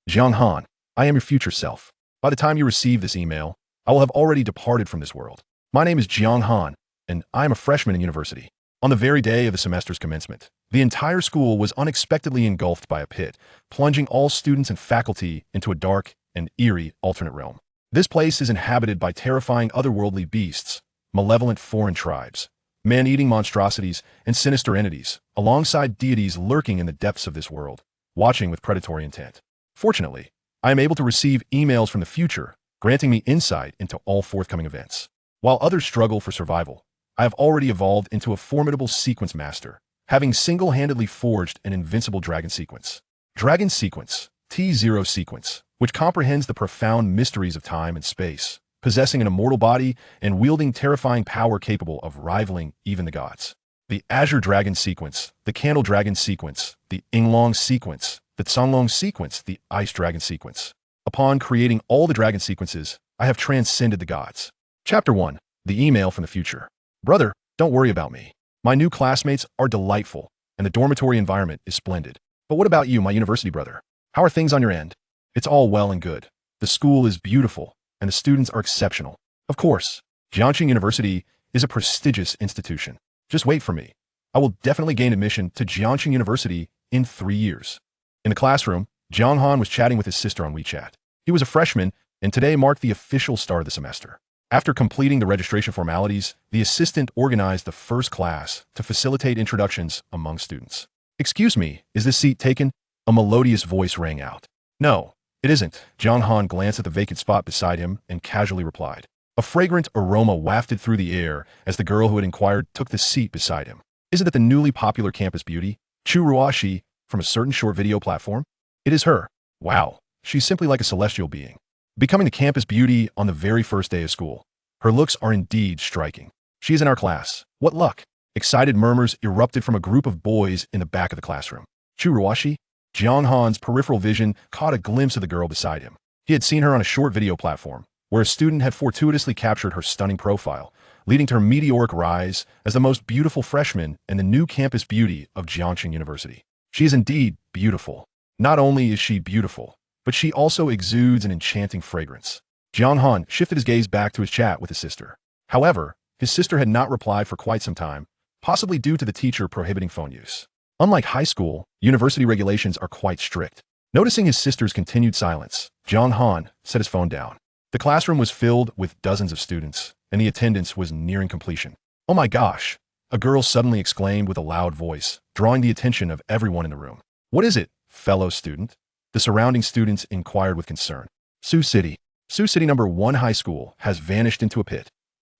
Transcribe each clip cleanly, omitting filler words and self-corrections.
Jiang Han, I am your future self. By the time you receive this email, I will have already departed from this world. My name is Jiang Han, and I am a freshman in university. On the very day of the semester's commencement, the entire school was unexpectedly engulfed by a pit, plunging all students and faculty into a dark and eerie alternate realm. This place is inhabited by terrifying otherworldly beasts, malevolent foreign tribes, man-eating monstrosities, and sinister entities, alongside deities lurking in the depths of this world, watching with predatory intent. Fortunately, I am able to receive emails from the future, granting me insight into all forthcoming events. While others struggle for survival, I have already evolved into a formidable sequence master, having single-handedly forged an invincible dragon sequence. Dragon sequence, T0 sequence, which comprehends the profound mysteries of time and space, possessing an immortal body and wielding terrifying power capable of rivaling even the gods. The Azure Dragon sequence, the Candle Dragon sequence, the Yinglong sequence, the Songlong sequence, the Ice Dragon sequence. Upon creating all the dragon sequences, I have transcended the gods. Chapter 1. The Email from the Future. Brother, don't worry about me. My new classmates are delightful, and the dormitory environment is splendid. But what about you, my university brother? How are things on your end? It's all well and good. The school is beautiful, and the students are exceptional. Of course, Jiangxing University is a prestigious institution. Just wait for me. I will definitely gain admission to Jiangxing University in 3 years. In the classroom, Jiang Han was chatting with his sister on WeChat. He was a freshman, and today marked the official start of the semester. After completing the registration formalities, the assistant organized the first class to facilitate introductions among students. "Excuse me, is this seat taken?" A melodious voice rang out. "No, it isn't." Jiang Han glanced at the vacant spot beside him and casually replied. A fragrant aroma wafted through the air as the girl who had inquired took the seat beside him. "Isn't it the newly popular campus beauty, Chu Ruoxi, from a certain short video platform?" "It is her." "Wow, she's simply like a celestial being." Becoming the campus beauty on the very first day of school. Her looks are indeed striking. "She is in our class. What luck." Excited murmurs erupted from a group of boys in the back of the classroom. Chu Ruoxi? Jiang Han's peripheral vision caught a glimpse of the girl beside him. He had seen her on a short video platform, where a student had fortuitously captured her stunning profile, leading to her meteoric rise as the most beautiful freshman and the new campus beauty of Jiangxing University. She is indeed beautiful. Not only is she beautiful, but she also exudes an enchanting fragrance. Jiang Han shifted his gaze back to his chat with his sister. However, his sister had not replied for quite some time, possibly due to the teacher prohibiting phone use. Unlike high school, university regulations are quite strict. Noticing his sister's continued silence, Jiang Han set his phone down. The classroom was filled with dozens of students, and the attendance was nearing completion. "Oh my gosh!" a girl suddenly exclaimed with a loud voice, drawing the attention of everyone in the room. "What is it, fellow student?" The surrounding students inquired with concern. "Sioux City. Sioux City number 1 high school has vanished into a pit."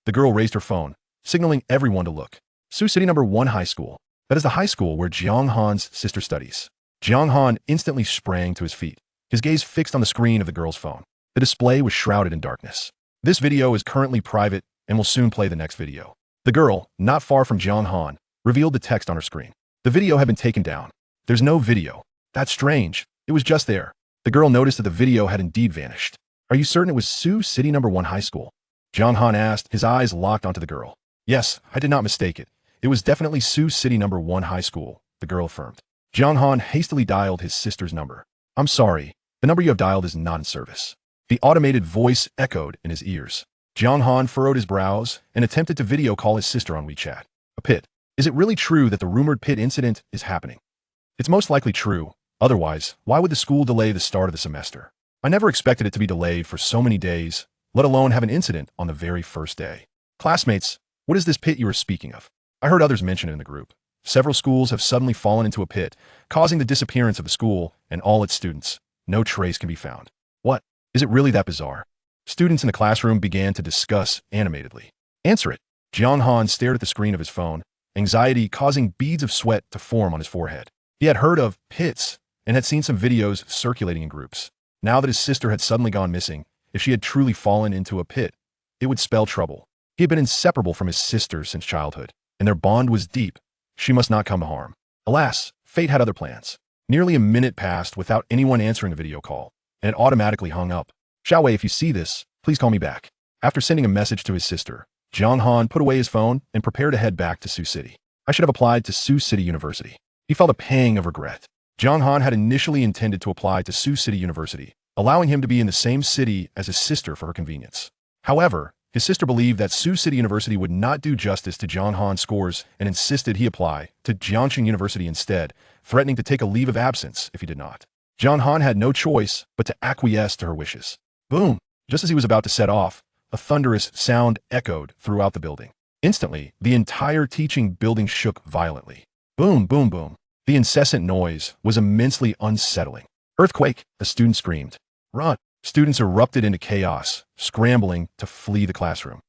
The girl raised her phone, signaling everyone to look. Sioux City number 1 high school. That is the high school where Jiang Han's sister studies. Jiang Han instantly sprang to his feet, his gaze fixed on the screen of the girl's phone. The display was shrouded in darkness. "This video is currently private and will soon play the next video." The girl, not far from Jiang Han, revealed the text on her screen. The video had been taken down. "There's no video." "That's strange. It was just there." The girl noticed that the video had indeed vanished. "Are you certain it was Sioux City number 1 high school?" Jiang Han asked, his eyes locked onto the girl. "Yes, I did not mistake it. It was definitely Sioux City number 1 high school," the girl affirmed. Jiang Han hastily dialed his sister's number. "I'm sorry, the number you have dialed is not in service." The automated voice echoed in his ears. Jiang Han furrowed his brows and attempted to video call his sister on WeChat. "A pit. Is it really true that the rumored pit incident is happening?" "It's most likely true. Otherwise, why would the school delay the start of the semester? I never expected it to be delayed for so many days, let alone have an incident on the very first day." "Classmates, what is this pit you are speaking of?" I heard others mention it in the group. Several schools have suddenly fallen into a pit, causing the disappearance of the school and all its students. No trace can be found. "What? Is it really that bizarre?" Students in the classroom began to discuss animatedly. "Answer it." Jiang Han stared at the screen of his phone, anxiety causing beads of sweat to form on his forehead. He had heard of pits and had seen some videos circulating in groups. Now that his sister had suddenly gone missing, if she had truly fallen into a pit, it would spell trouble. He had been inseparable from his sister since childhood, and their bond was deep. She must not come to harm. Alas, fate had other plans. Nearly a minute passed without anyone answering the video call, and it automatically hung up. "Xiaowei, if you see this, please call me back." After sending a message to his sister, Jiang Han put away his phone and prepared to head back to Sioux City. "I should have applied to Sioux City University." He felt a pang of regret. Jiang Han had initially intended to apply to Sioux City University, allowing him to be in the same city as his sister for her convenience. However, his sister believed that Sioux City University would not do justice to Jiang Han's scores and insisted he apply to Jiangxing University instead, threatening to take a leave of absence if he did not. Jiang Han had no choice but to acquiesce to her wishes. Boom! Just as he was about to set off, a thunderous sound echoed throughout the building. Instantly, the entire teaching building shook violently. Boom, boom, boom. The incessant noise was immensely unsettling. Earthquake! A student screamed. Run! Students erupted into chaos, scrambling to flee the classroom.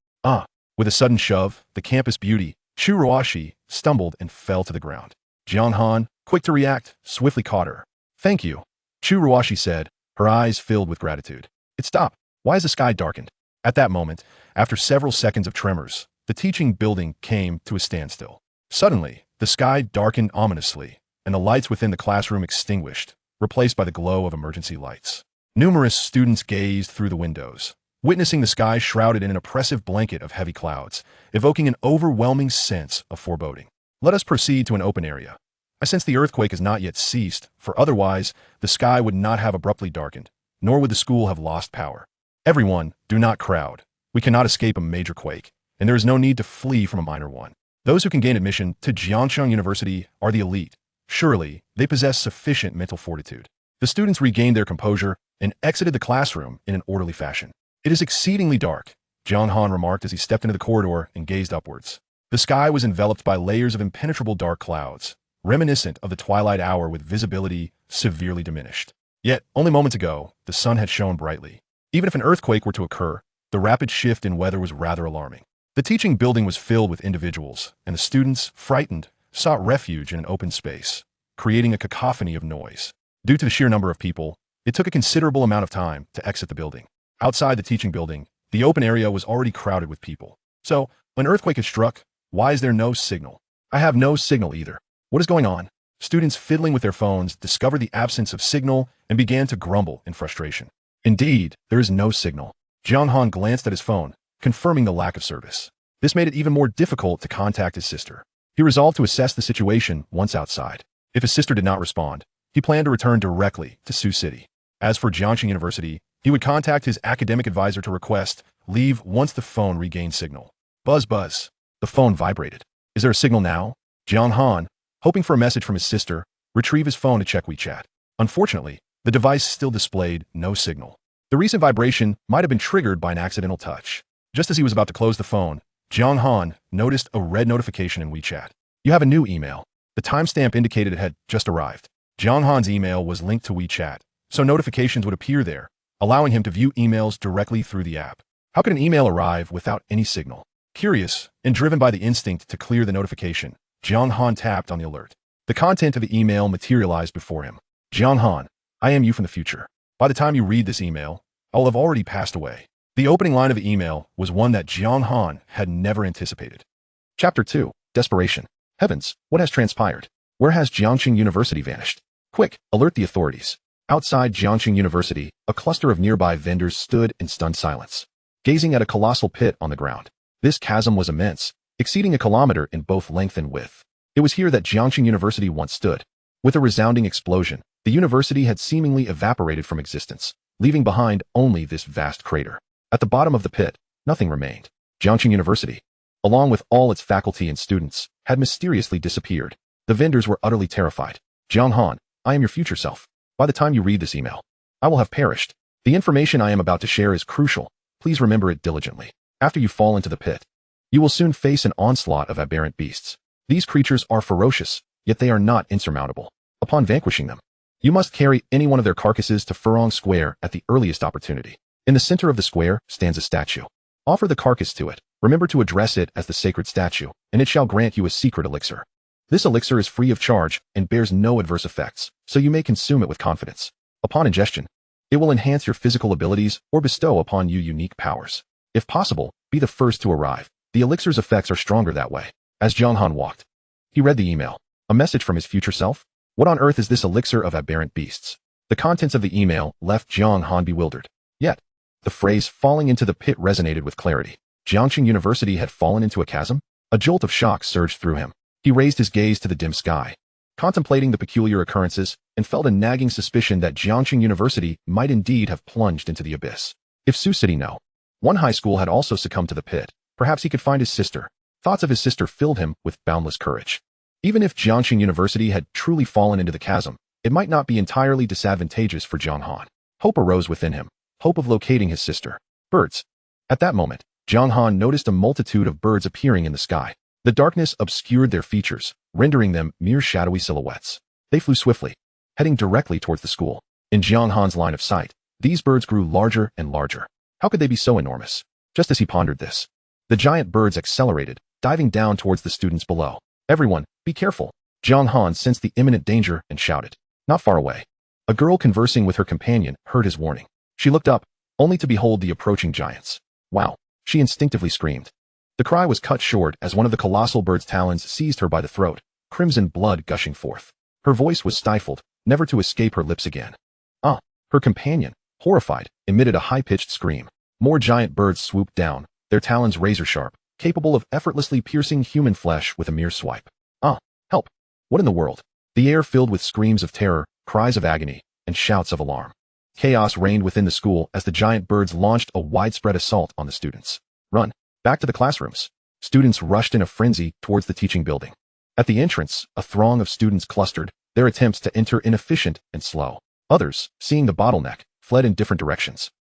With a sudden shove, the campus beauty, Chu Ruoshi, stumbled and fell to the ground. Jiang Han, quick to react, swiftly caught her. Thank you, Chu Ruoshi said, her eyes filled with gratitude. It stopped. Why is the sky darkened? At that moment, after several seconds of tremors, the teaching building came to a standstill. Suddenly, the sky darkened ominously, and the lights within the classroom extinguished, replaced by the glow of emergency lights. Numerous students gazed through the windows, witnessing the sky shrouded in an oppressive blanket of heavy clouds, evoking an overwhelming sense of foreboding. Let us proceed to an open area. I sense the earthquake has not yet ceased, for otherwise, the sky would not have abruptly darkened, nor would the school have lost power. Everyone, do not crowd. We cannot escape a major quake, and there is no need to flee from a minor one. Those who can gain admission to Jiangxing University are the elite. Surely, they possess sufficient mental fortitude. The students regained their composure and exited the classroom in an orderly fashion. It is exceedingly dark, Jiang Han remarked as he stepped into the corridor and gazed upwards. The sky was enveloped by layers of impenetrable dark clouds, reminiscent of the twilight hour with visibility severely diminished. Yet, only moments ago, the sun had shone brightly. Even if an earthquake were to occur, the rapid shift in weather was rather alarming. The teaching building was filled with individuals, and the students, frightened, sought refuge in an open space, creating a cacophony of noise. Due to the sheer number of people, it took a considerable amount of time to exit the building. Outside the teaching building, the open area was already crowded with people. So, when an earthquake has struck, why is there no signal? I have no signal either. What is going on? Students fiddling with their phones discovered the absence of signal and began to grumble in frustration. Indeed, there is no signal. Jiang Han glanced at his phone, confirming the lack of service. This made it even more difficult to contact his sister. He resolved to assess the situation once outside. If his sister did not respond, he planned to return directly to Sioux City. As for Jiangxing University, he would contact his academic advisor to request leave once the phone regained signal. Buzz buzz. The phone vibrated. Is there a signal now? Jiang Han, hoping for a message from his sister, retrieved his phone to check WeChat. Unfortunately, the device still displayed no signal. The recent vibration might have been triggered by an accidental touch. Just as he was about to close the phone, Jiang Han noticed a red notification in WeChat. You have a new email. The timestamp indicated it had just arrived. Jiang Han's email was linked to WeChat, so notifications would appear there, allowing him to view emails directly through the app. How could an email arrive without any signal? Curious, and driven by the instinct to clear the notification, Jiang Han tapped on the alert. The content of the email materialized before him. Jiang Han, I am you from the future. By the time you read this email, I will have already passed away. The opening line of the email was one that Jiang Han had never anticipated. Chapter 2. Desperation. Heavens, what has transpired? Where has Jiangxing University vanished? Quick, alert the authorities. Outside Jiangxing University, a cluster of nearby vendors stood in stunned silence, gazing at a colossal pit on the ground. This chasm was immense, exceeding a kilometer in both length and width. It was here that Jiangxing University once stood. With a resounding explosion, the university had seemingly evaporated from existence, leaving behind only this vast crater. At the bottom of the pit, nothing remained. Jiangxing University, along with all its faculty and students, had mysteriously disappeared. The vendors were utterly terrified. Jiang Han, I am your future self. By the time you read this email, I will have perished. The information I am about to share is crucial. Please remember it diligently. After you fall into the pit, you will soon face an onslaught of aberrant beasts. These creatures are ferocious, yet they are not insurmountable. Upon vanquishing them, you must carry any one of their carcasses to Furong Square at the earliest opportunity. In the center of the square stands a statue. Offer the carcass to it. Remember to address it as the sacred statue, and it shall grant you a secret elixir. This elixir is free of charge and bears no adverse effects, so you may consume it with confidence. Upon ingestion, it will enhance your physical abilities or bestow upon you unique powers. If possible, be the first to arrive. The elixir's effects are stronger that way. As Jiang Han walked, he read the email. A message from his future self? What on earth is this elixir of aberrant beasts? The contents of the email left Jiang Han bewildered. Yet, the phrase falling into the pit resonated with clarity. Jiangxing University had fallen into a chasm? A jolt of shock surged through him. He raised his gaze to the dim sky. contemplating the peculiar occurrences, and felt a nagging suspicion that Jianghan University might indeed have plunged into the abyss. If Sioux City no. One high school had also succumbed to the pit, perhaps he could find his sister. Thoughts of his sister filled him with boundless courage. Even if Jianghan University had truly fallen into the chasm, it might not be entirely disadvantageous for Jiang Han. Hope arose within him, hope of locating his sister. Birds. At that moment, Jiang Han noticed a multitude of birds appearing in the sky. The darkness obscured their features, rendering them mere shadowy silhouettes. They flew swiftly, heading directly towards the school. In Jiang Han's line of sight, these birds grew larger and larger. How could they be so enormous? Just as he pondered this, the giant birds accelerated, diving down towards the students below. Everyone, be careful. Jiang Han sensed the imminent danger and shouted. Not far away, a girl conversing with her companion heard his warning. She looked up, only to behold the approaching giants. Wow, she instinctively screamed. The cry was cut short as one of the colossal bird's talons seized her by the throat, crimson blood gushing forth. Her voice was stifled, never to escape her lips again. Her companion, horrified, emitted a high-pitched scream. More giant birds swooped down, their talons razor-sharp, capable of effortlessly piercing human flesh with a mere swipe. Help! What in the world? The air filled with screams of terror, cries of agony, and shouts of alarm. Chaos reigned within the school as the giant birds launched a widespread assault on the students. Run! Back to the classrooms. Students rushed in a frenzy towards the teaching building. At the entrance, a throng of students clustered, their attempts to enter inefficient and slow. Others, seeing the bottleneck, fled in different directions.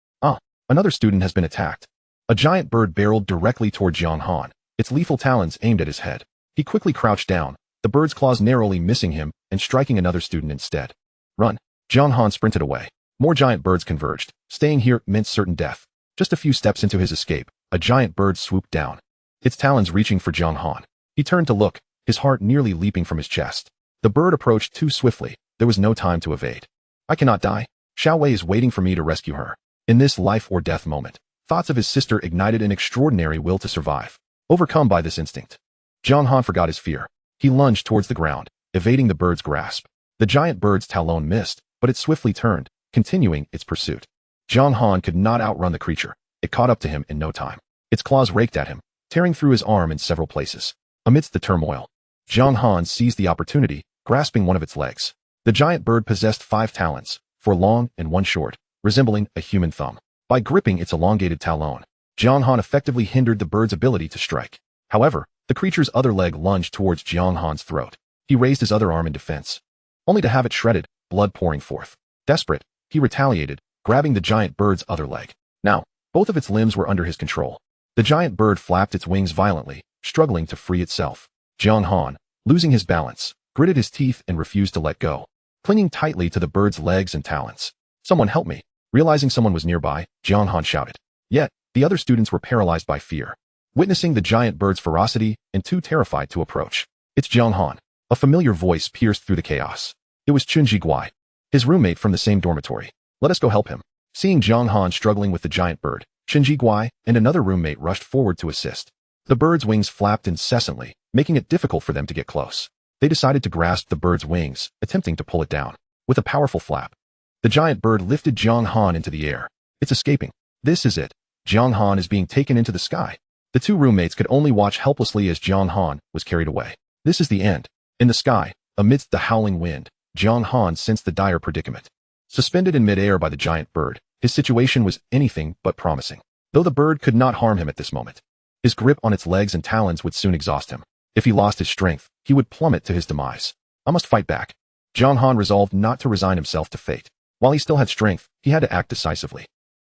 Another student has been attacked. A giant bird barreled directly toward Jiang Han, its lethal talons aimed at his head. He quickly crouched down, the bird's claws narrowly missing him and striking another student instead. Run! Jiang Han sprinted away. More giant birds converged. Staying here meant certain death. Just a few steps into his escape, a giant bird swooped down, its talons reaching for Jiang Han. He turned to look, his heart nearly leaping from his chest. The bird approached too swiftly. There was no time to evade. I cannot die. Xiao Wei is waiting for me to rescue her. In this life or death moment, thoughts of his sister ignited an extraordinary will to survive. Overcome by this instinct, Jiang Han forgot his fear. He lunged towards the ground, evading the bird's grasp. The giant bird's talon missed, but it swiftly turned, continuing its pursuit. Jiang Han could not outrun the creature. It caught up to him in no time. Its claws raked at him, tearing through his arm in several places. Amidst the turmoil, Jiang Han seized the opportunity, grasping one of its legs. The giant bird possessed 5 talons, 4 long and 1 short, resembling a human thumb. By gripping its elongated talon, Jiang Han effectively hindered the bird's ability to strike. However, the creature's other leg lunged towards Jiang Han's throat. He raised his other arm in defense, only to have it shredded, blood pouring forth. Desperate, he retaliated, grabbing the giant bird's other leg. Now, both of its limbs were under his control. The giant bird flapped its wings violently, struggling to free itself. Jiang Han, losing his balance, gritted his teeth and refused to let go, clinging tightly to the bird's legs and talons. Someone help me. Realizing someone was nearby, Jiang Han shouted. Yet, the other students were paralyzed by fear, witnessing the giant bird's ferocity and too terrified to approach. It's Jiang Han. A familiar voice pierced through the chaos. It was Chunji Guai, his roommate from the same dormitory. Let us go help him. Seeing Jiang Han struggling with the giant bird, Chunji Guai and another roommate rushed forward to assist. The bird's wings flapped incessantly, making it difficult for them to get close. They decided to grasp the bird's wings, attempting to pull it down. With a powerful flap, the giant bird lifted Jiang Han into the air. It's escaping. This is it. Jiang Han is being taken into the sky. The two roommates could only watch helplessly as Jiang Han was carried away. This is the end. In the sky, amidst the howling wind, Jiang Han sensed the dire predicament. Suspended in midair by the giant bird, his situation was anything but promising. Though the bird could not harm him at this moment, his grip on its legs and talons would soon exhaust him. If he lost his strength, he would plummet to his demise. I must fight back. Jiang Han resolved not to resign himself to fate. While he still had strength, he had to act decisively.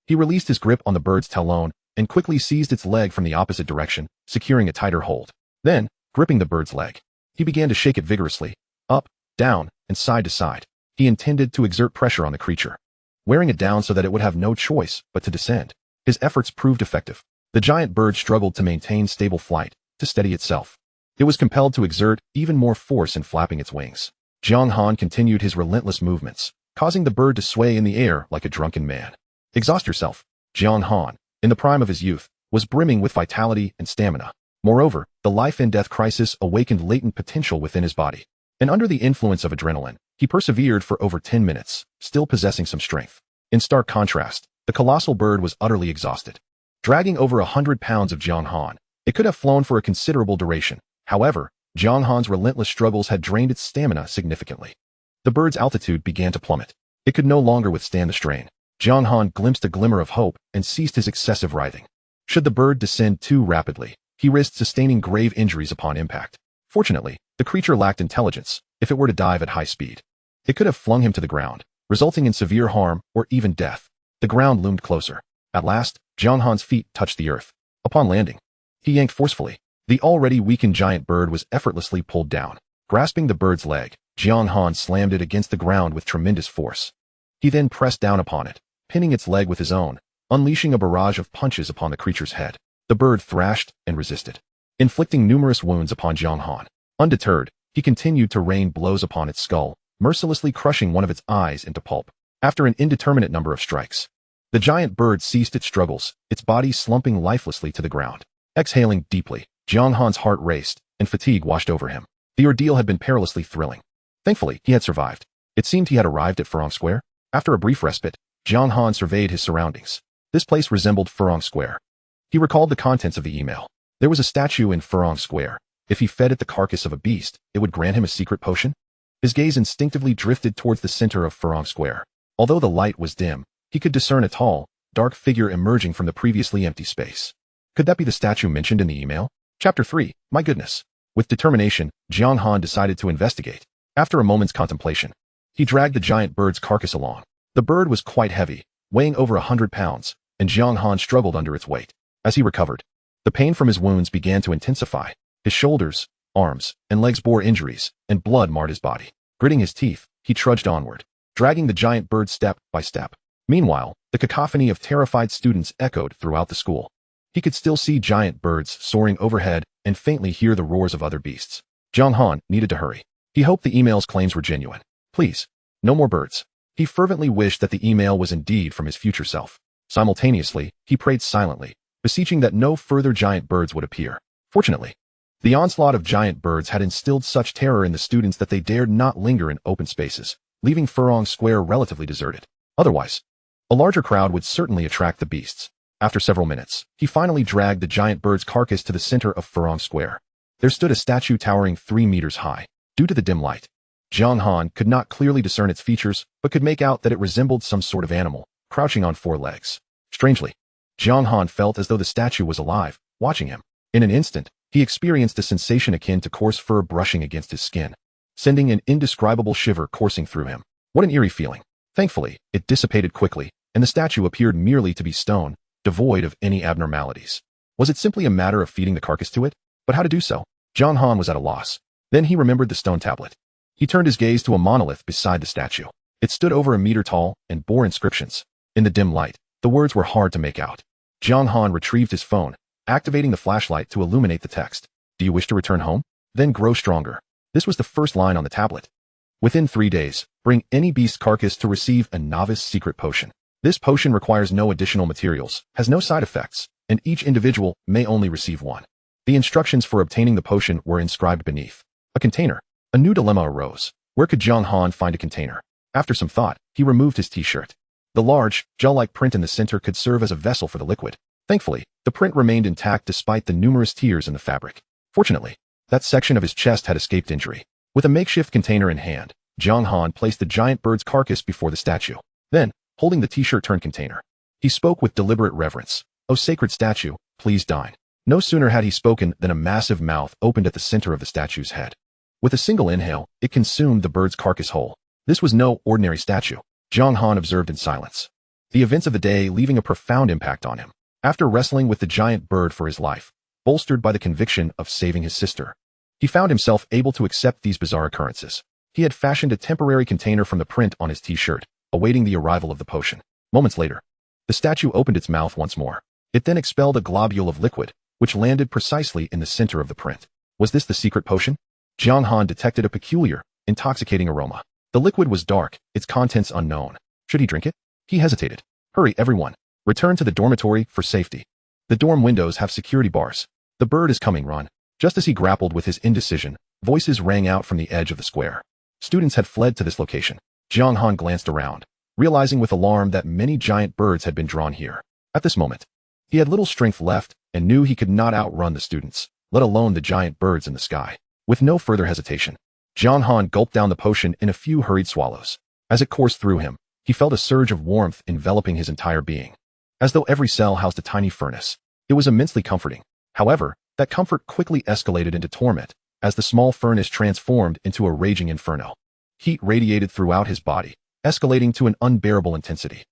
He released his grip on the bird's talon and quickly seized its leg from the opposite direction, securing a tighter hold. Then, gripping the bird's leg, he began to shake it vigorously, up, down, and side to side. He intended to exert pressure on the creature, wearing it down so that it would have no choice but to descend. His efforts proved effective. The giant bird struggled to maintain stable flight, to steady itself. It was compelled to exert even more force in flapping its wings. Jiang Han continued his relentless movements, causing the bird to sway in the air like a drunken man. Exhaust yourself. Jiang Han, in the prime of his youth, was brimming with vitality and stamina. Moreover, the life and death crisis awakened latent potential within his body. And under the influence of adrenaline, he persevered for over 10 minutes, still possessing some strength. In stark contrast, the colossal bird was utterly exhausted. Dragging over 100 pounds of Jiang Han, it could have flown for a considerable duration. However, Jiang Han's relentless struggles had drained its stamina significantly. The bird's altitude began to plummet. It could no longer withstand the strain. Jiang Han glimpsed a glimmer of hope and ceased his excessive writhing. Should the bird descend too rapidly, he risked sustaining grave injuries upon impact. Fortunately, the creature lacked intelligence. If it were to dive at high speed, it could have flung him to the ground, resulting in severe harm or even death. The ground loomed closer. At last, Jiang Han's feet touched the earth. Upon landing, he yanked forcefully. The already weakened giant bird was effortlessly pulled down. Grasping the bird's leg, Jiang Han slammed it against the ground with tremendous force. He then pressed down upon it, pinning its leg with his own, unleashing a barrage of punches upon the creature's head. The bird thrashed and resisted, inflicting numerous wounds upon Jiang Han. Undeterred, he continued to rain blows upon its skull, mercilessly crushing one of its eyes into pulp. After an indeterminate number of strikes, the giant bird ceased its struggles, its body slumping lifelessly to the ground. Exhaling deeply, Jiang Han's heart raced, and fatigue washed over him. The ordeal had been perilously thrilling. Thankfully, he had survived. It seemed he had arrived at Furong Square. After a brief respite, Jiang Han surveyed his surroundings. This place resembled Furong Square. He recalled the contents of the email. There was a statue in Furong Square. If he fed it the carcass of a beast, it would grant him a secret potion. His gaze instinctively drifted towards the center of Furong Square. Although the light was dim, he could discern a tall, dark figure emerging from the previously empty space. Could that be the statue mentioned in the email? Chapter 3. My goodness. With determination, Jiang Han decided to investigate. After a moment's contemplation, he dragged the giant bird's carcass along. The bird was quite heavy, weighing over 100 pounds, and Jiang Han struggled under its weight. As he recovered, the pain from his wounds began to intensify. His shoulders, arms, and legs bore injuries, and blood marred his body. Gritting his teeth, he trudged onward, dragging the giant bird step by step. Meanwhile, the cacophony of terrified students echoed throughout the school. He could still see giant birds soaring overhead and faintly hear the roars of other beasts. Jiang Han needed to hurry. He hoped the email's claims were genuine. Please, no more birds. He fervently wished that the email was indeed from his future self. Simultaneously, he prayed silently, beseeching that no further giant birds would appear. Fortunately, the onslaught of giant birds had instilled such terror in the students that they dared not linger in open spaces, leaving Furong Square relatively deserted. Otherwise, a larger crowd would certainly attract the beasts. After several minutes, he finally dragged the giant bird's carcass to the center of Furong Square. There stood a statue towering 3 meters high. Due to the dim light, Jiang Han could not clearly discern its features, but could make out that it resembled some sort of animal, crouching on 4 legs. Strangely, Jiang Han felt as though the statue was alive, watching him. In an instant, he experienced a sensation akin to coarse fur brushing against his skin, sending an indescribable shiver coursing through him. What an eerie feeling. Thankfully, it dissipated quickly, and the statue appeared merely to be stone, devoid of any abnormalities. Was it simply a matter of feeding the carcass to it? But how to do so? Jiang Han was at a loss. Then he remembered the stone tablet. He turned his gaze to a monolith beside the statue. It stood over a meter tall and bore inscriptions. In the dim light, the words were hard to make out. Jiang Han retrieved his phone, activating the flashlight to illuminate the text. Do you wish to return home? Then grow stronger. This was the first line on the tablet. Within 3 days, bring any beast carcass to receive a novice secret potion. This potion requires no additional materials, has no side effects, and each individual may only receive one. The instructions for obtaining the potion were inscribed beneath. A container. A new dilemma arose. Where could Jiang Han find a container? After some thought, he removed his t-shirt. The large, gel-like print in the center could serve as a vessel for the liquid. Thankfully, the print remained intact despite the numerous tears in the fabric. Fortunately, that section of his chest had escaped injury. With a makeshift container in hand, Jiang Han placed the giant bird's carcass before the statue. Then, holding the t-shirt-turned container, he spoke with deliberate reverence. "O sacred statue, please dine." No sooner had he spoken than a massive mouth opened at the center of the statue's head. With a single inhale, it consumed the bird's carcass whole. This was no ordinary statue. Jiang Han observed in silence, the events of the day leaving a profound impact on him. After wrestling with the giant bird for his life, bolstered by the conviction of saving his sister, he found himself able to accept these bizarre occurrences. He had fashioned a temporary container from the print on his t-shirt, awaiting the arrival of the potion. Moments later, the statue opened its mouth once more. It then expelled a globule of liquid, which landed precisely in the center of the print. Was this the secret potion? Jiang Han detected a peculiar, intoxicating aroma. The liquid was dark, its contents unknown. Should he drink it? He hesitated. Hurry, everyone. Return to the dormitory for safety. The dorm windows have security bars. The bird is coming, run. Just as he grappled with his indecision, voices rang out from the edge of the square. Students had fled to this location. Jiang Han glanced around, realizing with alarm that many giant birds had been drawn here. At this moment, he had little strength left and knew he could not outrun the students, let alone the giant birds in the sky. With no further hesitation, Jiang Han gulped down the potion in a few hurried swallows. As it coursed through him, he felt a surge of warmth enveloping his entire being. As though every cell housed a tiny furnace. It was immensely comforting. However, that comfort quickly escalated into torment as the small furnace transformed into a raging inferno. Heat radiated throughout his body, escalating to an unbearable intensity.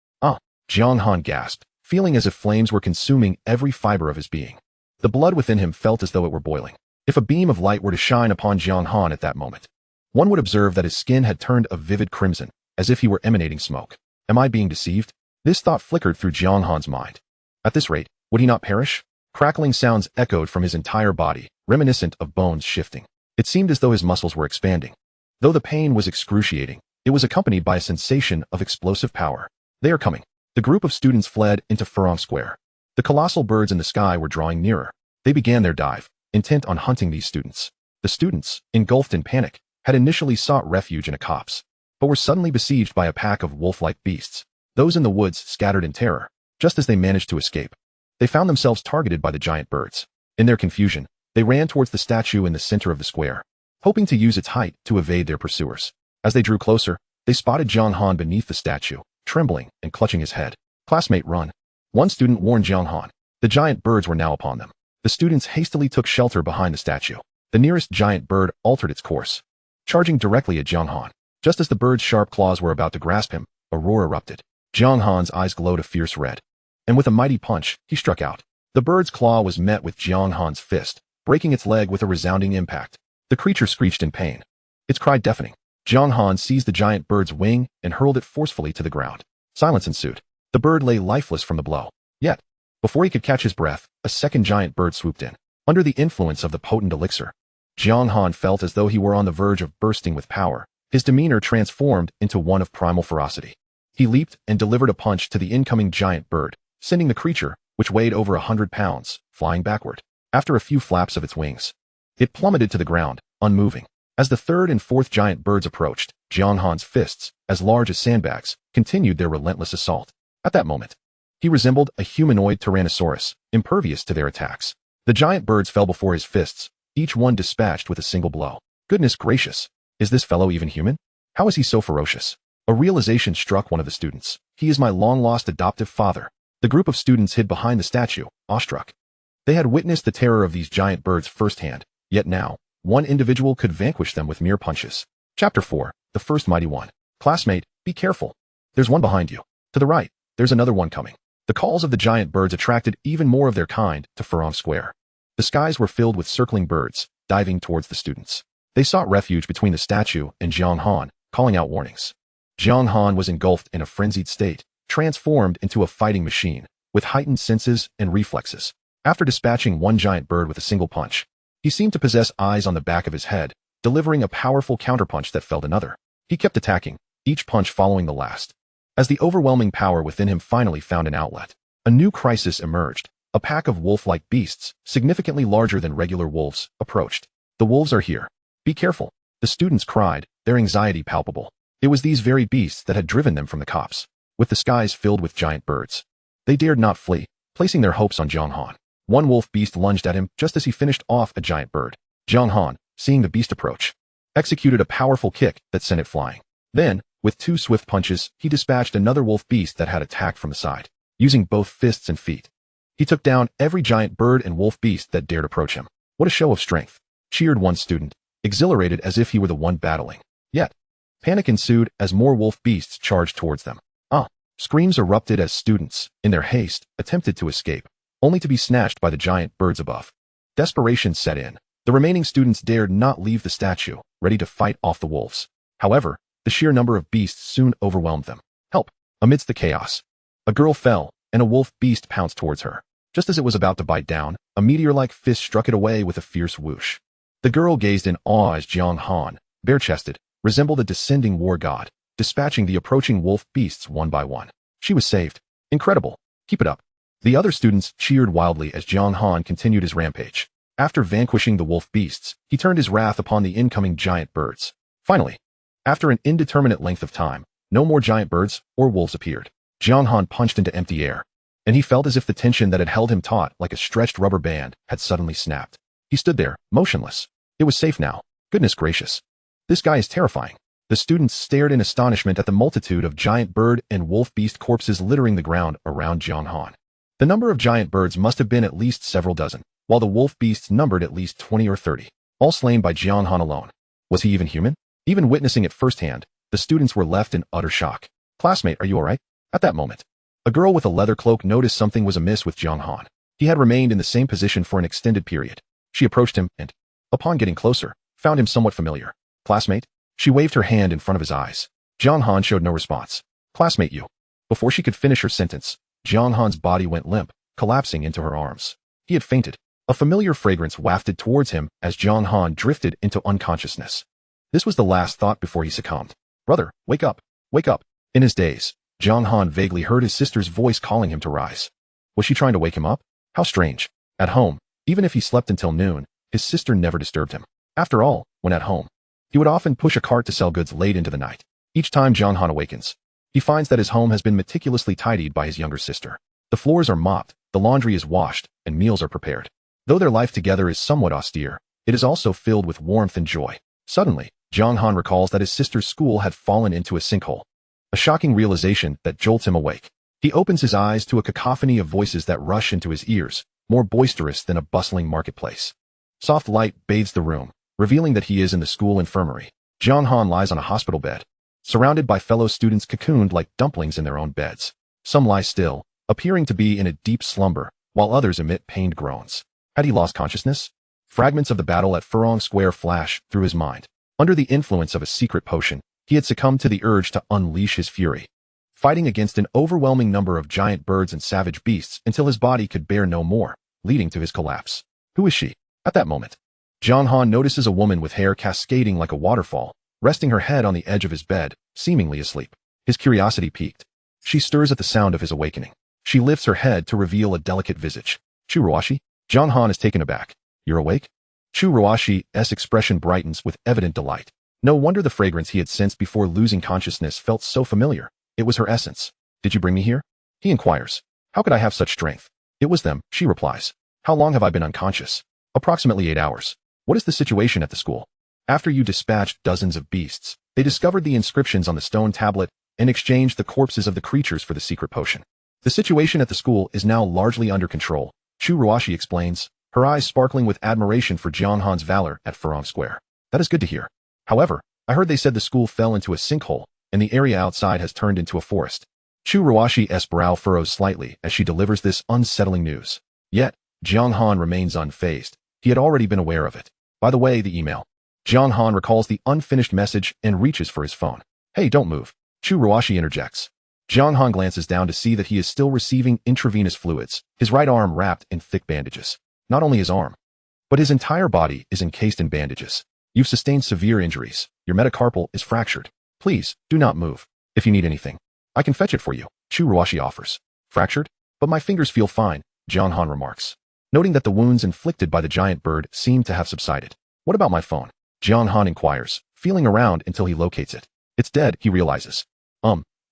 Jiang Han gasped, feeling as if flames were consuming every fiber of his being. The blood within him felt as though it were boiling. If a beam of light were to shine upon Jiang Han at that moment, one would observe that his skin had turned a vivid crimson, as if he were emanating smoke. Am I being deceived? This thought flickered through Jiang Han's mind. At this rate, would he not perish? Crackling sounds echoed from his entire body, reminiscent of bones shifting. It seemed as though his muscles were expanding. Though the pain was excruciating, it was accompanied by a sensation of explosive power. They are coming. The group of students fled into Furong Square. The colossal birds in the sky were drawing nearer. They began their dive, intent on hunting these students. The students, engulfed in panic, had initially sought refuge in a copse, but were suddenly besieged by a pack of wolf-like beasts. Those in the woods scattered in terror, just as they managed to escape. They found themselves targeted by the giant birds. In their confusion, they ran towards the statue in the center of the square, hoping to use its height to evade their pursuers. As they drew closer, they spotted Jiang Han beneath the statue, trembling and clutching his head. Classmate, run. One student warned Jiang Han. The giant birds were now upon them. The students hastily took shelter behind the statue. The nearest giant bird altered its course, charging directly at Jiang Han. Just as the bird's sharp claws were about to grasp him, a roar erupted. Jiang Han's eyes glowed a fierce red, and with a mighty punch, he struck out. The bird's claw was met with Jiang Han's fist, breaking its leg with a resounding impact. The creature screeched in pain. Its cry deafening. Jiang Han seized the giant bird's wing and hurled it forcefully to the ground. Silence ensued. The bird lay lifeless from the blow. Yet, before he could catch his breath, a second giant bird swooped in. Under the influence of the potent elixir, Jiang Han felt as though he were on the verge of bursting with power. His demeanor transformed into one of primal ferocity. He leaped and delivered a punch to the incoming giant bird, sending the creature, which weighed over 100 pounds, flying backward. After a few flaps of its wings, it plummeted to the ground, unmoving. As the third and fourth giant birds approached, Jiang Han's fists, as large as sandbags, continued their relentless assault. At that moment, he resembled a humanoid tyrannosaurus, impervious to their attacks. The giant birds fell before his fists, each one dispatched with a single blow. Goodness gracious! Is this fellow even human? How is he so ferocious? A realization struck one of the students. He is my long-lost adoptive father. The group of students hid behind the statue, awestruck. They had witnessed the terror of these giant birds firsthand, yet now, one individual could vanquish them with mere punches. Chapter 4, The First Mighty One. Classmate, be careful. There's one behind you. To the right, there's another one coming. The calls of the giant birds attracted even more of their kind to Furong Square. The skies were filled with circling birds, diving towards the students. They sought refuge between the statue and Jiang Han, calling out warnings. Jiang Han was engulfed in a frenzied state, transformed into a fighting machine, with heightened senses and reflexes. After dispatching one giant bird with a single punch, he seemed to possess eyes on the back of his head, delivering a powerful counterpunch that felled another. He kept attacking, each punch following the last. As the overwhelming power within him finally found an outlet, a new crisis emerged. A pack of wolf-like beasts, significantly larger than regular wolves, approached. The wolves are here. Be careful. The students cried, their anxiety palpable. It was these very beasts that had driven them from the copse, with the skies filled with giant birds. They dared not flee, placing their hopes on Jiang Han. One wolf beast lunged at him just as he finished off a giant bird. Jiang Han, seeing the beast approach, executed a powerful kick that sent it flying. Then, with two swift punches, he dispatched another wolf beast that had attacked from the side. Using both fists and feet, he took down every giant bird and wolf beast that dared approach him. What a show of strength, cheered one student, exhilarated as if he were the one battling. Yet, panic ensued as more wolf beasts charged towards them. Screams erupted as students, in their haste, attempted to escape, only to be snatched by the giant birds above. Desperation set in. The remaining students dared not leave the statue, ready to fight off the wolves. However, the sheer number of beasts soon overwhelmed them. Help! Amidst the chaos, a girl fell, and a wolf beast pounced towards her. Just as it was about to bite down, a meteor-like fist struck it away with a fierce whoosh. The girl gazed in awe as Jiang Han, bare-chested, resembled a descending war god, dispatching the approaching wolf beasts one by one. She was saved. Incredible. Keep it up. The other students cheered wildly as Jiang Han continued his rampage. After vanquishing the wolf beasts, he turned his wrath upon the incoming giant birds. Finally, after an indeterminate length of time, no more giant birds or wolves appeared. Jiang Han punched into empty air, and he felt as if the tension that had held him taut like a stretched rubber band had suddenly snapped. He stood there, motionless, It was safe now. Goodness gracious. This guy is terrifying. The students stared in astonishment at the multitude of giant bird and wolf beast corpses littering the ground around Jiang Han. The number of giant birds must have been at least several dozen, while the wolf beasts numbered at least 20 or 30, all slain by Jiang Han alone. Was he even human? Even witnessing it firsthand, the students were left in utter shock. Classmate, are you alright? At that moment, a girl with a leather cloak noticed something was amiss with Jiang Han. He had remained in the same position for an extended period. She approached him and, upon getting closer, found him somewhat familiar. Classmate? She waved her hand in front of his eyes. Jiang Han showed no response. Classmate, you. Before she could finish her sentence, Jiang Han's body went limp, collapsing into her arms. He had fainted. A familiar fragrance wafted towards him as Jiang Han drifted into unconsciousness. This was the last thought before he succumbed. Brother, wake up, wake up. In his daze, Jiang Han vaguely heard his sister's voice calling him to rise. Was she trying to wake him up? How strange. At home, even if he slept until noon, his sister never disturbed him. After all, when at home, he would often push a cart to sell goods late into the night. Each time Jiang Han awakens, he finds that his home has been meticulously tidied by his younger sister. The floors are mopped, the laundry is washed, and meals are prepared. Though their life together is somewhat austere, it is also filled with warmth and joy. Suddenly, Jiang Han recalls that his sister's school had fallen into a sinkhole. A shocking realization that jolts him awake. He opens his eyes to a cacophony of voices that rush into his ears, more boisterous than a bustling marketplace. Soft light bathes the room, revealing that he is in the school infirmary. Jiang Han lies on a hospital bed, surrounded by fellow students cocooned like dumplings in their own beds. Some lie still, appearing to be in a deep slumber, while others emit pained groans. Had he lost consciousness? Fragments of the battle at Furong Square flash through his mind. Under the influence of a secret potion, he had succumbed to the urge to unleash his fury, fighting against an overwhelming number of giant birds and savage beasts until his body could bear no more, leading to his collapse. Who is she? At that moment, Jiang Han notices a woman with hair cascading like a waterfall, resting her head on the edge of his bed, seemingly asleep. His curiosity piqued. She stirs at the sound of his awakening. She lifts her head to reveal a delicate visage. Chu Ruashi? Jiang Han is taken aback. You're awake? Chu Ruashi's expression brightens with evident delight. No wonder the fragrance he had sensed before losing consciousness felt so familiar. It was her essence. Did you bring me here? He inquires. How could I have such strength? It was them, she replies. How long have I been unconscious? Approximately 8 hours. What is the situation at the school? After you dispatched dozens of beasts, they discovered the inscriptions on the stone tablet and exchanged the corpses of the creatures for the secret potion. The situation at the school is now largely under control, Chu Ruashi explains, her eyes sparkling with admiration for Jiang Han's valor at Furong Square. That is good to hear. However, I heard they said the school fell into a sinkhole, and the area outside has turned into a forest. Chu Ruashi's brow furrows slightly as she delivers this unsettling news. Yet, Jiang Han remains unfazed. He had already been aware of it. By the way, the email. Jiang Han recalls the unfinished message and reaches for his phone. Hey, don't move. Chu Ruashi interjects. Jiang Han glances down to see that he is still receiving intravenous fluids, his right arm wrapped in thick bandages. Not only his arm, but his entire body is encased in bandages. You've sustained severe injuries. Your metacarpal is fractured. Please, do not move. If you need anything, I can fetch it for you, Chu Ruashi offers. Fractured? But my fingers feel fine, Jiang Han remarks, noting that the wounds inflicted by the giant bird seem to have subsided. What about my phone? Jiang Han inquires, feeling around until he locates it. It's dead, he realizes.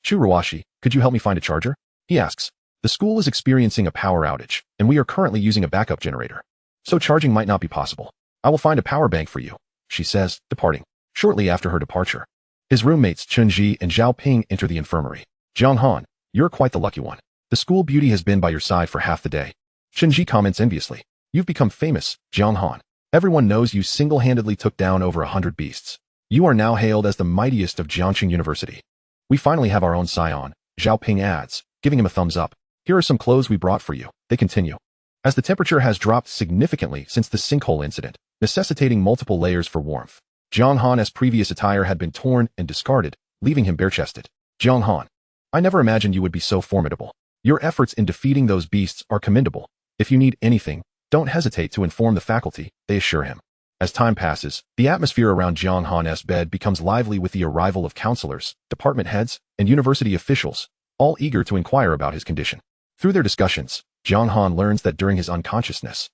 Chu Ruashi, could you help me find a charger? He asks. The school is experiencing a power outage, and we are currently using a backup generator. So charging might not be possible. I will find a power bank for you, she says, departing. Shortly after her departure, his roommates Chunji and Zhao Ping enter the infirmary. Jiang Han, you're quite the lucky one. The school beauty has been by your side for half the day. Chunji comments enviously. You've become famous, Jiang Han. Everyone knows you single-handedly took down over 100 beasts. You are now hailed as the mightiest of Jiangxing University. We finally have our own scion, Zhao Ping adds, giving him a thumbs up. Here are some clothes we brought for you, they continue. As the temperature has dropped significantly since the sinkhole incident, necessitating multiple layers for warmth, Jiang Han's previous attire had been torn and discarded, leaving him bare-chested. Jiang Han, I never imagined you would be so formidable. Your efforts in defeating those beasts are commendable. If you need anything, don't hesitate to inform the faculty, they assure him. As time passes, the atmosphere around Jiang Han's bed becomes lively with the arrival of counselors, department heads, and university officials, all eager to inquire about his condition. Through their discussions, Jiang Han learns that during his unconsciousness,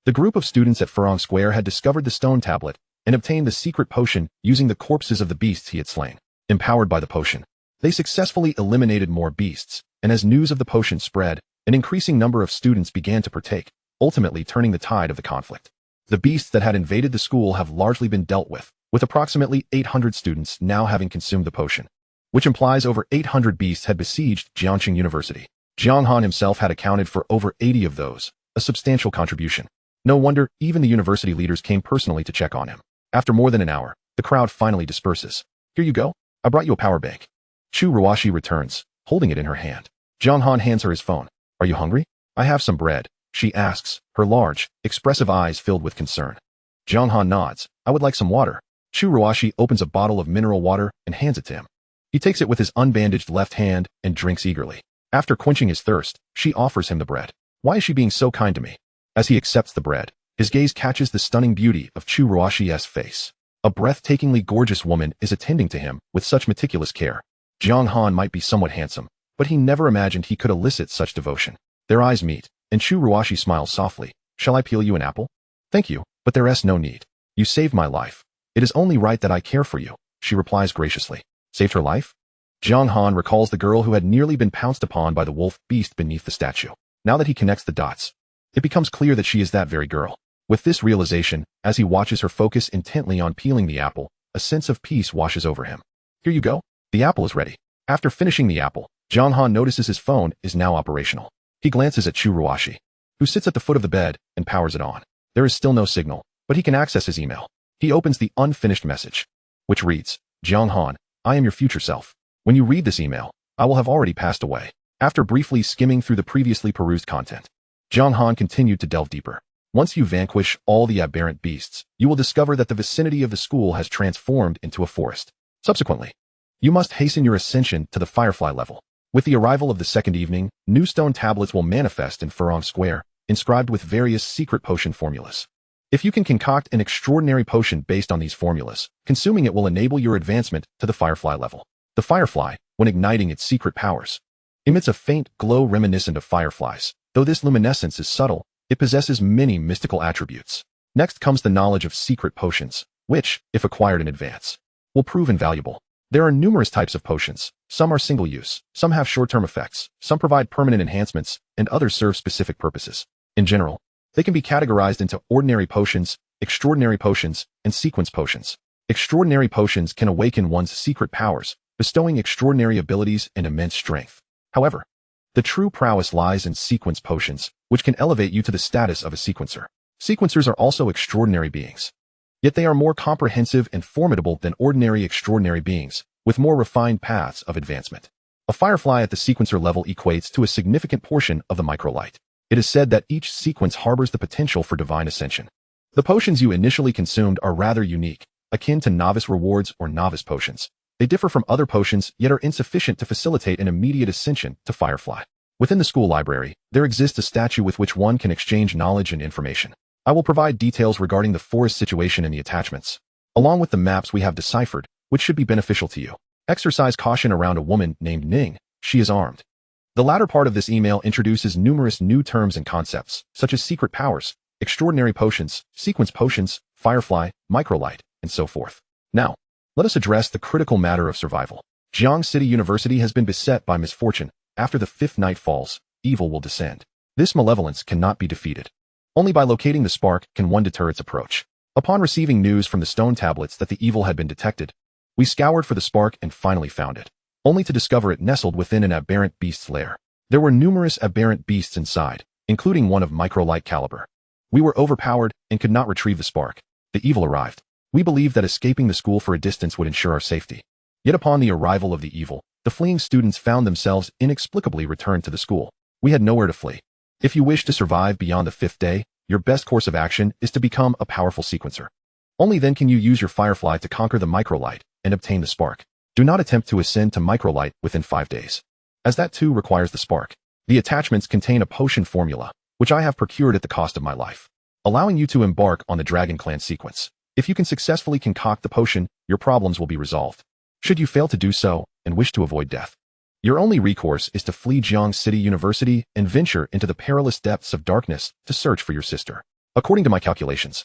the group of students at Furong Square had discovered the stone tablet and obtained the secret potion using the corpses of the beasts he had slain. Empowered by the potion, they successfully eliminated more beasts, and as news of the potion spread, an increasing number of students began to partake, ultimately turning the tide of the conflict. The beasts that had invaded the school have largely been dealt with approximately 800 students now having consumed the potion, which implies over 800 beasts had besieged Jiangxing University. Jiang Han himself had accounted for over 80 of those, a substantial contribution. No wonder even the university leaders came personally to check on him. After more than an hour, the crowd finally disperses. Here you go. I brought you a power bank. Chu Ruashi returns, holding it in her hand. Jiang Han hands her his phone. Are you hungry? I have some bread, she asks, her large, expressive eyes filled with concern. Jiang Han nods. I would like some water. Chu Ruashi opens a bottle of mineral water and hands it to him. He takes it with his unbandaged left hand and drinks eagerly. After quenching his thirst, she offers him the bread. Why is she being so kind to me? As he accepts the bread, his gaze catches the stunning beauty of Chu Ruashi's face. A breathtakingly gorgeous woman is attending to him with such meticulous care. Jiang Han might be somewhat handsome, but he never imagined he could elicit such devotion. Their eyes meet, and Chu Ruashi smiles softly. Shall I peel you an apple? Thank you, but there's no need. You saved my life. It is only right that I care for you, she replies graciously. Saved her life? Jiang Han recalls the girl who had nearly been pounced upon by the wolf beast beneath the statue. Now that he connects the dots, it becomes clear that she is that very girl. With this realization, as he watches her focus intently on peeling the apple, a sense of peace washes over him. Here you go. The apple is ready. After finishing the apple, Jiang Han notices his phone is now operational. He glances at Chu Ruashi, who sits at the foot of the bed, and powers it on. There is still no signal, but he can access his email. He opens the unfinished message, which reads, Jiang Han, I am your future self. When you read this email, I will have already passed away. After briefly skimming through the previously perused content, Jiang Han continued to delve deeper. Once you vanquish all the aberrant beasts, you will discover that the vicinity of the school has transformed into a forest. Subsequently, you must hasten your ascension to the Firefly level. With the arrival of the second evening, new stone tablets will manifest in Furong Square, inscribed with various secret potion formulas. If you can concoct an extraordinary potion based on these formulas, consuming it will enable your advancement to the Firefly level. The Firefly, when igniting its secret powers, emits a faint glow reminiscent of fireflies. Though this luminescence is subtle, it possesses many mystical attributes. Next comes the knowledge of secret potions, which, if acquired in advance, will prove invaluable. There are numerous types of potions. Some are single-use, some have short-term effects, some provide permanent enhancements, and others serve specific purposes. In general, they can be categorized into ordinary potions, extraordinary potions, and sequence potions. Extraordinary potions can awaken one's secret powers, bestowing extraordinary abilities and immense strength. However, the true prowess lies in sequence potions, which can elevate you to the status of a sequencer. Sequencers are also extraordinary beings. Yet they are more comprehensive and formidable than ordinary extraordinary beings, with more refined paths of advancement. A firefly at the sequencer level equates to a significant portion of the microlight. It is said that each sequence harbors the potential for divine ascension. The potions you initially consumed are rather unique, akin to novice rewards or novice potions. They differ from other potions yet are insufficient to facilitate an immediate ascension to Firefly. Within the school library, there exists a statue with which one can exchange knowledge and information. I will provide details regarding the forest situation and the attachments, along with the maps we have deciphered, which should be beneficial to you. Exercise caution around a woman named Ning. She is armed. The latter part of this email introduces numerous new terms and concepts, such as secret powers, extraordinary potions, sequence potions, Firefly, microlight, and so forth. Now, let us address the critical matter of survival. Jiang City University has been beset by misfortune. After the fifth night falls, evil will descend. This malevolence cannot be defeated. Only by locating the spark can one deter its approach. Upon receiving news from the stone tablets that the evil had been detected, we scoured for the spark and finally found it, only to discover it nestled within an aberrant beast's lair. There were numerous aberrant beasts inside, including one of microlight caliber. We were overpowered and could not retrieve the spark. The evil arrived. We believed that escaping the school for a distance would ensure our safety. Yet upon the arrival of the evil, the fleeing students found themselves inexplicably returned to the school. We had nowhere to flee. If you wish to survive beyond the fifth day, your best course of action is to become a powerful sequencer. Only then can you use your Firefly to conquer the microlight and obtain the spark. Do not attempt to ascend to microlight within 5 days, as that too requires the spark. The attachments contain a potion formula, which I have procured at the cost of my life, allowing you to embark on the Dragon Clan sequence. If you can successfully concoct the potion, your problems will be resolved. Should you fail to do so and wish to avoid death, your only recourse is to flee Jiang City University and venture into the perilous depths of darkness to search for your sister. According to my calculations,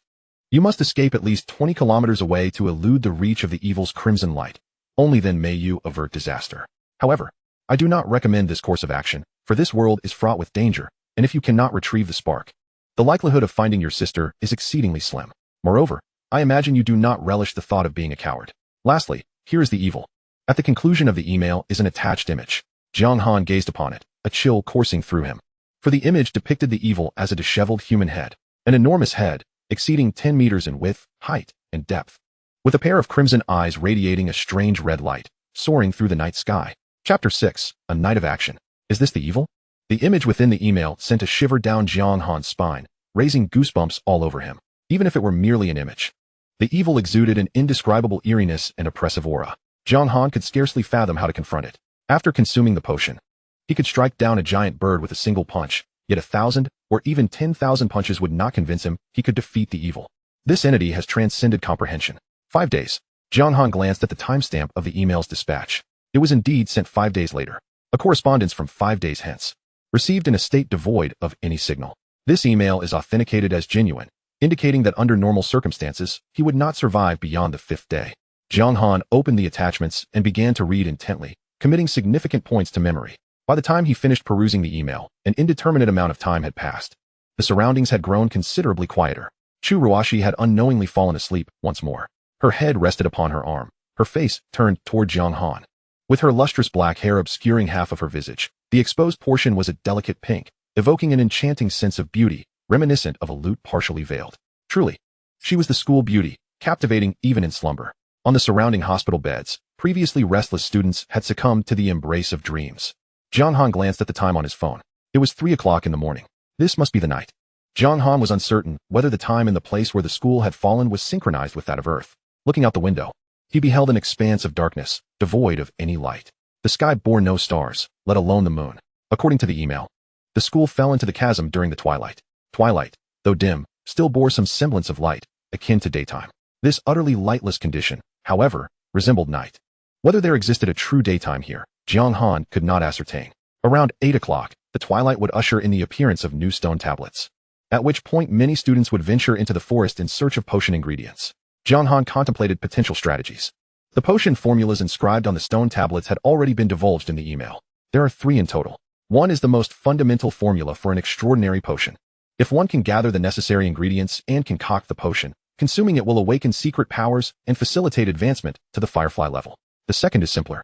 you must escape at least 20 kilometers away to elude the reach of the evil's crimson light. Only then may you avert disaster. However, I do not recommend this course of action, for this world is fraught with danger, and if you cannot retrieve the spark, The likelihood of finding your sister is exceedingly slim. Moreover, I imagine you do not relish the thought of being a coward. Lastly, here is the evil. At the conclusion of the email is an attached image. Jiang Han gazed upon it, a chill coursing through him. For the image depicted the evil as a disheveled human head, an enormous head, exceeding 10 meters in width, height, and depth, with a pair of crimson eyes radiating a strange red light, soaring through the night sky. Chapter 6, A Night of Action. Is this the evil? The image within the email sent a shiver down Jiang Han's spine, raising goosebumps all over him, even if it were merely an image. The evil exuded an indescribable eeriness and oppressive aura. Jiang Han could scarcely fathom how to confront it. After consuming the potion, he could strike down a giant bird with a single punch, yet 1,000 or even 10,000 punches would not convince him he could defeat the evil. This entity has transcended comprehension. 5 days. Jiang Han glanced at the timestamp of the email's dispatch. It was indeed sent 5 days later. A correspondence from 5 days hence. Received in a state devoid of any signal. This email is authenticated as genuine, indicating that under normal circumstances, he would not survive beyond the 5th day. Jiang Han opened the attachments and began to read intently, committing significant points to memory. By the time he finished perusing the email, an indeterminate amount of time had passed. The surroundings had grown considerably quieter. Chu Ruashi had unknowingly fallen asleep once more. Her head rested upon her arm, her face turned toward Jiang Han. With her lustrous black hair obscuring half of her visage, the exposed portion was a delicate pink, evoking an enchanting sense of beauty, reminiscent of a lute partially veiled. Truly, she was the school beauty, captivating even in slumber. On the surrounding hospital beds, previously restless students had succumbed to the embrace of dreams. Jiang Han glanced at the time on his phone. It was 3 o'clock in the morning. This must be the night. Jiang Han was uncertain whether the time and the place where the school had fallen was synchronized with that of Earth. Looking out the window, he beheld an expanse of darkness, devoid of any light. The sky bore no stars, let alone the moon. According to the email, the school fell into the chasm during the twilight. Twilight, though dim, still bore some semblance of light, akin to daytime. This utterly lightless condition, however, resembled night. Whether there existed a true daytime here, Jiang Han could not ascertain. Around 8 o'clock, the twilight would usher in the appearance of new stone tablets, at which point many students would venture into the forest in search of potion ingredients. Jiang Han contemplated potential strategies. The potion formulas inscribed on the stone tablets had already been divulged in the email. There are 3 in total. One is the most fundamental formula for an extraordinary potion. If one can gather the necessary ingredients and concoct the potion, consuming it will awaken secret powers and facilitate advancement to the Firefly level. The second is simpler.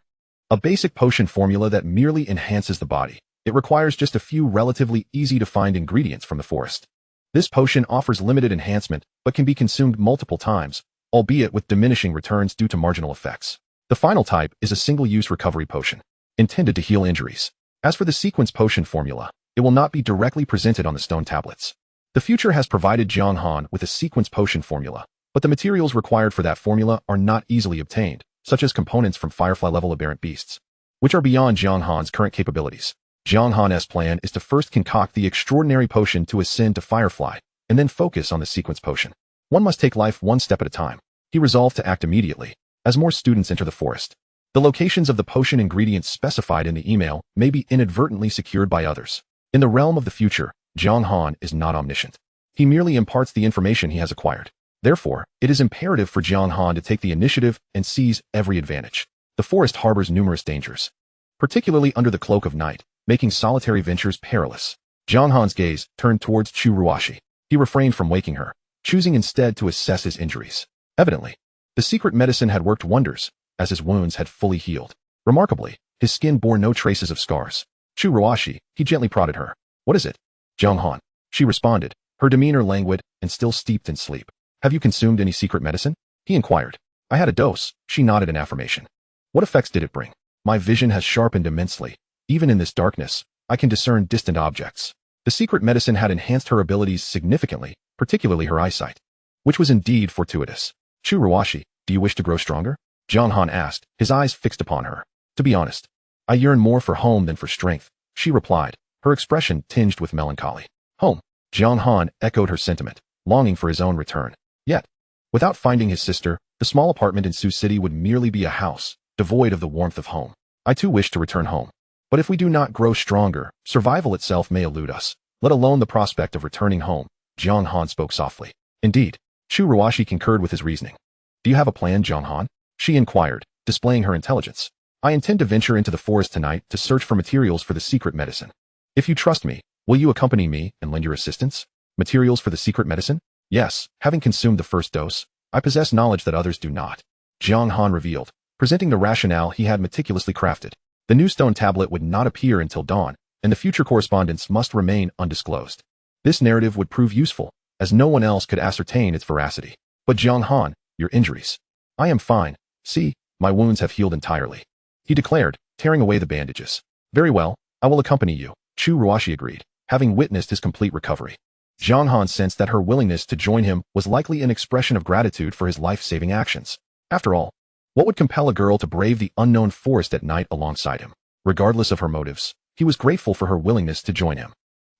A basic potion formula that merely enhances the body. It requires just a few relatively easy-to-find ingredients from the forest. This potion offers limited enhancement, but can be consumed multiple times, albeit with diminishing returns due to marginal effects. The final type is a single-use recovery potion, intended to heal injuries. As for the sequence potion formula, it will not be directly presented on the stone tablets. The future has provided Jiang Han with a sequence potion formula, but the materials required for that formula are not easily obtained, such as components from Firefly-level aberrant beasts, which are beyond Jiang Han's current capabilities. Jiang Han's plan is to first concoct the extraordinary potion to ascend to Firefly, and then focus on the sequence potion. One must take life one step at a time. He resolved to act immediately, as more students enter the forest. The locations of the potion ingredients specified in the email may be inadvertently secured by others. In the realm of the future, Jiang Han is not omniscient. He merely imparts the information he has acquired. Therefore, it is imperative for Jiang Han to take the initiative and seize every advantage. The forest harbors numerous dangers, particularly under the cloak of night, making solitary ventures perilous. Jiang Han's gaze turned towards Chu Ruashi. He refrained from waking her, choosing instead to assess his injuries. Evidently, the secret medicine had worked wonders, as his wounds had fully healed. Remarkably, his skin bore no traces of scars. Chu Ruashi, he gently prodded her. What is it? Jiang Han. She responded, her demeanor languid and still steeped in sleep. Have you consumed any secret medicine? He inquired. I had a dose. She nodded in affirmation. What effects did it bring? My vision has sharpened immensely. Even in this darkness, I can discern distant objects. The secret medicine had enhanced her abilities significantly, particularly her eyesight, which was indeed fortuitous. Chu Ruashi, do you wish to grow stronger? Jiang Han asked, his eyes fixed upon her. To be honest, I yearn more for home than for strength, she replied, her expression tinged with melancholy. Home. Jiang Han echoed her sentiment, longing for his own return. Yet, without finding his sister, the small apartment in Sioux City would merely be a house, devoid of the warmth of home. I too wish to return home. But if we do not grow stronger, survival itself may elude us, let alone the prospect of returning home. Jiang Han spoke softly. Indeed, Chu Ruashi concurred with his reasoning. Do you have a plan, Jiang Han? She inquired, displaying her intelligence. I intend to venture into the forest tonight to search for materials for the secret medicine. If you trust me, will you accompany me and lend your assistance? Materials for the secret medicine? Yes, having consumed the first dose, I possess knowledge that others do not. Jiang Han revealed, presenting the rationale he had meticulously crafted. The new stone tablet would not appear until dawn, and the future correspondence must remain undisclosed. This narrative would prove useful, as no one else could ascertain its veracity. But Jiang Han, your injuries. I am fine. See, my wounds have healed entirely, he declared, tearing away the bandages. Very well, I will accompany you, Chu Ruashi agreed, having witnessed his complete recovery. Jiang Han sensed that her willingness to join him was likely an expression of gratitude for his life-saving actions. After all, what would compel a girl to brave the unknown forest at night alongside him? Regardless of her motives, he was grateful for her willingness to join him.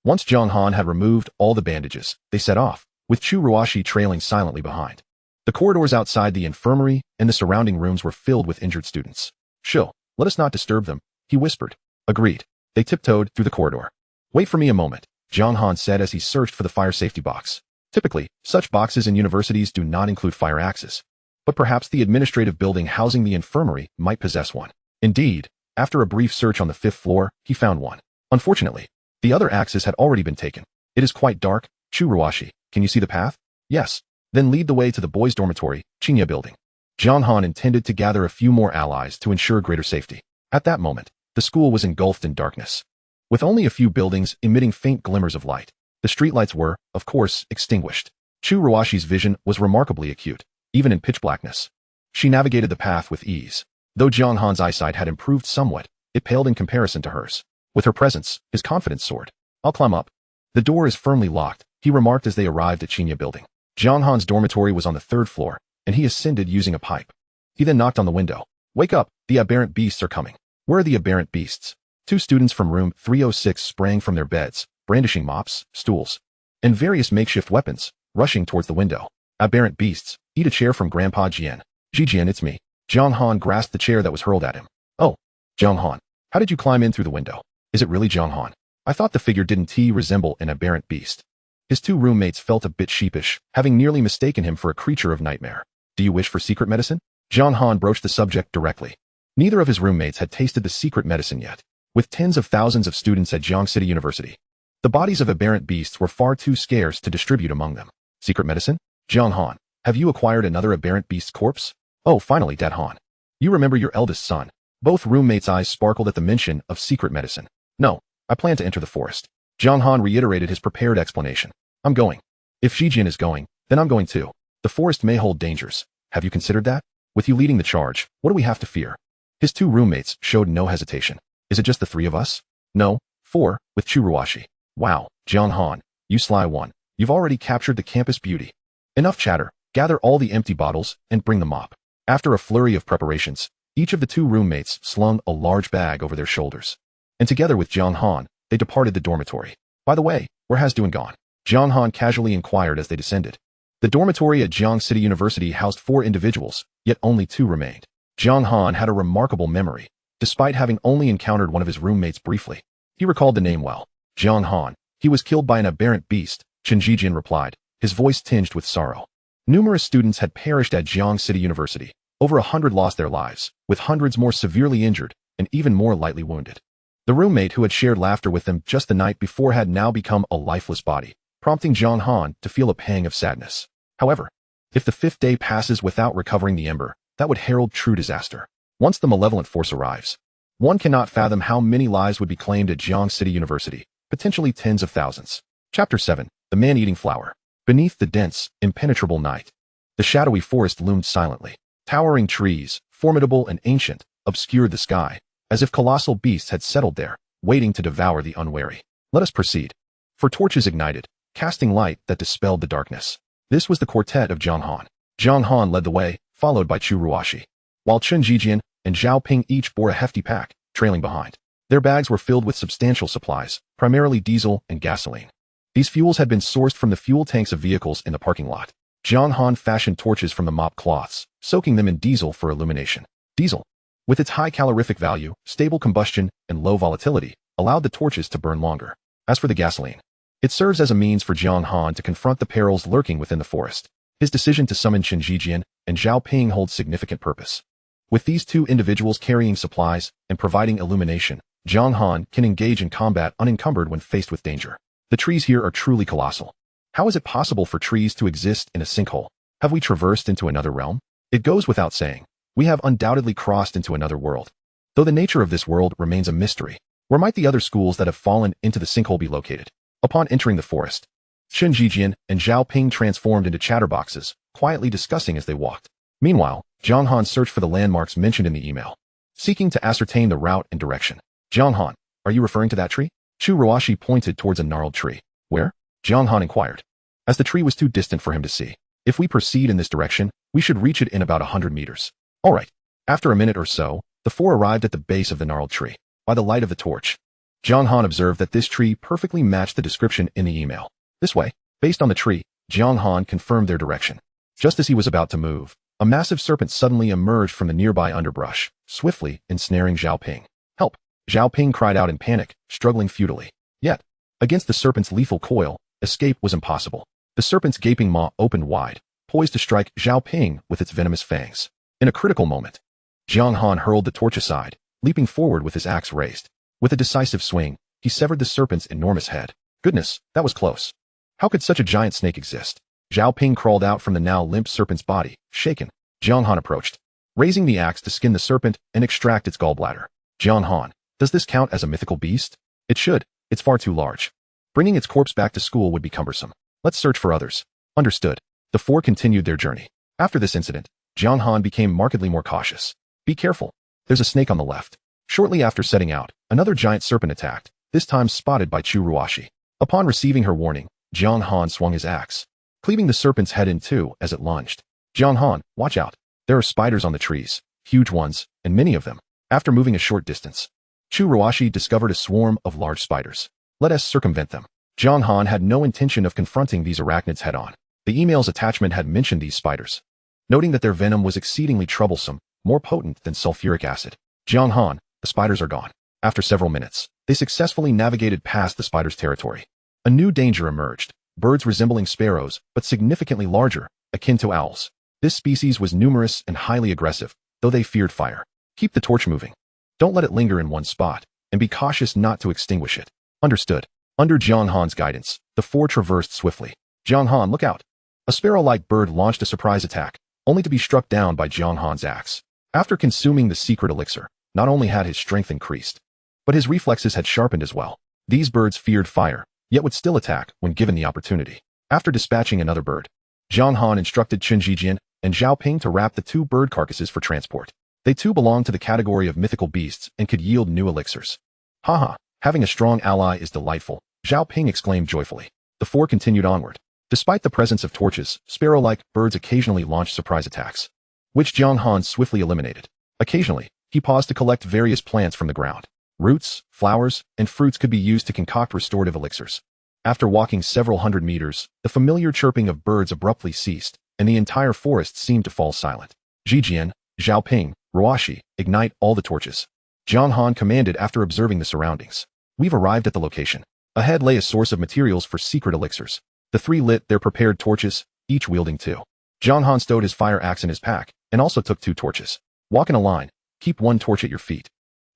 Once Jiang Han had removed all the bandages, they set off, with Chu Ruashi trailing silently behind. The corridors outside the infirmary and the surrounding rooms were filled with injured students. Shoo, let us not disturb them, he whispered. Agreed. They tiptoed through the corridor. Wait for me a moment, Jiang Han said as he searched for the fire safety box. Typically, such boxes in universities do not include fire axes. But perhaps the administrative building housing the infirmary might possess one. Indeed, after a brief search on the 5th floor, he found one. Unfortunately, the other axes had already been taken. It is quite dark, Chu Ruashi, can you see the path? Yes. Then lead the way to the boys' dormitory, Chinya building. Jiang Han intended to gather a few more allies to ensure greater safety. At that moment, the school was engulfed in darkness. With only a few buildings emitting faint glimmers of light, the streetlights were, of course, extinguished. Chu Ruashi's vision was remarkably acute, even in pitch blackness. She navigated the path with ease. Though Jiang Han's eyesight had improved somewhat, it paled in comparison to hers. With her presence, his confidence soared. I'll climb up. The door is firmly locked, he remarked as they arrived at Chinya building. Jiang Han's dormitory was on the 3rd floor, and he ascended using a pipe. He then knocked on the window. Wake up, the aberrant beasts are coming. Where are the aberrant beasts? 2 students from room 306 sprang from their beds, brandishing mops, stools, and various makeshift weapons, rushing towards the window. Aberrant beasts, eat a chair from Grandpa Jian. Jian, it's me. Jiang Han grasped the chair that was hurled at him. Oh, Jiang Han, how did you climb in through the window? Is it really Jiang Han? I thought the figure didn't resemble an aberrant beast. His 2 roommates felt a bit sheepish, having nearly mistaken him for a creature of nightmare. Do you wish for secret medicine? Jiang Han broached the subject directly. Neither of his roommates had tasted the secret medicine yet. With tens of thousands of students at Jiang City University, the bodies of aberrant beasts were far too scarce to distribute among them. Secret medicine? Jiang Han, have you acquired another aberrant beast's corpse? Oh, finally, Dad Han. You remember your eldest son. Both roommates' eyes sparkled at the mention of secret medicine. No, I plan to enter the forest. Jiang Han reiterated his prepared explanation. I'm going. If Jian is going, then I'm going too. The forest may hold dangers. Have you considered that? With you leading the charge, what do we have to fear? His 2 roommates showed no hesitation. Is it just the 3 of us? No, 4, with Chu Ruashi. Wow, Jiang Han, you sly one. You've already captured the campus beauty. Enough chatter. Gather all the empty bottles and bring the mop. After a flurry of preparations, each of the 2 roommates slung a large bag over their shoulders. And together with Jiang Han, they departed the dormitory. By the way, where has Duan gone? Jiang Han casually inquired as they descended. The dormitory at Jiang City University housed 4 individuals, yet only 2 remained. Jiang Han had a remarkable memory, despite having only encountered one of his roommates briefly. He recalled the name well. Jiang Han. He was killed by an aberrant beast, Chen Jian replied, his voice tinged with sorrow. Numerous students had perished at Jiang City University. Over 100 lost their lives, with hundreds more severely injured and even more lightly wounded. The roommate who had shared laughter with them just the night before had now become a lifeless body, prompting Jiang Han to feel a pang of sadness. However, if the 5th day passes without recovering the ember, that would herald true disaster. Once the malevolent force arrives, one cannot fathom how many lives would be claimed at Jiang City University, potentially tens of thousands. Chapter 7. The Man-Eating Flower. Beneath the dense, impenetrable night, the shadowy forest loomed silently. Towering trees, formidable and ancient, obscured the sky, as if colossal beasts had settled there, waiting to devour the unwary. Let us proceed. For torches ignited, casting light that dispelled the darkness. This was the quartet of Jiang Han. Jiang Han led the way, followed by Chu Ruashi, while Chen Jian and Zhao Ping each bore a hefty pack, trailing behind. Their bags were filled with substantial supplies, primarily diesel and gasoline. These fuels had been sourced from the fuel tanks of vehicles in the parking lot. Jiang Han fashioned torches from the mop cloths, soaking them in diesel for illumination. Diesel, with its high calorific value, stable combustion, and low volatility, allowed the torches to burn longer. As for the gasoline, it serves as a means for Jiang Han to confront the perils lurking within the forest. His decision to summon Chen Jian and Zhao Ping holds significant purpose. With these 2 individuals carrying supplies and providing illumination, Jiang Han can engage in combat unencumbered when faced with danger. The trees here are truly colossal. How is it possible for trees to exist in a sinkhole? Have we traversed into another realm? It goes without saying. We have undoubtedly crossed into another world. Though the nature of this world remains a mystery, where might the other schools that have fallen into the sinkhole be located? Upon entering the forest, Chen Jijian and Zhao Ping transformed into chatterboxes, quietly discussing as they walked. Meanwhile, Jiang Han searched for the landmarks mentioned in the email, seeking to ascertain the route and direction. Jiang Han, are you referring to that tree? Chu Ruashi pointed towards a gnarled tree. Where? Jiang Han inquired, as the tree was too distant for him to see. If we proceed in this direction, we should reach it in about 100 meters. All right. After a minute or so, the four arrived at the base of the gnarled tree. By the light of the torch, Jiang Han observed that this tree perfectly matched the description in the email. This way, based on the tree, Jiang Han confirmed their direction. Just as he was about to move, a massive serpent suddenly emerged from the nearby underbrush, swiftly ensnaring Zhao Ping. Help! Zhao Ping cried out in panic, struggling futilely. Yet, against the serpent's lethal coil, escape was impossible. The serpent's gaping maw opened wide, poised to strike Zhao Ping with its venomous fangs. In a critical moment, Jiang Han hurled the torch aside, leaping forward with his axe raised. With a decisive swing, he severed the serpent's enormous head. Goodness, that was close. How could such a giant snake exist? Zhao Ping crawled out from the now limp serpent's body, shaken. Jiang Han approached, raising the axe to skin the serpent and extract its gallbladder. Jiang Han, does this count as a mythical beast? It should. It's far too large. Bringing its corpse back to school would be cumbersome. Let's search for others. Understood. The four continued their journey. After this incident, Jiang Han became markedly more cautious. Be careful. There's a snake on the left. Shortly after setting out, another giant serpent attacked, this time spotted by Chu Ruashi. Upon receiving her warning, Jiang Han swung his axe, cleaving the serpent's head in two as it lunged. Jiang Han, watch out. There are spiders on the trees, huge ones, and many of them. After moving a short distance, Chu Ruashi discovered a swarm of large spiders. Let us circumvent them. Jiang Han had no intention of confronting these arachnids head-on. The email's attachment had mentioned these spiders, noting that their venom was exceedingly troublesome, more potent than sulfuric acid. Jiang Han, the spiders are gone. After several minutes, they successfully navigated past the spider's territory. A new danger emerged. Birds resembling sparrows, but significantly larger, akin to owls. This species was numerous and highly aggressive, though they feared fire. Keep the torch moving. Don't let it linger in one spot, and be cautious not to extinguish it. Understood. Under Jiang Han's guidance, the four traversed swiftly. Jiang Han, look out. A sparrow-like bird launched a surprise attack, only to be struck down by Jiang Han's axe. After consuming the secret elixir, not only had his strength increased, but his reflexes had sharpened as well. These birds feared fire, yet would still attack when given the opportunity. After dispatching another bird, Jiang Han instructed Chen Jijian and Zhao Ping to wrap the two bird carcasses for transport. They too belonged to the category of mythical beasts and could yield new elixirs. Haha, having a strong ally is delightful, Zhao Ping exclaimed joyfully. The four continued onward. Despite the presence of torches, sparrow-like birds occasionally launched surprise attacks, which Jiang Han swiftly eliminated. Occasionally, he paused to collect various plants from the ground. Roots, flowers, and fruits could be used to concoct restorative elixirs. After walking several hundred meters, the familiar chirping of birds abruptly ceased, and the entire forest seemed to fall silent. Jijian, Zhao Ping, Ruashi, ignite all the torches. Jiang Han commanded after observing the surroundings. We've arrived at the location. Ahead lay a source of materials for secret elixirs. The three lit their prepared torches, each wielding two. Jiang Han stowed his fire axe in his pack, and also took two torches. Walk in a line. Keep one torch at your feet.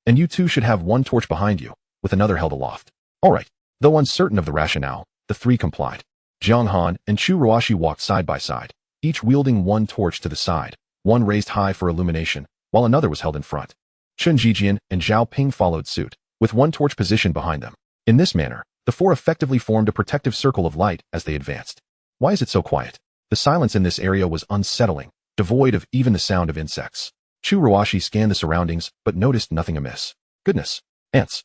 And you two should have one torch behind you, with another held aloft. All right. Though uncertain of the rationale, the three complied. Jiang Han and Chu Ruashi walked side by side, each wielding one torch to the side, one raised high for illumination, while another was held in front. Chen Jijian and Zhao Ping followed suit, with one torch positioned behind them. In this manner, the four effectively formed a protective circle of light as they advanced. Why is it so quiet? The silence in this area was unsettling, devoid of even the sound of insects. Chu Ruashi scanned the surroundings, but noticed nothing amiss. Goodness, ants.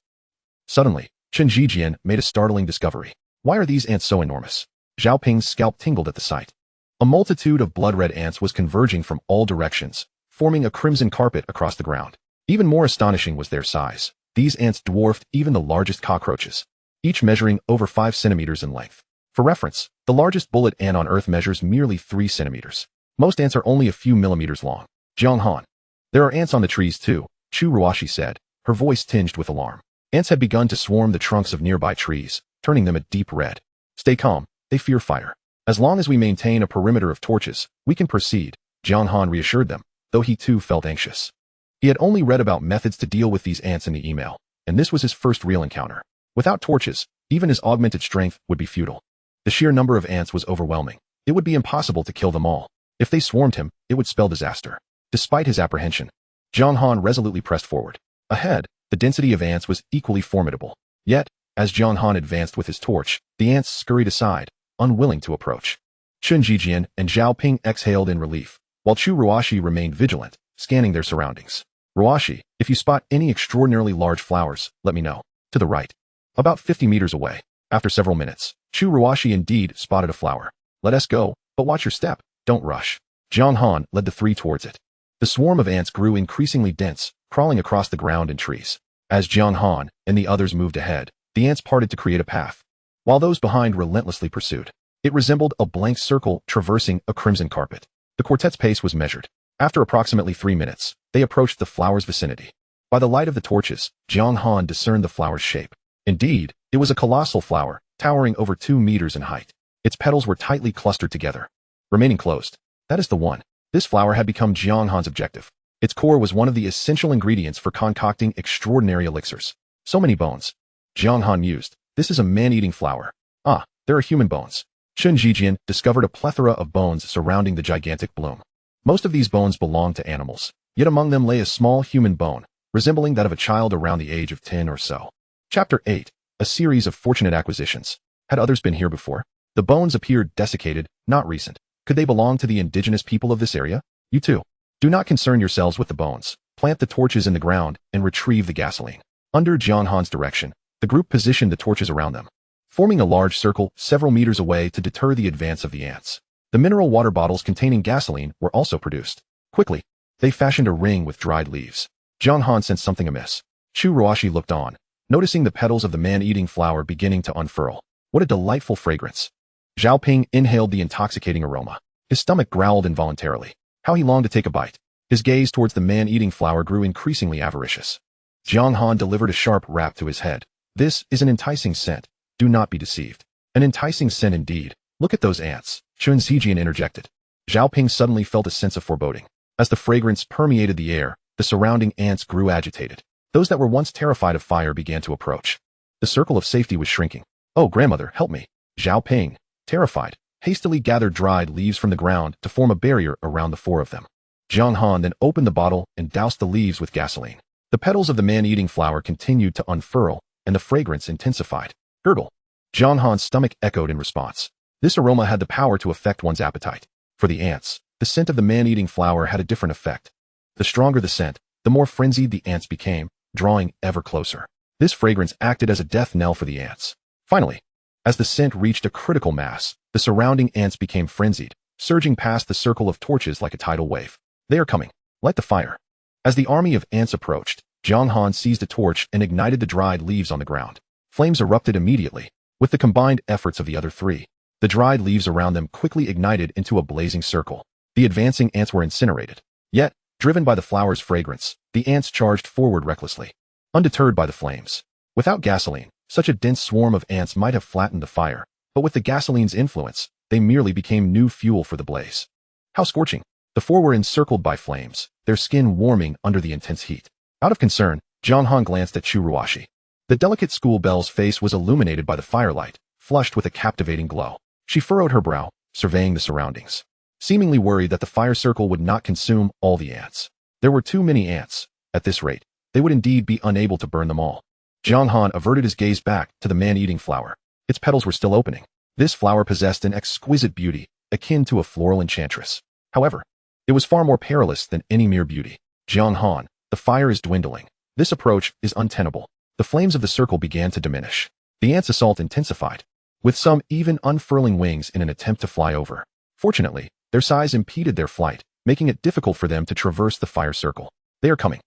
Suddenly, Chen Jijian made a startling discovery. Why are these ants so enormous? Zhao Ping's scalp tingled at the sight. A multitude of blood-red ants was converging from all directions, forming a crimson carpet across the ground. Even more astonishing was their size. These ants dwarfed even the largest cockroaches, each measuring over 5 centimeters in length. For reference, the largest bullet ant on Earth measures merely 3 centimeters. Most ants are only a few millimeters long. Jiang Han. There are ants on the trees too, Chu Ruashi said, her voice tinged with alarm. Ants had begun to swarm the trunks of nearby trees, turning them a deep red. Stay calm, they fear fire. As long as we maintain a perimeter of torches, we can proceed, Jiang Han reassured them, though he too felt anxious. He had only read about methods to deal with these ants in the email, and this was his first real encounter. Without torches, even his augmented strength would be futile. The sheer number of ants was overwhelming. It would be impossible to kill them all. If they swarmed him, it would spell disaster. Despite his apprehension, Jiang Han resolutely pressed forward. Ahead, the density of ants was equally formidable. Yet, as Jiang Han advanced with his torch, the ants scurried aside, unwilling to approach. Chun Jijian and Zhao Ping exhaled in relief, while Chu Ruashi remained vigilant, scanning their surroundings. Ruashi, if you spot any extraordinarily large flowers, let me know. To the right. About 50 meters away. After several minutes, Chu Ruashi indeed spotted a flower. Let us go, but watch your step. Don't rush. Jiang Han led the three towards it. The swarm of ants grew increasingly dense, crawling across the ground and trees. As Jiang Han and the others moved ahead, the ants parted to create a path, while those behind relentlessly pursued. It resembled a blank circle traversing a crimson carpet. The quartet's pace was measured. After approximately 3 minutes, they approached the flower's vicinity. By the light of the torches, Jiang Han discerned the flower's shape. Indeed, it was a colossal flower, towering over 2 meters in height. Its petals were tightly clustered together, remaining closed. That is the one. This flower had become Jiang Han's objective. Its core was one of the essential ingredients for concocting extraordinary elixirs. So many bones. Jiang Han mused. This is a man-eating flower. Ah, there are human bones. Chun Jijian discovered a plethora of bones surrounding the gigantic bloom. Most of these bones belonged to animals, yet among them lay a small human bone, resembling that of a child around the age of 10 or so. Chapter 8. A series of fortunate acquisitions. Had others been here before? The bones appeared desiccated, not recent. Could they belong to the indigenous people of this area? You too. Do not concern yourselves with the bones. Plant the torches in the ground and retrieve the gasoline. Under Jiang Han's direction, the group positioned the torches around them, forming a large circle several meters away to deter the advance of the ants. The mineral water bottles containing gasoline were also produced. Quickly, they fashioned a ring with dried leaves. Jiang Han sensed something amiss. Chu Ruashi looked on, noticing the petals of the man-eating flower beginning to unfurl. What a delightful fragrance. Zhao Ping inhaled the intoxicating aroma. His stomach growled involuntarily. How he longed to take a bite. His gaze towards the man-eating flower grew increasingly avaricious. Jiang Han delivered a sharp rap to his head. This is an enticing scent. Do not be deceived. An enticing scent indeed. Look at those ants. Chun Zijian interjected. Zhao Ping suddenly felt a sense of foreboding. As the fragrance permeated the air, the surrounding ants grew agitated. Those that were once terrified of fire began to approach. The circle of safety was shrinking. Oh, grandmother, help me. Zhao Ping, terrified, hastily gathered dried leaves from the ground to form a barrier around the 4 of them. Jiang Han then opened the bottle and doused the leaves with gasoline. The petals of the man-eating flower continued to unfurl, and the fragrance intensified. Gurgle. Jiang Han's stomach echoed in response. This aroma had the power to affect one's appetite. For the ants, the scent of the man-eating flower had a different effect. The stronger the scent, the more frenzied the ants became, drawing ever closer. This fragrance acted as a death knell for the ants. Finally, as the scent reached a critical mass, the surrounding ants became frenzied, surging past the circle of torches like a tidal wave. They are coming. Light the fire. As the army of ants approached, Jiang Han seized a torch and ignited the dried leaves on the ground. Flames erupted immediately. With the combined efforts of the other 3, the dried leaves around them quickly ignited into a blazing circle. The advancing ants were incinerated. Yet, driven by the flower's fragrance, the ants charged forward recklessly, undeterred by the flames. Without gasoline, such a dense swarm of ants might have flattened the fire, but with the gasoline's influence, they merely became new fuel for the blaze. How scorching! The 4 were encircled by flames, their skin warming under the intense heat. Out of concern, Jiang Han glanced at Chu Ruashi. The delicate schoolbell's face was illuminated by the firelight, flushed with a captivating glow. She furrowed her brow, surveying the surroundings, seemingly worried that the fire circle would not consume all the ants. There were too many ants. At this rate, they would indeed be unable to burn them all. Jiang Han averted his gaze back to the man-eating flower. Its petals were still opening. This flower possessed an exquisite beauty, akin to a floral enchantress. However, it was far more perilous than any mere beauty. Jiang Han, the fire is dwindling. This approach is untenable. The flames of the circle began to diminish. The ants' assault intensified, with some even unfurling wings in an attempt to fly over. Fortunately, their size impeded their flight, making it difficult for them to traverse the fire circle. They are coming.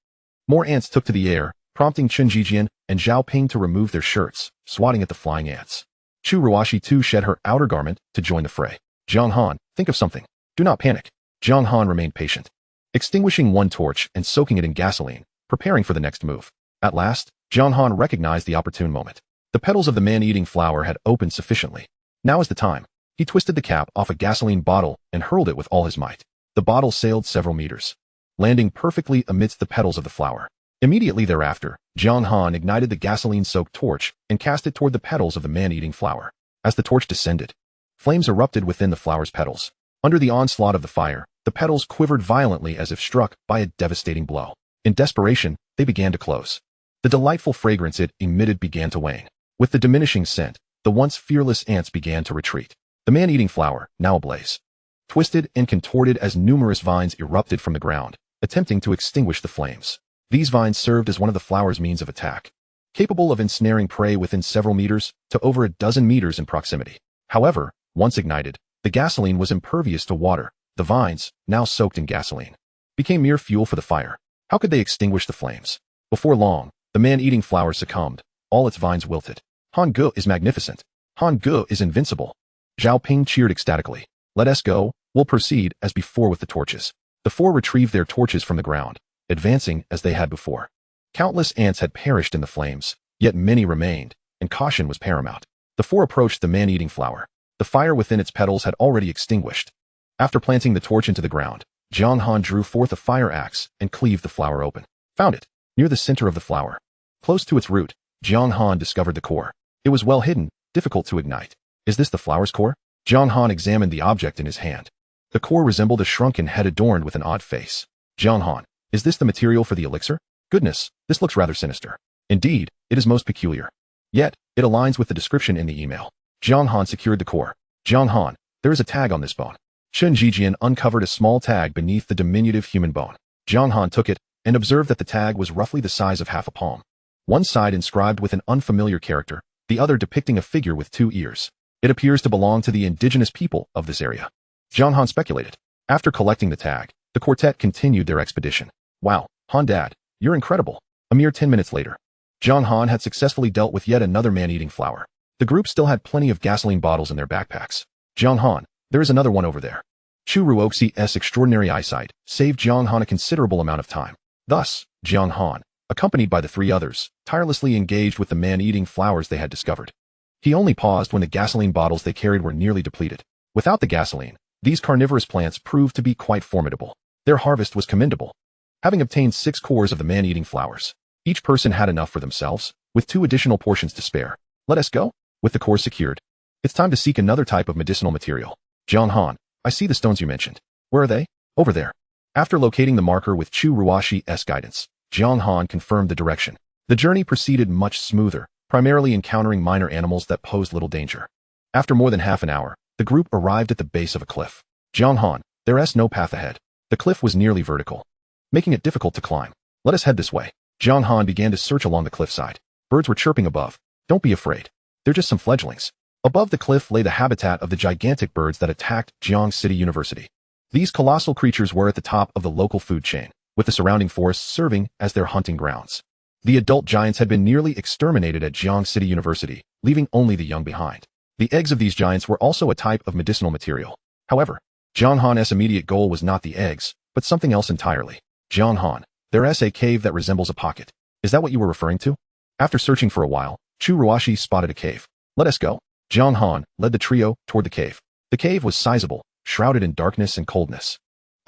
More ants took to the air, prompting Chun Jijian and Zhao Ping to remove their shirts, swatting at the flying ants. Chu Ruashi too shed her outer garment to join the fray. Jiang Han, think of something. Do not panic. Jiang Han remained patient, extinguishing one torch and soaking it in gasoline, preparing for the next move. At last, Jiang Han recognized the opportune moment. The petals of the man-eating flower had opened sufficiently. Now is the time. He twisted the cap off a gasoline bottle and hurled it with all his might. The bottle sailed several meters, landing perfectly amidst the petals of the flower. Immediately thereafter, Jiang Han ignited the gasoline-soaked torch and cast it toward the petals of the man-eating flower. As the torch descended, Flames erupted within the flower's petals. Under the onslaught of the fire, the petals quivered violently as if struck by a devastating blow. In desperation, they began to close. The delightful fragrance it emitted began to wane. With the diminishing scent, the once fearless ants began to retreat. The man-eating flower, now ablaze, twisted and contorted as numerous vines erupted from the ground, attempting to extinguish the flames. These vines served as one of the flower's means of attack, capable of ensnaring prey within several meters to over a dozen meters in proximity. However, once ignited, the gasoline was impervious to water. The vines, now soaked in gasoline, became mere fuel for the fire. How could they extinguish the flames? Before long, the man-eating flower succumbed. All its vines wilted. Han Ge is magnificent. Han Ge is invincible. Zhao Ping cheered ecstatically. Let us go. We'll proceed as before with the torches. The four retrieved their torches from the ground, advancing as they had before. Countless ants had perished in the flames, yet many remained, and caution was paramount. The four approached the man-eating flower. The fire within its petals had already extinguished. After planting the torch into the ground, Jiang Han drew forth a fire axe and cleaved the flower open. Found it, near the center of the flower. Close to its root, Jiang Han discovered the core. It was well hidden, difficult to ignite. Is this the flower's core? Jiang Han examined the object in his hand. The core resembled a shrunken head adorned with an odd face. Jiang Han, is this the material for the elixir? Goodness, this looks rather sinister. Indeed, it is most peculiar. Yet, it aligns with the description in the email. Jiang Han secured the core. Jiang Han, there is a tag on this bone. Chen Jijian uncovered a small tag beneath the diminutive human bone. Jiang Han took it and observed that the tag was roughly the size of half a palm. One side inscribed with an unfamiliar character, the other depicting a figure with 2 ears. It appears to belong to the indigenous people of this area. Jiang Han speculated. After collecting the tag, the quartet continued their expedition. Wow, Han Dad, you're incredible. A mere 10 minutes later, Jiang Han had successfully dealt with yet another man-eating flower. The group still had plenty of gasoline bottles in their backpacks. Jiang Han, there is another one over there. Chu Ruoxie's extraordinary eyesight saved Jiang Han a considerable amount of time. Thus, Jiang Han, accompanied by the 3 others, tirelessly engaged with the man-eating flowers they had discovered. He only paused when the gasoline bottles they carried were nearly depleted. Without the gasoline, these carnivorous plants proved to be quite formidable. Their harvest was commendable. Having obtained 6 cores of the man-eating flowers, each person had enough for themselves, with 2 additional portions to spare. Let us go. With the cores secured, it's time to seek another type of medicinal material. Jiang Han, I see the stones you mentioned. Where are they? Over there. After locating the marker with Chu Ruoxie's guidance, Jiang Han confirmed the direction. The journey proceeded much smoother, primarily encountering minor animals that posed little danger. After more than half an hour, the group arrived at the base of a cliff. Jiang Han, there is no path ahead. The cliff was nearly vertical, making it difficult to climb. Let us head this way. Jiang Han began to search along the cliffside. Birds were chirping above. Don't be afraid. They're just some fledglings. Above the cliff lay the habitat of the gigantic birds that attacked Jiang City University. These colossal creatures were at the top of the local food chain, with the surrounding forests serving as their hunting grounds. The adult giants had been nearly exterminated at Jiang City University, leaving only the young behind. The eggs of these giants were also a type of medicinal material. However, Jiang Han's immediate goal was not the eggs, but something else entirely. Jiang Han, there is a cave that resembles a pocket. Is that what you were referring to? After searching for a while, Chu Ruoxie spotted a cave. Let us go. Jiang Han led the trio toward the cave. The cave was sizable, shrouded in darkness and coldness.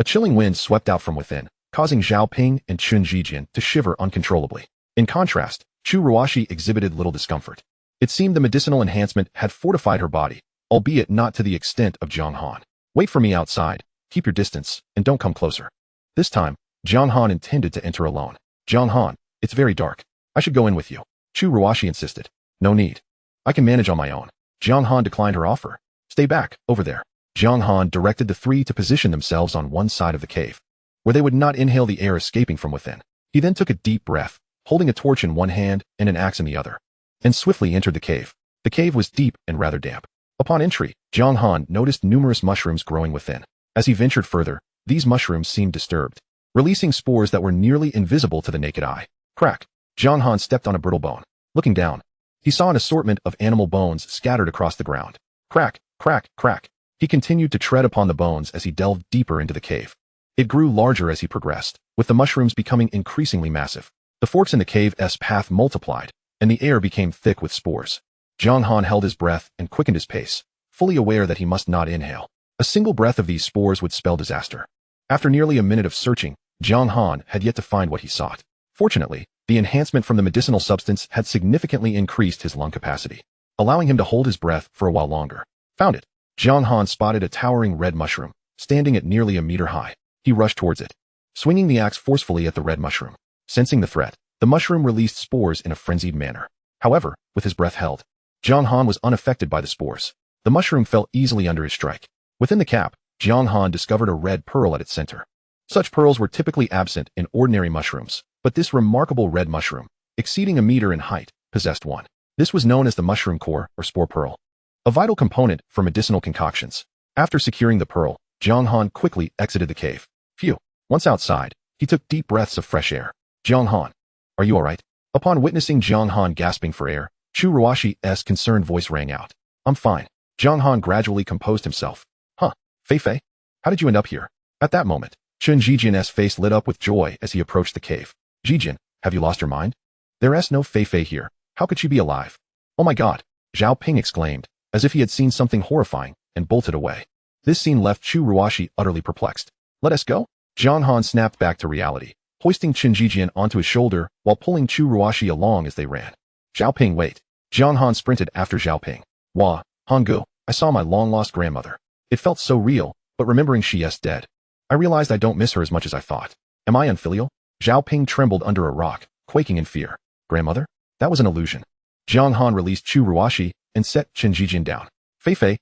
A chilling wind swept out from within, causing Zhao Ping and Chen Jijian to shiver uncontrollably. In contrast, Chu Ruoxie exhibited little discomfort. It seemed the medicinal enhancement had fortified her body, albeit not to the extent of Jiang Han. Wait for me outside, keep your distance, and don't come closer. This time, Jiang Han intended to enter alone. Jiang Han, it's very dark. I should go in with you. Chu Ruoxie insisted. No need. I can manage on my own. Jiang Han declined her offer. Stay back, over there. Jiang Han directed the 3 to position themselves on one side of the cave, where they would not inhale the air escaping from within. He then took a deep breath, holding a torch in one hand and an axe in the other, and swiftly entered the cave. The cave was deep and rather damp. Upon entry, Jiang Han noticed numerous mushrooms growing within. As he ventured further, these mushrooms seemed disturbed, releasing spores that were nearly invisible to the naked eye. Crack! Jiang Han stepped on a brittle bone. Looking down, he saw an assortment of animal bones scattered across the ground. Crack, crack, crack. He continued to tread upon the bones as he delved deeper into the cave. It grew larger as he progressed, with the mushrooms becoming increasingly massive. The forks in the cave's path multiplied, and the air became thick with spores. Jiang Han held his breath and quickened his pace, fully aware that he must not inhale. A single breath of these spores would spell disaster. After nearly a minute of searching, Jiang Han had yet to find what he sought. Fortunately, the enhancement from the medicinal substance had significantly increased his lung capacity, allowing him to hold his breath for a while longer. Found it. Jiang Han spotted a towering red mushroom, standing at nearly a meter high. He rushed towards it, swinging the axe forcefully at the red mushroom. Sensing the threat, the mushroom released spores in a frenzied manner. However, with his breath held, Jiang Han was unaffected by the spores. The mushroom fell easily under his strike. Within the cap, Jiang Han discovered a red pearl at its center. Such pearls were typically absent in ordinary mushrooms, but this remarkable red mushroom, exceeding a meter in height, possessed one. This was known as the mushroom core or spore pearl, a vital component for medicinal concoctions. After securing the pearl, Jiang Han quickly exited the cave. Phew. Once outside, he took deep breaths of fresh air. Jiang Han, are you alright? Upon witnessing Jiang Han gasping for air, Chu Ruashi's concerned voice rang out. I'm fine. Jiang Han gradually composed himself. Huh. Fei, how did you end up here? At that moment, Chen Jijian's face lit up with joy as he approached the cave. Jijian, have you lost your mind? There's no Fei here. How could she be alive? Oh my god, Zhao Ping exclaimed, as if he had seen something horrifying, and bolted away. This scene left Chu Ruashi utterly perplexed. Let us go? Jiang Han snapped back to reality, hoisting Chen Jijian onto his shoulder while pulling Chu Ruashi along as they ran. Zhao Ping, wait. Jiang Han sprinted after Zhao Ping. Wah, Hangu, I saw my long-lost grandmother. It felt so real, but remembering she's dead, I realized I don't miss her as much as I thought. Am I unfilial? Zhao Ping trembled under a rock, quaking in fear. Grandmother? That was an illusion. Jiang Han released Chu Ruashi and set Chen Jijian down. Fei.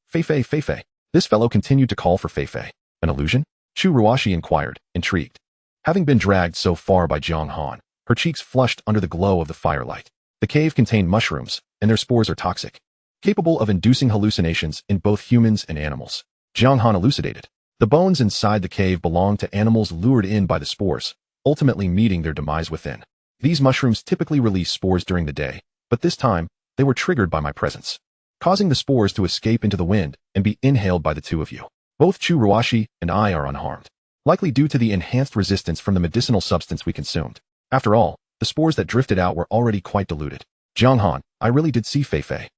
This fellow continued to call for Fei. An illusion? Chu Ruashi inquired, intrigued. Having been dragged so far by Jiang Han, her cheeks flushed under the glow of the firelight. The cave contained mushrooms, and their spores are toxic, capable of inducing hallucinations in both humans and animals. Jiang Han elucidated. The bones inside the cave belonged to animals lured in by the spores, ultimately meeting their demise within. These mushrooms typically release spores during the day, but this time, they were triggered by my presence, causing the spores to escape into the wind and be inhaled by the two of you. Both Chu Ruashi and I are unharmed, likely due to the enhanced resistance from the medicinal substance we consumed. After all, the spores that drifted out were already quite diluted. Jiang Han, I really did see Fei.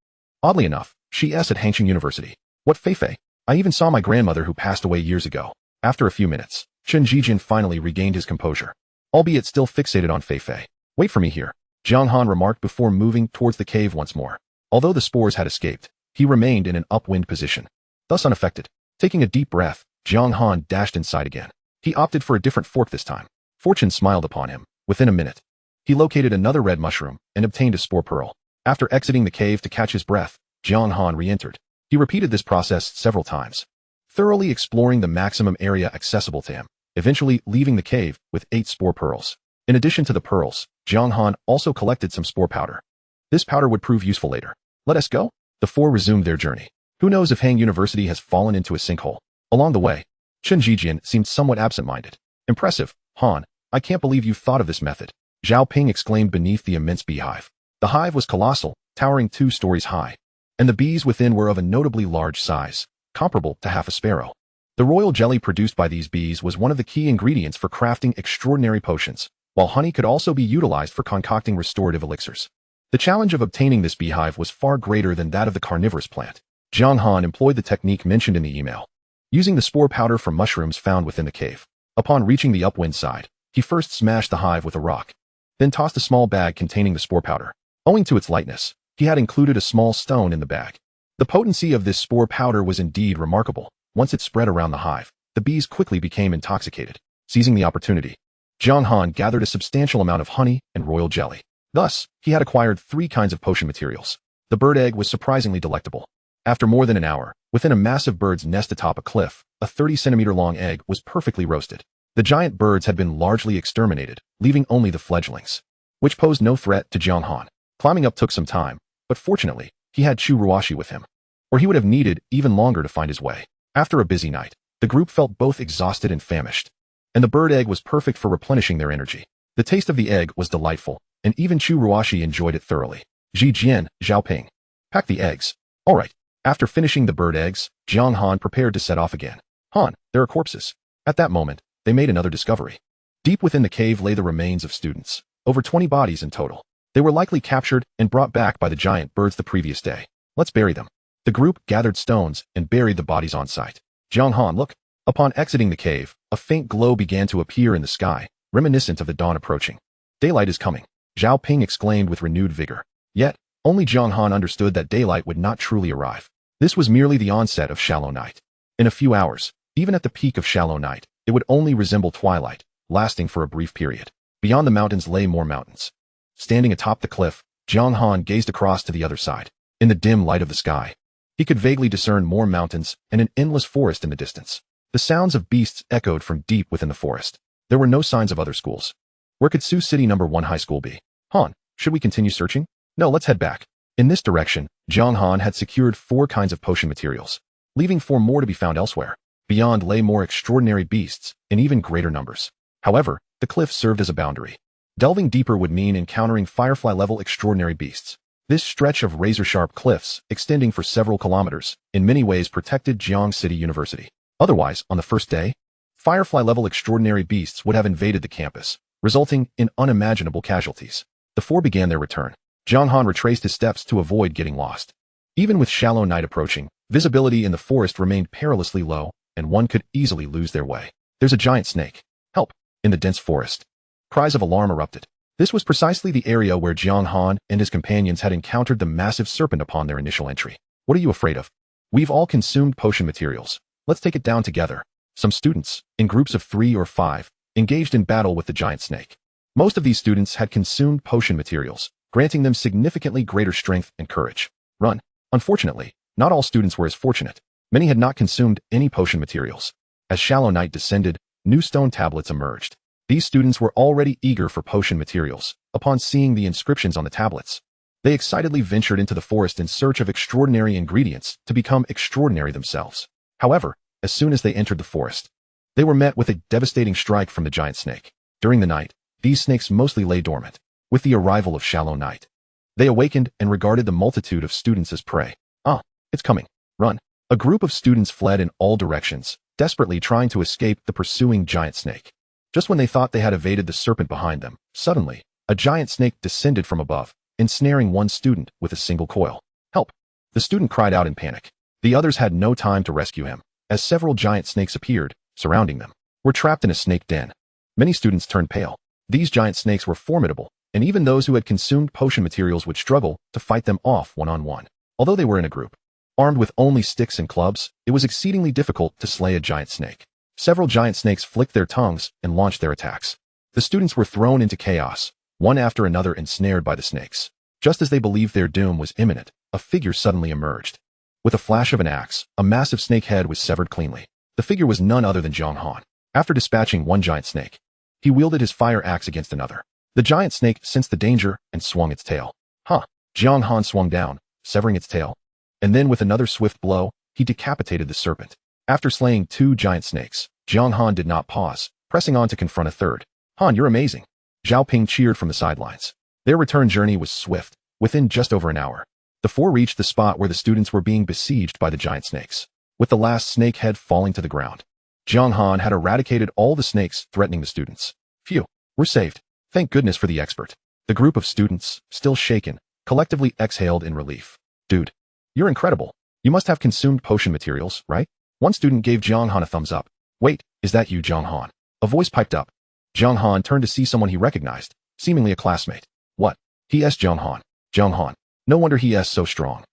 Oddly enough, she's at Hangqing University. What Fei? I even saw my grandmother who passed away years ago. After a few minutes, Chen Jijian finally regained his composure, albeit still fixated on Fei. Wait for me here, Jiang Han remarked before moving towards the cave once more. Although the spores had escaped, he remained in an upwind position, thus unaffected. Taking a deep breath, Jiang Han dashed inside again. He opted for a different fork this time. Fortune smiled upon him. Within a minute, he located another red mushroom and obtained a spore pearl. After exiting the cave to catch his breath, Jiang Han re-entered. He repeated this process several times, thoroughly exploring the maximum area accessible to him, eventually leaving the cave with 8 spore pearls. In addition to the pearls, Jiang Han also collected some spore powder. This powder would prove useful later. Let us go? The four resumed their journey. Who knows if Hang University has fallen into a sinkhole? Along the way, Chen Jijian seemed somewhat absent-minded. Impressive, Han. I can't believe you thought of this method. Zhao Ping exclaimed beneath the immense beehive. The hive was colossal, towering 2 stories high, and the bees within were of a notably large size, comparable to half a sparrow. The royal jelly produced by these bees was one of the key ingredients for crafting extraordinary potions, while honey could also be utilized for concocting restorative elixirs. The challenge of obtaining this beehive was far greater than that of the carnivorous plant. Jiang Han employed the technique mentioned in the email, using the spore powder from mushrooms found within the cave. Upon reaching the upwind side, he first smashed the hive with a rock, then tossed a small bag containing the spore powder. Owing to its lightness, he had included a small stone in the bag. The potency of this spore powder was indeed remarkable. Once it spread around the hive, the bees quickly became intoxicated. Seizing the opportunity, Jiang Han gathered a substantial amount of honey and royal jelly. Thus, he had acquired 3 kinds of potion materials. The bird egg was surprisingly delectable. After more than an hour, within a massive bird's nest atop a cliff, a 30-centimeter-long egg was perfectly roasted. The giant birds had been largely exterminated, leaving only the fledglings, which posed no threat to Jiang Han. Climbing up took some time, but fortunately, he had Chu Ruashi with him, or he would have needed even longer to find his way. After a busy night, the group felt both exhausted and famished, and the bird egg was perfect for replenishing their energy. The taste of the egg was delightful, and even Chu Ruashi enjoyed it thoroughly. Jijian, Zhao Ping. Pack the eggs. All right. After finishing the bird eggs, Jiang Han prepared to set off again. Han, there are corpses. At that moment, they made another discovery. Deep within the cave lay the remains of students, over 20 bodies in total. They were likely captured and brought back by the giant birds the previous day. Let's bury them. The group gathered stones and buried the bodies on site. Jiang Han, look. Upon exiting the cave, a faint glow began to appear in the sky, reminiscent of the dawn approaching. Daylight is coming, Zhao Ping exclaimed with renewed vigor. Yet, only Jiang Han understood that daylight would not truly arrive. This was merely the onset of shallow night. In a few hours, even at the peak of shallow night, it would only resemble twilight, lasting for a brief period. Beyond the mountains lay more mountains. Standing atop the cliff, Jiang Han gazed across to the other side. In the dim light of the sky, he could vaguely discern more mountains and an endless forest in the distance. The sounds of beasts echoed from deep within the forest. There were no signs of other schools. Where could Sioux City No. 1 High School be? Han, should we continue searching? No, let's head back. In this direction, Jiang Han had secured 4 kinds of potion materials, leaving 4 more to be found elsewhere. Beyond lay more extraordinary beasts, in even greater numbers. However, the cliff served as a boundary. Delving deeper would mean encountering Firefly-level extraordinary beasts. This stretch of razor-sharp cliffs, extending for several kilometers, in many ways protected Jiang City University. Otherwise, on the first day, Firefly-level extraordinary beasts would have invaded the campus, resulting in unimaginable casualties. The 4 began their return. Jiang Han retraced his steps to avoid getting lost. Even with shallow night approaching, visibility in the forest remained perilously low, and one could easily lose their way. There's a giant snake. Help! In the dense forest. Cries of alarm erupted. This was precisely the area where Jiang Han and his companions had encountered the massive serpent upon their initial entry. What are you afraid of? We've all consumed potion materials. Let's take it down together. Some students, in groups of 3 or 5, engaged in battle with the giant snake. Most of these students had consumed potion materials, granting them significantly greater strength and courage. Run. Unfortunately, not all students were as fortunate. Many had not consumed any potion materials. As shallow night descended, new stone tablets emerged. These students were already eager for potion materials. Upon seeing the inscriptions on the tablets, they excitedly ventured into the forest in search of extraordinary ingredients to become extraordinary themselves. However, as soon as they entered the forest, they were met with a devastating strike from the giant snake. During the night, these snakes mostly lay dormant. With the arrival of shallow night, they awakened and regarded the multitude of students as prey. Ah, it's coming. Run. A group of students fled in all directions, desperately trying to escape the pursuing giant snake. Just when they thought they had evaded the serpent behind them, suddenly, a giant snake descended from above, ensnaring one student with a single coil. Help! The student cried out in panic. The others had no time to rescue him, as several giant snakes appeared, surrounding them. We're trapped in a snake den. Many students turned pale. These giant snakes were formidable, and even those who had consumed potion materials would struggle to fight them off one-on-one. Although they were in a group, armed with only sticks and clubs, it was exceedingly difficult to slay a giant snake. Several giant snakes flicked their tongues and launched their attacks. The students were thrown into chaos, one after another ensnared by the snakes. Just as they believed their doom was imminent, a figure suddenly emerged. With a flash of an axe, a massive snake head was severed cleanly. The figure was none other than Jiang Han. After dispatching one giant snake, he wielded his fire axe against another. The giant snake sensed the danger and swung its tail. Jiang Han swung down, severing its tail. And then with another swift blow, he decapitated the serpent. After slaying 2 giant snakes, Jiang Han did not pause, pressing on to confront a third. Han, you're amazing. Zhao Ping cheered from the sidelines. Their return journey was swift. Within just over an hour, the 4 reached the spot where the students were being besieged by the giant snakes. With the last snake head falling to the ground, Jiang Han had eradicated all the snakes threatening the students. Phew, we're saved. Thank goodness for the expert. The group of students, still shaken, collectively exhaled in relief. Dude, you're incredible. You must have consumed potion materials, right? One student gave Jiang Han a thumbs up. Wait, is that you, Jiang Han? A voice piped up. Jiang Han turned to see someone he recognized, seemingly a classmate. What? He asked Jiang Han. Jiang Han. No wonder he is so strong.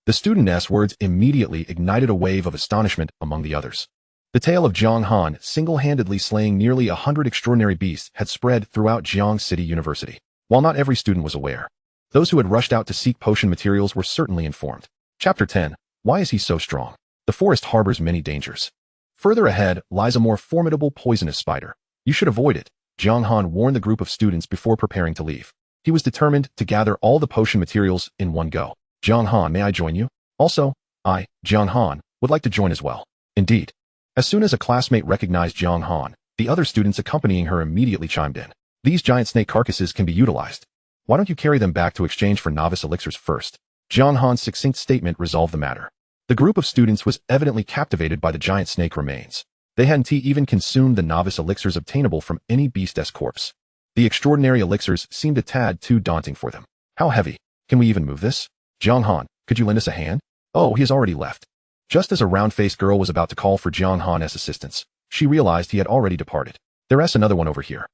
The student's words immediately ignited a wave of astonishment among the others. The tale of Jiang Han single-handedly slaying nearly 100 extraordinary beasts had spread throughout Jiang City University. While not every student was aware, those who had rushed out to seek potion materials were certainly informed. Chapter 10. Why is he so strong? The forest harbors many dangers. Further ahead lies a more formidable poisonous spider. You should avoid it, Jiang Han warned the group of students before preparing to leave. He was determined to gather all the potion materials in one go. Jiang Han, may I join you? Also, I, Jiang Han, would like to join as well. Indeed. As soon as a classmate recognized Jiang Han, the other students accompanying her immediately chimed in. These giant snake carcasses can be utilized. Why don't you carry them back to exchange for novice elixirs first? Jiang Han's succinct statement resolved the matter. The group of students was evidently captivated by the giant snake remains. They hadn't even consumed the novice elixirs obtainable from any beast's corpse. The extraordinary elixirs seemed a tad too daunting for them. How heavy? Can we even move this? Jiang Han, could you lend us a hand? Oh, he has already left. Just as a round-faced girl was about to call for Jiang Han's assistance, she realized he had already departed. There's another one over here.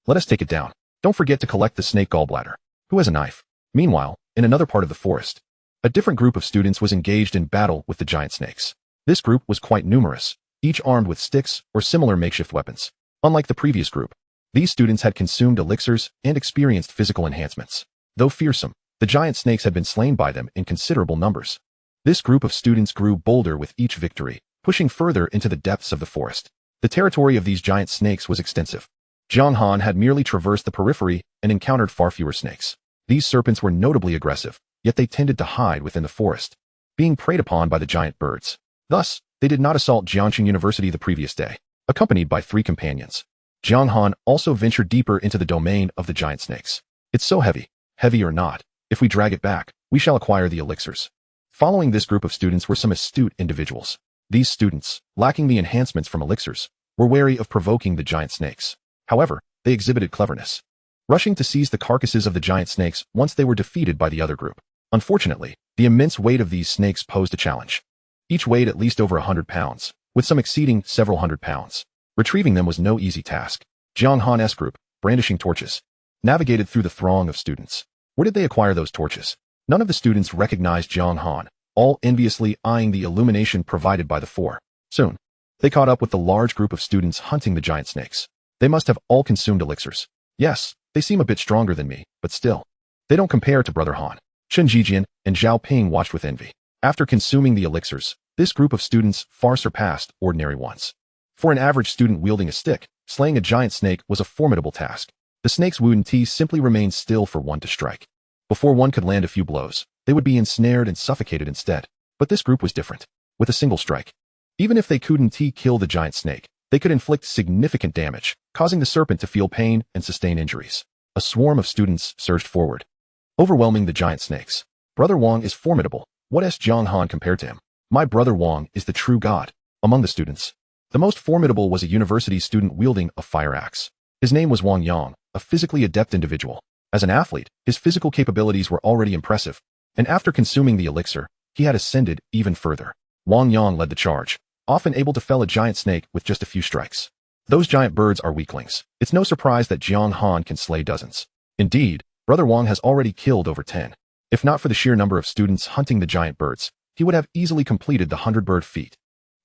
Let us take it down. Don't forget to collect the snake gallbladder. Who has a knife? Meanwhile, in another part of the forest, A different group of students was engaged in battle with the giant snakes. This group was quite numerous, each armed with sticks or similar makeshift weapons. Unlike the previous group, these students had consumed elixirs and experienced physical enhancements. Though fearsome, the giant snakes had been slain by them in considerable numbers. This group of students grew bolder with each victory, pushing further into the depths of the forest. The territory of these giant snakes was extensive. Jiang Han had merely traversed the periphery and encountered far fewer snakes. These serpents were notably aggressive, yet they tended to hide within the forest, being preyed upon by the giant birds. Thus, they did not assault Jianghan University the previous day. Accompanied by 3 companions, Jiang Han also ventured deeper into the domain of the giant snakes. It's so heavy or not, if we drag it back, we shall acquire the elixirs. Following this group of students were some astute individuals. These students, lacking the enhancements from elixirs, were wary of provoking the giant snakes. However, they exhibited cleverness, rushing to seize the carcasses of the giant snakes once they were defeated by the other group. Unfortunately, the immense weight of these snakes posed a challenge. Each weighed at least over 100 pounds, with some exceeding several hundred pounds. Retrieving them was no easy task. Jiang Han's group, brandishing torches, navigated through the throng of students. Where did they acquire those torches? None of the students recognized Jiang Han, all enviously eyeing the illumination provided by the 4. Soon, they caught up with the large group of students hunting the giant snakes. They must have all consumed elixirs. Yes, they seem a bit stronger than me, but still, they don't compare to Brother Han. Chen Jijian and Zhao Ping watched with envy. After consuming the elixirs, this group of students far surpassed ordinary ones. For an average student wielding a stick, slaying a giant snake was a formidable task. The snake's wooden teeth simply remained still for one to strike. Before one could land a few blows, they would be ensnared and suffocated instead. But this group was different. With a single strike, even if they couldn't kill the giant snake, they could inflict significant damage, causing the serpent to feel pain and sustain injuries. A swarm of students surged forward, overwhelming the giant snakes. Brother Wang is formidable. What is Jiang Han compared to him? My brother Wang is the true god. Among the students, the most formidable was a university student wielding a fire axe. His name was Wang Yang, a physically adept individual. As an athlete, his physical capabilities were already impressive, and after consuming the elixir, he had ascended even further. Wang Yang led the charge, often able to fell a giant snake with just a few strikes. Those giant birds are weaklings. It's no surprise that Jiang Han can slay dozens. Indeed, Brother Wang has already killed over 10. If not for the sheer number of students hunting the giant birds, he would have easily completed the 100-bird feat.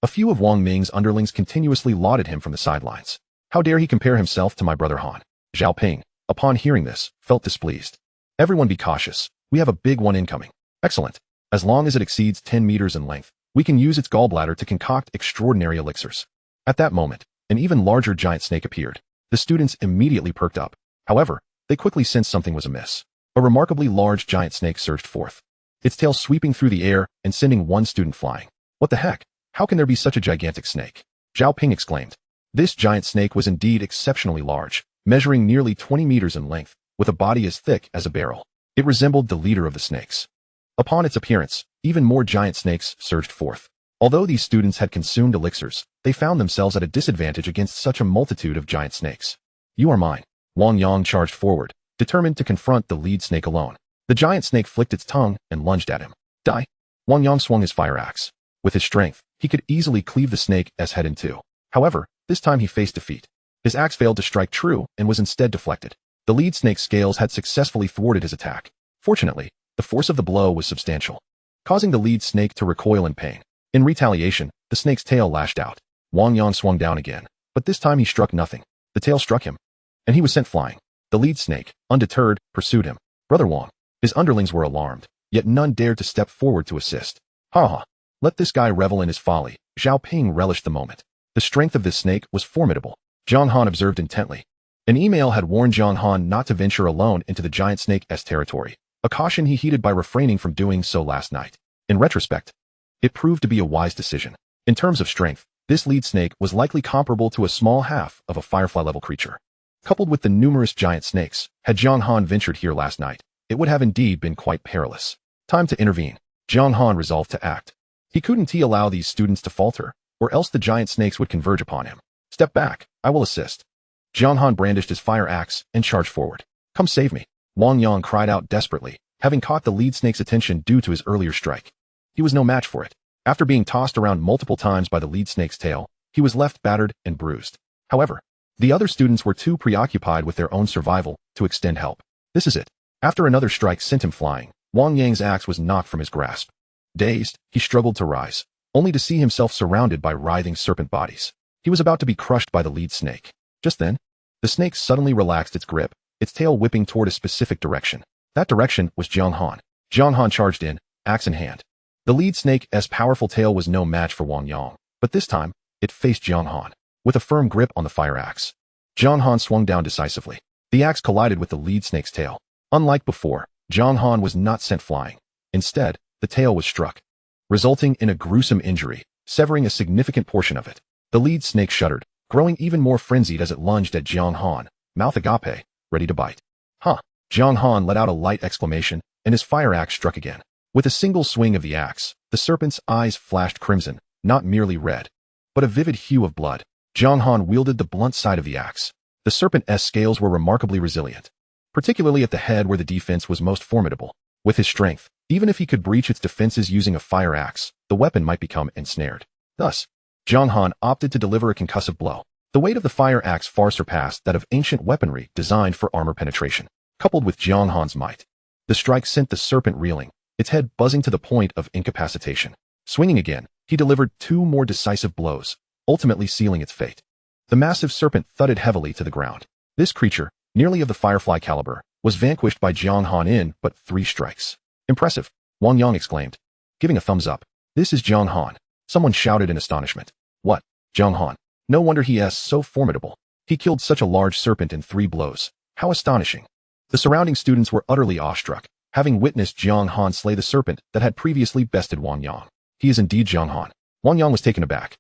A few of Wang Ming's underlings continuously lauded him from the sidelines. How dare he compare himself to my brother Han? Zhao Ping, upon hearing this, felt displeased. Everyone be cautious. We have a big one incoming. Excellent. As long as it exceeds 10 meters in length, we can use its gallbladder to concoct extraordinary elixirs. At that moment, an even larger giant snake appeared. The students immediately perked up. However, they quickly sensed something was amiss. A remarkably large giant snake surged forth, its tail sweeping through the air and sending one student flying. What the heck? How can there be such a gigantic snake? Zhao Ping exclaimed. This giant snake was indeed exceptionally large, measuring nearly 20 meters in length, with a body as thick as a barrel. It resembled the leader of the snakes. Upon its appearance, even more giant snakes surged forth. Although these students had consumed elixirs, they found themselves at a disadvantage against such a multitude of giant snakes. You are mine. Wang Yang charged forward, determined to confront the lead snake alone. The giant snake flicked its tongue and lunged at him. Die! Wang Yang swung his fire axe. With his strength, he could easily cleave the snake's head in two. However, this time he faced defeat. His axe failed to strike true and was instead deflected. The lead snake's scales had successfully thwarted his attack. Fortunately, the force of the blow was substantial, causing the lead snake to recoil in pain. In retaliation, the snake's tail lashed out. Wang Yang swung down again, but this time he struck nothing. The tail struck him, and he was sent flying. The lead snake, undeterred, pursued him. Brother Wang. His underlings were alarmed, yet none dared to step forward to assist. Ha ha! Let this guy revel in his folly. Zhao Ping relished the moment. The strength of this snake was formidable. Jiang Han observed intently. An email had warned Jiang Han not to venture alone into the giant snake's territory, a caution he heeded by refraining from doing so last night. In retrospect, it proved to be a wise decision. In terms of strength, this lead snake was likely comparable to a small half of a firefly-level creature. Coupled with the numerous giant snakes, had Jiang Han ventured here last night, it would have indeed been quite perilous. Time to intervene. Jiang Han resolved to act. He couldn't allow these students to falter, or else the giant snakes would converge upon him. Step back, I will assist. Jiang Han brandished his fire axe and charged forward. Come save me. Wang Yang cried out desperately, having caught the lead snake's attention due to his earlier strike. He was no match for it. After being tossed around multiple times by the lead snake's tail, he was left battered and bruised. However, the other students were too preoccupied with their own survival to extend help. This is it. After another strike sent him flying, Wang Yang's axe was knocked from his grasp. Dazed, he struggled to rise, only to see himself surrounded by writhing serpent bodies. He was about to be crushed by the lead snake. Just then, the snake suddenly relaxed its grip, its tail whipping toward a specific direction. That direction was Jiang Han. Jiang Han charged in, axe in hand. The lead snake's powerful tail was no match for Wang Yang, but this time, it faced Jiang Han. With a firm grip on the fire axe, Jiang Han swung down decisively. The axe collided with the lead snake's tail. Unlike before, Jiang Han was not sent flying. Instead, the tail was struck, resulting in a gruesome injury, severing a significant portion of it. The lead snake shuddered, growing even more frenzied as it lunged at Jiang Han, mouth agape, ready to bite. Huh! Jiang Han let out a light exclamation, and his fire axe struck again. With a single swing of the axe, the serpent's eyes flashed crimson, not merely red, but a vivid hue of blood. Jiang Han wielded the blunt side of the axe. The serpent's scales were remarkably resilient, particularly at the head where the defense was most formidable. With his strength, even if he could breach its defenses using a fire axe, the weapon might become ensnared. Thus, Jiang Han opted to deliver a concussive blow. The weight of the fire axe far surpassed that of ancient weaponry designed for armor penetration. Coupled with Jiang Han's might, the strike sent the serpent reeling, its head buzzing to the point of incapacitation. Swinging again, he delivered 2 more decisive blows, ultimately sealing its fate. The massive serpent thudded heavily to the ground. This creature, nearly of the firefly caliber, was vanquished by Jiang Han in but 3 strikes. Impressive, Wang Yang exclaimed, giving a thumbs up. This is Jiang Han. Someone shouted in astonishment. What? Jiang Han. No wonder he is so formidable. He killed such a large serpent in 3 blows. How astonishing. The surrounding students were utterly awestruck, having witnessed Jiang Han slay the serpent that had previously bested Wang Yang. He is indeed Jiang Han. Wang Yang was taken aback.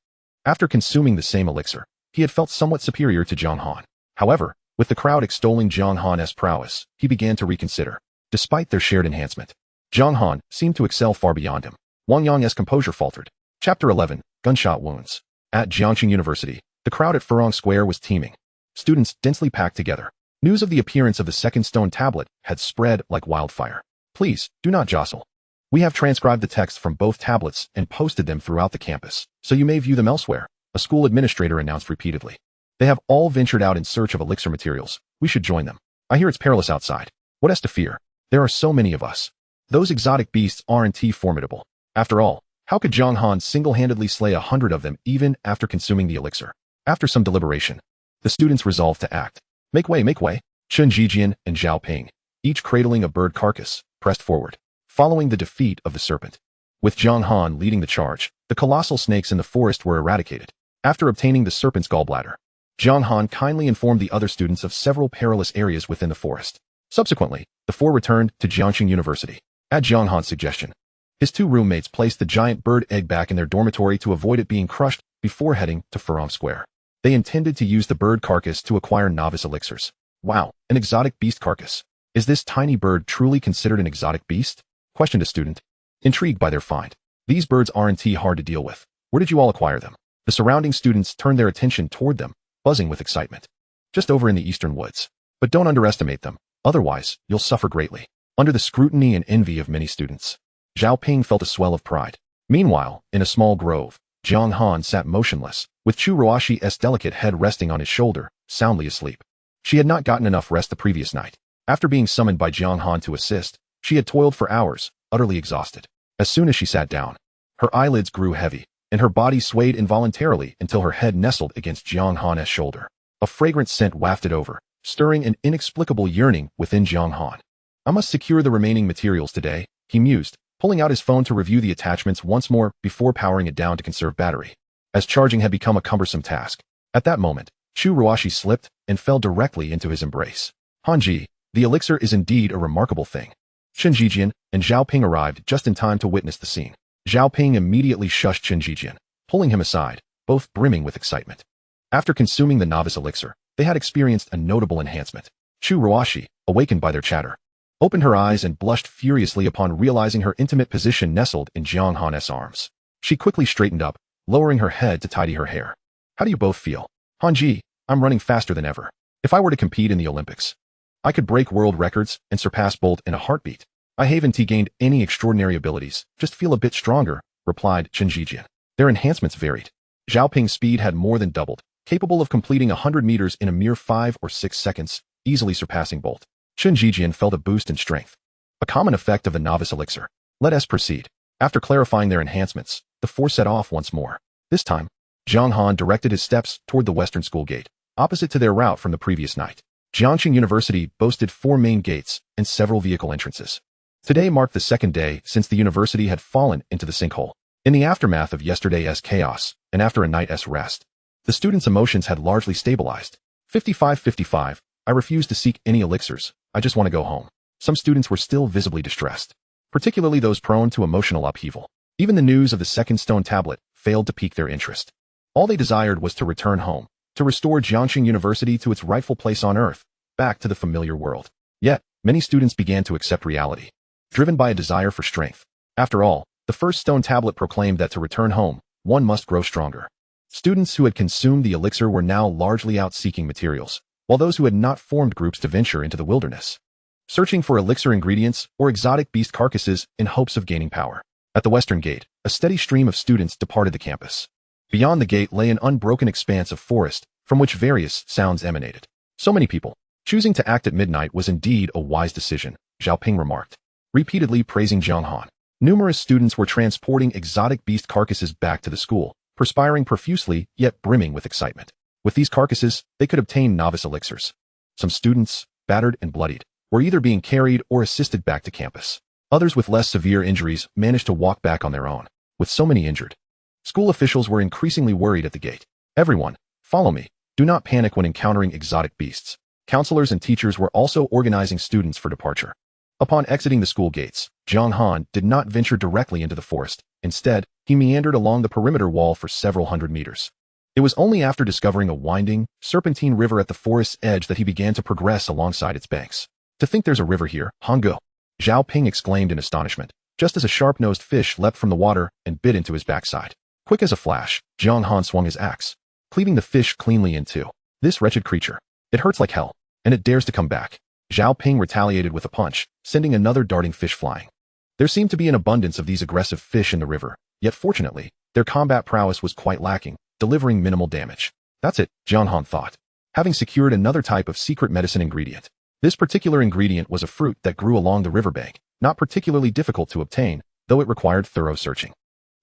After consuming the same elixir, he had felt somewhat superior to Jiang Han. However, with the crowd extolling Jiang Han's prowess, he began to reconsider. Despite their shared enhancement, Jiang Han seemed to excel far beyond him. Wang Yang's composure faltered. Chapter 11, Gunshot Wounds. At Jiangxing University, the crowd at Furong Square was teeming. Students densely packed together. News of the appearance of the second stone tablet had spread like wildfire. Please, do not jostle. We have transcribed the text from both tablets and posted them throughout the campus, so you may view them elsewhere, a school administrator announced repeatedly. They have all ventured out in search of elixir materials. We should join them. I hear it's perilous outside. What has to fear? There are so many of us. Those exotic beasts aren't formidable. After all, how could Jiang Han single-handedly slay 100 of them even after consuming the elixir? After some deliberation, the students resolved to act. Make way, make way. Chen Jijian and Zhao Ping, each cradling a bird carcass, pressed forward, following the defeat of the serpent. With Jiang Han leading the charge, the colossal snakes in the forest were eradicated. After obtaining the serpent's gallbladder, Jiang Han kindly informed the other students of several perilous areas within the forest. Subsequently, the 4 returned to Jiangxing University. At Jiang Han's suggestion, his 2 roommates placed the giant bird egg back in their dormitory to avoid it being crushed before heading to Furong Square. They intended to use the bird carcass to acquire novice elixirs. Wow, an exotic beast carcass. Is this tiny bird truly considered an exotic beast? Questioned a student, intrigued by their find. These birds aren't hard to deal with. Where did you all acquire them? The surrounding students turned their attention toward them, buzzing with excitement. Just over in the eastern woods. But don't underestimate them, otherwise, you'll suffer greatly. Under the scrutiny and envy of many students, Zhao Ping felt a swell of pride. Meanwhile, in a small grove, Jiang Han sat motionless, with Chu Ruashi's delicate head resting on his shoulder, soundly asleep. She had not gotten enough rest the previous night. After being summoned by Jiang Han to assist, she had toiled for hours, utterly exhausted. As soon as she sat down, her eyelids grew heavy, and her body swayed involuntarily until her head nestled against Jiang Han's shoulder. A fragrant scent wafted over, stirring an inexplicable yearning within Jiang Han. I must secure the remaining materials today, he mused, pulling out his phone to review the attachments once more before powering it down to conserve battery, as charging had become a cumbersome task. At that moment, Chu Ruashi slipped and fell directly into his embrace. Hanji, the elixir is indeed a remarkable thing. Chen Jijian and Zhao Ping arrived just in time to witness the scene. Zhao Ping immediately shushed Chen Jijian, pulling him aside, both brimming with excitement. After consuming the novice elixir, they had experienced a notable enhancement. Chu Ruashi, awakened by their chatter, opened her eyes and blushed furiously upon realizing her intimate position nestled in Jiang Han's arms. She quickly straightened up, lowering her head to tidy her hair. How do you both feel? Hanji, I'm running faster than ever. If I were to compete in the Olympics, I could break world records and surpass Bolt in a heartbeat. I haven't gained any extraordinary abilities, just feel a bit stronger, replied Chen Jijian. Their enhancements varied. Zhao Ping's speed had more than doubled, capable of completing 100 meters in a mere 5 or 6 seconds, easily surpassing Bolt. Chen Jijian felt a boost in strength. a common effect of the novice elixir. Let us proceed. After clarifying their enhancements, the four set off once more. This time, Jiang Han directed his steps toward the western school gate, opposite to their route from the previous night. Jiangxing University boasted 4 main gates and several vehicle entrances. Today marked the second day since the university had fallen into the sinkhole. In the aftermath of yesterday's chaos, and after a night's rest, the students' emotions had largely stabilized. 55-55, I refuse to seek any elixirs, I just want to go home. Some students were still visibly distressed, particularly those prone to emotional upheaval. Even the news of the second stone tablet failed to pique their interest. All they desired was to return home, to restore Jiangxing University to its rightful place on Earth, back to the familiar world. Yet, many students began to accept reality, driven by a desire for strength. After all, the first stone tablet proclaimed that to return home, one must grow stronger. Students who had consumed the elixir were now largely out seeking materials, while those who had not formed groups to venture into the wilderness, searching for elixir ingredients or exotic beast carcasses in hopes of gaining power. At the western gate, a steady stream of students departed the campus. Beyond the gate lay an unbroken expanse of forest, from which various sounds emanated. So many people. Choosing to act at midnight was indeed a wise decision, Zhao Ping remarked, repeatedly praising Jiang Han. Numerous students were transporting exotic beast carcasses back to the school, perspiring profusely yet brimming with excitement. With these carcasses, they could obtain novice elixirs. Some students, battered and bloodied, were either being carried or assisted back to campus. Others with less severe injuries managed to walk back on their own. With so many injured, school officials were increasingly worried at the gate. Everyone, follow me. Do not panic when encountering exotic beasts. Counselors and teachers were also organizing students for departure. Upon exiting the school gates, Jiang Han did not venture directly into the forest. Instead, he meandered along the perimeter wall for several hundred meters. It was only after discovering a winding, serpentine river at the forest's edge that he began to progress alongside its banks. To think there's a river here, Hango! Zhao Ping exclaimed in astonishment, just as a sharp-nosed fish leapt from the water and bit into his backside. Quick as a flash, Jiang Han swung his axe, cleaving the fish cleanly in two. This wretched creature. It hurts like hell, and it dares to come back. Zhao Ping retaliated with a punch, sending another darting fish flying. There seemed to be an abundance of these aggressive fish in the river, yet fortunately, their combat prowess was quite lacking, delivering minimal damage. That's it, Jiang Han thought, having secured another type of secret medicine ingredient. This particular ingredient was a fruit that grew along the riverbank, not particularly difficult to obtain, though it required thorough searching.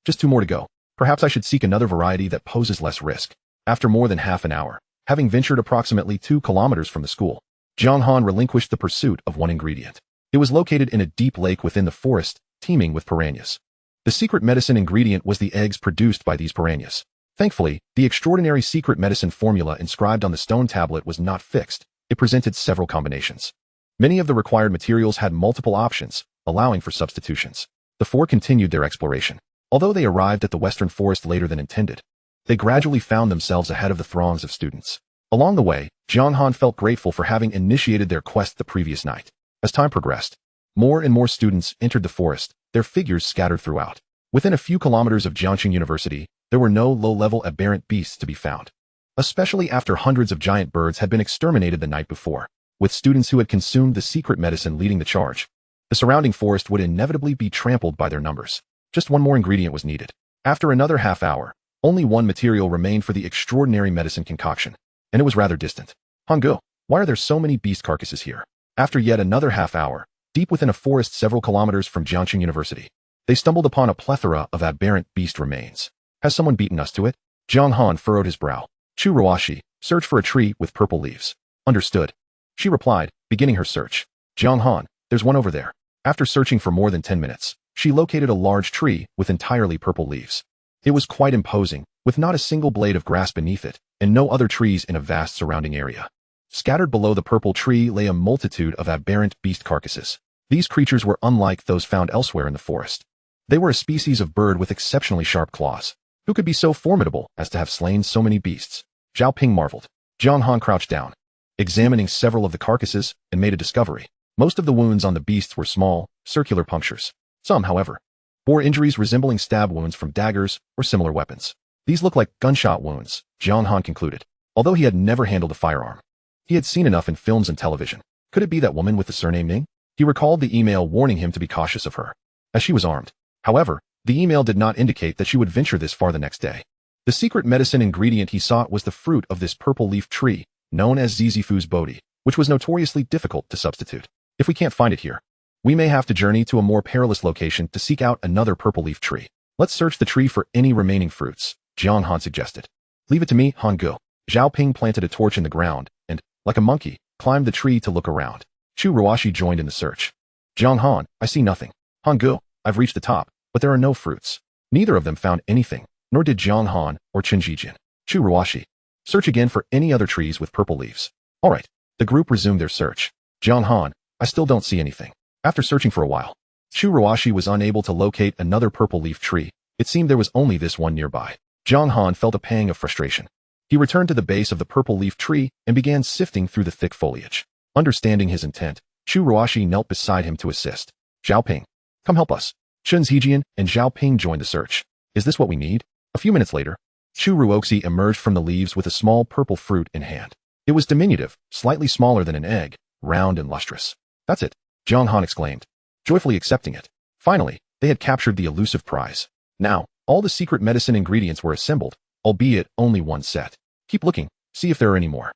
Just 2 more to go. Perhaps I should seek another variety that poses less risk. After more than half an hour, having ventured approximately 2 kilometers from the school, Jiang Han relinquished the pursuit of one ingredient. It was located in a deep lake within the forest, teeming with piranhas. The secret medicine ingredient was the eggs produced by these piranhas. Thankfully, the extraordinary secret medicine formula inscribed on the stone tablet was not fixed. It presented several combinations. Many of the required materials had multiple options, allowing for substitutions. The four continued their exploration. Although they arrived at the western forest later than intended, they gradually found themselves ahead of the throngs of students. Along the way, Jiang Han felt grateful for having initiated their quest the previous night. As time progressed, more and more students entered the forest, their figures scattered throughout. Within a few kilometers of Jiangxing University, there were no low-level aberrant beasts to be found, especially after hundreds of giant birds had been exterminated the night before. With students who had consumed the secret medicine leading the charge, the surrounding forest would inevitably be trampled by their numbers. Just one more ingredient was needed. After another half hour, only one material remained for the extraordinary medicine concoction, and it was rather distant. Hangu, why are there so many beast carcasses here? After yet another half hour, deep within a forest several kilometers from Jiangxing University, they stumbled upon a plethora of aberrant beast remains. Has someone beaten us to it? Jiang Han furrowed his brow. Chu Ruashi, search for a tree with purple leaves. Understood. She replied, beginning her search. Jiang Han, there's one over there. After searching for more than 10 minutes, she located a large tree with entirely purple leaves. It was quite imposing, with not a single blade of grass beneath it, and no other trees in a vast surrounding area. Scattered below the purple tree lay a multitude of aberrant beast carcasses. These creatures were unlike those found elsewhere in the forest. They were a species of bird with exceptionally sharp claws. Who could be so formidable as to have slain so many beasts? Zhao Ping marveled. Jiang Han crouched down, examining several of the carcasses, and made a discovery. Most of the wounds on the beasts were small, circular punctures. Some, however, bore injuries resembling stab wounds from daggers or similar weapons. These look like gunshot wounds, Jiang Han concluded. Although he had never handled a firearm, he had seen enough in films and television. Could it be that woman with the surname Ning? He recalled the email warning him to be cautious of her, as she was armed. However, the email did not indicate that she would venture this far the next day. The secret medicine ingredient he sought was the fruit of this purple leaf tree, known as Zizifu's Bodhi, which was notoriously difficult to substitute. If we can't find it here, We may have to journey to a more perilous location to seek out another purple leaf tree. Let's search the tree for any remaining fruits, Jiang Han suggested. Leave it to me, Han Gu. Zhao Ping planted a torch in the ground and, like a monkey, climbed the tree to look around. Chu Ruoxi joined in the search. Jiang Han, I see nothing. Han Gu, I've reached the top, but there are no fruits. Neither of them found anything, nor did Jiang Han or Chen Zhijian. Chu Ruoxi, search again for any other trees with purple leaves. All right. The group resumed their search. Jiang Han, I still don't see anything. After searching for a while, Chu Ruoxi was unable to locate another purple leaf tree. It seemed there was only this one nearby. Jiang Han felt a pang of frustration. He returned to the base of the purple leaf tree and began sifting through the thick foliage. Understanding his intent, Chu Ruoxi knelt beside him to assist. Zhao Ping, come help us. Chen Zhijian and Zhao Ping joined the search. Is this what we need? A few minutes later, Chu Ruoxi emerged from the leaves with a small purple fruit in hand. It was diminutive, slightly smaller than an egg, round and lustrous. That's it, Jiang Han exclaimed, joyfully accepting it. Finally, they had captured the elusive prize. Now, all the secret medicine ingredients were assembled, albeit only one set. Keep looking, see if there are any more.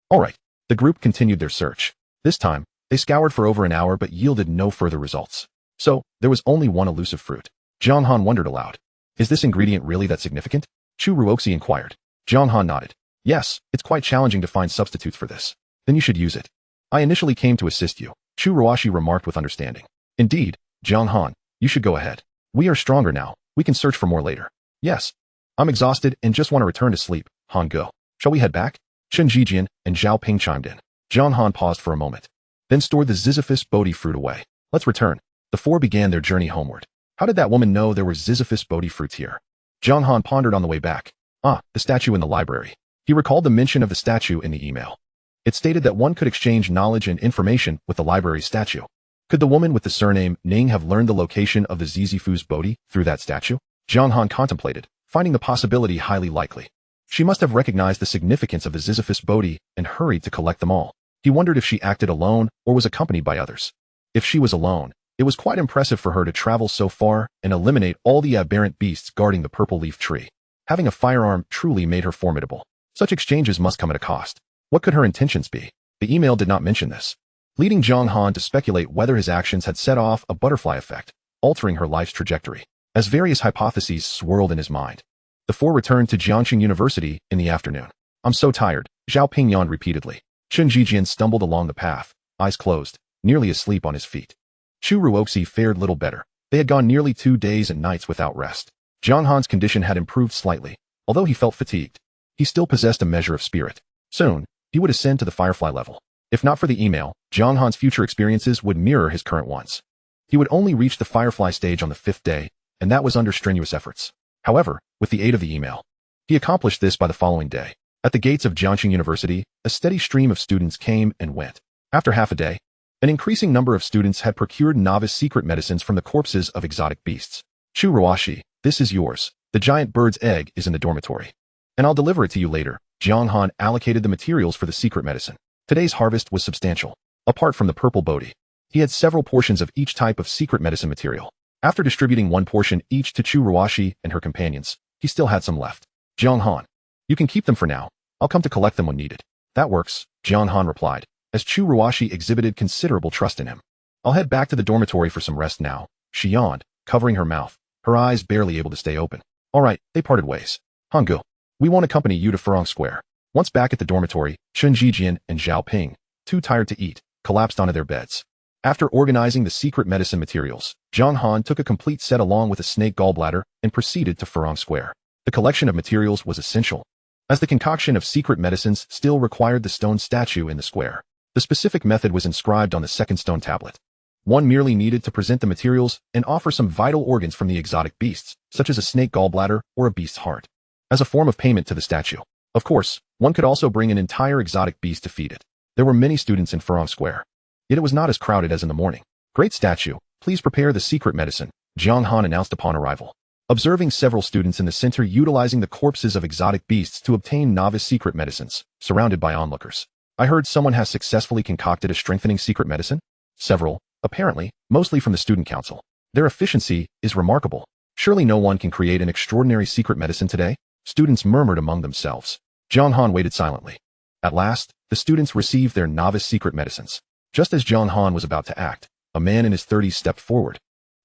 All right, the group continued their search. This time, they scoured for over an hour but yielded no further results. So, there was only one elusive fruit. Jiang Han wondered aloud. Is this ingredient really that significant? Chu Ruoxi inquired. Jiang Han nodded. Yes, it's quite challenging to find substitutes for this. Then you should use it. I initially came to assist you, Chu Ruoxi remarked with understanding. Indeed, Jiang Han, you should go ahead. We are stronger now, we can search for more later. Yes. I'm exhausted and just want to return to sleep, Han Gu. Shall we head back? Chen Zhijian and Zhao Ping chimed in. Jiang Han paused for a moment, then stored the Sisyphus Bodhi fruit away. Let's return. The four began their journey homeward. How did that woman know there were Sisyphus Bodhi fruits here? Jiang Han pondered on the way back. Ah, the statue in the library. He recalled the mention of the statue in the email. It stated that one could exchange knowledge and information with the library's statue. Could the woman with the surname Ning have learned the location of the Sisyphus Bodhi through that statue? Jiang Han contemplated, finding the possibility highly likely. She must have recognized the significance of the Sisyphus Bodhi and hurried to collect them all. He wondered if she acted alone or was accompanied by others. If she was alone, it was quite impressive for her to travel so far and eliminate all the aberrant beasts guarding the purple leaf tree. Having a firearm truly made her formidable. Such exchanges must come at a cost. What could her intentions be? The email did not mention this, leading Jiang Han to speculate whether his actions had set off a butterfly effect, altering her life's trajectory. As various hypotheses swirled in his mind, the four returned to Jiangxing University in the afternoon. I'm so tired, Zhao Ping yawned repeatedly. Chen Zhijian stumbled along the path, eyes closed, nearly asleep on his feet. Chu Ruoxi fared little better. They had gone nearly 2 days and nights without rest. Jiang Han's condition had improved slightly, although he felt fatigued. He still possessed a measure of spirit. Soon, he would ascend to the firefly level. If not for the email, Jiang Han's future experiences would mirror his current ones. He would only reach the firefly stage on the 5th day, and that was under strenuous efforts. However, with the aid of the email, he accomplished this by the following day. At the gates of Jiangxing University, a steady stream of students came and went. After half a day, an increasing number of students had procured novice secret medicines from the corpses of exotic beasts. Chu Ruoxi, this is yours. The giant bird's egg is in the dormitory. And I'll deliver it to you later. Jiang Han allocated the materials for the secret medicine. Today's harvest was substantial. Apart from the purple Bodhi, he had several portions of each type of secret medicine material. After distributing one portion each to Chu Ruoxi and her companions, he still had some left. Jiang Han, you can keep them for now. I'll come to collect them when needed. That works, Jiang Han replied, as Chu Ruoxi exhibited considerable trust in him. I'll head back to the dormitory for some rest now. She yawned, covering her mouth, her eyes barely able to stay open. All right, they parted ways. Han Gu, we won't accompany you to Furong Square. Once back at the dormitory, Chen Zhijian and Zhao Ping, too tired to eat, collapsed onto their beds. After organizing the secret medicine materials, Jiang Han took a complete set along with a snake gallbladder and proceeded to Furong Square. The collection of materials was essential, as the concoction of secret medicines still required the stone statue in the square. The specific method was inscribed on the second stone tablet. One merely needed to present the materials and offer some vital organs from the exotic beasts, such as a snake gallbladder or a beast's heart, as a form of payment to the statue. Of course, one could also bring an entire exotic beast to feed it. There were many students in Furong Square, yet it was not as crowded as in the morning. Great statue, please prepare the secret medicine, Jiang Han announced upon arrival. Observing several students in the center utilizing the corpses of exotic beasts to obtain novice secret medicines, surrounded by onlookers. I heard someone has successfully concocted a strengthening secret medicine? Several, apparently, mostly from the student council. Their efficiency is remarkable. Surely no one can create an extraordinary secret medicine today? Students murmured among themselves. Jiang Han waited silently. At last, the students received their novice secret medicines. Just as Jiang Han was about to act, a man in his 30s stepped forward,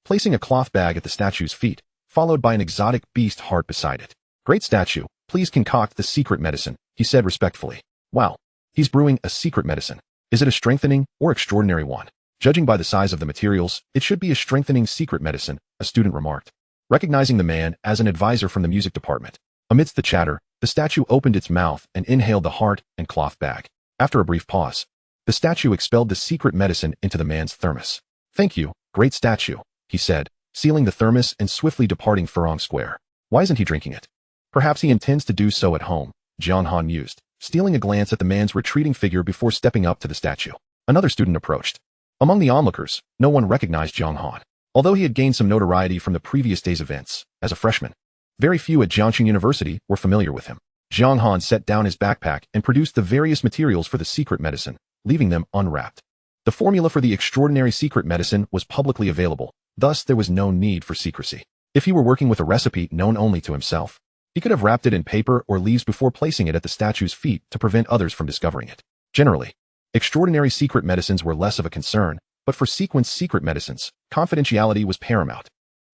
placing a cloth bag at the statue's feet, followed by an exotic beast heart beside it. "Great statue, please concoct the secret medicine," he said respectfully. "Wow, he's brewing a secret medicine. Is it a strengthening or extraordinary one?" "Judging by the size of the materials, it should be a strengthening secret medicine," a student remarked, recognizing the man as an advisor from the music department. Amidst the chatter, the statue opened its mouth and inhaled the heart and cloth bag. After a brief pause, the statue expelled the secret medicine into the man's thermos. "Thank you, great statue," he said, sealing the thermos and swiftly departing Furong Square. Why isn't he drinking it? Perhaps he intends to do so at home, Jiang Han mused, stealing a glance at the man's retreating figure before stepping up to the statue. Another student approached. Among the onlookers, no one recognized Jiang Han. Although he had gained some notoriety from the previous day's events, as a freshman, very few at Jiangxing University were familiar with him. Jiang Han set down his backpack and produced the various materials for the secret medicine, leaving them unwrapped. The formula for the extraordinary secret medicine was publicly available, thus there was no need for secrecy. If he were working with a recipe known only to himself, he could have wrapped it in paper or leaves before placing it at the statue's feet to prevent others from discovering it. Generally, extraordinary secret medicines were less of a concern, but for sequenced secret medicines, confidentiality was paramount.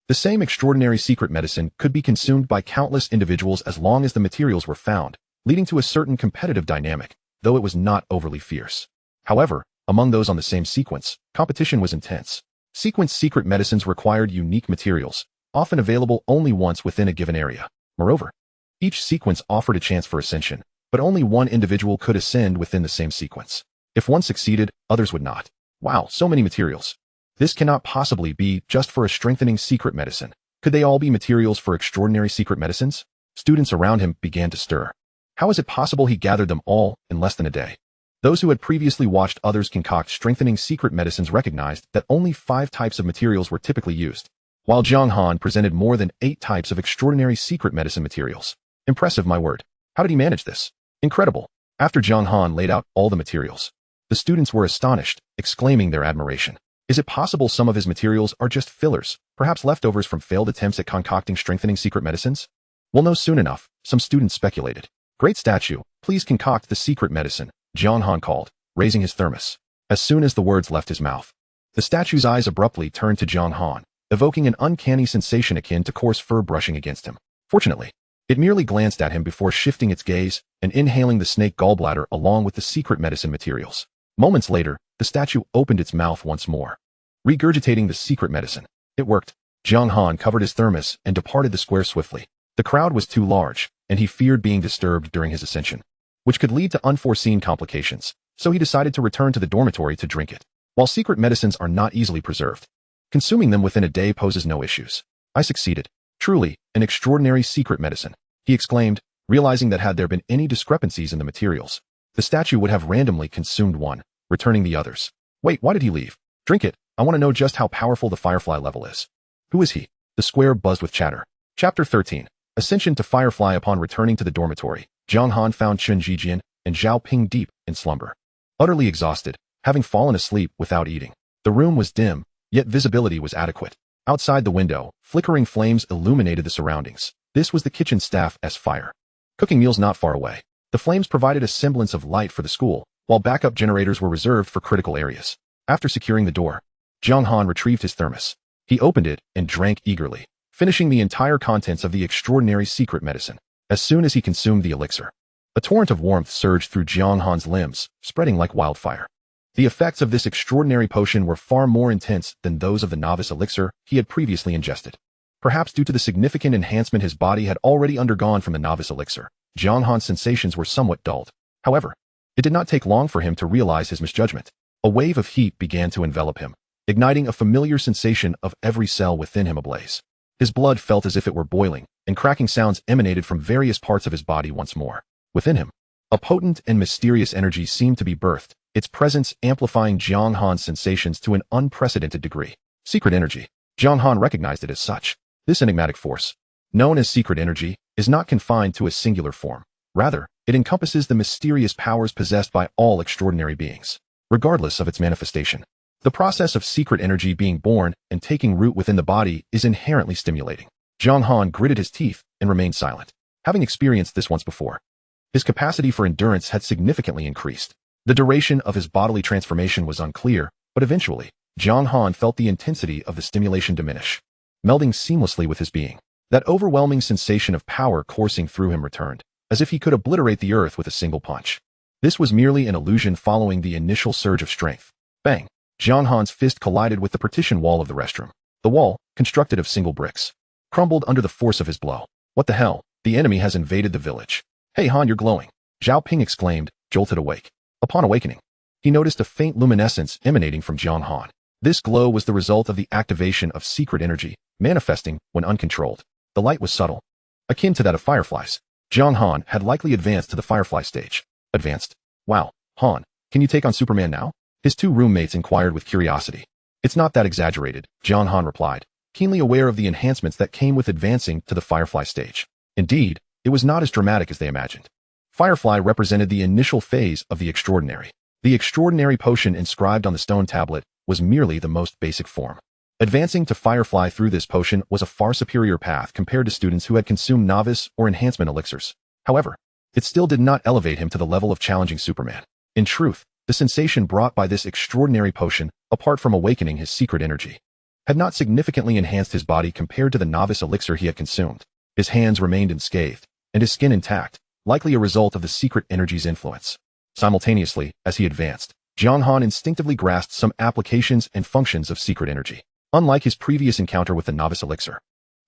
The same extraordinary secret medicine could be consumed by countless individuals as long as the materials were found, leading to a certain competitive dynamic, though it was not overly fierce. However, among those on the same sequence, competition was intense. Sequenced secret medicines required unique materials, often available only once within a given area. Moreover, each sequence offered a chance for ascension, but only one individual could ascend within the same sequence. If one succeeded, others would not. Wow, so many materials. This cannot possibly be just for a strengthening secret medicine. Could they all be materials for extraordinary secret medicines? Students around him began to stir. How is it possible he gathered them all in less than a day? Those who had previously watched others concoct strengthening secret medicines recognized that only 5 types of materials were typically used, while Jiang Han presented more than 8 types of extraordinary secret medicine materials. Impressive, my word. How did he manage this? Incredible. After Jiang Han laid out all the materials, the students were astonished, exclaiming their admiration. Is it possible some of his materials are just fillers, perhaps leftovers from failed attempts at concocting strengthening secret medicines? We'll know soon enough, some students speculated. "Great statue, please concoct the secret medicine," Jiang Han called, raising his thermos. As soon as the words left his mouth, the statue's eyes abruptly turned to Jiang Han, evoking an uncanny sensation akin to coarse fur brushing against him. Fortunately, it merely glanced at him before shifting its gaze and inhaling the snake gallbladder along with the secret medicine materials. Moments later, the statue opened its mouth once more, regurgitating the secret medicine. It worked. Jiang Han covered his thermos and departed the square swiftly. The crowd was too large, and he feared being disturbed during his ascension, which could lead to unforeseen complications, so he decided to return to the dormitory to drink it. While secret medicines are not easily preserved, consuming them within a day poses no issues. "I succeeded. Truly, an extraordinary secret medicine," he exclaimed, realizing that had there been any discrepancies in the materials, the statue would have randomly consumed one, returning the others. "Wait, why did he leave? Drink it. I want to know just how powerful the Firefly level is." "Who is he?" The square buzzed with chatter. Chapter 13. Ascension to Firefly. Upon returning to the dormitory, Jiang Han found Chen Jijian and Zhao Ping deep in slumber, utterly exhausted, having fallen asleep without eating. The room was dim, yet visibility was adequate. Outside the window, flickering flames illuminated the surroundings. This was the kitchen staff's fire, cooking meals not far away. The flames provided a semblance of light for the school, while backup generators were reserved for critical areas. After securing the door, Jiang Han retrieved his thermos. He opened it and drank eagerly, finishing the entire contents of the extraordinary secret medicine. As soon as he consumed the elixir, a torrent of warmth surged through Jiang Han's limbs, spreading like wildfire. The effects of this extraordinary potion were far more intense than those of the novice elixir he had previously ingested. Perhaps due to the significant enhancement his body had already undergone from the novice elixir, Jiang Han's sensations were somewhat dulled. However, it did not take long for him to realize his misjudgment. A wave of heat began to envelop him, igniting a familiar sensation of every cell within him ablaze. His blood felt as if it were boiling, and cracking sounds emanated from various parts of his body once more. Within him, a potent and mysterious energy seemed to be birthed, its presence amplifying Jiang Han's sensations to an unprecedented degree. Secret energy. Jiang Han recognized it as such. This enigmatic force, known as secret energy, is not confined to a singular form. Rather, it encompasses the mysterious powers possessed by all extraordinary beings, regardless of its manifestation. The process of secret energy being born and taking root within the body is inherently stimulating. Jiang Han gritted his teeth and remained silent. Having experienced this once before, his capacity for endurance had significantly increased. The duration of his bodily transformation was unclear, but eventually, Jiang Han felt the intensity of the stimulation diminish, melding seamlessly with his being. That overwhelming sensation of power coursing through him returned, as if he could obliterate the earth with a single punch. This was merely an illusion following the initial surge of strength. Bang! Jiang Han's fist collided with the partition wall of the restroom. The wall, constructed of single bricks, crumbled under the force of his blow. What the hell? The enemy has invaded the village. Hey Han, you're glowing, Zhao Ping exclaimed, jolted awake. Upon awakening, he noticed a faint luminescence emanating from Jiang Han. This glow was the result of the activation of secret energy, manifesting when uncontrolled. The light was subtle, akin to that of fireflies. Jiang Han had likely advanced to the firefly stage. Advanced? Wow, Han, can you take on Superman now? His two roommates inquired with curiosity. It's not that exaggerated, Jiang Han replied, keenly aware of the enhancements that came with advancing to the firefly stage. Indeed, it was not as dramatic as they imagined. Firefly represented the initial phase of the extraordinary. The extraordinary potion inscribed on the stone tablet was merely the most basic form. Advancing to Firefly through this potion was a far superior path compared to students who had consumed novice or enhancement elixirs. However, it still did not elevate him to the level of challenging Superman. In truth, the sensation brought by this extraordinary potion, apart from awakening his secret energy, had not significantly enhanced his body compared to the novice elixir he had consumed. His hands remained unscathed, and his skin intact, likely a result of the secret energy's influence. Simultaneously, as he advanced, Jiang Han instinctively grasped some applications and functions of secret energy. Unlike his previous encounter with the novice elixir,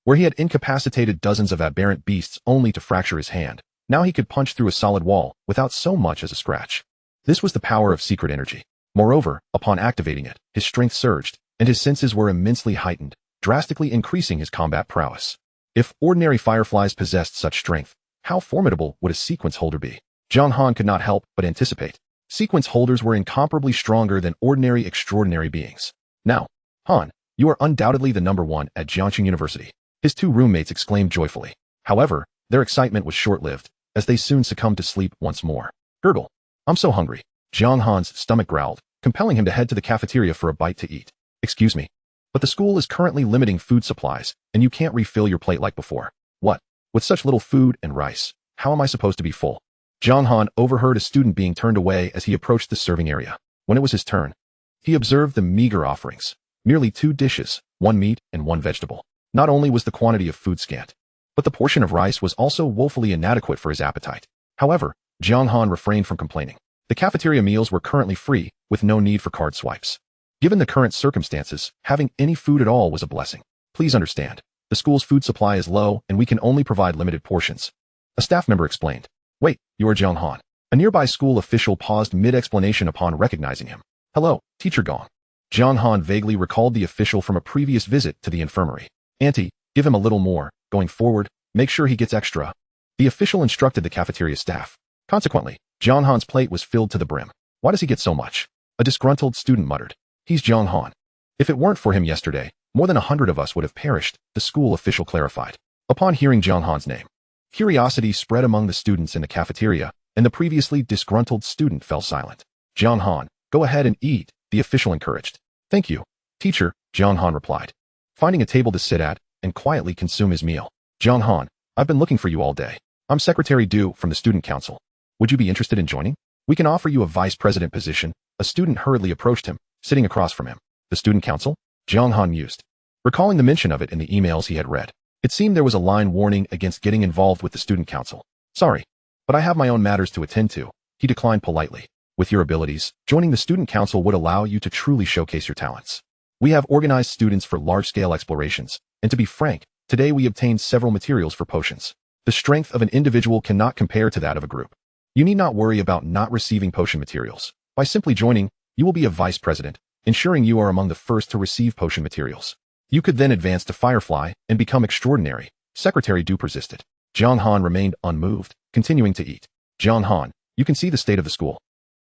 where he had incapacitated dozens of aberrant beasts only to fracture his hand, now he could punch through a solid wall without so much as a scratch. This was the power of secret energy. Moreover, upon activating it, his strength surged, and his senses were immensely heightened, drastically increasing his combat prowess. If ordinary fireflies possessed such strength, how formidable would a sequence holder be? Jiang Han could not help but anticipate. Sequence holders were incomparably stronger than ordinary extraordinary beings. Now, Han, you are undoubtedly the number one at Jiangxing University, his two roommates exclaimed joyfully. However, their excitement was short-lived, as they soon succumbed to sleep once more. Gurgle. I'm so hungry. Jiang Han's stomach growled, compelling him to head to the cafeteria for a bite to eat. Excuse me, but the school is currently limiting food supplies, and you can't refill your plate like before. What? With such little food and rice, how am I supposed to be full? Jiang Han overheard a student being turned away as he approached the serving area. When it was his turn, he observed the meager offerings. Merely 2 dishes, 1 meat and 1 vegetable. Not only was the quantity of food scant, but the portion of rice was also woefully inadequate for his appetite. However, Jiang Han refrained from complaining. The cafeteria meals were currently free, with no need for card swipes. Given the current circumstances, having any food at all was a blessing. Please understand, the school's food supply is low and we can only provide limited portions. A staff member explained. Wait, you are Jiang Han. A nearby school official paused mid-explanation upon recognizing him. Hello, Teacher Gong. Jiang Han vaguely recalled the official from a previous visit to the infirmary. Auntie, give him a little more. Going forward, make sure he gets extra. The official instructed the cafeteria staff. Consequently, Jiang Han's plate was filled to the brim. Why does he get so much? A disgruntled student muttered. He's Jiang Han. If it weren't for him yesterday, more than 100 of us would have perished, the school official clarified. Upon hearing Jiang Han's name, curiosity spread among the students in the cafeteria, and the previously disgruntled student fell silent. Jiang Han, go ahead and eat, the official encouraged. Thank you, teacher, Jiang Han replied, finding a table to sit at and quietly consume his meal. Jiang Han, I've been looking for you all day. I'm Secretary Du from the Student Council. Would you be interested in joining? We can offer you a vice president position. A student hurriedly approached him, sitting across from him. The Student Council? Jiang Han mused, recalling the mention of it in the emails he had read. It seemed there was a line warning against getting involved with the Student Council. Sorry, but I have my own matters to attend to, he declined politely. With your abilities, joining the Student Council would allow you to truly showcase your talents. We have organized students for large-scale explorations, and to be frank, today we obtained several materials for potions. The strength of an individual cannot compare to that of a group. You need not worry about not receiving potion materials. By simply joining, you will be a vice president, ensuring you are among the first to receive potion materials. You could then advance to Firefly and become extraordinary. Secretary Du persisted. Jiang Han remained unmoved, continuing to eat. Jiang Han, you can see the state of the school.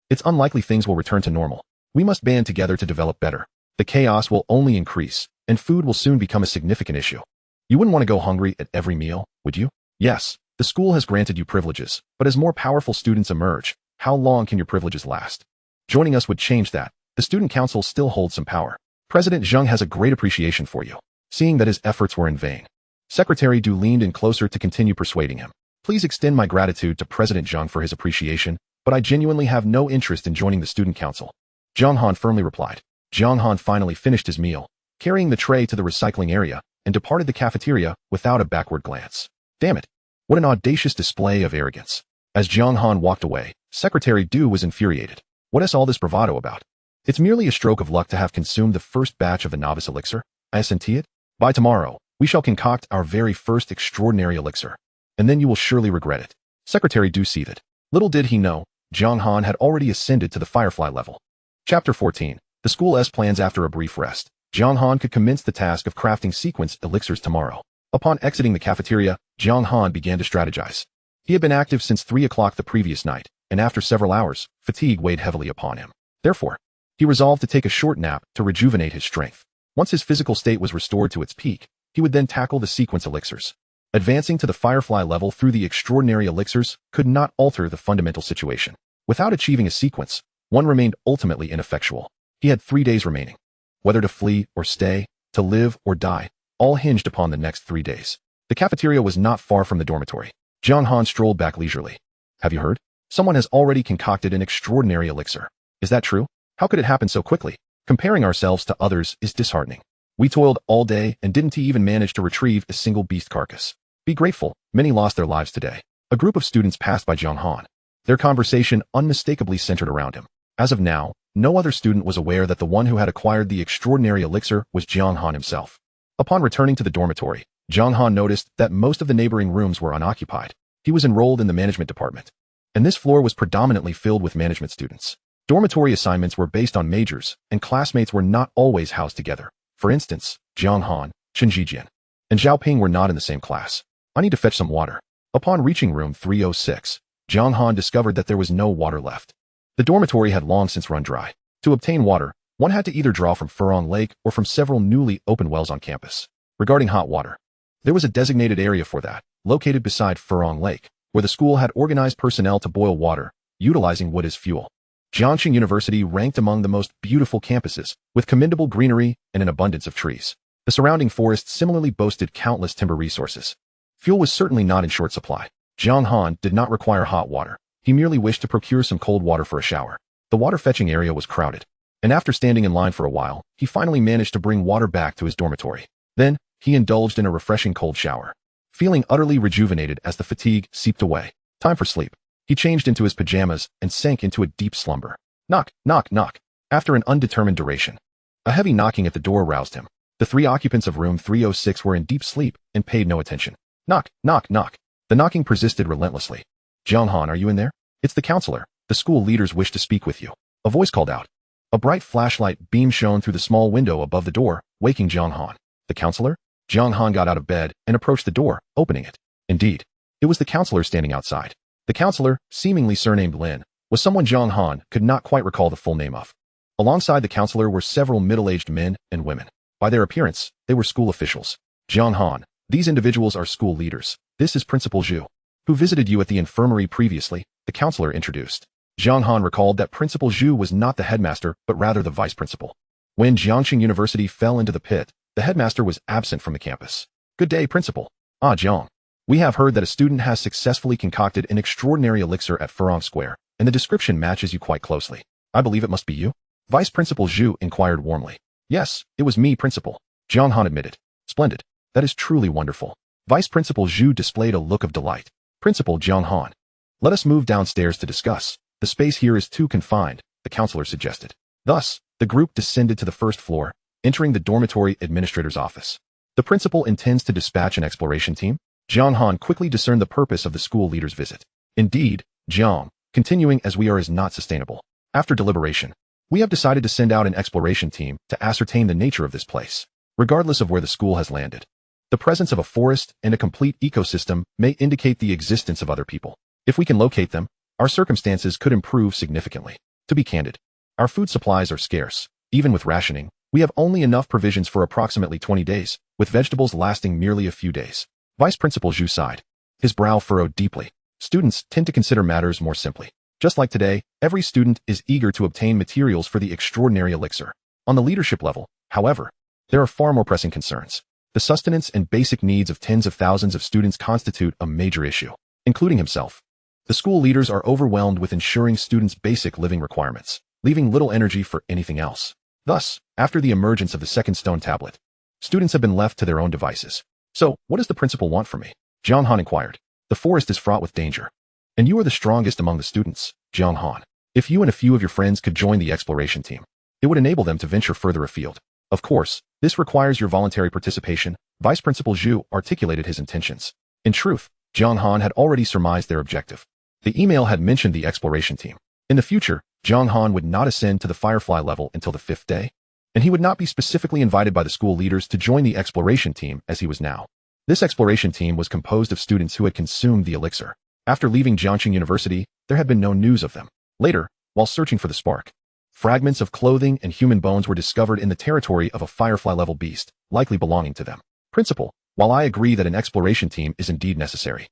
It's unlikely things will return to normal. We must band together to develop better. The chaos will only increase, and food will soon become a significant issue. You wouldn't want to go hungry at every meal, would you? Yes, the school has granted you privileges, but as more powerful students emerge, how long can your privileges last? Joining us would change that. The Student Council still holds some power. President Zheng has a great appreciation for you. Seeing that his efforts were in vain, Secretary Du leaned in closer to continue persuading him. Please extend my gratitude to President Zheng for his appreciation, but I genuinely have no interest in joining the Student Council. Jiang Han firmly replied. Jiang Han finally finished his meal, carrying the tray to the recycling area, and departed the cafeteria without a backward glance. Damn it! What an audacious display of arrogance. As Jiang Han walked away, Secretary Du was infuriated. What is all this bravado about? It's merely a stroke of luck to have consumed the first batch of the novice elixir. I assent it. By tomorrow, we shall concoct our very first extraordinary elixir. And then you will surely regret it. Secretary Du seethed. Little did he know, Jiang Han had already ascended to the firefly level. Chapter 14. The school's plans. After a brief rest, Jiang Han could commence the task of crafting sequence elixirs tomorrow. Upon exiting the cafeteria, Jiang Han began to strategize. He had been active since 3 o'clock the previous night, and after several hours, fatigue weighed heavily upon him. Therefore, he resolved to take a short nap to rejuvenate his strength. Once his physical state was restored to its peak, he would then tackle the sequence elixirs. Advancing to the firefly level through the extraordinary elixirs could not alter the fundamental situation. Without achieving a sequence, one remained ultimately ineffectual. He had 3 days remaining. Whether to flee or stay, to live or die, all hinged upon the next 3 days. The cafeteria was not far from the dormitory. Jiang Han strolled back leisurely. Have you heard? Someone has already concocted an extraordinary elixir. Is that true? How could it happen so quickly? Comparing ourselves to others is disheartening. We toiled all day and didn't even manage to retrieve a single beast carcass. Be grateful, many lost their lives today. A group of students passed by Jiang Han. Their conversation unmistakably centered around him. As of now, no other student was aware that the one who had acquired the extraordinary elixir was Jiang Han himself. Upon returning to the dormitory, Jiang Han noticed that most of the neighboring rooms were unoccupied. He was enrolled in the management department, and this floor was predominantly filled with management students. Dormitory assignments were based on majors, and classmates were not always housed together. For instance, Jiang Han, Chen Zhijian, and Zhao Ping were not in the same class. I need to fetch some water. Upon reaching room 306, Jiang Han discovered that there was no water left. The dormitory had long since run dry. To obtain water, one had to either draw from Furong Lake or from several newly opened wells on campus. Regarding hot water, there was a designated area for that, located beside Furong Lake, where the school had organized personnel to boil water, utilizing wood as fuel. Jiangxing University ranked among the most beautiful campuses, with commendable greenery and an abundance of trees. The surrounding forests similarly boasted countless timber resources. Fuel was certainly not in short supply. Jiang Han did not require hot water. He merely wished to procure some cold water for a shower. The water-fetching area was crowded, and after standing in line for a while, he finally managed to bring water back to his dormitory. Then, he indulged in a refreshing cold shower. Feeling utterly rejuvenated as the fatigue seeped away. Time for sleep. He changed into his pajamas and sank into a deep slumber. Knock, knock, knock. After an undetermined duration, a heavy knocking at the door roused him. The 3 occupants of room 306 were in deep sleep and paid no attention. Knock, knock, knock. The knocking persisted relentlessly. Jiang Han, are you in there? It's the counselor. The school leaders wish to speak with you. A voice called out. A bright flashlight beam shone through the small window above the door, waking Jiang Han. The counselor? Jiang Han got out of bed and approached the door, opening it. Indeed, it was the counselor standing outside. The counselor, seemingly surnamed Lin, was someone Jiang Han could not quite recall the full name of. Alongside the counselor were several middle-aged men and women. By their appearance, they were school officials. Jiang Han, these individuals are school leaders. This is Principal Zhu, who visited you at the infirmary previously, the counselor introduced. Jiang Han recalled that Principal Zhu was not the headmaster, but rather the vice principal. When Jiangxing University fell into the pit, the headmaster was absent from the campus. Good day, Principal. Ah, Jiang. We have heard that a student has successfully concocted an extraordinary elixir at Furong Square, and the description matches you quite closely. I believe it must be you? Vice Principal Zhu inquired warmly. Yes, it was me, Principal. Jiang Han admitted. Splendid. That is truly wonderful. Vice Principal Zhu displayed a look of delight. Principal Jiang Han. Let us move downstairs to discuss. The space here is too confined, the counselor suggested. Thus, the group descended to the first floor, entering the dormitory administrator's office. The principal intends to dispatch an exploration team? Jiang Han quickly discerned the purpose of the school leader's visit. Indeed, Jiang, continuing as we are is not sustainable. After deliberation, we have decided to send out an exploration team to ascertain the nature of this place, regardless of where the school has landed. The presence of a forest and a complete ecosystem may indicate the existence of other people. If we can locate them, our circumstances could improve significantly. To be candid, our food supplies are scarce. Even with rationing, we have only enough provisions for approximately 20 days, with vegetables lasting merely a few days. Vice Principal Zhu sighed. His brow furrowed deeply. Students tend to consider matters more simply. Just like today, every student is eager to obtain materials for the extraordinary elixir. On the leadership level, however, there are far more pressing concerns. The sustenance and basic needs of tens of thousands of students constitute a major issue, including himself. The school leaders are overwhelmed with ensuring students' basic living requirements, leaving little energy for anything else. Thus, after the emergence of the second stone tablet, students have been left to their own devices. So, what does the principal want from me? Jiang Han inquired. The forest is fraught with danger. And you are the strongest among the students, Jiang Han. If you and a few of your friends could join the exploration team, it would enable them to venture further afield. Of course, this requires your voluntary participation. Vice Principal Zhu articulated his intentions. In truth, Jiang Han had already surmised their objective. The email had mentioned the exploration team. In the future, Jiang Han would not ascend to the Firefly level until the 5th day, and he would not be specifically invited by the school leaders to join the exploration team as he was now. This exploration team was composed of students who had consumed the elixir. After leaving Jiangxing University, there had been no news of them. Later, while searching for the spark, fragments of clothing and human bones were discovered in the territory of a Firefly-level beast, likely belonging to them. Principal, while I agree that an exploration team is indeed necessary,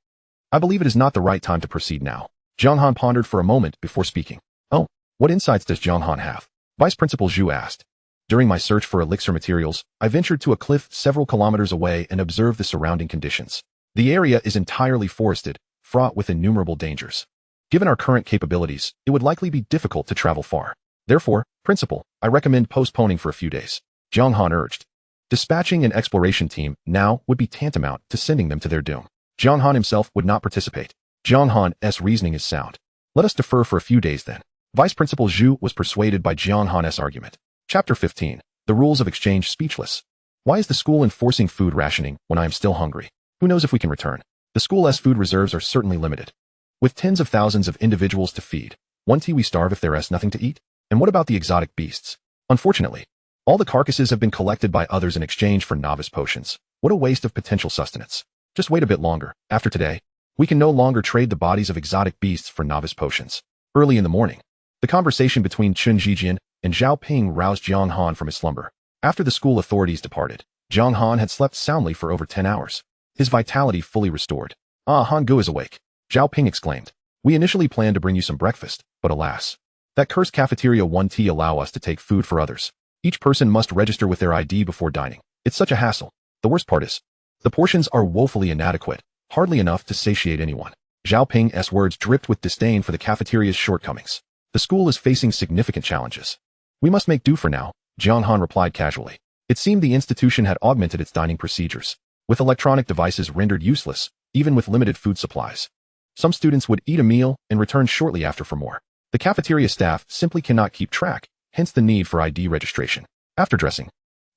I believe it is not the right time to proceed now. Jiang Han pondered for a moment before speaking. Oh, what insights does Jiang Han have? Vice Principal Zhu asked. During my search for elixir materials, I ventured to a cliff several kilometers away and observed the surrounding conditions. The area is entirely forested, fraught with innumerable dangers. Given our current capabilities, it would likely be difficult to travel far. Therefore, Principal, I recommend postponing for a few days. Jiang Han urged. Dispatching an exploration team now would be tantamount to sending them to their doom. Jiang Han himself would not participate. Jiang Han's reasoning is sound. Let us defer for a few days then. Vice Principal Zhu was persuaded by Jiang Han's argument. Chapter 15. The Rules of Exchange Speechless. Why is the school enforcing food rationing when I am still hungry? Who knows if we can return? The school's food reserves are certainly limited. With tens of thousands of individuals to feed, won't we starve if there is nothing to eat? And what about the exotic beasts? Unfortunately, all the carcasses have been collected by others in exchange for novice potions. What a waste of potential sustenance. Just wait a bit longer. After today, we can no longer trade the bodies of exotic beasts for novice potions. Early in the morning, the conversation between Chun Zhijian and Zhao Ping roused Jiang Han from his slumber. After the school authorities departed, Jiang Han had slept soundly for over 10 hours. His vitality fully restored. Ah, Han Gu is awake. Zhao Ping exclaimed. We initially planned to bring you some breakfast, but alas, that cursed cafeteria won't allow us to take food for others. Each person must register with their ID before dining. It's such a hassle. The worst part is, the portions are woefully inadequate, hardly enough to satiate anyone. Zhao Ping's words dripped with disdain for the cafeteria's shortcomings. The school is facing significant challenges. We must make do for now, Jiang Han replied casually. It seemed the institution had augmented its dining procedures, with electronic devices rendered useless, even with limited food supplies. Some students would eat a meal and return shortly after for more. The cafeteria staff simply cannot keep track, hence the need for ID registration. After dressing,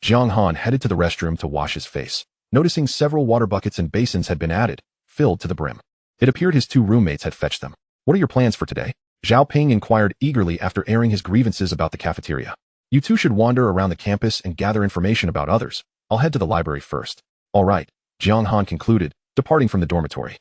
Jiang Han headed to the restroom to wash his face. Noticing several water buckets and basins had been added, filled to the brim. It appeared his two roommates had fetched them. What are your plans for today? Zhao Ping inquired eagerly after airing his grievances about the cafeteria. You two should wander around the campus and gather information about others. I'll head to the library first. All right, Jiang Han concluded, departing from the dormitory.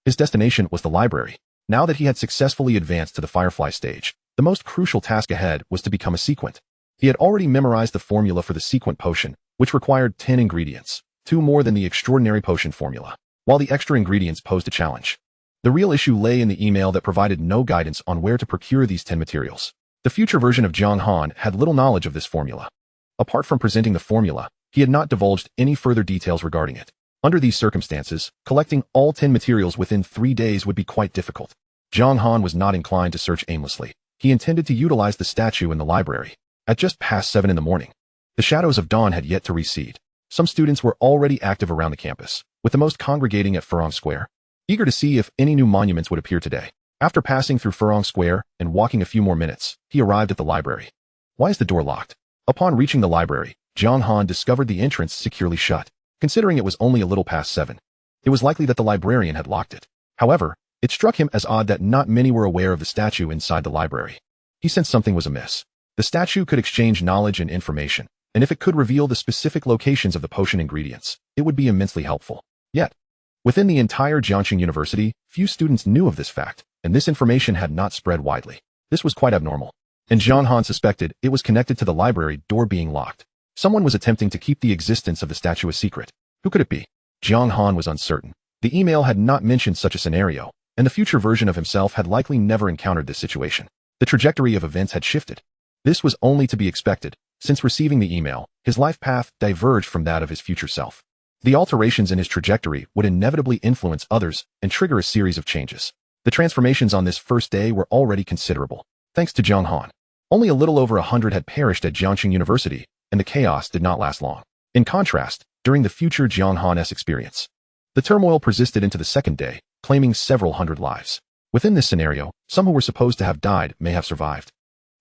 His destination was the library. Now that he had successfully advanced to the Firefly stage, the most crucial task ahead was to become a sequent. He had already memorized the formula for the sequent potion, which required 10 ingredients, 2 more than the extraordinary potion formula, while the extra ingredients posed a challenge. The real issue lay in the email that provided no guidance on where to procure these 10 materials. The future version of Jiang Han had little knowledge of this formula. Apart from presenting the formula, he had not divulged any further details regarding it. Under these circumstances, collecting all 10 materials within 3 days would be quite difficult. Jiang Han was not inclined to search aimlessly. He intended to utilize the statue in the library. At just past 7 in the morning, the shadows of dawn had yet to recede. Some students were already active around the campus, with the most congregating at Furong Square, eager to see if any new monuments would appear today. After passing through Furong Square and walking a few more minutes, he arrived at the library. Why is the door locked? Upon reaching the library, Jiang Han discovered the entrance securely shut. Considering it was only a little past 7, it was likely that the librarian had locked it. However, it struck him as odd that not many were aware of the statue inside the library. He sensed something was amiss. The statue could exchange knowledge and information, and if it could reveal the specific locations of the potion ingredients, it would be immensely helpful. Yet, within the entire Jiangxing University, few students knew of this fact, and this information had not spread widely. This was quite abnormal, and Jiang Han suspected it was connected to the library door being locked. Someone was attempting to keep the existence of the statue a secret. Who could it be? Jiang Han was uncertain. The email had not mentioned such a scenario, and the future version of himself had likely never encountered this situation. The trajectory of events had shifted. This was only to be expected. Since receiving the email, his life path diverged from that of his future self. The alterations in his trajectory would inevitably influence others and trigger a series of changes. The transformations on this first day were already considerable. Thanks to Jiang Han, Only a little over 100 had perished at Jianghan University, and the chaos did not last long. In contrast, during the future Jiang Han's experience, the turmoil persisted into the second day, claiming several hundred lives. Within this scenario, some who were supposed to have died may have survived,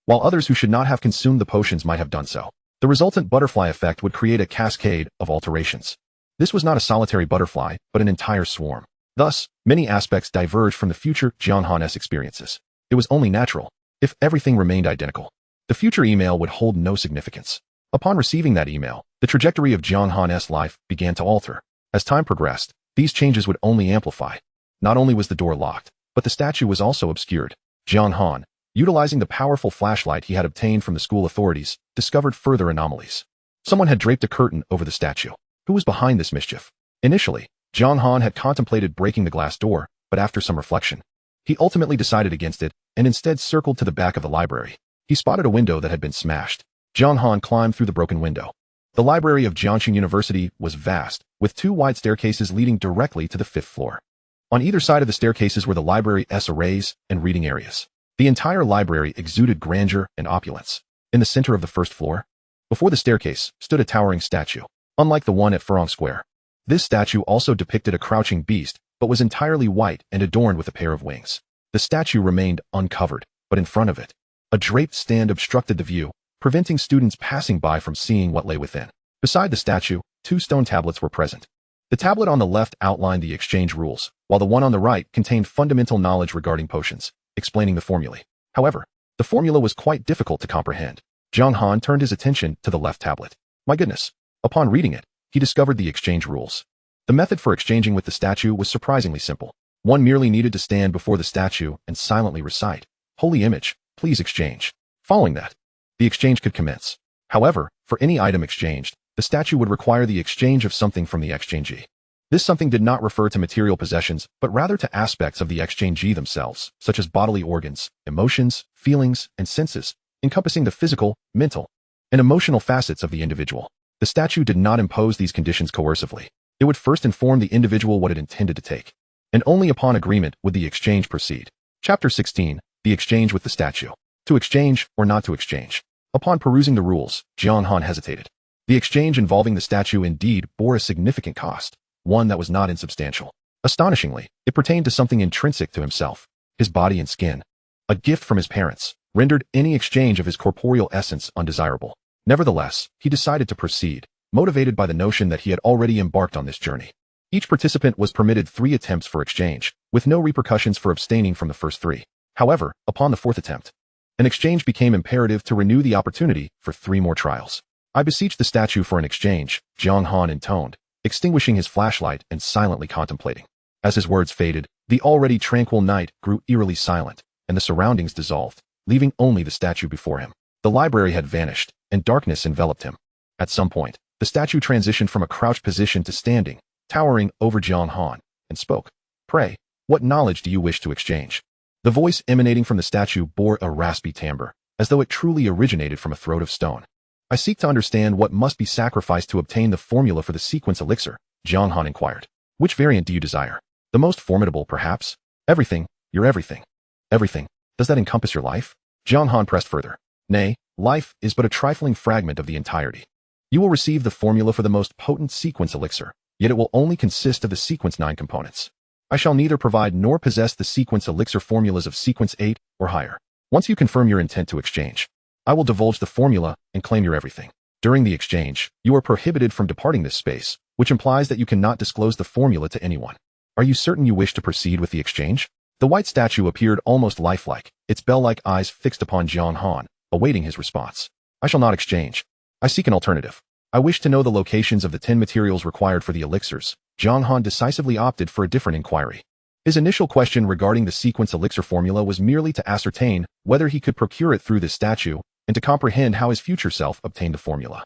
while others who should not have consumed the potions might have done so. The resultant butterfly effect would create a cascade of alterations. This was not a solitary butterfly, but an entire swarm. Thus, many aspects diverged from the future Jiang Han's experiences. It was only natural. If everything remained identical, the future email would hold no significance. Upon receiving that email, the trajectory of Jiang Han's life began to alter. As time progressed, these changes would only amplify. Not only was the door locked, but the statue was also obscured. Jiang Han, utilizing the powerful flashlight he had obtained from the school authorities, discovered further anomalies. Someone had draped a curtain over the statue. Who was behind this mischief? Initially, Jiang Han had contemplated breaking the glass door, but after some reflection, he ultimately decided against it and instead circled to the back of the library. He spotted a window that had been smashed. Jiang Han climbed through the broken window. The library of Jianghan University was vast, with 2 wide staircases leading directly to the 5th floor. On either side of the staircases were the library's arrays and reading areas. The entire library exuded grandeur and opulence. In the center of the 1st floor, before the staircase, stood a towering statue, unlike the one at Furong Square. This statue also depicted a crouching beast, but was entirely white and adorned with a pair of wings. The statue remained uncovered, but in front of it, a draped stand obstructed the view, preventing students passing by from seeing what lay within. Beside the statue, 2 stone tablets were present. The tablet on the left outlined the exchange rules, while the one on the right contained fundamental knowledge regarding potions, explaining the formulae. However, the formula was quite difficult to comprehend. Jiang Han turned his attention to the left tablet. My goodness! Upon reading it, he discovered the exchange rules. The method for exchanging with the statue was surprisingly simple. One merely needed to stand before the statue and silently recite, "Holy image, please exchange." Following that, the exchange could commence. However, for any item exchanged, the statue would require the exchange of something from the exchangee. This something did not refer to material possessions, but rather to aspects of the exchangee themselves, such as bodily organs, emotions, feelings, and senses, encompassing the physical, mental, and emotional facets of the individual. The statue did not impose these conditions coercively. It would first inform the individual what it intended to take, and only upon agreement would the exchange proceed. Chapter 16, The Exchange with the Statue. To exchange or not to exchange. Upon perusing the rules, Jiang Han hesitated. The exchange involving the statue indeed bore a significant cost, one that was not insubstantial. Astonishingly, it pertained to something intrinsic to himself, his body and skin. A gift from his parents rendered any exchange of his corporeal essence undesirable. Nevertheless, he decided to proceed, motivated by the notion that he had already embarked on this journey. Each participant was permitted 3 attempts for exchange, with no repercussions for abstaining from the first 3. However, upon the 4th attempt, an exchange became imperative to renew the opportunity for 3 more trials. I beseech the statue for an exchange, Jiang Han intoned, extinguishing his flashlight and silently contemplating. As his words faded, the already tranquil night grew eerily silent, and the surroundings dissolved, leaving only the statue before him. The library had vanished, and darkness enveloped him. At some point, the statue transitioned from a crouched position to standing, towering over Jiang Han, and spoke. "Pray, what knowledge do you wish to exchange?" The voice emanating from the statue bore a raspy timbre, as though it truly originated from a throat of stone. "I seek to understand what must be sacrificed to obtain the formula for the sequence elixir," Jiang Han inquired. "Which variant do you desire? The most formidable, perhaps? Everything, your everything." "Everything? Does that encompass your life?" Jiang Han pressed further. "Nay, life is but a trifling fragment of the entirety. You will receive the formula for the most potent sequence elixir, yet it will only consist of the sequence 9 components. I shall neither provide nor possess the sequence elixir formulas of sequence 8 or higher. Once you confirm your intent to exchange, I will divulge the formula and claim your everything. During the exchange, you are prohibited from departing this space, which implies that you cannot disclose the formula to anyone. Are you certain you wish to proceed with the exchange?" The white statue appeared almost lifelike, its bell-like eyes fixed upon Jiang Han, awaiting his response. "I shall not exchange. I seek an alternative. I wish to know the locations of the 10 materials required for the elixirs." Jiang Han decisively opted for a different inquiry. His initial question regarding the sequence elixir formula was merely to ascertain whether he could procure it through this statue and to comprehend how his future self obtained the formula.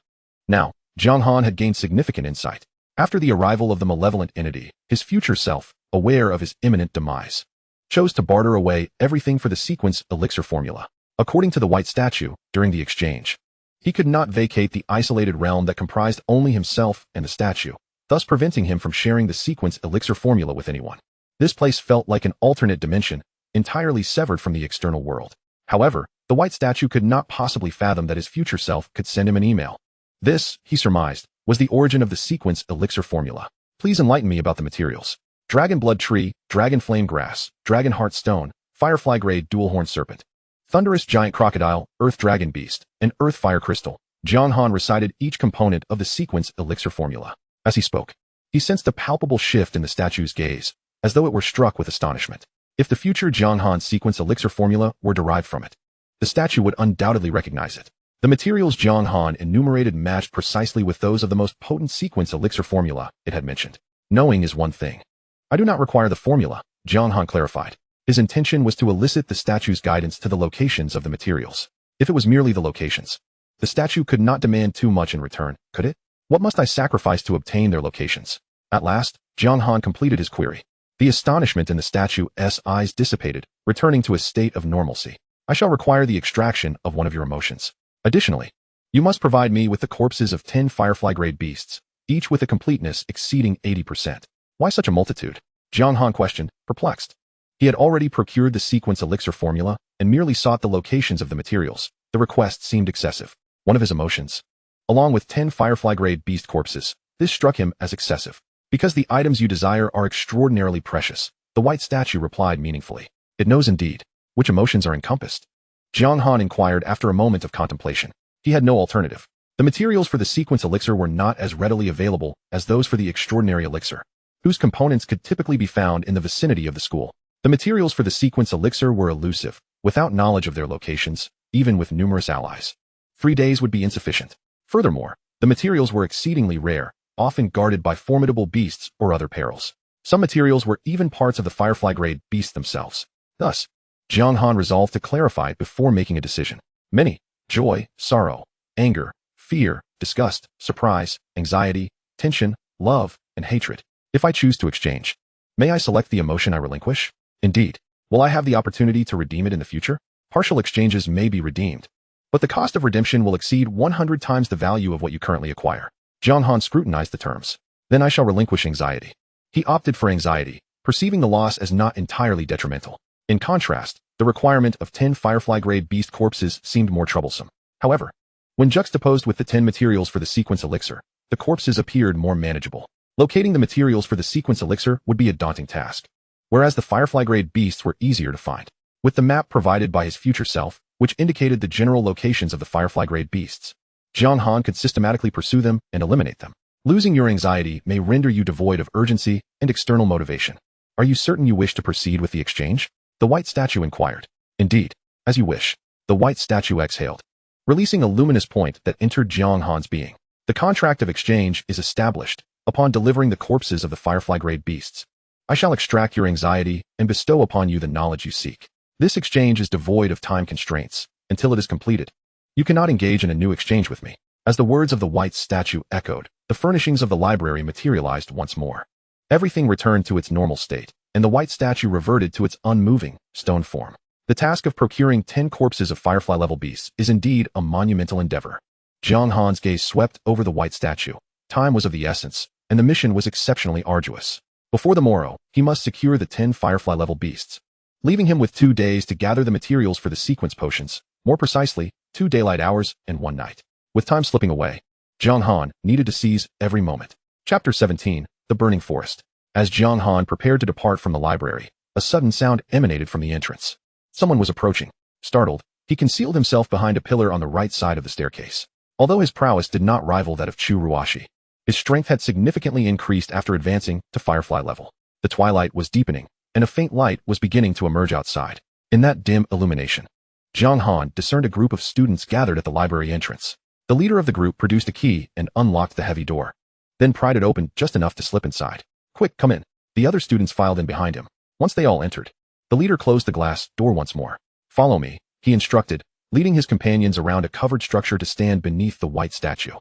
Now, Jiang Han had gained significant insight. After the arrival of the malevolent entity, his future self, aware of his imminent demise, chose to barter away everything for the sequence elixir formula. According to the white statue, during the exchange, he could not vacate the isolated realm that comprised only himself and the statue, thus preventing him from sharing the sequence elixir formula with anyone. This place felt like an alternate dimension, entirely severed from the external world. However, The white statue could not possibly fathom that his future self could send him an email. This, he surmised, was the origin of the sequence elixir formula. Please enlighten me about the materials. Dragon blood tree, dragon flame grass, dragon heart stone, firefly grade dual horn serpent, thunderous giant crocodile, earth dragon beast, and earth fire crystal. Jiang Han recited each component of the sequence elixir formula. As he spoke, he sensed a palpable shift in the statue's gaze, as though it were struck with astonishment. If the future Jiang Han sequence elixir formula were derived from it, the statue would undoubtedly recognize it. The materials Jiang Han enumerated matched precisely with those of the most potent sequence elixir formula it had mentioned. Knowing is one thing. I do not require the formula, Jiang Han clarified. His intention was to elicit the statue's guidance to the locations of the materials. If it was merely the locations, the statue could not demand too much in return, could it? What must I sacrifice to obtain their locations? At last, Jiang Han completed his query. The astonishment in the statue's eyes dissipated, returning to a state of normalcy. I shall require the extraction of one of your emotions. Additionally, you must provide me with the corpses of 10 firefly-grade beasts, each with a completeness exceeding 80%. Why such a multitude? Jiang Han questioned, perplexed. He had already procured the sequence elixir formula and merely sought the locations of the materials. The request seemed excessive. One of his emotions, along with 10 firefly-grade beast corpses, this struck him as excessive. Because the items you desire are extraordinarily precious, the white statue replied meaningfully. It knows indeed which emotions are encompassed. Jiang Han inquired after a moment of contemplation. He had no alternative. The materials for the sequence elixir were not as readily available as those for the extraordinary elixir, whose components could typically be found in the vicinity of the school. The materials for the sequence elixir were elusive, without knowledge of their locations, even with numerous allies. 3 days would be insufficient. Furthermore, the materials were exceedingly rare, often guarded by formidable beasts or other perils. Some materials were even parts of the firefly-grade beasts themselves. Thus, Jiang Han resolved to clarify before making a decision. Many, joy, sorrow, anger, fear, disgust, surprise, anxiety, tension, love, and hatred. If I choose to exchange, may I select the emotion I relinquish? Indeed, will I have the opportunity to redeem it in the future? Partial exchanges may be redeemed, but the cost of redemption will exceed 100 times the value of what you currently acquire. Jiang Han scrutinized the terms. Then I shall relinquish anxiety. He opted for anxiety, perceiving the loss as not entirely detrimental. In contrast, the requirement of 10 firefly-grade beast corpses seemed more troublesome. However, when juxtaposed with the 10 materials for the sequence elixir, the corpses appeared more manageable. Locating the materials for the sequence elixir would be a daunting task, whereas the firefly-grade beasts were easier to find. With the map provided by his future self, which indicated the general locations of the firefly-grade beasts, Jiang Han could systematically pursue them and eliminate them. Losing your anxiety may render you devoid of urgency and external motivation. Are you certain you wish to proceed with the exchange? The white statue inquired. Indeed, as you wish. The white statue exhaled, releasing a luminous point that entered Jiang Han's being. The contract of exchange is established upon delivering the corpses of the firefly-grade beasts. I shall extract your anxiety and bestow upon you the knowledge you seek. This exchange is devoid of time constraints. Until it is completed, you cannot engage in a new exchange with me. As the words of the white statue echoed, the furnishings of the library materialized once more. Everything returned to its normal state, and the white statue reverted to its unmoving, stone form. The task of procuring 10 corpses of firefly-level beasts is indeed a monumental endeavor. Jiang Han's gaze swept over the white statue. Time was of the essence, and the mission was exceptionally arduous. Before the morrow, he must secure the 10 firefly-level beasts, leaving him with 2 days to gather the materials for the sequence potions, more precisely, 2 daylight hours and 1 night. With time slipping away, Jiang Han needed to seize every moment. Chapter 17, The Burning Forest. As Jiang Han prepared to depart from the library, a sudden sound emanated from the entrance. Someone was approaching. Startled, he concealed himself behind a pillar on the right side of the staircase. Although his prowess did not rival that of Chu Ruashi, his strength had significantly increased after advancing to firefly level. The twilight was deepening, and a faint light was beginning to emerge outside. In that dim illumination, Jiang Han discerned a group of students gathered at the library entrance. The leader of the group produced a key and unlocked the heavy door, then pried it open just enough to slip inside. Quick, come in. The other students filed in behind him. Once they all entered, the leader closed the glass door once more. Follow me, he instructed, leading his companions around a covered structure to stand beneath the white statue.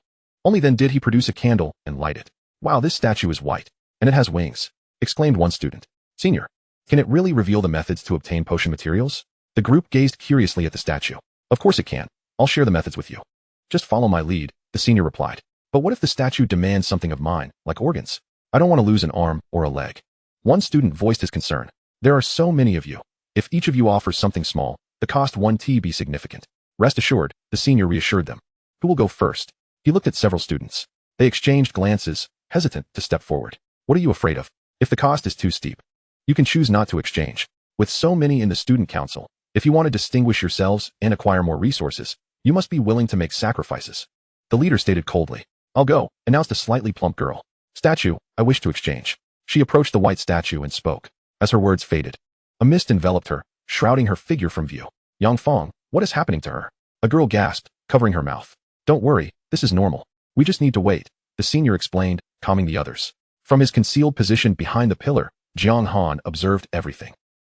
Only then did he produce a candle and light it. Wow, this statue is white, and it has wings, exclaimed one student. Senior, can it really reveal the methods to obtain potion materials? The group gazed curiously at the statue. Of course it can. I'll share the methods with you. Just follow my lead, the senior replied. But what if the statue demands something of mine, like organs? I don't want to lose an arm or a leg. One student voiced his concern. There are so many of you. If each of you offers something small, the cost won't be significant. Rest assured, the senior reassured them. Who will go first? He looked at several students. They exchanged glances, hesitant to step forward. What are you afraid of? If the cost is too steep, you can choose not to exchange. With so many in the student council, if you want to distinguish yourselves and acquire more resources, you must be willing to make sacrifices. The leader stated coldly. I'll go, announced a slightly plump girl. Statue, I wish to exchange. She approached the white statue and spoke. As her words faded, a mist enveloped her, shrouding her figure from view. Yang Fong, what is happening to her? A girl gasped, covering her mouth. Don't worry, this is normal. We just need to wait, the senior explained, calming the others. From his concealed position behind the pillar, Jiang Han observed everything.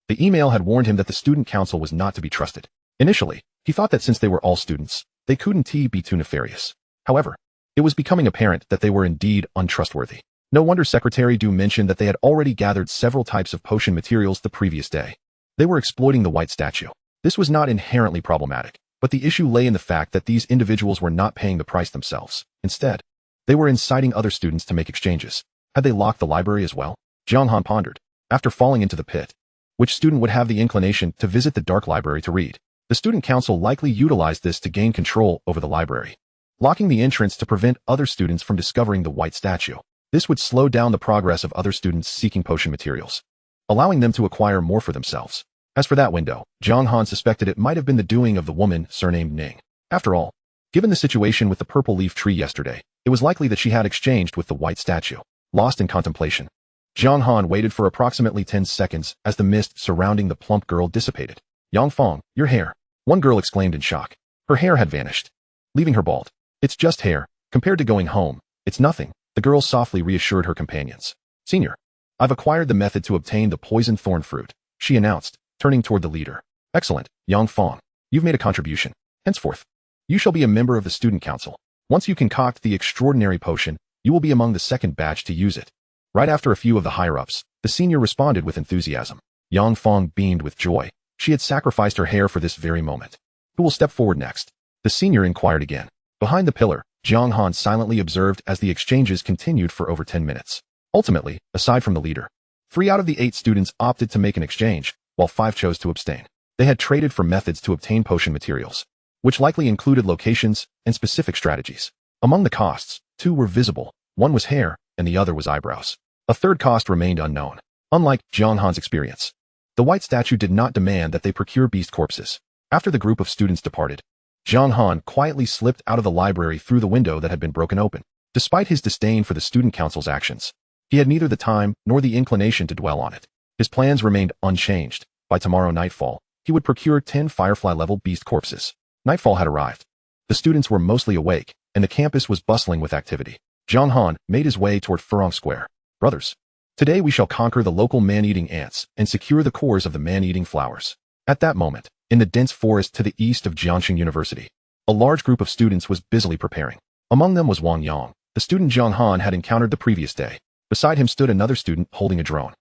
The email had warned him that the student council was not to be trusted. Initially, he thought that since they were all students, they couldn't be too nefarious. However, it was becoming apparent that they were indeed untrustworthy. No wonder Secretary Du mentioned that they had already gathered several types of potion materials the previous day. They were exploiting the white statue. This was not inherently problematic, but the issue lay in the fact that these individuals were not paying the price themselves. Instead, they were inciting other students to make exchanges. Had they locked the library as well? Jiang Han pondered. After falling into the pit, which student would have the inclination to visit the dark library to read? The student council likely utilized this to gain control over the library, locking the entrance to prevent other students from discovering the white statue. This would slow down the progress of other students seeking potion materials, allowing them to acquire more for themselves. As for that window, Jiang Han suspected it might have been the doing of the woman surnamed Ning. After all, given the situation with the purple leaf tree yesterday, it was likely that she had exchanged with the white statue. Lost in contemplation, Jiang Han waited for approximately 10 seconds as the mist surrounding the plump girl dissipated. Yang Fong, your hair. One girl exclaimed in shock. Her hair had vanished, leaving her bald. It's just hair. Compared to going home, it's nothing, the girl softly reassured her companions. Senior, I've acquired the method to obtain the poison thorn fruit, she announced, turning toward the leader. Excellent, Yang Fong. You've made a contribution. Henceforth, you shall be a member of the student council. Once you concoct the extraordinary potion, you will be among the second batch to use it. Right after a few of the higher-ups, the senior responded with enthusiasm. Yang Fong beamed with joy. She had sacrificed her hair for this very moment. Who will step forward next? The senior inquired again. Behind the pillar, Jiang Han silently observed as the exchanges continued for over 10 minutes. Ultimately, aside from the leader, 3 out of the 8 students opted to make an exchange, while 5 chose to abstain. They had traded for methods to obtain potion materials, which likely included locations and specific strategies. Among the costs, 2 were visible, one was hair, and the other was eyebrows. A third cost remained unknown. Unlike Jiang Han's experience, the white statue did not demand that they procure beast corpses. After the group of students departed, Jiang Han quietly slipped out of the library through the window that had been broken open. Despite his disdain for the student council's actions, he had neither the time nor the inclination to dwell on it. His plans remained unchanged. By tomorrow nightfall, he would procure 10 Firefly-level beast corpses. Nightfall had arrived. The students were mostly awake, and the campus was bustling with activity. Jiang Han made his way toward Furong Square. Brothers, today we shall conquer the local man-eating ants and secure the cores of the man-eating flowers. At that moment, in the dense forest to the east of Jiangxing University, a large group of students was busily preparing. Among them was Wang Yang, the student Jiang Han had encountered the previous day. Beside him stood another student holding a drone.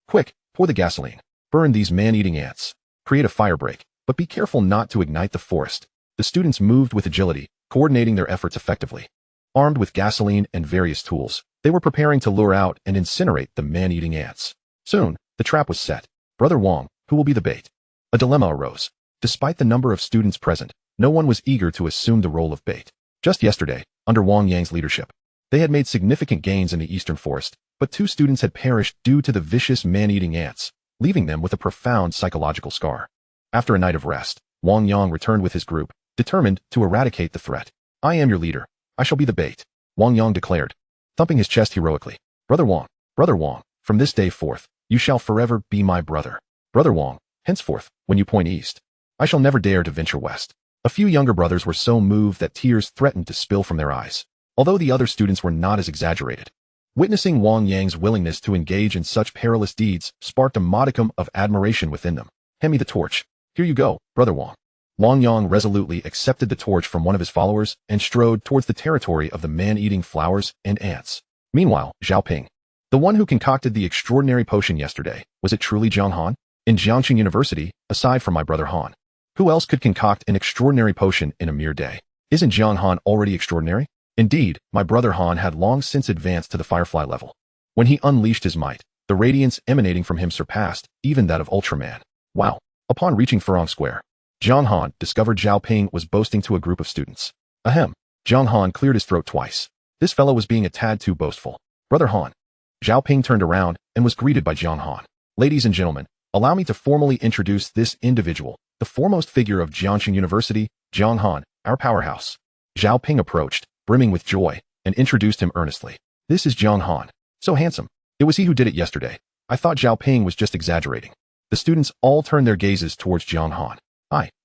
Quick, pour the gasoline. Burn these man-eating ants. Create a firebreak, but be careful not to ignite the forest. The students moved with agility, coordinating their efforts effectively. Armed with gasoline and various tools, they were preparing to lure out and incinerate the man-eating ants. Soon, the trap was set. Brother Wang, who will be the bait? A dilemma arose. Despite the number of students present, no one was eager to assume the role of bait. Just yesterday, under Wang Yang's leadership, they had made significant gains in the eastern forest, but 2 students had perished due to the vicious man-eating ants, leaving them with a profound psychological scar. After a night of rest, Wang Yang returned with his group, determined to eradicate the threat. I am your leader. I shall be the bait, Wang Yang declared, thumping his chest heroically. Brother Wang, from this day forth, you shall forever be my brother. Brother Wang, henceforth, when you point east, I shall never dare to venture west. A few younger brothers were so moved that tears threatened to spill from their eyes, although the other students were not as exaggerated. Witnessing Wang Yang's willingness to engage in such perilous deeds sparked a modicum of admiration within them. Hand me the torch. Here you go, Brother Wang. Wang Yang resolutely accepted the torch from one of his followers and strode towards the territory of the man-eating flowers and ants. Meanwhile, Xiaoping, the one who concocted the extraordinary potion yesterday, was it truly Jiang Han? In Jiangxing University, aside from my brother Han, who else could concoct an extraordinary potion in a mere day? Isn't Jiang Han already extraordinary? Indeed, my brother Han had long since advanced to the Firefly level. When he unleashed his might, the radiance emanating from him surpassed even that of Ultraman. Wow! Upon reaching Furong Square, Jiang Han discovered Zhao Ping was boasting to a group of students. Ahem. Jiang Han cleared his throat twice. This fellow was being a tad too boastful. Brother Han. Zhao Ping turned around and was greeted by Jiang Han. Ladies and gentlemen, allow me to formally introduce this individual, the foremost figure of Jiangxing University, Jiang Han, our powerhouse. Zhao Ping approached, brimming with joy, and introduced him earnestly. This is Jiang Han. So handsome. It was he who did it yesterday. I thought Zhao Ping was just exaggerating. The students all turned their gazes towards Jiang Han.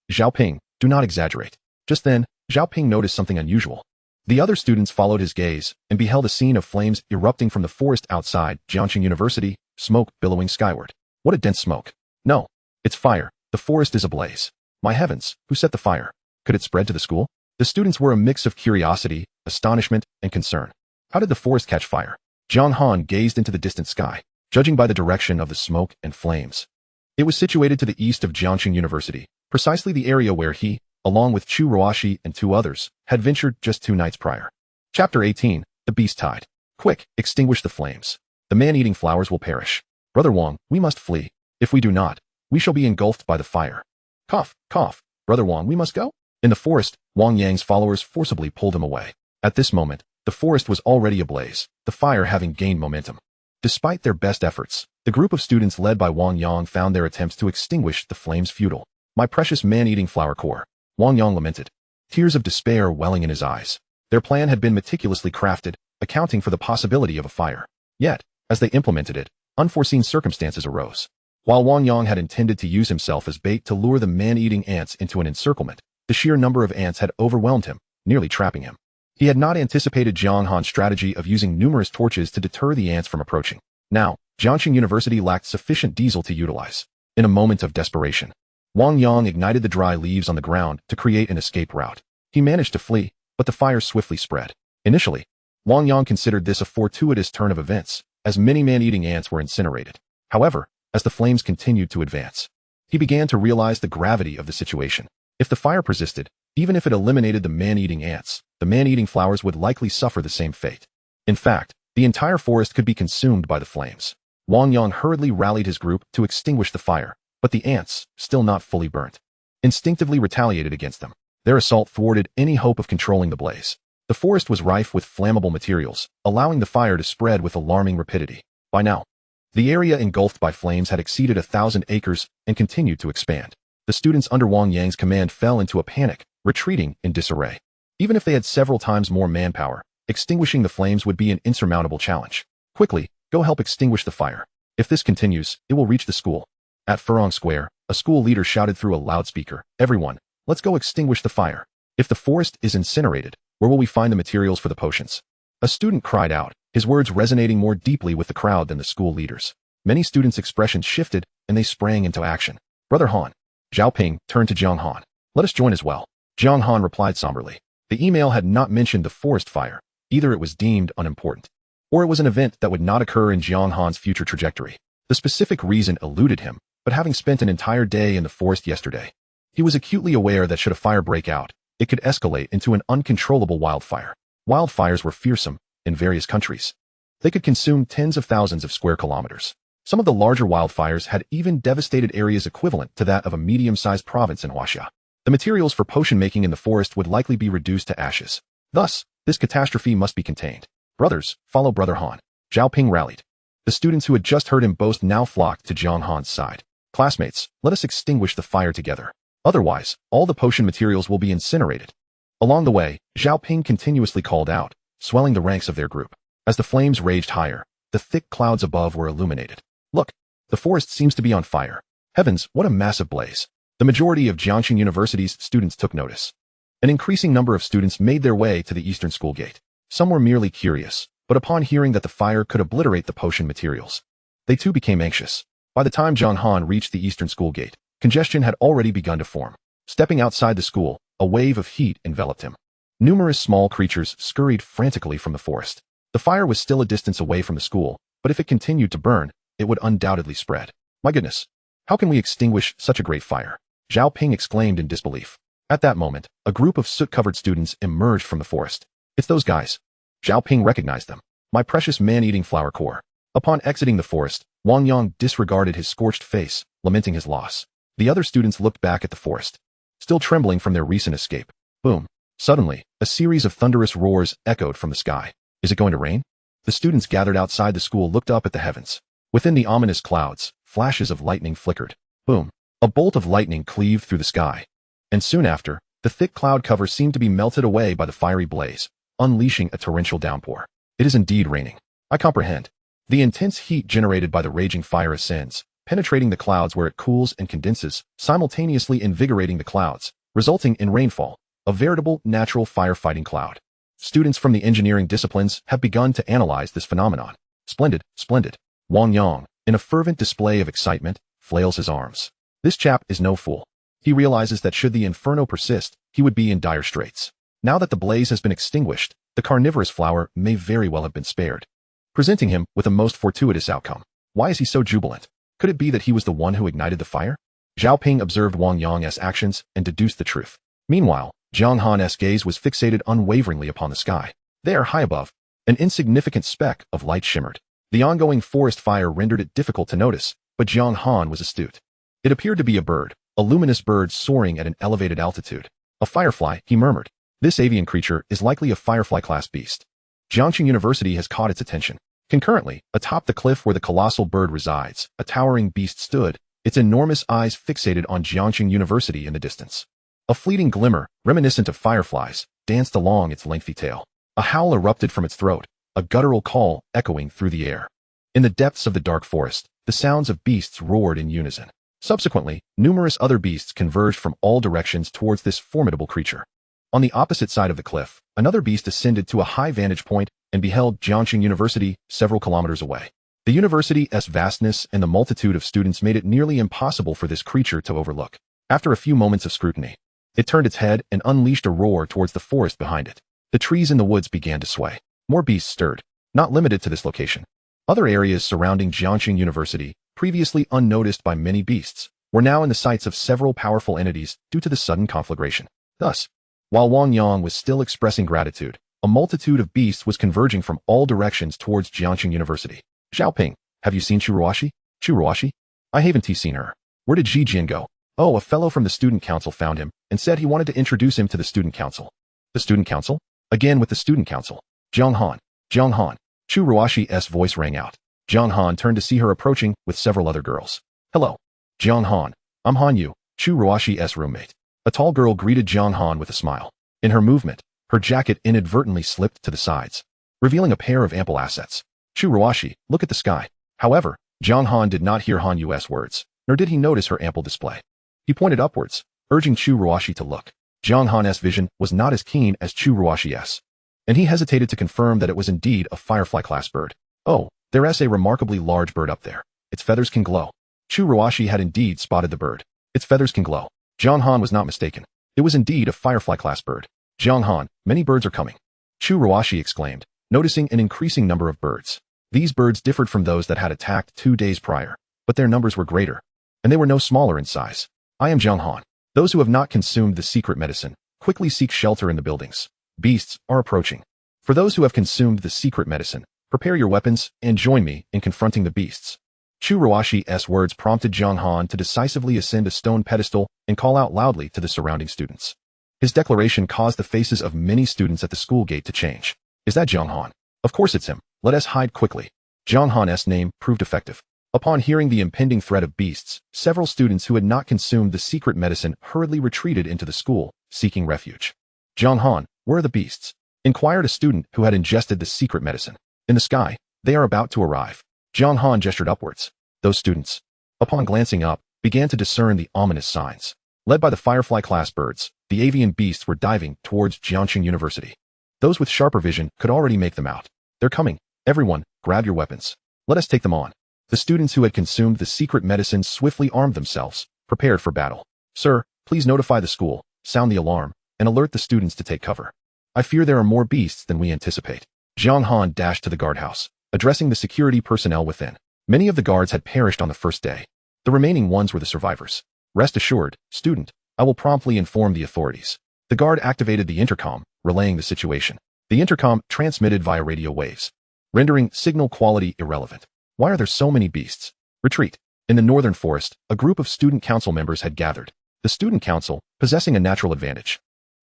Zhao Ping, do not exaggerate. Just then, Zhao Ping noticed something unusual. The other students followed his gaze and beheld a scene of flames erupting from the forest outside Jiangxing University, smoke billowing skyward. What a dense smoke. No, it's fire. The forest is ablaze. My heavens, who set the fire? Could it spread to the school? The students were a mix of curiosity, astonishment, and concern. How did the forest catch fire? Jiang Han gazed into the distant sky, judging by the direction of the smoke and flames. It was situated to the east of Jiangxing University, precisely the area where he, along with Chu Ruoxi and 2 others, had ventured just 2 nights prior. Chapter 18, The Beast Tide. Quick, extinguish the flames. The man-eating flowers will perish. Brother Wang, we must flee. If we do not, we shall be engulfed by the fire. Cough, cough. Brother Wang, we must go? In the forest, Wang Yang's followers forcibly pulled him away. At this moment, the forest was already ablaze, the fire having gained momentum. Despite their best efforts, the group of students led by Wang Yang found their attempts to extinguish the flames futile. My precious man-eating flower core. Wang Yang lamented, tears of despair welling in his eyes. Their plan had been meticulously crafted, accounting for the possibility of a fire. Yet, as they implemented it, unforeseen circumstances arose. While Wang Yang had intended to use himself as bait to lure the man-eating ants into an encirclement, the sheer number of ants had overwhelmed him, nearly trapping him. He had not anticipated Jiang Han's strategy of using numerous torches to deter the ants from approaching. Now, Jiangxing University lacked sufficient diesel to utilize. In a moment of desperation, Wang Yang ignited the dry leaves on the ground to create an escape route. He managed to flee, but the fire swiftly spread. Initially, Wang Yang considered this a fortuitous turn of events, as many man-eating ants were incinerated. However, as the flames continued to advance, he began to realize the gravity of the situation. If the fire persisted, even if it eliminated the man-eating ants, the man-eating flowers would likely suffer the same fate. In fact, the entire forest could be consumed by the flames. Wang Yang hurriedly rallied his group to extinguish the fire, but the ants, still not fully burnt, instinctively retaliated against them. Their assault thwarted any hope of controlling the blaze. The forest was rife with flammable materials, allowing the fire to spread with alarming rapidity. By now, the area engulfed by flames had exceeded 1,000 acres and continued to expand. The students under Wang Yang's command fell into a panic, retreating in disarray. Even if they had several times more manpower, extinguishing the flames would be an insurmountable challenge. Quickly, go help extinguish the fire. If this continues, it will reach the school. At Furong Square, a school leader shouted through a loudspeaker, everyone, let's go extinguish the fire. If the forest is incinerated, where will we find the materials for the potions? A student cried out, his words resonating more deeply with the crowd than the school leaders. Many students' expressions shifted, and they sprang into action. Brother Han. Zhao Ping turned to Jiang Han. Let us join as well. Jiang Han replied somberly. The email had not mentioned the forest fire. Either it was deemed unimportant, or it was an event that would not occur in Jiang Han's future trajectory. The specific reason eluded him, but having spent an entire day in the forest yesterday, he was acutely aware that should a fire break out, it could escalate into an uncontrollable wildfire. Wildfires were fearsome in various countries. They could consume tens of thousands of square kilometers. Some of the larger wildfires had even devastated areas equivalent to that of a medium-sized province in Huaxia. The materials for potion making in the forest would likely be reduced to ashes. Thus, this catastrophe must be contained. Brothers, follow Brother Han. Zhao Ping rallied. The students who had just heard him boast now flocked to Jiang Han's side. Classmates, let us extinguish the fire together. Otherwise, all the potion materials will be incinerated. Along the way, Zhao Ping continuously called out, swelling the ranks of their group. As the flames raged higher, the thick clouds above were illuminated. Look, the forest seems to be on fire. Heavens, what a massive blaze. The majority of Jiangxing University's students took notice. An increasing number of students made their way to the eastern school gate. Some were merely curious, but upon hearing that the fire could obliterate the potion materials, they too became anxious. By the time Jiang Han reached the eastern school gate, congestion had already begun to form. Stepping outside the school, a wave of heat enveloped him. Numerous small creatures scurried frantically from the forest. The fire was still a distance away from the school, but if it continued to burn, it would undoubtedly spread. My goodness, how can we extinguish such a great fire? Zhao Ping exclaimed in disbelief. At that moment, a group of soot-covered students emerged from the forest. It's those guys. Zhao Ping recognized them. My precious man-eating flower core. Upon exiting the forest, Wang Yang disregarded his scorched face, lamenting his loss. The other students looked back at the forest. still trembling from their recent escape. Boom. Suddenly, a series of thunderous roars echoed from the sky. Is it going to rain? The students gathered outside the school looked up at the heavens. Within the ominous clouds, flashes of lightning flickered. Boom. A bolt of lightning cleaved through the sky. And soon after, the thick cloud cover seemed to be melted away by the fiery blaze, unleashing a torrential downpour. It is indeed raining. I comprehend. The intense heat generated by the raging fire ascends, penetrating the clouds where it cools and condenses, simultaneously invigorating the clouds, resulting in rainfall, a veritable natural firefighting cloud. Students from the engineering disciplines have begun to analyze this phenomenon. Splendid, splendid. Wang Yang, in a fervent display of excitement, flails his arms. This chap is no fool. He realizes that should the inferno persist, he would be in dire straits. Now that the blaze has been extinguished, the carnivorous flower may very well have been spared, presenting him with a most fortuitous outcome. Why is he so jubilant? Could it be that he was the one who ignited the fire? Zhao Ping observed Wang Yang's actions and deduced the truth. Meanwhile, Jiang Han's gaze was fixated unwaveringly upon the sky. There, high above, an insignificant speck of light shimmered. The ongoing forest fire rendered it difficult to notice, but Jiang Han was astute. It appeared to be a bird, a luminous bird soaring at an elevated altitude. A firefly, he murmured. This avian creature is likely a firefly-class beast. Jiangxing University has caught its attention. Concurrently, atop the cliff where the colossal bird resides, a towering beast stood, its enormous eyes fixated on Jiangxing University in the distance. A fleeting glimmer, reminiscent of fireflies, danced along its lengthy tail. A howl erupted from its throat, a guttural call echoing through the air. In the depths of the dark forest, the sounds of beasts roared in unison. Subsequently, numerous other beasts converged from all directions towards this formidable creature. On the opposite side of the cliff, another beast ascended to a high vantage point and beheld Jiangxing University several kilometers away. The university's vastness and the multitude of students made it nearly impossible for this creature to overlook. After a few moments of scrutiny, it turned its head and unleashed a roar towards the forest behind it. The trees in the woods began to sway. More beasts stirred, not limited to this location. Other areas surrounding Jiangxing University, previously unnoticed by many beasts, were now in the sights of several powerful entities due to the sudden conflagration. Thus, while Wang Yang was still expressing gratitude, a multitude of beasts was converging from all directions towards Jiangxing University. Xiaoping, have you seen Churuashi? Churuashi? I haven't seen her. Where did Ji Jin go? Oh, a fellow from the student council found him and said he wanted to introduce him to the student council. The student council? Again with the student council. Jiang Han. Jiang Han. Churuashi's voice rang out. Jiang Han turned to see her approaching with several other girls. Hello. Jiang Han. I'm Han Yu, Churuashi's roommate. A tall girl greeted Jiang Han with a smile. In her movement, her jacket inadvertently slipped to the sides, revealing a pair of ample assets. Churuashi, look at the sky. However, Jiang Han did not hear Han Yu's words, nor did he notice her ample display. He pointed upwards, urging Churuashi to look. Jiang Han's vision was not as keen as Churuashi's, and he hesitated to confirm that it was indeed a firefly-class bird. Oh, there's a remarkably large bird up there. Its feathers can glow. Churuashi had indeed spotted the bird. Its feathers can glow. Jiang Han was not mistaken. It was indeed a firefly-class bird. Jiang Han, many birds are coming. Churuashi exclaimed, noticing an increasing number of birds. These birds differed from those that had attacked 2 days prior, but their numbers were greater, and they were no smaller in size. I am Jiang Han. Those who have not consumed the secret medicine, quickly seek shelter in the buildings. Beasts are approaching. For those who have consumed the secret medicine, prepare your weapons and join me in confronting the beasts. Churuashi's words prompted Jiang Han to decisively ascend a stone pedestal and call out loudly to the surrounding students. His declaration caused the faces of many students at the school gate to change. Is that Jiang Han? Of course it's him. Let us hide quickly. Jiang Han's name proved effective. Upon hearing the impending threat of beasts, several students who had not consumed the secret medicine hurriedly retreated into the school, seeking refuge. Jiang Han, where are the beasts? Inquired a student who had ingested the secret medicine. In the sky, they are about to arrive. Jiang Han gestured upwards. Those students, upon glancing up, began to discern the ominous signs. Led by the firefly-class birds, the avian beasts were diving towards Jiangxing University. Those with sharper vision could already make them out. They're coming. Everyone, grab your weapons. Let us take them on. The students who had consumed the secret medicine swiftly armed themselves, prepared for battle. Sir, please notify the school, sound the alarm, and alert the students to take cover. I fear there are more beasts than we anticipate. Jiang Han dashed to the guardhouse, addressing the security personnel within. Many of the guards had perished on the first day. The remaining ones were the survivors. Rest assured, student, I will promptly inform the authorities. The guard activated the intercom, relaying the situation. The intercom transmitted via radio waves, rendering signal quality irrelevant. Why are there so many beasts? Retreat. In the northern forest, a group of student council members had gathered. The student council, possessing a natural advantage,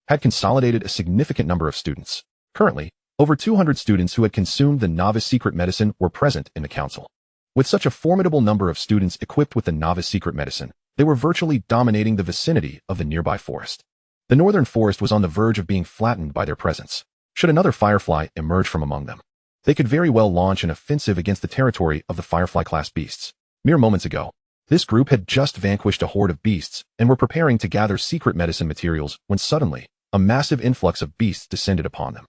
had consolidated a significant number of students. Currently, over 200 students who had consumed the novice secret medicine were present in the council. With such a formidable number of students equipped with the novice secret medicine, they were virtually dominating the vicinity of the nearby forest. The northern forest was on the verge of being flattened by their presence. Should another firefly emerge from among them, they could very well launch an offensive against the territory of the firefly-class beasts. Mere moments ago, this group had just vanquished a horde of beasts and were preparing to gather secret medicine materials when suddenly, a massive influx of beasts descended upon them.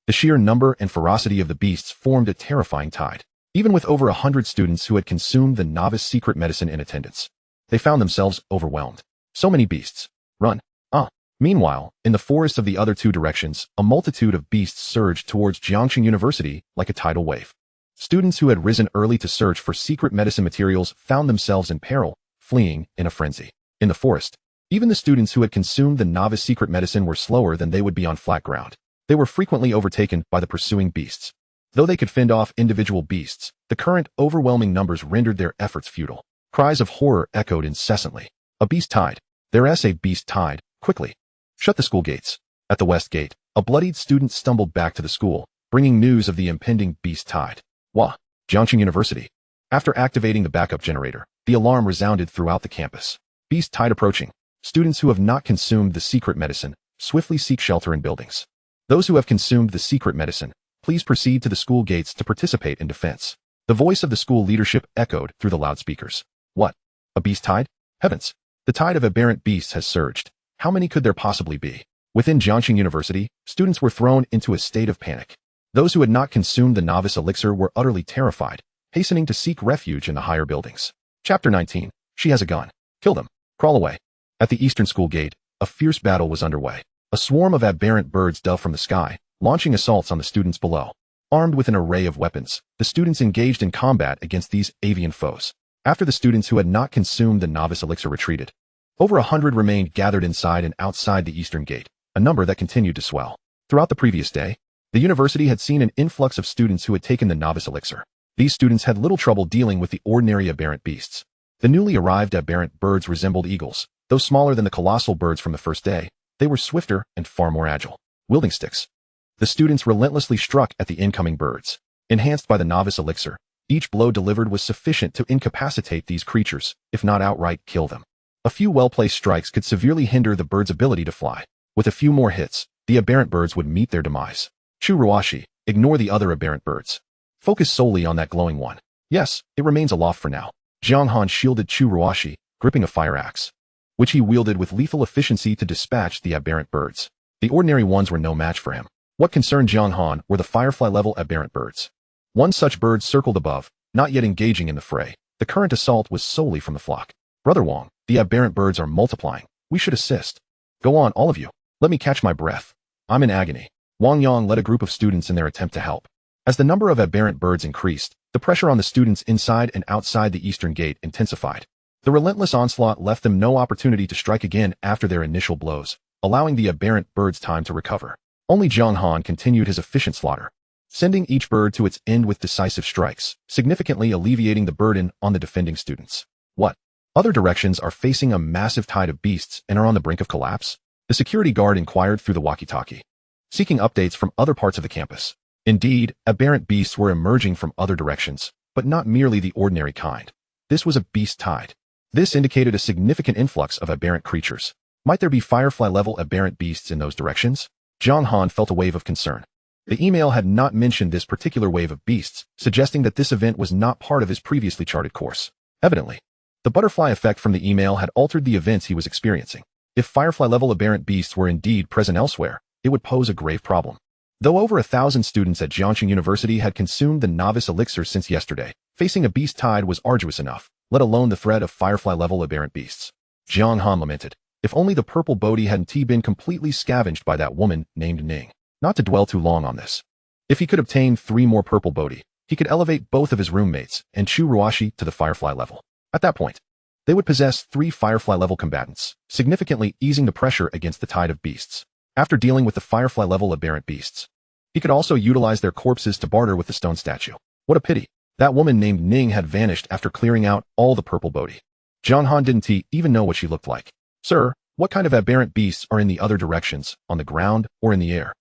The sheer number and ferocity of the beasts formed a terrifying tide. Even with over 100 students who had consumed the novice secret medicine in attendance, they found themselves overwhelmed. So many beasts. Run. Meanwhile, in the forests of the other two directions, a multitude of beasts surged towards Jianghan University like a tidal wave. Students who had risen early to search for secret medicine materials found themselves in peril, fleeing in a frenzy. In the forest, even the students who had consumed the novice secret medicine were slower than they would be on flat ground. They were frequently overtaken by the pursuing beasts. Though they could fend off individual beasts, the current overwhelming numbers rendered their efforts futile. Cries of horror echoed incessantly. A beast tide. There's a beast tide. Quickly. Shut the school gates. At the west gate, a bloodied student stumbled back to the school, bringing news of the impending beast tide. Jianghan University. After activating the backup generator, the alarm resounded throughout the campus. Beast tide approaching. Students who have not consumed the secret medicine swiftly seek shelter in buildings. Those who have consumed the secret medicine, please proceed to the school gates to participate in defense. The voice of the school leadership echoed through the loudspeakers. What? A beast tide? Heavens! The tide of aberrant beasts has surged. How many could there possibly be? Within Jianghan University, students were thrown into a state of panic. Those who had not consumed the novice elixir were utterly terrified, hastening to seek refuge in the higher buildings. Chapter 19. She has a gun. Kill them. Crawl away. At the eastern school gate, a fierce battle was underway. A swarm of aberrant birds dove from the sky, launching assaults on the students below. Armed with an array of weapons, the students engaged in combat against these avian foes. After the students who had not consumed the novice elixir retreated, over 100 remained gathered inside and outside the eastern gate, a number that continued to swell. Throughout the previous day, the university had seen an influx of students who had taken the novice elixir. These students had little trouble dealing with the ordinary aberrant beasts. The newly arrived aberrant birds resembled eagles. Though smaller than the colossal birds from the first day, they were swifter and far more agile. Wielding sticks, the students relentlessly struck at the incoming birds. Enhanced by the novice elixir, each blow delivered was sufficient to incapacitate these creatures, if not outright kill them. A few well-placed strikes could severely hinder the bird's ability to fly. With a few more hits, the aberrant birds would meet their demise. Churuashi, ignore the other aberrant birds. Focus solely on that glowing one. Yes, it remains aloft for now. Jiang Han shielded Churuashi, gripping a fire axe, which he wielded with lethal efficiency to dispatch the aberrant birds. The ordinary ones were no match for him. What concerned Jiang Han were the firefly-level aberrant birds. One such bird circled above, not yet engaging in the fray. The current assault was solely from the flock. Brother Wong, the aberrant birds are multiplying. We should assist. Go on, all of you. Let me catch my breath. I'm in agony. Wang Yang led a group of students in their attempt to help. As the number of aberrant birds increased, the pressure on the students inside and outside the eastern gate intensified. The relentless onslaught left them no opportunity to strike again after their initial blows, allowing the aberrant birds time to recover. Only Jiang Han continued his efficient slaughter, sending each bird to its end with decisive strikes, significantly alleviating the burden on the defending students. What? Other directions are facing a massive tide of beasts and are on the brink of collapse? The security guard inquired through the walkie-talkie, seeking updates from other parts of the campus. Indeed, aberrant beasts were emerging from other directions, but not merely the ordinary kind. This was a beast tide. This indicated a significant influx of aberrant creatures. Might there be firefly-level aberrant beasts in those directions? Jiang Han felt a wave of concern. The email had not mentioned this particular wave of beasts, suggesting that this event was not part of his previously charted course. Evidently, the butterfly effect from the email had altered the events he was experiencing. If firefly-level aberrant beasts were indeed present elsewhere, it would pose a grave problem. Though over 1,000 students at Jianghan University had consumed the novice elixir since yesterday, facing a beast tide was arduous enough, let alone the threat of firefly-level aberrant beasts. Jiang Han lamented. If only the purple bodhi hadn't been completely scavenged by that woman named Ning. Not to dwell too long on this. If he could obtain 3 more purple bodhi, he could elevate both of his roommates and Churuashi to the firefly level. At that point, they would possess 3 firefly-level combatants, significantly easing the pressure against the tide of beasts. After dealing with the firefly-level aberrant beasts, he could also utilize their corpses to barter with the stone statue. What a pity. That woman named Ning had vanished after clearing out all the purple bodhi. Jiang Han didn't even know what she looked like. Sir, What kind of aberrant beasts are in the other directions, on the ground or in the air?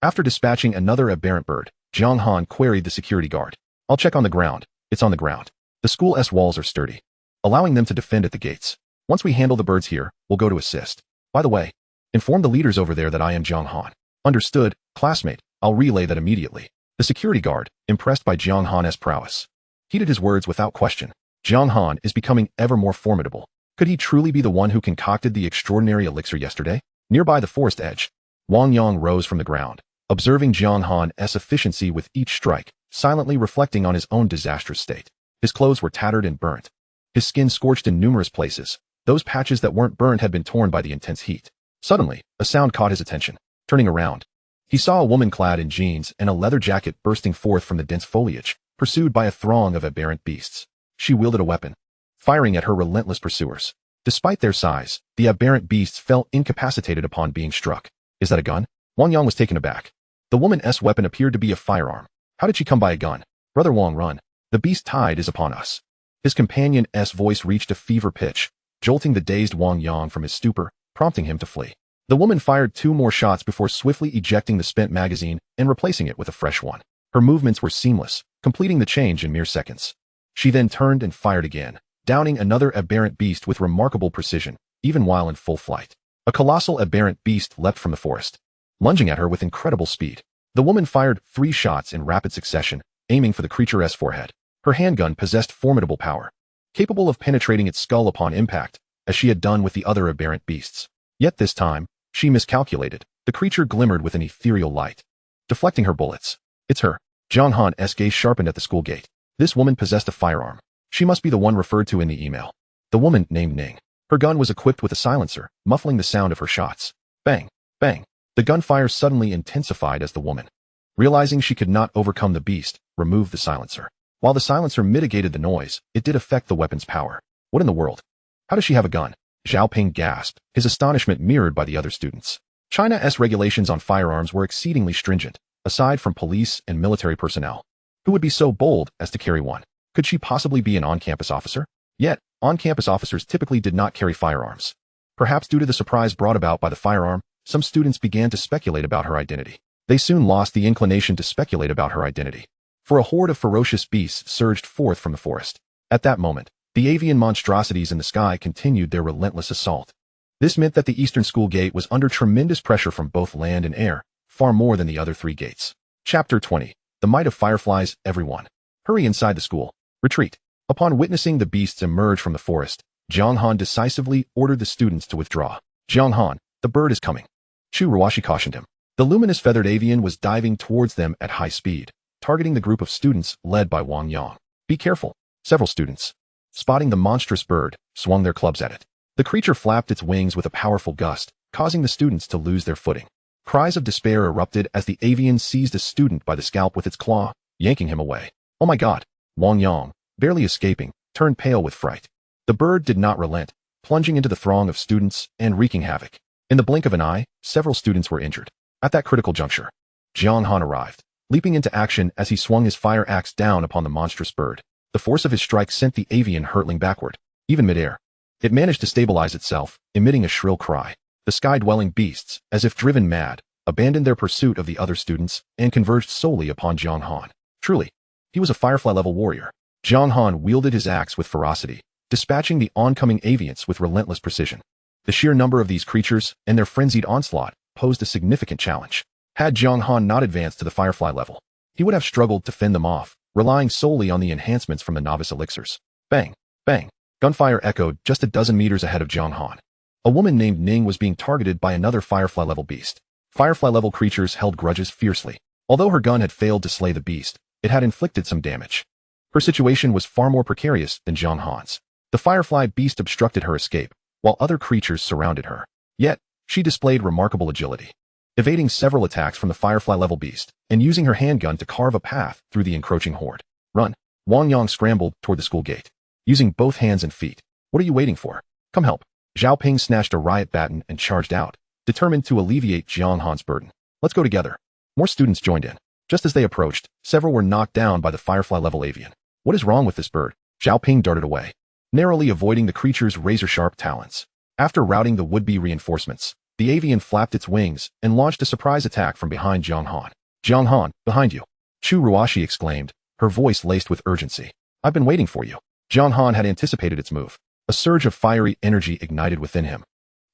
After dispatching another aberrant bird, Jiang Han queried the security guard. I'll check on the ground. It's on the ground. The school's walls are sturdy, allowing them to defend at the gates. Once we handle the birds here, we'll go to assist. By the way, inform the leaders over there that I am Jiang Han. Understood, classmate. I'll relay that immediately. The security guard, impressed by Jiang Han's prowess, heeded his words without question. Jiang Han is becoming ever more formidable. Could he truly be the one who concocted the extraordinary elixir yesterday? Nearby the forest edge, Wang Yang rose from the ground, observing Jiang Han's efficiency with each strike, silently reflecting on his own disastrous state. His clothes were tattered and burnt, his skin scorched in numerous places. Those patches that weren't burned had been torn by the intense heat. Suddenly, a sound caught his attention. Turning around, he saw a woman clad in jeans and a leather jacket bursting forth from the dense foliage, pursued by a throng of aberrant beasts. She wielded a weapon, firing at her relentless pursuers. Despite their size, the aberrant beasts fell incapacitated upon being struck. Is that a gun? Wang Yang was taken aback. The woman's weapon appeared to be a firearm. How did she come by a gun? Brother Wang, run. The beast tide is upon us. His companion's voice reached a fever pitch, jolting the dazed Wang Yang from his stupor, prompting him to flee. The woman fired 2 more shots before swiftly ejecting the spent magazine and replacing it with a fresh one. Her movements were seamless, completing the change in mere seconds. She then turned and fired again, downing another aberrant beast with remarkable precision, even while in full flight. A colossal aberrant beast leapt from the forest, lunging at her with incredible speed. The woman fired 3 shots in rapid succession, aiming for the creature's forehead. Her handgun possessed formidable power, capable of penetrating its skull upon impact, as she had done with the other aberrant beasts. Yet this time, she miscalculated. The creature glimmered with an ethereal light, deflecting her bullets. It's her. Jiang Han's gaze sharpened at the school gate. This woman possessed a firearm. She must be the one referred to in the email. The woman named Ning. Her gun was equipped with a silencer, muffling the sound of her shots. Bang, bang. The gunfire suddenly intensified as the woman, realizing she could not overcome the beast, removed the silencer. While the silencer mitigated the noise, it did affect the weapon's power. What in the world? How does she have a gun? Zhao Ping gasped, his astonishment mirrored by the other students. China's regulations on firearms were exceedingly stringent, aside from police and military personnel. Who would be so bold as to carry one? Could she possibly be an on-campus officer? Yet, on-campus officers typically did not carry firearms. Perhaps due to the surprise brought about by the firearm, some students began to speculate about her identity. They soon lost the inclination to speculate about her identity, for a horde of ferocious beasts surged forth from the forest. At that moment, the avian monstrosities in the sky continued their relentless assault. This meant that the eastern school gate was under tremendous pressure from both land and air, far more than the other 3 gates. Chapter 20. The Might of Fireflies. Everyone, hurry inside the school. Retreat. Upon witnessing the beasts emerge from the forest, Jiang Han decisively ordered the students to withdraw. Jiang Han, the bird is coming. Chu Ruashi cautioned him. The luminous feathered avian was diving towards them at high speed, targeting the group of students led by Wang Yang. Be careful. Several students, spotting the monstrous bird, swung their clubs at it. The creature flapped its wings with a powerful gust, causing the students to lose their footing. Cries of despair erupted as the avian seized a student by the scalp with its claw, yanking him away. Oh my God! Wang Yang, barely escaping, turned pale with fright. The bird did not relent, plunging into the throng of students and wreaking havoc. In the blink of an eye, several students were injured. At that critical juncture, Jiang Han arrived, leaping into action as he swung his fire axe down upon the monstrous bird. The force of his strike sent the avian hurtling backward, even midair. It managed to stabilize itself, emitting a shrill cry. The sky-dwelling beasts, as if driven mad, abandoned their pursuit of the other students and converged solely upon Jiang Han. Truly, he was a Firefly-level warrior. Jiang Han wielded his axe with ferocity, dispatching the oncoming avians with relentless precision. The sheer number of these creatures and their frenzied onslaught posed a significant challenge. Had Jiang Han not advanced to the Firefly level, he would have struggled to fend them off, relying solely on the enhancements from the novice elixirs. Bang! Bang! Gunfire echoed just a dozen meters ahead of Jiang Han. A woman named Ning was being targeted by another Firefly-level beast. Firefly-level creatures held grudges fiercely. Although her gun had failed to slay the beast, it had inflicted some damage. Her situation was far more precarious than Jiang Han's. The Firefly beast obstructed her escape, while other creatures surrounded her. Yet, she displayed remarkable agility, evading several attacks from the Firefly-level beast and using her handgun to carve a path through the encroaching horde. Run! Wang Yang scrambled toward the school gate, using both hands and feet. What are you waiting for? Come help! Zhao Ping snatched a riot baton and charged out, determined to alleviate Jiang Han's burden. Let's go together. More students joined in. Just as they approached, several were knocked down by the Firefly-level avian. What is wrong with this bird? Zhao Ping darted away, narrowly avoiding the creature's razor-sharp talons. After routing the would-be reinforcements, the avian flapped its wings and launched a surprise attack from behind Jiang Han. Jiang Han, behind you. Chu Ruashi exclaimed, her voice laced with urgency. I've been waiting for you. Jiang Han had anticipated its move. A surge of fiery energy ignited within him,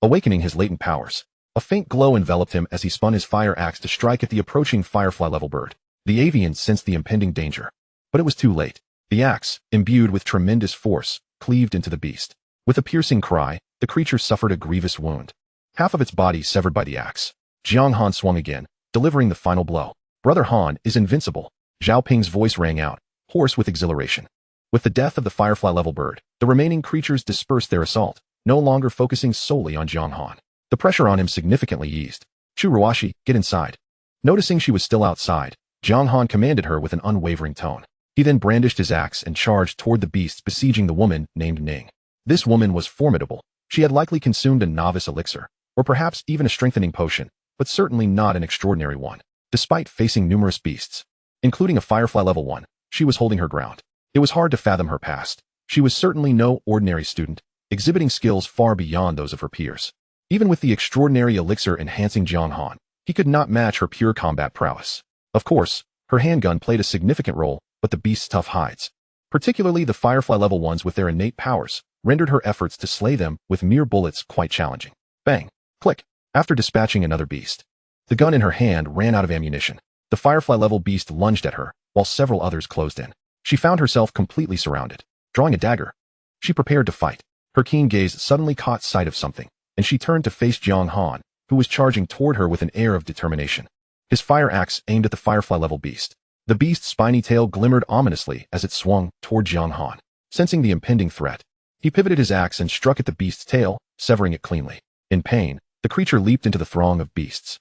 awakening his latent powers. A faint glow enveloped him as he spun his fire axe to strike at the approaching firefly-level bird. The avian sensed the impending danger, but it was too late. The axe, imbued with tremendous force, cleaved into the beast. With a piercing cry, the creature suffered a grievous wound. Half of its body severed by the axe. Jiang Han swung again, delivering the final blow. Brother Han is invincible. Zhao Ping's voice rang out, hoarse with exhilaration. With the death of the firefly-level bird, the remaining creatures dispersed their assault, no longer focusing solely on Jiang Han. The pressure on him significantly eased. Chu Ruashi, get inside. Noticing she was still outside, Jiang Han commanded her with an unwavering tone. He then brandished his axe and charged toward the beasts besieging the woman named Ning. This woman was formidable. She had likely consumed a novice elixir, or perhaps even a strengthening potion, but certainly not an extraordinary one. Despite facing numerous beasts, including a firefly-level one, she was holding her ground. It was hard to fathom her past. She was certainly no ordinary student, exhibiting skills far beyond those of her peers. Even with the extraordinary elixir enhancing Jiang Han, he could not match her pure combat prowess. Of course, her handgun played a significant role, but the beast's tough hides, particularly the firefly-level ones with their innate powers, rendered her efforts to slay them with mere bullets quite challenging. Bang! Click! After dispatching another beast, the gun in her hand ran out of ammunition. The firefly-level beast lunged at her, while several others closed in. She found herself completely surrounded. Drawing a dagger, she prepared to fight. Her keen gaze suddenly caught sight of something, and she turned to face Jiang Han, who was charging toward her with an air of determination. His fire axe aimed at the firefly-level beast. The beast's spiny tail glimmered ominously as it swung toward Jiang Han. Sensing the impending threat, he pivoted his axe and struck at the beast's tail, severing it cleanly. In pain, the creature leaped into the throng of beasts.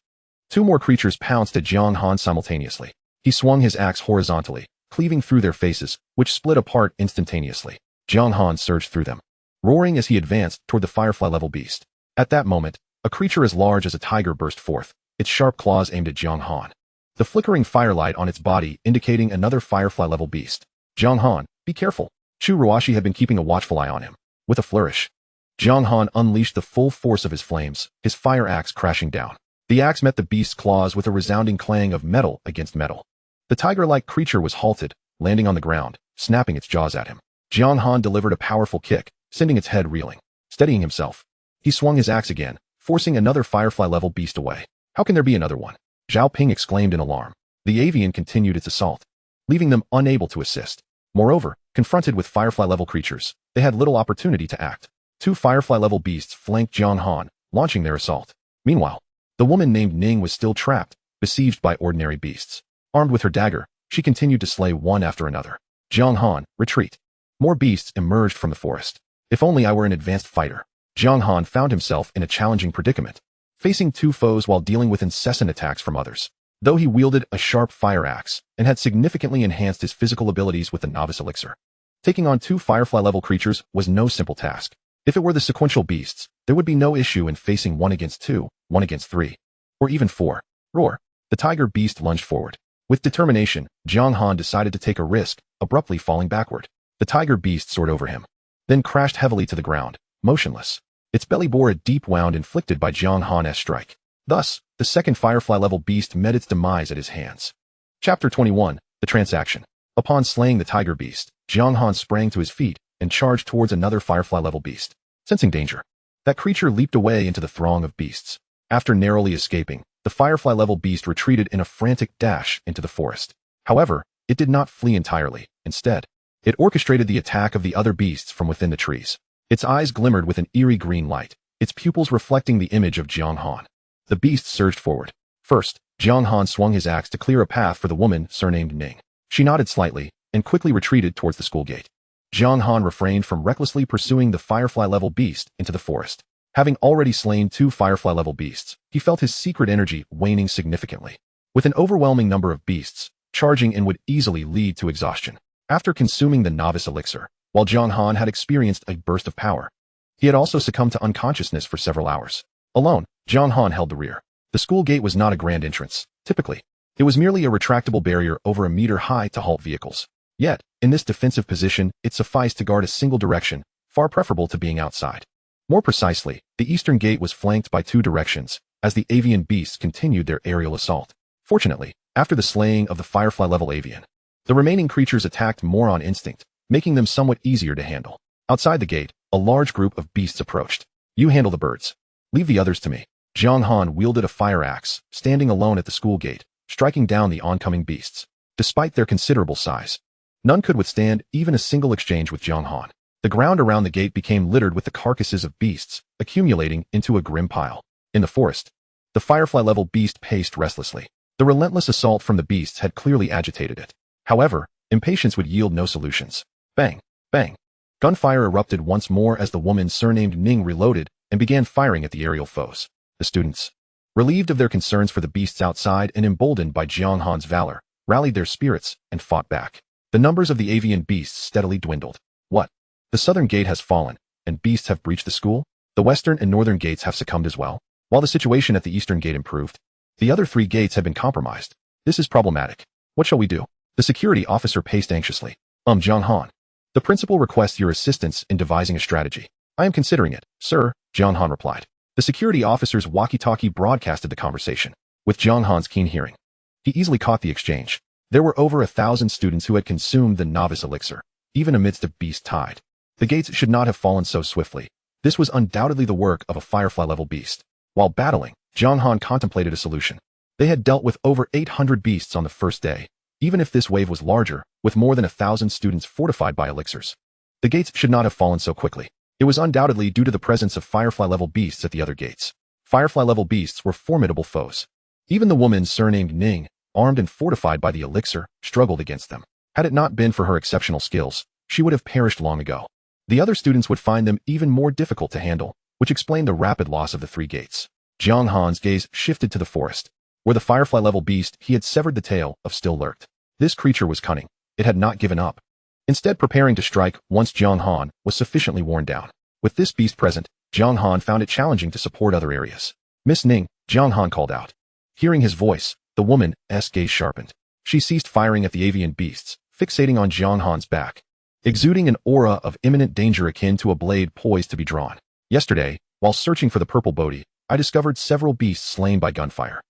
Two more creatures pounced at Jiang Han simultaneously. He swung his axe horizontally, cleaving through their faces, which split apart instantaneously. Jiang Han surged through them, roaring as he advanced toward the firefly-level beast. At that moment, a creature as large as a tiger burst forth, its sharp claws aimed at Jiang Han. The flickering firelight on its body indicating another firefly-level beast. Jiang Han, be careful. Chu Ruashi had been keeping a watchful eye on him. With a flourish, Jiang Han unleashed the full force of his flames, his fire axe crashing down. The axe met the beast's claws with a resounding clang of metal against metal. The tiger-like creature was halted, landing on the ground, snapping its jaws at him. Jiang Han delivered a powerful kick, sending its head reeling. Steadying himself, he swung his axe again, forcing another firefly-level beast away. How can there be another one? Zhao Ping exclaimed in alarm. The avian continued its assault, leaving them unable to assist. Moreover, confronted with firefly-level creatures, they had little opportunity to act. Two firefly-level beasts flanked Jiang Han, launching their assault. Meanwhile, the woman named Ning was still trapped, besieged by ordinary beasts. Armed with her dagger, she continued to slay one after another. Jiang Han, retreat. More beasts emerged from the forest. If only I were an advanced fighter. Jiang Han found himself in a challenging predicament, facing two foes while dealing with incessant attacks from others. Though he wielded a sharp fire axe and had significantly enhanced his physical abilities with the novice elixir, taking on two firefly-level creatures was no simple task. If it were the sequential beasts, there would be no issue in facing 1 against 2, 1 against 3, or even 4. Roar! The tiger beast lunged forward. With determination, Jiang Han decided to take a risk, abruptly falling backward. The tiger beast soared over him, then crashed heavily to the ground, motionless. Its belly bore a deep wound inflicted by Jiang Han's strike. Thus, the second firefly-level beast met its demise at his hands. Chapter 21, The Transaction. Upon slaying the tiger beast, Jiang Han sprang to his feet and charged towards another firefly-level beast. Sensing danger, that creature leaped away into the throng of beasts. After narrowly escaping, the firefly-level beast retreated in a frantic dash into the forest. However, it did not flee entirely. Instead, it orchestrated the attack of the other beasts from within the trees. Its eyes glimmered with an eerie green light, its pupils reflecting the image of Jiang Han. The beast surged forward. First, Jiang Han swung his axe to clear a path for the woman surnamed Ning. She nodded slightly and quickly retreated towards the school gate. Jiang Han refrained from recklessly pursuing the firefly-level beast into the forest. Having already slain 2 firefly-level beasts, he felt his secret energy waning significantly. With an overwhelming number of beasts, charging in would easily lead to exhaustion. After consuming the novice elixir, while Jiang Han had experienced a burst of power, he had also succumbed to unconsciousness for several hours. Alone, Jiang Han held the rear. The school gate was not a grand entrance, typically. It was merely a retractable barrier over a meter high to halt vehicles. Yet, in this defensive position, it sufficed to guard a single direction, far preferable to being outside. More precisely, the eastern gate was flanked by two directions, as the avian beasts continued their aerial assault. Fortunately, after the slaying of the firefly-level avian, the remaining creatures attacked more on instinct, making them somewhat easier to handle. Outside the gate, a large group of beasts approached. You handle the birds. Leave the others to me. Jiang Han wielded a fire axe, standing alone at the school gate, striking down the oncoming beasts. Despite their considerable size, none could withstand even a single exchange with Jiang Han. The ground around the gate became littered with the carcasses of beasts, accumulating into a grim pile. In the forest, the firefly-level beast paced restlessly. The relentless assault from the beasts had clearly agitated it. However, impatience would yield no solutions. Bang! Bang! Gunfire erupted once more as the woman surnamed Ning reloaded and began firing at the aerial foes. The students, relieved of their concerns for the beasts outside and emboldened by Jiang Han's valor, rallied their spirits and fought back. The numbers of the avian beasts steadily dwindled. What? The southern gate has fallen, and beasts have breached the school? The western and northern gates have succumbed as well. While the situation at the eastern gate improved, the other three gates have been compromised. This is problematic. What shall we do? The security officer paced anxiously. Jiang Han. The principal requests your assistance in devising a strategy. I am considering it, sir, Jiang Han replied. The security officer's walkie-talkie broadcasted the conversation. With Jiang Han's keen hearing, he easily caught the exchange. There were over 1,000 students who had consumed the novice elixir, even amidst a beast tide. The gates should not have fallen so swiftly. This was undoubtedly the work of a firefly-level beast. While battling, Jiang Han contemplated a solution. They had dealt with over 800 beasts on the first day. Even if this wave was larger, with more than 1,000 students fortified by elixirs, the gates should not have fallen so quickly. It was undoubtedly due to the presence of firefly-level beasts at the other gates. Firefly-level beasts were formidable foes. Even the woman surnamed Ning, armed and fortified by the elixir, struggled against them. Had it not been for her exceptional skills, she would have perished long ago. The other students would find them even more difficult to handle, which explained the rapid loss of the three gates. Jiang Han's gaze shifted to the forest, where the firefly-level beast he had severed the tail of still lurked. This creature was cunning. It had not given up, instead preparing to strike once Jiang Han was sufficiently worn down. With this beast present, Jiang Han found it challenging to support other areas. Miss Ning, Jiang Han called out. Hearing his voice, the woman's gaze sharpened. She ceased firing at the avian beasts, fixating on Jiang Han's back, exuding an aura of imminent danger akin to a blade poised to be drawn. Yesterday, while searching for the purple bodhi, I discovered several beasts slain by gunfire.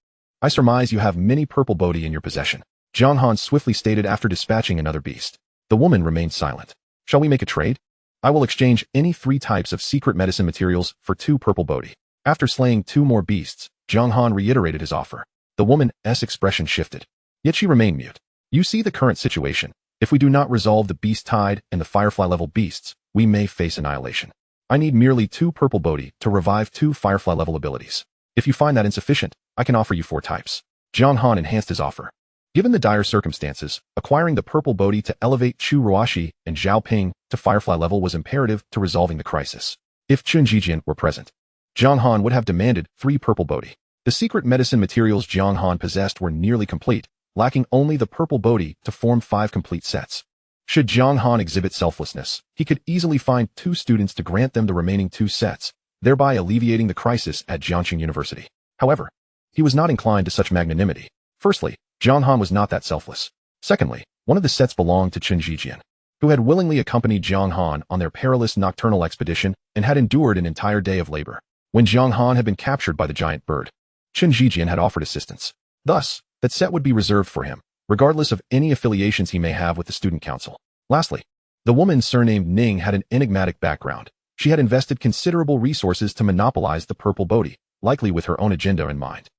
I surmise you have many purple bodhi in your possession, Jiang Han swiftly stated after dispatching another beast. The woman remained silent. Shall we make a trade? I will exchange any 3 types of secret medicine materials for 2 purple bodhi. After slaying 2 more beasts, Jiang Han reiterated his offer. The woman's expression shifted, yet she remained mute. You see the current situation. If we do not resolve the beast tide and the firefly-level beasts, we may face annihilation. I need merely 2 purple bodhi to revive 2 firefly-level abilities. If you find that insufficient, I can offer you 4 types. Jiang Han enhanced his offer. Given the dire circumstances, acquiring the purple bodhi to elevate Chu Ruoxi and Zhao Ping to firefly level was imperative to resolving the crisis. If Chun Jijian were present, Jiang Han would have demanded 3 purple bodhi. The secret medicine materials Jiang Han possessed were nearly complete, lacking only the purple bodhi to form 5 complete sets. Should Jiang Han exhibit selflessness, he could easily find 2 students to grant them the remaining 2 sets, thereby alleviating the crisis at Jiangqing University. However, he was not inclined to such magnanimity. Firstly, Jiang Han was not that selfless. Secondly, one of the sets belonged to Chun Jijian, who had willingly accompanied Jiang Han on their perilous nocturnal expedition and had endured an entire day of labor. When Jiang Han had been captured by the giant bird, Chun Jijian had offered assistance. Thus, that set would be reserved for him, regardless of any affiliations he may have with the student council. Lastly, the woman surnamed Ning had an enigmatic background. She had invested considerable resources to monopolize the purple bodhi, likely with her own agenda in mind.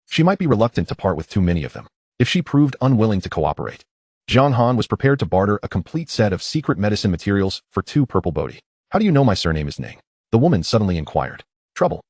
She might be reluctant to part with too many of them if she proved unwilling to cooperate. Jiang Han was prepared to barter a complete set of secret medicine materials for 2 purple bodhi. How do you know my surname is Ning? The woman suddenly inquired. Trouble.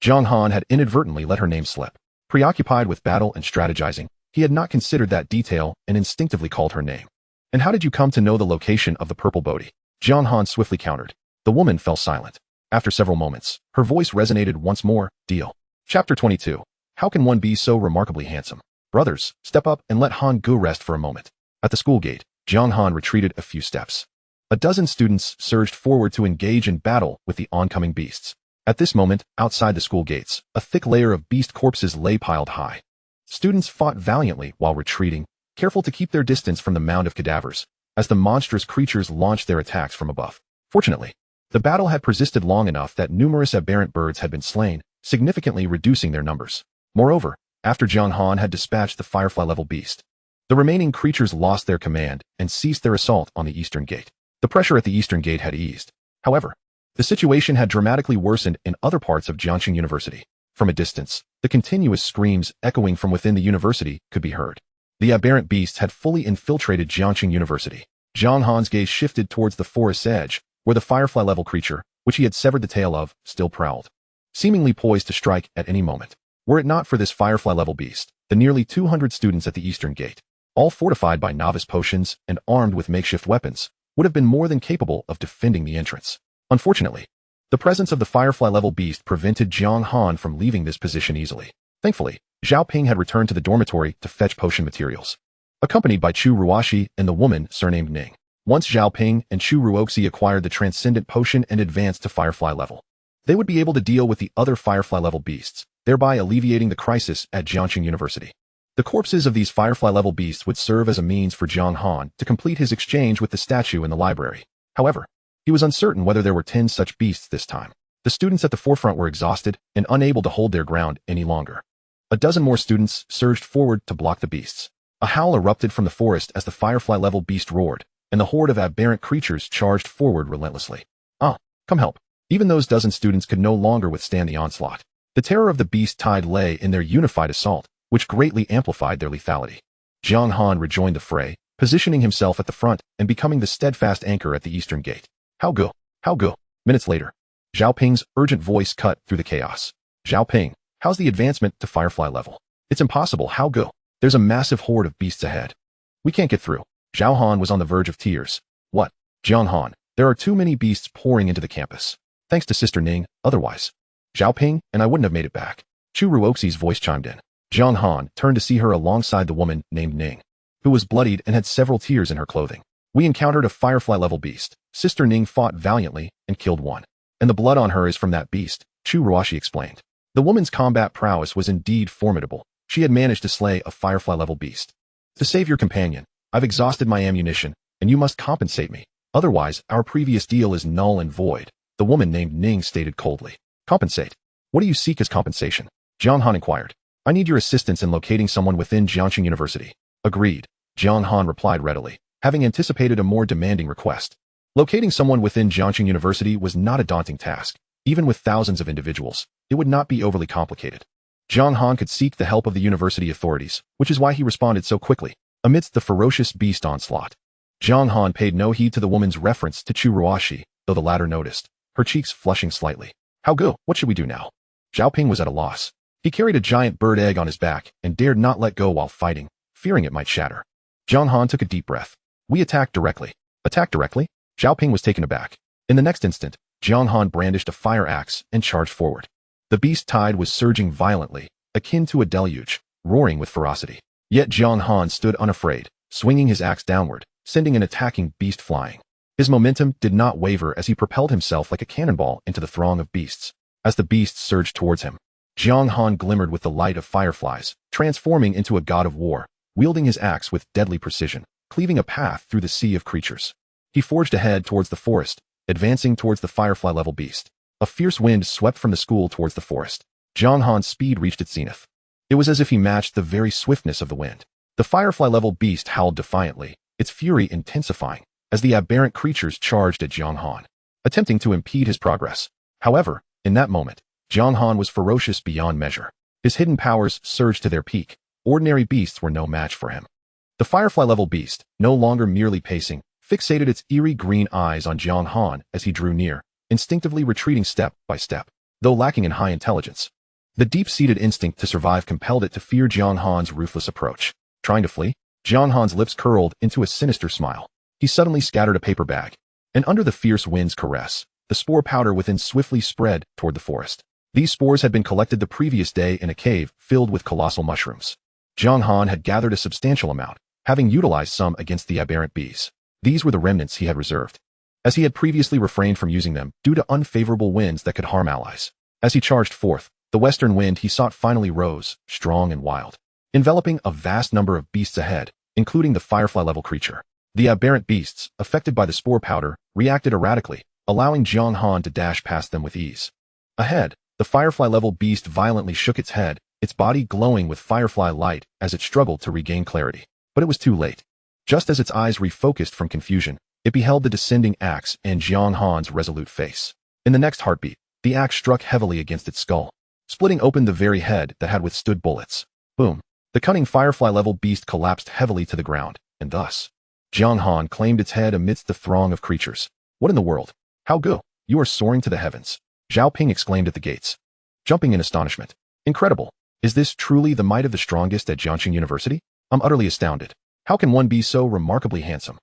Jiang Han had inadvertently let her name slip. Preoccupied with battle and strategizing, he had not considered that detail and instinctively called her name. And how did you come to know the location of the purple bodhi? Jiang Han swiftly countered. The woman fell silent. After several moments, her voice resonated once more. Deal. Chapter 22. How can one be so remarkably handsome? Brothers, step up and let Han Gu rest for a moment. At the school gate, Jiang Han retreated a few steps. A dozen students surged forward to engage in battle with the oncoming beasts. At this moment, outside the school gates, a thick layer of beast corpses lay piled high. Students fought valiantly while retreating, careful to keep their distance from the mound of cadavers, as the monstrous creatures launched their attacks from above. Fortunately, The battle had persisted long enough that numerous aberrant birds had been slain, significantly reducing their numbers. Moreover, after Jiang Han had dispatched the firefly-level beast, the remaining creatures lost their command and ceased their assault on the eastern gate. The pressure at the eastern gate had eased. However, the situation had dramatically worsened in other parts of Jiangxing University. From a distance, the continuous screams echoing from within the university could be heard. The aberrant beasts had fully infiltrated Jiangxing University. Jiang Han's gaze shifted towards the forest's edge, where the firefly-level creature, which he had severed the tail of, still prowled, seemingly poised to strike at any moment. Were it not for this firefly-level beast, the nearly 200 students at the eastern gate, all fortified by novice potions and armed with makeshift weapons, would have been more than capable of defending the entrance. Unfortunately, the presence of the firefly-level beast prevented Jiang Han from leaving this position easily. Thankfully, Zhao Ping had returned to the dormitory to fetch potion materials, accompanied by Chu Ruoxi and the woman surnamed Ning. Once Zhao Ping and Chu Ruoxi acquired the transcendent potion and advanced to firefly level, they would be able to deal with the other firefly-level beasts, thereby alleviating the crisis at Jiangxing University. The corpses of these firefly-level beasts would serve as a means for Jiang Han to complete his exchange with the statue in the library. However, he was uncertain whether there were 10 such beasts this time. The students at the forefront were exhausted and unable to hold their ground any longer. A dozen more students surged forward to block the beasts. A howl erupted from the forest as the firefly-level beast roared, and the horde of aberrant creatures charged forward relentlessly. Come help. Even those dozen students could no longer withstand the onslaught. The terror of the beast tide lay in their unified assault, which greatly amplified their lethality. Jiang Han rejoined the fray, positioning himself at the front and becoming the steadfast anchor at the eastern gate. How go? How go? Minutes later, Zhao Ping's urgent voice cut through the chaos. Zhao Ping, how's the advancement to firefly level? It's impossible. How go? There's a massive horde of beasts ahead. We can't get through. Zhao Han was on the verge of tears. What? Jiang Han, there are too many beasts pouring into the campus. Thanks to Sister Ning, otherwise. Zhao Ping and I wouldn't have made it back. Chu Ruoxi's voice chimed in. Jiang Han turned to see her alongside the woman named Ning, who was bloodied and had several tears in her clothing. We encountered a firefly-level beast. Sister Ning fought valiantly and killed one. And the blood on her is from that beast, Chu Ruoxi explained. The woman's combat prowess was indeed formidable. She had managed to slay a firefly-level beast. To save your companion, I've exhausted my ammunition, and you must compensate me. Otherwise, our previous deal is null and void, the woman named Ning stated coldly. Compensate? What do you seek as compensation? Jiang Han inquired. I need your assistance in locating someone within Jiangxing University. Agreed, Jiang Han replied readily, having anticipated a more demanding request. Locating someone within Jiangxing University was not a daunting task. Even with thousands of individuals, it would not be overly complicated. Jiang Han could seek the help of the university authorities, which is why he responded so quickly. Amidst the ferocious beast onslaught, Jiang Han paid no heed to the woman's reference to Chu Ruoxi, though the latter noticed, her cheeks flushing slightly. How go? What should we do now? Zhao Ping was at a loss. He carried a giant bird egg on his back and dared not let go while fighting, fearing it might shatter. Jiang Han took a deep breath. We attack directly. Attack directly? Zhao Ping was taken aback. In the next instant, Jiang Han brandished a fire axe and charged forward. The beast tide was surging violently, akin to a deluge, roaring with ferocity. Yet Jiang Han stood unafraid, swinging his axe downward, sending an attacking beast flying. His momentum did not waver as he propelled himself like a cannonball into the throng of beasts. As the beasts surged towards him, Jiang Han glimmered with the light of fireflies, transforming into a god of war, wielding his axe with deadly precision, cleaving a path through the sea of creatures. He forged ahead towards the forest, advancing towards the firefly-level beast. A fierce wind swept from the school towards the forest. Jiang Han's speed reached its zenith. It was as if he matched the very swiftness of the wind. The firefly-level beast howled defiantly, its fury intensifying, as the aberrant creatures charged at Jiang Han, attempting to impede his progress. However, in that moment, Jiang Han was ferocious beyond measure. His hidden powers surged to their peak. Ordinary beasts were no match for him. The firefly-level beast, no longer merely pacing, fixated its eerie green eyes on Jiang Han as he drew near, instinctively retreating step by step, though lacking in high intelligence. The deep-seated instinct to survive compelled it to fear Jiang Han's ruthless approach. Trying to flee, Jiang Han's lips curled into a sinister smile. He suddenly scattered a paper bag, and under the fierce wind's caress, the spore powder within swiftly spread toward the forest. These spores had been collected the previous day in a cave filled with colossal mushrooms. Jiang Han had gathered a substantial amount, having utilized some against the aberrant bees. These were the remnants he had reserved, as he had previously refrained from using them due to unfavorable winds that could harm allies. As he charged forth, the western wind he sought finally rose, strong and wild, enveloping a vast number of beasts ahead, including the firefly-level creature. The aberrant beasts, affected by the spore powder, reacted erratically, allowing Jiang Han to dash past them with ease. Ahead, the firefly-level beast violently shook its head, its body glowing with firefly light as it struggled to regain clarity. But it was too late. Just as its eyes refocused from confusion, it beheld the descending axe and Jiang Han's resolute face. In the next heartbeat, the axe struck heavily against its skull, splitting open the very head that had withstood bullets. Boom! The cunning firefly-level beast collapsed heavily to the ground, and thus, Jiang Han claimed its head amidst the throng of creatures. What in the world? How go? You are soaring to the heavens, Zhao Ping exclaimed at the gates, jumping in astonishment. Incredible! Is this truly the might of the strongest at Jiangxing University? I'm utterly astounded. How can one be so remarkably handsome?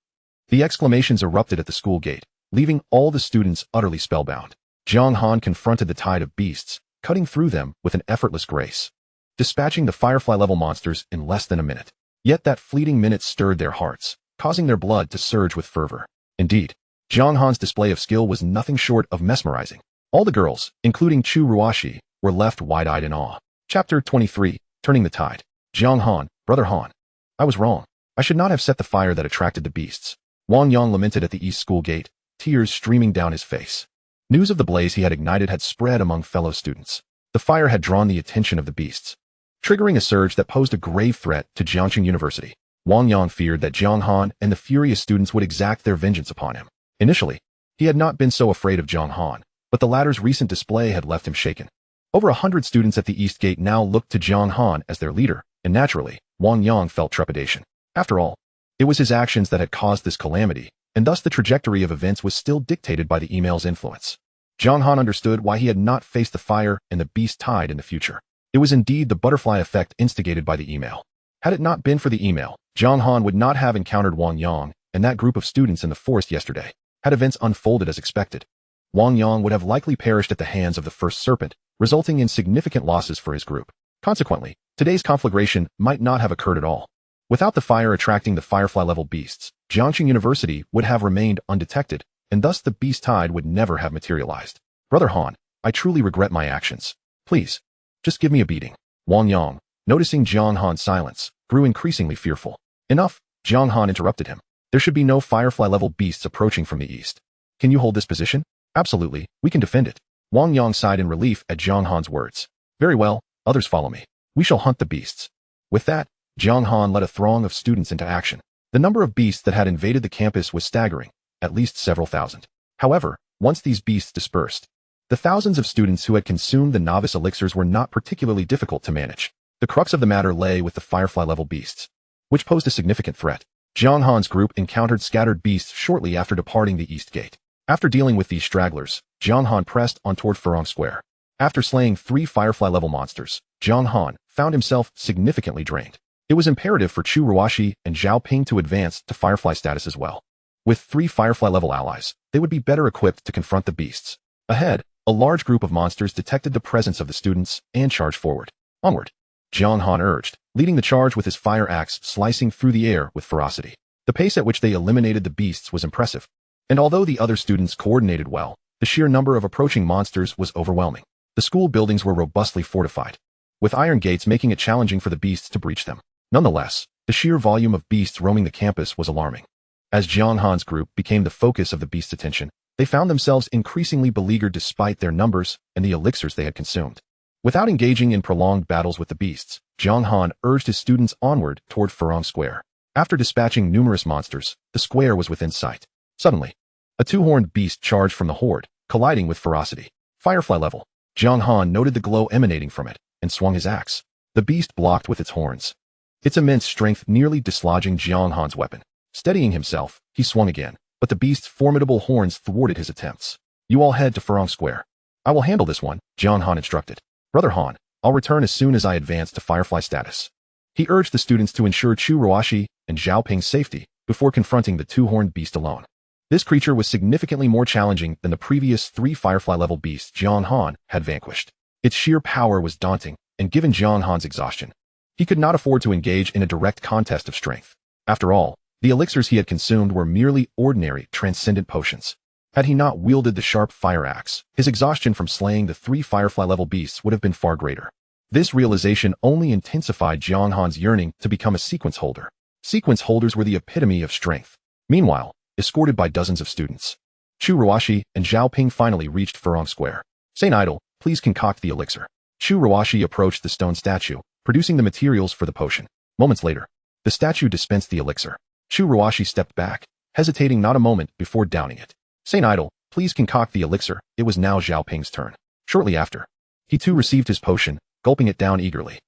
The exclamations erupted at the school gate, leaving all the students utterly spellbound. Jiang Han confronted the tide of beasts, cutting through them with an effortless grace, dispatching the firefly-level monsters in less than a minute. Yet that fleeting minute stirred their hearts, causing their blood to surge with fervor. Indeed, Jiang Han's display of skill was nothing short of mesmerizing. All the girls, including Chu Ruashi, were left wide-eyed in awe. Chapter 23, Turning the Tide. Jiang Han, Brother Han. I was wrong. I should not have set the fire that attracted the beasts. Wang Yang lamented at the east school gate, tears streaming down his face. News of the blaze he had ignited had spread among fellow students. The fire had drawn the attention of the beasts, triggering a surge that posed a grave threat to Jiangxing University. Wang Yang feared that Jiang Han and the furious students would exact their vengeance upon him. Initially, he had not been so afraid of Jiang Han, but the latter's recent display had left him shaken. Over 100 students at the East Gate now looked to Jiang Han as their leader, and naturally, Wang Yang felt trepidation. After all, it was his actions that had caused this calamity, and thus the trajectory of events was still dictated by the email's influence. Jiang Han understood why he had not faced the fire and the beast tide in the future. It was indeed the butterfly effect instigated by the email. Had it not been for the email, Jiang Han would not have encountered Wang Yang and that group of students in the forest yesterday. Had events unfolded as expected, Wang Yang would have likely perished at the hands of the first serpent, resulting in significant losses for his group. Consequently, today's conflagration might not have occurred at all. Without the fire attracting the firefly-level beasts, Jiangxing University would have remained undetected, and thus the beast tide would never have materialized. Brother Han, I truly regret my actions. Please, just give me a beating. Wang Yang, noticing Jiang Han's silence, grew increasingly fearful. Enough, Jiang Han interrupted him. There should be no firefly-level beasts approaching from the east. Can you hold this position? Absolutely, we can defend it. Wang Yang sighed in relief at Jiang Han's words. Very well, others follow me. We shall hunt the beasts. With that, Jiang Han led a throng of students into action. The number of beasts that had invaded the campus was staggering, at least several thousand. However, once these beasts dispersed, the thousands of students who had consumed the novice elixirs were not particularly difficult to manage. The crux of the matter lay with the firefly-level beasts, which posed a significant threat. Jiang Han's group encountered scattered beasts shortly after departing the East Gate. After dealing with these stragglers, Jiang Han pressed on toward Furong Square. After slaying 3 firefly-level monsters, Jiang Han found himself significantly drained. It was imperative for Chu Ruashi and Zhao Ping to advance to firefly status as well. With 3 firefly-level allies, they would be better equipped to confront the beasts. Ahead, a large group of monsters detected the presence of the students and charged forward. Onward, Jiang Han urged, leading the charge with his fire axe slicing through the air with ferocity. The pace at which they eliminated the beasts was impressive, and although the other students coordinated well, the sheer number of approaching monsters was overwhelming. The school buildings were robustly fortified, with iron gates making it challenging for the beasts to breach them. Nonetheless, the sheer volume of beasts roaming the campus was alarming. As Jiang Han's group became the focus of the beasts' attention, they found themselves increasingly beleaguered despite their numbers and the elixirs they had consumed. Without engaging in prolonged battles with the beasts, Jiang Han urged his students onward toward Furong Square. After dispatching numerous monsters, the square was within sight. Suddenly, a 2-horned beast charged from the horde, colliding with ferocity. Firefly level. Jiang Han noted the glow emanating from it, and swung his axe. The beast blocked with its horns, its immense strength nearly dislodging Jiang Han's weapon. Steadying himself, he swung again, but the beast's formidable horns thwarted his attempts. You all head to Furong Square. I will handle this one, Jiang Han instructed. Brother Han, I'll return as soon as I advance to Firefly status. He urged the students to ensure Chu Ruashi and Zhao Ping's safety before confronting the 2-horned beast alone. This creature was significantly more challenging than the previous 3 Firefly-level beasts Jiang Han had vanquished. Its sheer power was daunting, and given Jiang Han's exhaustion, he could not afford to engage in a direct contest of strength. After all, the elixirs he had consumed were merely ordinary, transcendent potions. Had he not wielded the sharp fire axe, his exhaustion from slaying the 3 Firefly-level beasts would have been far greater. This realization only intensified Jiang Han's yearning to become a sequence holder. Sequence holders were the epitome of strength. Meanwhile, escorted by dozens of students, Chu Ruashi and Zhao Ping finally reached Furong Square. Saint Idol, please concoct the elixir. Chu Ruashi approached the stone statue, producing the materials for the potion. Moments later, the statue dispensed the elixir. Chu Ruashi stepped back, hesitating not a moment before downing it. Saint Idol, please concoct the elixir. It was now Zhao Ping's turn. Shortly after, he too received his potion, gulping it down eagerly.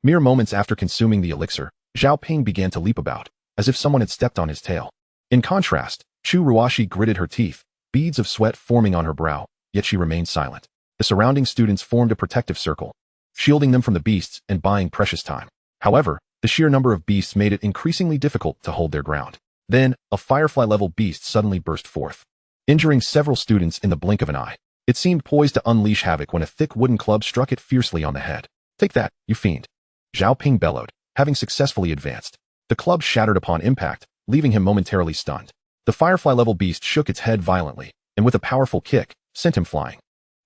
Mere moments after consuming the elixir, Zhao Ping began to leap about, as if someone had stepped on his tail. In contrast, Chu Ruashi gritted her teeth, beads of sweat forming on her brow, yet she remained silent. The surrounding students formed a protective circle, shielding them from the beasts and buying precious time. However, the sheer number of beasts made it increasingly difficult to hold their ground. Then, a firefly-level beast suddenly burst forth, injuring several students in the blink of an eye. It seemed poised to unleash havoc when a thick wooden club struck it fiercely on the head. Take that, you fiend! Zhao Ping bellowed, having successfully advanced. The club shattered upon impact, leaving him momentarily stunned. The firefly-level beast shook its head violently, and with a powerful kick, sent him flying.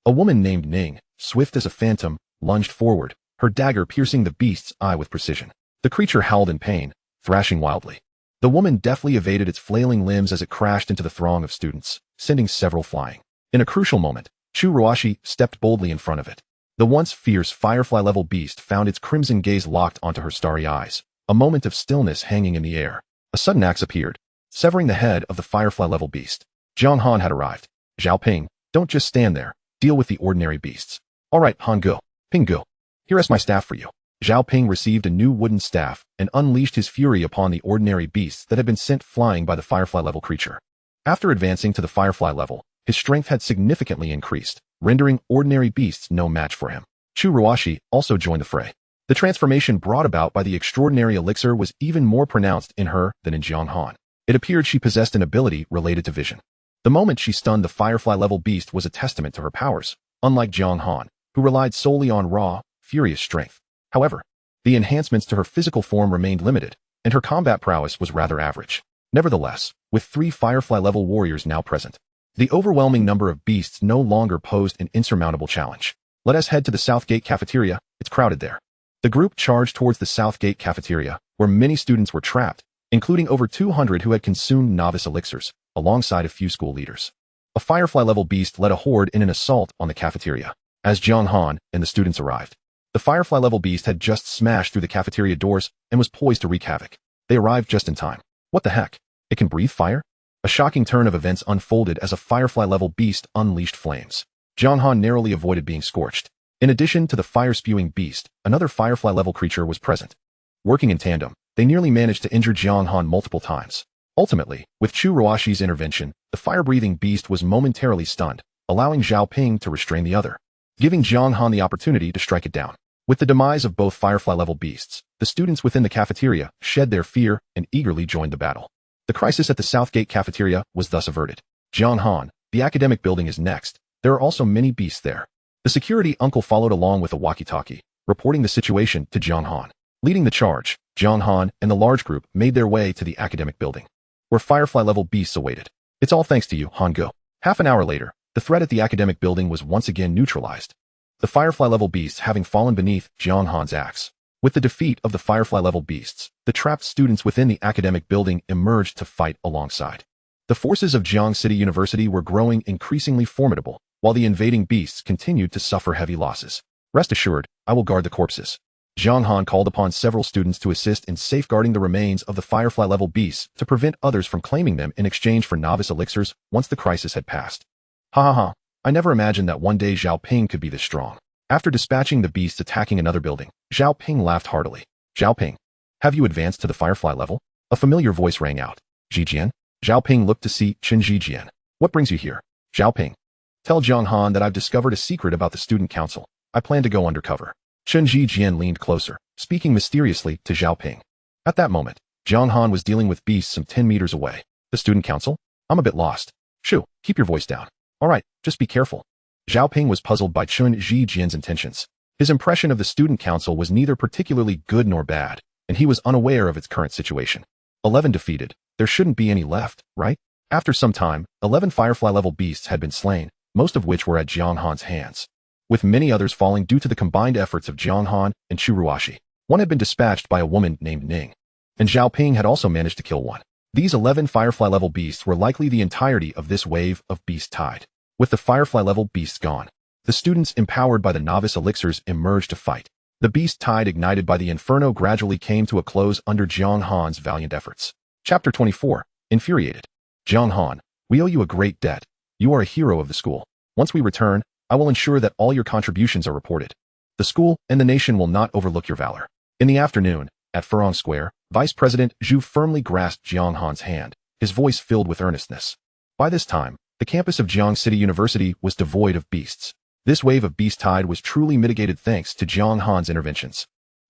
A woman named Ning, swift as a phantom, lunged forward, her dagger piercing the beast's eye with precision. The creature howled in pain, thrashing wildly. The woman deftly evaded its flailing limbs as it crashed into the throng of students, sending several flying. In a crucial moment, Chu Ruashi stepped boldly in front of it. The once fierce firefly-level beast found its crimson gaze locked onto her starry eyes, a moment of stillness hanging in the air. A sudden axe appeared, severing the head of the firefly-level beast. Jiang Han had arrived. Zhao Ping, don't just stand there. Deal with the ordinary beasts. All right, Han Gu, Ping Gu. Here is my staff for you. Zhao Ping received a new wooden staff and unleashed his fury upon the ordinary beasts that had been sent flying by the firefly-level creature. After advancing to the firefly level, his strength had significantly increased, rendering ordinary beasts no match for him. Chu Ruashi also joined the fray. The transformation brought about by the extraordinary elixir was even more pronounced in her than in Jiang Han. It appeared she possessed an ability related to vision. The moment she stunned the firefly-level beast was a testament to her powers, unlike Jiang Han, who relied solely on raw, furious strength. However, the enhancements to her physical form remained limited, and her combat prowess was rather average. Nevertheless, with 3 firefly-level warriors now present, the overwhelming number of beasts no longer posed an insurmountable challenge. Let us head to the South Gate cafeteria. It's crowded there. The group charged towards the South Gate cafeteria, where many students were trapped, including over 200 who had consumed novice elixirs, alongside a few school leaders. A firefly-level beast led a horde in an assault on the cafeteria. As Jiang Han and the students arrived, the firefly-level beast had just smashed through the cafeteria doors and was poised to wreak havoc. They arrived just in time. What the heck? It can breathe fire? A shocking turn of events unfolded as a firefly-level beast unleashed flames. Jiang Han narrowly avoided being scorched. In addition to the fire-spewing beast, another firefly-level creature was present. Working in tandem, they nearly managed to injure Jiang Han multiple times. Ultimately, with Chu Ruashi's intervention, the fire-breathing beast was momentarily stunned, allowing Zhao Ping to restrain the other, giving Jiang Han the opportunity to strike it down. With the demise of both firefly-level beasts, the students within the cafeteria shed their fear and eagerly joined the battle. The crisis at the Southgate cafeteria was thus averted. Jiang Han, the academic building is next. There are also many beasts there. The security uncle followed along with a walkie-talkie, reporting the situation to Jiang Han. Leading the charge, Jiang Han and the large group made their way to the academic building, where firefly-level beasts awaited. It's all thanks to you, Han Gu. Half an hour later, the threat at the academic building was once again neutralized, the firefly-level beasts having fallen beneath Jiang Han's axe. With the defeat of the firefly-level beasts, the trapped students within the academic building emerged to fight alongside. The forces of Jiang City University were growing increasingly formidable, while the invading beasts continued to suffer heavy losses. Rest assured, I will guard the corpses. Jiang Han called upon several students to assist in safeguarding the remains of the firefly-level beasts to prevent others from claiming them in exchange for novice elixirs once the crisis had passed. Ha ha ha, I never imagined that one day Zhao Ping could be this strong. After dispatching the beasts attacking another building, Zhao Ping laughed heartily. Zhao Ping, have you advanced to the firefly level? A familiar voice rang out. Jijian? Zhao Ping looked to see Chen Jijian. What brings you here? Zhao Ping. Tell Jiang Han that I've discovered a secret about the student council. I plan to go undercover. Chen Jijian leaned closer, speaking mysteriously to Zhao Ping. At that moment, Jiang Han was dealing with beasts some 10 meters away. The student council? I'm a bit lost. Shoo, keep your voice down. All right, just be careful. Zhao Ping was puzzled by Chen Jijian's intentions. His impression of the student council was neither particularly good nor bad, and he was unaware of its current situation. 11 defeated. There shouldn't be any left, right? After some time, 11 firefly-level beasts had been slain, most of which were at Jiang Han's hands, with many others falling due to the combined efforts of Jiang Han and Chu Ruashi. One had been dispatched by a woman named Ning, and Zhao Ping had also managed to kill one. These 11 Firefly-level beasts were likely the entirety of this wave of beast tide. With the Firefly-level beasts gone, the students empowered by the novice elixirs emerged to fight. The beast tide ignited by the inferno gradually came to a close under Jiang Han's valiant efforts. Chapter 24. Infuriated. Jiang Han, we owe you a great debt. You are a hero of the school. Once we return, I will ensure that all your contributions are reported. The school and the nation will not overlook your valor. In the afternoon, at Furong Square, Vice President Zhu firmly grasped Jiang Han's hand, his voice filled with earnestness. By this time, the campus of Jiang City University was devoid of beasts. This wave of beast tide was truly mitigated thanks to Jiang Han's interventions.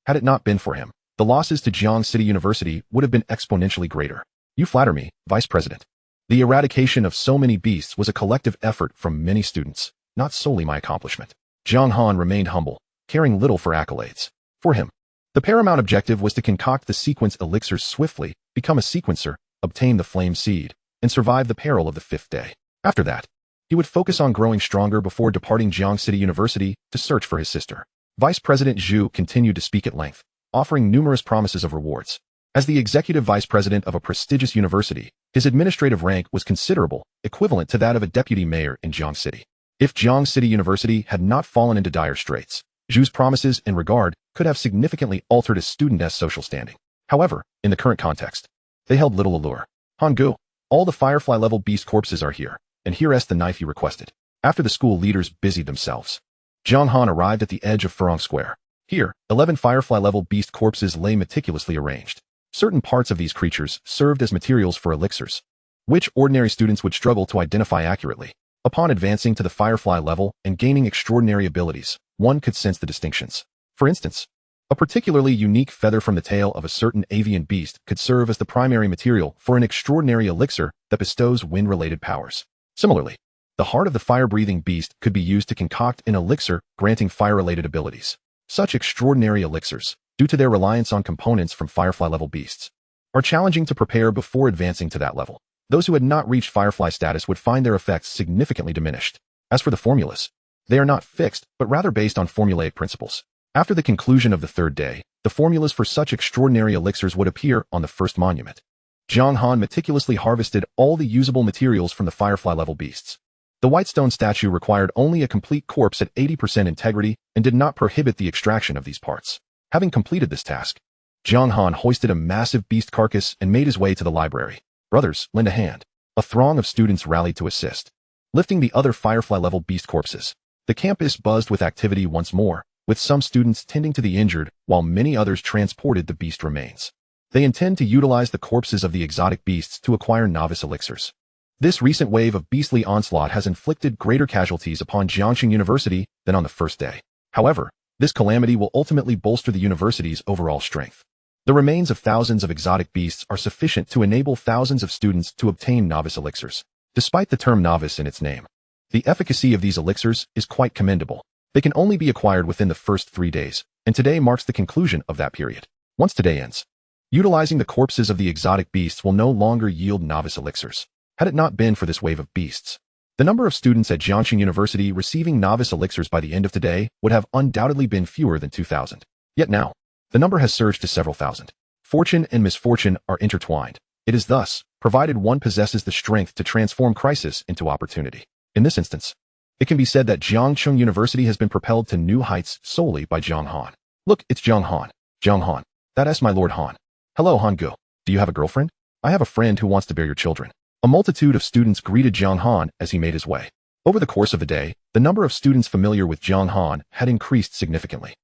Had it not been for him, the losses to Jiang City University would have been exponentially greater. You flatter me, Vice President. The eradication of so many beasts was a collective effort from many students, not solely my accomplishment. Jiang Han remained humble, caring little for accolades. For him, the paramount objective was to concoct the sequence elixirs swiftly, become a sequencer, obtain the flame seed, and survive the peril of the 5th day. After that, he would focus on growing stronger before departing Jiang City University to search for his sister. Vice President Zhu continued to speak at length, offering numerous promises of rewards. As the executive vice president of a prestigious university, his administrative rank was considerable, equivalent to that of a deputy mayor in Jiang City. If Jiang City University had not fallen into dire straits, Zhu's promises and regard could have significantly altered a student's social standing. However, in the current context, they held little allure. Hangu, all the Firefly-level beast corpses are here, and here is the knife you requested. After the school leaders busied themselves, Jiang Han arrived at the edge of Furong Square. Here, 11 Firefly-level beast corpses lay meticulously arranged. Certain parts of these creatures served as materials for elixirs, which ordinary students would struggle to identify accurately. Upon advancing to the Firefly level and gaining extraordinary abilities, one could sense the distinctions. For instance, a particularly unique feather from the tail of a certain avian beast could serve as the primary material for an extraordinary elixir that bestows wind-related powers. Similarly, the heart of the fire-breathing beast could be used to concoct an elixir granting fire-related abilities. Such extraordinary elixirs, due to their reliance on components from Firefly-level beasts, are challenging to prepare before advancing to that level. Those who had not reached Firefly status would find their effects significantly diminished. As for the formulas, they are not fixed, but rather based on formulaic principles. After the conclusion of the 3rd day, the formulas for such extraordinary elixirs would appear on the first monument. Jiang Han meticulously harvested all the usable materials from the Firefly-level beasts. The white stone statue required only a complete corpse at 80% integrity and did not prohibit the extraction of these parts. Having completed this task, Jiang Han hoisted a massive beast carcass and made his way to the library. Brothers, lend a hand. A throng of students rallied to assist, lifting the other Firefly-level beast corpses. The campus buzzed with activity once more, with some students tending to the injured, while many others transported the beast remains. They intend to utilize the corpses of the exotic beasts to acquire novice elixirs. This recent wave of beastly onslaught has inflicted greater casualties upon Jiangxing University than on the 1st day. However, this calamity will ultimately bolster the university's overall strength. The remains of thousands of exotic beasts are sufficient to enable thousands of students to obtain novice elixirs. Despite the term novice in its name, the efficacy of these elixirs is quite commendable. They can only be acquired within the first 3 days, and today marks the conclusion of that period. Once today ends, utilizing the corpses of the exotic beasts will no longer yield novice elixirs. Had it not been for this wave of beasts, the number of students at Jiangxing University receiving novice elixirs by the end of today would have undoubtedly been fewer than 2,000. Yet now, the number has surged to several thousand. Fortune and misfortune are intertwined. It is thus, provided one possesses the strength to transform crisis into opportunity. In this instance, it can be said that Jiangxing University has been propelled to new heights solely by Jiang Han. Look, it's Jiang Han. Jiang Han. That is my Lord Han. Hello, Han Gu. Do you have a girlfriend? I have a friend who wants to bear your children. A multitude of students greeted Jiang Han as he made his way. Over the course of the day, the number of students familiar with Jiang Han had increased significantly.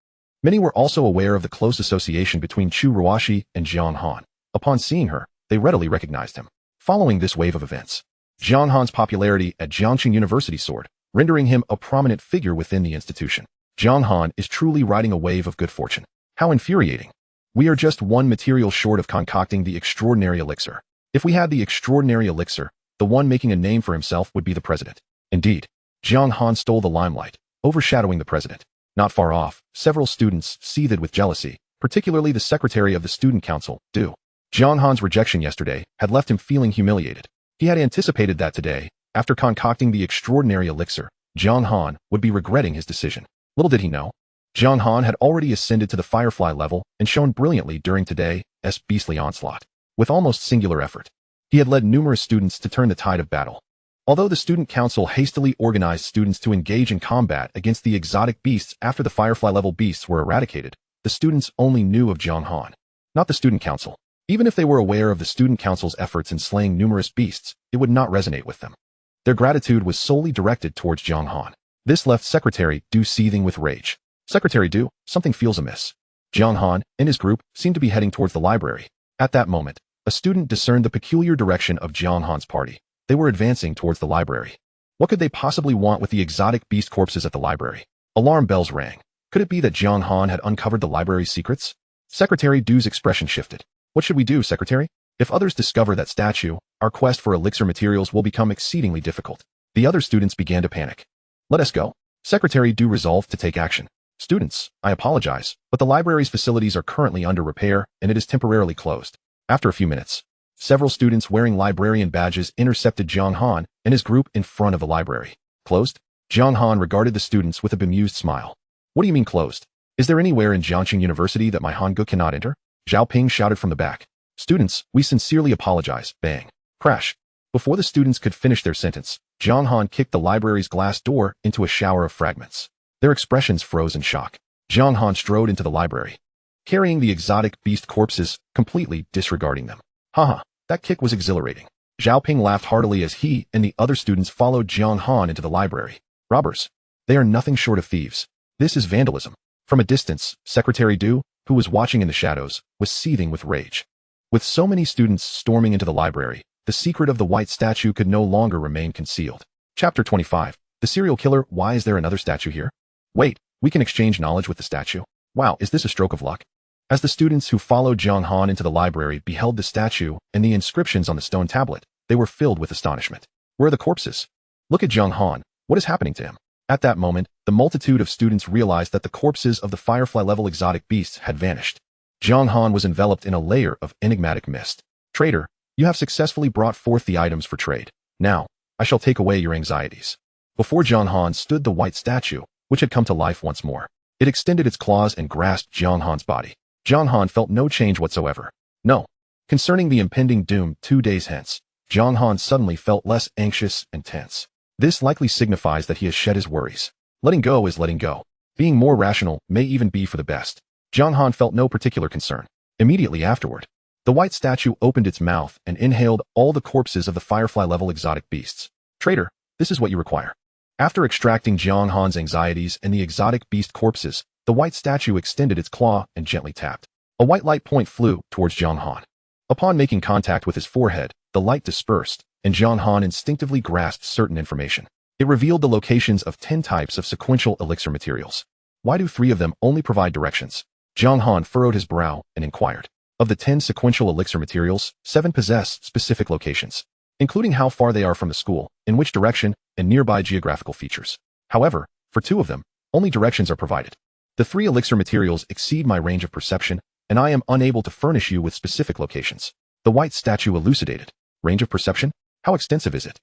Many were also aware of the close association between Chu Ruashi and Jiang Han. Upon seeing her, they readily recognized him. Following this wave of events, Jiang Han's popularity at Jiangxing University soared, rendering him a prominent figure within the institution. Jiang Han is truly riding a wave of good fortune. How infuriating. We are just one material short of concocting the extraordinary elixir. If we had the extraordinary elixir, the one making a name for himself would be the president. Indeed, Jiang Han stole the limelight, overshadowing the president. Not far off, several students seethed with jealousy, particularly the secretary of the student council, Du. Jiang Han's rejection yesterday had left him feeling humiliated. He had anticipated that today, after concocting the extraordinary elixir, Jiang Han would be regretting his decision. Little did he know, Jiang Han had already ascended to the Firefly level and shone brilliantly during today's beastly onslaught. With almost singular effort, He had led numerous students to turn the tide of battle. Although the student council hastily organized students to engage in combat against the exotic beasts after the firefly-level beasts were eradicated, the students only knew of Jiang Han, not the student council. Even if they were aware of the student council's efforts in slaying numerous beasts, it would not resonate with them. Their gratitude was solely directed towards Jiang Han. This left Secretary Du seething with rage. Secretary Du, something feels amiss. Jiang Han and his group seemed to be heading towards the library. At that moment, a student discerned the peculiar direction of Jiang Han's party. They were advancing towards the library. What could they possibly want with the exotic beast corpses at the library? Alarm bells rang. Could it be that Jiang Han had uncovered the library's secrets? Secretary Du's expression shifted. What should we do, Secretary? If others discover that statue, our quest for elixir materials will become exceedingly difficult. The other students began to panic. Let us go. Secretary Du resolved to take action. Students, I apologize, but the library's facilities are currently under repair and it is temporarily closed. After a few minutes, several students wearing librarian badges intercepted Jiang Han and his group in front of the library. Closed? Jiang Han regarded the students with a bemused smile. What do you mean closed? Is there anywhere in Jiangxing University that my Hangul cannot enter? Zhao Ping shouted from the back. Students, we sincerely apologize. Bang. Crash. Before the students could finish their sentence, Jiang Han kicked the library's glass door into a shower of fragments. Their expressions froze in shock. Jiang Han strode into the library, carrying the exotic beast corpses, completely disregarding them. Haha, that kick was exhilarating. Zhao Ping laughed heartily as he and the other students followed Jiang Han into the library. Robbers. They are nothing short of thieves. This is vandalism. From a distance, Secretary Du, who was watching in the shadows, was seething with rage. With so many students storming into the library, the secret of the white statue could no longer remain concealed. Chapter 25. The serial killer. Why is there another statue here? Wait, we can exchange knowledge with the statue. Wow, is this a stroke of luck? As the students who followed Jiang Han into the library beheld the statue and the inscriptions on the stone tablet, they were filled with astonishment. Where are the corpses? Look at Jiang Han. What is happening to him? At that moment, the multitude of students realized that the corpses of the firefly-level exotic beasts had vanished. Jiang Han was enveloped in a layer of enigmatic mist. Trader, you have successfully brought forth the items for trade. Now, I shall take away your anxieties. Before Jiang Han stood the white statue, which had come to life once more. It extended its claws and grasped Jiang Han's body. Jiang Han felt no change whatsoever. No. Concerning the impending doom 2 days hence, Jiang Han suddenly felt less anxious and tense. This likely signifies that he has shed his worries. Letting go is letting go. Being more rational may even be for the best. Jiang Han felt no particular concern. Immediately afterward, the white statue opened its mouth and inhaled all the corpses of the firefly-level exotic beasts. Trader, this is what you require. After extracting Jiang Han's anxieties and the exotic beast corpses, the white statue extended its claw and gently tapped. A white light point flew towards Jiang Han. Upon making contact with his forehead, the light dispersed, and Jiang Han instinctively grasped certain information. It revealed the locations of 10 types of sequential elixir materials. Why do 3 of them only provide directions? Jiang Han furrowed his brow and inquired. Of the 10 sequential elixir materials, 7 possess specific locations, including how far they are from the school, in which direction, and nearby geographical features. However, for 2 of them, only directions are provided. The 3 elixir materials exceed my range of perception, and I am unable to furnish you with specific locations. The white statue elucidated. Range of perception? How extensive is it?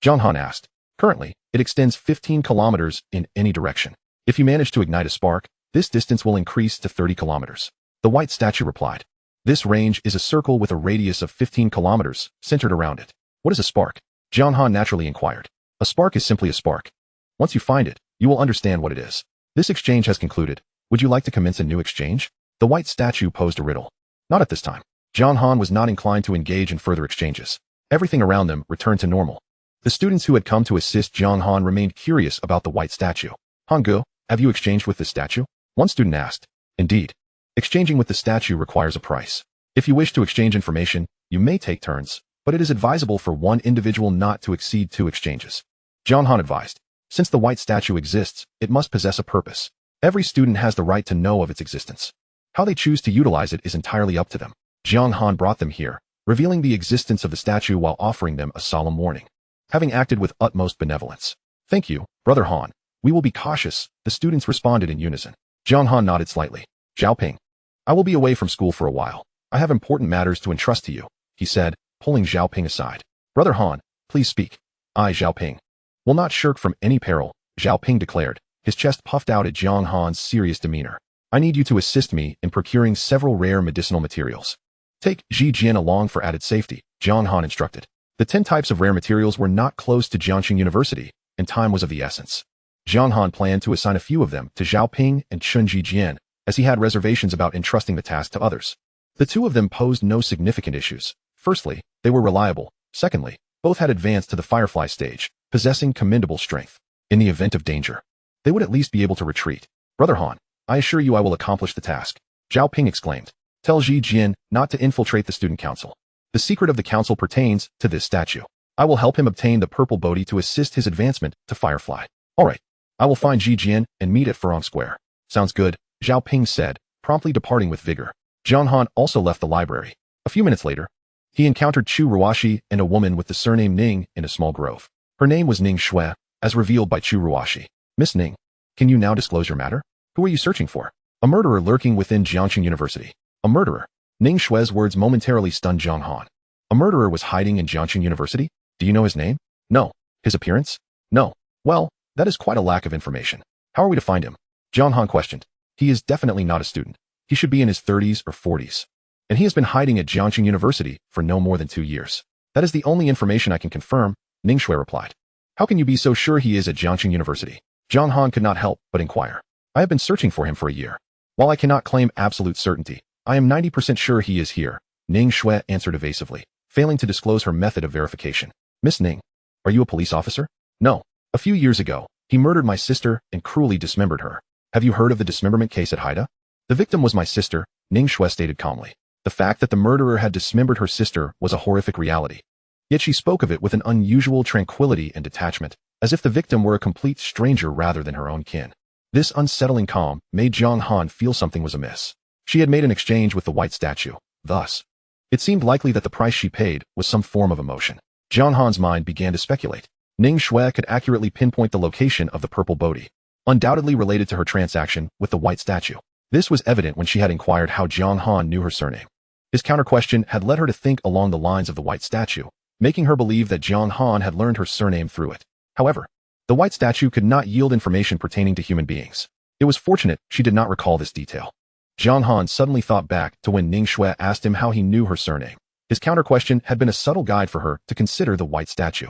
Jiang Han asked. Currently, it extends 15 kilometers in any direction. If you manage to ignite a spark, this distance will increase to 30 kilometers. The white statue replied. This range is a circle with a radius of 15 kilometers centered around it. What is a spark? Jiang Han naturally inquired. A spark is simply a spark. Once you find it, you will understand what it is. This exchange has concluded. Would you like to commence a new exchange? The white statue posed a riddle. Not at this time. Jiang Han was not inclined to engage in further exchanges. Everything around them returned to normal. The students who had come to assist Jiang Han remained curious about the white statue. Hangul, have you exchanged with this statue? One student asked. Indeed. Exchanging with the statue requires a price. If you wish to exchange information, you may take turns, but it is advisable for one individual not to exceed 2 exchanges. Jiang Han advised. Since the white statue exists, it must possess a purpose. Every student has the right to know of its existence. How they choose to utilize it is entirely up to them. Jiang Han brought them here, revealing the existence of the statue while offering them a solemn warning. Having acted with utmost benevolence. Thank you, Brother Han. We will be cautious, the students responded in unison. Jiang Han nodded slightly. Zhao Ping. I will be away from school for a while. I have important matters to entrust to you, he said, pulling Zhao Ping aside. Brother Han, please speak. I, Zhao Ping, will not shirk from any peril, Zhao Ping declared, his chest puffed out at Jiang Han's serious demeanor. I need you to assist me in procuring several rare medicinal materials. Take Jiang along for added safety, Jiang Han instructed. The 10 types of rare materials were not close to Jiangxing University, and time was of the essence. Jiang Han planned to assign a few of them to Zhao Ping and Chun Jijian, as he had reservations about entrusting the task to others. The two of them posed no significant issues. Firstly, they were reliable. Secondly, both had advanced to the Firefly stage, possessing commendable strength. In the event of danger, they would at least be able to retreat. Brother Han, I assure you I will accomplish the task, Zhao Ping exclaimed. Tell Jijian not to infiltrate the student council. The secret of the council pertains to this statue. I will help him obtain the purple Bodhi to assist his advancement to Firefly. All right. I will find Jijian and meet at Furong Square. Sounds good, Zhao Ping said, promptly departing with vigor. Jiang Han also left the library. A few minutes later, he encountered Chu Ruoshi and a woman with the surname Ning in a small grove. Her name was Ning Shui, as revealed by Chu Ruoshi. Miss Ning, can you now disclose your matter? Who are you searching for? A murderer lurking within Jiangxing University. A murderer? Ning Shui's words momentarily stunned Jiang Han. A murderer was hiding in Jiangxing University? Do you know his name? No. His appearance? No. Well, that is quite a lack of information. How are we to find him? Jiang Han questioned. He is definitely not a student. He should be in his 30s or 40s. And he has been hiding at Jiangxing University for no more than 2 years. That is the only information I can confirm, Ning Shui replied. How can you be so sure he is at Jiangxing University? Jiang Han could not help but inquire. I have been searching for him for a year. While I cannot claim absolute certainty, I am 90% sure he is here, Ning Shui answered evasively, failing to disclose her method of verification. Miss Ning, are you a police officer? No. A few years ago, he murdered my sister and cruelly dismembered her. Have you heard of the dismemberment case at Haida? The victim was my sister, Ning Shui stated calmly. The fact that the murderer had dismembered her sister was a horrific reality. Yet she spoke of it with an unusual tranquility and detachment, as if the victim were a complete stranger rather than her own kin. This unsettling calm made Jiang Han feel something was amiss. She had made an exchange with the white statue. Thus, it seemed likely that the price she paid was some form of emotion. Jiang Han's mind began to speculate. Ning Shui could accurately pinpoint the location of the purple Bodhi, undoubtedly related to her transaction with the white statue. This was evident when she had inquired how Jiang Han knew her surname. His counter-question had led her to think along the lines of the white statue, making her believe that Jiang Han had learned her surname through it. However, the white statue could not yield information pertaining to human beings. It was fortunate she did not recall this detail. Jiang Han suddenly thought back to when Ning Shui asked him how he knew her surname. His counter-question had been a subtle guide for her to consider the white statue.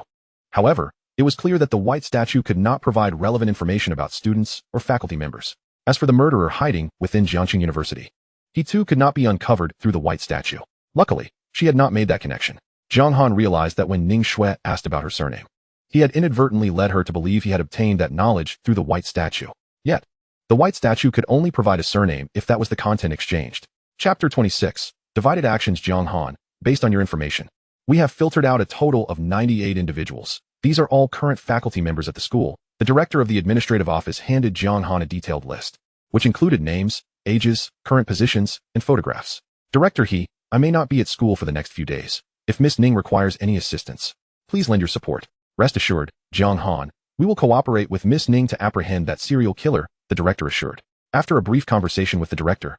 However, it was clear that the white statue could not provide relevant information about students or faculty members. As for the murderer hiding within Jiangxing University, he too could not be uncovered through the white statue. Luckily, she had not made that connection. Jiang Han realized that when Ning Shui asked about her surname, he had inadvertently led her to believe he had obtained that knowledge through the white statue. Yet, the white statue could only provide a surname if that was the content exchanged. Chapter 26. Divided Actions. Jiang Han, based on your information, we have filtered out a total of 98 individuals. These are all current faculty members at the school. The director of the administrative office handed Jiang Han a detailed list, which included names, ages, current positions, and photographs. Director He, I may not be at school for the next few days. If Miss Ning requires any assistance, please lend your support. Rest assured, Jiang Han, we will cooperate with Miss Ning to apprehend that serial killer, the director assured. After a brief conversation with the director,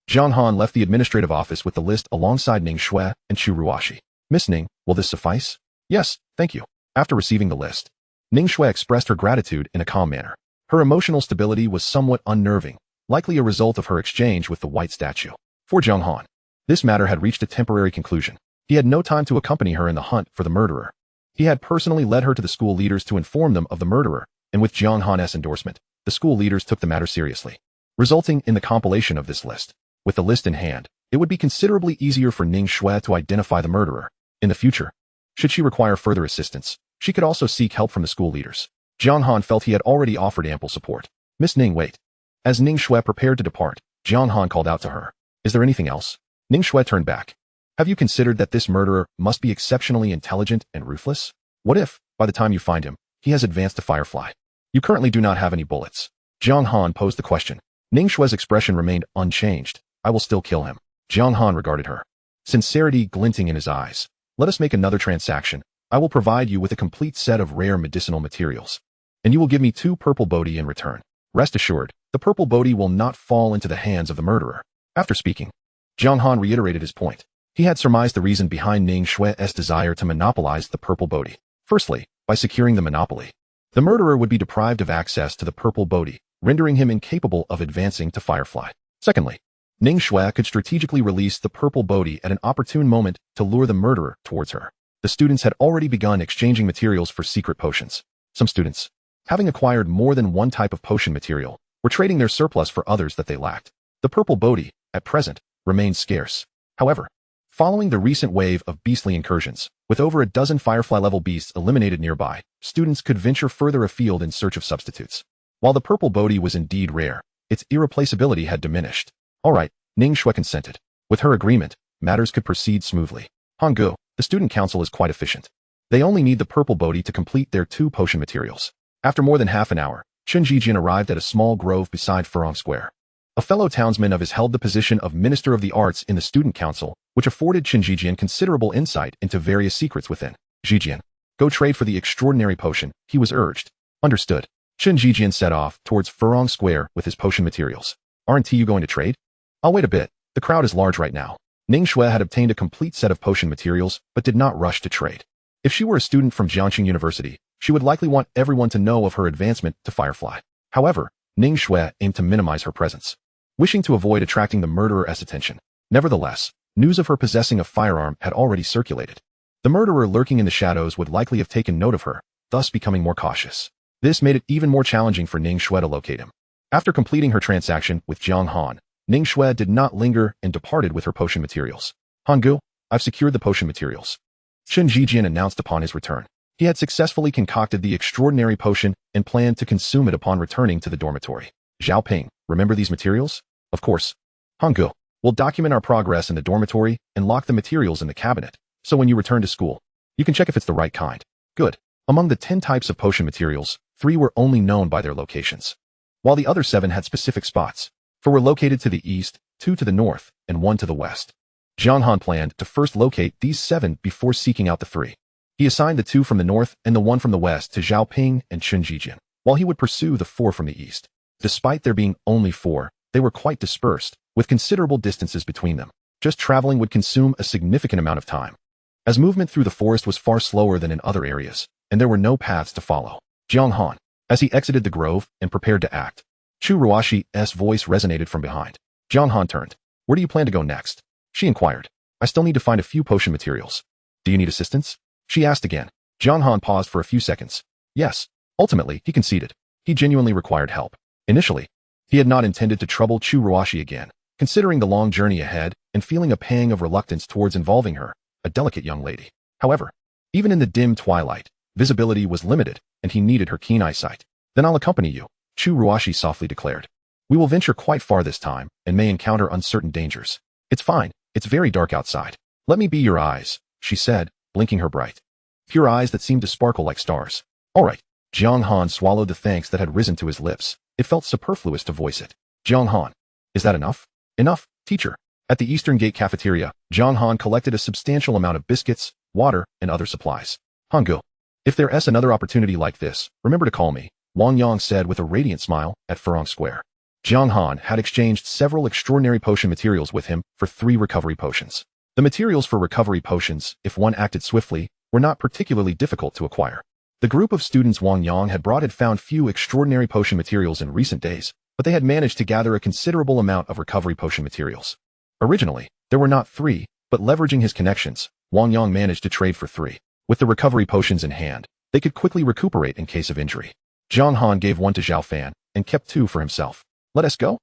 Jiang Han left the administrative office with the list alongside Ning Shui and Chu Ruoshi. Miss Ning, will this suffice? Yes, thank you. After receiving the list, Ning Shui expressed her gratitude in a calm manner. Her emotional stability was somewhat unnerving, likely a result of her exchange with the white statue. For Jiang Han, this matter had reached a temporary conclusion. He had no time to accompany her in the hunt for the murderer. He had personally led her to the school leaders to inform them of the murderer, and with Jiang Han's endorsement, the school leaders took the matter seriously, resulting in the compilation of this list. With the list in hand, it would be considerably easier for Ning Shui to identify the murderer. In the future, should she require further assistance, she could also seek help from the school leaders. Jiang Han felt he had already offered ample support. Miss Ning, wait. As Ning Shui prepared to depart, Jiang Han called out to her. Is there anything else? Ning Shui turned back. Have you considered that this murderer must be exceptionally intelligent and ruthless? What if, by the time you find him, he has advanced to Firefly? You currently do not have any bullets. Jiang Han posed the question. Ning Shui's expression remained unchanged. I will still kill him. Jiang Han regarded her, sincerity glinting in his eyes. Let us make another transaction. I will provide you with a complete set of rare medicinal materials, and you will give me 2 purple Bodhi in return. Rest assured, the purple Bodhi will not fall into the hands of the murderer. After speaking, Jiang Han reiterated his point. He had surmised the reason behind Ning Shui's desire to monopolize the purple Bodhi. Firstly, by securing the monopoly, the murderer would be deprived of access to the purple Bodhi, rendering him incapable of advancing to Firefly. Secondly, Ning Shui could strategically release the purple bodhi at an opportune moment to lure the murderer towards her. The students had already begun exchanging materials for secret potions. Some students, having acquired more than one type of potion material, were trading their surplus for others that they lacked. The purple bodhi, at present, remained scarce. However, following the recent wave of beastly incursions, with over a dozen firefly-level beasts eliminated nearby, students could venture further afield in search of substitutes. While the purple bodhi was indeed rare, its irreplaceability had diminished. All right, Ning Shui consented. With her agreement, matters could proceed smoothly. Hanggu, the student council is quite efficient. They only need the purple bodhi to complete their 2 potion materials. After more than half an hour, Chen Jijian arrived at a small grove beside Furong Square. A fellow townsman of his held the position of Minister of the Arts in the student council, which afforded Chen Jijian considerable insight into various secrets within. Jijian, go trade for the extraordinary potion, he was urged. Understood. Chen Jijian set off towards Furong Square with his potion materials. Aren't you going to trade? I'll wait a bit. The crowd is large right now. Ning Shui had obtained a complete set of potion materials, but did not rush to trade. If she were a student from Jiangxing University, she would likely want everyone to know of her advancement to Firefly. However, Ning Shui aimed to minimize her presence, wishing to avoid attracting the murderer's attention. Nevertheless, news of her possessing a firearm had already circulated. The murderer lurking in the shadows would likely have taken note of her, thus becoming more cautious. This made it even more challenging for Ning Shui to locate him. After completing her transaction with Jiang Han, Ning Shui did not linger and departed with her potion materials. Hanggu, I've secured the potion materials. Chen Jijian announced upon his return. He had successfully concocted the extraordinary potion and planned to consume it upon returning to the dormitory. Zhao Ping, remember these materials? Of course. Hanggu, we'll document our progress in the dormitory and lock the materials in the cabinet, so when you return to school, you can check if it's the right kind. Good. Among the 10 types of potion materials, 3 were only known by their locations, while the other 7 had specific spots. 4 were located to the east, 2 to the north, and 1 to the west. Jiang Han planned to first locate these 7 before seeking out the 3. He assigned the 2 from the north and the 1 from the west to Zhao Ping and Chen Jijian, while he would pursue the 4 from the east. Despite there being only 4, they were quite dispersed, with considerable distances between them. Just traveling would consume a significant amount of time, as movement through the forest was far slower than in other areas, and there were no paths to follow. Jiang Han, as he exited the grove and prepared to act, Chu Ruashi's voice resonated from behind. Jiang Han turned. Where do you plan to go next? She inquired. I still need to find a few potion materials. Do you need assistance? She asked again. Jiang Han paused for a few seconds. Yes. Ultimately, he conceded. He genuinely required help. Initially, he had not intended to trouble Chu Ruashi again, considering the long journey ahead and feeling a pang of reluctance towards involving her, a delicate young lady. However, even in the dim twilight, visibility was limited, and he needed her keen eyesight. Then I'll accompany you, Chu Ruashi softly declared. We will venture quite far this time, and may encounter uncertain dangers. It's fine, it's very dark outside. Let me be your eyes, she said, blinking her bright, pure eyes that seemed to sparkle like stars. All right. Jiang Han swallowed the thanks that had risen to his lips. It felt superfluous to voice it. Jiang Han. Is that enough? Enough, teacher. At the Eastern Gate cafeteria, Jiang Han collected a substantial amount of biscuits, water, and other supplies. Hanggu. If there's another opportunity like this, remember to call me, Wang Yang said with a radiant smile at Furong Square. Jiang Han had exchanged several extraordinary potion materials with him for 3 recovery potions. The materials for recovery potions, if one acted swiftly, were not particularly difficult to acquire. The group of students Wang Yang had brought had found few extraordinary potion materials in recent days, but they had managed to gather a considerable amount of recovery potion materials. Originally, there were not 3, but leveraging his connections, Wang Yang managed to trade for 3. With the recovery potions in hand, they could quickly recuperate in case of injury. Jiang Han gave 1 to Zhao Fan and kept 2 for himself. Let us go?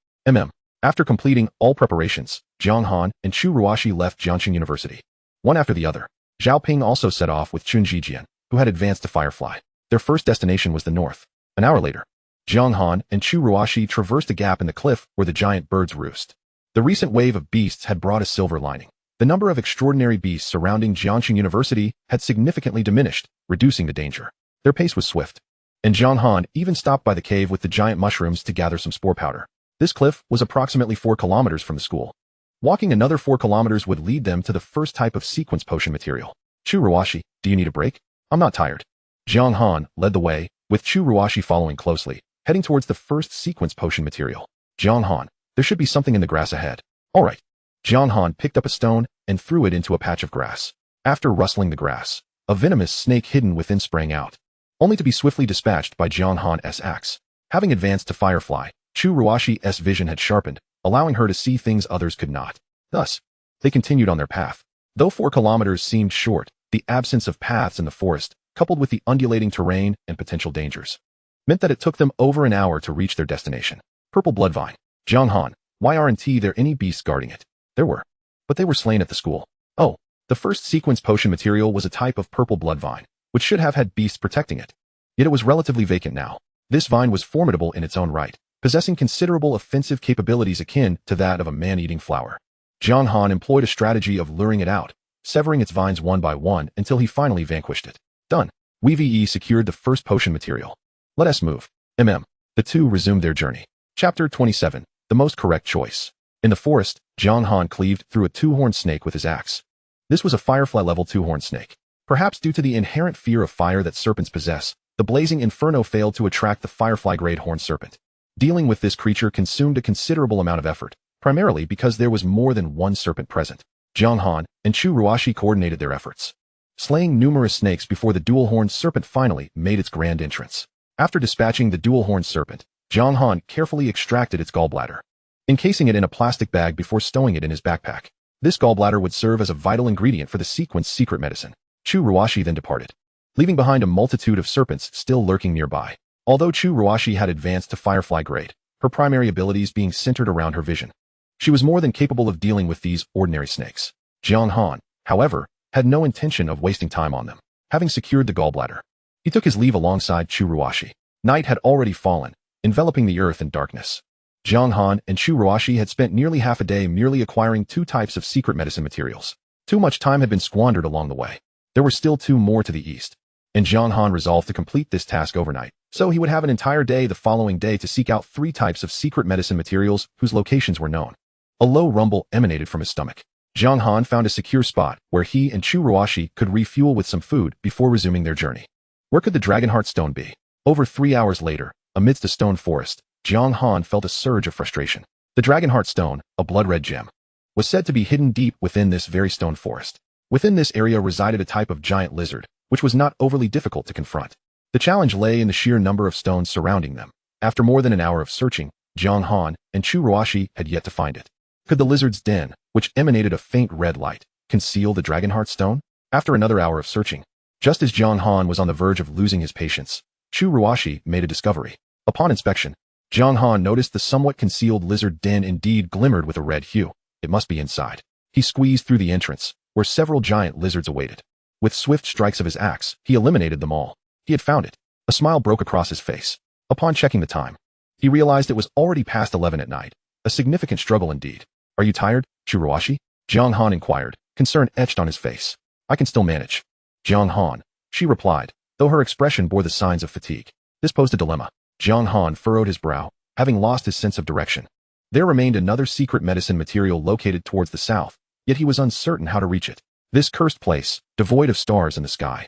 After completing all preparations, Jiang Han and Chu Ruashi left Jiangxing University. One after the other, Zhao Ping also set off with Chen Jijian, who had advanced to Firefly. Their first destination was the north. An hour later, Jiang Han and Chu Ruashi traversed a gap in the cliff where the giant birds roost. The recent wave of beasts had brought a silver lining. The number of extraordinary beasts surrounding Jiangxing University had significantly diminished, reducing the danger. Their pace was swift, and Jiang Han even stopped by the cave with the giant mushrooms to gather some spore powder. This cliff was approximately 4 kilometers from the school. Walking another 4 kilometers would lead them to the first type of sequence potion material. Chu Ruashi, do you need a break? I'm not tired. Jiang Han led the way, with Chu Ruashi following closely, heading towards the first sequence potion material. Jiang Han, there should be something in the grass ahead. All right. Jiang Han picked up a stone and threw it into a patch of grass. After rustling the grass, a venomous snake hidden within sprang out, only to be swiftly dispatched by Jiang Han's axe. Having advanced to Firefly, Chu Ruashi's vision had sharpened, allowing her to see things others could not. Thus, they continued on their path. Though 4 kilometers seemed short, the absence of paths in the forest, coupled with the undulating terrain and potential dangers, meant that it took them over an hour to reach their destination. Purple bloodvine. Jiang Han, why aren't there any beasts guarding it? There were. But they were slain at the school. Oh, the first sequence potion material was a type of purple bloodvine, which should have had beasts protecting it. Yet it was relatively vacant now. This vine was formidable in its own right, possessing considerable offensive capabilities akin to that of a man-eating flower. Jiang Han employed a strategy of luring it out, severing its vines one by one until he finally vanquished it. Done. We secured the first potion material. Let us move. The two resumed their journey. Chapter 27. The most correct choice. In the forest, Jiang Han cleaved through a 2-horned snake with his axe. This was a firefly level 2-horned snake. Perhaps due to the inherent fear of fire that serpents possess, the blazing inferno failed to attract the firefly-grade horned serpent. Dealing with this creature consumed a considerable amount of effort, primarily because there was more than one serpent present. Jiang Han and Chu Ruashi coordinated their efforts, slaying numerous snakes before the dual-horned serpent finally made its grand entrance. After dispatching the dual-horned serpent, Jiang Han carefully extracted its gallbladder, encasing it in a plastic bag before stowing it in his backpack. This gallbladder would serve as a vital ingredient for the sequence secret medicine. Chu Ruashi then departed, leaving behind a multitude of serpents still lurking nearby. Although Chu Ruashi had advanced to firefly grade, her primary abilities being centered around her vision, she was more than capable of dealing with these ordinary snakes. Jiang Han, however, had no intention of wasting time on them. Having secured the gallbladder, he took his leave alongside Chu Ruashi. Night had already fallen, enveloping the earth in darkness. Jiang Han and Chu Ruashi had spent nearly half a day merely acquiring 2 types of secret medicine materials. Too much time had been squandered along the way. There were still 2 more to the east, and Jiang Han resolved to complete this task overnight, so he would have an entire day the following day to seek out 3 types of secret medicine materials whose locations were known. A low rumble emanated from his stomach. Jiang Han found a secure spot where he and Chu Ruashi could refuel with some food before resuming their journey. Where could the Dragonheart Stone be? Over 3 hours later, amidst a stone forest, Jiang Han felt a surge of frustration. The Dragonheart Stone, a blood-red gem, was said to be hidden deep within this very stone forest. Within this area resided a type of giant lizard, which was not overly difficult to confront. The challenge lay in the sheer number of stones surrounding them. After more than an hour of searching, Jiang Han and Chu Ruashi had yet to find it. Could the lizard's den, which emanated a faint red light, conceal the Dragonheart Stone? After another hour of searching, just as Jiang Han was on the verge of losing his patience, Chu Ruashi made a discovery. Upon inspection, Jiang Han noticed the somewhat concealed lizard den indeed glimmered with a red hue. It must be inside. He squeezed through the entrance, where several giant lizards awaited. With swift strikes of his axe, he eliminated them all. He had found it. A smile broke across his face. Upon checking the time, he realized it was already past 11 at night. A significant struggle indeed. Are you tired, Chu Ruashi? Jiang Han inquired, concern etched on his face. I can still manage. Jiang Han, she replied, though her expression bore the signs of fatigue. This posed a dilemma. Jiang Han furrowed his brow, having lost his sense of direction. There remained another secret medicine material located towards the south, yet he was uncertain how to reach it. This cursed place, devoid of stars in the sky,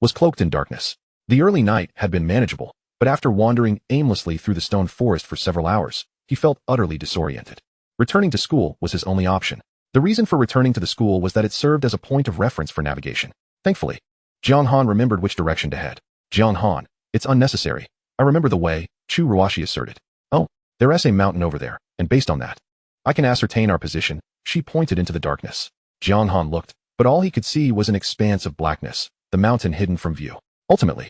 was cloaked in darkness. The early night had been manageable, but after wandering aimlessly through the stone forest for several hours, he felt utterly disoriented. Returning to school was his only option. The reason for returning to the school was that it served as a point of reference for navigation. Thankfully, Jiang Han remembered which direction to head. Jiang Han, it's unnecessary. I remember the way, Chu Ruashi asserted. Oh, there's a mountain over there, and based on that, I can ascertain our position. She pointed into the darkness. Jiang Han looked, but all he could see was an expanse of blackness, the mountain hidden from view. Ultimately,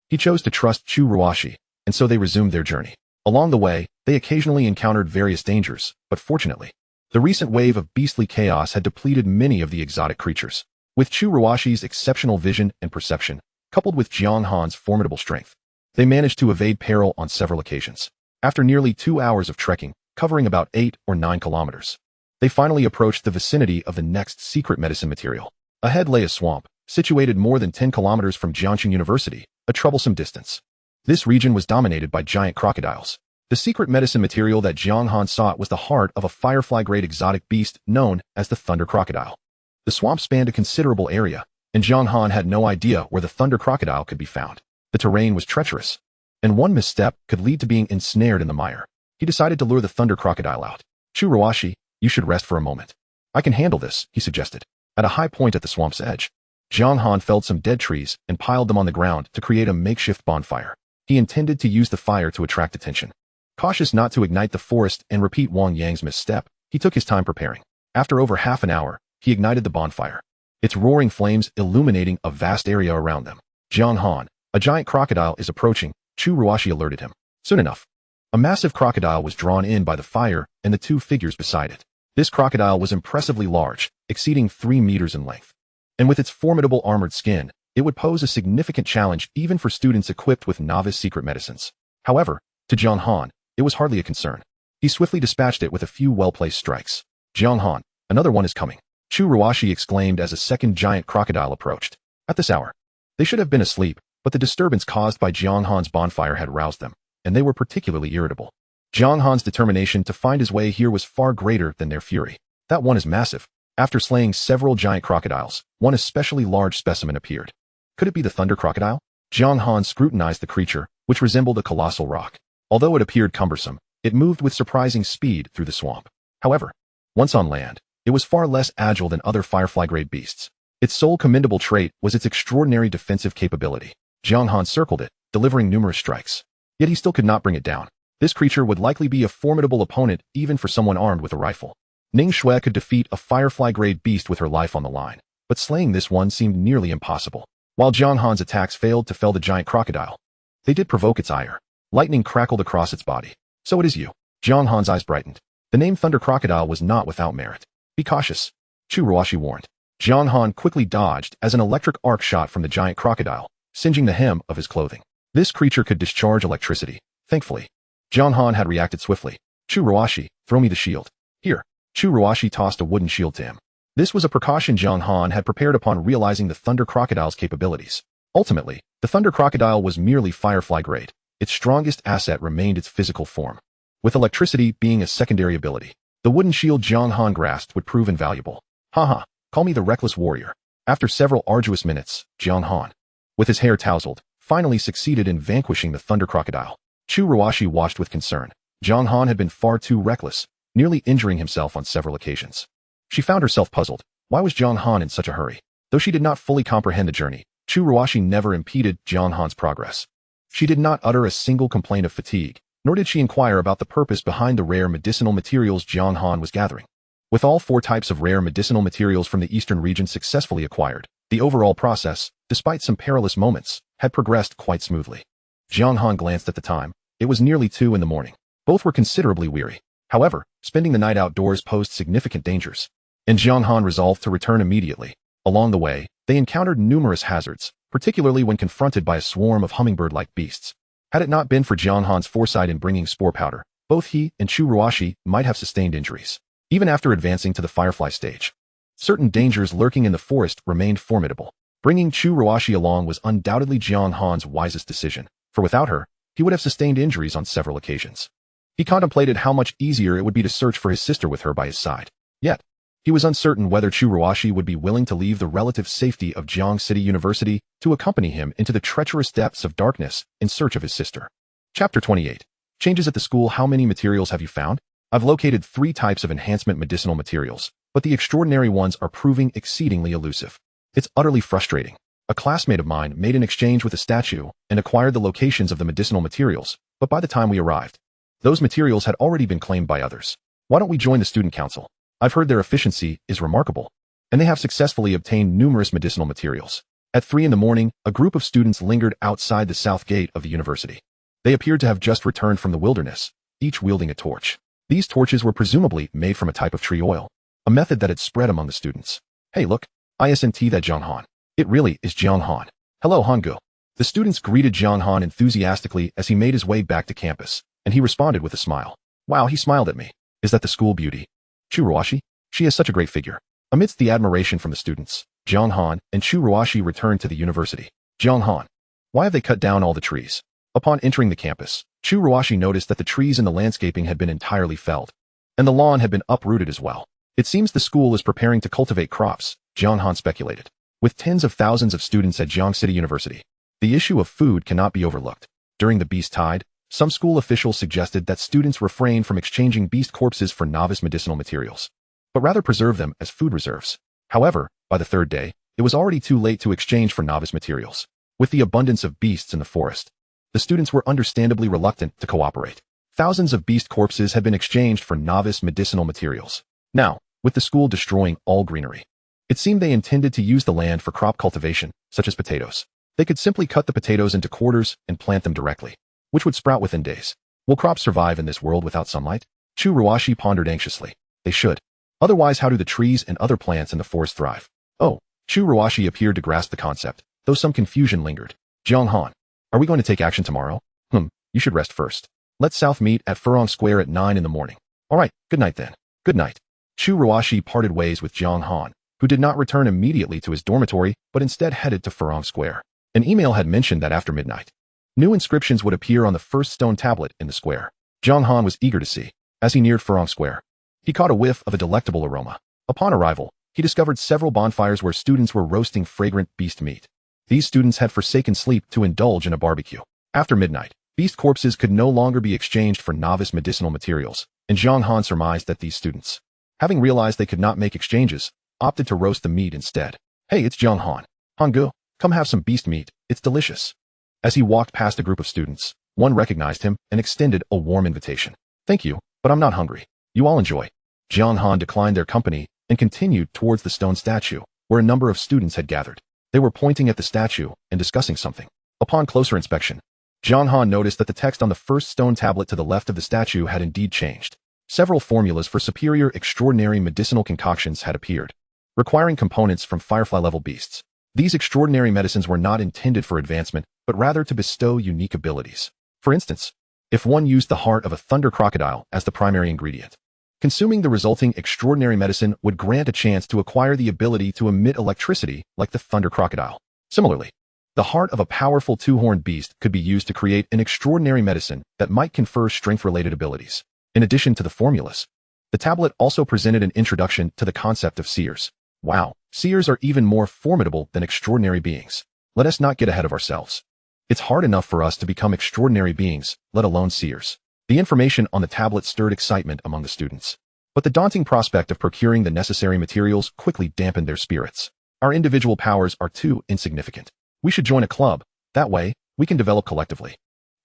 he chose to trust Chu Ruashi, and so they resumed their journey. Along the way, they occasionally encountered various dangers, but fortunately, the recent wave of beastly chaos had depleted many of the exotic creatures. With Chu Ruashi's exceptional vision and perception, coupled with Jiang Han's formidable strength, they managed to evade peril on several occasions. After nearly 2 hours of trekking, covering about 8 or 9 kilometers, they finally approached the vicinity of the next secret medicine material. Ahead lay a swamp, situated more than 10 kilometers from Jiangxing University, a troublesome distance. This region was dominated by giant crocodiles. The secret medicine material that Jiang Han sought was the heart of a firefly-grade exotic beast known as the thunder crocodile. The swamp spanned a considerable area, and Jiang Han had no idea where the thunder crocodile could be found. The terrain was treacherous, and one misstep could lead to being ensnared in the mire. He decided to lure the thunder crocodile out. Chu Ruashi, you should rest for a moment. I can handle this, he suggested. At a high point at the swamp's edge, Jiang Han felled some dead trees and piled them on the ground to create a makeshift bonfire. He intended to use the fire to attract attention. Cautious not to ignite the forest and repeat Wang Yang's misstep, he took his time preparing. After over half an hour, he ignited the bonfire, its roaring flames illuminating a vast area around them. Jiang Han, a giant crocodile is approaching, Chu Ruashi alerted him. Soon enough, a massive crocodile was drawn in by the fire and the two figures beside it. This crocodile was impressively large, exceeding 3 meters in length. And with its formidable armored skin, it would pose a significant challenge even for students equipped with novice secret medicines. However, to Jiang Han, it was hardly a concern. He swiftly dispatched it with a few well-placed strikes. Jiang Han, another one is coming, Chu Ruashi exclaimed as a second giant crocodile approached. At this hour, they should have been asleep, but the disturbance caused by Jiang Han's bonfire had roused them, and they were particularly irritable. Jiang Han's determination to find his way here was far greater than their fury. That one is massive. After slaying several giant crocodiles, one especially large specimen appeared. Could it be the thunder crocodile? Jiang Han scrutinized the creature, which resembled a colossal rock. Although it appeared cumbersome, it moved with surprising speed through the swamp. However, once on land, it was far less agile than other firefly-grade beasts. Its sole commendable trait was its extraordinary defensive capability. Jiang Han circled it, delivering numerous strikes. Yet he still could not bring it down. This creature would likely be a formidable opponent even for someone armed with a rifle. Ning Shui could defeat a firefly-grade beast with her life on the line, but slaying this one seemed nearly impossible. While Jiang Han's attacks failed to fell the giant crocodile, they did provoke its ire. Lightning crackled across its body. So it is you. Jiang Han's eyes brightened. The name Thunder Crocodile was not without merit. Be cautious, Chu Ruashi warned. Jiang Han quickly dodged as an electric arc shot from the giant crocodile, singeing the hem of his clothing. This creature could discharge electricity. Thankfully, Jiang Han had reacted swiftly. Chu Ruashi, throw me the shield. Here. Chu Ruashi tossed a wooden shield to him. This was a precaution Jiang Han had prepared upon realizing the Thunder Crocodile's capabilities. Ultimately, the Thunder Crocodile was merely firefly grade. Its strongest asset remained its physical form, with electricity being a secondary ability. The wooden shield Jiang Han grasped would prove invaluable. Haha, call me the reckless warrior. After several arduous minutes, Jiang Han, with his hair tousled, finally succeeded in vanquishing the Thunder Crocodile. Chu Ruashi watched with concern. Jiang Han had been far too reckless, nearly injuring himself on several occasions. She found herself puzzled. Why was Jiang Han in such a hurry? Though she did not fully comprehend the journey, Chu Ruashi never impeded Jiang Han's progress. She did not utter a single complaint of fatigue, nor did she inquire about the purpose behind the rare medicinal materials Jiang Han was gathering. With all 4 types of rare medicinal materials from the eastern region successfully acquired, the overall process, despite some perilous moments, had progressed quite smoothly. Jiang Han glanced at the time. It was nearly 2 in the morning. Both were considerably weary. However, spending the night outdoors posed significant dangers, and Jiang Han resolved to return immediately. Along the way, they encountered numerous hazards, particularly when confronted by a swarm of hummingbird-like beasts. Had it not been for Jiang Han's foresight in bringing spore powder, both he and Chu Ruashi might have sustained injuries. Even after advancing to the firefly stage, certain dangers lurking in the forest remained formidable. Bringing Chu Ruashi along was undoubtedly Jiang Han's wisest decision, for without her, he would have sustained injuries on several occasions. He contemplated how much easier it would be to search for his sister with her by his side. Yet, he was uncertain whether Chu Ruashi would be willing to leave the relative safety of Jiang City University to accompany him into the treacherous depths of darkness in search of his sister. Chapter 28. Changes at the school. How many materials have you found? I've located 3 types of enhancement medicinal materials, but the extraordinary ones are proving exceedingly elusive. It's utterly frustrating. A classmate of mine made an exchange with a statue and acquired the locations of the medicinal materials, but by the time we arrived, those materials had already been claimed by others. Why don't we join the student council? I've heard their efficiency is remarkable, and they have successfully obtained numerous medicinal materials. At 3 in the morning, a group of students lingered outside the south gate of the university. They appeared to have just returned from the wilderness, each wielding a torch. These torches were presumably made from a type of tree oil, a method that had spread among the students. Hey look, isn't that Jiang Han? It really is Jiang Han. Hello Hangu. The students greeted Jiang Han enthusiastically as he made his way back to campus, and he responded with a smile. Wow, he smiled at me. Is that the school beauty? Chu Ruashi? She is such a great figure. Amidst the admiration from the students, Jiang Han and Chu Ruashi returned to the university. Jiang Han. Why have they cut down all the trees? Upon entering the campus, Chu Ruashi noticed that the trees in the landscaping had been entirely felled, and the lawn had been uprooted as well. It seems the school is preparing to cultivate crops, Jiang Han speculated. With tens of thousands of students at Jiang City University, the issue of food cannot be overlooked. During the beast tide, some school officials suggested that students refrain from exchanging beast corpses for novice medicinal materials, but rather preserve them as food reserves. However, by the 3rd day, it was already too late to exchange for novice materials. With the abundance of beasts in the forest, the students were understandably reluctant to cooperate. Thousands of beast corpses had been exchanged for novice medicinal materials. Now, with the school destroying all greenery, it seemed they intended to use the land for crop cultivation, such as potatoes. They could simply cut the potatoes into quarters and plant them directly, which would sprout within days. Will crops survive in this world without sunlight? Chu Ruashi pondered anxiously. They should. Otherwise, how do the trees and other plants in the forest thrive? Oh, Chu Ruashi appeared to grasp the concept, though some confusion lingered. Jiang Han, are we going to take action tomorrow? You should rest first. Let's South meet at Furong Square at 9 in the morning. All right, good night then. Good night. Chu Ruashi parted ways with Jiang Han, who did not return immediately to his dormitory, but instead headed to Furong Square. An email had mentioned that after midnight, new inscriptions would appear on the first stone tablet in the square. Jiang Han was eager to see. As he neared Furong Square, he caught a whiff of a delectable aroma. Upon arrival, he discovered several bonfires where students were roasting fragrant beast meat. These students had forsaken sleep to indulge in a barbecue. After midnight, beast corpses could no longer be exchanged for novice medicinal materials, and Jiang Han surmised that these students, having realized they could not make exchanges, opted to roast the meat instead. Hey, it's Jiang Han. Hangu, come have some beast meat, it's delicious. As he walked past a group of students, one recognized him and extended a warm invitation. Thank you, but I'm not hungry. You all enjoy. Jiang Han declined their company and continued towards the stone statue, where a number of students had gathered. They were pointing at the statue and discussing something. Upon closer inspection, Jiang Han noticed that the text on the first stone tablet to the left of the statue had indeed changed. Several formulas for superior extraordinary medicinal concoctions had appeared, requiring components from firefly-level beasts. These extraordinary medicines were not intended for advancement, but rather to bestow unique abilities. For instance, if one used the heart of a thunder crocodile as the primary ingredient, consuming the resulting extraordinary medicine would grant a chance to acquire the ability to emit electricity like the thunder crocodile. Similarly, the heart of a powerful two-horned beast could be used to create an extraordinary medicine that might confer strength-related abilities. In addition to the formulas, the tablet also presented an introduction to the concept of seers. Wow, seers are even more formidable than extraordinary beings. Let us not get ahead of ourselves. It's hard enough for us to become extraordinary beings, let alone seers. The information on the tablet stirred excitement among the students, but the daunting prospect of procuring the necessary materials quickly dampened their spirits. Our individual powers are too insignificant. We should join a club. That way, we can develop collectively.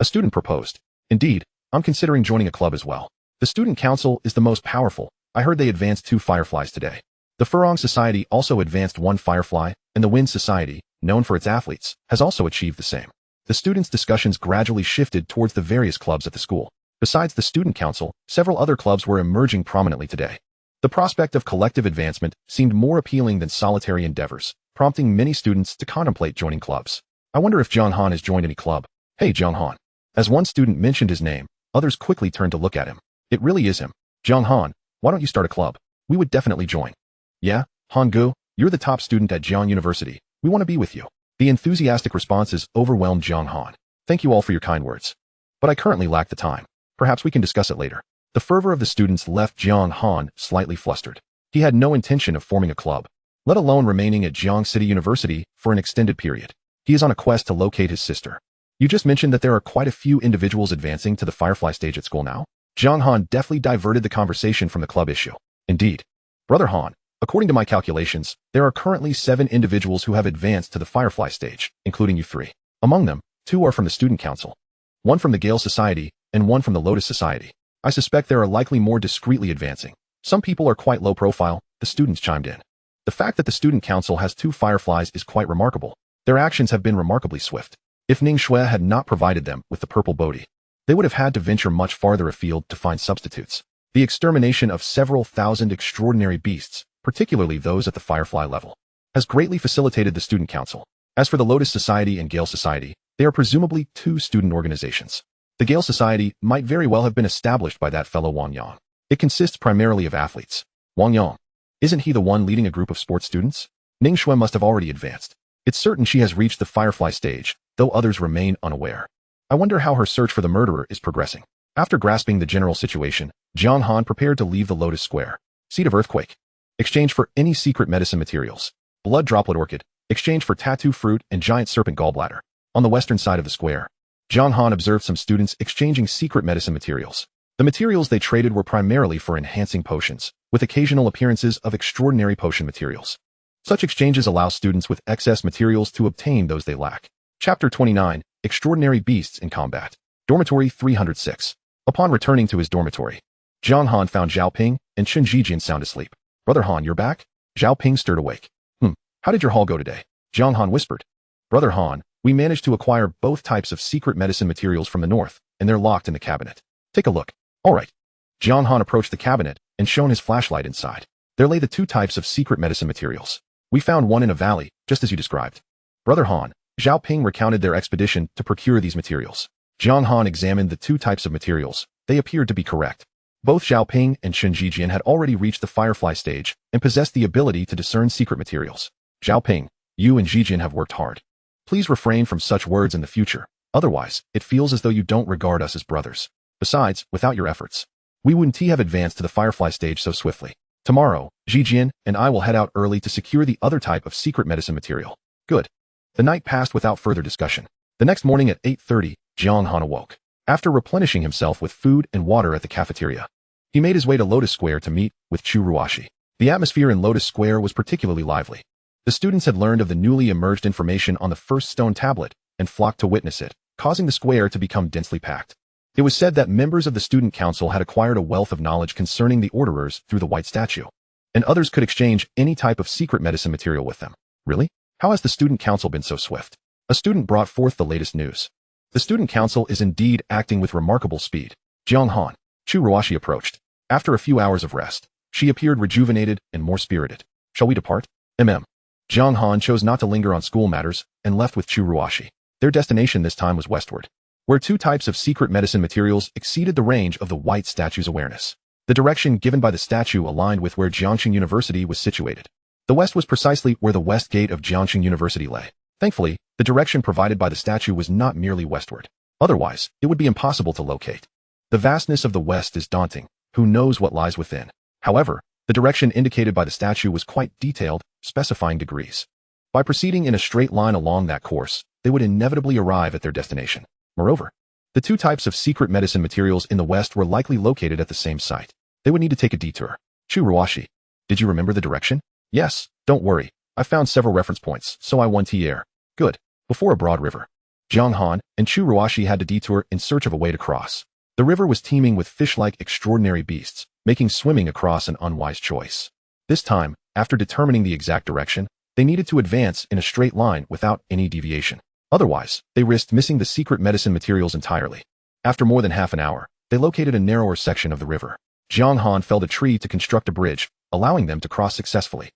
A student proposed. Indeed, I'm considering joining a club as well. The student council is the most powerful. I heard they advanced 2 fireflies today. The Furong Society also advanced 1 firefly, and the Wind Society, known for its athletes, has also achieved the same. The students' discussions gradually shifted towards the various clubs at the school. Besides the student council, several other clubs were emerging prominently today. The prospect of collective advancement seemed more appealing than solitary endeavors, prompting many students to contemplate joining clubs. I wonder if Jiang Han has joined any club. Hey, Jiang Han. As one student mentioned his name, others quickly turned to look at him. It really is him. Jiang Han, why don't you start a club? We would definitely join. Yeah, Hangu, you're the top student at Jiang University. We want to be with you. The enthusiastic responses overwhelmed Jiang Han. Thank you all for your kind words. But I currently lack the time. Perhaps we can discuss it later. The fervor of the students left Jiang Han slightly flustered. He had no intention of forming a club, let alone remaining at Jiang City University for an extended period. He is on a quest to locate his sister. You just mentioned that there are quite a few individuals advancing to the Firefly stage at school now? Jiang Han deftly diverted the conversation from the club issue. Indeed. Brother Han, according to my calculations, there are currently 7 individuals who have advanced to the Firefly stage, including you 3. Among them, 2 are from the Student Council, 1 from the Gale Society, and 1 from the Lotus Society. I suspect there are likely more discreetly advancing. Some people are quite low profile, the students chimed in. The fact that the Student Council has 2 Fireflies is quite remarkable. Their actions have been remarkably swift. If Ning Shui had not provided them with the purple bodhi, they would have had to venture much farther afield to find substitutes. The extermination of several thousand extraordinary beasts, particularly those at the Firefly level, has greatly facilitated the Student Council. As for the Lotus Society and Gale Society, they are presumably 2 student organizations. The Gale Society might very well have been established by that fellow Wang Yang. It consists primarily of athletes. Wang Yang, isn't he the one leading a group of sports students? Ning Shui must have already advanced. It's certain she has reached the Firefly stage, though others remain unaware. I wonder how her search for the murderer is progressing. After grasping the general situation, Jiang Han prepared to leave the Lotus Square. Seed of Earthquake. Exchange for any secret medicine materials. Blood Droplet Orchid. Exchange for Tattoo Fruit and Giant Serpent Gallbladder. On the western side of the square, Jiang Han observed some students exchanging secret medicine materials. The materials they traded were primarily for enhancing potions, with occasional appearances of extraordinary potion materials. Such exchanges allow students with excess materials to obtain those they lack. Chapter 29, Extraordinary Beasts in Combat. Dormitory 306. Upon returning to his dormitory, Jiang Han found Zhao Ping and Chen Jijian sound asleep. Brother Han, you're back? Zhao Ping stirred awake. How did your haul go today? Jiang Han whispered. Brother Han, we managed to acquire both types of secret medicine materials from the north, and they're locked in the cabinet. Take a look. All right. Jiang Han approached the cabinet and shone his flashlight inside. There lay the 2 types of secret medicine materials. We found one in a valley, just as you described. Brother Han, Zhao Ping recounted their expedition to procure these materials. Jiang Han examined the 2 types of materials. They appeared to be correct. Both Zhao Ping and Chen Jijian had already reached the firefly stage and possessed the ability to discern secret materials. Zhao Ping, you and Jijian have worked hard. Please refrain from such words in the future. Otherwise, it feels as though you don't regard us as brothers. Besides, without your efforts, we wouldn't have advanced to the firefly stage so swiftly. Tomorrow, Jijian and I will head out early to secure the other type of secret medicine material. Good. The night passed without further discussion. The next morning at 8:30, Jiang Han awoke. After replenishing himself with food and water at the cafeteria, he made his way to Lotus Square to meet with Chu Ruashi. The atmosphere in Lotus Square was particularly lively. The students had learned of the newly emerged information on the first stone tablet and flocked to witness it, causing the square to become densely packed. It was said that members of the student council had acquired a wealth of knowledge concerning the orderers through the white statue, and others could exchange any type of secret medicine material with them. Really? How has the student council been so swift? A student brought forth the latest news. The student council is indeed acting with remarkable speed. Jiang Han, Chu Ruashi approached. After a few hours of rest, she appeared rejuvenated and more spirited. Shall we depart? Jiang Han chose not to linger on school matters and left with Chu Ruashi. Their destination this time was westward, where 2 types of secret medicine materials exceeded the range of the white statue's awareness. The direction given by the statue aligned with where Jiangxing University was situated. The west was precisely where the west gate of Jiangxing University lay. Thankfully, the direction provided by the statue was not merely westward. Otherwise, it would be impossible to locate. The vastness of the west is daunting. Who knows what lies within? However, the direction indicated by the statue was quite detailed, specifying degrees. By proceeding in a straight line along that course, they would inevitably arrive at their destination. Moreover, the 2 types of secret medicine materials in the west were likely located at the same site. They would need to take a detour. Chu Ruashi, did you remember the direction? Yes, don't worry. I found several reference points, so I won TR. Good. Before a broad river, Jiang Han and Chu Ruashi had to detour in search of a way to cross. The river was teeming with fish-like extraordinary beasts, making swimming across an unwise choice. This time, after determining the exact direction, they needed to advance in a straight line without any deviation. Otherwise, they risked missing the secret medicine materials entirely. After more than half an hour, they located a narrower section of the river. Jiang Han felled a tree to construct a bridge, allowing them to cross successfully.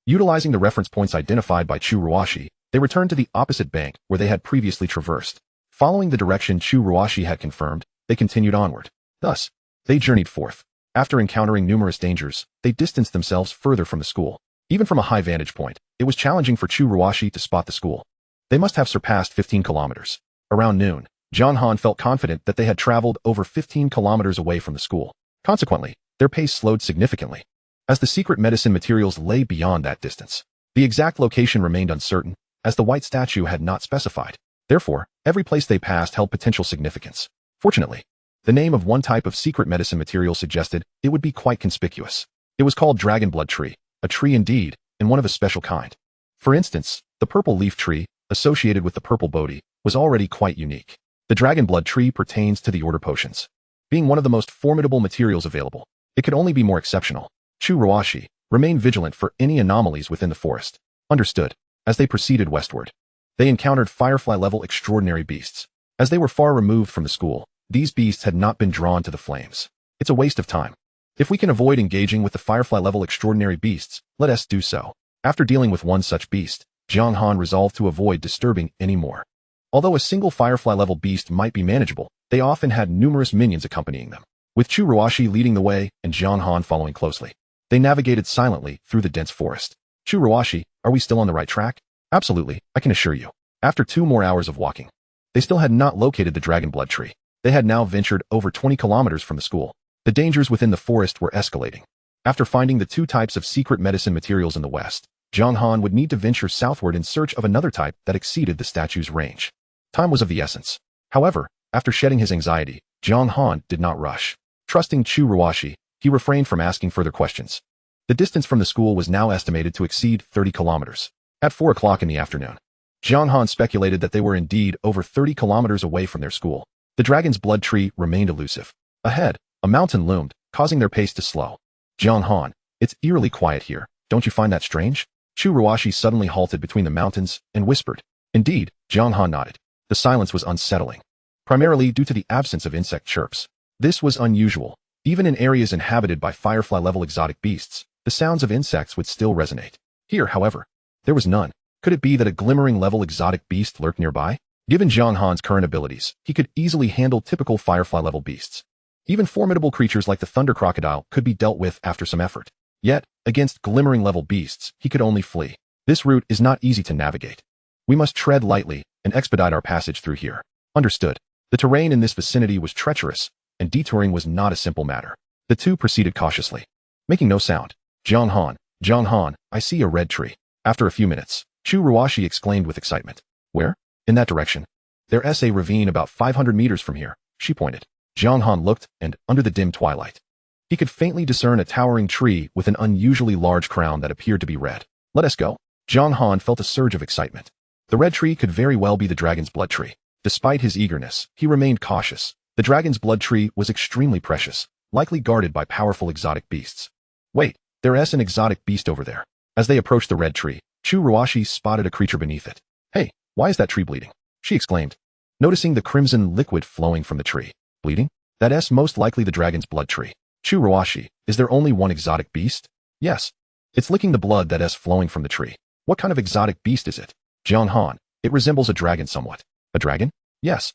Utilizing the reference points identified by Chu Ruashi, they returned to the opposite bank where they had previously traversed. Following the direction Chu Ruashi had confirmed, they continued onward. Thus, they journeyed forth. After encountering numerous dangers, they distanced themselves further from the school. Even from a high vantage point, it was challenging for Chu Ruashi to spot the school. They must have surpassed 15 kilometers. Around noon, Jiang Han felt confident that they had traveled over 15 kilometers away from the school. Consequently, their pace slowed significantly. As the secret medicine materials lay beyond that distance, the exact location remained uncertain, as the white statue had not specified. Therefore, every place they passed held potential significance. Fortunately, the name of one type of secret medicine material suggested it would be quite conspicuous. It was called dragon blood tree, a tree indeed, and one of a special kind. For instance, the purple leaf tree, associated with the purple bodhi, was already quite unique. The dragon blood tree pertains to the order potions. Being one of the most formidable materials available, it could only be more exceptional. Chu Ruashi, remain vigilant for any anomalies within the forest. Understood. As they proceeded westward, they encountered firefly-level extraordinary beasts. As they were far removed from the school, these beasts had not been drawn to the flames. It's a waste of time. If we can avoid engaging with the firefly-level extraordinary beasts, let us do so. After dealing with one such beast, Jiang Han resolved to avoid disturbing any more. Although a single firefly-level beast might be manageable, they often had numerous minions accompanying them, with Chu Ruashi leading the way and Jiang Han following closely. They navigated silently through the dense forest. Chu Ruashi, are we still on the right track? Absolutely, I can assure you. After 2 more hours of walking, they still had not located the dragon blood tree. They had now ventured over 20 kilometers from the school. The dangers within the forest were escalating. After finding the 2 types of secret medicine materials in the west, Jiang Han would need to venture southward in search of another type that exceeded the statue's range. Time was of the essence. However, after shedding his anxiety, Jiang Han did not rush. Trusting Chu Ruashi, he refrained from asking further questions. The distance from the school was now estimated to exceed 30 kilometers. At 4 o'clock in the afternoon, Jiang Han speculated that they were indeed over 30 kilometers away from their school. The dragon's blood tree remained elusive. Ahead, a mountain loomed, causing their pace to slow. Jiang Han, it's eerily quiet here. Don't you find that strange? Chu Ruashi suddenly halted between the mountains and whispered. Indeed, Jiang Han nodded. The silence was unsettling, primarily due to the absence of insect chirps. This was unusual. Even in areas inhabited by firefly-level exotic beasts, the sounds of insects would still resonate. Here, however, there was none. Could it be that a glimmering-level exotic beast lurked nearby? Given Jiang Han's current abilities, he could easily handle typical firefly-level beasts. Even formidable creatures like the thunder crocodile could be dealt with after some effort. Yet, against glimmering-level beasts, he could only flee. This route is not easy to navigate. We must tread lightly and expedite our passage through here. Understood. The terrain in this vicinity was treacherous, and detouring was not a simple matter. The two proceeded cautiously, making no sound. Jiang Han, I see a red tree. After a few minutes, Chu Ruashi exclaimed with excitement. Where? In that direction. There's a ravine about 500 meters from here, she pointed. Jiang Han looked, and, under the dim twilight, he could faintly discern a towering tree with an unusually large crown that appeared to be red. Let us go. Jiang Han felt a surge of excitement. The red tree could very well be the dragon's blood tree. Despite his eagerness, he remained cautious. The dragon's blood tree was extremely precious, likely guarded by powerful exotic beasts. Wait, there's an exotic beast over there. As they approached the red tree, Chu Ruashi spotted a creature beneath it. Hey, why is that tree bleeding? She exclaimed, noticing the crimson liquid flowing from the tree. Bleeding? That's most likely the dragon's blood tree. Chu Ruashi, is there only one exotic beast? Yes. It's licking the blood that's flowing from the tree. What kind of exotic beast is it? Jiang Han, it resembles a dragon somewhat. A dragon? Yes.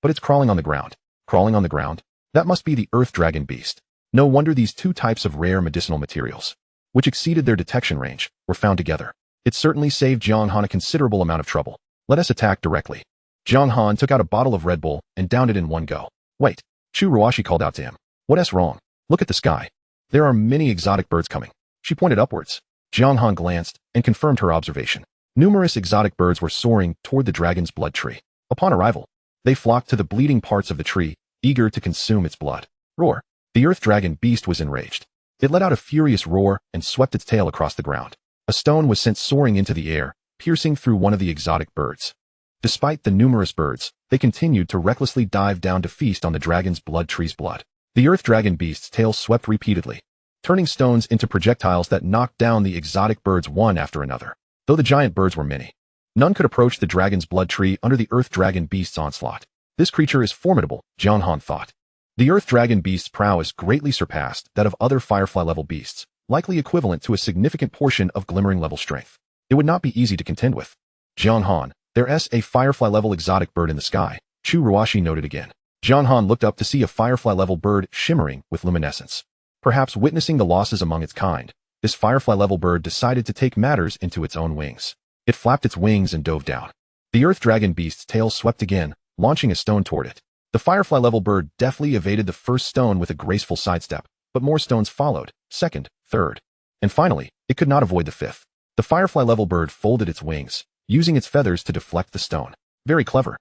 But it's crawling on the ground. Crawling on the ground? That must be the earth dragon beast. No wonder these two types of rare medicinal materials, which exceeded their detection range, were found together. It certainly saved Jiang Han a considerable amount of trouble. Let us attack directly. Jiang Han took out a bottle of Red Bull and downed it in one go. Wait. Chu Ruashi called out to him. What's wrong? Look at the sky. There are many exotic birds coming. She pointed upwards. Jiang Han glanced and confirmed her observation. Numerous exotic birds were soaring toward the dragon's blood tree. Upon arrival, they flocked to the bleeding parts of the tree, eager to consume its blood. Roar. The earth dragon beast was enraged. It let out a furious roar and swept its tail across the ground. A stone was sent soaring into the air, piercing through one of the exotic birds. Despite the numerous birds, they continued to recklessly dive down to feast on the dragon's blood tree's blood. The earth dragon beast's tail swept repeatedly, turning stones into projectiles that knocked down the exotic birds one after another. Though the giant birds were many, none could approach the dragon's blood tree under the earth dragon beast's onslaught. This creature is formidable, Jiang Han thought. The earth dragon beast's prowess greatly surpassed that of other firefly-level beasts, likely equivalent to a significant portion of glimmering-level strength. It would not be easy to contend with. Jiang Han, there's a firefly-level exotic bird in the sky, Chu Ruashi noted again. Jiang Han looked up to see a firefly-level bird shimmering with luminescence. Perhaps witnessing the losses among its kind, this firefly-level bird decided to take matters into its own wings. It flapped its wings and dove down. The earth dragon beast's tail swept again, launching a stone toward it. The firefly-level bird deftly evaded the first stone with a graceful sidestep, but more stones followed, second, third. And finally, it could not avoid the fifth. The firefly-level bird folded its wings, using its feathers to deflect the stone. Very clever.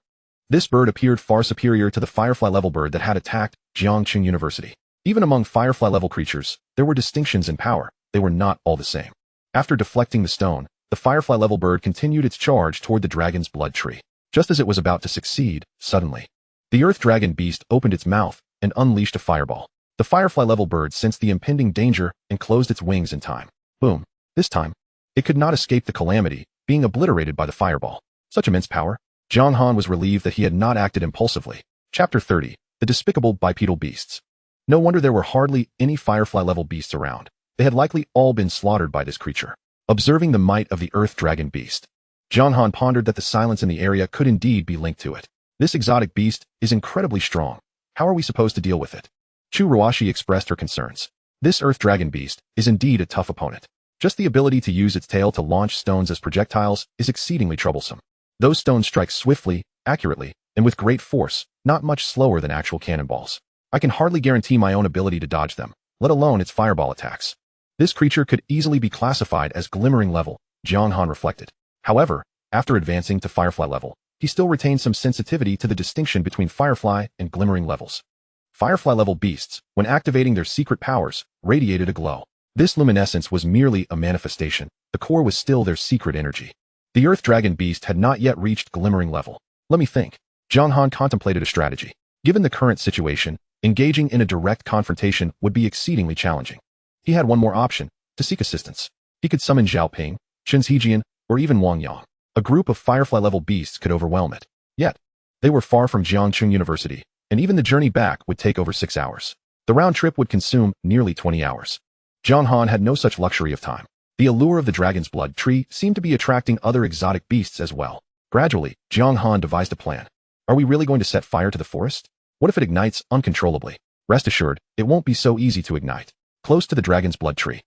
This bird appeared far superior to the firefly-level bird that had attacked Jiangcheng University. Even among firefly-level creatures, there were distinctions in power. They were not all the same. After deflecting the stone, the firefly-level bird continued its charge toward the dragon's blood tree. Just as it was about to succeed, suddenly, the earth dragon beast opened its mouth and unleashed a fireball. The firefly-level bird sensed the impending danger and closed its wings in time. Boom. This time, it could not escape the calamity, being obliterated by the fireball. Such immense power. Jiang Han was relieved that he had not acted impulsively. Chapter 30. The Despicable Bipedal Beasts. No wonder there were hardly any firefly-level beasts around. They had likely all been slaughtered by this creature. Observing the might of the earth dragon beast, Jiang Han pondered that the silence in the area could indeed be linked to it. This exotic beast is incredibly strong. How are we supposed to deal with it? Chu Ruashi expressed her concerns. This earth dragon beast is indeed a tough opponent. Just the ability to use its tail to launch stones as projectiles is exceedingly troublesome. Those stones strike swiftly, accurately, and with great force, not much slower than actual cannonballs. I can hardly guarantee my own ability to dodge them, let alone its fireball attacks. This creature could easily be classified as glimmering level, Jiang Han reflected. However, after advancing to firefly level, he still retained some sensitivity to the distinction between firefly and glimmering levels. Firefly level beasts, when activating their secret powers, radiated a glow. This luminescence was merely a manifestation. The core was still their secret energy. The earth dragon beast had not yet reached glimmering level. Let me think. Jiang Han contemplated a strategy. Given the current situation, Engaging in a direct confrontation would be exceedingly challenging. He had one more option: to seek assistance. He could summon Zhao Ping, Chen Zijian, or even Wang Yang. A group of firefly-level beasts could overwhelm it. Yet, they were far from Jiangcheng University, and even the journey back would take over 6 hours. The round trip would consume nearly 20 hours. Jiang Han had no such luxury of time. The allure of the dragon's blood tree seemed to be attracting other exotic beasts as well. Gradually, Jiang Han devised a plan. Are we really going to set fire to the forest? What if it ignites uncontrollably? Rest assured, it won't be so easy to ignite. Close to the dragon's blood tree,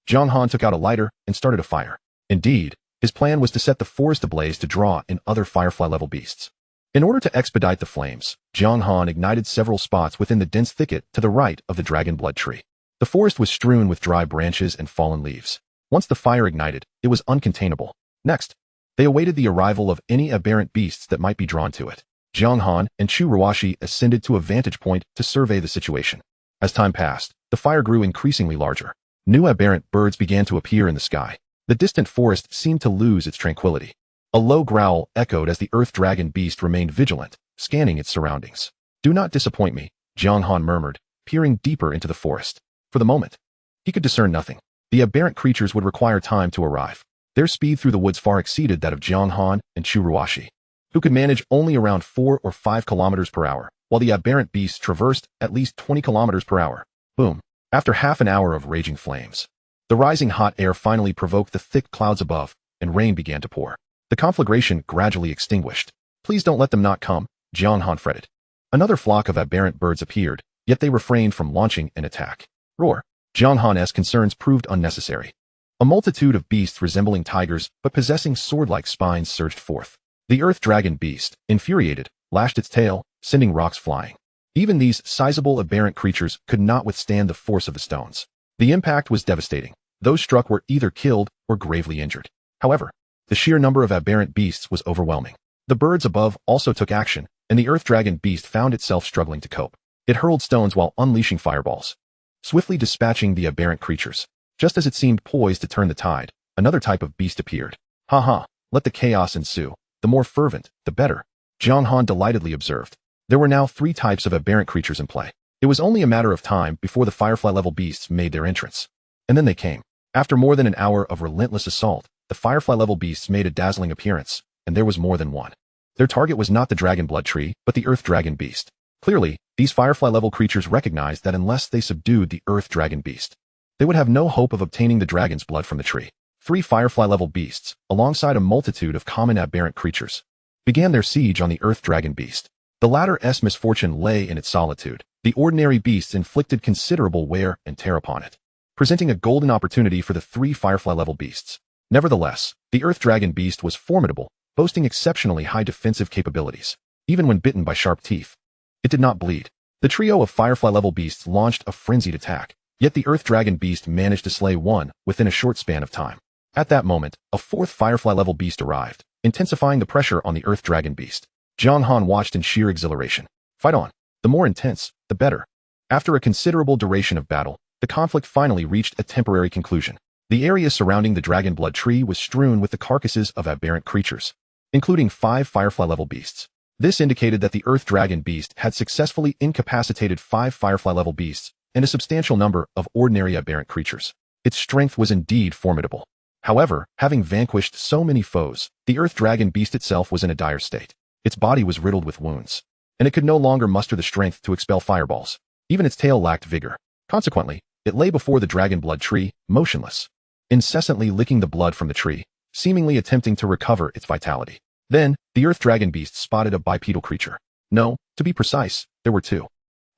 Jiang Han took out a lighter and started a fire. Indeed, his plan was to set the forest ablaze to draw in other firefly-level beasts. In order to expedite the flames, Jiang Han ignited several spots within the dense thicket to the right of the dragon blood tree. The forest was strewn with dry branches and fallen leaves. Once the fire ignited, it was uncontainable. Next, they awaited the arrival of any aberrant beasts that might be drawn to it. Jiang Han and Chu Ruashi ascended to a vantage point to survey the situation. As time passed, the fire grew increasingly larger. New aberrant birds began to appear in the sky. The distant forest seemed to lose its tranquility. A low growl echoed as the earth dragon beast remained vigilant, scanning its surroundings. "Do not disappoint me," Jiang Han murmured, peering deeper into the forest. For the moment, he could discern nothing. The aberrant creatures would require time to arrive. Their speed through the woods far exceeded that of Jiang Han and Chu Ruashi, who could manage only around 4 or 5 kilometers per hour, while the aberrant beasts traversed at least 20 kilometers per hour. Boom. After half an hour of raging flames, the rising hot air finally provoked the thick clouds above, and rain began to pour. The conflagration gradually extinguished. "Please don't let them not come," Jiang Han fretted. Another flock of aberrant birds appeared, yet they refrained from launching an attack. Roar. Jiang Han's concerns proved unnecessary. A multitude of beasts resembling tigers but possessing sword-like spines surged forth. The earth dragon beast, infuriated, lashed its tail, sending rocks flying. Even these sizable aberrant creatures could not withstand the force of the stones. The impact was devastating. Those struck were either killed or gravely injured. However, the sheer number of aberrant beasts was overwhelming. The birds above also took action, and the earth dragon beast found itself struggling to cope. It hurled stones while unleashing fireballs, swiftly dispatching the aberrant creatures. Just as it seemed poised to turn the tide, another type of beast appeared. "Ha, let the chaos ensue. The more fervent, the better," Jiang Han delightedly observed. There were now 3 types of aberrant creatures in play. It was only a matter of time before the firefly-level beasts made their entrance. And then they came. After more than an hour of relentless assault, the firefly-level beasts made a dazzling appearance, and there was more than one. Their target was not the dragon blood tree, but the earth dragon beast. Clearly, these firefly-level creatures recognized that unless they subdued the earth dragon beast, they would have no hope of obtaining the dragon's blood from the tree. 3 firefly-level beasts, alongside a multitude of common aberrant creatures, began their siege on the earth dragon beast. The latter's misfortune lay in its solitude. The ordinary beasts inflicted considerable wear and tear upon it, presenting a golden opportunity for the 3 firefly-level beasts. Nevertheless, the earth dragon beast was formidable, boasting exceptionally high defensive capabilities. Even when bitten by sharp teeth, it did not bleed. The trio of firefly-level beasts launched a frenzied attack, yet the earth dragon beast managed to slay one within a short span of time. At that moment, a 4th firefly-level beast arrived, intensifying the pressure on the earth dragon beast. Jiang Han watched in sheer exhilaration. Fight on. The more intense, the better. After a considerable duration of battle, the conflict finally reached a temporary conclusion. The area surrounding the dragon blood tree was strewn with the carcasses of aberrant creatures, including 5 firefly-level beasts. This indicated that the earth dragon beast had successfully incapacitated 5 firefly-level beasts and a substantial number of ordinary aberrant creatures. Its strength was indeed formidable. However, having vanquished so many foes, the earth dragon beast itself was in a dire state. Its body was riddled with wounds, and it could no longer muster the strength to expel fireballs. Even its tail lacked vigor. Consequently, it lay before the dragon blood tree, motionless, incessantly licking the blood from the tree, seemingly attempting to recover its vitality. Then, the earth dragon beast spotted a bipedal creature. No, to be precise, there were 2.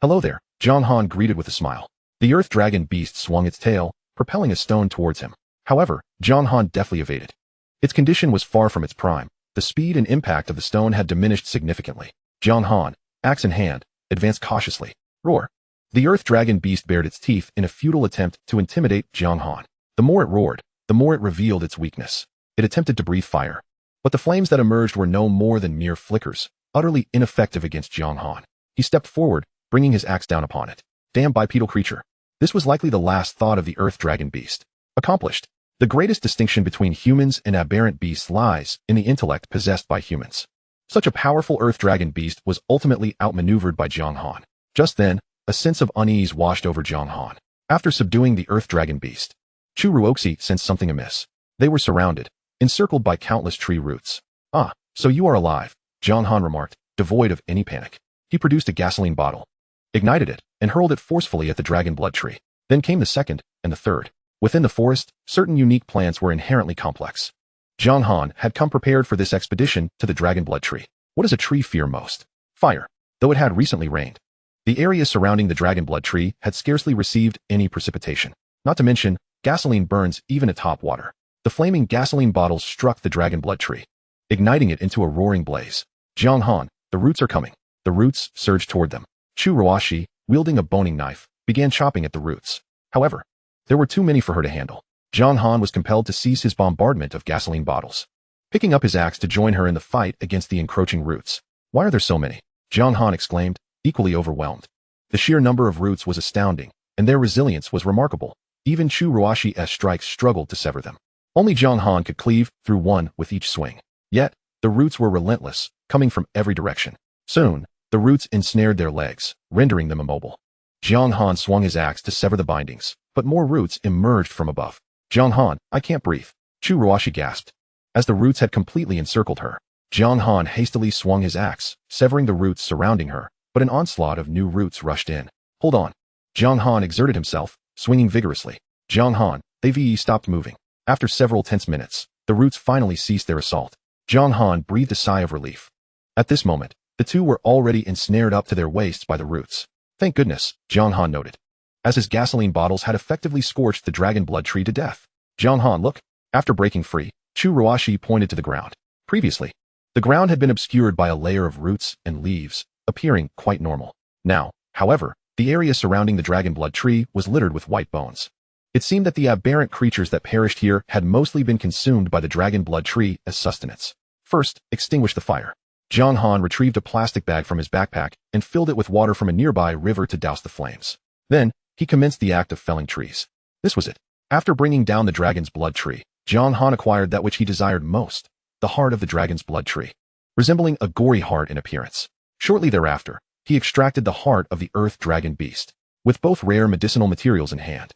"Hello there," Jiang Han greeted with a smile. The earth dragon beast swung its tail, propelling a stone towards him. However, Jiang Han deftly evaded. Its condition was far from its prime. The speed and impact of the stone had diminished significantly. Jiang Han, axe in hand, advanced cautiously. Roar. The earth dragon beast bared its teeth in a futile attempt to intimidate Jiang Han. The more it roared, the more it revealed its weakness. It attempted to breathe fire, but the flames that emerged were no more than mere flickers, utterly ineffective against Jiang Han. He stepped forward, bringing his axe down upon it. Damn bipedal creature. This was likely the last thought of the earth dragon beast. Accomplished. The greatest distinction between humans and aberrant beasts lies in the intellect possessed by humans. Such a powerful earth dragon beast was ultimately outmaneuvered by Jiang Han. Just then, a sense of unease washed over Jiang Han. After subduing the earth dragon beast, Chu Ruoxi sensed something amiss. They were surrounded, encircled by countless tree roots. "Ah, so you are alive," Jiang Han remarked, devoid of any panic. He produced a gasoline bottle, ignited it, and hurled it forcefully at the dragon blood tree. Then came the second and the third. Within the forest, certain unique plants were inherently complex. Jiang Han had come prepared for this expedition to the dragon blood tree. What does a tree fear most? Fire. Though it had recently rained, the area surrounding the dragon blood tree had scarcely received any precipitation. Not to mention, gasoline burns even atop water. The flaming gasoline bottles struck the dragon blood tree, igniting it into a roaring blaze. "Jiang Han, the roots are coming." The roots surged toward them. Chu Ruoxi, wielding a boning knife, began chopping at the roots. However, there were too many for her to handle. Jiang Han was compelled to cease his bombardment of gasoline bottles, picking up his axe to join her in the fight against the encroaching roots. "Why are there so many?" Jiang Han exclaimed, equally overwhelmed. The sheer number of roots was astounding, and their resilience was remarkable. Even Chu Ruoxi's strikes struggled to sever them. Only Jiang Han could cleave through one with each swing. Yet, the roots were relentless, coming from every direction. Soon, the roots ensnared their legs, rendering them immobile. Jiang Han swung his axe to sever the bindings, but more roots emerged from above. "Jiang Han, I can't breathe," Chu Ruoxi gasped. As the roots had completely encircled her, Jiang Han hastily swung his axe, severing the roots surrounding her, but an onslaught of new roots rushed in. "Hold on." Jiang Han exerted himself, swinging vigorously. "Jiang Han, they stopped moving." After several tense minutes, the roots finally ceased their assault. Jiang Han breathed a sigh of relief. At this moment, the two were already ensnared up to their waists by the roots. "Thank goodness," Jiang Han noted, as his gasoline bottles had effectively scorched the dragon blood tree to death. "Jiang Han, look." After breaking free, Chu Ruoxi pointed to the ground. Previously, the ground had been obscured by a layer of roots and leaves, appearing quite normal. Now, however, the area surrounding the dragon blood tree was littered with white bones. It seemed that the aberrant creatures that perished here had mostly been consumed by the dragon blood tree as sustenance. First, extinguish the fire. Jiang Han retrieved a plastic bag from his backpack and filled it with water from a nearby river to douse the flames. Then, he commenced the act of felling trees. This was it. After bringing down the dragon's blood tree, Jiang Han acquired that which he desired most, the heart of the dragon's blood tree, resembling a gory heart in appearance. Shortly thereafter, he extracted the heart of the earth dragon beast, with both rare medicinal materials in hand.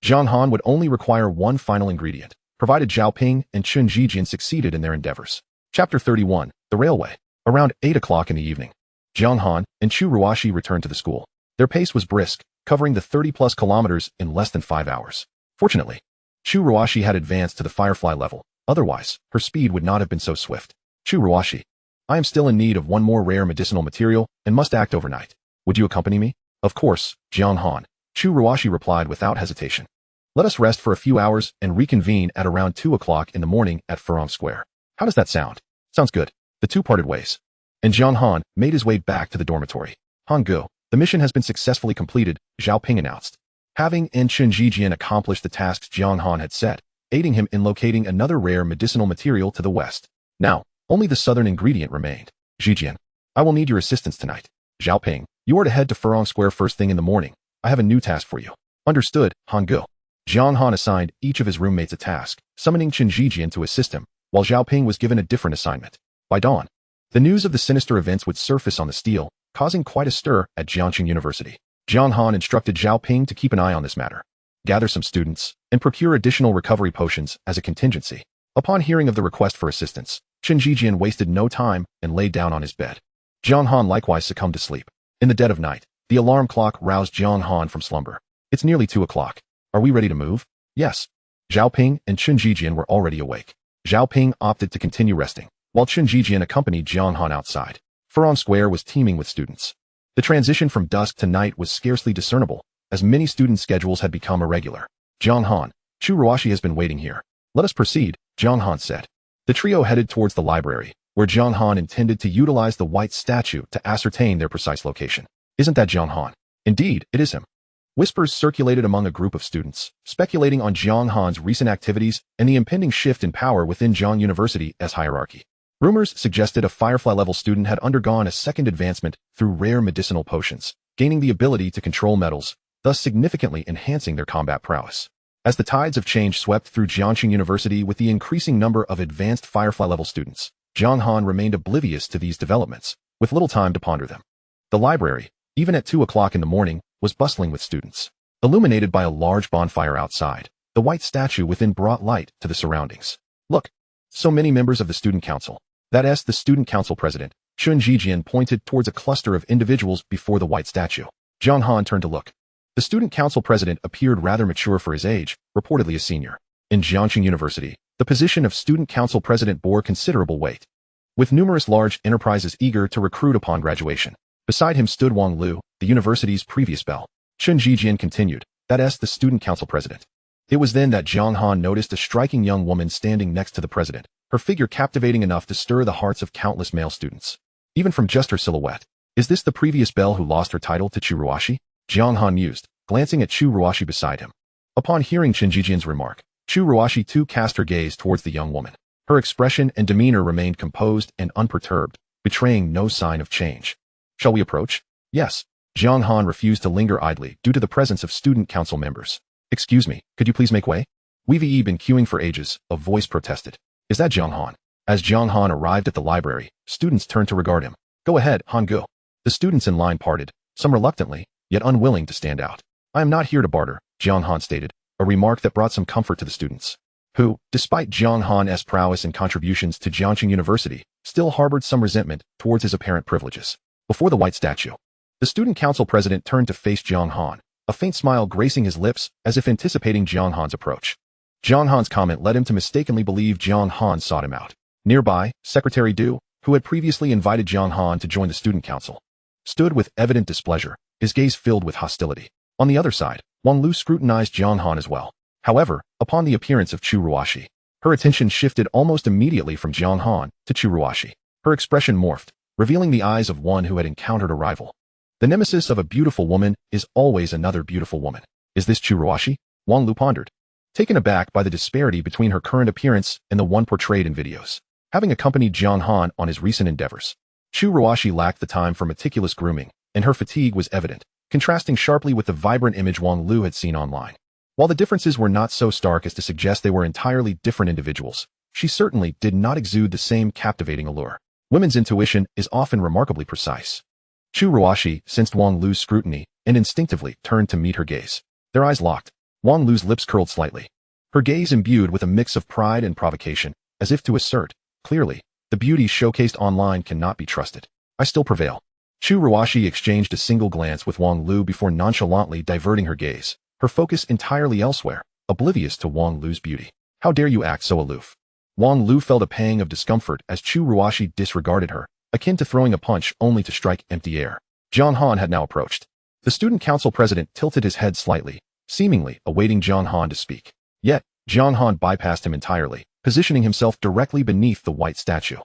Jiang Han would only require one final ingredient, provided Zhao Ping and Chun Zhijian succeeded in their endeavors. Chapter 31, The Railway. Around 8 o'clock in the evening, Jiang Han and Chu Ruoxi returned to the school. Their pace was brisk, covering the 30-plus kilometers in less than 5 hours. Fortunately, Chu Ruoxi had advanced to the firefly level, otherwise, her speed would not have been so swift. "Chu Ruoxi, I am still in need of one more rare medicinal material and must act overnight. Would you accompany me?" "Of course, Jiang Han," Chu Ruoxi replied without hesitation. "Let us rest for a few hours and reconvene at around 2 o'clock in the morning at Furong Square. How does that sound?" "Sounds good." The two parted ways, and Jiang Han made his way back to the dormitory. "Han Go, the mission has been successfully completed," Zhao Ping announced. Having Chun Zhijian accomplish the tasks Jiang Han had set, aiding him in locating another rare medicinal material to the west. Now, only the southern ingredient remained. "Zhijian, I will need your assistance tonight." "Zhao Ping, you are to head to Furong Square first thing in the morning. I have a new task for you." "Understood, Han Go." Jiang Han assigned each of his roommates a task, summoning Chun Zhijian to assist him, while Zhao Ping was given a different assignment. By dawn, the news of the sinister events would surface on the steel, causing quite a stir at Jiangxing University. Jiang Han instructed Zhao Ping to keep an eye on this matter, gather some students, and procure additional recovery potions as a contingency. Upon hearing of the request for assistance, Chun Zhijian wasted no time and lay down on his bed. Jiang Han likewise succumbed to sleep. In the dead of night, the alarm clock roused Jiang Han from slumber. "It's nearly 2 o'clock. Are we ready to move?" "Yes." Zhao Ping and Chun Zhijian were already awake. Zhao Ping opted to continue resting, while Chun Zhijian accompanied Jiang Han outside. Furong Square was teeming with students. The transition from dusk to night was scarcely discernible, as many student schedules had become irregular. "Jiang Han, Chu Ruoxi has been waiting here. Let us proceed," Jiang Han said. The trio headed towards the library, where Jiang Han intended to utilize the white statue to ascertain their precise location. "Isn't that Jiang Han?" "Indeed, it is him." Whispers circulated among a group of students, speculating on Jiang Han's recent activities and the impending shift in power within Jiang University's hierarchy. Rumors suggested a Firefly-level student had undergone a second advancement through rare medicinal potions, gaining the ability to control metals, thus significantly enhancing their combat prowess. As the tides of change swept through Jiangxing University with the increasing number of advanced Firefly-level students, Jiang Han remained oblivious to these developments, with little time to ponder them. The library, even at 2 o'clock in the morning, was bustling with students. Illuminated by a large bonfire outside, the white statue within brought light to the surroundings. Look, so many members of the student council. That's the student council president. Chun Jijian pointed towards a cluster of individuals before the white statue. Jiang Han turned to look. The student council president appeared rather mature for his age, reportedly a senior. In Jiangxing University, the position of student council president bore considerable weight, with numerous large enterprises eager to recruit upon graduation. Beside him stood Wang Lu, the university's previous belle. Chun Jijian continued, that's the student council president. It was then that Jiang Han noticed a striking young woman standing next to the president, her figure captivating enough to stir the hearts of countless male students. Even from just her silhouette. Is this the previous belle who lost her title to Chu Ruoxi? Jiang Han mused, glancing at Chu Ruoxi beside him. Upon hearing Chun Jijian's remark, Chu Ruoxi too cast her gaze towards the young woman. Her expression and demeanor remained composed and unperturbed, betraying no sign of change. Shall we approach? Yes. Jiang Han refused to linger idly due to the presence of student council members. Excuse me, could you please make way? We've been queuing for ages, a voice protested. Is that Jiang Han? As Jiang Han arrived at the library, students turned to regard him. Go ahead, Han Gu. The students in line parted, some reluctantly, yet unwilling to stand out. I am not here to barter, Jiang Han stated, a remark that brought some comfort to the students, who, despite Jiang Han's prowess and contributions to Jiangxing University, still harbored some resentment towards his apparent privileges. Before the white statue, the student council president turned to face Jiang Han, a faint smile gracing his lips as if anticipating Jiang Han's approach. Jiang Han's comment led him to mistakenly believe Jiang Han sought him out. Nearby, Secretary Du, who had previously invited Jiang Han to join the student council, stood with evident displeasure, his gaze filled with hostility. On the other side, Wang Lu scrutinized Jiang Han as well. However, upon the appearance of Chu Ruoxi, her attention shifted almost immediately from Jiang Han to Chu Ruoxi. Her expression morphed, revealing the eyes of one who had encountered a rival. The nemesis of a beautiful woman is always another beautiful woman. Is this Chu Ruoxi? Wang Lu pondered, taken aback by the disparity between her current appearance and the one portrayed in videos. Having accompanied Jiang Han on his recent endeavors, Chu Ruoxi lacked the time for meticulous grooming, and her fatigue was evident, contrasting sharply with the vibrant image Wang Lu had seen online. While the differences were not so stark as to suggest they were entirely different individuals, she certainly did not exude the same captivating allure. Women's intuition is often remarkably precise. Chu Ruoxi sensed Wang Lu's scrutiny and instinctively turned to meet her gaze. Their eyes locked. Wang Lu's lips curled slightly, her gaze imbued with a mix of pride and provocation, as if to assert, clearly, the beauty showcased online cannot be trusted. I still prevail. Chu Ruoxi exchanged a single glance with Wang Lu before nonchalantly diverting her gaze, her focus entirely elsewhere, oblivious to Wang Lu's beauty. How dare you act so aloof? Wang Lu felt a pang of discomfort as Chu Ruoxi disregarded her, akin to throwing a punch only to strike empty air. Jiang Han had now approached. The student council president tilted his head slightly, seemingly awaiting Jiang Han to speak. Yet, Jiang Han bypassed him entirely, positioning himself directly beneath the white statue.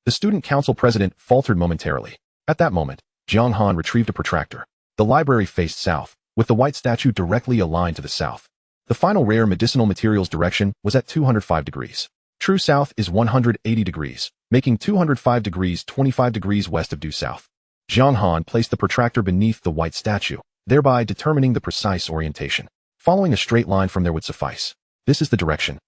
The student council president faltered momentarily. At that moment, Jiang Han retrieved a protractor. The library faced south, with the white statue directly aligned to the south. The final rare medicinal materials direction was at 205 degrees. True south is 180 degrees, making 205 degrees 25 degrees west of due south. Jiang Han placed the protractor beneath the white statue, thereby determining the precise orientation. Following a straight line from there would suffice. This is the direction.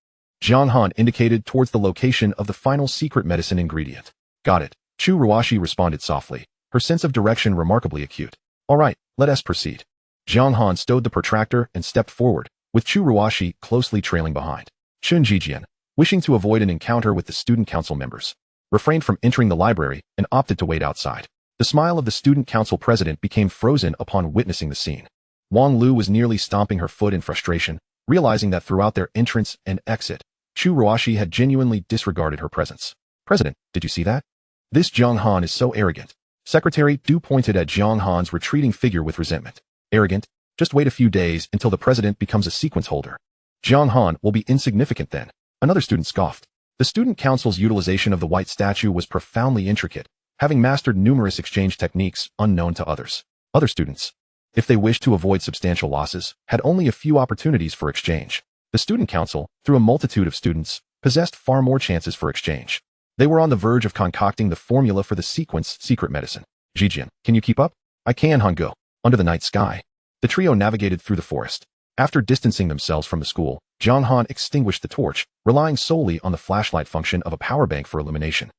Jiang Han indicated towards the location of the final secret medicine ingredient. Got it. Chu Ruoxi responded softly, her sense of direction remarkably acute. All right, let us proceed. Jiang Han stowed the protractor and stepped forward, with Chu Ruoxi closely trailing behind. Chun Jijian, wishing to avoid an encounter with the student council members, refrained from entering the library and opted to wait outside. The smile of the student council president became frozen upon witnessing the scene. Wang Lu was nearly stomping her foot in frustration, realizing that throughout their entrance and exit, Chu Ruoxi had genuinely disregarded her presence. President, did you see that? This Jiang Han is so arrogant. Secretary Du pointed at Jiang Han's retreating figure with resentment. Arrogant? Just wait a few days until the president becomes a sequence holder. Jiang Han will be insignificant then. Another student scoffed. The student council's utilization of the white statue was profoundly intricate, having mastered numerous exchange techniques unknown to others. Other students, if they wished to avoid substantial losses, had only a few opportunities for exchange. The student council, through a multitude of students, possessed far more chances for exchange. They were on the verge of concocting the formula for the sequence secret medicine. Jijian, can you keep up? I can, Han Gu. Under the night sky, the trio navigated through the forest. After distancing themselves from the school, Jiang Han extinguished the torch, relying solely on the flashlight function of a power bank for illumination,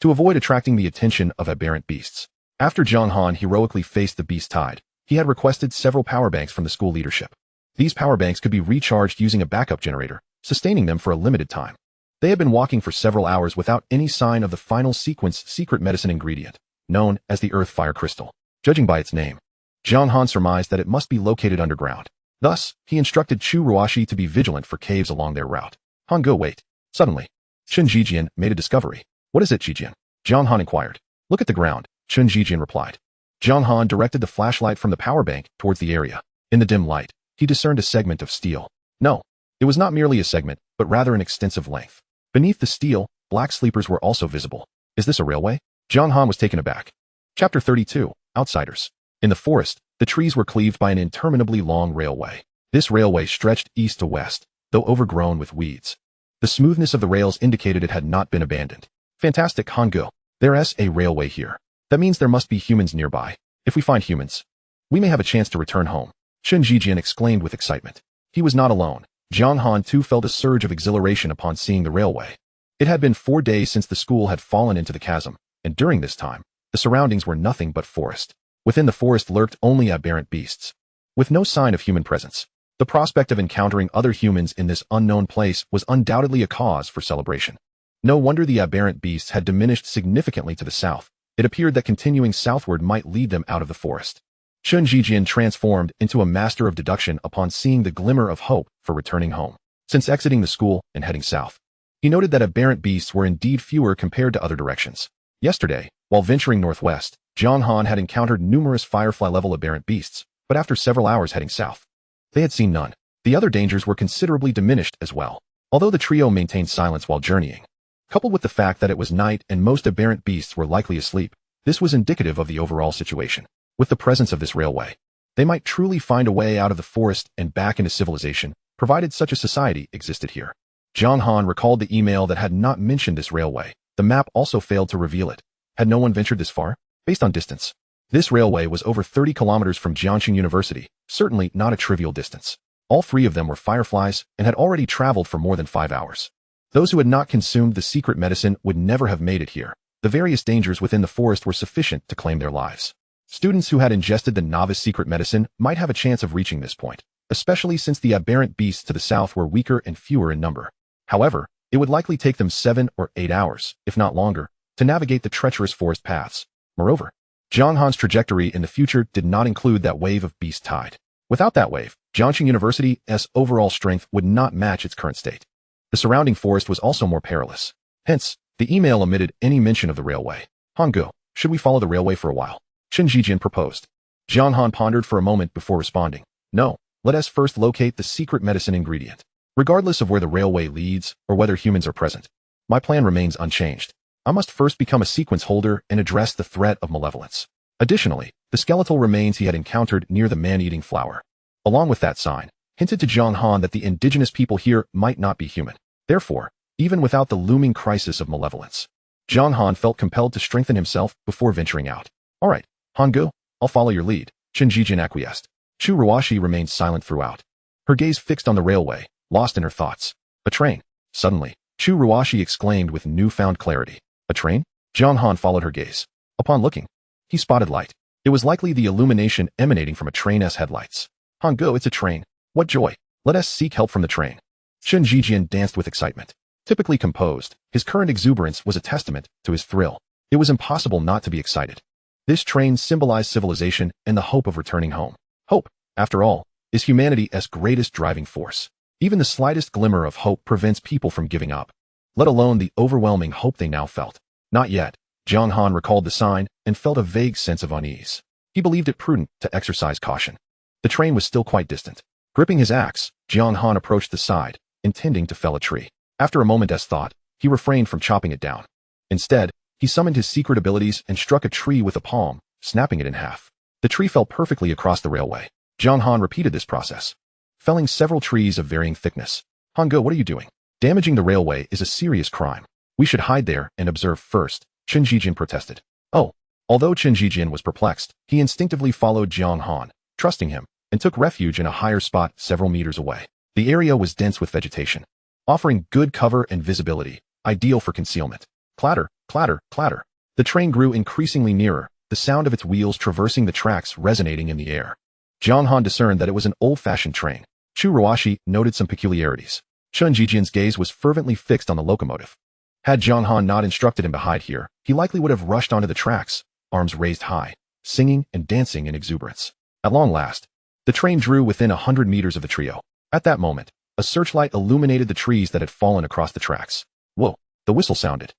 to avoid attracting the attention of aberrant beasts. After Jiang Han heroically faced the beast tide, He had requested several power banks from the school leadership. These power banks could be recharged using a backup generator, sustaining them for a limited time. They had been walking for several hours without any sign of the final sequence secret medicine ingredient, known as the Earth Fire Crystal. Judging by its name, Jiang Han surmised that it must be located underground. Thus, he instructed Chu Ruashi to be vigilant for caves along their route. Han go wait. Suddenly, Chen Jijian made a discovery. What is it, Jijian? Jiang Han inquired. Look at the ground, Chen Jijian replied. Jiang Han directed the flashlight from the power bank towards the area. In the dim light, he discerned a segment of steel. No, it was not merely a segment, but rather an extensive length. Beneath the steel, black sleepers were also visible. Is this a railway? Jiang Han was taken aback. Chapter 32, Outsiders. In the forest, the trees were cleaved by an interminably long railway. This railway stretched east to west, though overgrown with weeds. The smoothness of the rails indicated it had not been abandoned. Fantastic, Hangul. There's a railway here. That means there must be humans nearby. If we find humans, we may have a chance to return home. Chen Jijian exclaimed with excitement. He was not alone. Jiang Han too felt a surge of exhilaration upon seeing the railway. It had been 4 days since the school had fallen into the chasm, and during this time, the surroundings were nothing but forest. Within the forest lurked only aberrant beasts, with no sign of human presence. The prospect of encountering other humans in this unknown place was undoubtedly a cause for celebration. No wonder the aberrant beasts had diminished significantly to the south. It appeared that continuing southward might lead them out of the forest. Chen Jijian transformed into a master of deduction upon seeing the glimmer of hope for returning home. Since exiting the school and heading south, he noted that aberrant beasts were indeed fewer compared to other directions. Yesterday, while venturing northwest, Jiang Han had encountered numerous firefly-level aberrant beasts, but after several hours heading south, they had seen none. The other dangers were considerably diminished as well, although the trio maintained silence while journeying. Coupled with the fact that it was night and most aberrant beasts were likely asleep, this was indicative of the overall situation. With the presence of this railway, they might truly find a way out of the forest and back into civilization, provided such a society existed here. Jiang Han recalled the email that had not mentioned this railway. The map also failed to reveal it. Had no one ventured this far? Based on distance, this railway was over 30 kilometers from Jiangxing University, certainly not a trivial distance. All 3 of them were fireflies and had already traveled for more than 5 hours. Those who had not consumed the secret medicine would never have made it here. The various dangers within the forest were sufficient to claim their lives. Students who had ingested the novice secret medicine might have a chance of reaching this point, especially since the aberrant beasts to the south were weaker and fewer in number. However, it would likely take them 7 or 8 hours, if not longer, to navigate the treacherous forest paths. Moreover, Jiang Han's trajectory in the future did not include that wave of beast tide. Without that wave, Jiangxing University's overall strength would not match its current state. The surrounding forest was also more perilous. Hence, the email omitted any mention of the railway. Hangul, should we follow the railway for a while? Chen Jijian proposed. Jiang Han pondered for a moment before responding. No, let us first locate the secret medicine ingredient. Regardless of where the railway leads or whether humans are present, my plan remains unchanged. I must first become a sequence holder and address the threat of malevolence. Additionally, the skeletal remains he had encountered near the man-eating flower, along with that sign, hinted to Jiang Han that the indigenous people here might not be human. Therefore, even without the looming crisis of malevolence, Jiang Han felt compelled to strengthen himself before venturing out. All right, Hangul, I'll follow your lead, Chen Jijian acquiesced. Chu Ruashi remained silent throughout, her gaze fixed on the railway, lost in her thoughts. A train. Suddenly, Chu Ruashi exclaimed with newfound clarity. A train? Jiang Han followed her gaze. Upon looking, he spotted light. It was likely the illumination emanating from a train's headlights. Hangul, it's a train. What joy. Let us seek help from the train. Chen Jijian danced with excitement. Typically composed, his current exuberance was a testament to his thrill. It was impossible not to be excited. This train symbolized civilization and the hope of returning home. Hope, after all, is humanity's greatest driving force. Even the slightest glimmer of hope prevents people from giving up, let alone the overwhelming hope they now felt. Not yet. Jiang Han recalled the sign and felt a vague sense of unease. He believed it prudent to exercise caution. The train was still quite distant. Gripping his axe, Jiang Han approached the side, intending to fell a tree. After a moment's thought, he refrained from chopping it down. Instead, he summoned his secret abilities and struck a tree with a palm, snapping it in half. The tree fell perfectly across the railway. Jiang Han repeated this process, felling several trees of varying thickness. Hangul, what are you doing? Damaging the railway is a serious crime. We should hide there and observe first, Chen Jijian protested. Oh. Although Chen Jijian was perplexed, he instinctively followed Jiang Han, trusting him, and took refuge in a higher spot several meters away. The area was dense with vegetation, offering good cover and visibility, ideal for concealment. Clatter, clatter, clatter. The train grew increasingly nearer, the the sound of its wheels traversing the tracks resonating in the air. Jiang Han discerned that it was an old-fashioned train. Chu Ruashi noted some peculiarities. Chun Jijian's gaze was fervently fixed on the locomotive. Had Jiang Han not instructed him to hide here, he likely would have rushed onto the tracks, arms raised high, singing and dancing in exuberance. At long last, the train drew within 100 meters of the trio. At that moment, a searchlight illuminated the trees that had fallen across the tracks. Whoa! The whistle sounded,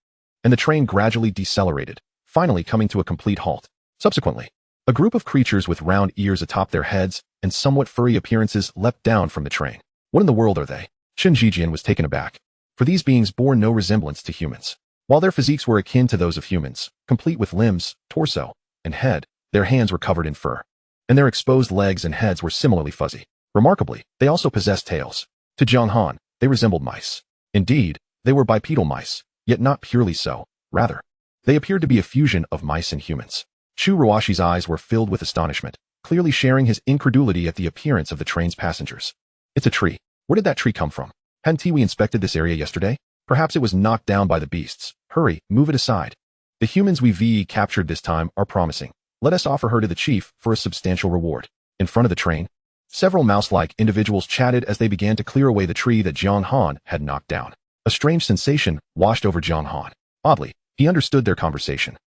and the train gradually decelerated, finally coming to a complete halt. Subsequently, a group of creatures with round ears atop their heads and somewhat furry appearances leapt down from the train. What in the world are they? Chun Jijian was taken aback, for these beings bore no resemblance to humans. While their physiques were akin to those of humans, complete with limbs, torso, and head, their hands were covered in fur, and their exposed legs and heads were similarly fuzzy. Remarkably, they also possessed tails. To Jiang Han, they resembled mice. Indeed, they were bipedal mice, yet not purely so. Rather, they appeared to be a fusion of mice and humans. Chu Ruashi's eyes were filled with astonishment, clearly sharing his incredulity at the appearance of the train's passengers. It's a tree. Where did that tree come from? Hadn't we inspected this area yesterday? Perhaps it was knocked down by the beasts. Hurry, move it aside. The humans we captured this time are promising. Let us offer her to the chief for a substantial reward. In front of the train, several mouse-like individuals chatted as they began to clear away the tree that Jiang Han had knocked down. A strange sensation washed over Jiang Han. Oddly, he understood their conversation,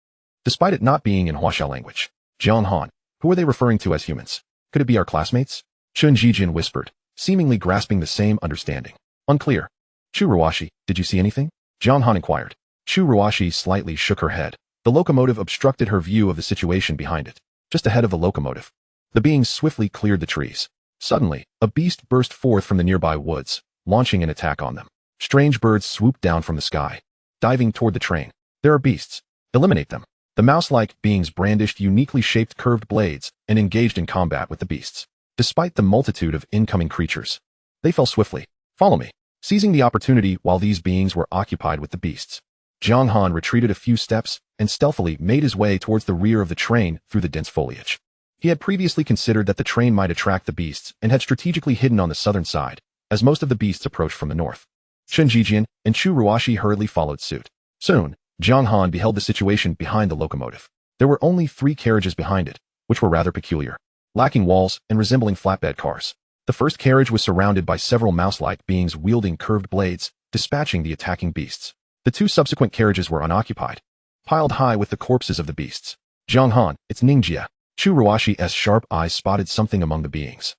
despite it not being in Huaxia language. Jiang Han, who are they referring to as humans? Could it be our classmates? Chun Jijian whispered, seemingly grasping the same understanding. Unclear. Chu Ruashi, did you see anything? Jiang Han inquired. Chu Ruashi slightly shook her head. The locomotive obstructed her view of the situation behind it. Just ahead of the locomotive, the beings swiftly cleared the trees. Suddenly, a beast burst forth from the nearby woods, launching an attack on them. Strange birds swooped down from the sky, diving toward the train. There are beasts. Eliminate them. The mouse-like beings brandished uniquely shaped curved blades and engaged in combat with the beasts. Despite the multitude of incoming creatures, they fell swiftly. Follow me. Seizing the opportunity while these beings were occupied with the beasts, Jiang Han retreated a few steps and stealthily made his way towards the rear of the train through the dense foliage. He had previously considered that the train might attract the beasts and had strategically hidden on the southern side, as most of the beasts approached from the north. Chun Jijian and Chu Ruashi hurriedly followed suit. Soon, Jiang Han beheld the situation behind the locomotive. There were only 3 carriages behind it, which were rather peculiar, lacking walls and resembling flatbed cars. The first carriage was surrounded by several mouse-like beings wielding curved blades, dispatching the attacking beasts. The 2 subsequent carriages were unoccupied, piled high with the corpses of the beasts. Jiang Han, it's Ningjia. Chu Ruashi's sharp eyes spotted something among the beings.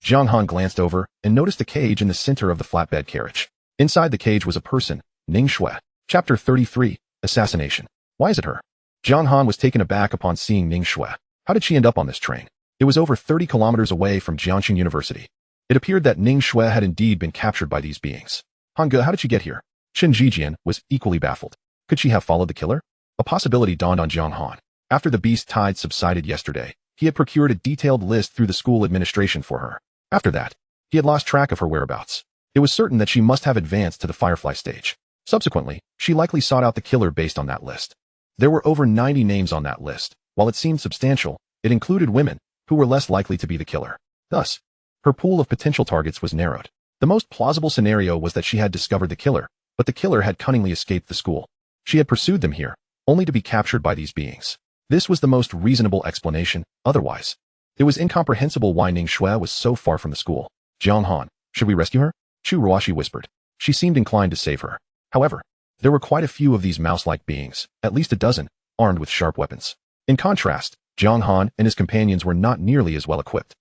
Jiang Han glanced over and noticed a cage in the center of the flatbed carriage. Inside the cage was a person, Ning Shui. Chapter 33, Assassination. Why is it her? Jiang Han was taken aback upon seeing Ning Shui. How did she end up on this train? It was over 30 kilometers away from Jiangxing University. It appeared that Ning Shui had indeed been captured by these beings. Hangge, how did she get here? Chun Jijian was equally baffled. Could she have followed the killer? A possibility dawned on Jiang Han. After the beast tide subsided yesterday, he had procured a detailed list through the school administration for her. After that, he had lost track of her whereabouts. It was certain that she must have advanced to the Firefly stage. Subsequently, she likely sought out the killer based on that list. There were over 90 names on that list. While it seemed substantial, it included women, who were less likely to be the killer. Thus, her pool of potential targets was narrowed. The most plausible scenario was that she had discovered the killer, but the killer had cunningly escaped the school. She had pursued them here, only to be captured by these beings. This was the most reasonable explanation. Otherwise, it was incomprehensible why Ning Shui was so far from the school. Jiang Han, should we rescue her? Chu Ruashi whispered. She seemed inclined to save her. However, there were quite a few of these mouse-like beings, at least a dozen, armed with sharp weapons. In contrast, Jiang Han and his companions were not nearly as well equipped.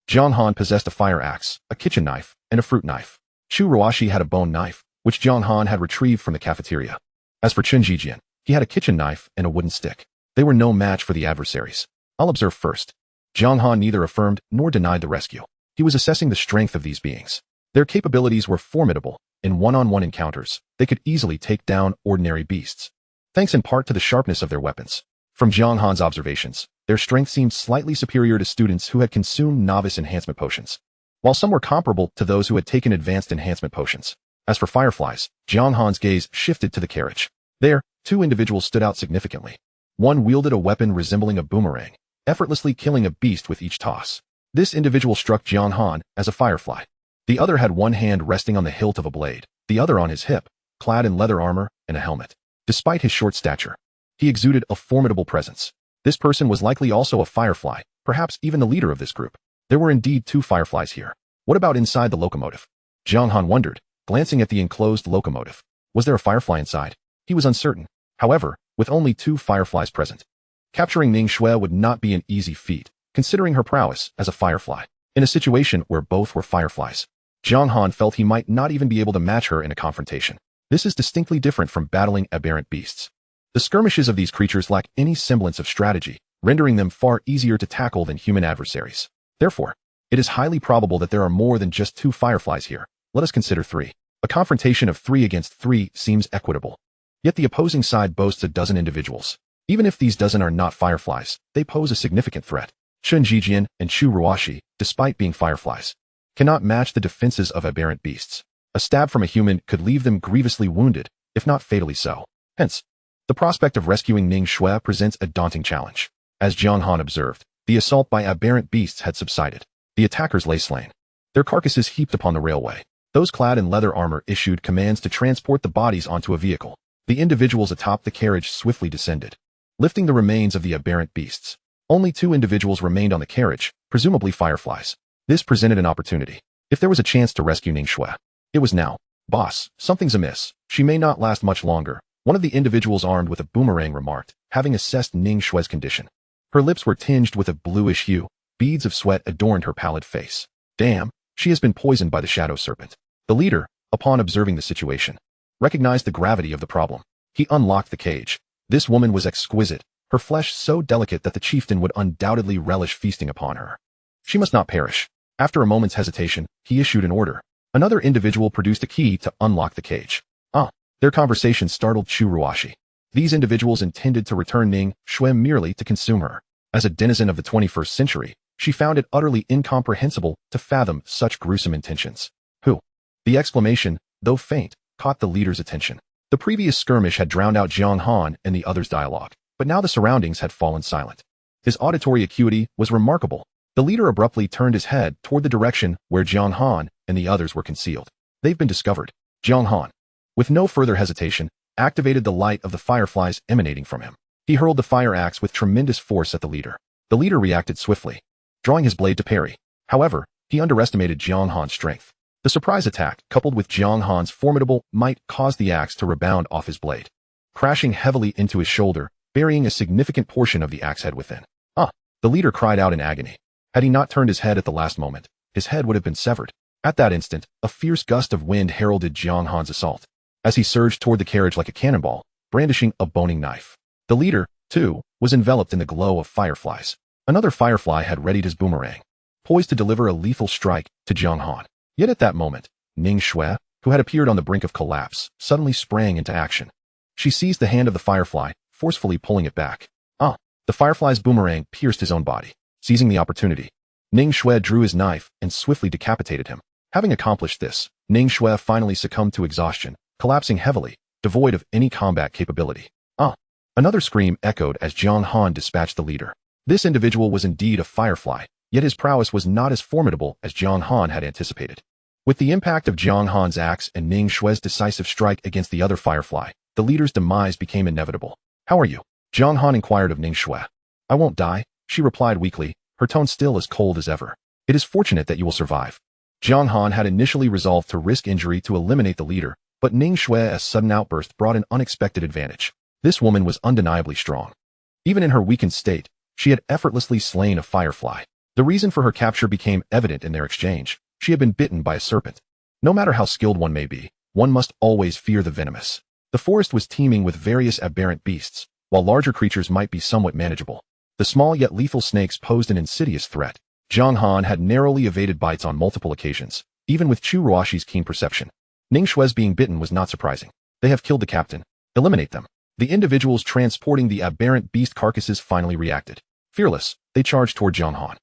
Jiang Han possessed a fire axe, a kitchen knife, and a fruit knife. Chu Ruashi had a bone knife, which Jiang Han had retrieved from the cafeteria. As for Chun Jijian, he had a kitchen knife and a wooden stick. They were no match for the adversaries. I'll observe first. Jiang Han neither affirmed nor denied the rescue. He was assessing the strength of these beings. Their capabilities were formidable. In one-on-one encounters, they could easily take down ordinary beasts, thanks in part to the sharpness of their weapons. From Jiang Han's observations, their strength seemed slightly superior to students who had consumed novice enhancement potions, while some were comparable to those who had taken advanced enhancement potions. As for fireflies, Jiang Han's gaze shifted to the carriage. There, 2 individuals stood out significantly. One wielded a weapon resembling a boomerang, effortlessly killing a beast with each toss. This individual struck Jiang Han as a firefly. The other had one hand resting on the hilt of a blade, the other on his hip, clad in leather armor and a helmet. Despite his short stature, he exuded a formidable presence. This person was likely also a firefly, perhaps even the leader of this group. There were indeed 2 fireflies here. What about inside the locomotive? Jiang Han wondered, glancing at the enclosed locomotive. Was there a firefly inside? He was uncertain. However, with only 2 fireflies present, capturing Ning Xue would not be an easy feat, considering her prowess as a firefly. In a situation where both were fireflies, Jiang Han felt he might not even be able to match her in a confrontation. This is distinctly different from battling aberrant beasts. The skirmishes of these creatures lack any semblance of strategy, rendering them far easier to tackle than human adversaries. Therefore, it is highly probable that there are more than just 2 fireflies here. Let us consider 3. A confrontation of 3 against 3 seems equitable. Yet the opposing side boasts a dozen individuals. Even if these dozen are not fireflies, they pose a significant threat. Shun Jijian and Chu Ruashi, despite being fireflies, cannot match the defenses of aberrant beasts. A stab from a human could leave them grievously wounded, if not fatally so. Hence, the prospect of rescuing Ning Xue presents a daunting challenge. As Jiang Han observed, the assault by aberrant beasts had subsided. The attackers lay slain, their carcasses heaped upon the railway. Those clad in leather armor issued commands to transport the bodies onto a vehicle. The individuals atop the carriage swiftly descended, lifting the remains of the aberrant beasts. Only 2 individuals remained on the carriage, presumably fireflies. This presented an opportunity. If there was a chance to rescue Ning Xue, it was now. Boss, something's amiss. She may not last much longer, one of the individuals armed with a boomerang remarked, having assessed Ning Xue's condition. Her lips were tinged with a bluish hue. Beads of sweat adorned her pallid face. Damn, she has been poisoned by the shadow serpent. The leader, upon observing the situation, recognized the gravity of the problem. He unlocked the cage. This woman was exquisite, her flesh so delicate that the chieftain would undoubtedly relish feasting upon her. She must not perish. After a moment's hesitation, he issued an order. Another individual produced a key to unlock the cage. Their conversation startled Chu Ruashi. These individuals intended to return Ning Xue merely to consume her. As a denizen of the 21st century, she found it utterly incomprehensible to fathom such gruesome intentions. Who? The exclamation, though faint, caught the leader's attention. The previous skirmish had drowned out Jiang Han and the others' dialogue, but now the surroundings had fallen silent. His auditory acuity was remarkable. The leader abruptly turned his head toward the direction where Jiang Han and the others were concealed. They've been discovered. Jiang Han, with no further hesitation, activated the light of the fireflies emanating from him. He hurled the fire axe with tremendous force at the leader. The leader reacted swiftly, drawing his blade to parry. However, he underestimated Jiang Han's strength. The surprise attack, coupled with Jiang Han's formidable might, caused the axe to rebound off his blade, crashing heavily into his shoulder, burying a significant portion of the axe head within. The leader cried out in agony. Had he not turned his head at the last moment, his head would have been severed. At that instant, a fierce gust of wind heralded Jiang Han's assault, as he surged toward the carriage like a cannonball, brandishing a boning knife. The leader, too, was enveloped in the glow of fireflies. Another firefly had readied his boomerang, poised to deliver a lethal strike to Jiang Han. Yet at that moment, Ning Xue, who had appeared on the brink of collapse, suddenly sprang into action. She seized the hand of the firefly, forcefully pulling it back. The firefly's boomerang pierced his own body. Seizing the opportunity, Ning Xue drew his knife and swiftly decapitated him. Having accomplished this, Ning Xue finally succumbed to exhaustion, collapsing heavily, devoid of any combat capability. Another scream echoed as Jiang Han dispatched the leader. This individual was indeed a firefly, yet his prowess was not as formidable as Jiang Han had anticipated. With the impact of Jiang Han's axe and Ning Xue's decisive strike against the other firefly, the leader's demise became inevitable. How are you? Jiang Han inquired of Ning Xue. I won't die, she replied weakly, her tone still as cold as ever. It is fortunate that you will survive. Jiang Han had initially resolved to risk injury to eliminate the leader, but Ning Xue's sudden outburst brought an unexpected advantage. This woman was undeniably strong. Even in her weakened state, she had effortlessly slain a firefly. The reason for her capture became evident in their exchange. She had been bitten by a serpent. No matter how skilled one may be, one must always fear the venomous. The forest was teeming with various aberrant beasts, while larger creatures might be somewhat manageable. The small yet lethal snakes posed an insidious threat. Jiang Han had narrowly evaded bites on multiple occasions, even with Chu Ruashi's keen perception. Ning Xue's being bitten was not surprising. They have killed the captain. Eliminate them. The individuals transporting the aberrant beast carcasses finally reacted. Fearless, they charged toward Jiang Han.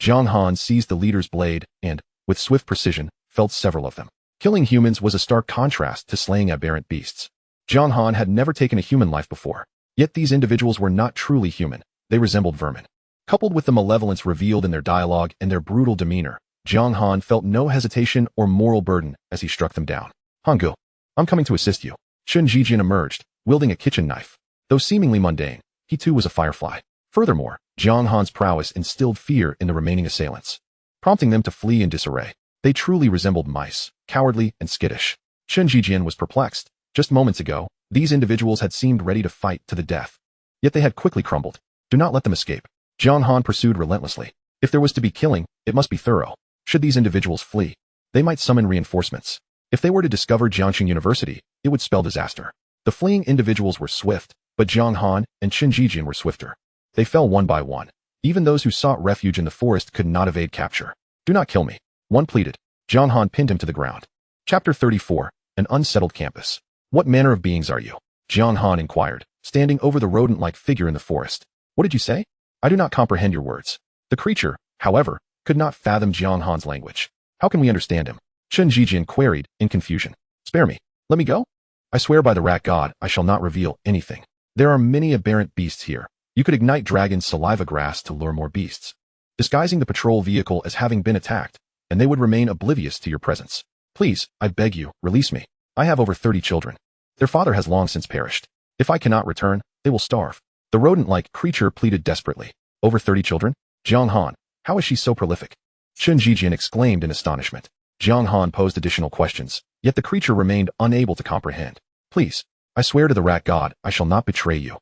Jiang Han seized the leader's blade and, with swift precision, felled several of them. Killing humans was a stark contrast to slaying aberrant beasts. Jiang Han had never taken a human life before. Yet these individuals were not truly human. They resembled vermin. Coupled with the malevolence revealed in their dialogue and their brutal demeanor, Jiang Han felt no hesitation or moral burden as he struck them down. Hanggu, I'm coming to assist you. Shun Jijian emerged, wielding a kitchen knife. Though seemingly mundane, he too was a firefly. Furthermore, Jiang Han's prowess instilled fear in the remaining assailants, prompting them to flee in disarray. They truly resembled mice, cowardly and skittish. Chen Jijian was perplexed. Just moments ago, these individuals had seemed ready to fight to the death. Yet they had quickly crumbled. Do not let them escape. Jiang Han pursued relentlessly. If there was to be killing, it must be thorough. Should these individuals flee, they might summon reinforcements. If they were to discover Jiangxing University, it would spell disaster. The fleeing individuals were swift, but Jiang Han and Chen Jijian were swifter. They fell one by one. Even those who sought refuge in the forest could not evade capture. Do not kill me, one pleaded. Jiang Han pinned him to the ground. Chapter 34, An Unsettled Campus. What manner of beings are you? Jiang Han inquired, standing over the rodent-like figure in the forest. What did you say? I do not comprehend your words. The creature, however, could not fathom Jiang Han's language. How can we understand him? Chen Jijian queried, in confusion. Spare me. Let me go? I swear by the rat god, I shall not reveal anything. There are many aberrant beasts here. You could ignite dragon's saliva grass to lure more beasts, disguising the patrol vehicle as having been attacked, and they would remain oblivious to your presence. Please, I beg you, release me. I have over 30 children. Their father has long since perished. If I cannot return, they will starve. The rodent-like creature pleaded desperately. Over 30 children? Jiang Han, how is she so prolific? Chen Jijian exclaimed in astonishment. Jiang Han posed additional questions, yet the creature remained unable to comprehend. Please, I swear to the rat god, I shall not betray you.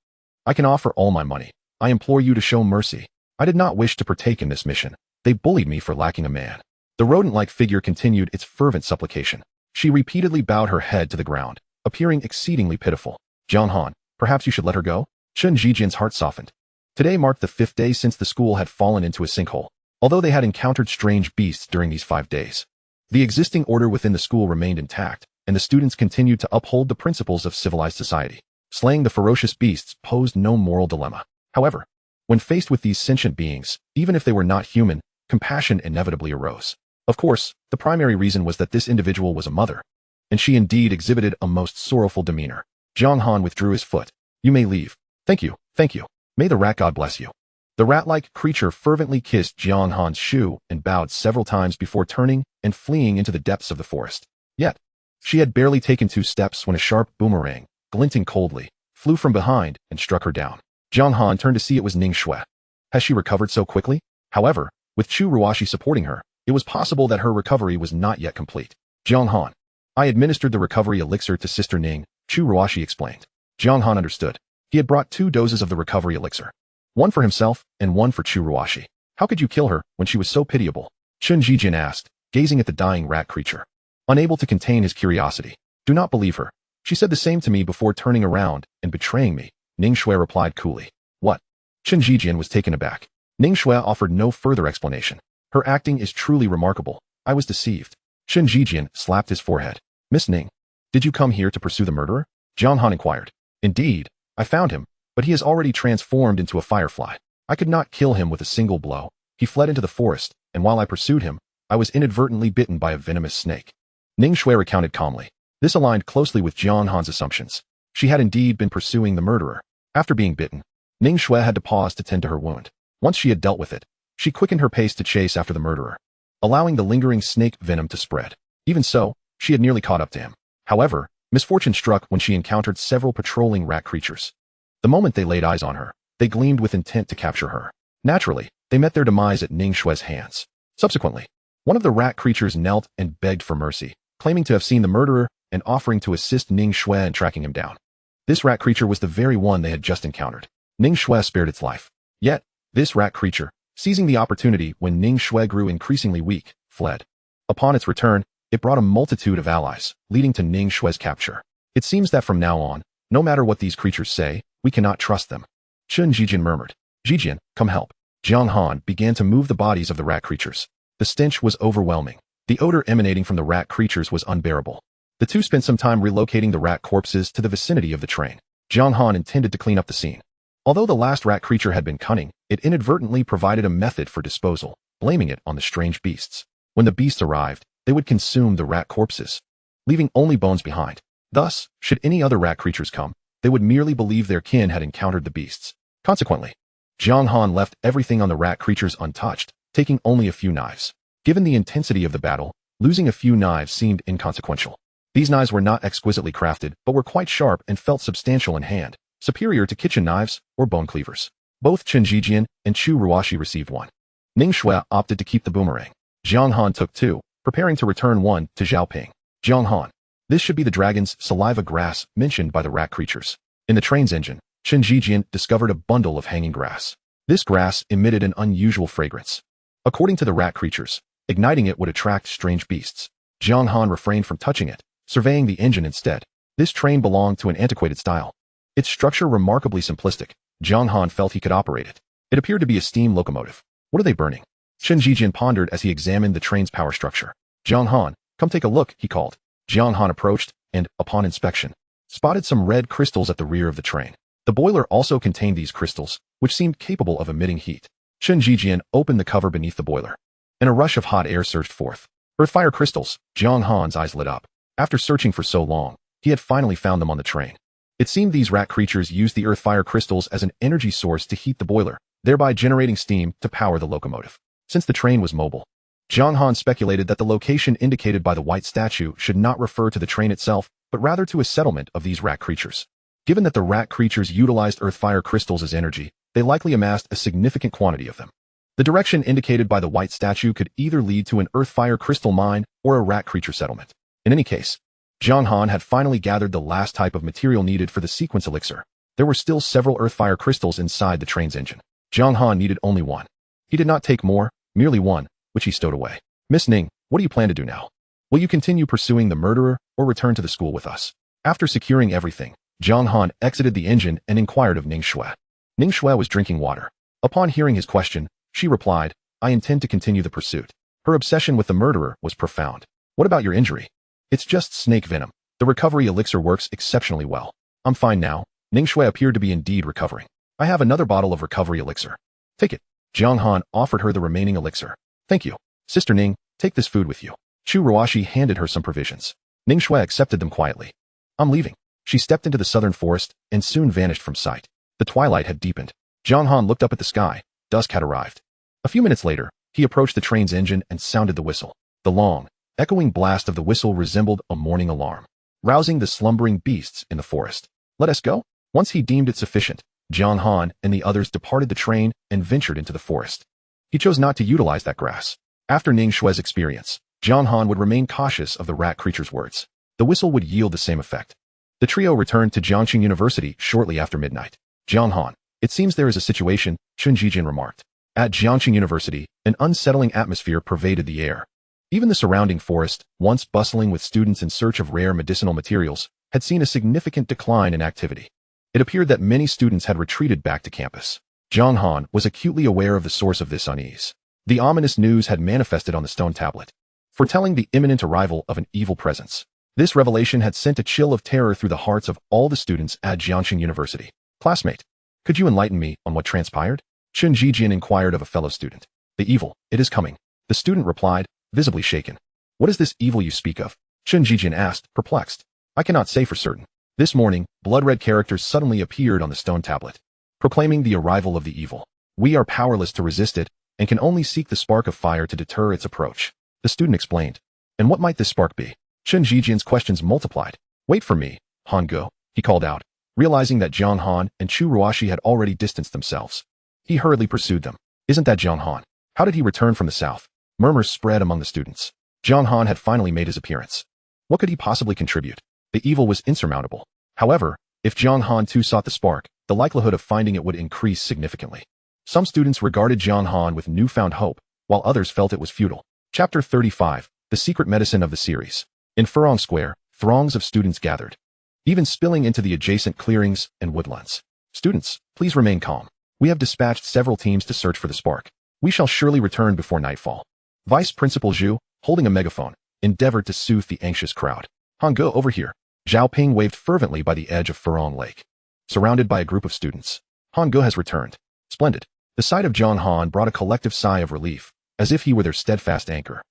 I can offer all my money. I implore you to show mercy. I did not wish to partake in this mission. They bullied me for lacking a man. The rodent-like figure continued its fervent supplication. She repeatedly bowed her head to the ground, appearing exceedingly pitiful. Jiang Han, perhaps you should let her go? Chen Jijian's heart softened. Today marked the 5th day since the school had fallen into a sinkhole, although they had encountered strange beasts during these 5 days. The existing order within the school remained intact, and the students continued to uphold the principles of civilized society. Slaying the ferocious beasts posed no moral dilemma. However, when faced with these sentient beings, even if they were not human, compassion inevitably arose. Of course, the primary reason was that this individual was a mother, and she indeed exhibited a most sorrowful demeanor. Jiang Han withdrew his foot. You may leave. Thank you, thank you. May the rat god bless you. The rat-like creature fervently kissed Jiang Han's shoe and bowed several times before turning and fleeing into the depths of the forest. Yet, she had barely taken 2 steps when a sharp boomerang, glinting coldly, flew from behind and struck her down. Jiang Han turned to see it was Ning Xue. Has she recovered so quickly? However, with Chu Ruashi supporting her, it was possible that her recovery was not yet complete. Jiang Han. I administered the recovery elixir to Sister Ning, Chu Ruashi explained. Jiang Han understood. He had brought 2 doses of the recovery elixir. One for himself and one for Chu Ruashi. How could you kill her when she was so pitiable? Chen Jijian asked, gazing at the dying rat creature. Unable to contain his curiosity. Do not believe her. She said the same to me before turning around and betraying me, Ning Xue replied coolly. What? Chen Jijian was taken aback. Ning Xue offered no further explanation. Her acting is truly remarkable. I was deceived. Chen Jijian slapped his forehead. Miss Ning, did you come here to pursue the murderer? Jiang Han inquired. Indeed, I found him, but he has already transformed into a firefly. I could not kill him with a single blow. He fled into the forest, and while I pursued him, I was inadvertently bitten by a venomous snake. Ning Xue recounted calmly. This aligned closely with Jiang Han's assumptions. She had indeed been pursuing the murderer. After being bitten, Ning Xue had to pause to tend to her wound. Once she had dealt with it, she quickened her pace to chase after the murderer, allowing the lingering snake venom to spread. Even so, she had nearly caught up to him. However, misfortune struck when she encountered several patrolling rat creatures. The moment they laid eyes on her, they gleamed with intent to capture her. Naturally, they met their demise at Ning Xue's hands. Subsequently, one of the rat creatures knelt and begged for mercy, claiming to have seen the murderer and offering to assist Ning Xue in tracking him down. This rat creature was the very one they had just encountered. Ning Xue spared its life. Yet, this rat creature, seizing the opportunity when Ning Xue grew increasingly weak, fled. Upon its return, it brought a multitude of allies, leading to Ning Xue's capture. It seems that from now on, no matter what these creatures say, we cannot trust them. Chen Jijian murmured. Jijian, come help. Jiang Han began to move the bodies of the rat creatures. The stench was overwhelming. The odor emanating from the rat creatures was unbearable. The two spent some time relocating the rat corpses to the vicinity of the train. Jiang Han intended to clean up the scene. Although the last rat creature had been cunning, it inadvertently provided a method for disposal, blaming it on the strange beasts. When the beasts arrived, they would consume the rat corpses, leaving only bones behind. Thus, should any other rat creatures come, they would merely believe their kin had encountered the beasts. Consequently, Jiang Han left everything on the rat creatures untouched, taking only a few knives. Given the intensity of the battle, losing a few knives seemed inconsequential. These knives were not exquisitely crafted, but were quite sharp and felt substantial in hand, superior to kitchen knives or bone cleavers. Both Chen Jijian and Chu Ruashi received one. Ning Shui opted to keep the boomerang. Jiang Han took two, preparing to return one to Zhao Ping. Jiang Han. This should be the dragon's saliva grass mentioned by the rat creatures. In the train's engine, Chen Jijian discovered a bundle of hanging grass. This grass emitted an unusual fragrance. According to the rat creatures, igniting it would attract strange beasts. Jiang Han refrained from touching it, surveying the engine instead. This train belonged to an antiquated style. Its structure remarkably simplistic. Jiang Han felt he could operate it. It appeared to be a steam locomotive. What are they burning? Chen Jijian pondered as he examined the train's power structure. Jiang Han, come take a look, he called. Jiang Han approached and, upon inspection, spotted some red crystals at the rear of the train. The boiler also contained these crystals, which seemed capable of emitting heat. Chen Jijian opened the cover beneath the boiler, and a rush of hot air surged forth. Earthfire crystals. Jiang Han's eyes lit up. After searching for so long, he had finally found them on the train. It seemed these rat creatures used the earthfire crystals as an energy source to heat the boiler, thereby generating steam to power the locomotive. Since the train was mobile, Jiang Han speculated that the location indicated by the white statue should not refer to the train itself, but rather to a settlement of these rat creatures. Given that the rat creatures utilized earthfire crystals as energy, they likely amassed a significant quantity of them. The direction indicated by the white statue could either lead to an earthfire crystal mine or a rat creature settlement. In any case, Jiang Han had finally gathered the last type of material needed for the sequence elixir. There were still several earthfire crystals inside the train's engine. Jiang Han needed only one. He did not take more, merely one, which he stowed away. Miss Ning, what do you plan to do now? Will you continue pursuing the murderer or return to the school with us? After securing everything, Jiang Han exited the engine and inquired of Ning Shui. Ning Shui was drinking water. Upon hearing his question, she replied, I intend to continue the pursuit. Her obsession with the murderer was profound. What about your injury? It's just snake venom. The recovery elixir works exceptionally well. I'm fine now. Ning Shui appeared to be indeed recovering. I have another bottle of recovery elixir. Take it. Jiang Han offered her the remaining elixir. Thank you. Sister Ning, take this food with you. Chu Ruashi handed her some provisions. Ning Shui accepted them quietly. I'm leaving. She stepped into the southern forest and soon vanished from sight. The twilight had deepened. Jiang Han looked up at the sky. Dusk had arrived. A few minutes later, he approached the train's engine and sounded the whistle. The long, echoing blast of the whistle resembled a morning alarm, rousing the slumbering beasts in the forest. Let us go. Once he deemed it sufficient, Jiang Han and the others departed the train and ventured into the forest. He chose not to utilize that grass. After Ning Shui's experience, Jiang Han would remain cautious of the rat creature's words. The whistle would yield the same effect. The trio returned to Jiangxing University shortly after midnight. Jiang Han, it seems there is a situation, Chen Jijian remarked. At Jiangxing University, an unsettling atmosphere pervaded the air. Even the surrounding forest, once bustling with students in search of rare medicinal materials, had seen a significant decline in activity. It appeared that many students had retreated back to campus. Jiang Han was acutely aware of the source of this unease. The ominous news had manifested on the stone tablet, foretelling the imminent arrival of an evil presence. This revelation had sent a chill of terror through the hearts of all the students at Jiangxing University. Classmate, could you enlighten me on what transpired? Chen Jijian inquired of a fellow student. The evil, it is coming. The student replied, visibly shaken. What is this evil you speak of? Chen Jijian asked, perplexed. I cannot say for certain. This morning, blood-red characters suddenly appeared on the stone tablet, proclaiming the arrival of the evil. We are powerless to resist it, and can only seek the spark of fire to deter its approach. The student explained. And what might this spark be? Chen Jijian's questions multiplied. Wait for me, Han Go, he called out, realizing that Jiang Han and Chu Ruashi had already distanced themselves. He hurriedly pursued them. Isn't that Jiang Han? How did he return from the south? Murmurs spread among the students. Jiang Han had finally made his appearance. What could he possibly contribute? The evil was insurmountable. However, if Jiang Han too sought the spark, the likelihood of finding it would increase significantly. Some students regarded Jiang Han with newfound hope, while others felt it was futile. Chapter 35, The Secret Medicine of the Series. In Furong Square, throngs of students gathered, even spilling into the adjacent clearings and woodlands. Students, please remain calm. We have dispatched several teams to search for the spark. We shall surely return before nightfall. Vice Principal Zhu, holding a megaphone, endeavored to soothe the anxious crowd. Han Go, over here. Zhao Ping waved fervently by the edge of Furong Lake, surrounded by a group of students. Han Go has returned. Splendid. The sight of Jiang Han brought a collective sigh of relief, as if he were their steadfast anchor.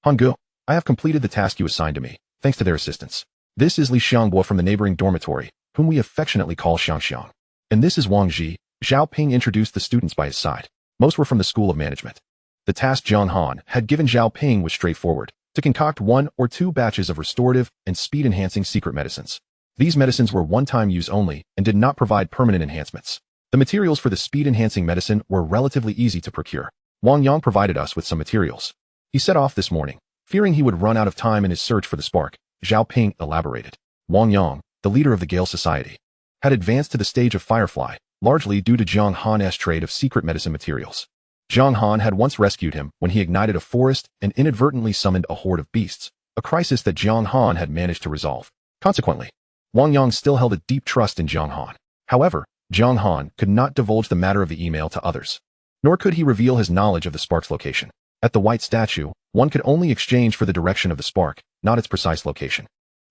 Han Go, I have completed the task you assigned to me, thanks to their assistance. This is Li Xiangbo from the neighboring dormitory, whom we affectionately call Xiangxiang. And this is Wang Ji. Zhao Ping introduced the students by his side. Most were from the School of Management. The task Jiang Han had given Zhao Ping was straightforward, to concoct 1 or 2 batches of restorative and speed-enhancing secret medicines. These medicines were one-time use only and did not provide permanent enhancements. The materials for the speed-enhancing medicine were relatively easy to procure. Wang Yang provided us with some materials. He set off this morning, fearing he would run out of time in his search for the spark. Zhao Ping elaborated. Wang Yang, the leader of the Gale Society, had advanced to the stage of Firefly, largely due to Jiang Han's trade of secret medicine materials. Jiang Han had once rescued him when he ignited a forest and inadvertently summoned a horde of beasts, a crisis that Jiang Han had managed to resolve. Consequently, Wang Yang still held a deep trust in Jiang Han. However, Jiang Han could not divulge the matter of the email to others, nor could he reveal his knowledge of the spark's location. At the white statue, one could only exchange for the direction of the spark, not its precise location.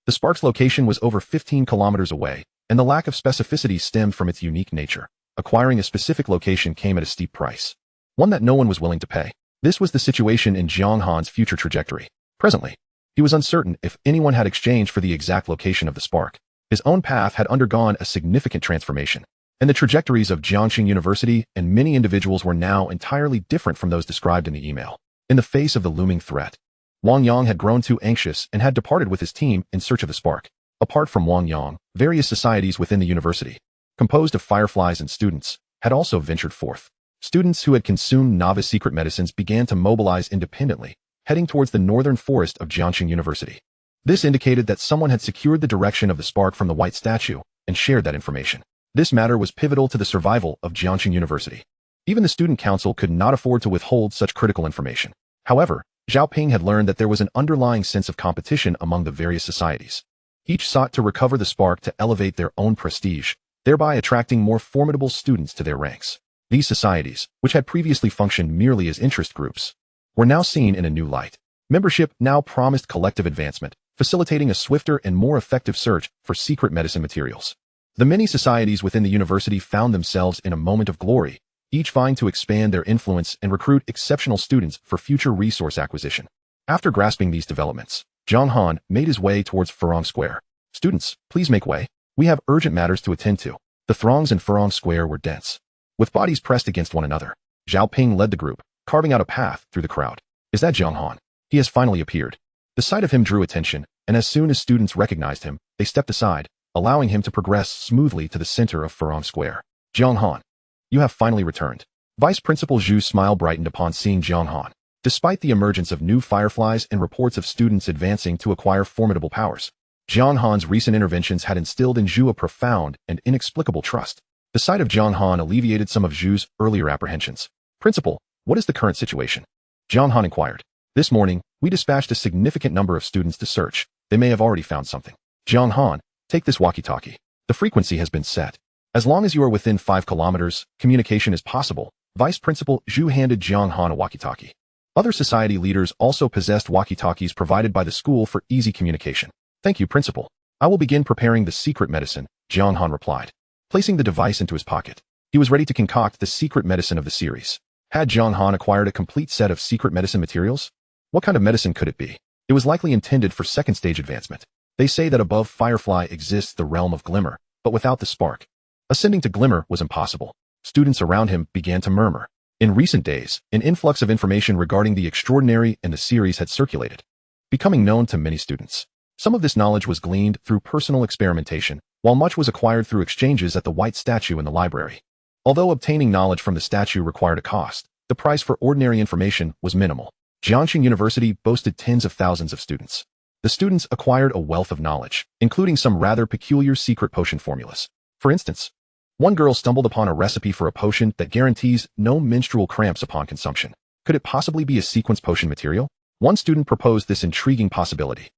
The spark's location was over 15 kilometers away, and the lack of specificity stemmed from its unique nature. Acquiring a specific location came at a steep price, one that no one was willing to pay. This was the situation in Jiang Han's future trajectory. Presently, he was uncertain if anyone had exchanged for the exact location of the spark. His own path had undergone a significant transformation, and the trajectories of Jiangxing University and many individuals were now entirely different from those described in the email. In the face of the looming threat, Wang Yang had grown too anxious and had departed with his team in search of the spark. Apart from Wang Yang, various societies within the university, composed of fireflies and students, had also ventured forth. Students who had consumed novice secret medicines began to mobilize independently, heading towards the northern forest of Jiangxing University. This indicated that someone had secured the direction of the spark from the white statue and shared that information. This matter was pivotal to the survival of Jiangxing University. Even the student council could not afford to withhold such critical information. However, Zhao Ping had learned that there was an underlying sense of competition among the various societies. Each sought to recover the spark to elevate their own prestige, thereby attracting more formidable students to their ranks. These societies, which had previously functioned merely as interest groups, were now seen in a new light. Membership now promised collective advancement, facilitating a swifter and more effective search for secret medicine materials. The many societies within the university found themselves in a moment of glory, each vying to expand their influence and recruit exceptional students for future resource acquisition. After grasping these developments, Jiang Han made his way towards Furong Square. Students, please make way. We have urgent matters to attend to. The throngs in Furong Square were dense, with bodies pressed against one another. Zhao Ping led the group, carving out a path through the crowd. Is that Jiang Han? He has finally appeared. The sight of him drew attention, and as soon as students recognized him, they stepped aside, allowing him to progress smoothly to the center of Furong Square. Jiang Han, you have finally returned. Vice Principal Zhu's smile brightened upon seeing Jiang Han. Despite the emergence of new fireflies and reports of students advancing to acquire formidable powers, Jiang Han's recent interventions had instilled in Zhu a profound and inexplicable trust. The sight of Jiang Han alleviated some of Zhu's earlier apprehensions. Principal, what is the current situation? Jiang Han inquired. This morning, we dispatched a significant number of students to search. They may have already found something. Jiang Han, take this walkie-talkie. The frequency has been set. As long as you are within 5 kilometers, communication is possible. Vice Principal Zhu handed Jiang Han a walkie-talkie. Other society leaders also possessed walkie-talkies provided by the school for easy communication. Thank you, Principal. I will begin preparing the secret medicine, Jiang Han replied, placing the device into his pocket. He was ready to concoct the secret medicine of the series. Had Jiang Han acquired a complete set of secret medicine materials? What kind of medicine could it be? It was likely intended for second-stage advancement. They say that above Firefly exists the realm of Glimmer, but without the spark. Ascending to Glimmer was impossible. Students around him began to murmur. In recent days, an influx of information regarding the extraordinary and the series had circulated, becoming known to many students. Some of this knowledge was gleaned through personal experimentation, while much was acquired through exchanges at the white statue in the library. Although obtaining knowledge from the statue required a cost, the price for ordinary information was minimal. Jiangxing University boasted tens of thousands of students. The students acquired a wealth of knowledge, including some rather peculiar secret potion formulas. For instance, one girl stumbled upon a recipe for a potion that guarantees no menstrual cramps upon consumption. Could it possibly be a sequence potion material? One student proposed this intriguing possibility.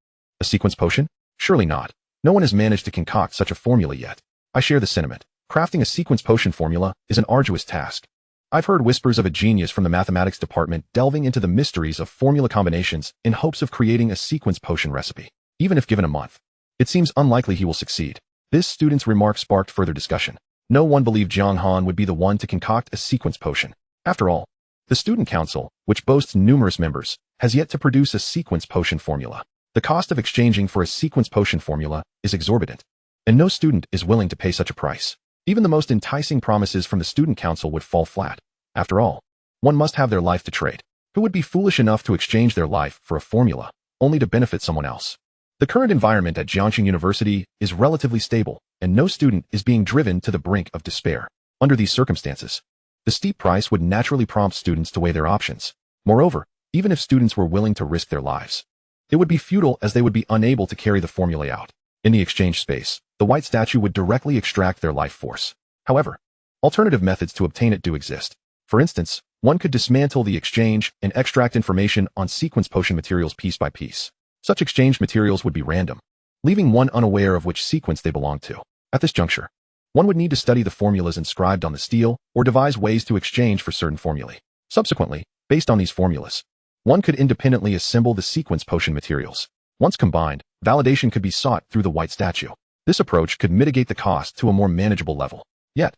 A sequence potion? Surely not. No one has managed to concoct such a formula yet. I share the sentiment. Crafting a sequence potion formula is an arduous task. I've heard whispers of a genius from the mathematics department delving into the mysteries of formula combinations in hopes of creating a sequence potion recipe. Even if given a month, it seems unlikely he will succeed. This student's remark sparked further discussion. No one believed Jiang Han would be the one to concoct a sequence potion. After all, the student council, which boasts numerous members, has yet to produce a sequence potion formula. The cost of exchanging for a sequence potion formula is exorbitant, and no student is willing to pay such a price. Even the most enticing promises from the student council would fall flat. After all, one must have their life to trade. Who would be foolish enough to exchange their life for a formula, only to benefit someone else? The current environment at Jiangxing University is relatively stable, and no student is being driven to the brink of despair. Under these circumstances, the steep price would naturally prompt students to weigh their options. Moreover, even if students were willing to risk their lives, it would be futile as they would be unable to carry the formulae out. In the exchange space, the white statue would directly extract their life force. However, alternative methods to obtain it do exist. For instance, one could dismantle the exchange and extract information on sequence potion materials piece by piece. Such exchanged materials would be random, leaving one unaware of which sequence they belong to. At this juncture, one would need to study the formulas inscribed on the steel or devise ways to exchange for certain formulae. Subsequently, based on these formulas, one could independently assemble the sequence potion materials. Once combined, validation could be sought through the white statue. This approach could mitigate the cost to a more manageable level. Yet,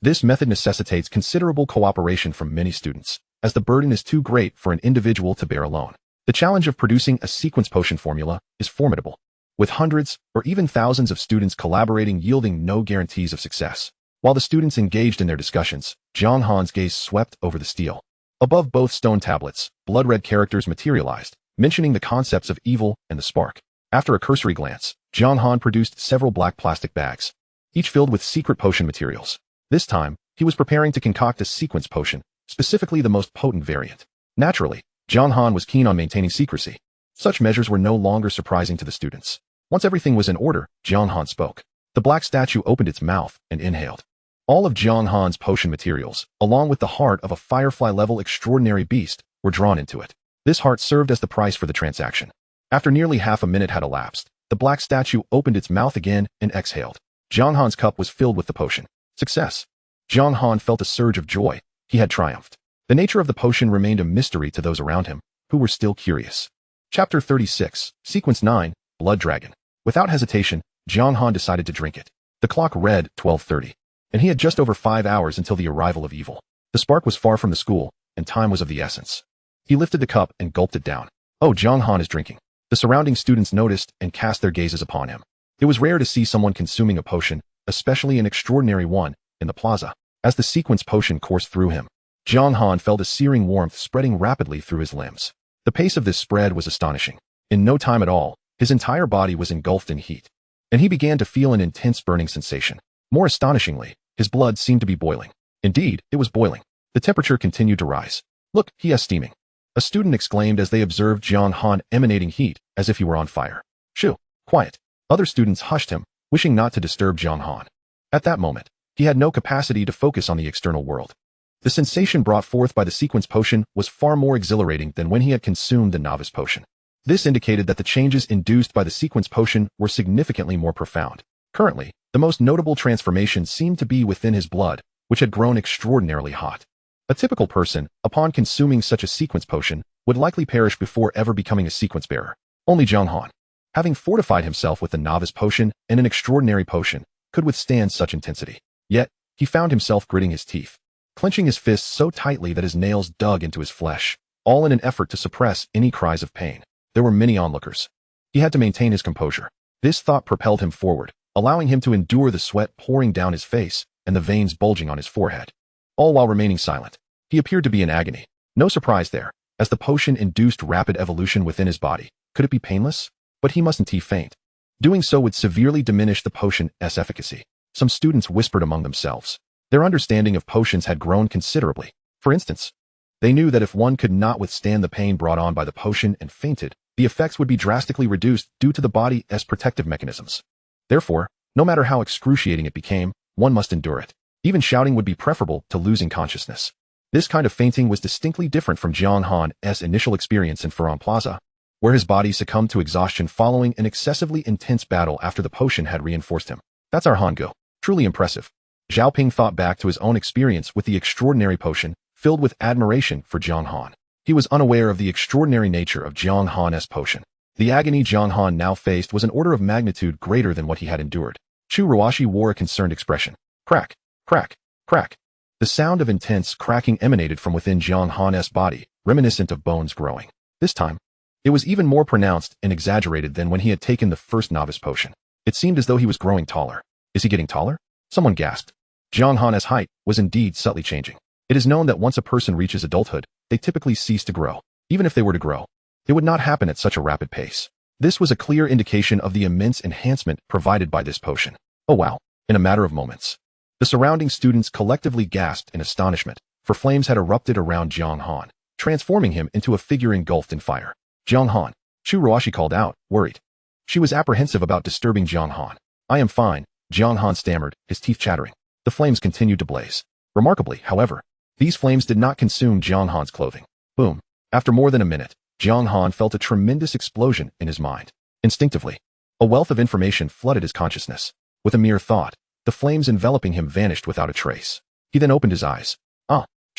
this method necessitates considerable cooperation from many students, as the burden is too great for an individual to bear alone. The challenge of producing a sequence potion formula is formidable, with hundreds or even thousands of students collaborating yielding no guarantees of success. While the students engaged in their discussions, Jiang Han's gaze swept over the steel. Above both stone tablets, blood-red characters materialized, mentioning the concepts of evil and the spark. After a cursory glance, Jiang Han produced several black plastic bags, each filled with secret potion materials. This time, he was preparing to concoct a sequence potion, specifically the most potent variant. Naturally, Jiang Han was keen on maintaining secrecy. Such measures were no longer surprising to the students. Once everything was in order, Jiang Han spoke. The black statue opened its mouth and inhaled. All of Jiang Han's potion materials, along with the heart of a firefly-level extraordinary beast, were drawn into it. This heart served as the price for the transaction. After nearly half a minute had elapsed, the black statue opened its mouth again and exhaled. Jiang Han's cup was filled with the potion. Success! Jiang Han felt a surge of joy. He had triumphed. The nature of the potion remained a mystery to those around him, who were still curious. Chapter 36, Sequence 9, Blood Dragon. Without hesitation, Jiang Han decided to drink it. The clock read 12:30, and he had just over 5 hours until the arrival of evil. The spark was far from the school, and time was of the essence. He lifted the cup and gulped it down. Oh, Jiang Han is drinking. The surrounding students noticed and cast their gazes upon him. It was rare to see someone consuming a potion, especially an extraordinary one, in the plaza. As the sequence potion coursed through him, Jiang Han felt a searing warmth spreading rapidly through his limbs. The pace of this spread was astonishing. In no time at all, his entire body was engulfed in heat, and he began to feel an intense burning sensation. More astonishingly, his blood seemed to be boiling. Indeed, it was boiling. The temperature continued to rise. Look, he is steaming. A student exclaimed as they observed Jiang Han emanating heat, as if he were on fire. Shoo, quiet. Other students hushed him, wishing not to disturb Jiang Han. At that moment, he had no capacity to focus on the external world. The sensation brought forth by the sequence potion was far more exhilarating than when he had consumed the novice potion. This indicated that the changes induced by the sequence potion were significantly more profound. Currently, the most notable transformation seemed to be within his blood, which had grown extraordinarily hot. A typical person, upon consuming such a sequence potion, would likely perish before ever becoming a sequence bearer. Only Jiang Han, having fortified himself with the novice potion and an extraordinary potion, could withstand such intensity. Yet, he found himself gritting his teeth, clenching his fists so tightly that his nails dug into his flesh, all in an effort to suppress any cries of pain. There were many onlookers. He had to maintain his composure. This thought propelled him forward, allowing him to endure the sweat pouring down his face and the veins bulging on his forehead, all while remaining silent. He appeared to be in agony. No surprise there, as the potion induced rapid evolution within his body. Could it be painless? But he mustn't faint. Doing so would severely diminish the potion's efficacy. Some students whispered among themselves. Their understanding of potions had grown considerably. For instance, they knew that if one could not withstand the pain brought on by the potion and fainted, the effects would be drastically reduced due to the body's protective mechanisms. Therefore, no matter how excruciating it became, one must endure it. Even shouting would be preferable to losing consciousness. This kind of fainting was distinctly different from Jiang Han's initial experience in Furon Plaza, where his body succumbed to exhaustion following an excessively intense battle after the potion had reinforced him. That's our Hango. Truly impressive. Zhao Ping thought back to his own experience with the extraordinary potion, filled with admiration for Jiang Han. He was unaware of the extraordinary nature of Jiang Han's potion. The agony Jiang Han now faced was an order of magnitude greater than what he had endured. Chu Ruashi wore a concerned expression. Crack, crack, crack. The sound of intense cracking emanated from within Jiang Han's body, reminiscent of bones growing. This time, it was even more pronounced and exaggerated than when he had taken the first novice potion. It seemed as though he was growing taller. Is he getting taller? Someone gasped. Jiang Han's height was indeed subtly changing. It is known that once a person reaches adulthood, they typically cease to grow. Even if they were to grow, it would not happen at such a rapid pace. This was a clear indication of the immense enhancement provided by this potion. Oh wow, in a matter of moments, The surrounding students collectively gasped in astonishment, for flames had erupted around Jiang Han, transforming him into a figure engulfed in fire. Jiang Han, Churuashi called out, worried. She was apprehensive about disturbing Jiang Han. I am fine, Jiang Han stammered, his teeth chattering. The flames continued to blaze. Remarkably, however, these flames did not consume Jiang Han's clothing. Boom. After more than a minute, Jiang Han felt a tremendous explosion in his mind. Instinctively, a wealth of information flooded his consciousness. With a mere thought, the flames enveloping him vanished without a trace. He then opened his eyes.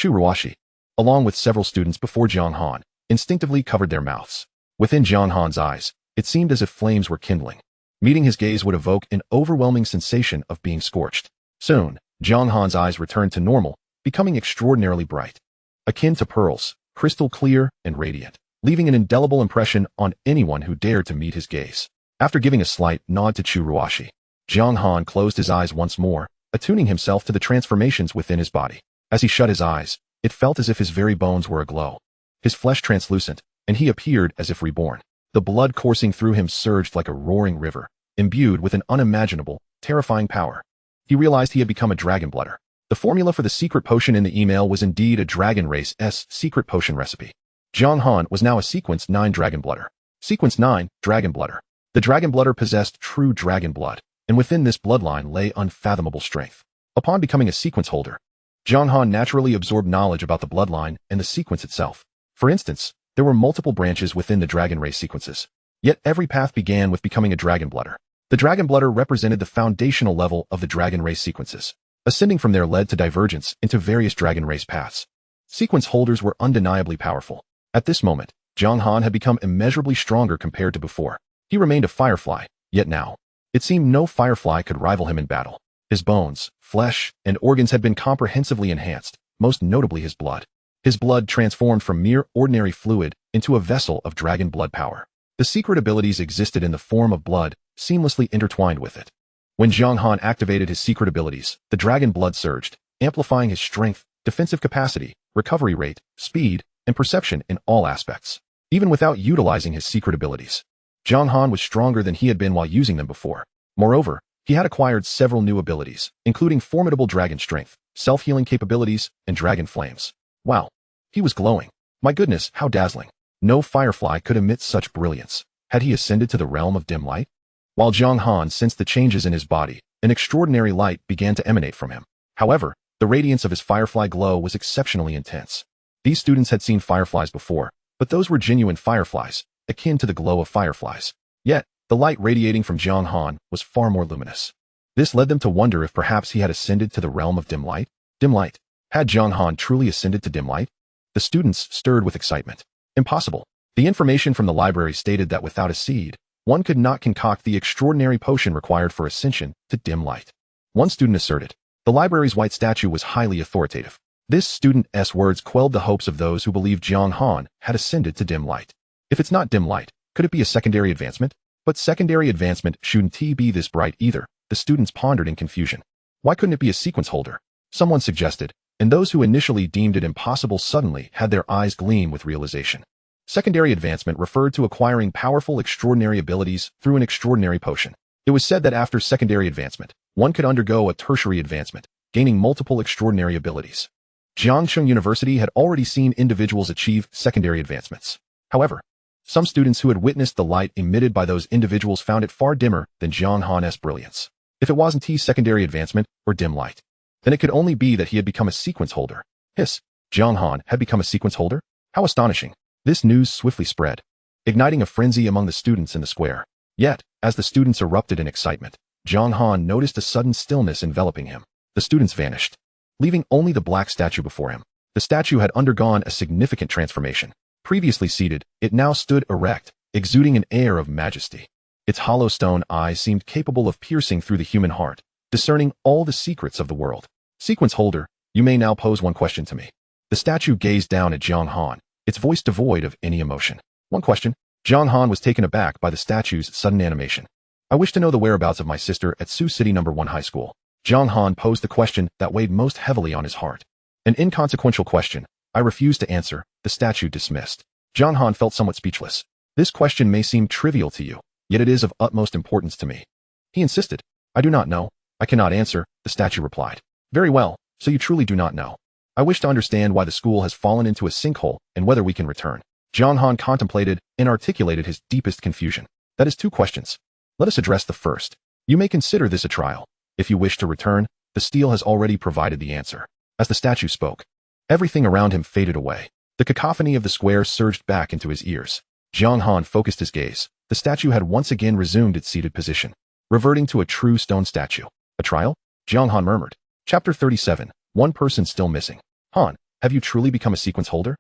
Churuashi, along with several students before Jiang Han, instinctively covered their mouths. Within Jiang Han's eyes, it seemed as if flames were kindling. Meeting his gaze would evoke an overwhelming sensation of being scorched. Soon, Jiang Han's eyes returned to normal, becoming extraordinarily bright. Akin to pearls, crystal clear and radiant, leaving an indelible impression on anyone who dared to meet his gaze. After giving a slight nod to Churuashi, Jiang Han closed his eyes once more, attuning himself to the transformations within his body. As he shut his eyes, it felt as if his very bones were aglow. His flesh translucent, and he appeared as if reborn. The blood coursing through him surged like a roaring river, imbued with an unimaginable, terrifying power. He realized he had become a dragon blooder. The formula for the secret potion in the email was indeed a dragon race's secret potion recipe. Jiang Han was now a sequence 9 dragon blooder. Sequence 9, dragon blooder. The dragon blooder possessed true dragon blood, and within this bloodline lay unfathomable strength. Upon becoming a sequence holder, Jiang Han naturally absorbed knowledge about the bloodline and the sequence itself. For instance, there were multiple branches within the dragon race sequences. Yet every path began with becoming a dragon blooder. The dragon blooder represented the foundational level of the dragon race sequences. Ascending from there led to divergence into various dragon race paths. Sequence holders were undeniably powerful. At this moment, Jiang Han had become immeasurably stronger compared to before. He remained a firefly, yet now, it seemed no firefly could rival him in battle. His bones, flesh, and organs had been comprehensively enhanced, most notably his blood. His blood transformed from mere ordinary fluid into a vessel of dragon blood power. The secret abilities existed in the form of blood, seamlessly intertwined with it. When Jiang Han activated his secret abilities, the dragon blood surged, amplifying his strength, defensive capacity, recovery rate, speed, and perception in all aspects. Even without utilizing his secret abilities, Jiang Han was stronger than he had been while using them before. Moreover, he had acquired several new abilities, including formidable dragon strength, self-healing capabilities, and dragon flames. Wow. He was glowing. My goodness, how dazzling. No firefly could emit such brilliance. Had he ascended to the realm of dim light? While Jiang Han sensed the changes in his body, an extraordinary light began to emanate from him. However, the radiance of his firefly glow was exceptionally intense. These students had seen fireflies before, but those were genuine fireflies, akin to the glow of fireflies. Yet, the light radiating from Jiang Han was far more luminous. This led them to wonder if perhaps he had ascended to the realm of dim light. Dim light. Had Jiang Han truly ascended to dim light? The students stirred with excitement. Impossible. The information from the library stated that without a seed, one could not concoct the extraordinary potion required for ascension to dim light. One student asserted. The library's white statue was highly authoritative. This student's words quelled the hopes of those who believed Jiang Han had ascended to dim light. If it's not dim light, could it be a secondary advancement? But secondary advancement shouldn't be this bright either, the students pondered in confusion. Why couldn't it be a sequence holder? Someone suggested, and those who initially deemed it impossible suddenly had their eyes gleam with realization. Secondary advancement referred to acquiring powerful extraordinary abilities through an extraordinary potion. It was said that after secondary advancement, one could undergo a tertiary advancement, gaining multiple extraordinary abilities. Jiangsheng University had already seen individuals achieve secondary advancements. However, some students who had witnessed the light emitted by those individuals found it far dimmer than Jiang Han's brilliance. If it wasn't secondary advancement or dim light, then it could only be that he had become a sequence holder. Hiss! Jiang Han had become a sequence holder? How astonishing! This news swiftly spread, igniting a frenzy among the students in the square. Yet, as the students erupted in excitement, Jiang Han noticed a sudden stillness enveloping him. The students vanished, leaving only the black statue before him. The statue had undergone a significant transformation. Previously seated, it now stood erect, exuding an air of majesty. Its hollow stone eyes seemed capable of piercing through the human heart, discerning all the secrets of the world. Sequence holder, you may now pose one question to me. The statue gazed down at Jiang Han, its voice devoid of any emotion. One question. Jiang Han was taken aback by the statue's sudden animation. I wish to know the whereabouts of my sister at Sioux City No. 1 High School. Jiang Han posed the question that weighed most heavily on his heart. An inconsequential question. I refuse to answer, the statue dismissed. Jiang Han felt somewhat speechless. This question may seem trivial to you, yet it is of utmost importance to me. He insisted. I do not know. I cannot answer, the statue replied. Very well, so you truly do not know. I wish to understand why the school has fallen into a sinkhole and whether we can return. Jiang Han contemplated and articulated his deepest confusion. That is 2 questions. Let us address the first. You may consider this a trial. If you wish to return, the steel has already provided the answer. As the statue spoke, everything around him faded away. The cacophony of the square surged back into his ears. Jiang Han focused his gaze. The statue had once again resumed its seated position, reverting to a true stone statue. A trial? Jiang Han murmured. Chapter 37. One person still missing. Han, have you truly become a sequence holder?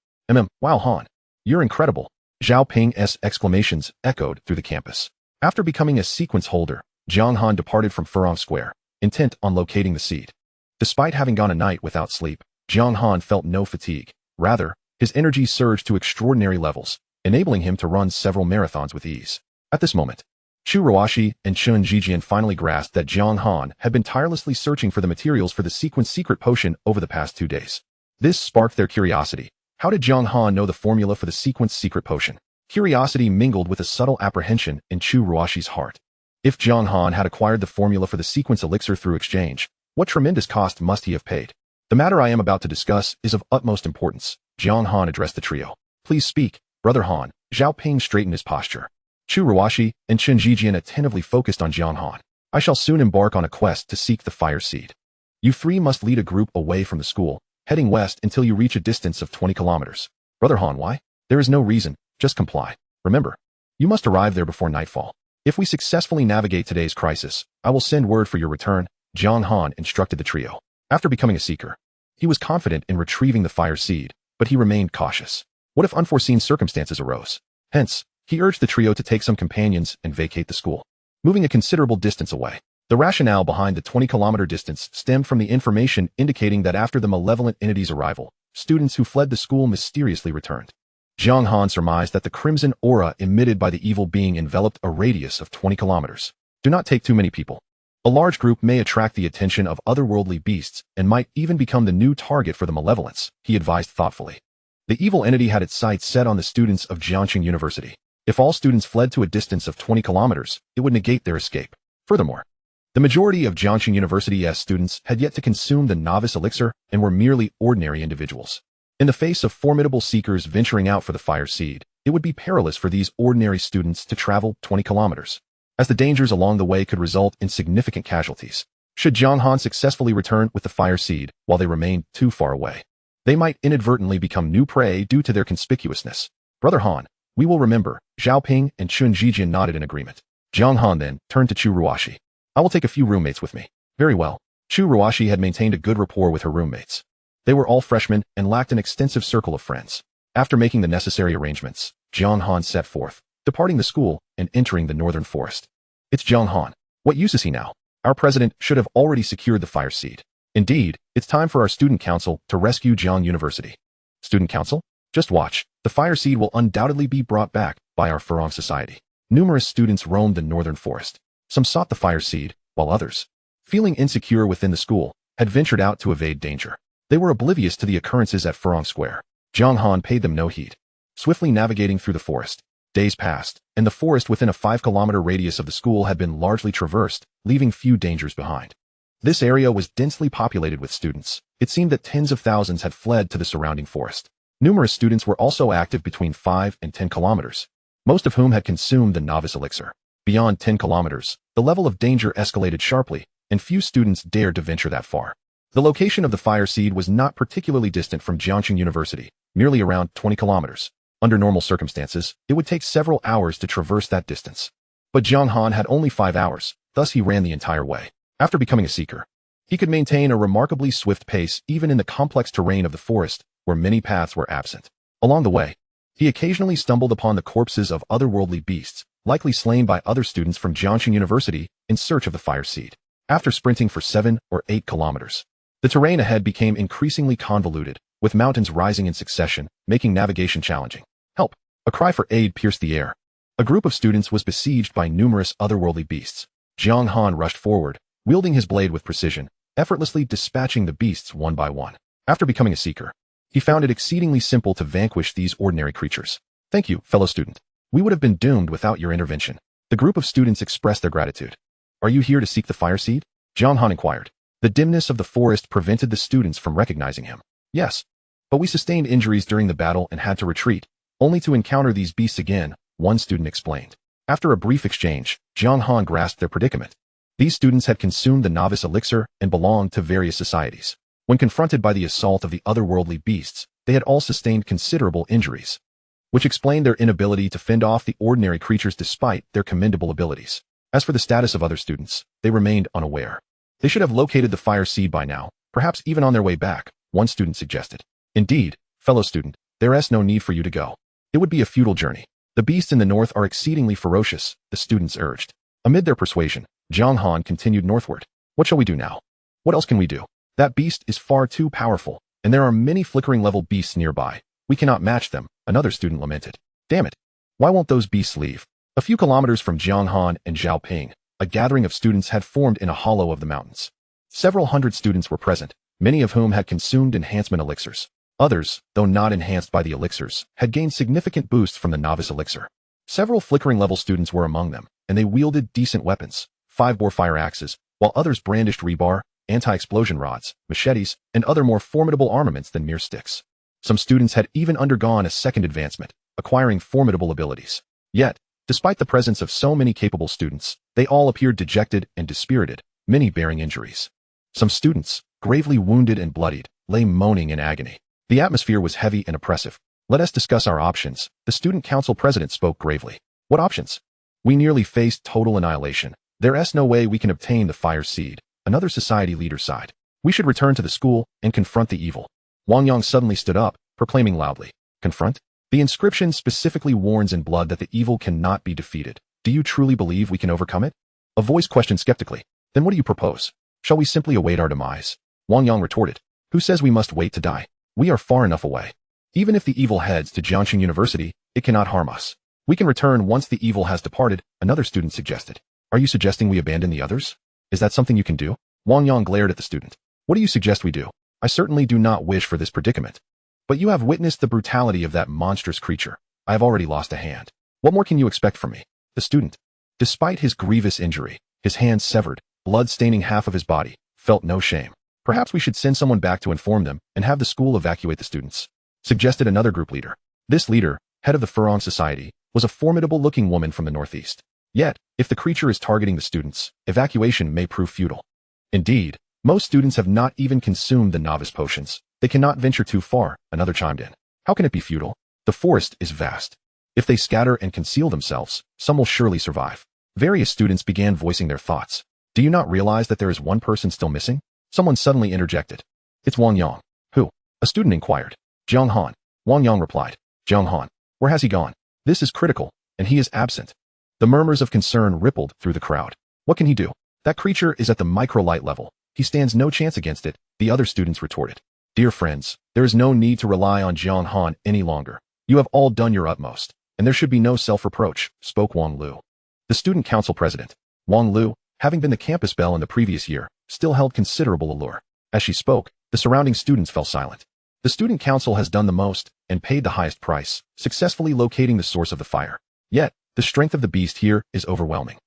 Wow, Han. You're incredible. Zhao Ping's exclamations echoed through the campus. After becoming a sequence holder, Jiang Han departed from Furong Square, intent on locating the seed. Despite having gone a night without sleep, Jiang Han felt no fatigue. Rather, his energy surged to extraordinary levels, enabling him to run several marathons with ease. At this moment, Chu Ruoxi and Chun Jijian finally grasped that Jiang Han had been tirelessly searching for the materials for the sequence secret potion over the past 2 days. This sparked their curiosity. How did Jiang Han know the formula for the sequence secret potion? Curiosity mingled with a subtle apprehension in Chu Ruoxi's heart. If Jiang Han had acquired the formula for the sequence elixir through exchange, what tremendous cost must he have paid? The matter I am about to discuss is of utmost importance. Jiang Han addressed the trio. Please speak, Brother Han. Zhao Ping straightened his posture. Chu Ruoxi and Chun Jijian attentively focused on Jiang Han. I shall soon embark on a quest to seek the fire seed. You 3 must lead a group away from the school, heading west until you reach a distance of 20 kilometers. Brother Han, why? There is no reason, just comply. Remember, you must arrive there before nightfall. If we successfully navigate today's crisis, I will send word for your return, Jiang Han instructed the trio. After becoming a seeker, he was confident in retrieving the fire seed, but he remained cautious. What if unforeseen circumstances arose? Hence, he urged the trio to take some companions and vacate the school, moving a considerable distance away. The rationale behind the 20-kilometer distance stemmed from the information indicating that after the malevolent entity's arrival, students who fled the school mysteriously returned. Jiang Han surmised that the crimson aura emitted by the evil being enveloped a radius of 20 kilometers. Do not take too many people. A large group may attract the attention of otherworldly beasts and might even become the new target for the malevolence, he advised thoughtfully. The evil entity had its sights set on the students of Jiangqing University. If all students fled to a distance of 20 kilometers, it would negate their escape. Furthermore, the majority of Jiangqing University's students had yet to consume the novice elixir and were merely ordinary individuals. In the face of formidable seekers venturing out for the fire seed, it would be perilous for these ordinary students to travel 20 kilometers, as the dangers along the way could result in significant casualties. Should Jiang Han successfully return with the fire seed while they remained too far away, they might inadvertently become new prey due to their conspicuousness. Brother Han, we will remember. Zhao Ping and Chun Jijian nodded in agreement. Jiang Han then turned to Chu Ruoxi. I will take a few roommates with me. Very well. Chu Ruoxi had maintained a good rapport with her roommates. They were all freshmen and lacked an extensive circle of friends. After making the necessary arrangements, Jiang Han set forth, departing the school and entering the northern forest. It's Jiang Han. What use is he now? Our president should have already secured the fire seed. Indeed, it's time for our student council to rescue Jiang University. Student council? Just watch. The fire seed will undoubtedly be brought back by our Furong society. Numerous students roamed the northern forest. Some sought the fire seed, while others, feeling insecure within the school, had ventured out to evade danger. They were oblivious to the occurrences at Furong Square. Jiang Han paid them no heed. Swiftly navigating through the forest, days passed, and the forest within a 5-kilometer radius of the school had been largely traversed, leaving few dangers behind. This area was densely populated with students. It seemed that tens of thousands had fled to the surrounding forest. Numerous students were also active between 5 and 10 kilometers, most of whom had consumed the novice elixir. Beyond 10 kilometers, the level of danger escalated sharply, and few students dared to venture that far. The location of the fire seed was not particularly distant from Jiangqing University, merely around 20 kilometers. Under normal circumstances, it would take several hours to traverse that distance. But Jiang Han had only 5 hours, thus he ran the entire way. After becoming a seeker, he could maintain a remarkably swift pace even in the complex terrain of the forest, where many paths were absent. Along the way, he occasionally stumbled upon the corpses of otherworldly beasts, likely slain by other students from Jiangqing University in search of the fire seed. After sprinting for 7 or 8 kilometers, the terrain ahead became increasingly convoluted, with mountains rising in succession, making navigation challenging. Help! A cry for aid pierced the air. A group of students was besieged by numerous otherworldly beasts. Jiang Han rushed forward, wielding his blade with precision, effortlessly dispatching the beasts one by one. After becoming a seeker, he found it exceedingly simple to vanquish these ordinary creatures. Thank you, fellow student. We would have been doomed without your intervention. The group of students expressed their gratitude. Are you here to seek the fire seed? Jiang Han inquired. The dimness of the forest prevented the students from recognizing him. Yes, but we sustained injuries during the battle and had to retreat, only to encounter these beasts again, one student explained. After a brief exchange, Jiang Han grasped their predicament. These students had consumed the novice elixir and belonged to various societies. When confronted by the assault of the otherworldly beasts, they had all sustained considerable injuries, which explained their inability to fend off the ordinary creatures despite their commendable abilities. As for the status of other students, they remained unaware. They should have located the fire seed by now, perhaps even on their way back, one student suggested. Indeed, fellow student, there is no need for you to go. It would be a futile journey. The beasts in the north are exceedingly ferocious, the students urged. Amid their persuasion, Jiang Han continued northward. What shall we do now? What else can we do? That beast is far too powerful, and there are many flickering level beasts nearby. We cannot match them, another student lamented. Damn it. Why won't those beasts leave? A few kilometers from Jiang Han and Zhaoping, a gathering of students had formed in a hollow of the mountains. Several hundred students were present, many of whom had consumed enhancement elixirs. Others, though not enhanced by the elixirs, had gained significant boosts from the novice elixir. Several flickering level students were among them, and they wielded decent weapons, 5-bore fire axes, while others brandished rebar, anti-explosion rods, machetes, and other more formidable armaments than mere sticks. Some students had even undergone a second advancement, acquiring formidable abilities. Yet, despite the presence of so many capable students, they all appeared dejected and dispirited, many bearing injuries. Some students, gravely wounded and bloodied, lay moaning in agony. The atmosphere was heavy and oppressive. Let us discuss our options, the student council president spoke gravely. What options? We nearly faced total annihilation. There is no way we can obtain the fire seed, another society leader sighed. We should return to the school and confront the evil. Wang Yang suddenly stood up, proclaiming loudly. Confront? The inscription specifically warns in blood that the evil cannot be defeated. Do you truly believe we can overcome it? A voice questioned skeptically. Then what do you propose? Shall we simply await our demise? Wang Yang retorted. Who says we must wait to die? We are far enough away. Even if the evil heads to Jiangxing University, it cannot harm us. We can return once the evil has departed, another student suggested. Are you suggesting we abandon the others? Is that something you can do? Wang Yang glared at the student. What do you suggest we do? I certainly do not wish for this predicament. But you have witnessed the brutality of that monstrous creature. I have already lost a hand. What more can you expect from me? The student, despite his grievous injury, his hand severed, blood staining half of his body, felt no shame. Perhaps we should send someone back to inform them and have the school evacuate the students, suggested another group leader. This leader, head of the Furong Society, was a formidable-looking woman from the northeast. Yet, if the creature is targeting the students, evacuation may prove futile. Indeed, most students have not even consumed the novice potions. They cannot venture too far, another chimed in. How can it be futile? The forest is vast. If they scatter and conceal themselves, some will surely survive. Various students began voicing their thoughts. Do you not realize that there is one person still missing? Someone suddenly interjected. It's Wang Yang. Who? A student inquired. Jiang Han. Wang Yang replied. Jiang Han. Where has he gone? This is critical, and he is absent. The murmurs of concern rippled through the crowd. What can he do? That creature is at the microlight level. He stands no chance against it, the other students retorted. Dear friends, there is no need to rely on Jiang Han any longer. You have all done your utmost, and there should be no self-reproach, spoke Wang Lu. The student council president, Wang Lu, having been the campus belle in the previous year, still held considerable allure. As she spoke, the surrounding students fell silent. The student council has done the most and paid the highest price, successfully locating the source of the fire. Yet, the strength of the beast here is overwhelming.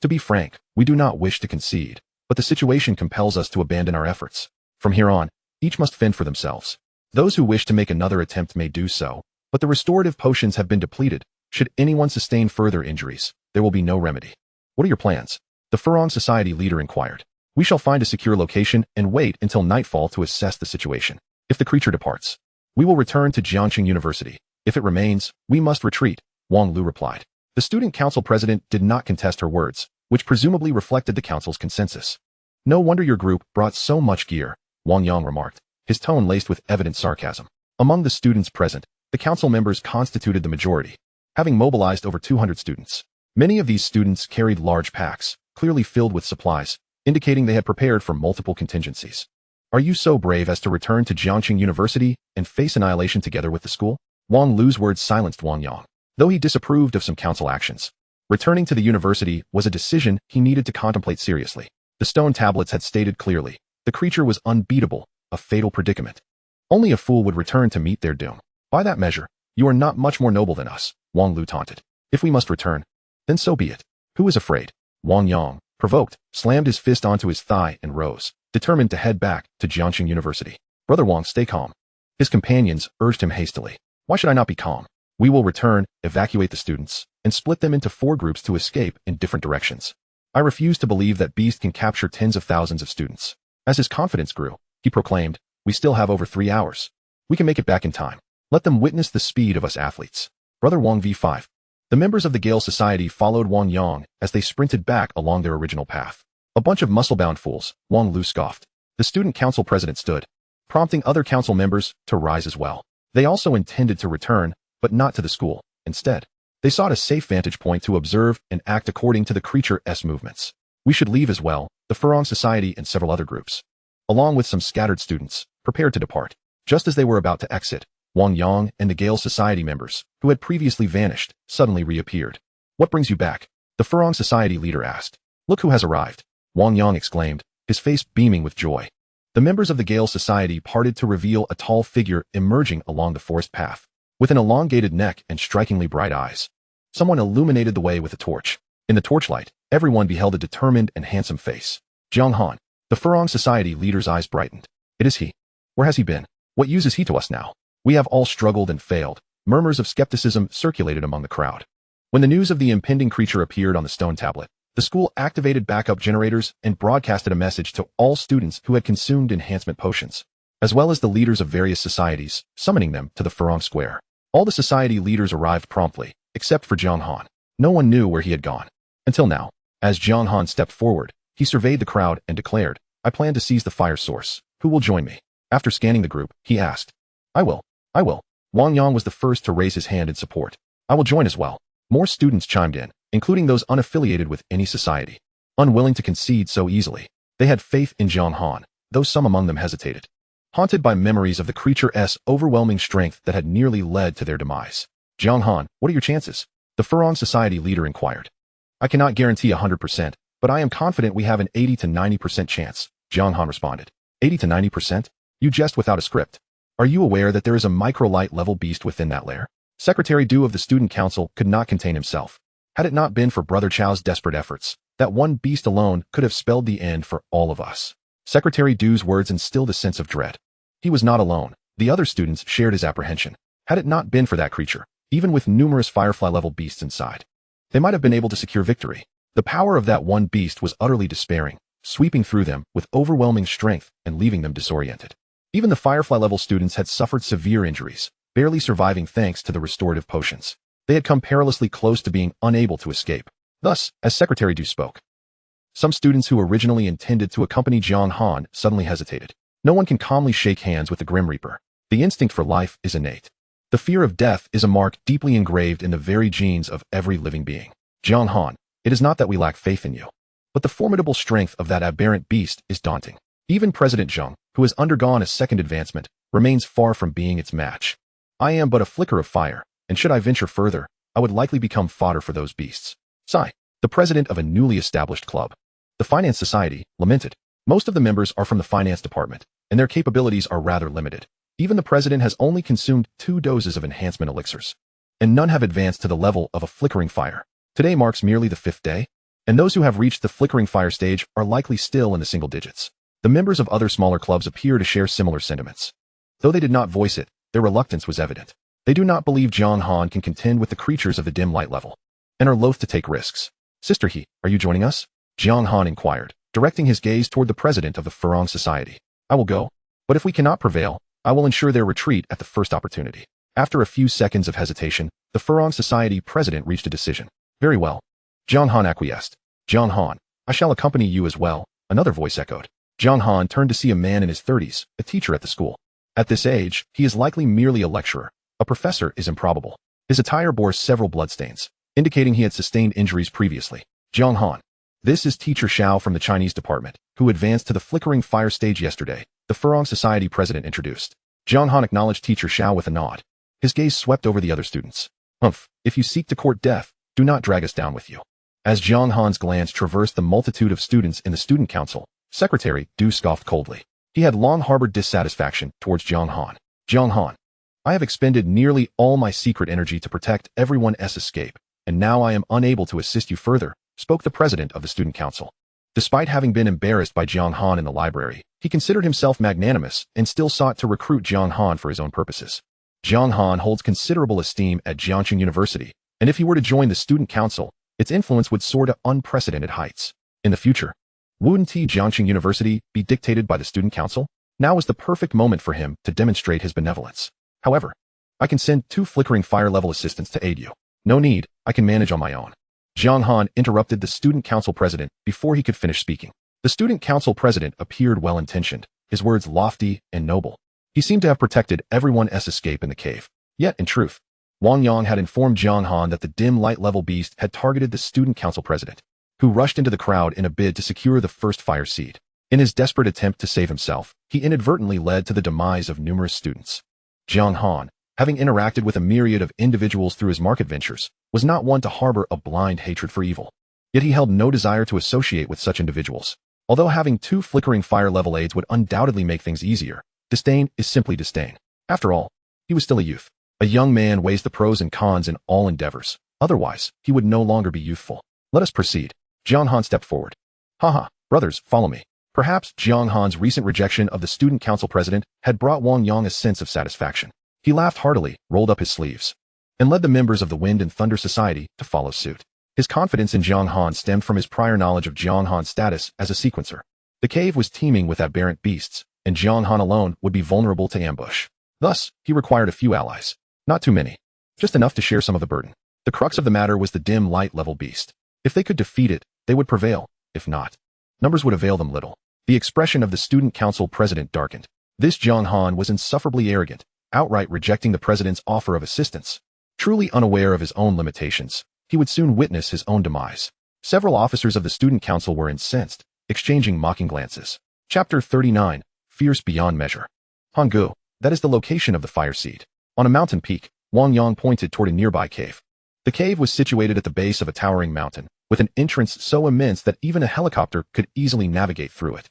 To be frank, we do not wish to concede, but the situation compels us to abandon our efforts. From here on, each must fend for themselves. Those who wish to make another attempt may do so, but the restorative potions have been depleted. Should anyone sustain further injuries, there will be no remedy. What are your plans? The Furong Society leader inquired. We shall find a secure location and wait until nightfall to assess the situation. If the creature departs, we will return to Jiangxing University. If it remains, we must retreat, Wang Lu replied. The student council president did not contest her words, which presumably reflected the council's consensus. No wonder your group brought so much gear, Wang Yang remarked, his tone laced with evident sarcasm. Among the students present, the council members constituted the majority, having mobilized over 200 students. Many of these students carried large packs, clearly filled with supplies, indicating they had prepared for multiple contingencies. Are you so brave as to return to Jiangxing University and face annihilation together with the school? Wang Lu's words silenced Wang Yang, though he disapproved of some council actions. Returning to the university was a decision he needed to contemplate seriously. The stone tablets had stated clearly, the creature was unbeatable, a fatal predicament. Only a fool would return to meet their doom. By that measure, you are not much more noble than us, Wang Lu taunted. If we must return, then so be it. Who is afraid? Wang Yang, Provoked, slammed his fist onto his thigh and rose, determined to head back to Jiangxing University. Brother Wang, stay calm. His companions urged him hastily. Why should I not be calm? We will return, evacuate the students, and split them into 4 groups to escape in different directions. I refuse to believe that Beast can capture tens of thousands of students. As his confidence grew, he proclaimed, we still have over 3 hours. We can make it back in time. Let them witness the speed of us athletes. Brother Wang v5. The members of the Gale Society followed Wang Yang as they sprinted back along their original path. A bunch of muscle-bound fools, Wang Lu scoffed. The student council president stood, prompting other council members to rise as well. They also intended to return, but not to the school. Instead, they sought a safe vantage point to observe and act according to the creature's movements. We should leave as well, the Furong Society and several other groups, along with some scattered students, prepared to depart. Just as they were about to exit, Wang Yang and the Gale Society members, who had previously vanished, suddenly reappeared. What brings you back? The Furong Society leader asked. Look who has arrived, Wang Yang exclaimed, his face beaming with joy. The members of the Gale Society parted to reveal a tall figure emerging along the forest path, with an elongated neck and strikingly bright eyes. Someone illuminated the way with a torch. In the torchlight, everyone beheld a determined and handsome face. Jiang Han, the Furong Society leader's eyes brightened. It is he. Where has he been? What use is he to us now? We have all struggled and failed. Murmurs of skepticism circulated among the crowd. When the news of the impending creature appeared on the stone tablet, the school activated backup generators and broadcasted a message to all students who had consumed enhancement potions, as well as the leaders of various societies, summoning them to the Furong Square. All the society leaders arrived promptly, except for Jiang Han. No one knew where he had gone. Until now, as Jiang Han stepped forward, he surveyed the crowd and declared, I plan to seize the fire source. Who will join me? After scanning the group, he asked. I will. Wang Yang was the first to raise his hand in support. I will join as well. More students chimed in, including those unaffiliated with any society. Unwilling to concede so easily, they had faith in Jiang Han, though some among them hesitated, haunted by memories of the creature's overwhelming strength that had nearly led to their demise. Jiang Han, what are your chances? The Furong Society leader inquired. I cannot guarantee 100%, but I am confident we have an 80 to 90% chance, Jiang Han responded. 80 to 90%? You jest without a script. Are you aware that there is a microlight level beast within that lair? Secretary Du of the Student Council could not contain himself. Had it not been for Brother Chao's desperate efforts, that one beast alone could have spelled the end for all of us. Secretary Du's words instilled a sense of dread. He was not alone. The other students shared his apprehension. Had it not been for that creature, even with numerous firefly-level beasts inside, they might have been able to secure victory. The power of that one beast was utterly despairing, sweeping through them with overwhelming strength and leaving them disoriented. Even the firefly-level students had suffered severe injuries, barely surviving thanks to the restorative potions. They had come perilously close to being unable to escape. Thus, as Secretary Du spoke, some students who originally intended to accompany Jiang Han suddenly hesitated. No one can calmly shake hands with the Grim Reaper. The instinct for life is innate. The fear of death is a mark deeply engraved in the very genes of every living being. Jiang Han, it is not that we lack faith in you, but the formidable strength of that aberrant beast is daunting. Even President Zheng, who has undergone a second advancement, remains far from being its match. I am but a flicker of fire, and should I venture further, I would likely become fodder for those beasts. Sigh, the president of a newly established club, the Finance Society, lamented. Most of the members are from the finance department, and their capabilities are rather limited. Even the president has only consumed 2 doses of enhancement elixirs, and none have advanced to the level of a flickering fire. Today marks merely the 5th day, and those who have reached the flickering fire stage are likely still in the single digits. The members of other smaller clubs appear to share similar sentiments. Though they did not voice it, their reluctance was evident. They do not believe Jiang Han can contend with the creatures of the dim light level, and are loath to take risks. Sister He, are you joining us? Jiang Han inquired, directing his gaze toward the president of the Furong Society. I will go, but if we cannot prevail, I will ensure their retreat at the first opportunity. After a few seconds of hesitation, the Furong Society president reached a decision. Very well. Jiang Han acquiesced. Jiang Han, I shall accompany you as well, another voice echoed. Jiang Han turned to see a man in his 30s, a teacher at the school. At this age, he is likely merely a lecturer. A professor is improbable. His attire bore several bloodstains, indicating he had sustained injuries previously. Jiang Han. This is Teacher Xiao from the Chinese department, who advanced to the flickering fire stage yesterday, the Furong Society president introduced. Jiang Han acknowledged Teacher Xiao with a nod. His gaze swept over the other students. If you seek to court death, do not drag us down with you. As Jiang Han's glance traversed the multitude of students in the student council, Secretary Du scoffed coldly. He had long harbored dissatisfaction towards Jiang Han. Jiang Han, I have expended nearly all my secret energy to protect everyone's escape, and now I am unable to assist you further, spoke the president of the student council. Despite having been embarrassed by Jiang Han in the library, he considered himself magnanimous and still sought to recruit Jiang Han for his own purposes. Jiang Han holds considerable esteem at Jiangxing University, and if he were to join the student council, its influence would soar to unprecedented heights. In the future, wouldn't Jiangxing University be dictated by the student council? Now was the perfect moment for him to demonstrate his benevolence. However, I can send 2 flickering fire-level assistants to aid you. No need, I can manage on my own. Jiang Han interrupted the student council president before he could finish speaking. The student council president appeared well-intentioned, his words lofty and noble. He seemed to have protected everyone's escape in the cave. Yet, in truth, Wang Yang had informed Jiang Han that the dim light-level beast had targeted the student council president, who rushed into the crowd in a bid to secure the first fire seed. In his desperate attempt to save himself, he inadvertently led to the demise of numerous students. Jiang Han, having interacted with a myriad of individuals through his market ventures, was not one to harbor a blind hatred for evil. Yet he held no desire to associate with such individuals. Although having 2 flickering fire-level aids would undoubtedly make things easier, disdain is simply disdain. After all, he was still a youth. A young man weighs the pros and cons in all endeavors. Otherwise, he would no longer be youthful. Let us proceed. Jiang Han stepped forward. Haha, brothers, follow me. Perhaps Jiang Han's recent rejection of the student council president had brought Wang Yang a sense of satisfaction. He laughed heartily, rolled up his sleeves, and led the members of the Wind and Thunder Society to follow suit. His confidence in Jiang Han stemmed from his prior knowledge of Jiang Han's status as a sequencer. The cave was teeming with aberrant beasts, and Jiang Han alone would be vulnerable to ambush. Thus, he required a few allies. Not too many. Just enough to share some of the burden. The crux of the matter was the dim light-level beast. If they could defeat it, they would prevail. If not, numbers would avail them little. The expression of the student council president darkened. This Jiang Han was insufferably arrogant, outright rejecting the president's offer of assistance. Truly unaware of his own limitations, he would soon witness his own demise. Several officers of the student council were incensed, exchanging mocking glances. Chapter 39, Fierce Beyond Measure. Hanggu, that is the location of the fire seed. On a mountain peak, Wang Yang pointed toward a nearby cave. The cave was situated at the base of a towering mountain, with an entrance so immense that even a helicopter could easily navigate through it.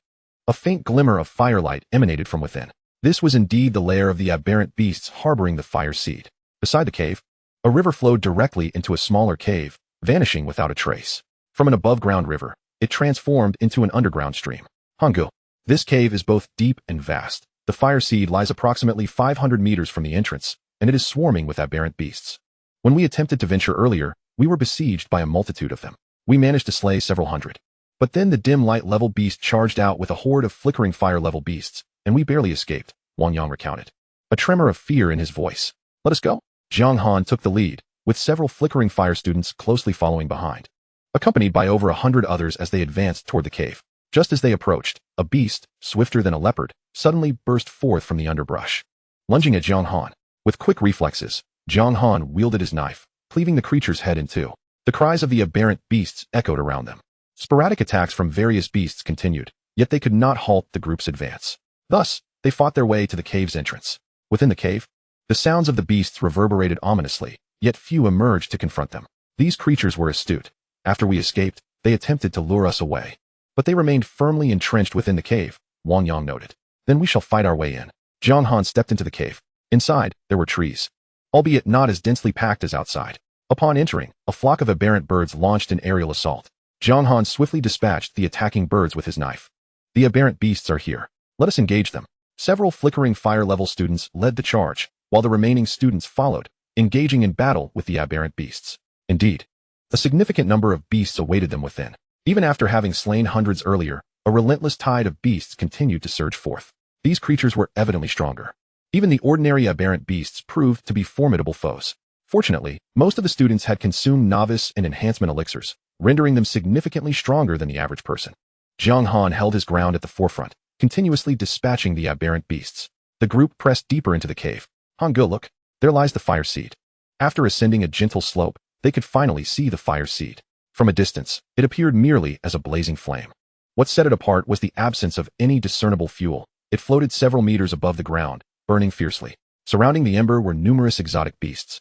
A faint glimmer of firelight emanated from within. This was indeed the lair of the aberrant beasts harboring the fire seed. Beside the cave, a river flowed directly into a smaller cave, vanishing without a trace. From an above-ground river, it transformed into an underground stream. Hanggu. This cave is both deep and vast. The fire seed lies approximately 500 meters from the entrance, and it is swarming with aberrant beasts. When we attempted to venture earlier, we were besieged by a multitude of them. We managed to slay several hundred. But then the dim light-level beast charged out with a horde of flickering fire-level beasts, and we barely escaped, Wang Yang recounted. A tremor of fear in his voice. Let us go. Jiang Han took the lead, with several flickering fire students closely following behind, accompanied by over 100 others as they advanced toward the cave. Just as they approached, a beast, swifter than a leopard, suddenly burst forth from the underbrush. Lunging at Jiang Han. With quick reflexes, Jiang Han wielded his knife, cleaving the creature's head in two. The cries of the aberrant beasts echoed around them. Sporadic attacks from various beasts continued, yet they could not halt the group's advance. Thus, they fought their way to the cave's entrance. Within the cave, the sounds of the beasts reverberated ominously, yet few emerged to confront them. These creatures were astute. After we escaped, they attempted to lure us away. But they remained firmly entrenched within the cave, Wang Yang noted. Then we shall fight our way in. Jiang Han stepped into the cave. Inside, there were trees, albeit not as densely packed as outside. Upon entering, a flock of aberrant birds launched an aerial assault. Jiang Han swiftly dispatched the attacking birds with his knife. The aberrant beasts are here. Let us engage them. Several flickering fire-level students led the charge, while the remaining students followed, engaging in battle with the aberrant beasts. Indeed, a significant number of beasts awaited them within. Even after having slain hundreds earlier, a relentless tide of beasts continued to surge forth. These creatures were evidently stronger. Even the ordinary aberrant beasts proved to be formidable foes. Fortunately, most of the students had consumed novice and enhancement elixirs, rendering them significantly stronger than the average person. Jiang Han held his ground at the forefront, continuously dispatching the aberrant beasts. The group pressed deeper into the cave. Hanggu, look, there lies the fire seed. After ascending a gentle slope, they could finally see the fire seed. From a distance, it appeared merely as a blazing flame. What set it apart was the absence of any discernible fuel. It floated several meters above the ground, burning fiercely. Surrounding the ember were numerous exotic beasts,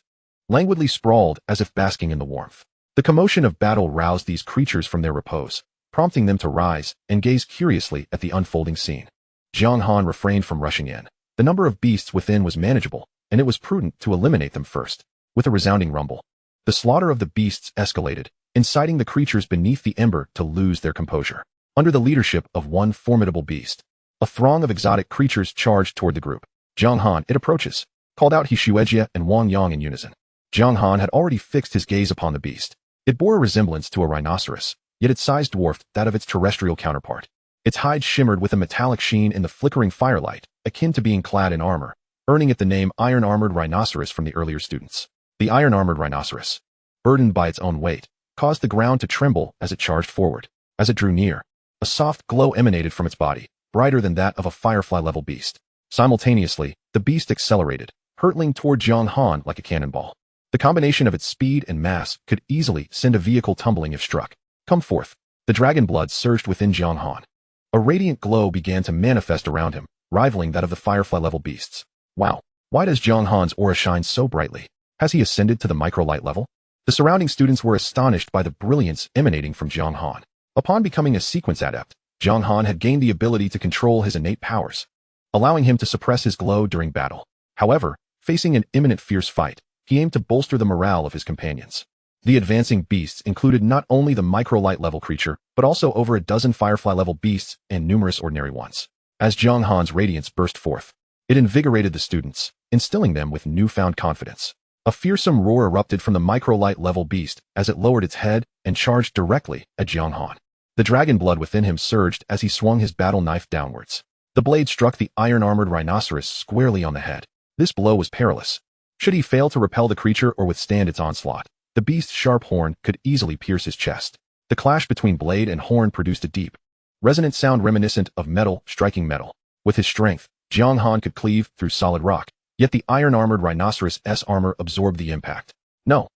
languidly sprawled as if basking in the warmth. The commotion of battle roused these creatures from their repose, prompting them to rise and gaze curiously at the unfolding scene. Jiang Han refrained from rushing in. The number of beasts within was manageable, and it was prudent to eliminate them first. With a resounding rumble, the slaughter of the beasts escalated, inciting the creatures beneath the ember to lose their composure. under the leadership of one formidable beast. A throng of exotic creatures charged toward the group. Jiang Han, it approaches, called out Hishuejia and Wang Yang in unison. Jiang Han had already fixed his gaze upon the beast. It bore a resemblance to a rhinoceros, yet its size dwarfed that of its terrestrial counterpart. Its hide shimmered with a metallic sheen in the flickering firelight, akin to being clad in armor, earning it the name iron-armored rhinoceros from the earlier students. The iron-armored rhinoceros, burdened by its own weight, caused the ground to tremble as it charged forward. As it drew near, a soft glow emanated from its body, brighter than that of a firefly-level beast. Simultaneously, the beast accelerated, hurtling toward Jiang Han like a cannonball. The combination of its speed and mass could easily send a vehicle tumbling if struck. Come forth. The dragon blood surged within Jiang Han. A radiant glow began to manifest around him, rivaling that of the firefly-level beasts. Wow, why does Jiang Han's aura shine so brightly? Has he ascended to the microlight level? The surrounding students were astonished by the brilliance emanating from Jiang Han. Upon becoming a sequence adept, Jiang Han had gained the ability to control his innate powers, allowing him to suppress his glow during battle. However, facing an imminent fierce fight, he aimed to bolster the morale of his companions. The advancing beasts included not only the microlight-level creature, but also over a dozen firefly-level beasts and numerous ordinary ones. As Jiang Han's radiance burst forth, it invigorated the students, instilling them with newfound confidence. A fearsome roar erupted from the microlight-level beast as it lowered its head and charged directly at Jiang Han. The dragon blood within him surged as he swung his battle knife downwards. The blade struck the iron-armored rhinoceros squarely on the head. This blow was perilous. Should he fail to repel the creature or withstand its onslaught, the beast's sharp horn could easily pierce his chest. The clash between blade and horn produced a deep, resonant sound reminiscent of metal striking metal. With his strength, Jiang Han could cleave through solid rock, yet the iron-armored rhinoceros' armor absorbed the impact. No,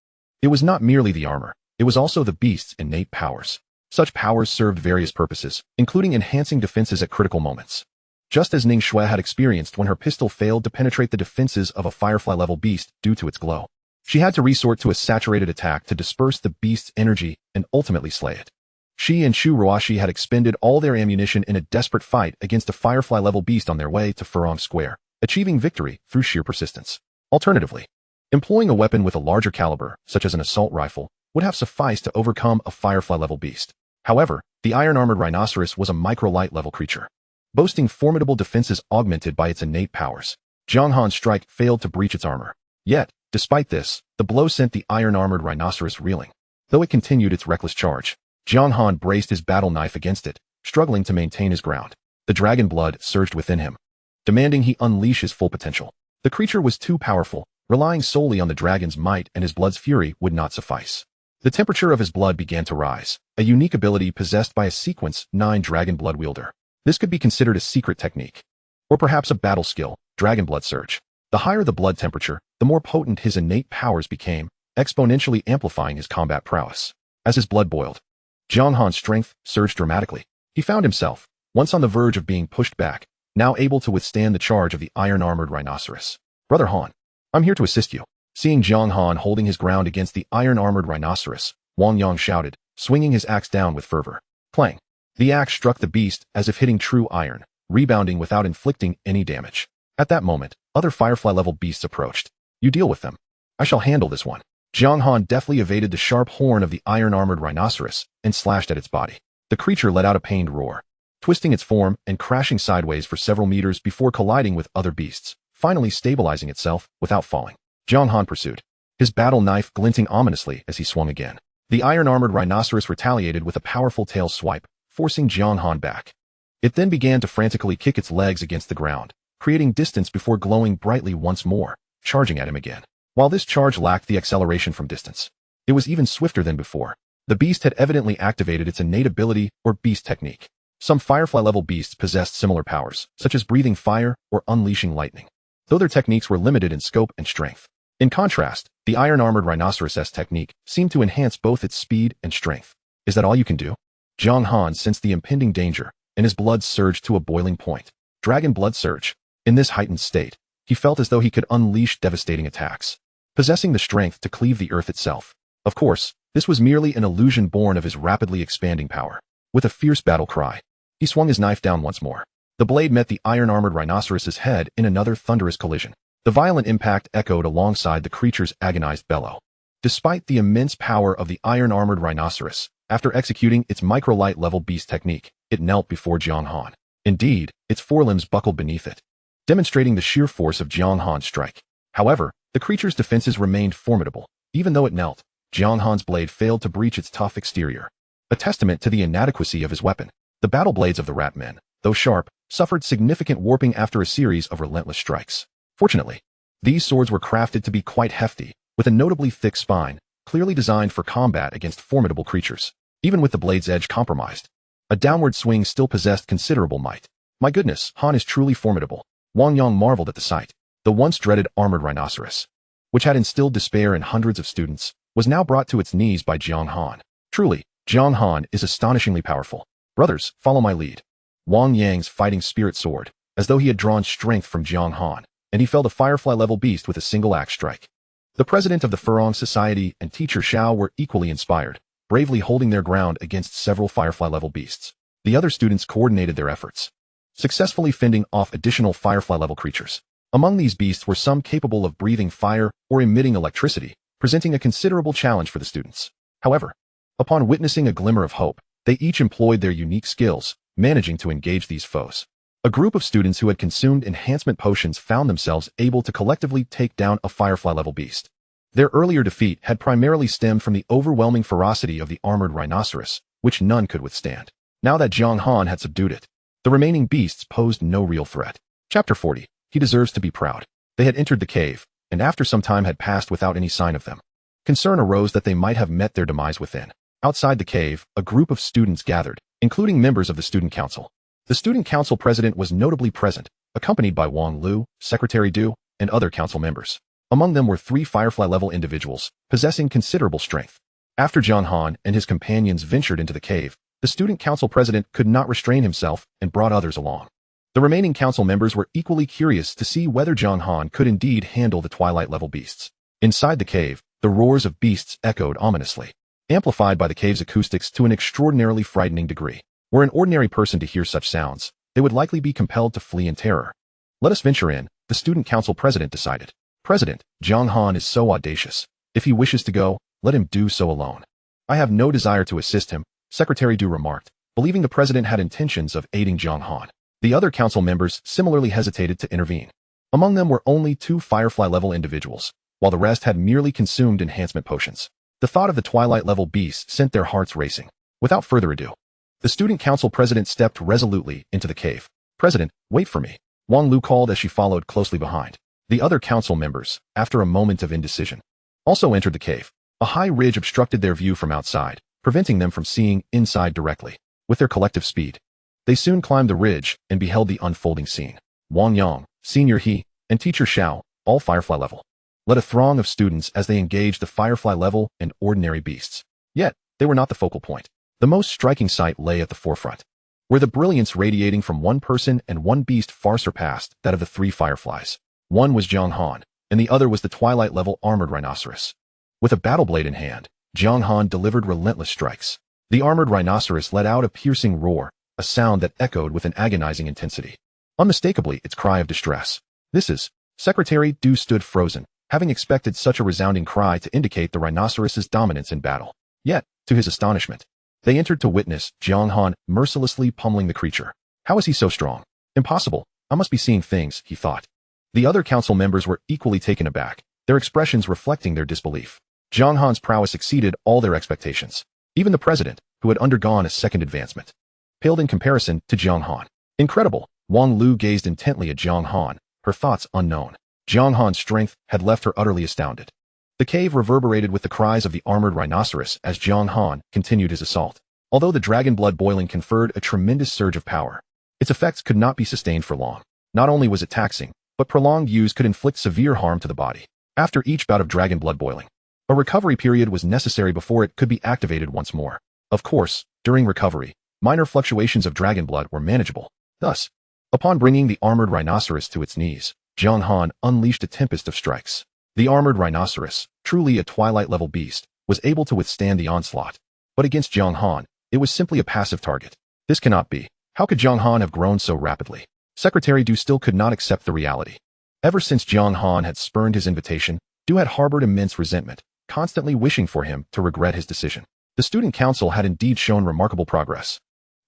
it was not merely the armor, it was also the beast's innate powers. Such powers served various purposes, including enhancing defenses at critical moments. Just as Ning Shui had experienced when her pistol failed to penetrate the defenses of a firefly-level beast due to its glow. She had to resort to a saturated attack to disperse the beast's energy and ultimately slay it. She and Shu Ruashi had expended all their ammunition in a desperate fight against a firefly-level beast on their way to Furong Square, achieving victory through sheer persistence. Alternatively, employing a weapon with a larger caliber, such as an assault rifle, would have sufficed to overcome a firefly-level beast. However, the iron-armored rhinoceros was a microlight-level creature, boasting formidable defenses augmented by its innate powers. Jiang Han's strike failed to breach its armor. Yet, despite this, the blow sent the iron-armored rhinoceros reeling. Though it continued its reckless charge, Jiang Han braced his battle knife against it, struggling to maintain his ground. The dragon blood surged within him, demanding he unleash his full potential. The creature was too powerful, relying solely on the dragon's might and his blood's fury would not suffice. The temperature of his blood began to rise, a unique ability possessed by a Sequence 9 dragon blood wielder. This could be considered a secret technique, or perhaps a battle skill, dragon blood surge. The higher the blood temperature, the more potent his innate powers became, exponentially amplifying his combat prowess. As his blood boiled, Jiang Han's strength surged dramatically. He found himself, once on the verge of being pushed back, now able to withstand the charge of the iron-armored rhinoceros. Brother Han, I'm here to assist you. Seeing Jiang Han holding his ground against the iron-armored rhinoceros, Wang Yang shouted, swinging his axe down with fervor. Clang! The axe struck the beast as if hitting true iron, rebounding without inflicting any damage. At that moment, other firefly-level beasts approached. You deal with them. I shall handle this one. Jiang Han deftly evaded the sharp horn of the iron-armored rhinoceros and slashed at its body. The creature let out a pained roar, twisting its form and crashing sideways for several meters before colliding with other beasts, finally stabilizing itself without falling. Jiang Han pursued, his battle knife glinting ominously as he swung again. The iron-armored rhinoceros retaliated with a powerful tail swipe, forcing Jiang Han back. It then began to frantically kick its legs against the ground, creating distance before glowing brightly once more, charging at him again. While this charge lacked the acceleration from distance, it was even swifter than before. The beast had evidently activated its innate ability or beast technique. Some firefly-level beasts possessed similar powers, such as breathing fire or unleashing lightning, though their techniques were limited in scope and strength. In contrast, the iron-armored rhinoceros' technique seemed to enhance both its speed and strength. Is that all you can do? Jiang Han sensed the impending danger, and his blood surged to a boiling point. Dragon blood surge. In this heightened state, he felt as though he could unleash devastating attacks, possessing the strength to cleave the earth itself. Of course, this was merely an illusion born of his rapidly expanding power. With a fierce battle cry, he swung his knife down once more. The blade met the iron-armored rhinoceros' head in another thunderous collision. The violent impact echoed alongside the creature's agonized bellow. Despite the immense power of the iron-armored rhinoceros, After executing its micro-light level beast technique, it knelt before Jiang Han. Indeed, its forelimbs buckled beneath it, demonstrating the sheer force of Jiang Han's strike. However, the creature's defenses remained formidable. Even though it knelt, Jiang Han's blade failed to breach its tough exterior, a testament to the inadequacy of his weapon. The battle blades of the rat men, though sharp, suffered significant warping after a series of relentless strikes. Fortunately, these swords were crafted to be quite hefty, with a notably thick spine, clearly designed for combat against formidable creatures. Even with the blade's edge compromised, a downward swing still possessed considerable might. My goodness, Han is truly formidable. Wang Yang marveled at the sight. The once dreaded armored rhinoceros, which had instilled despair in hundreds of students, was now brought to its knees by Jiang Han. Truly, Jiang Han is astonishingly powerful. Brothers, follow my lead. Wang Yang's fighting spirit soared, as though he had drawn strength from Jiang Han, and he felled a firefly-level beast with a single-axe strike. The president of the Furong Society and teacher Xiao were equally inspired, bravely holding their ground against several firefly-level beasts. The other students coordinated their efforts, successfully fending off additional firefly-level creatures. Among these beasts were some capable of breathing fire or emitting electricity, presenting a considerable challenge for the students. However, upon witnessing a glimmer of hope, they each employed their unique skills, managing to engage these foes. A group of students who had consumed enhancement potions found themselves able to collectively take down a firefly-level beast. Their earlier defeat had primarily stemmed from the overwhelming ferocity of the armored rhinoceros, which none could withstand. Now that Jiang Han had subdued it, the remaining beasts posed no real threat. Chapter 40. He deserves to be proud. They had entered the cave, and after some time had passed without any sign of them. Concern arose that they might have met their demise within. Outside the cave, a group of students gathered, including members of the student council. The student council president was notably present, accompanied by Wang Lu, Secretary Du, and other council members. Among them were 3 firefly-level individuals, possessing considerable strength. After Jiang Han and his companions ventured into the cave, the student council president could not restrain himself and brought others along. The remaining council members were equally curious to see whether Jiang Han could indeed handle the twilight-level beasts. Inside the cave, the roars of beasts echoed ominously, amplified by the cave's acoustics to an extraordinarily frightening degree. Were an ordinary person to hear such sounds, they would likely be compelled to flee in terror. Let us venture in, the student council president decided. President, Jiang Han is so audacious. If he wishes to go, let him do so alone. I have no desire to assist him, Secretary Du remarked, believing the president had intentions of aiding Jiang Han. The other council members similarly hesitated to intervene. Among them were only 2 firefly-level individuals, while the rest had merely consumed enhancement potions. The thought of the twilight-level beasts sent their hearts racing. Without further ado, the student council president stepped resolutely into the cave. President, wait for me, Wang Lu called as she followed closely behind. The other council members, after a moment of indecision, also entered the cave. A high ridge obstructed their view from outside, preventing them from seeing inside directly. With their collective speed, they soon climbed the ridge and beheld the unfolding scene. Wang Yang, Senior He, and Teacher Xiao, all firefly level, led a throng of students as they engaged the firefly level and ordinary beasts. Yet, they were not the focal point. The most striking sight lay at the forefront, where the brilliance radiating from one person and one beast far surpassed that of the 3 fireflies. One was Jiang Han, and the other was the twilight-level armored rhinoceros. With a battle blade in hand, Jiang Han delivered relentless strikes. The armored rhinoceros let out a piercing roar, a sound that echoed with an agonizing intensity. Unmistakably its cry of distress. This is... Secretary Du stood frozen, having expected such a resounding cry to indicate the rhinoceros's dominance in battle. Yet, to his astonishment, they entered to witness Jiang Han mercilessly pummeling the creature. How is he so strong? Impossible. I must be seeing things, he thought. The other council members were equally taken aback, their expressions reflecting their disbelief. Jiang Han's prowess exceeded all their expectations. Even the president, who had undergone a second advancement, paled in comparison to Jiang Han. Incredible! Wang Lu gazed intently at Jiang Han, her thoughts unknown. Jiang Han's strength had left her utterly astounded. The cave reverberated with the cries of the armored rhinoceros as Jiang Han continued his assault. Although the dragon blood boiling conferred a tremendous surge of power, its effects could not be sustained for long. Not only was it taxing, but prolonged use could inflict severe harm to the body. After each bout of dragon blood boiling, a recovery period was necessary before it could be activated once more. Of course, during recovery, minor fluctuations of dragon blood were manageable. Thus, upon bringing the armored rhinoceros to its knees, Jiang Han unleashed a tempest of strikes. The armored rhinoceros, truly a twilight-level beast, was able to withstand the onslaught. But against Jiang Han, it was simply a passive target. This cannot be. How could Jiang Han have grown so rapidly? Secretary Du still could not accept the reality. Ever since Jiang Han had spurned his invitation, Du had harbored immense resentment, constantly wishing for him to regret his decision. The student council had indeed shown remarkable progress.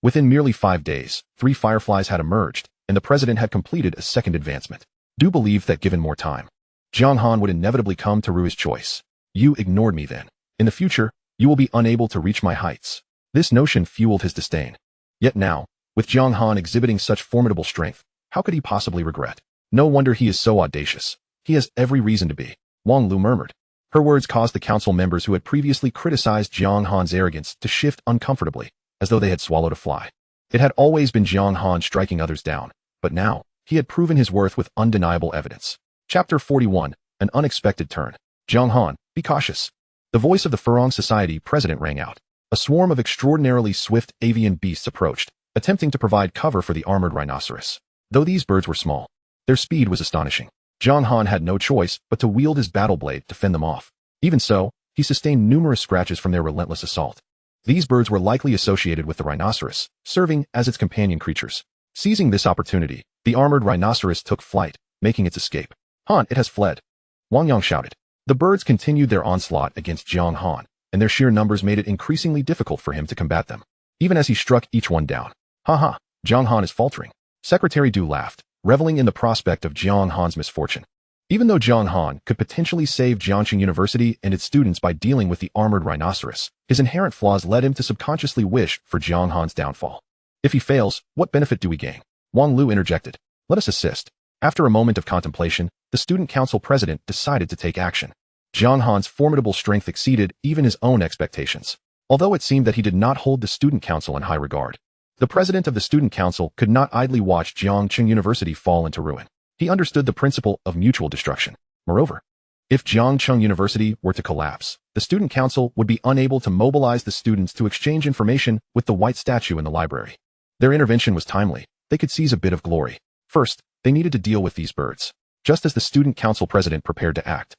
Within merely 5 days, 3 fireflies had emerged, and the president had completed a second advancement. Do believe that given more time, Jiang Han would inevitably come to rue his choice. You ignored me then. In the future, you will be unable to reach my heights. This notion fueled his disdain. Yet now, with Jiang Han exhibiting such formidable strength, how could he possibly regret? No wonder he is so audacious. He has every reason to be, Wang Lu murmured. Her words caused the council members who had previously criticized Jiang Han's arrogance to shift uncomfortably, as though they had swallowed a fly. It had always been Jiang Han striking others down, but now, he had proven his worth with undeniable evidence. Chapter 41, An Unexpected Turn. Jiang Han, be cautious. The voice of the Furong Society president rang out. A swarm of extraordinarily swift avian beasts approached, attempting to provide cover for the armored rhinoceros. Though these birds were small, their speed was astonishing. Jiang Han had no choice but to wield his battle blade to fend them off. Even so, he sustained numerous scratches from their relentless assault. These birds were likely associated with the rhinoceros, serving as its companion creatures. Seizing this opportunity, the armored rhinoceros took flight, making its escape. Han, it has fled, Wang Yang shouted. The birds continued their onslaught against Jiang Han, and their sheer numbers made it increasingly difficult for him to combat them. Even as he struck each one down. Ha, Jiang Han is faltering. Secretary Du laughed, reveling in the prospect of Jiang Han's misfortune. Even though Jiang Han could potentially save Jiangxing University and its students by dealing with the armored rhinoceros, his inherent flaws led him to subconsciously wish for Jiang Han's downfall. If he fails, what benefit do we gain? Wang Lu interjected. Let us assist. After a moment of contemplation, the student council president decided to take action. Jiang Han's formidable strength exceeded even his own expectations. Although it seemed that he did not hold the student council in high regard, the president of the student council could not idly watch Jiangxing University fall into ruin. He understood the principle of mutual destruction. Moreover, if Jiangxing University were to collapse, the student council would be unable to mobilize the students to exchange information with the white statue in the library. Their intervention was timely. They could seize a bit of glory. First, they needed to deal with these birds. Just as the student council president prepared to act,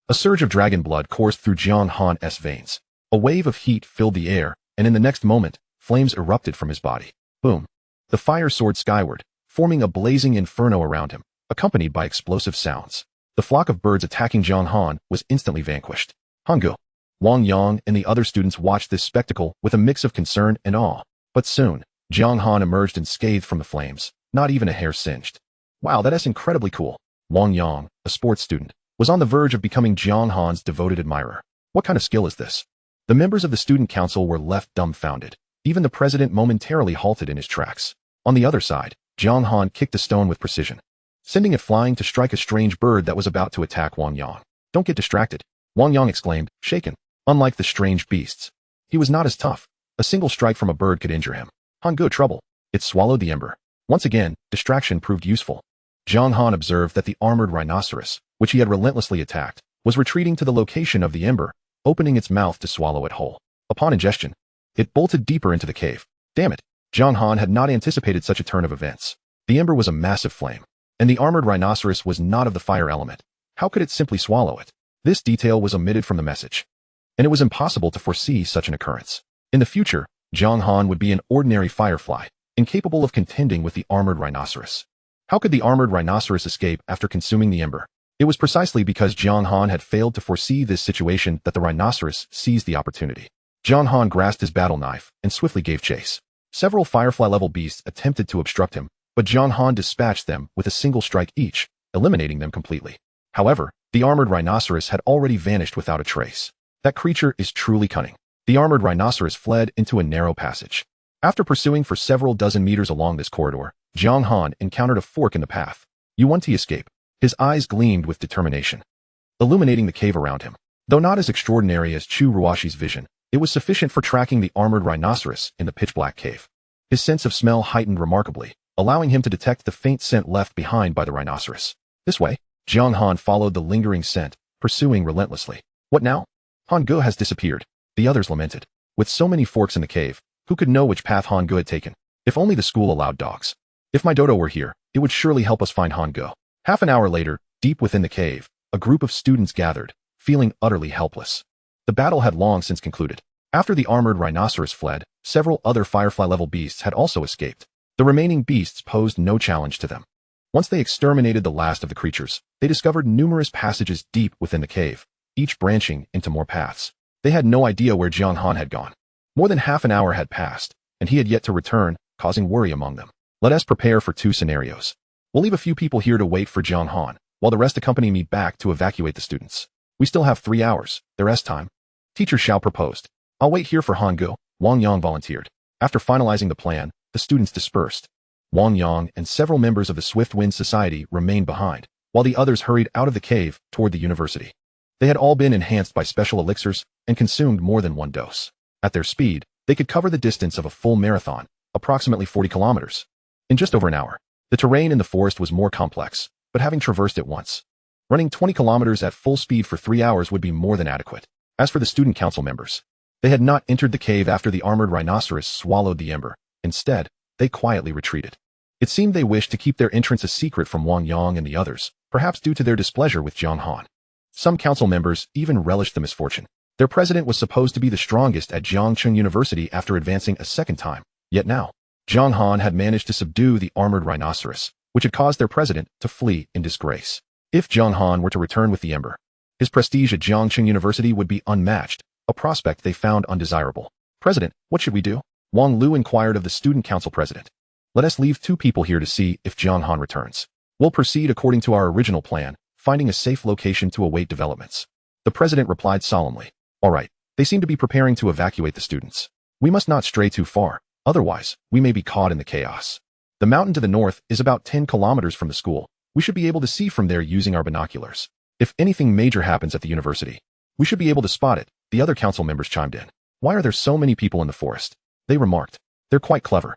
a surge of dragon blood coursed through Jiang Han's veins. A wave of heat filled the air, and in the next moment, flames erupted from his body. Boom! The fire soared skyward, forming a blazing inferno around him, accompanied by explosive sounds. The flock of birds attacking Jiang Han was instantly vanquished. Hanggu, Wang Yang and the other students watched this spectacle with a mix of concern and awe. But soon, Jiang Han emerged unscathed from the flames, not even a hair singed. Wow, that is incredibly cool. Wang Yang, a sports student, was on the verge of becoming Jiang Han's devoted admirer. What kind of skill is this? The members of the student council were left dumbfounded. Even the president momentarily halted in his tracks. On the other side, Jiang Han kicked a stone with precision, sending it flying to strike a strange bird that was about to attack Wang Yang. Don't get distracted, Wang Yang exclaimed, shaken. Unlike the strange beasts, he was not as tough. A single strike from a bird could injure him. Hanggu trouble. It swallowed the ember. Once again, distraction proved useful. Jiang Han observed that the armored rhinoceros, which he had relentlessly attacked, was retreating to the location of the ember, opening its mouth to swallow it whole. Upon ingestion, it bolted deeper into the cave. Damn it! Jiang Han had not anticipated such a turn of events. The ember was a massive flame, and the armored rhinoceros was not of the fire element. How could it simply swallow it? This detail was omitted from the message, and it was impossible to foresee such an occurrence. In the future, Jiang Han would be an ordinary firefly, incapable of contending with the armored rhinoceros. How could the armored rhinoceros escape after consuming the ember? It was precisely because Jiang Han had failed to foresee this situation that the rhinoceros seized the opportunity. Jiang Han grasped his battle knife and swiftly gave chase. Several firefly-level beasts attempted to obstruct him, but Jiang Han dispatched them with a single strike each, eliminating them completely. However, the armored rhinoceros had already vanished without a trace. That creature is truly cunning. The armored rhinoceros fled into a narrow passage. After pursuing for several dozen meters along this corridor, Jiang Han encountered a fork in the path. You want to escape? His eyes gleamed with determination, illuminating the cave around him. Though not as extraordinary as Chu Ruashi's vision, it was sufficient for tracking the armored rhinoceros in the pitch-black cave. His sense of smell heightened remarkably, allowing him to detect the faint scent left behind by the rhinoceros. This way, Jiang Han followed the lingering scent, pursuing relentlessly. What now? Hanggu has disappeared, the others lamented. With so many forks in the cave, who could know which path Hanggu had taken? If only the school allowed dogs. If my dodo were here, it would surely help us find Hanggu. Half an hour later, deep within the cave, a group of students gathered, feeling utterly helpless. The battle had long since concluded. After the armored rhinoceros fled, several other firefly-level beasts had also escaped. The remaining beasts posed no challenge to them. Once they exterminated the last of the creatures, they discovered numerous passages deep within the cave, each branching into more paths. They had no idea where Jiang Han had gone. More than half an hour had passed, and he had yet to return, causing worry among them. Let us prepare for 2 scenarios. We'll leave a few people here to wait for Jiang Han, while the rest accompany me back to evacuate the students. We still have 3 hours, the rest time. Teacher Xiao proposed. I'll wait here for Hangu, Wang Yang volunteered. After finalizing the plan, the students dispersed. Wang Yang and several members of the Swift Wind Society remained behind, while the others hurried out of the cave toward the university. They had all been enhanced by special elixirs and consumed more than 1 dose. At their speed, they could cover the distance of a full marathon, approximately 40 kilometers, in just over an hour. The terrain in the forest was more complex, but having traversed it once, running 20 kilometers at full speed for 3 hours would be more than adequate. As for the student council members, they had not entered the cave after the armored rhinoceros swallowed the ember. Instead, they quietly retreated. It seemed they wished to keep their entrance a secret from Wang Yang and the others, perhaps due to their displeasure with Jiang Han. Some council members even relished the misfortune. Their president was supposed to be the strongest at Jiangcheng University after advancing a second time, yet now, Jiang Han had managed to subdue the armored rhinoceros, which had caused their president to flee in disgrace. If Jiang Han were to return with the ember, his prestige at Jiangcheng University would be unmatched, a prospect they found undesirable. President, what should we do? Wang Lu inquired of the student council president. Let us leave 2 people here to see if Jiang Han returns. We'll proceed according to our original plan, finding a safe location to await developments. The president replied solemnly. All right, they seem to be preparing to evacuate the students. We must not stray too far, otherwise, we may be caught in the chaos. The mountain to the north is about 10 kilometers from the school. We should be able to see from there using our binoculars. If anything major happens at the university, we should be able to spot it, the other council members chimed in. Why are there so many people in the forest? They remarked. They're quite clever.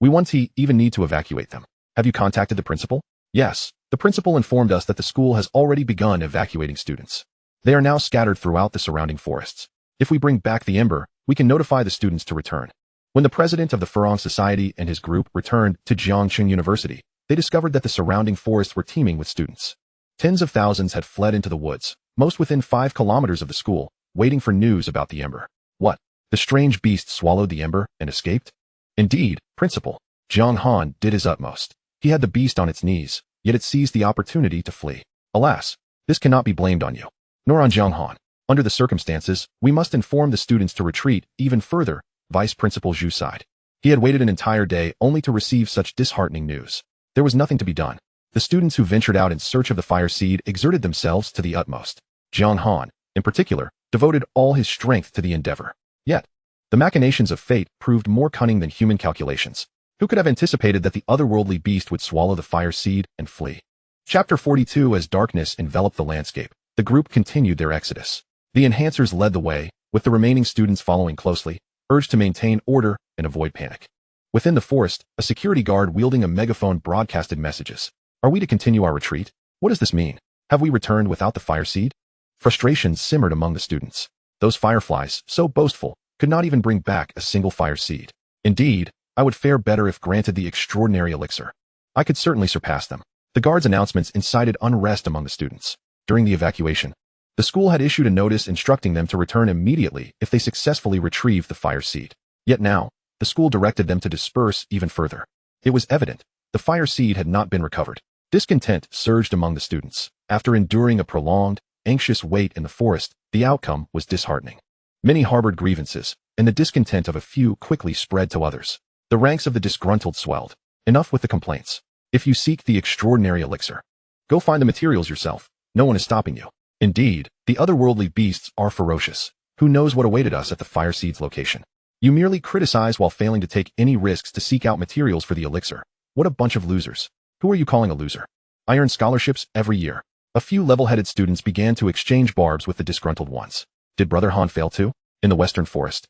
We won't even need to evacuate them. Have you contacted the principal? Yes, the principal informed us that the school has already begun evacuating students. They are now scattered throughout the surrounding forests. If we bring back the ember, we can notify the students to return. When the president of the Furong Society and his group returned to Jiangcheng University, they discovered that the surrounding forests were teeming with students. Tens of thousands had fled into the woods, most within 5 kilometers of the school, waiting for news about the ember. What? The strange beast swallowed the ember and escaped? Indeed, Principal. Jiang Han did his utmost. He had the beast on its knees, yet it seized the opportunity to flee. Alas, this cannot be blamed on you, nor on Jiang Han. Under the circumstances, we must inform the students to retreat even further, Vice Principal Zhu sighed. He had waited an entire day only to receive such disheartening news. There was nothing to be done. The students who ventured out in search of the fire seed exerted themselves to the utmost. Jiang Han, in particular, devoted all his strength to the endeavor. Yet, the machinations of fate proved more cunning than human calculations. Who could have anticipated that the otherworldly beast would swallow the fire seed and flee? Chapter 42. As darkness enveloped the landscape, the group continued their exodus. The enhancers led the way, with the remaining students following closely, urged to maintain order and avoid panic. Within the forest, a security guard wielding a megaphone broadcasted messages. Are we to continue our retreat? What does this mean? Have we returned without the fire seed? Frustration simmered among the students. Those fireflies, so boastful, could not even bring back a single fire seed. Indeed, I would fare better if granted the extraordinary elixir. I could certainly surpass them. The guard's announcements incited unrest among the students. During the evacuation, the school had issued a notice instructing them to return immediately if they successfully retrieved the fire seed. Yet now, the school directed them to disperse even further. It was evident the fire seed had not been recovered. Discontent surged among the students. After enduring a prolonged, anxious wait in the forest, the outcome was disheartening. Many harbored grievances, and the discontent of a few quickly spread to others. The ranks of the disgruntled swelled. Enough with the complaints. If you seek the extraordinary elixir, go find the materials yourself. No one is stopping you. Indeed, the otherworldly beasts are ferocious. Who knows what awaited us at the fire seed's location? You merely criticize while failing to take any risks to seek out materials for the elixir. What a bunch of losers. Who are you calling a loser? I earn scholarships every year. A few level-headed students began to exchange barbs with the disgruntled ones. Did Brother Han fail too? In the western forest,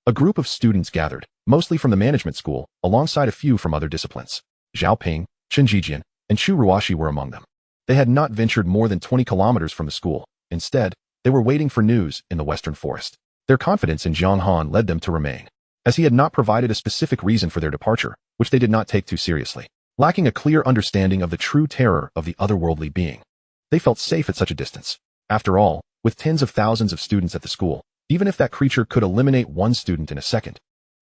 a group of students gathered, mostly from the management school, alongside a few from other disciplines. Zhao Ping, Chen Jijian, and Chu Ruashi were among them. They had not ventured more than 20 kilometers from the school. Instead, they were waiting for news in the western forest. Their confidence in Jiang Han led them to remain, as he had not provided a specific reason for their departure, which they did not take too seriously. Lacking a clear understanding of the true terror of the otherworldly being, they felt safe at such a distance. After all, with tens of thousands of students at the school, even if that creature could eliminate one student in a second,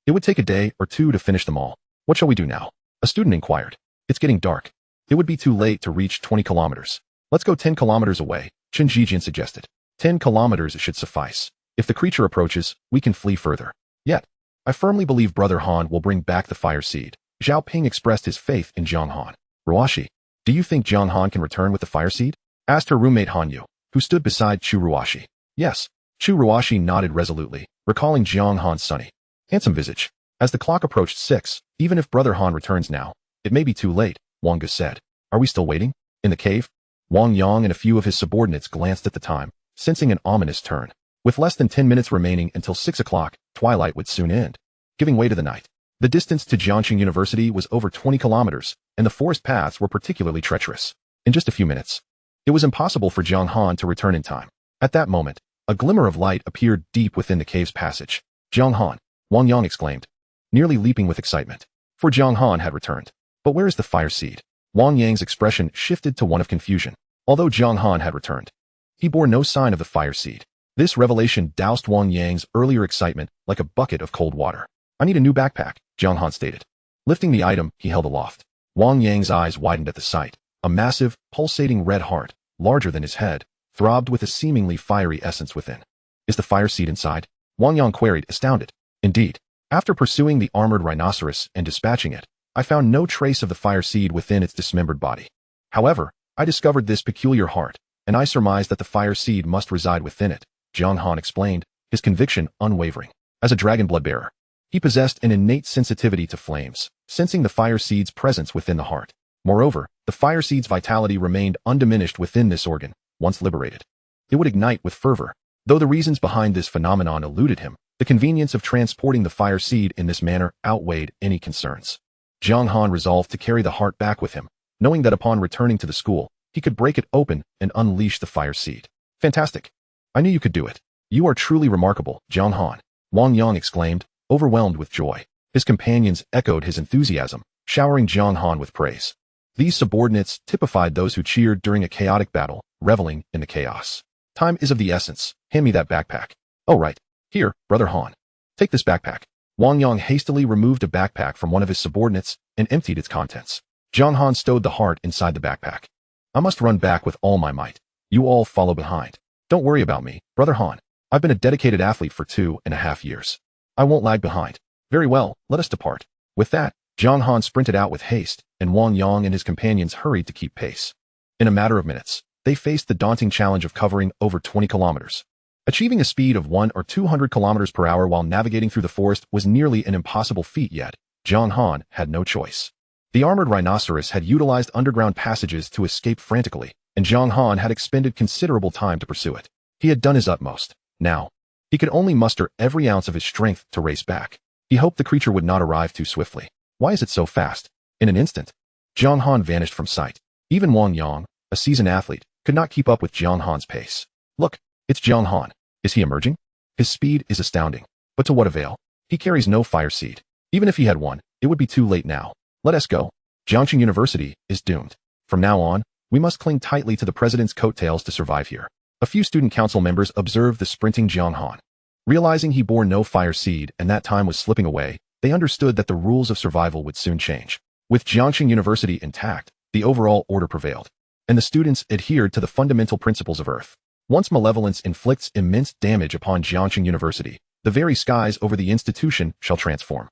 it would take a day or two to finish them all. What shall we do now? A student inquired. It's getting dark. It would be too late to reach 20 kilometers. Let's go 10 kilometers away, Chen Jijian suggested. 10 kilometers should suffice. If the creature approaches, we can flee further. Yet, I firmly believe Brother Han will bring back the fire seed. Zhao Ping expressed his faith in Jiang Han. Ruashi, do you think Jiang Han can return with the fire seed? Asked her roommate Han Yu, who stood beside Chu Ruashi. Yes. Chu Ruashi nodded resolutely, recalling Jiang Han's sunny, handsome visage. As the clock approached 6, even if Brother Han returns now, it may be too late, Wang Ge said. Are we still waiting? In the cave? Wang Yang and a few of his subordinates glanced at the time, sensing an ominous turn. With less than 10 minutes remaining until 6 o'clock, twilight would soon end, giving way to the night. The distance to Jiangxing University was over 20 kilometers, and the forest paths were particularly treacherous. In just a few minutes, it was impossible for Jiang Han to return in time. At that moment, a glimmer of light appeared deep within the cave's passage. Jiang Han, Wang Yang exclaimed, nearly leaping with excitement. For Jiang Han had returned. But where is the fire seed? Wang Yang's expression shifted to one of confusion. Although Jiang Han had returned, he bore no sign of the fire seed. This revelation doused Wang Yang's earlier excitement like a bucket of cold water. I need a new backpack, Jiang Han stated. Lifting the item he held aloft, Wang Yang's eyes widened at the sight. A massive, pulsating red heart, larger than his head, throbbed with a seemingly fiery essence within. Is the fire seed inside? Wang Yang queried, astounded. Indeed. After pursuing the armored rhinoceros and dispatching it, I found no trace of the fire seed within its dismembered body. However, I discovered this peculiar heart, and I surmised that the fire seed must reside within it, Jiang Han explained, his conviction unwavering. As a dragon bloodbearer, he possessed an innate sensitivity to flames, sensing the fire seed's presence within the heart. Moreover, the fire seed's vitality remained undiminished within this organ. Once liberated, it would ignite with fervor. Though the reasons behind this phenomenon eluded him, the convenience of transporting the fire seed in this manner outweighed any concerns. Jiang Han resolved to carry the heart back with him, knowing that upon returning to the school, he could break it open and unleash the fire seed. Fantastic. I knew you could do it. You are truly remarkable, Jiang Han, Wang Yang exclaimed, overwhelmed with joy. His companions echoed his enthusiasm, showering Jiang Han with praise. These subordinates typified those who cheered during a chaotic battle, reveling in the chaos. Time is of the essence. Hand me that backpack. Oh right. Here, Brother Han. Take this backpack. Wang Yang hastily removed a backpack from one of his subordinates and emptied its contents. Jiang Han stowed the heart inside the backpack. I must run back with all my might. You all follow behind. Don't worry about me, Brother Han. I've been a dedicated athlete for 2.5 years. I won't lag behind. Very well, let us depart. With that, Jiang Han sprinted out with haste, and Wang Yang and his companions hurried to keep pace. In a matter of minutes, they faced the daunting challenge of covering over 20 kilometers. Achieving a speed of 100 or 200 kilometers per hour while navigating through the forest was nearly an impossible feat, yet Jiang Han had no choice. The armored rhinoceros had utilized underground passages to escape frantically, and Jiang Han had expended considerable time to pursue it. He had done his utmost. Now, he could only muster every ounce of his strength to race back. He hoped the creature would not arrive too swiftly. Why is it so fast? In an instant, Jiang Han vanished from sight. Even Wang Yang, a seasoned athlete, could not keep up with Jiang Han's pace. Look, it's Jiang Han. Is he emerging? His speed is astounding. But to what avail? He carries no fire seed. Even if he had one, it would be too late now. Let us go. Jiangxing University is doomed. From now on, we must cling tightly to the president's coattails to survive here. A few student council members observed the sprinting Jiang Han. Realizing he bore no fire seed and that time was slipping away, they understood that the rules of survival would soon change. With Jiangxing University intact, the overall order prevailed, and the students adhered to the fundamental principles of Earth. Once malevolence inflicts immense damage upon Jiangxing University, the very skies over the institution shall transform.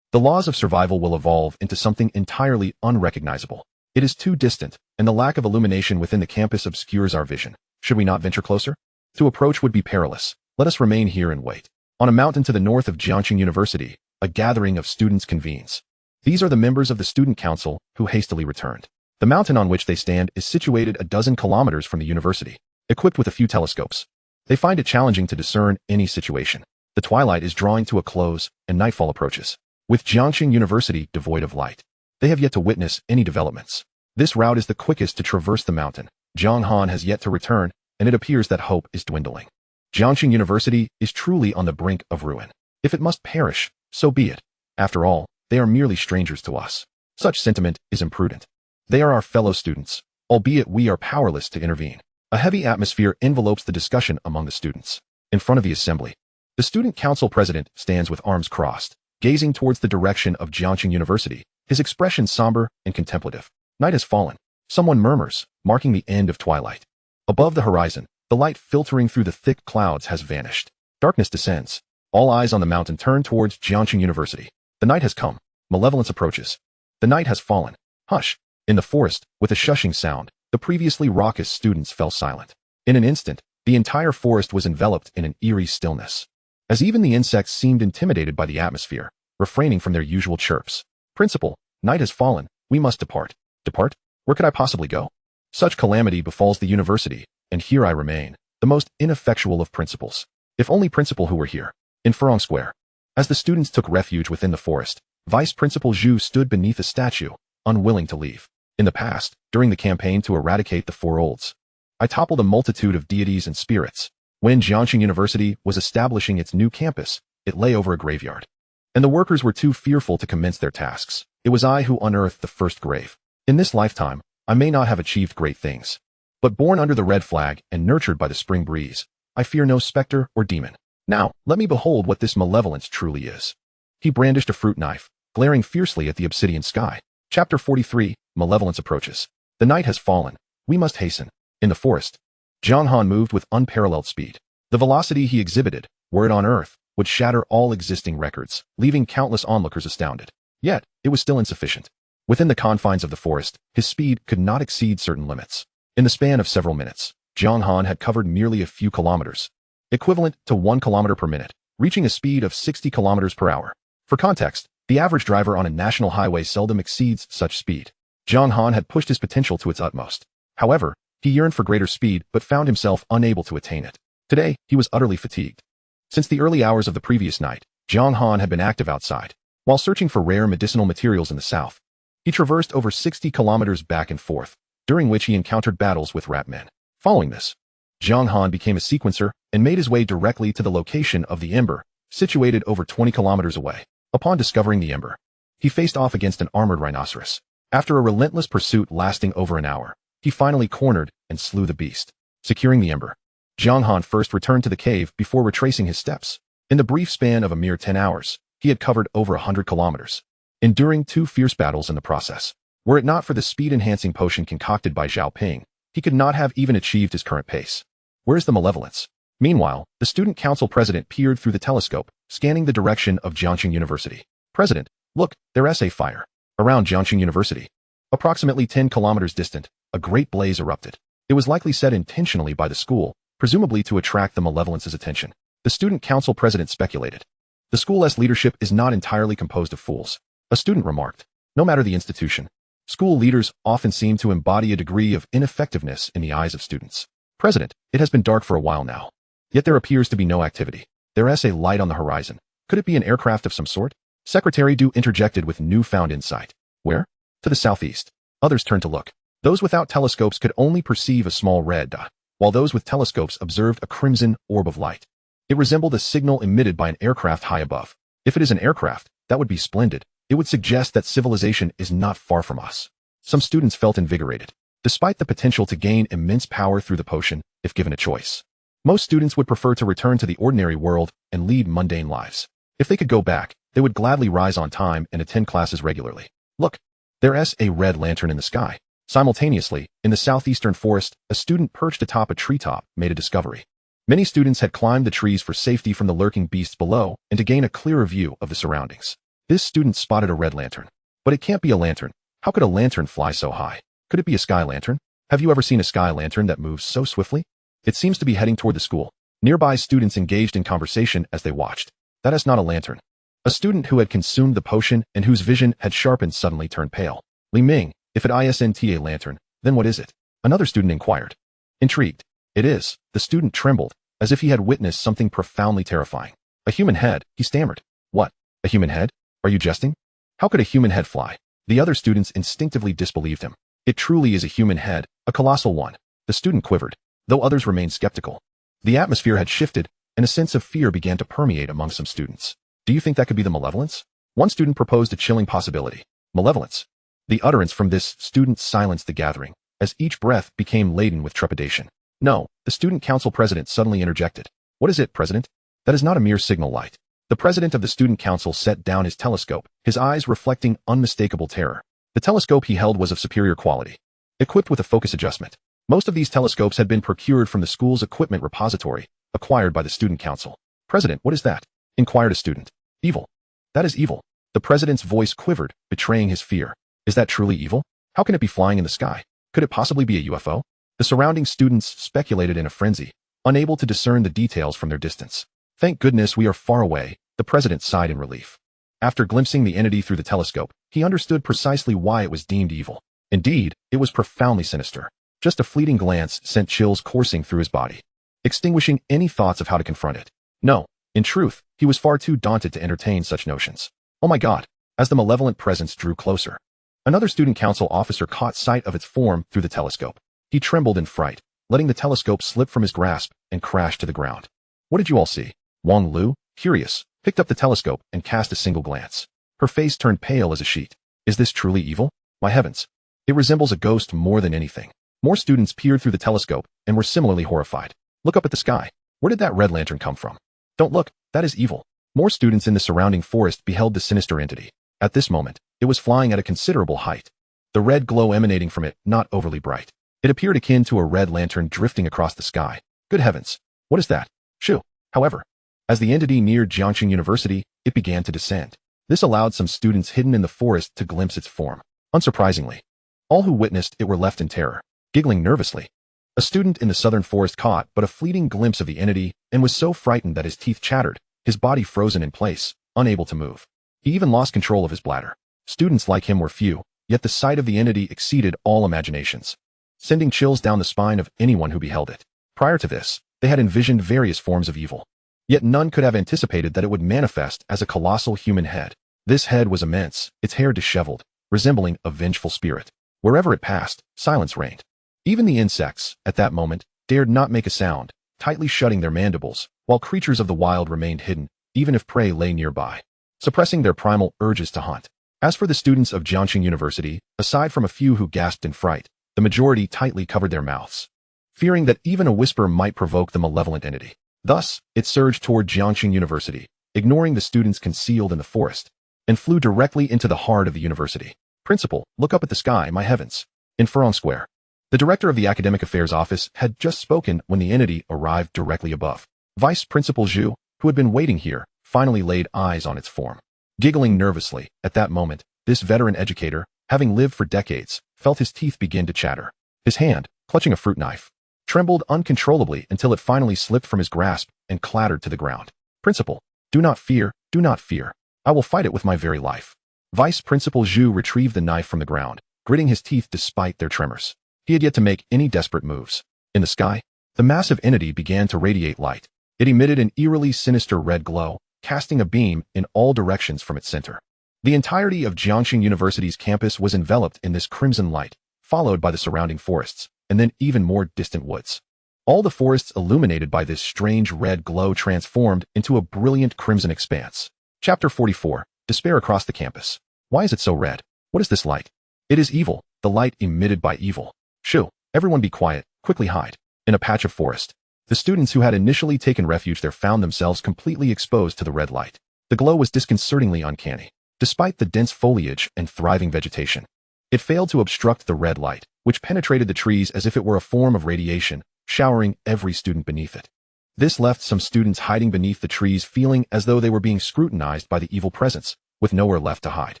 The laws of survival will evolve into something entirely unrecognizable. It is too distant, and the lack of illumination within the campus obscures our vision. Should we not venture closer? To approach would be perilous. Let us remain here and wait. On a mountain to the north of Jiangxing University, a gathering of students convenes. These are the members of the student council who hastily returned. The mountain on which they stand is situated a dozen kilometers from the university, equipped with a few telescopes. They find it challenging to discern any situation. The twilight is drawing to a close, and nightfall approaches. With Jiangxing University devoid of light, they have yet to witness any developments. This route is the quickest to traverse the mountain. Jiang Han has yet to return, and it appears that hope is dwindling. Jiangxing University is truly on the brink of ruin. If it must perish, so be it. After all, they are merely strangers to us. Such sentiment is imprudent. They are our fellow students, albeit we are powerless to intervene. A heavy atmosphere envelopes the discussion among the students. In front of the assembly, the student council president stands with arms crossed, gazing towards the direction of Jiangxing University, his expression somber and contemplative. Night has fallen. Someone murmurs, marking the end of twilight. Above the horizon, the light filtering through the thick clouds has vanished. Darkness descends. All eyes on the mountain turn towards Jianghan University. The night has come. Malevolence approaches. The night has fallen. Hush. In the forest, with a shushing sound, the previously raucous students fell silent. In an instant, the entire forest was enveloped in an eerie stillness. As even the insects seemed intimidated by the atmosphere, refraining from their usual chirps. Principal, night has fallen, we must depart. Depart? Where could I possibly go? Such calamity befalls the university, and here I remain, the most ineffectual of principals. If only Principal who were here. In Furong Square. As the students took refuge within the forest, Vice Principal Zhu stood beneath a statue, unwilling to leave. In the past, during the campaign to eradicate the Four Olds, I toppled a multitude of deities and spirits. When Jianghan University was establishing its new campus, it lay over a graveyard. And the workers were too fearful to commence their tasks. It was I who unearthed the first grave. In this lifetime, I may not have achieved great things. But born under the red flag and nurtured by the spring breeze, I fear no specter or demon. Now, let me behold what this malevolence truly is. He brandished a fruit knife, glaring fiercely at the obsidian sky. Chapter 43, Malevolence Approaches. The night has fallen. We must hasten. In the forest, Jiang Han moved with unparalleled speed. The velocity he exhibited, were it on Earth, would shatter all existing records, leaving countless onlookers astounded. Yet, it was still insufficient. Within the confines of the forest, his speed could not exceed certain limits. In the span of several minutes, Jiang Han had covered merely a few kilometers, equivalent to 1 kilometer per minute, reaching a speed of 60 kilometers per hour. For context, the average driver on a national highway seldom exceeds such speed. Jiang Han had pushed his potential to its utmost. However, he yearned for greater speed but found himself unable to attain it. Today, he was utterly fatigued. Since the early hours of the previous night, Jiang Han had been active outside. While searching for rare medicinal materials in the south, he traversed over 60 kilometers back and forth, during which he encountered battles with rat men. Following this, Jiang Han became a sequencer and made his way directly to the location of the Ember, situated over 20 kilometers away. Upon discovering the Ember, he faced off against an armored rhinoceros. After a relentless pursuit lasting over an hour, he finally cornered and slew the beast. Securing the Ember, Jiang Han first returned to the cave before retracing his steps. In the brief span of a mere 10 hours, he had covered over 100 kilometers, enduring 2 fierce battles in the process. Were it not for the speed-enhancing potion concocted by Zhao Ping, he could not have even achieved his current pace. Where's the malevolence? Meanwhile, the student council president peered through the telescope, scanning the direction of Jianghan University. President, look, there's a fire. Around Jianghan University, approximately 10 kilometers distant, a great blaze erupted. It was likely set intentionally by the school, presumably to attract the malevolence's attention. The student council president speculated. The school's leadership is not entirely composed of fools. A student remarked. No matter the institution, school leaders often seem to embody a degree of ineffectiveness in the eyes of students. President, it has been dark for a while now. Yet there appears to be no activity. There is a light on the horizon. Could it be an aircraft of some sort? Secretary Du interjected with newfound insight. Where? To the southeast. Others turned to look. Those without telescopes could only perceive a small red dot, while those with telescopes observed a crimson orb of light. It resembled a signal emitted by an aircraft high above. If it is an aircraft, that would be splendid. It would suggest that civilization is not far from us. Some students felt invigorated, despite the potential to gain immense power through the potion, if given a choice. Most students would prefer to return to the ordinary world and lead mundane lives. If they could go back, they would gladly rise on time and attend classes regularly. Look, there's a red lantern in the sky. Simultaneously, in the southeastern forest, a student perched atop a treetop made a discovery. Many students had climbed the trees for safety from the lurking beasts below and to gain a clearer view of the surroundings. This student spotted a red lantern. But it can't be a lantern. How could a lantern fly so high? Could it be a sky lantern? Have you ever seen a sky lantern that moves so swiftly? It seems to be heading toward the school. Nearby students engaged in conversation as they watched. That is not a lantern. A student who had consumed the potion and whose vision had sharpened suddenly turned pale. Li Ming, if it isn't a lantern, then what is it? Another student inquired. Intrigued. It is. The student trembled, as if he had witnessed something profoundly terrifying. A human head, he stammered. What? A human head? Are you jesting? How could a human head fly? The other students instinctively disbelieved him. It truly is a human head, a colossal one. The student quivered, though others remained skeptical. The atmosphere had shifted, and a sense of fear began to permeate among some students. Do you think that could be the malevolence? One student proposed a chilling possibility. Malevolence. The utterance from this student silenced the gathering, as each breath became laden with trepidation. No, the student council president suddenly interjected. What is it, president? That is not a mere signal light. The president of the student council set down his telescope, his eyes reflecting unmistakable terror. The telescope he held was of superior quality, equipped with a focus adjustment. Most of these telescopes had been procured from the school's equipment repository, acquired by the student council. President, what is that? Inquired a student. Evil. That is evil. The president's voice quivered, betraying his fear. Is that truly evil? How can it be flying in the sky? Could it possibly be a UFO? The surrounding students speculated in a frenzy, unable to discern the details from their distance. Thank goodness we are far away, the president sighed in relief. After glimpsing the entity through the telescope, he understood precisely why it was deemed evil. Indeed, it was profoundly sinister. Just a fleeting glance sent chills coursing through his body, extinguishing any thoughts of how to confront it. No, in truth, he was far too daunted to entertain such notions. Oh my God! As the malevolent presence drew closer, another student council officer caught sight of its form through the telescope. He trembled in fright, letting the telescope slip from his grasp and crash to the ground. What did you all see? Wang Lu, curious, picked up the telescope and cast a single glance. Her face turned pale as a sheet. Is this truly evil? My heavens! It resembles a ghost more than anything. More students peered through the telescope and were similarly horrified. Look up at the sky. Where did that red lantern come from? Don't look, that is evil. More students in the surrounding forest beheld the sinister entity. At this moment, it was flying at a considerable height. The red glow emanating from it not overly bright. It appeared akin to a red lantern drifting across the sky. Good heavens! What is that? Shoo! However, as the entity neared Jianghan University, it began to descend. This allowed some students hidden in the forest to glimpse its form. Unsurprisingly, all who witnessed it were left in terror, giggling nervously. A student in the southern forest caught but a fleeting glimpse of the entity and was so frightened that his teeth chattered, his body frozen in place, unable to move. He even lost control of his bladder. Students like him were few, yet the sight of the entity exceeded all imaginations, sending chills down the spine of anyone who beheld it. Prior to this, they had envisioned various forms of evil. Yet none could have anticipated that it would manifest as a colossal human head. This head was immense, its hair disheveled, resembling a vengeful spirit. Wherever it passed, silence reigned. Even the insects, at that moment, dared not make a sound, tightly shutting their mandibles, while creatures of the wild remained hidden, even if prey lay nearby, suppressing their primal urges to hunt. As for the students of Jianghan University, aside from a few who gasped in fright, the majority tightly covered their mouths, fearing that even a whisper might provoke the malevolent entity. Thus, it surged toward Jianghan University, ignoring the students concealed in the forest, and flew directly into the heart of the university. Principal, look up at the sky, my heavens. In Furong Square, the director of the academic affairs office had just spoken when the entity arrived directly above. Vice Principal Zhu, who had been waiting here, finally laid eyes on its form. Giggling nervously, at that moment, this veteran educator, having lived for decades, felt his teeth begin to chatter. His hand, clutching a fruit knife, trembled uncontrollably until it finally slipped from his grasp and clattered to the ground. Principal, do not fear, do not fear. I will fight it with my very life. Vice Principal Zhu retrieved the knife from the ground, gritting his teeth despite their tremors. He had yet to make any desperate moves. In the sky, the massive entity began to radiate light. It emitted an eerily sinister red glow, casting a beam in all directions from its center. The entirety of Jianghan University's campus was enveloped in this crimson light, followed by the surrounding forests, and then even more distant woods. All the forests illuminated by this strange red glow transformed into a brilliant crimson expanse. Chapter 44. Despair across the campus. Why is it so red? What is this light? It is evil, the light emitted by evil. Shoo, everyone be quiet, quickly hide. In a patch of forest, the students who had initially taken refuge there found themselves completely exposed to the red light. The glow was disconcertingly uncanny. Despite the dense foliage and thriving vegetation, it failed to obstruct the red light, which penetrated the trees as if it were a form of radiation, showering every student beneath it. This left some students hiding beneath the trees feeling as though they were being scrutinized by the evil presence, with nowhere left to hide.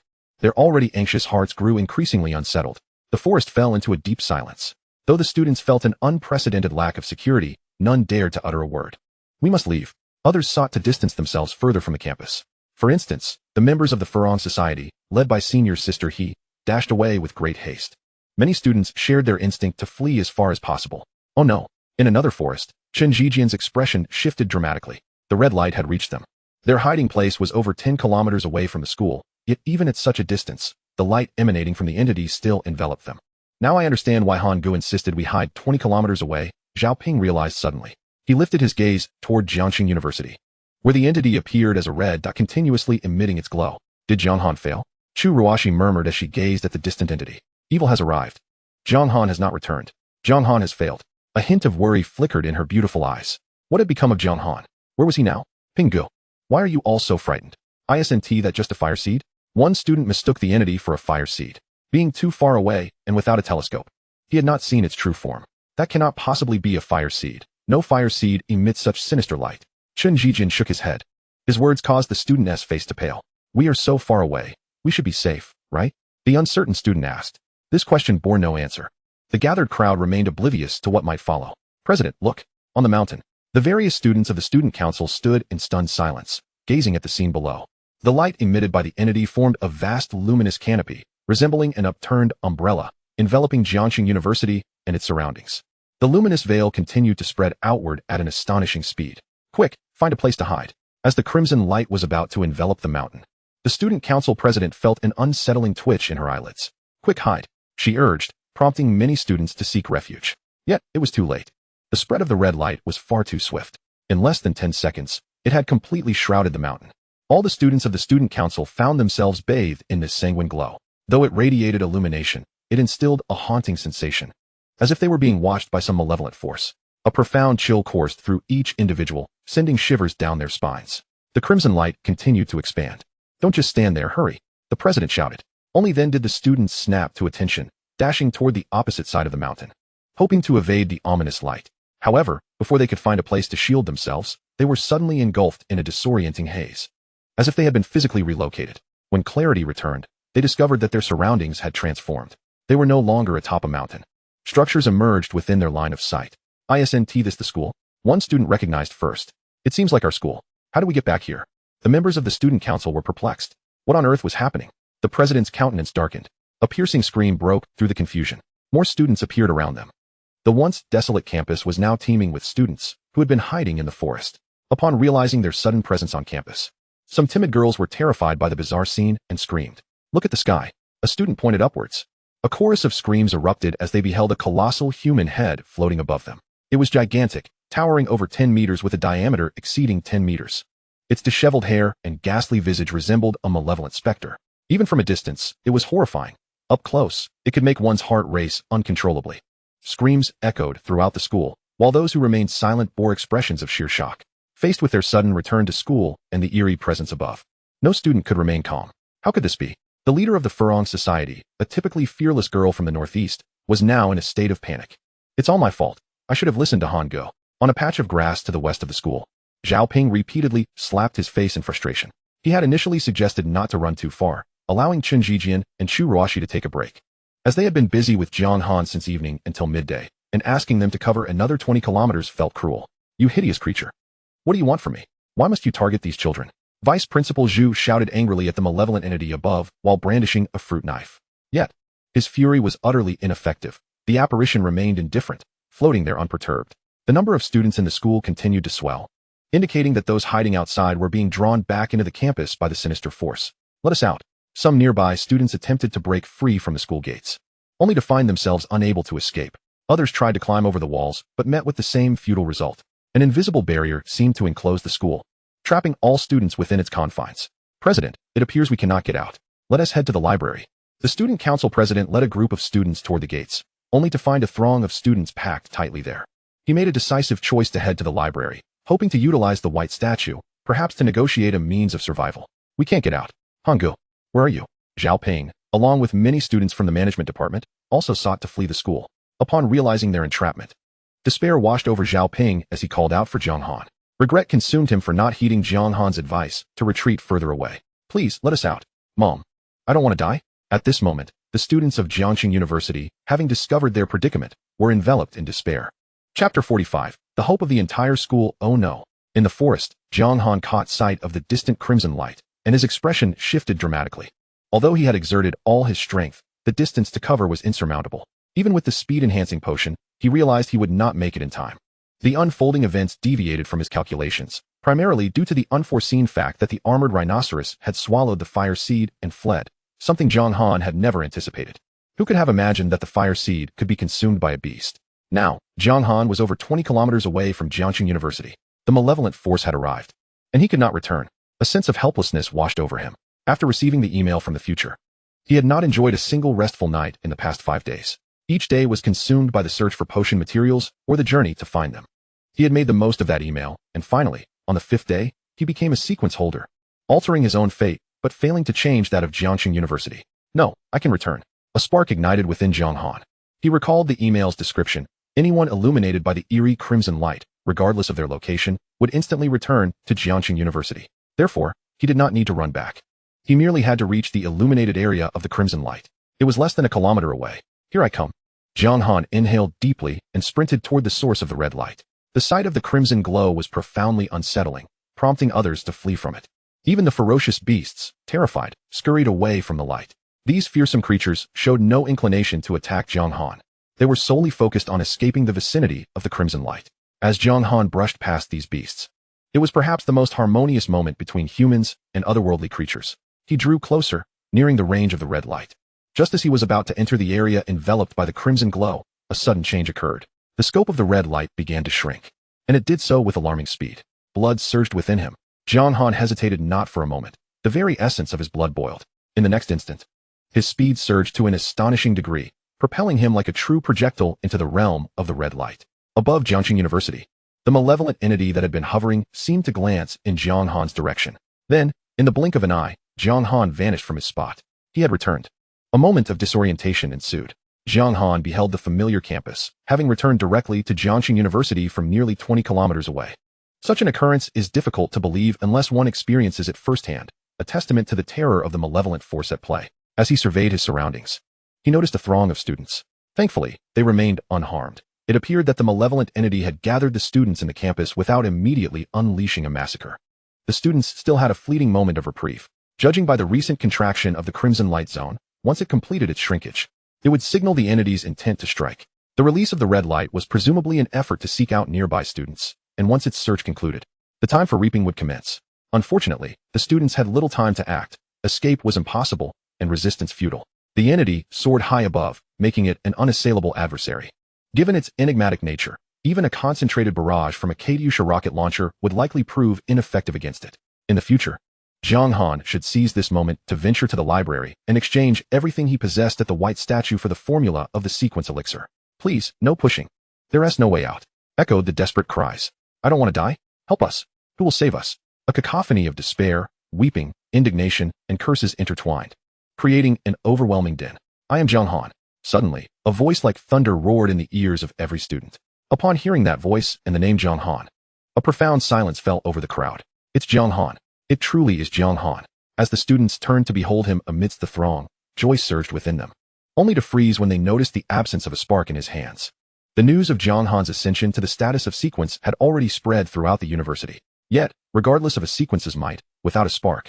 Their already anxious hearts grew increasingly unsettled. The forest fell into a deep silence. Though the students felt an unprecedented lack of security, none dared to utter a word. We must leave. Others sought to distance themselves further from the campus. For instance, the members of the Furong Society, led by senior sister He, dashed away with great haste. Many students shared their instinct to flee as far as possible. Oh no! In another forest, Chen Zijian's expression shifted dramatically. The red light had reached them. Their hiding place was over 10 kilometers away from the school, yet even at such a distance, the light emanating from the entity still enveloped them. Now I understand why Han Gu insisted we hide 20 kilometers away, Zhao Ping realized suddenly. He lifted his gaze toward Jianghan University, where the entity appeared as a red dot continuously emitting its glow. Did Jiang Han fail? Chu Ruashi murmured as she gazed at the distant entity. Evil has arrived. Jiang Han has not returned. Jiang Han has failed. A hint of worry flickered in her beautiful eyes. What had become of Jiang Han? Where was he now? Ping Gu, why are you all so frightened? Isn't that just a fire seed? One student mistook the entity for a fire seed. Being too far away and without a telescope, he had not seen its true form. That cannot possibly be a fire seed. No fire seed emits such sinister light. Chen Zhijin shook his head. His words caused the student's face to pale. We are so far away. We should be safe, right? The uncertain student asked. This question bore no answer. The gathered crowd remained oblivious to what might follow. President, look. On the mountain. The various students of the student council stood in stunned silence, gazing at the scene below. The light emitted by the entity formed a vast luminous canopy, resembling an upturned umbrella, enveloping Jianghan University and its surroundings. The luminous veil continued to spread outward at an astonishing speed. Quick, find a place to hide. As the crimson light was about to envelop the mountain, the student council president felt an unsettling twitch in her eyelids. Quick, hide, she urged, prompting many students to seek refuge. Yet, it was too late. The spread of the red light was far too swift. In less than 10 seconds, it had completely shrouded the mountain. All the students of the student council found themselves bathed in this sanguine glow. Though it radiated illumination, it instilled a haunting sensation, as if they were being watched by some malevolent force. A profound chill coursed through each individual, sending shivers down their spines. The crimson light continued to expand. Don't just stand there, hurry, the president shouted. Only then did the students snap to attention, dashing toward the opposite side of the mountain, hoping to evade the ominous light. However, before they could find a place to shield themselves, they were suddenly engulfed in a disorienting haze, as if they had been physically relocated. When clarity returned, they discovered that their surroundings had transformed. They were no longer atop a mountain. Structures emerged within their line of sight. Isn't this the school? One student recognized first. It seems like our school. How do we get back here? The members of the student council were perplexed. What on earth was happening? The president's countenance darkened. A piercing scream broke through the confusion. More students appeared around them. The once desolate campus was now teeming with students who had been hiding in the forest. Upon realizing their sudden presence on campus, some timid girls were terrified by the bizarre scene and screamed. Look at the sky. A student pointed upwards. A chorus of screams erupted as they beheld a colossal human head floating above them. It was gigantic, towering over 10 meters with a diameter exceeding 10 meters. Its disheveled hair and ghastly visage resembled a malevolent specter. Even from a distance, it was horrifying. Up close, it could make one's heart race uncontrollably. Screams echoed throughout the school, while those who remained silent bore expressions of sheer shock, faced with their sudden return to school and the eerie presence above. No student could remain calm. How could this be? The leader of the Furong Society, a typically fearless girl from the northeast, was now in a state of panic. It's all my fault. I should have listened to Han Go. On a patch of grass to the west of the school, Zhao Ping repeatedly slapped his face in frustration. He had initially suggested not to run too far, allowing Chen Zhijian and Chu Ruoxi to take a break, as they had been busy with Jiang Han since evening until midday, and asking them to cover another 20 kilometers felt cruel. You hideous creature. What do you want from me? Why must you target these children? Vice Principal Zhu shouted angrily at the malevolent entity above while brandishing a fruit knife. Yet, his fury was utterly ineffective. The apparition remained indifferent, floating there unperturbed. The number of students in the school continued to swell, indicating that those hiding outside were being drawn back into the campus by the sinister force. Let us out. Some nearby students attempted to break free from the school gates, only to find themselves unable to escape. Others tried to climb over the walls, but met with the same futile result. An invisible barrier seemed to enclose the school, trapping all students within its confines. President, it appears we cannot get out. Let us head to the library. The student council president led a group of students toward the gates, only to find a throng of students packed tightly there. He made a decisive choice to head to the library, hoping to utilize the white statue, perhaps to negotiate a means of survival. We can't get out. Hanggu, where are you? Zhao Ping, along with many students from the management department, also sought to flee the school. Upon realizing their entrapment, despair washed over Zhao Ping as he called out for Jiang Han. Regret consumed him for not heeding Jiang Han's advice to retreat further away. Please, let us out. Mom, I don't want to die. At this moment, the students of Jianghan University, having discovered their predicament, were enveloped in despair. Chapter 45. The hope of the entire school. Oh no. In the forest, Jiang Han caught sight of the distant crimson light, and his expression shifted dramatically. Although he had exerted all his strength, the distance to cover was insurmountable. Even with the speed-enhancing potion, he realized he would not make it in time. The unfolding events deviated from his calculations, primarily due to the unforeseen fact that the armored rhinoceros had swallowed the fire seed and fled, something Jiang Han had never anticipated. Who could have imagined that the fire seed could be consumed by a beast? Now, Jiang Han was over 20 kilometers away from Jianghan University. The malevolent force had arrived, and he could not return. A sense of helplessness washed over him. After receiving the email from the future, he had not enjoyed a single restful night in the past 5 days. Each day was consumed by the search for potion materials or the journey to find them. He had made the most of that email, and finally, on the 5th day, he became a sequence holder, altering his own fate, but failing to change that of Jianghan University. No, I can return. A spark ignited within Jiang Han. He recalled the email's description. Anyone illuminated by the eerie crimson light regardless of their location, would instantly return to Jianghan University. Therefore, he did not need to run back. He merely had to reach the illuminated area of the crimson light. It was less than a kilometer away. Here I come. Jiang Han inhaled deeply and sprinted toward the source of the red light. The sight of the crimson glow was profoundly unsettling, prompting others to flee from it. Even the ferocious beasts, terrified, scurried away from the light. These fearsome creatures showed no inclination to attack Jiang Han. They were solely focused on escaping the vicinity of the crimson light. As Jiang Han brushed past these beasts, it was perhaps the most harmonious moment between humans and otherworldly creatures. He drew closer, nearing the range of the red light. Just as he was about to enter the area enveloped by the crimson glow, a sudden change occurred. The scope of the red light began to shrink, and it did so with alarming speed. Blood surged within him. Jiang Han hesitated not for a moment. The very essence of his blood boiled. In the next instant, his speed surged to an astonishing degree, propelling him like a true projectile into the realm of the red light. Above Jianghan University, the malevolent entity that had been hovering seemed to glance in Jiang Han's direction. Then, in the blink of an eye, Jiang Han vanished from his spot. He had returned. A moment of disorientation ensued. Jiang Han beheld the familiar campus, having returned directly to Jianghan University from nearly 20 kilometers away. Such an occurrence is difficult to believe unless one experiences it firsthand, a testament to the terror of the malevolent force at play. As he surveyed his surroundings, he noticed a throng of students. Thankfully, they remained unharmed. It appeared that the malevolent entity had gathered the students in the campus without immediately unleashing a massacre. The students still had a fleeting moment of reprieve. Judging by the recent contraction of the crimson light zone, once it completed its shrinkage, it would signal the entity's intent to strike. The release of the red light was presumably an effort to seek out nearby students, and once its search concluded, the time for reaping would commence. Unfortunately, the students had little time to act. Escape was impossible, and resistance futile. The entity soared high above, making it an unassailable adversary. Given its enigmatic nature, even a concentrated barrage from a Katyusha rocket launcher would likely prove ineffective against it. In the future, Jiang Han should seize this moment to venture to the library and exchange everything he possessed at the white statue for the formula of the sequence elixir. Please, no pushing. There is no way out. Echoed the desperate cries. I don't want to die. Help us. Who will save us? A cacophony of despair, weeping, indignation, and curses intertwined, creating an overwhelming din. I am Jiang Han. Suddenly, a voice like thunder roared in the ears of every student. Upon hearing that voice and the name Jiang Han, a profound silence fell over the crowd. It's Jiang Han. It truly is Jiang Han. As the students turned to behold him amidst the throng, joy surged within them, only to freeze when they noticed the absence of a spark in his hands. The news of Jiang Han's ascension to the status of sequence had already spread throughout the university. Yet, regardless of a sequence's might, without a spark,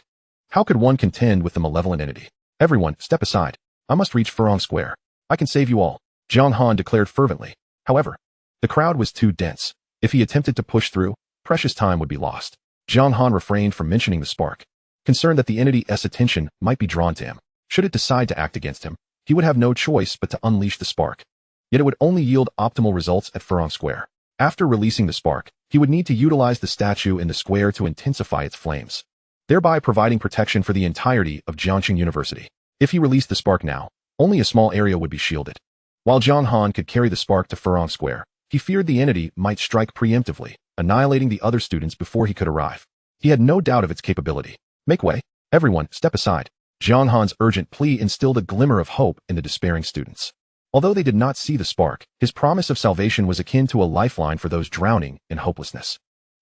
how could one contend with the malevolent entity? Everyone, step aside. I must reach Furong Square. I can save you all, Jiang Han declared fervently. However, the crowd was too dense. If he attempted to push through, precious time would be lost. Jiang Han refrained from mentioning the spark, concerned that the entity's attention might be drawn to him. Should it decide to act against him, he would have no choice but to unleash the spark. Yet it would only yield optimal results at Furong Square. After releasing the spark, he would need to utilize the statue in the square to intensify its flames, thereby providing protection for the entirety of Jianghan University. If he released the spark now, only a small area would be shielded. While Jiang Han could carry the spark to Furong Square, he feared the entity might strike preemptively, annihilating the other students before he could arrive. He had no doubt of its capability. Make way. Everyone, step aside. Jiang Han's urgent plea instilled a glimmer of hope in the despairing students. Although they did not see the spark, his promise of salvation was akin to a lifeline for those drowning in hopelessness.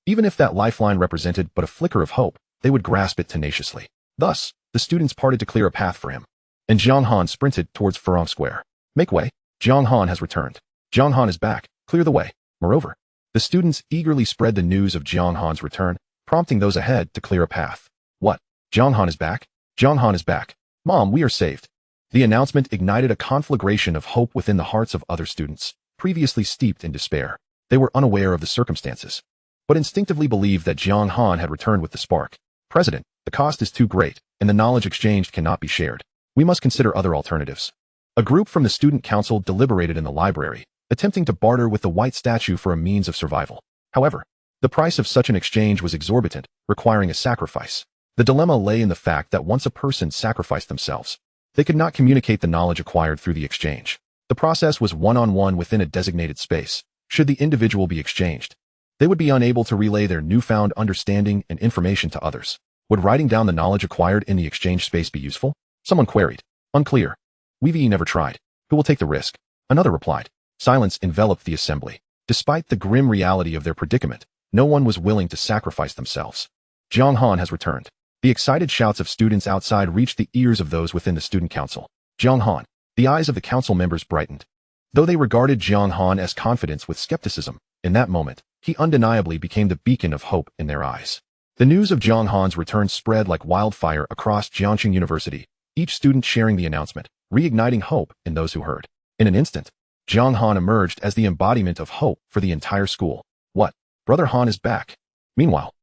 Even if that lifeline represented but a flicker of hope, they would grasp it tenaciously. Thus, the students parted to clear a path for him, and Jiang Han sprinted towards Furong Square. Make way. Jiang Han has returned. Jiang Han is back. Clear the way. Moreover, the students eagerly spread the news of Jiang Han's return, prompting those ahead to clear a path. What? Jiang Han is back? Jiang Han is back. Mom, we are saved. The announcement ignited a conflagration of hope within the hearts of other students, previously steeped in despair. They were unaware of the circumstances, but instinctively believed that Jiang Han had returned with the spark. President, the cost is too great, and the knowledge exchanged cannot be shared. We must consider other alternatives. A group from the student council deliberated in the library, attempting to barter with the white statue for a means of survival. However, the price of such an exchange was exorbitant, requiring a sacrifice. The dilemma lay in the fact that once a person sacrificed themselves, they could not communicate the knowledge acquired through the exchange. The process was one-on-one within a designated space. Should the individual be exchanged, they would be unable to relay their newfound understanding and information to others. Would writing down the knowledge acquired in the exchange space be useful? Someone queried. Unclear. We've never tried. Who will take the risk? Another replied. Silence enveloped the assembly. Despite the grim reality of their predicament, no one was willing to sacrifice themselves. Jiang Han has returned. The excited shouts of students outside reached the ears of those within the student council. Jiang Han. The eyes of the council members brightened. Though they regarded Jiang Han as confidence with skepticism, in that moment, he undeniably became the beacon of hope in their eyes. The news of Jiang Han's return spread like wildfire across Jiangxing University, each student sharing the announcement, reigniting hope in those who heard. In an instant, Jiang Han emerged as the embodiment of hope for the entire school. What? Brother Han is back. Meanwhile,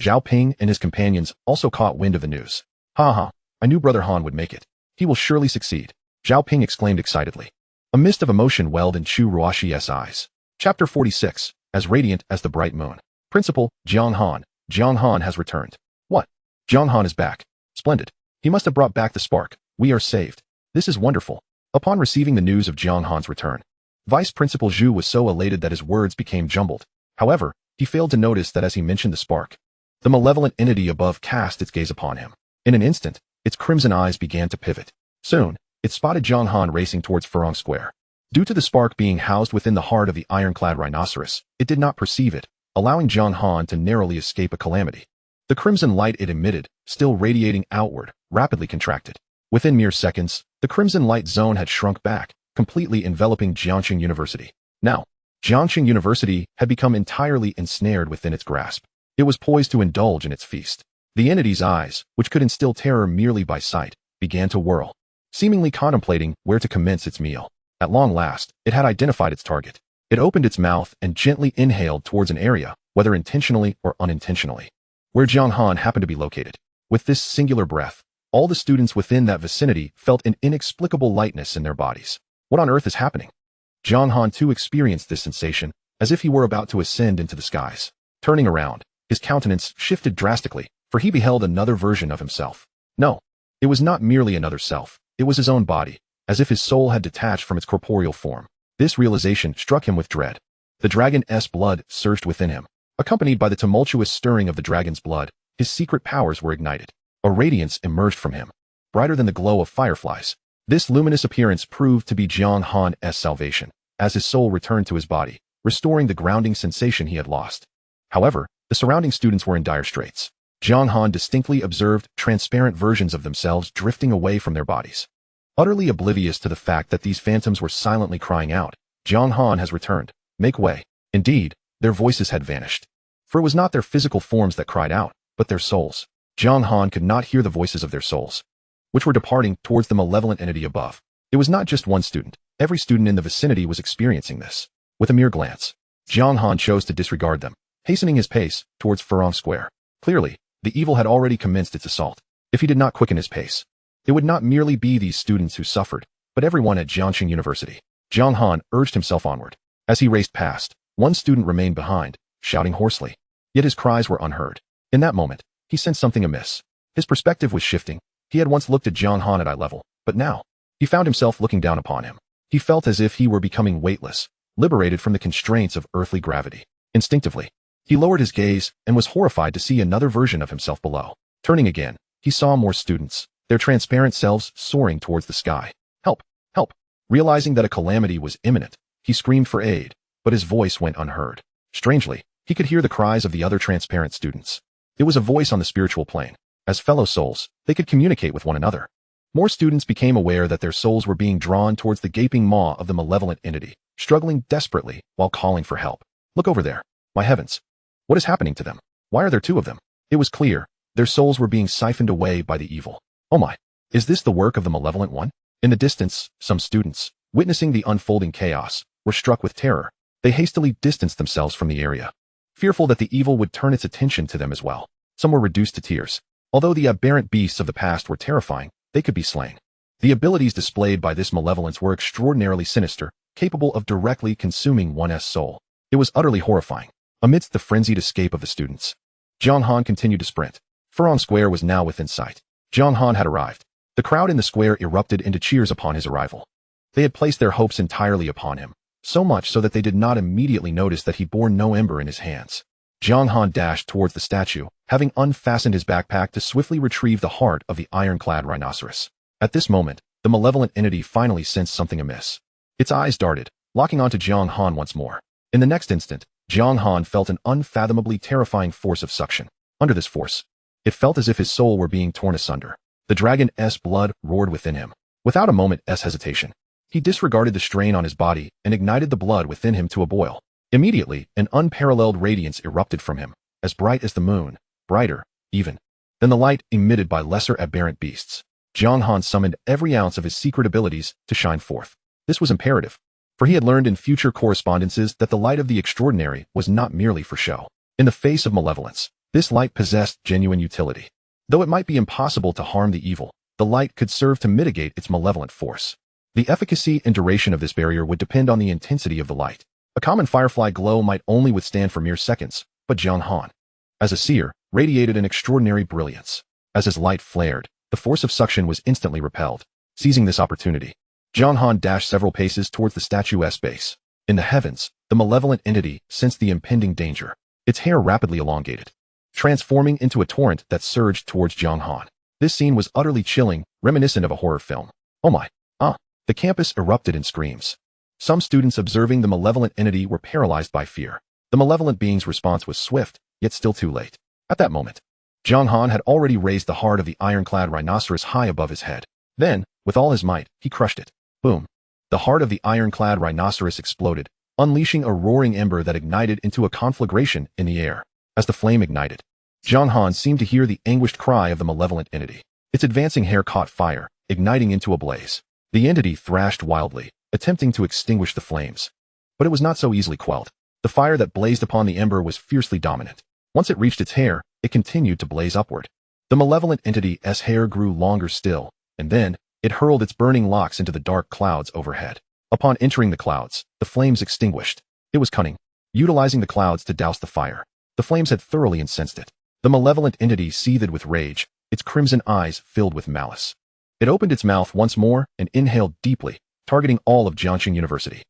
Zhao Ping and his companions also caught wind of the news. Ha ha, I knew Brother Han would make it. He will surely succeed. Zhao Ping exclaimed excitedly. A mist of emotion welled in Chu Ruoxi's eyes. Chapter 46, as radiant as the bright moon. Principal, Jiang Han. Jiang Han has returned. What? Jiang Han is back. Splendid. He must have brought back the spark. We are saved. This is wonderful. Upon receiving the news of Jiang Han's return, Vice Principal Zhu was so elated that his words became jumbled. However, he failed to notice that as he mentioned the spark, the malevolent entity above cast its gaze upon him. In an instant, its crimson eyes began to pivot. Soon, it spotted Jiang Han racing towards Furong Square. Due to the spark being housed within the heart of the ironclad rhinoceros, it did not perceive it, allowing Jiang Han to narrowly escape a calamity. The crimson light it emitted, still radiating outward, rapidly contracted. Within mere seconds, the crimson light zone had shrunk back, completely enveloping Jiangxing University. Now, Jiangxing University had become entirely ensnared within its grasp. It was poised to indulge in its feast. The entity's eyes, which could instill terror merely by sight, began to whirl, seemingly contemplating where to commence its meal. At long last, it had identified its target. It opened its mouth and gently inhaled towards an area, whether intentionally or unintentionally, where Jiang Han happened to be located. With this singular breath, all the students within that vicinity felt an inexplicable lightness in their bodies. What on earth is happening? Jiang Han too experienced this sensation, as if he were about to ascend into the skies. Turning around, his countenance shifted drastically, for he beheld another version of himself. No, it was not merely another self, it was his own body, as if his soul had detached from its corporeal form. This realization struck him with dread. The dragon's blood surged within him. Accompanied by the tumultuous stirring of the dragon's blood, his secret powers were ignited. A radiance emerged from him, brighter than the glow of fireflies. This luminous appearance proved to be Jiang Han's salvation, as his soul returned to his body, restoring the grounding sensation he had lost. However, the surrounding students were in dire straits. Jiang Han distinctly observed transparent versions of themselves drifting away from their bodies. Utterly oblivious to the fact that these phantoms were silently crying out, Jiang Han has returned. Make way. Indeed, their voices had vanished. For it was not their physical forms that cried out, but their souls. Jiang Han could not hear the voices of their souls, which were departing towards the malevolent entity above. It was not just one student. Every student in the vicinity was experiencing this. With a mere glance, Jiang Han chose to disregard them, hastening his pace towards Furong Square. Clearly, the evil had already commenced its assault. If he did not quicken his pace, it would not merely be these students who suffered, but everyone at Jiangxing University. Jiang Han urged himself onward. As he raced past, one student remained behind, shouting hoarsely. Yet his cries were unheard. In that moment, he sensed something amiss. His perspective was shifting. He had once looked at Jiang Han at eye level, but now, he found himself looking down upon him. He felt as if he were becoming weightless, liberated from the constraints of earthly gravity. Instinctively, he lowered his gaze and was horrified to see another version of himself below. Turning again, he saw more students, their transparent selves soaring towards the sky. Help! Help! Realizing that a calamity was imminent, he screamed for aid, but his voice went unheard. Strangely, he could hear the cries of the other transparent students. It was a voice on the spiritual plane. As fellow souls, they could communicate with one another. More students became aware that their souls were being drawn towards the gaping maw of the malevolent entity, struggling desperately while calling for help. Look over there. My heavens. What is happening to them? Why are there two of them? It was clear. Their souls were being siphoned away by the evil. Oh my. Is this the work of the malevolent one? In the distance, some students, witnessing the unfolding chaos, were struck with terror. They hastily distanced themselves from the area, fearful that the evil would turn its attention to them as well. Some were reduced to tears. Although the aberrant beasts of the past were terrifying, they could be slain. The abilities displayed by this malevolence were extraordinarily sinister, capable of directly consuming one's soul. It was utterly horrifying. Amidst the frenzied escape of the students, Jiang Han continued to sprint. Furong Square was now within sight. Jiang Han had arrived. The crowd in the square erupted into cheers upon his arrival. They had placed their hopes entirely upon him, so much so that they did not immediately notice that he bore no ember in his hands. Jiang Han dashed towards the statue, having unfastened his backpack to swiftly retrieve the heart of the ironclad rhinoceros. At this moment, the malevolent entity finally sensed something amiss. Its eyes darted, locking onto Jiang Han once more. In the next instant, Jiang Han felt an unfathomably terrifying force of suction. Under this force, it felt as if his soul were being torn asunder. The dragon's blood roared within him. Without a moment's hesitation, he disregarded the strain on his body and ignited the blood within him to a boil. Immediately, an unparalleled radiance erupted from him, as bright as the moon, brighter, even, than the light emitted by lesser aberrant beasts. Jiang Han summoned every ounce of his secret abilities to shine forth. This was imperative, for he had learned in future correspondences that the light of the extraordinary was not merely for show. In the face of malevolence, this light possessed genuine utility. Though it might be impossible to harm the evil, the light could serve to mitigate its malevolent force. The efficacy and duration of this barrier would depend on the intensity of the light. A common firefly glow might only withstand for mere seconds, but Jiang Han, as a seer, radiated an extraordinary brilliance. As his light flared, the force of suction was instantly repelled. Seizing this opportunity, Jiang Han dashed several paces towards the statue's base. In the heavens, the malevolent entity sensed the impending danger. Its hair rapidly elongated, transforming into a torrent that surged towards Jiang Han. This scene was utterly chilling, reminiscent of a horror film. Oh my, The campus erupted in screams. Some students observing the malevolent entity were paralyzed by fear. The malevolent being's response was swift, yet still too late. At that moment, Jiang Han had already raised the heart of the ironclad rhinoceros high above his head. Then, with all his might, he crushed it. Boom. The heart of the ironclad rhinoceros exploded, unleashing a roaring ember that ignited into a conflagration in the air. As the flame ignited, Jiang Han seemed to hear the anguished cry of the malevolent entity. Its advancing hair caught fire, igniting into a blaze. The entity thrashed wildly, attempting to extinguish the flames. But it was not so easily quelled. The fire that blazed upon the ember was fiercely dominant. Once it reached its hair, it continued to blaze upward. The malevolent entity's hair grew longer still, and then, it hurled its burning locks into the dark clouds overhead. Upon entering the clouds, the flames extinguished. It was cunning, utilizing the clouds to douse the fire. The flames had thoroughly incensed it. The malevolent entity seethed with rage, its crimson eyes filled with malice. It opened its mouth once more and inhaled deeply, targeting all of Jiangxing University.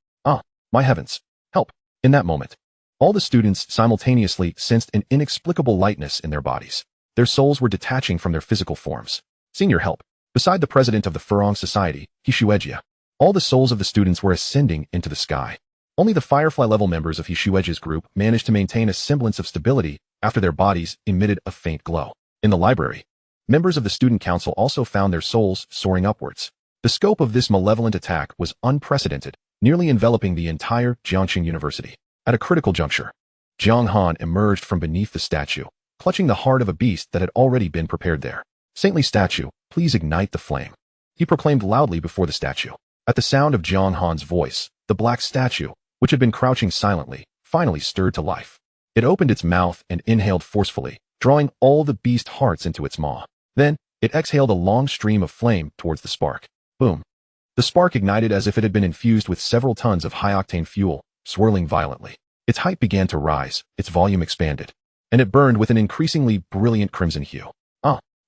My heavens! Help! In that moment, all the students simultaneously sensed an inexplicable lightness in their bodies. Their souls were detaching from their physical forms. Senior help! Beside the president of the Furong Society, Hishuejia, all the souls of the students were ascending into the sky. Only the Firefly-level members of Hishuejia's group managed to maintain a semblance of stability after their bodies emitted a faint glow. In the library, members of the student council also found their souls soaring upwards. The scope of this malevolent attack was unprecedented, nearly enveloping the entire Jiangxing University. At a critical juncture, Jiang Han emerged from beneath the statue, clutching the heart of a beast that had already been prepared there. Saintly statue, please ignite the flame, he proclaimed loudly before the statue. At the sound of Jiang Han's voice, the black statue, which had been crouching silently, finally stirred to life. It opened its mouth and inhaled forcefully, drawing all the beast hearts into its maw. Then, it exhaled a long stream of flame towards the spark. Boom. The spark ignited as if it had been infused with several tons of high-octane fuel, swirling violently. Its height began to rise, its volume expanded, and it burned with an increasingly brilliant crimson hue.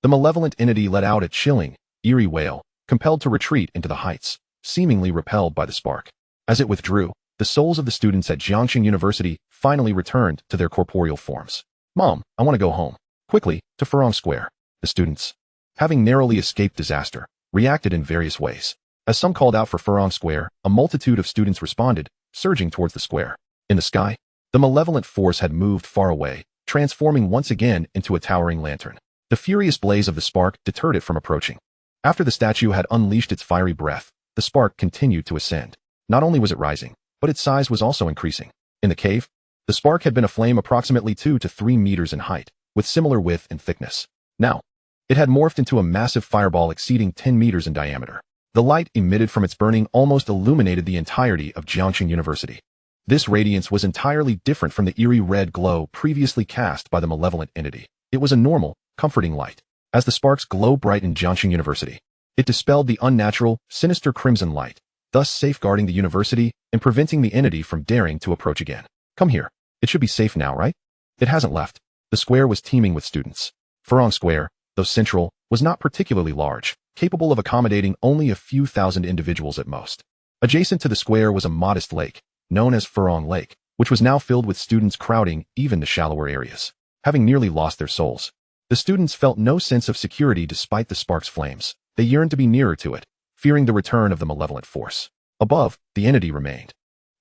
The malevolent entity let out a chilling, eerie wail, compelled to retreat into the heights, seemingly repelled by the spark. As it withdrew, the souls of the students at Jiangxing University finally returned to their corporeal forms. Mom, I want to go home. Quickly, to Furong Square. The students, having narrowly escaped disaster, reacted in various ways. As some called out for Furong Square, a multitude of students responded, surging towards the square. In the sky, the malevolent force had moved far away, transforming once again into a towering lantern. The furious blaze of the spark deterred it from approaching. After the statue had unleashed its fiery breath, the spark continued to ascend. Not only was it rising, but its size was also increasing. In the cave, the spark had been a flame approximately 2 to 3 meters in height, with similar width and thickness. Now, it had morphed into a massive fireball exceeding 10 meters in diameter. The light emitted from its burning almost illuminated the entirety of Jiangxing University. This radiance was entirely different from the eerie red glow previously cast by the malevolent entity. It was a normal, comforting light. As the sparks glow bright in Jiangxing University, it dispelled the unnatural, sinister crimson light, thus safeguarding the university and preventing the entity from daring to approach again. Come here. It should be safe now, right? It hasn't left. The square was teeming with students. Furong Square, though central, was not particularly large, capable of accommodating only a few thousand individuals at most. Adjacent to the square was a modest lake, known as Furong Lake, which was now filled with students crowding even the shallower areas. Having nearly lost their souls, the students felt no sense of security despite the spark's flames. They yearned to be nearer to it, fearing the return of the malevolent force. Above, the entity remained.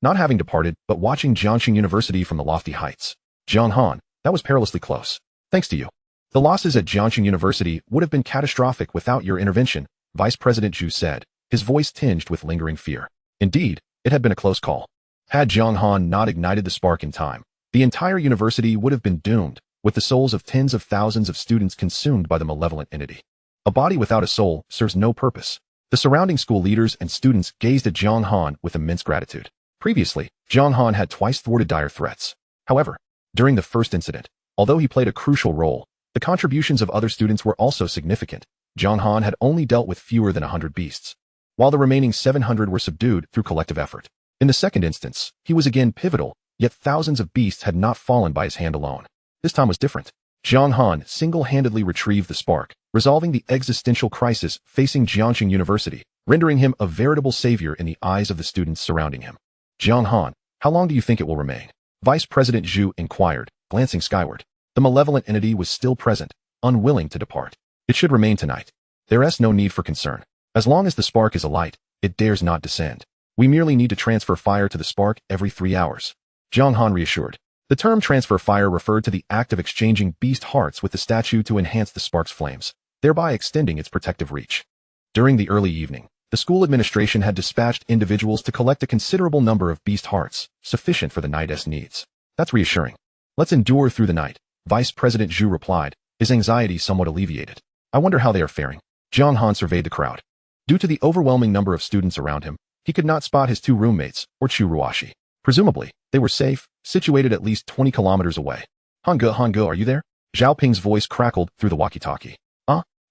Not having departed, but watching Jiangxing University from the lofty heights. Jiang Han, that was perilously close. Thanks to you. The losses at Jiangxing University would have been catastrophic without your intervention, Vice President Zhu said, his voice tinged with lingering fear. Indeed, it had been a close call. Had Jiang Han not ignited the spark in time, the entire university would have been doomed, with the souls of tens of thousands of students consumed by the malevolent entity. A body without a soul serves no purpose. The surrounding school leaders and students gazed at Jiang Han with immense gratitude. Previously, Jiang Han had twice thwarted dire threats. However, during the first incident, although he played a crucial role, the contributions of other students were also significant. Jiang Han had only dealt with fewer than 100 beasts, while the remaining 700 were subdued through collective effort. In the second instance, he was again pivotal, yet thousands of beasts had not fallen by his hand alone. This time was different. Jiang Han single-handedly retrieved the spark, resolving the existential crisis facing Jiangxing University, rendering him a veritable savior in the eyes of the students surrounding him. Jiang Han, how long do you think it will remain? Vice President Zhu inquired, glancing skyward. The malevolent entity was still present, unwilling to depart. It should remain tonight. There is no need for concern. As long as the spark is alight, it dares not descend. We merely need to transfer fire to the spark every 3 hours. Jiang Han reassured. The term transfer fire referred to the act of exchanging beast hearts with the statue to enhance the spark's flames, thereby extending its protective reach. During the early evening, the school administration had dispatched individuals to collect a considerable number of beast hearts, sufficient for the night's needs. That's reassuring. Let's endure through the night, Vice President Zhu replied, his anxiety somewhat alleviated. I wonder how they are faring. Jiang Han surveyed the crowd. Due to the overwhelming number of students around him, he could not spot his 2 roommates, or Chu Ruashi. Presumably, they were safe, situated at least 20 kilometers away. Hange, are you there? Zhao Ping's voice crackled through the walkie-talkie.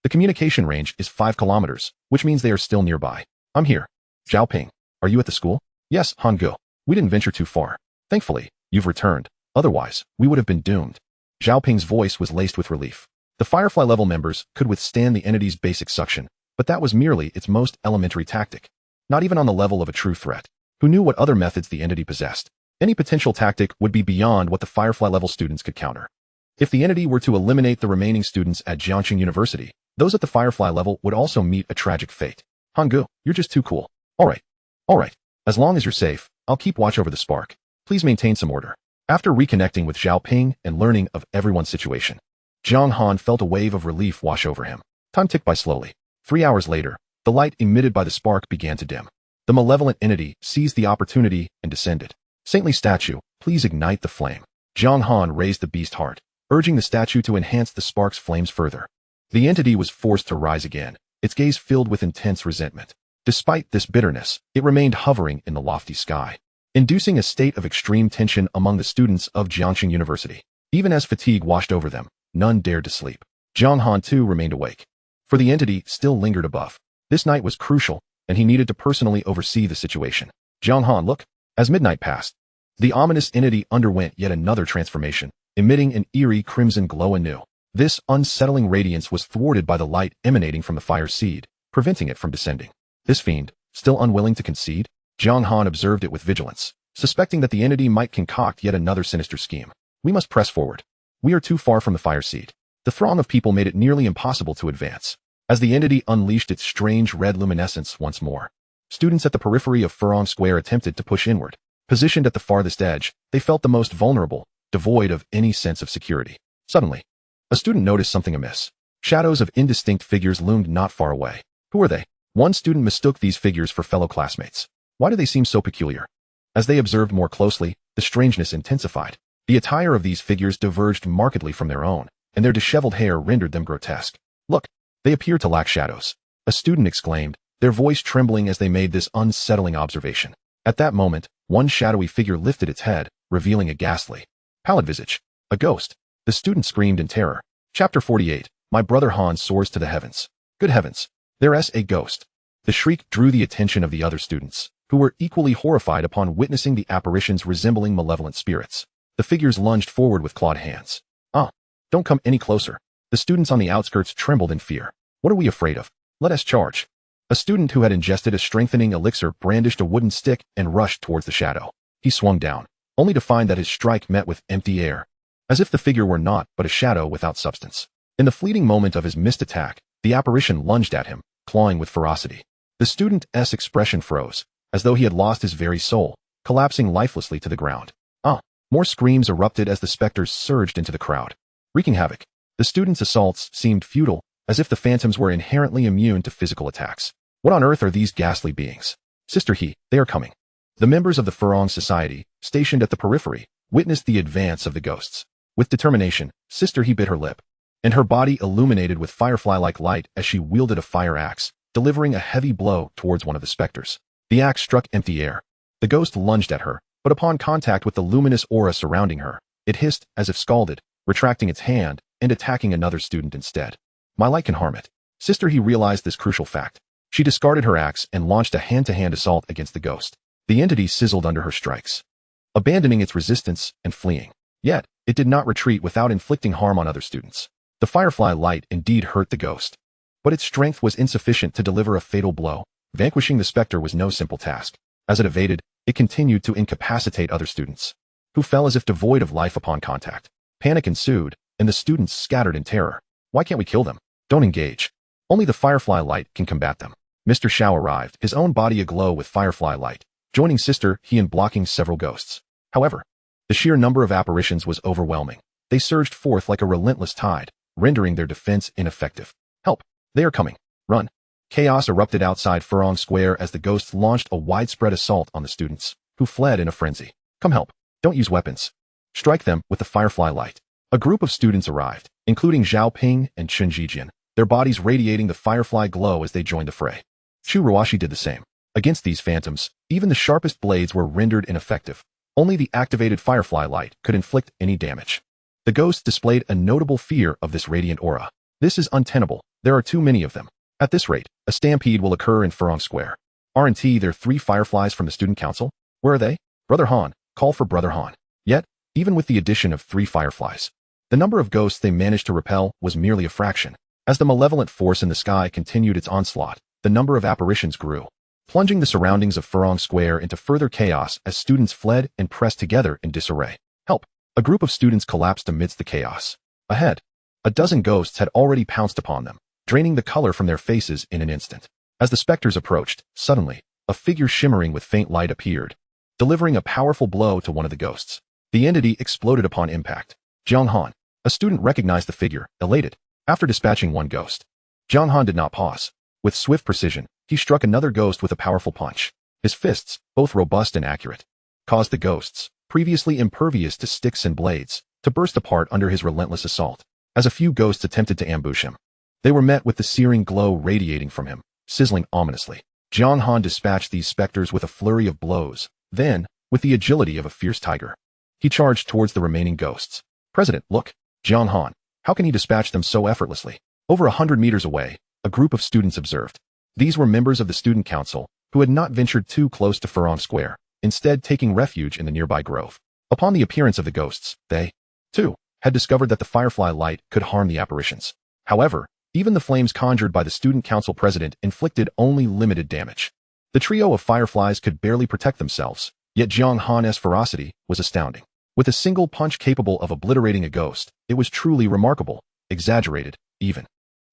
The communication range is 5 kilometers, which means they are still nearby. I'm here. Zhao Ping, are you at the school? Yes, Hange. We didn't venture too far. Thankfully, you've returned. Otherwise, we would have been doomed. Zhao Ping's voice was laced with relief. The Firefly level members could withstand the entity's basic suction, but that was merely its most elementary tactic. Not even on the level of a true threat. Who knew what other methods the entity possessed? Any potential tactic would be beyond what the Firefly level students could counter. If the entity were to eliminate the remaining students at Jiangxing University, those at the Firefly level would also meet a tragic fate. Hange, you're just too cool. All right. As long as you're safe, I'll keep watch over the spark. Please maintain some order. After reconnecting with Zhao Ping and learning of everyone's situation, Jiang Han felt a wave of relief wash over him. Time ticked by slowly. 3 hours later, the light emitted by the spark began to dim. The malevolent entity seized the opportunity and descended. Saintly statue, please ignite the flame. Jiang Han raised the beast heart, urging the statue to enhance the spark's flames further. The entity was forced to rise again, its gaze filled with intense resentment. Despite this bitterness, it remained hovering in the lofty sky, inducing a state of extreme tension among the students of Jiangxing University. Even as fatigue washed over them, none dared to sleep. Jiang Han too remained awake, for the entity still lingered above. This night was crucial, and he needed to personally oversee the situation. Jiang Han, look. As midnight passed, the ominous entity underwent yet another transformation, emitting an eerie crimson glow anew. This unsettling radiance was thwarted by the light emanating from the fire seed, preventing it from descending. This fiend, still unwilling to concede, Jiang Han observed it with vigilance, suspecting that the entity might concoct yet another sinister scheme. We must press forward. We are too far from the fire seed. The throng of people made it nearly impossible to advance, as the entity unleashed its strange red luminescence once more. Students at the periphery of Furong Square attempted to push inward. Positioned at the farthest edge, they felt the most vulnerable, devoid of any sense of security. Suddenly, a student noticed something amiss. Shadows of indistinct figures loomed not far away. Who are they? One student mistook these figures for fellow classmates. Why do they seem so peculiar? As they observed more closely, the strangeness intensified. The attire of these figures diverged markedly from their own, and their disheveled hair rendered them grotesque. Look, they appear to lack shadows. A student exclaimed, their voice trembling as they made this unsettling observation. At that moment, one shadowy figure lifted its head, revealing a ghastly, pallid visage. A ghost. The student screamed in terror. Chapter 48. My brother Han soars to the heavens. Good heavens. There's a ghost. The shriek drew the attention of the other students, who were equally horrified upon witnessing the apparitions resembling malevolent spirits. The figures lunged forward with clawed hands. Don't come any closer. The students on the outskirts trembled in fear. What are we afraid of? Let us charge. A student who had ingested a strengthening elixir brandished a wooden stick and rushed towards the shadow. He swung down, only to find that his strike met with empty air, as if the figure were naught but a shadow without substance. In the fleeting moment of his missed attack, the apparition lunged at him, clawing with ferocity. The student's expression froze, as though he had lost his very soul. collapsing lifelessly to the ground. More screams erupted as the specters surged into the crowd, wreaking havoc. The students' assaults seemed futile, as if the phantoms were inherently immune to physical attacks. What on earth are these ghastly beings? Sister He, they are coming. The members of the Furong Society, stationed at the periphery, witnessed the advance of the ghosts. With determination, Sister He bit her lip, and her body illuminated with firefly-like light as she wielded a fire axe, delivering a heavy blow towards one of the specters. The axe struck empty air. The ghost lunged at her, but upon contact with the luminous aura surrounding her, it hissed as if scalded, retracting its hand and attacking another student instead. My light can harm it. Sister He realized this crucial fact. She discarded her axe and launched a hand-to-hand assault against the ghost. The entity sizzled under her strikes, abandoning its resistance and fleeing. Yet, it did not retreat without inflicting harm on other students. The firefly light indeed hurt the ghost, but its strength was insufficient to deliver a fatal blow. Vanquishing the specter was no simple task. As it evaded, it continued to incapacitate other students, who fell as if devoid of life upon contact. Panic ensued, and the students scattered in terror. Why can't we kill them? Don't engage. Only the firefly light can combat them. Mr. Shao arrived, his own body aglow with firefly light, joining Sister He in blocking several ghosts. However, the sheer number of apparitions was overwhelming. They surged forth like a relentless tide, rendering their defense ineffective. Help! They are coming. Run! Chaos erupted outside Furong Square as the ghosts launched a widespread assault on the students, who fled in a frenzy. Come help. Don't use weapons. Strike them with the firefly light. A group of students arrived, including Zhao Ping and Chen Jijian, their bodies radiating the firefly glow as they joined the fray. Chu Ruashi did the same. Against these phantoms, even the sharpest blades were rendered ineffective. Only the activated firefly light could inflict any damage. The ghosts displayed a notable fear of this radiant aura. This is untenable. There are too many of them. At this rate, a stampede will occur in Furong Square. Aren't there 3 fireflies from the student council? Where are they? Brother Han, call for Brother Han. Yet, even with the addition of 3 fireflies, the number of ghosts they managed to repel was merely a fraction. As the malevolent force in the sky continued its onslaught, the number of apparitions grew, plunging the surroundings of Furong Square into further chaos as students fled and pressed together in disarray. Help! A group of students collapsed amidst the chaos. Ahead, a dozen ghosts had already pounced upon them, draining the color from their faces in an instant. As the specters approached, suddenly, a figure shimmering with faint light appeared, delivering a powerful blow to one of the ghosts. The entity exploded upon impact. Jiang Han, a student, recognized the figure, elated. After dispatching one ghost, Jiang Han did not pause. With swift precision, he struck another ghost with a powerful punch. His fists, both robust and accurate, caused the ghosts, previously impervious to sticks and blades, to burst apart under his relentless assault. As a few ghosts attempted to ambush him, they were met with the searing glow radiating from him, sizzling ominously. Jiang Han dispatched these specters with a flurry of blows. Then, with the agility of a fierce tiger, he charged towards the remaining ghosts. President, look! Jiang Han, how can he dispatch them so effortlessly? Over 100 meters away, a group of students observed. These were members of the student council, who had not ventured too close to Furong Square, instead taking refuge in the nearby grove. Upon the appearance of the ghosts, they, too, had discovered that the firefly light could harm the apparitions. However, even the flames conjured by the student council president inflicted only limited damage. The trio of fireflies could barely protect themselves, yet Jiang Han's ferocity was astounding. With a single punch capable of obliterating a ghost, it was truly remarkable, exaggerated, even.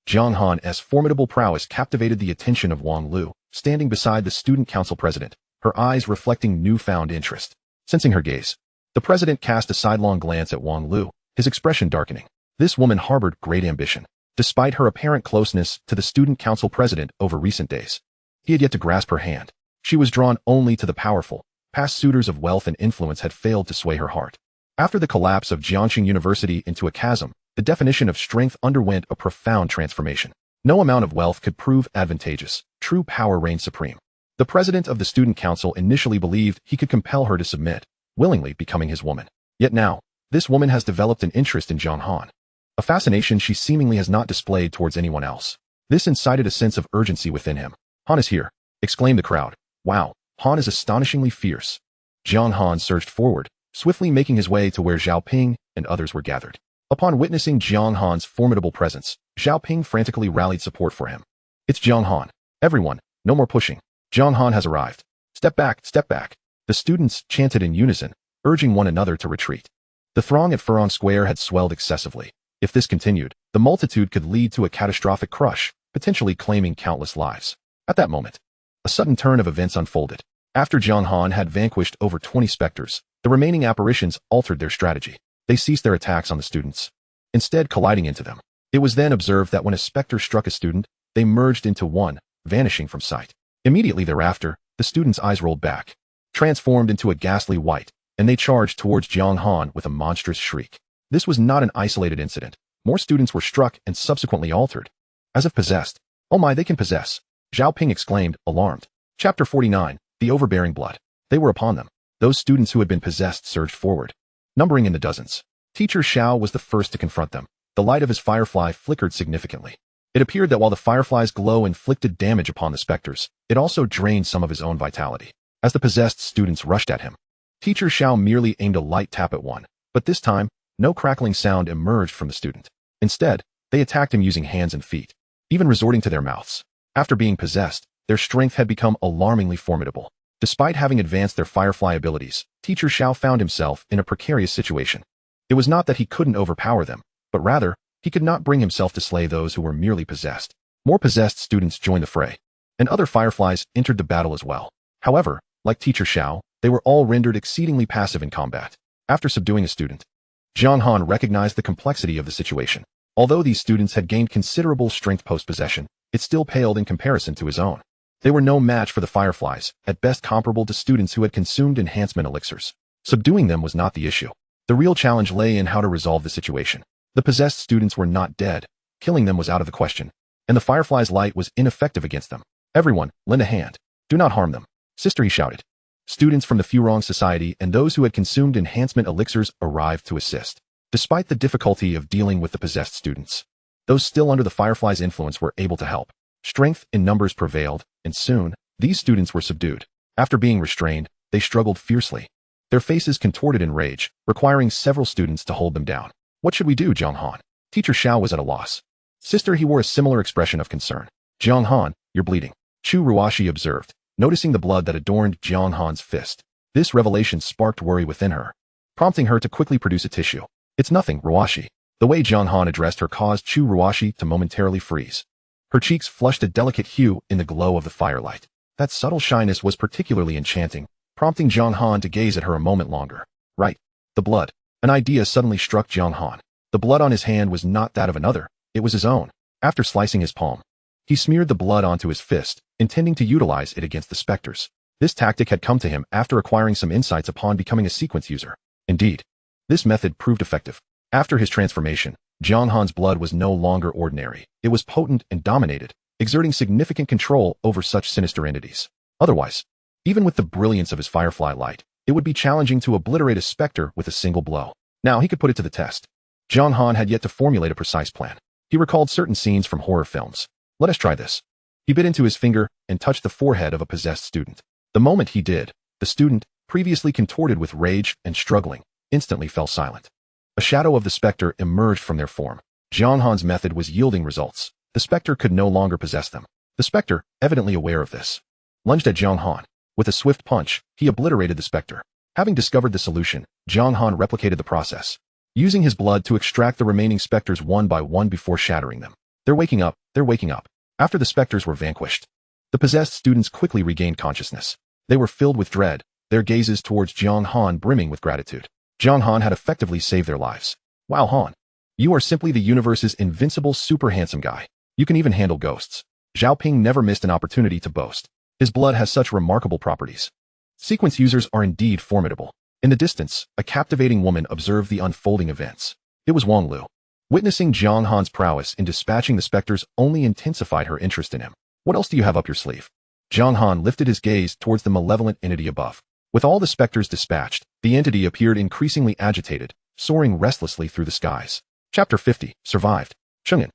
Jiang Han's formidable prowess captivated the attention of Wang Lu, standing beside the student council president, her eyes reflecting newfound interest. Sensing her gaze, the president cast a sidelong glance at Wang Lu, his expression darkening. This woman harbored great ambition. Despite her apparent closeness to the student council president over recent days, he had yet to grasp her hand. She was drawn only to the powerful. Past suitors of wealth and influence had failed to sway her heart. After the collapse of Jiangxing University into a chasm, the definition of strength underwent a profound transformation. No amount of wealth could prove advantageous. True power reigned supreme. The president of the student council initially believed he could compel her to submit, willingly becoming his woman. Yet now, this woman has developed an interest in Jiang Han, a fascination she seemingly has not displayed towards anyone else. This incited a sense of urgency within him. Han is here, exclaimed the crowd. Wow, Han is astonishingly fierce. Jiang Han surged forward, swiftly making his way to where Zhao Ping and others were gathered. Upon witnessing Jiang Han's formidable presence, Zhao Ping frantically rallied support for him. It's Jiang Han. Everyone, no more pushing. Jiang Han has arrived. Step back, step back. The students chanted in unison, urging one another to retreat. The throng at Furong Square had swelled excessively. If this continued, the multitude could lead to a catastrophic crush, potentially claiming countless lives. At that moment, a sudden turn of events unfolded. After Jiang Han had vanquished over 20 specters, the remaining apparitions altered their strategy. They ceased their attacks on the students, instead colliding into them. It was then observed that when a specter struck a student, they merged into one, vanishing from sight. Immediately thereafter, the students' eyes rolled back, transformed into a ghastly white, and they charged towards Jiang Han with a monstrous shriek. This was not an isolated incident. More students were struck and subsequently altered, as if possessed. "Oh my, they can possess!" Zhao Ping exclaimed, alarmed. Chapter 49, The Overbearing Blood. They were upon them. Those students who had been possessed surged forward, numbering in the dozens. Teacher Xiao was the first to confront them. The light of his firefly flickered significantly. It appeared that while the firefly's glow inflicted damage upon the specters, it also drained some of his own vitality. As the possessed students rushed at him, Teacher Xiao merely aimed a light tap at one, but this time, no crackling sound emerged from the student. Instead, they attacked him using hands and feet, even resorting to their mouths. After being possessed, their strength had become alarmingly formidable. Despite having advanced their firefly abilities, Teacher Xiao found himself in a precarious situation. It was not that he couldn't overpower them, but rather, he could not bring himself to slay those who were merely possessed. More possessed students joined the fray, and other fireflies entered the battle as well. However, like Teacher Xiao, they were all rendered exceedingly passive in combat. After subduing a student, Jiang Han recognized the complexity of the situation. Although these students had gained considerable strength post-possession, it still paled in comparison to his own. They were no match for the fireflies, at best comparable to students who had consumed enhancement elixirs. Subduing them was not the issue. The real challenge lay in how to resolve the situation. The possessed students were not dead. Killing them was out of the question, and the firefly's light was ineffective against them. "Everyone, lend a hand. Do not harm them." "Sister," he shouted. Students from the Furong Society and those who had consumed enhancement elixirs arrived to assist. Despite the difficulty of dealing with the possessed students, those still under the firefly's influence were able to help. Strength in numbers prevailed, and soon, these students were subdued. After being restrained, they struggled fiercely, their faces contorted in rage, requiring several students to hold them down. "What should we do, Jiang Han?" Teacher Xiao was at a loss. "Sister," he wore a similar expression of concern. "Jiang Han, you're bleeding," Chu Ruashi observed, noticing the blood that adorned Jiang Han's fist. This revelation sparked worry within her, prompting her to quickly produce a tissue. "It's nothing, Ruashi." The way Jiang Han addressed her caused Chu Ruashi to momentarily freeze. Her cheeks flushed a delicate hue in the glow of the firelight. That subtle shyness was particularly enchanting, prompting Jiang Han to gaze at her a moment longer. "Right. The blood." An idea suddenly struck Jiang Han. The blood on his hand was not that of another, it was his own. After slicing his palm, he smeared the blood onto his fist, intending to utilize it against the specters. This tactic had come to him after acquiring some insights upon becoming a sequence user. Indeed, this method proved effective. After his transformation, Jiang Han's blood was no longer ordinary. It was potent and dominated, exerting significant control over such sinister entities. Otherwise, even with the brilliance of his firefly light, it would be challenging to obliterate a specter with a single blow. Now he could put it to the test. Jiang Han had yet to formulate a precise plan. He recalled certain scenes from horror films. "Let us try this." He bit into his finger and touched the forehead of a possessed student. The moment he did, the student, previously contorted with rage and struggling, instantly fell silent. A shadow of the specter emerged from their form. Jiang Han's method was yielding results. The specter could no longer possess them. The specter, evidently aware of this, lunged at Jiang Han. With a swift punch, he obliterated the specter. Having discovered the solution, Jiang Han replicated the process, using his blood to extract the remaining specters one by one before shattering them. "They're waking up, they're waking up." After the specters were vanquished, the possessed students quickly regained consciousness. They were filled with dread, their gazes towards Jiang Han brimming with gratitude. Jiang Han had effectively saved their lives. "Wow, Han. You are simply the universe's invincible super handsome guy. You can even handle ghosts." Zhao Ping never missed an opportunity to boast. His blood has such remarkable properties. Sequence users are indeed formidable. In the distance, a captivating woman observed the unfolding events. It was Wang Lu. Witnessing Jiang Han's prowess in dispatching the specters only intensified her interest in him. "What else do you have up your sleeve?" Jiang Han lifted his gaze towards the malevolent entity above. With all the specters dispatched, the entity appeared increasingly agitated, soaring restlessly through the skies. Chapter 50, Survived. Chung'an.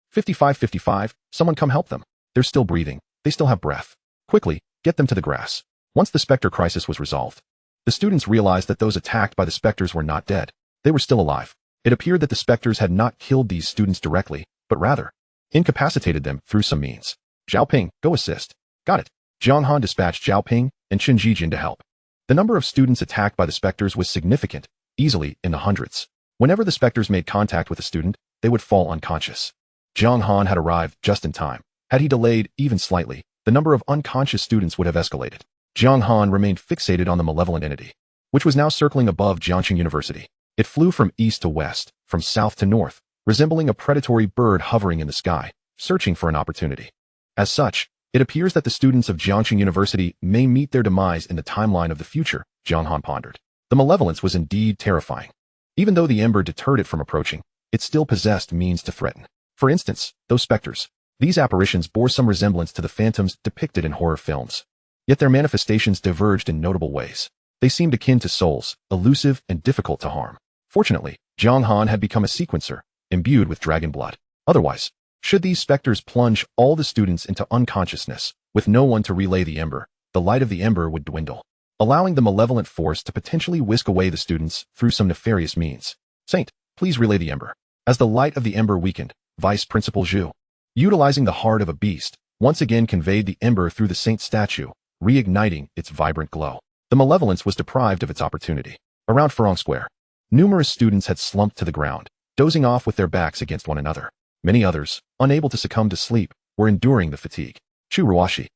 5555, someone come help them. They're still breathing. They still have breath. Quickly, get them to the grass. Once the specter crisis was resolved, the students realized that those attacked by the specters were not dead. They were still alive. It appeared that the specters had not killed these students directly, but rather incapacitated them through some means. "Zhao Ping, go assist." "Got it." Jiang Han dispatched Zhao Ping and Chen Jijin to help. The number of students attacked by the specters was significant, easily in the hundreds. Whenever the specters made contact with a student, they would fall unconscious. Jiang Han had arrived just in time. Had he delayed even slightly, the number of unconscious students would have escalated. Jiang Han remained fixated on the malevolent entity, which was now circling above Jiangxing University. It flew from east to west, from south to north, resembling a predatory bird hovering in the sky, searching for an opportunity. As such, it appears that the students of Jiangxing University may meet their demise in the timeline of the future, Jiang Han pondered. The malevolence was indeed terrifying. Even though the ember deterred it from approaching, it still possessed means to threaten. For instance, those specters. These apparitions bore some resemblance to the phantoms depicted in horror films. Yet their manifestations diverged in notable ways. They seemed akin to souls, elusive and difficult to harm. Fortunately, Jiang Han had become a sequencer, imbued with dragon blood. Otherwise, should these specters plunge all the students into unconsciousness, with no one to relay the ember, the light of the ember would dwindle, allowing the malevolent force to potentially whisk away the students through some nefarious means. Saint, please relay the ember. As the light of the ember weakened, Vice Principal Zhu, utilizing the heart of a beast, once again conveyed the ember through the saint statue, reigniting its vibrant glow. The malevolence was deprived of its opportunity. Around Furong Square, numerous students had slumped to the ground, dozing off with their backs against one another. Many others, unable to succumb to sleep, were enduring the fatigue. Chu Ruashi,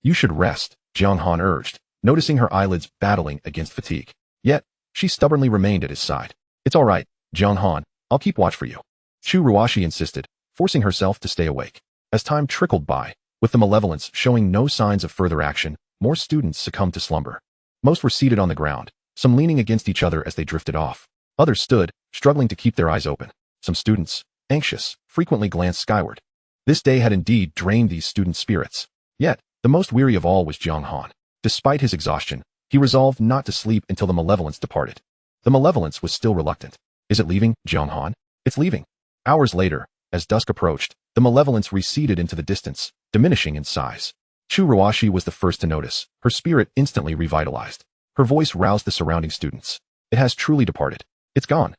you should rest, Jiang Han urged, noticing her eyelids battling against fatigue. Yet, she stubbornly remained at his side. It's all right, Jiang Han, I'll keep watch for you. Chu Ruashi insisted, forcing herself to stay awake. As time trickled by, with the malevolence showing no signs of further action, more students succumbed to slumber. Most were seated on the ground, some leaning against each other as they drifted off. Others stood, struggling to keep their eyes open. Some students, anxious, frequently glanced skyward. This day had indeed drained these student spirits. Yet, the most weary of all was Jiang Han. Despite his exhaustion, he resolved not to sleep until the malevolence departed. The malevolence was still reluctant. Is it leaving, Jiang Han? It's leaving. Hours later, as dusk approached, the malevolence receded into the distance, diminishing in size. Chu Ruashi was the first to notice, her spirit instantly revitalized. Her voice roused the surrounding students. It has truly departed. It's gone.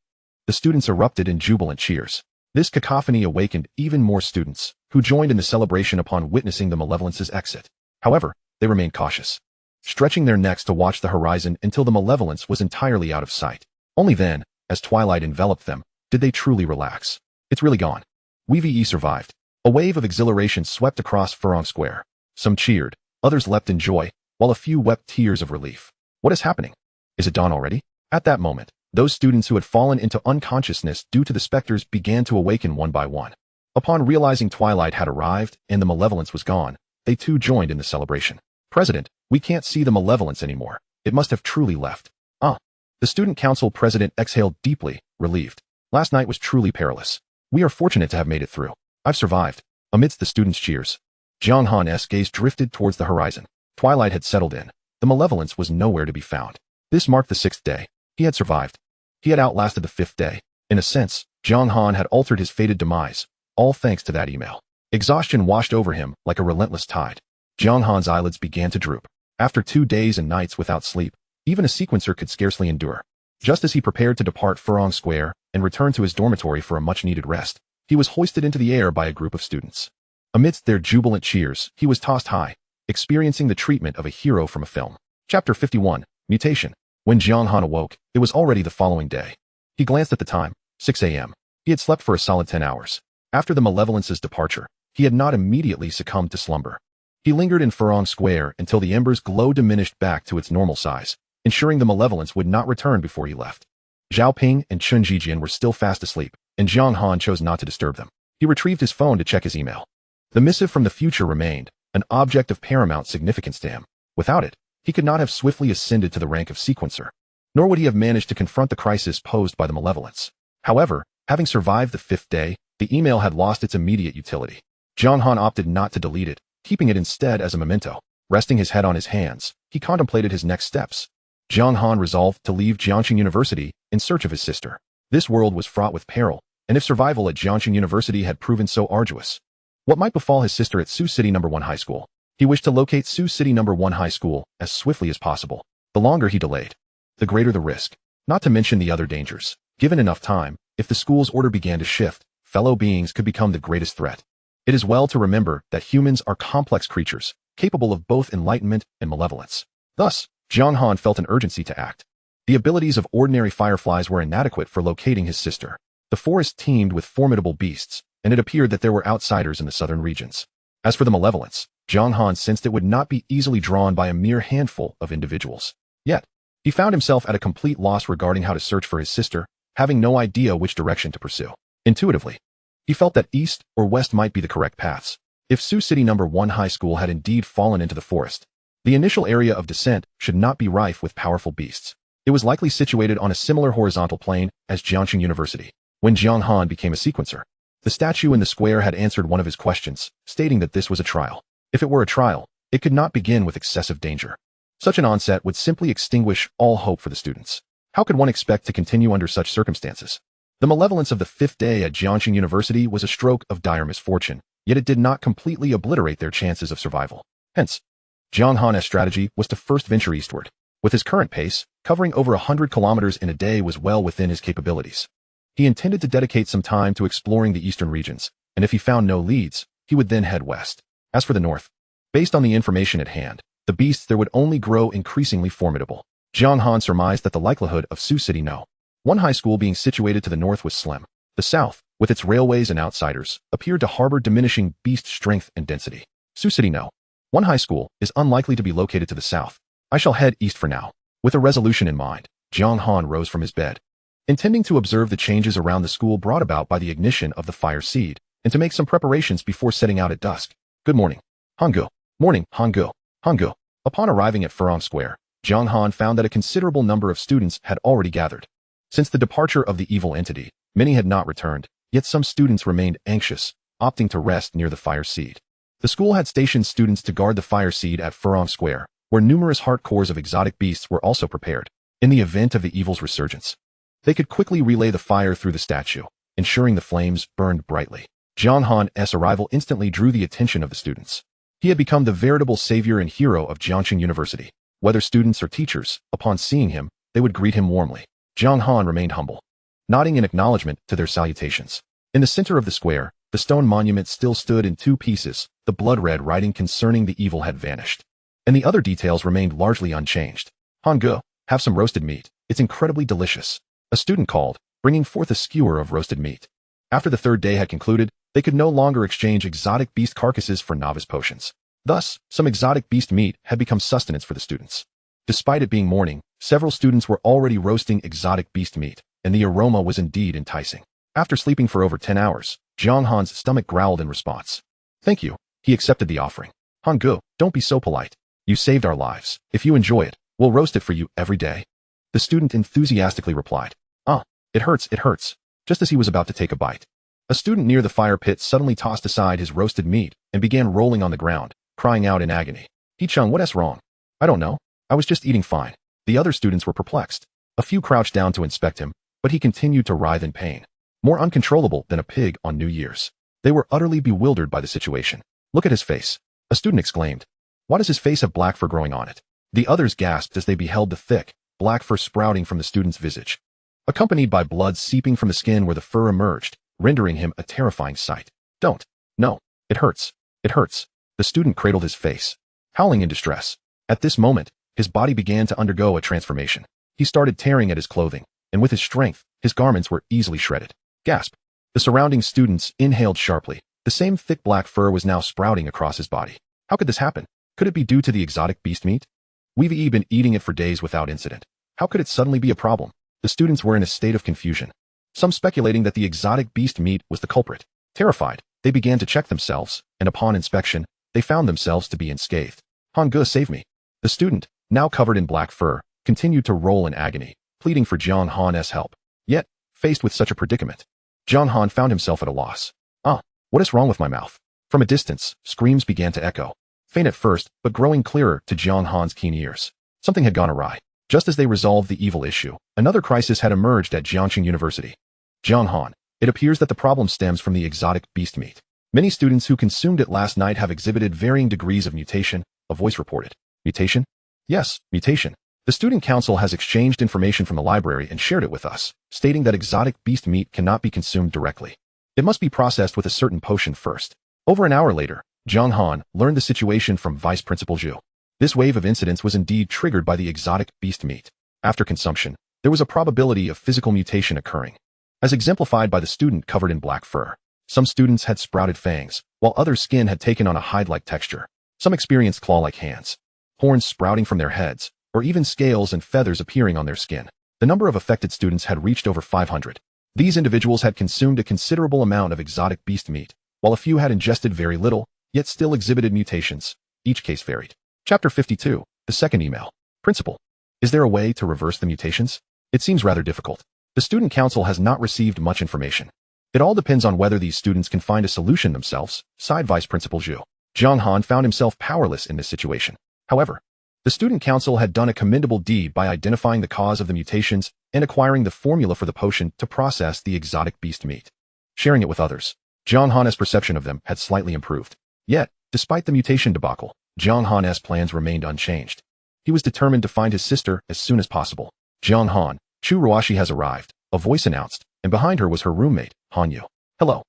The students erupted in jubilant cheers. This cacophony awakened even more students, who joined in the celebration upon witnessing the malevolence's exit. However, they remained cautious, stretching their necks to watch the horizon until the malevolence was entirely out of sight. Only then, as twilight enveloped them, did they truly relax. It's really gone. We survived. A wave of exhilaration swept across Furong Square. Some cheered, others leapt in joy, while a few wept tears of relief. What is happening? Is it dawn already? At that moment, those students who had fallen into unconsciousness due to the specters began to awaken one by one. Upon realizing twilight had arrived and the malevolence was gone, they too joined in the celebration. President, we can't see the malevolence anymore. It must have truly left. The student council president exhaled deeply, relieved. Last night was truly perilous. We are fortunate to have made it through. I've survived. Amidst the students' cheers, Jiang Han's gaze drifted towards the horizon. Twilight had settled in. The malevolence was nowhere to be found. This marked the 6th day. He had survived. He had outlasted the 5th day. In a sense, Jiang Han had altered his fated demise, all thanks to that email. Exhaustion washed over him like a relentless tide. Jiang Han's eyelids began to droop. After 2 days and nights without sleep, even a sequencer could scarcely endure. Just as he prepared to depart Furong Square and return to his dormitory for a much-needed rest, he was hoisted into the air by a group of students. Amidst their jubilant cheers, he was tossed high, experiencing the treatment of a hero from a film. Chapter 51, Mutation. When Jiang Han awoke, it was already the following day. He glanced at the time, 6 a.m. He had slept for a solid 10 hours. After the malevolence's departure, he had not immediately succumbed to slumber. He lingered in Furong Square until the ember's glow diminished back to its normal size, ensuring the malevolence would not return before he left. Zhao Ping and Chun Jijian were still fast asleep, and Jiang Han chose not to disturb them. He retrieved his phone to check his email. The missive from the future remained, an object of paramount significance to him. Without it, he could not have swiftly ascended to the rank of sequencer, nor would he have managed to confront the crisis posed by the malevolence. However, having survived the 5th day, the email had lost its immediate utility. Jiang Han opted not to delete it, keeping it instead as a memento. Resting his head on his hands, he contemplated his next steps. Jiang Han resolved to leave Jiangxing University in search of his sister. This world was fraught with peril, and if survival at Jiangxing University had proven so arduous, what might befall his sister at Sioux City No. 1 High School? He wished to locate Sioux City No. 1 High School as swiftly as possible. The longer he delayed, the greater the risk. Not to mention the other dangers. Given enough time, if the school's order began to shift, fellow beings could become the greatest threat. It is well to remember that humans are complex creatures, capable of both enlightenment and malevolence. Thus, Jiang Han felt an urgency to act. The abilities of ordinary fireflies were inadequate for locating his sister. The forest teemed with formidable beasts, and it appeared that there were outsiders in the southern regions. As for the malevolence, Jiang Han sensed it would not be easily drawn by a mere handful of individuals. Yet, he found himself at a complete loss regarding how to search for his sister, having no idea which direction to pursue. Intuitively, he felt that east or west might be the correct paths. If Sioux City No. 1 High School had indeed fallen into the forest, the initial area of descent should not be rife with powerful beasts. It was likely situated on a similar horizontal plane as Jiangxing University. When Jiang Han became a sequencer, the statue in the square had answered one of his questions, stating that this was a trial. If it were a trial, it could not begin with excessive danger. Such an onset would simply extinguish all hope for the students. How could one expect to continue under such circumstances? The malevolence of the 5th day at Jiangxing University was a stroke of dire misfortune, yet it did not completely obliterate their chances of survival. Hence, Jiang Han's strategy was to first venture eastward. With his current pace, covering over 100 kilometers in a day was well within his capabilities. He intended to dedicate some time to exploring the eastern regions, and if he found no leads, he would then head west. As for the north, based on the information at hand, the beasts there would only grow increasingly formidable. Jiang Han surmised that the likelihood of Sioux City No. 1 High School being situated to the north was slim. The south, with its railways and outsiders, appeared to harbor diminishing beast strength and density. Sioux City No. 1 High School is unlikely to be located to the south. I shall head east for now. With a resolution in mind, Jiang Han rose from his bed, intending to observe the changes around the school brought about by the ignition of the fire seed, and to make some preparations before setting out at dusk. Good morning, Hanggu. Morning, Hanggu. Hanggu. Upon arriving at Furong Square, Jiang Han found that a considerable number of students had already gathered. Since the departure of the evil entity, many had not returned, yet some students remained anxious, opting to rest near the fire seed. The school had stationed students to guard the fire seed at Furong Square, where numerous heart cores of exotic beasts were also prepared. In the event of the evil's resurgence, they could quickly relay the fire through the statue, ensuring the flames burned brightly. Jiang Han's arrival instantly drew the attention of the students. He had become the veritable savior and hero of Jiangxing University. Whether students or teachers, upon seeing him, they would greet him warmly. Jiang Han remained humble, nodding in acknowledgement to their salutations. In the center of the square, the stone monument still stood in 2 pieces. The blood-red writing concerning the evil had vanished, and the other details remained largely unchanged. Hanggu, have some roasted meat. It's incredibly delicious. A student called, bringing forth a skewer of roasted meat. After the 3rd day had concluded, they could no longer exchange exotic beast carcasses for novice potions. Thus, some exotic beast meat had become sustenance for the students. Despite it being morning, several students were already roasting exotic beast meat, and the aroma was indeed enticing. After sleeping for over 10 hours, Jiang Han's stomach growled in response. Thank you. He accepted the offering. Hanggu, don't be so polite. You saved our lives. If you enjoy it, we'll roast it for you every day. The student enthusiastically replied. It hurts, just as he was about to take a bite. A student near the fire pit suddenly tossed aside his roasted meat and began rolling on the ground, crying out in agony. He-chung, what's wrong? I don't know. I was just eating fine. The other students were perplexed. A few crouched down to inspect him, but he continued to writhe in pain, more uncontrollable than a pig on New Year's. They were utterly bewildered by the situation. Look at his face. A student exclaimed. Why does his face have black fur growing on it? The others gasped as they beheld the thick, black fur sprouting from the student's visage, accompanied by blood seeping from the skin where the fur emerged, rendering him a terrifying sight. Don't. No. It hurts. It hurts. The student cradled his face, howling in distress. At this moment, his body began to undergo a transformation. He started tearing at his clothing, and with his strength, his garments were easily shredded. Gasp. The surrounding students inhaled sharply. The same thick black fur was now sprouting across his body. How could this happen? Could it be due to the exotic beast meat? We've been eating it for days without incident. How could it suddenly be a problem? The students were in a state of confusion, some speculating that the exotic beast meat was the culprit. Terrified, they began to check themselves, and upon inspection, they found themselves to be unscathed. Hanggu, save me. The student, now covered in black fur, continued to roll in agony, pleading for Jiang Han's help. Yet, faced with such a predicament, Jiang Han found himself at a loss. What is wrong with my mouth? From a distance, screams began to echo, faint at first, but growing clearer to Jiang Han's keen ears. Something had gone awry. Just as they resolved the evil issue, another crisis had emerged at Jiangxing University. Jiang Han, it appears that the problem stems from the exotic beast meat. Many students who consumed it last night have exhibited varying degrees of mutation, a voice reported. Mutation? Yes, mutation. The student council has exchanged information from the library and shared it with us, stating that exotic beast meat cannot be consumed directly. It must be processed with a certain potion first. Over an hour later, Jiang Han learned the situation from Vice Principal Zhu. This wave of incidents was indeed triggered by the exotic beast meat. After consumption, there was a probability of physical mutation occurring, as exemplified by the student covered in black fur. Some students had sprouted fangs, while others' skin had taken on a hide-like texture. Some experienced claw-like hands, horns sprouting from their heads, or even scales and feathers appearing on their skin. The number of affected students had reached over 500. These individuals had consumed a considerable amount of exotic beast meat, while a few had ingested very little, yet still exhibited mutations. Each case varied. Chapter 52, the second email. Principal. Is there a way to reverse the mutations? It seems rather difficult. The student council has not received much information. It all depends on whether these students can find a solution themselves, sighed Vice Principal Zhu. Jiang Han found himself powerless in this situation. However, the student council had done a commendable deed by identifying the cause of the mutations and acquiring the formula for the potion to process the exotic beast meat. Sharing it with others, Jiang Han's perception of them had slightly improved. Yet, despite the mutation debacle, Jiang Han's plans remained unchanged. He was determined to find his sister as soon as possible. Jiang Han, Chu Ruashi has arrived, a voice announced, and behind her was her roommate, Han Yu. Hello.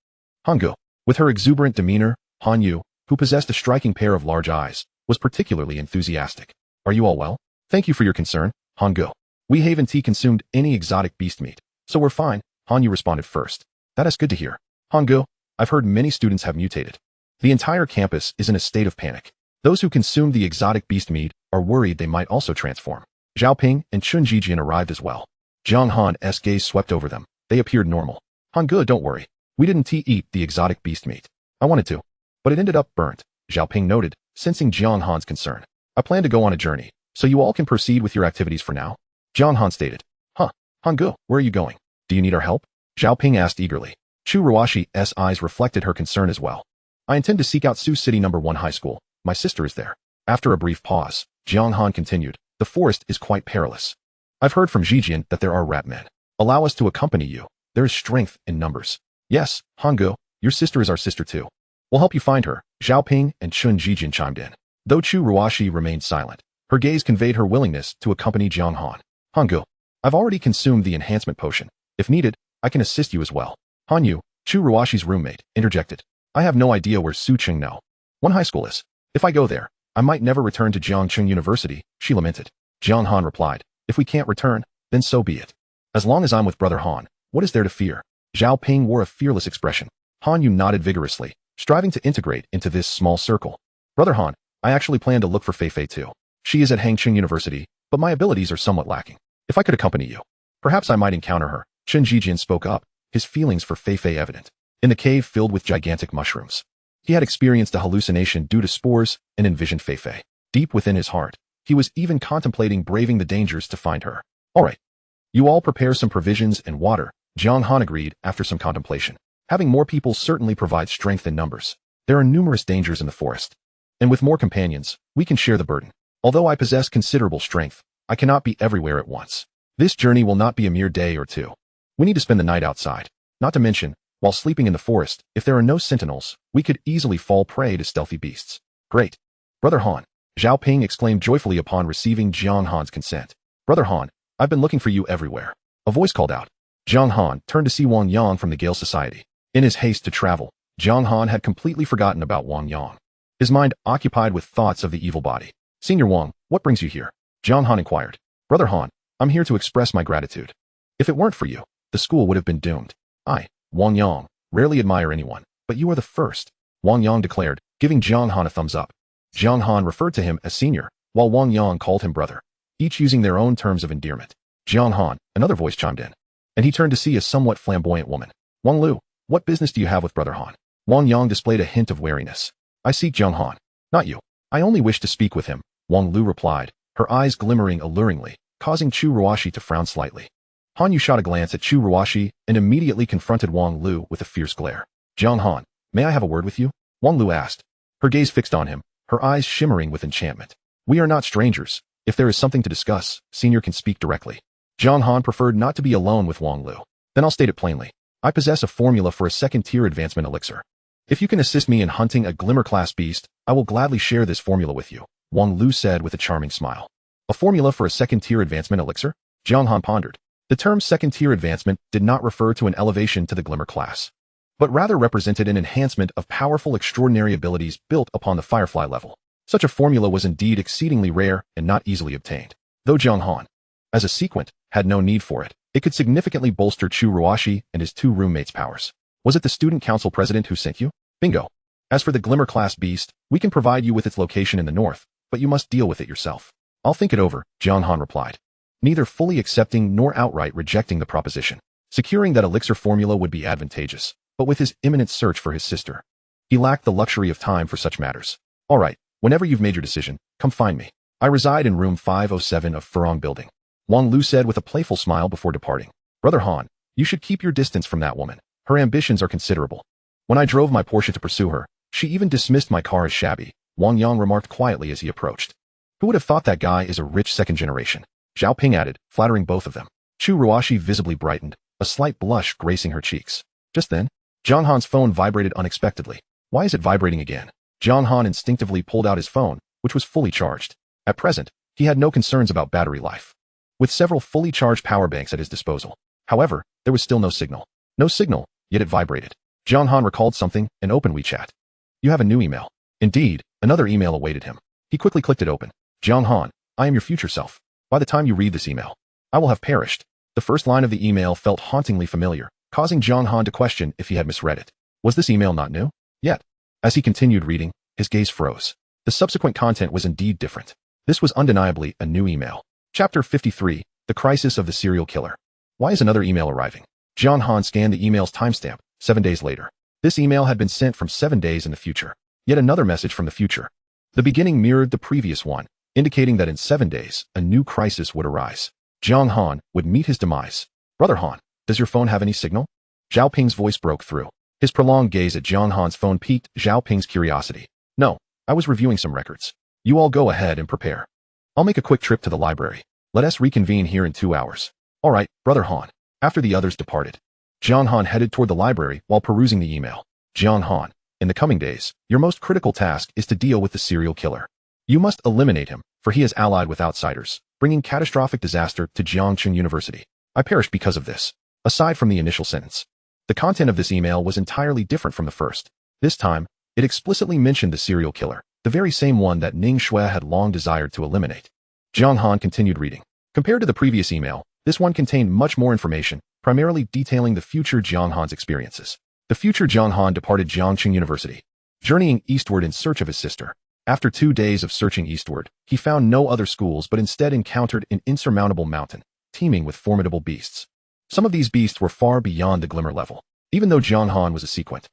Hangu. With her exuberant demeanor, Han Yu, who possessed a striking pair of large eyes, was particularly enthusiastic. Are you all well? Thank you for your concern, Hangu. We haven't consumed any exotic beast meat, so we're fine, Han Yu responded first. That is good to hear. Hangu, I've heard many students have mutated. The entire campus is in a state of panic. Those who consumed the exotic beast meat are worried they might also transform. Zhao Ping and Chun Jijian arrived as well. Jiang Han's gaze swept over them. They appeared normal. Hangu, don't worry. We didn't eat the exotic beast meat. I wanted to, but it ended up burnt, Zhao Ping noted, sensing Jiang Han's concern. I plan to go on a journey, so you all can proceed with your activities for now. Jiang Han stated. Huh, Hangu, where are you going? Do you need our help? Zhao Ping asked eagerly. Chu Ruashi's eyes reflected her concern as well. I intend to seek out Sioux City No. 1 High School. My sister is there. After a brief pause, Jiang Han continued. The forest is quite perilous. I've heard from Jijian that there are rat men. Allow us to accompany you. There is strength in numbers. Yes, Hangu, your sister is our sister too. We'll help you find her, Zhao Ping and Chun Jijian chimed in. Though Chu Ruashi remained silent, her gaze conveyed her willingness to accompany Jiang Han. Hangu, I've already consumed the enhancement potion. If needed, I can assist you as well. Han Yu, Chu Ruashi's roommate, interjected. I have no idea where Sucheng No. 1 High School is. If I go there, I might never return to Jiangcheng University, she lamented. Jiang Han replied. If we can't return, then so be it. As long as I'm with Brother Han, what is there to fear? Zhao Ping wore a fearless expression. Han Yu nodded vigorously, striving to integrate into this small circle. Brother Han, I actually plan to look for Fei Fei too. She is at Hangqing University, but my abilities are somewhat lacking. If I could accompany you, perhaps I might encounter her. Chen Jijian spoke up, his feelings for Fei Fei evident. In the cave filled with gigantic mushrooms, he had experienced a hallucination due to spores and envisioned Fei Fei. Deep within his heart, he was even contemplating braving the dangers to find her. All right. You all prepare some provisions and water, Jiang Han agreed after some contemplation. Having more people certainly provides strength in numbers. There are numerous dangers in the forest. And with more companions, we can share the burden. Although I possess considerable strength, I cannot be everywhere at once. This journey will not be a mere day or two. We need to spend the night outside. Not to mention, while sleeping in the forest, if there are no sentinels, we could easily fall prey to stealthy beasts. Great. Brother Han, Zhao Ping exclaimed joyfully upon receiving Jiang Han's consent. Brother Han, I've been looking for you everywhere. A voice called out. Jiang Han turned to see Wang Yang from the Gale Society. In his haste to travel, Jiang Han had completely forgotten about Wang Yang. His mind occupied with thoughts of the evil body. Senior Wang, what brings you here? Jiang Han inquired. Brother Han, I'm here to express my gratitude. If it weren't for you, the school would have been doomed. I, Wang Yang, rarely admire anyone, but you are the first, Wang Yang declared, giving Jiang Han a thumbs up. Jiang Han referred to him as senior, while Wang Yang called him brother, each using their own terms of endearment. Jiang Han, another voice chimed in, and he turned to see a somewhat flamboyant woman. Wang Lu, what business do you have with Brother Han? Wang Yang displayed a hint of wariness. I seek Jiang Han. Not you. I only wish to speak with him, Wang Lu replied, her eyes glimmering alluringly, causing Chu Ruashi to frown slightly. Han Yu shot a glance at Chu Ruashi and immediately confronted Wang Lu with a fierce glare. Jiang Han, may I have a word with you? Wang Lu asked, her gaze fixed on him, her eyes shimmering with enchantment. We are not strangers. If there is something to discuss, Senior can speak directly. Jiang Han preferred not to be alone with Wang Lu. Then I'll state it plainly. I possess a formula for a second-tier advancement elixir. If you can assist me in hunting a Glimmer-class beast, I will gladly share this formula with you, Wang Lu said with a charming smile. A formula for a second-tier advancement elixir? Jiang Han pondered. The term second-tier advancement did not refer to an elevation to the Glimmer class, but rather represented an enhancement of powerful extraordinary abilities built upon the Firefly level. Such a formula was indeed exceedingly rare and not easily obtained. Though Jiang Han, as a sequent, had no need for it, it could significantly bolster Chu Ruashi and his two roommates' powers. Was it the student council president who sent you? Bingo. As for the Glimmer-class beast, we can provide you with its location in the north, but you must deal with it yourself. I'll think it over, Jiang Han replied, neither fully accepting nor outright rejecting the proposition. Securing that elixir formula would be advantageous, but with his imminent search for his sister, he lacked the luxury of time for such matters. All right, whenever you've made your decision, come find me. I reside in room 507 of Furong Building, Wang Lu said with a playful smile before departing. Brother Han, you should keep your distance from that woman. Her ambitions are considerable. When I drove my Porsche to pursue her, she even dismissed my car as shabby, Wang Yang remarked quietly as he approached. Who would have thought that guy is a rich second generation? Zhao Ping added, flattering both of them. Chu Ruoshi visibly brightened, a slight blush gracing her cheeks. Just then, Jiang Han's phone vibrated unexpectedly. Why is it vibrating again? Jiang Han instinctively pulled out his phone, which was fully charged. At present, he had no concerns about battery life, with several fully charged power banks at his disposal. However, there was still no signal. No signal, yet it vibrated. Jiang Han recalled something and opened WeChat. You have a new email. Indeed, another email awaited him. He quickly clicked it open. Jiang Han, I am your future self. By the time you read this email, I will have perished. The first line of the email felt hauntingly familiar, causing Jiang Han to question if he had misread it. Was this email not new? Yet, as he continued reading, his gaze froze. The subsequent content was indeed different. This was undeniably a new email. Chapter 53, The Crisis of the Serial Killer. Why is another email arriving? Jiang Han scanned the email's timestamp, 7 days later. This email had been sent from 7 days in the future. Yet another message from the future. The beginning mirrored the previous one, indicating that in 7 days, a new crisis would arise. Jiang Han would meet his demise. Brother Han, does your phone have any signal? Zhao Ping's voice broke through. His prolonged gaze at Jiang Han's phone piqued Zhao Ping's curiosity. No, I was reviewing some records. You all go ahead and prepare. I'll make a quick trip to the library. Let us reconvene here in 2 hours. All right, Brother Han. After the others departed, Jiang Han headed toward the library while perusing the email. Jiang Han, in the coming days, your most critical task is to deal with the serial killer. You must eliminate him, for he is allied with outsiders, bringing catastrophic disaster to Jiangcheng University. I perished because of this. Aside from the initial sentence, the content of this email was entirely different from the first. This time, it explicitly mentioned the serial killer, the very same one that Ning Shui had long desired to eliminate. Jiang Han continued reading. Compared to the previous email, this one contained much more information, primarily detailing the future Jiang Han's experiences. The future Jiang Han departed Jiangcheng University, journeying eastward in search of his sister. After 2 days of searching eastward, he found no other schools but instead encountered an insurmountable mountain, teeming with formidable beasts. Some of these beasts were far beyond the Glimmer level. Even though Jiang Han was a sequent,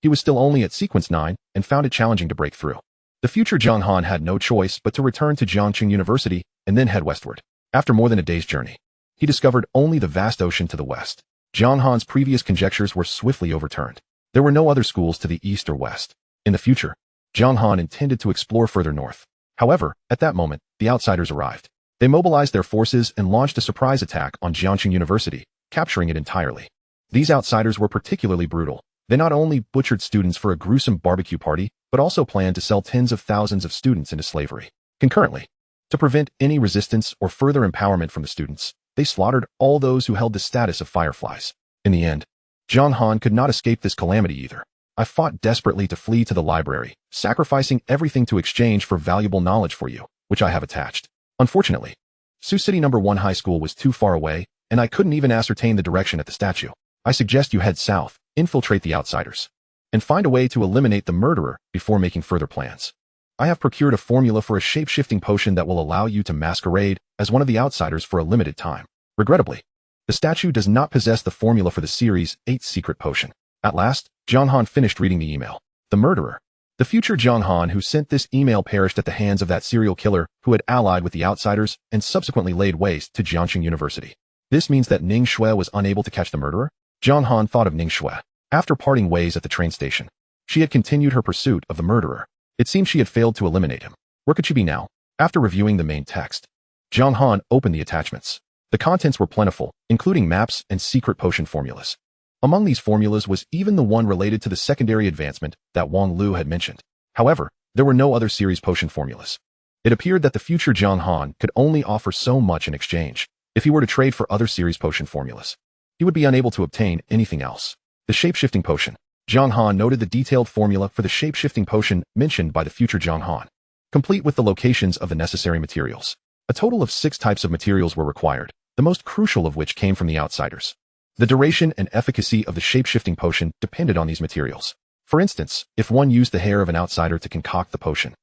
he was still only at sequence 9 and found it challenging to break through. The future Jiang Han had no choice but to return to Jiangcheng University and then head westward. After more than a day's journey, he discovered only the vast ocean to the west. Jiang Han's previous conjectures were swiftly overturned. There were no other schools to the east or west. In the future, Jiang Han intended to explore further north. However, at that moment, the outsiders arrived. They mobilized their forces and launched a surprise attack on Jiangcheng University, capturing it entirely. These outsiders were particularly brutal. They not only butchered students for a gruesome barbecue party, but also planned to sell tens of thousands of students into slavery. Concurrently, to prevent any resistance or further empowerment from the students, they slaughtered all those who held the status of fireflies. In the end, Jiang Han could not escape this calamity either. I fought desperately to flee to the library, sacrificing everything to exchange for valuable knowledge for you, which I have attached. Unfortunately, Sioux City No. 1 High School was too far away, and I couldn't even ascertain the direction at the statue. I suggest you head south, infiltrate the outsiders, and find a way to eliminate the murderer before making further plans. I have procured a formula for a shape-shifting potion that will allow you to masquerade as one of the outsiders for a limited time. Regrettably, the statue does not possess the formula for the Series 8 secret potion. At last, Jiang Han finished reading the email. The murderer. The future Jiang Han who sent this email perished at the hands of that serial killer who had allied with the outsiders and subsequently laid waste to Jiangcheng University. This means that Ning Shui was unable to catch the murderer? Jiang Han thought of Ning Shui. After parting ways at the train station, she had continued her pursuit of the murderer. It seemed she had failed to eliminate him. Where could she be now? After reviewing the main text, Jiang Han opened the attachments. The contents were plentiful, including maps and secret potion formulas. Among these formulas was even the one related to the secondary advancement that Wang Lu had mentioned. However, there were no other series potion formulas. It appeared that the future Jiang Han could only offer so much in exchange. If he were to trade for other series potion formulas, he would be unable to obtain anything else. The shape-shifting potion. Jiang Han noted the detailed formula for the shape-shifting potion mentioned by the future Jiang Han, complete with the locations of the necessary materials. A total of 6 types of materials were required, the most crucial of which came from the outsiders. The duration and efficacy of the shape-shifting potion depended on these materials. For instance, if one used the hair of an outsider to concoct the potion,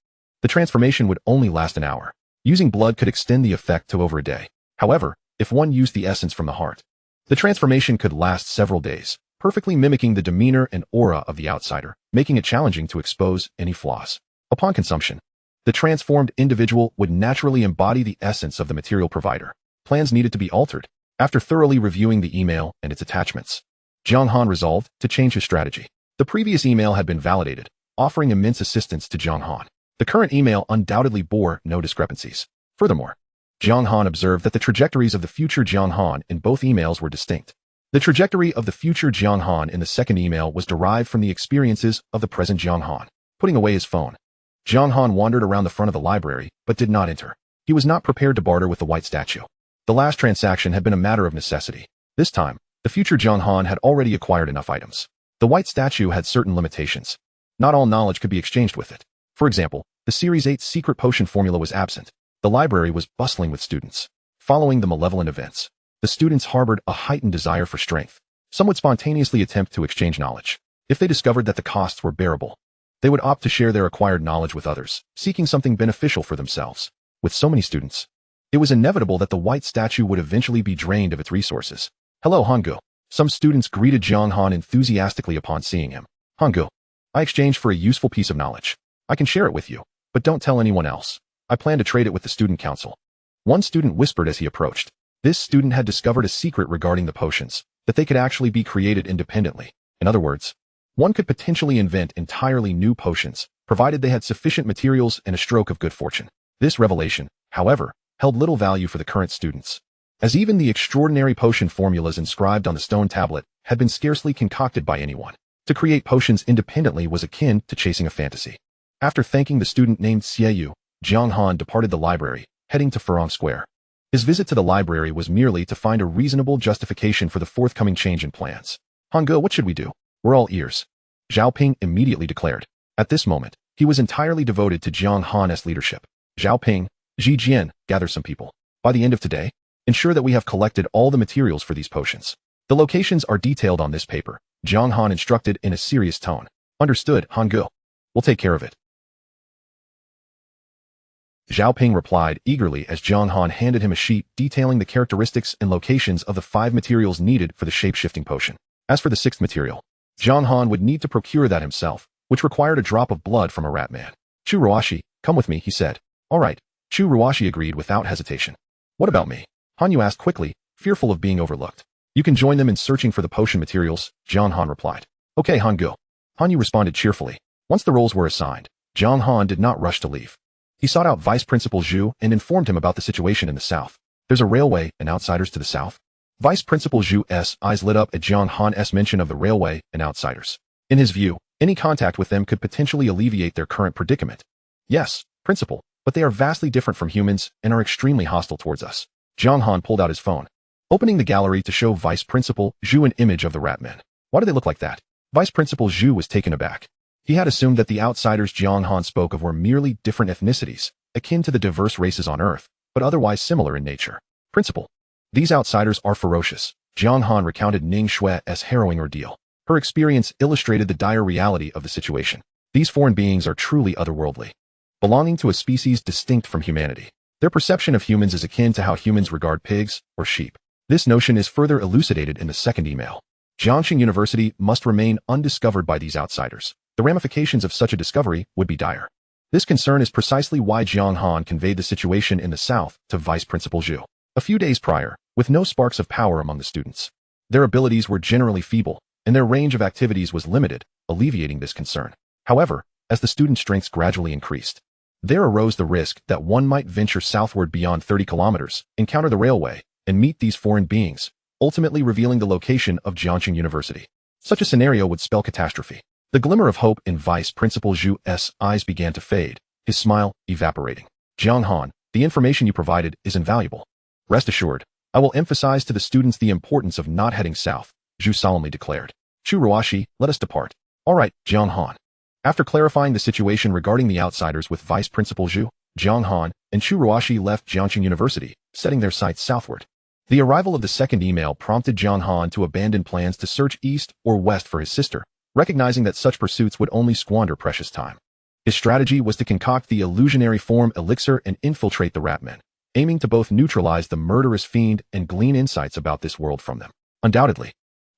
the transformation would only last an hour. Using blood could extend the effect to over a day. However, if one used the essence from the heart, the transformation could last several days, perfectly mimicking the demeanor and aura of the outsider, making it challenging to expose any flaws. Upon consumption, the transformed individual would naturally embody the essence of the material provider. Plans needed to be altered. After thoroughly reviewing the email and its attachments, Jiang Han resolved to change his strategy. The previous email had been validated, offering immense assistance to Jiang Han. The current email undoubtedly bore no discrepancies. Furthermore, Jiang Han observed that the trajectories of the future Jiang Han in both emails were distinct. The trajectory of the future Jiang Han in the second email was derived from the experiences of the present Jiang Han. Putting away his phone, Jiang Han wandered around the front of the library, but did not enter. He was not prepared to barter with the white statue. The last transaction had been a matter of necessity. This time, the future Jiang Han had already acquired enough items. The white statue had certain limitations. Not all knowledge could be exchanged with it. For example, the Series 8 secret potion formula was absent. The library was bustling with students. Following the malevolent events, the students harbored a heightened desire for strength. Some would spontaneously attempt to exchange knowledge. If they discovered that the costs were bearable, they would opt to share their acquired knowledge with others, seeking something beneficial for themselves. With so many students, it was inevitable that the white statue would eventually be drained of its resources. Hello, Hangu. Some students greeted Jiang Han enthusiastically upon seeing him. Hangu, I exchanged for a useful piece of knowledge. I can share it with you, but don't tell anyone else. I plan to trade it with the student council. One student whispered as he approached. This student had discovered a secret regarding the potions, that they could actually be created independently. In other words, one could potentially invent entirely new potions, provided they had sufficient materials and a stroke of good fortune. This revelation, however, held little value for the current students, as even the extraordinary potion formulas inscribed on the stone tablet had been scarcely concocted by anyone. To create potions independently was akin to chasing a fantasy. After thanking the student named Xieyu, Jiang Han departed the library, heading to Furong Square. His visit to the library was merely to find a reasonable justification for the forthcoming change in plans. Hangu, what should we do? We're all ears. Zhao Ping immediately declared. At this moment, he was entirely devoted to Jiang Han's leadership. Zhao Ping, Ji Jian, gather some people. By the end of today, ensure that we have collected all the materials for these potions. The locations are detailed on this paper, Jiang Han instructed in a serious tone. Understood, Hangu. We'll take care of it. Zhao Ping replied eagerly as Jiang Han handed him a sheet detailing the characteristics and locations of the 5 materials needed for the shape-shifting potion. As for the 6th material, Jiang Han would need to procure that himself, which required a drop of blood from a rat man. Chu Ruashi, come with me, he said. All right. Chu Ruashi agreed without hesitation. What about me? Hanyu asked quickly, fearful of being overlooked. You can join them in searching for the potion materials, Jiang Han replied. Okay, Hangu. Hanyu responded cheerfully. Once the roles were assigned, Jiang Han did not rush to leave. He sought out Vice Principal Zhu and informed him about the situation in the south. There's a railway and outsiders to the south? Vice Principal Zhu's eyes lit up at Jiang Han's mention of the railway and outsiders. In his view, any contact with them could potentially alleviate their current predicament. Yes, Principal, but they are vastly different from humans and are extremely hostile towards us. Jiang Han pulled out his phone, opening the gallery to show Vice Principal Zhu an image of the ratmen. Why do they look like that? Vice Principal Zhu was taken aback. He had assumed that the outsiders Jiang Han spoke of were merely different ethnicities, akin to the diverse races on Earth, but otherwise similar in nature. Principal, these outsiders are ferocious. Jiang Han recounted Ning Shue's harrowing ordeal. Her experience illustrated the dire reality of the situation. These foreign beings are truly otherworldly, belonging to a species distinct from humanity. Their perception of humans is akin to how humans regard pigs or sheep. This notion is further elucidated in the second email. Jiangxing University must remain undiscovered by these outsiders. The ramifications of such a discovery would be dire. This concern is precisely why Jiang Han conveyed the situation in the south to Vice Principal Zhu. A few days prior, with no sparks of power among the students, their abilities were generally feeble, and their range of activities was limited, alleviating this concern. However, as the student strengths gradually increased, there arose the risk that one might venture southward beyond 30 kilometers, encounter the railway, and meet these foreign beings, ultimately revealing the location of Jiangxing University. Such a scenario would spell catastrophe. The glimmer of hope in Vice Principal Zhu's eyes began to fade, his smile evaporating. Jiang Han, the information you provided is invaluable. Rest assured, I will emphasize to the students the importance of not heading south, Zhu solemnly declared. Chu Ruashi, let us depart. All right, Jiang Han. After clarifying the situation regarding the outsiders with Vice Principal Zhu, Jiang Han and Chu Ruashi left Jiangxing University, setting their sights southward. The arrival of the second email prompted Jiang Han to abandon plans to search east or west for his sister, recognizing that such pursuits would only squander precious time. His strategy was to concoct the illusionary form elixir and infiltrate the ratmen, aiming to both neutralize the murderous fiend and glean insights about this world from them. Undoubtedly,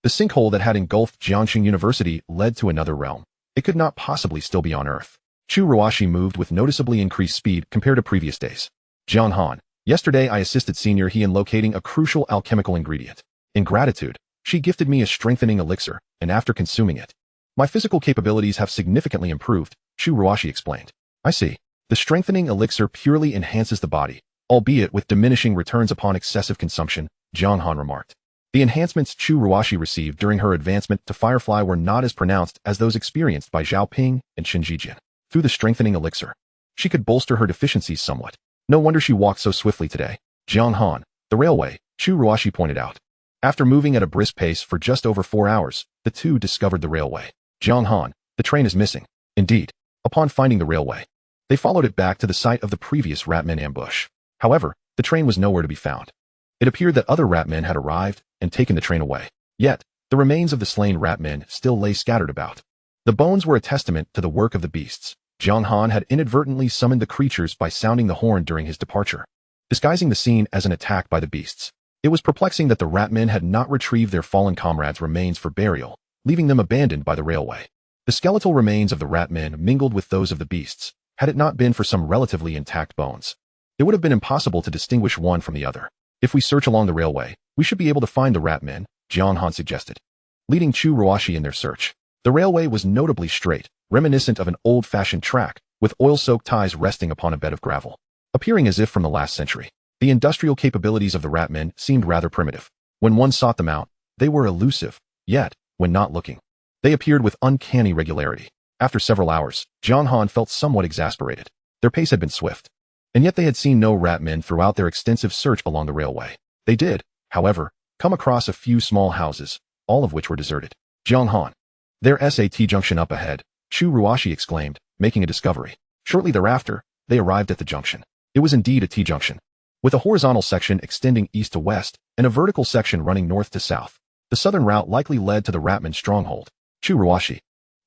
the sinkhole that had engulfed Jiangxing University led to another realm. It could not possibly still be on Earth. Chu Ruashi moved with noticeably increased speed compared to previous days. Jiang Han. Yesterday I assisted Senior He in locating a crucial alchemical ingredient. In gratitude, she gifted me a strengthening elixir, and after consuming it, my physical capabilities have significantly improved, Chu Ruashi explained. I see. The strengthening elixir purely enhances the body, albeit with diminishing returns upon excessive consumption, Jiang Han remarked. The enhancements Chu Ruashi received during her advancement to Firefly were not as pronounced as those experienced by Zhao Ping and Shen Zhijian. Through the strengthening elixir, she could bolster her deficiencies somewhat. No wonder she walked so swiftly today. Jiang Han. The railway, Chu Ruashi pointed out. After moving at a brisk pace for just over 4 hours, the two discovered the railway. Jiang Han. The train is missing. Indeed. Upon finding the railway, they followed it back to the site of the previous ratmen ambush. However, the train was nowhere to be found. It appeared that other ratmen had arrived and taken the train away. Yet, the remains of the slain ratmen still lay scattered about. The bones were a testament to the work of the beasts. Jiang Han had inadvertently summoned the creatures by sounding the horn during his departure, disguising the scene as an attack by the beasts. It was perplexing that the ratmen had not retrieved their fallen comrades' remains for burial, leaving them abandoned by the railway. The skeletal remains of the ratmen mingled with those of the beasts. Had it not been for some relatively intact bones, it would have been impossible to distinguish one from the other. If we search along the railway, we should be able to find the ratmen, Jiang Han suggested, leading Chu Ruashi in their search. The railway was notably straight, reminiscent of an old-fashioned track, with oil-soaked ties resting upon a bed of gravel, appearing as if from the last century. The industrial capabilities of the ratmen seemed rather primitive. When one sought them out, they were elusive, yet, when not looking, they appeared with uncanny regularity. After several hours, Jiang Han felt somewhat exasperated. Their pace had been swift, and yet they had seen no ratmen throughout their extensive search along the railway. They did, however, come across a few small houses, all of which were deserted. Jiang Han. There's a T-junction up ahead, Chu Ruashi exclaimed, making a discovery. Shortly thereafter, they arrived at the junction. It was indeed a T-junction, with a horizontal section extending east to west and a vertical section running north to south. The southern route likely led to the ratman stronghold. Chu Ruashi.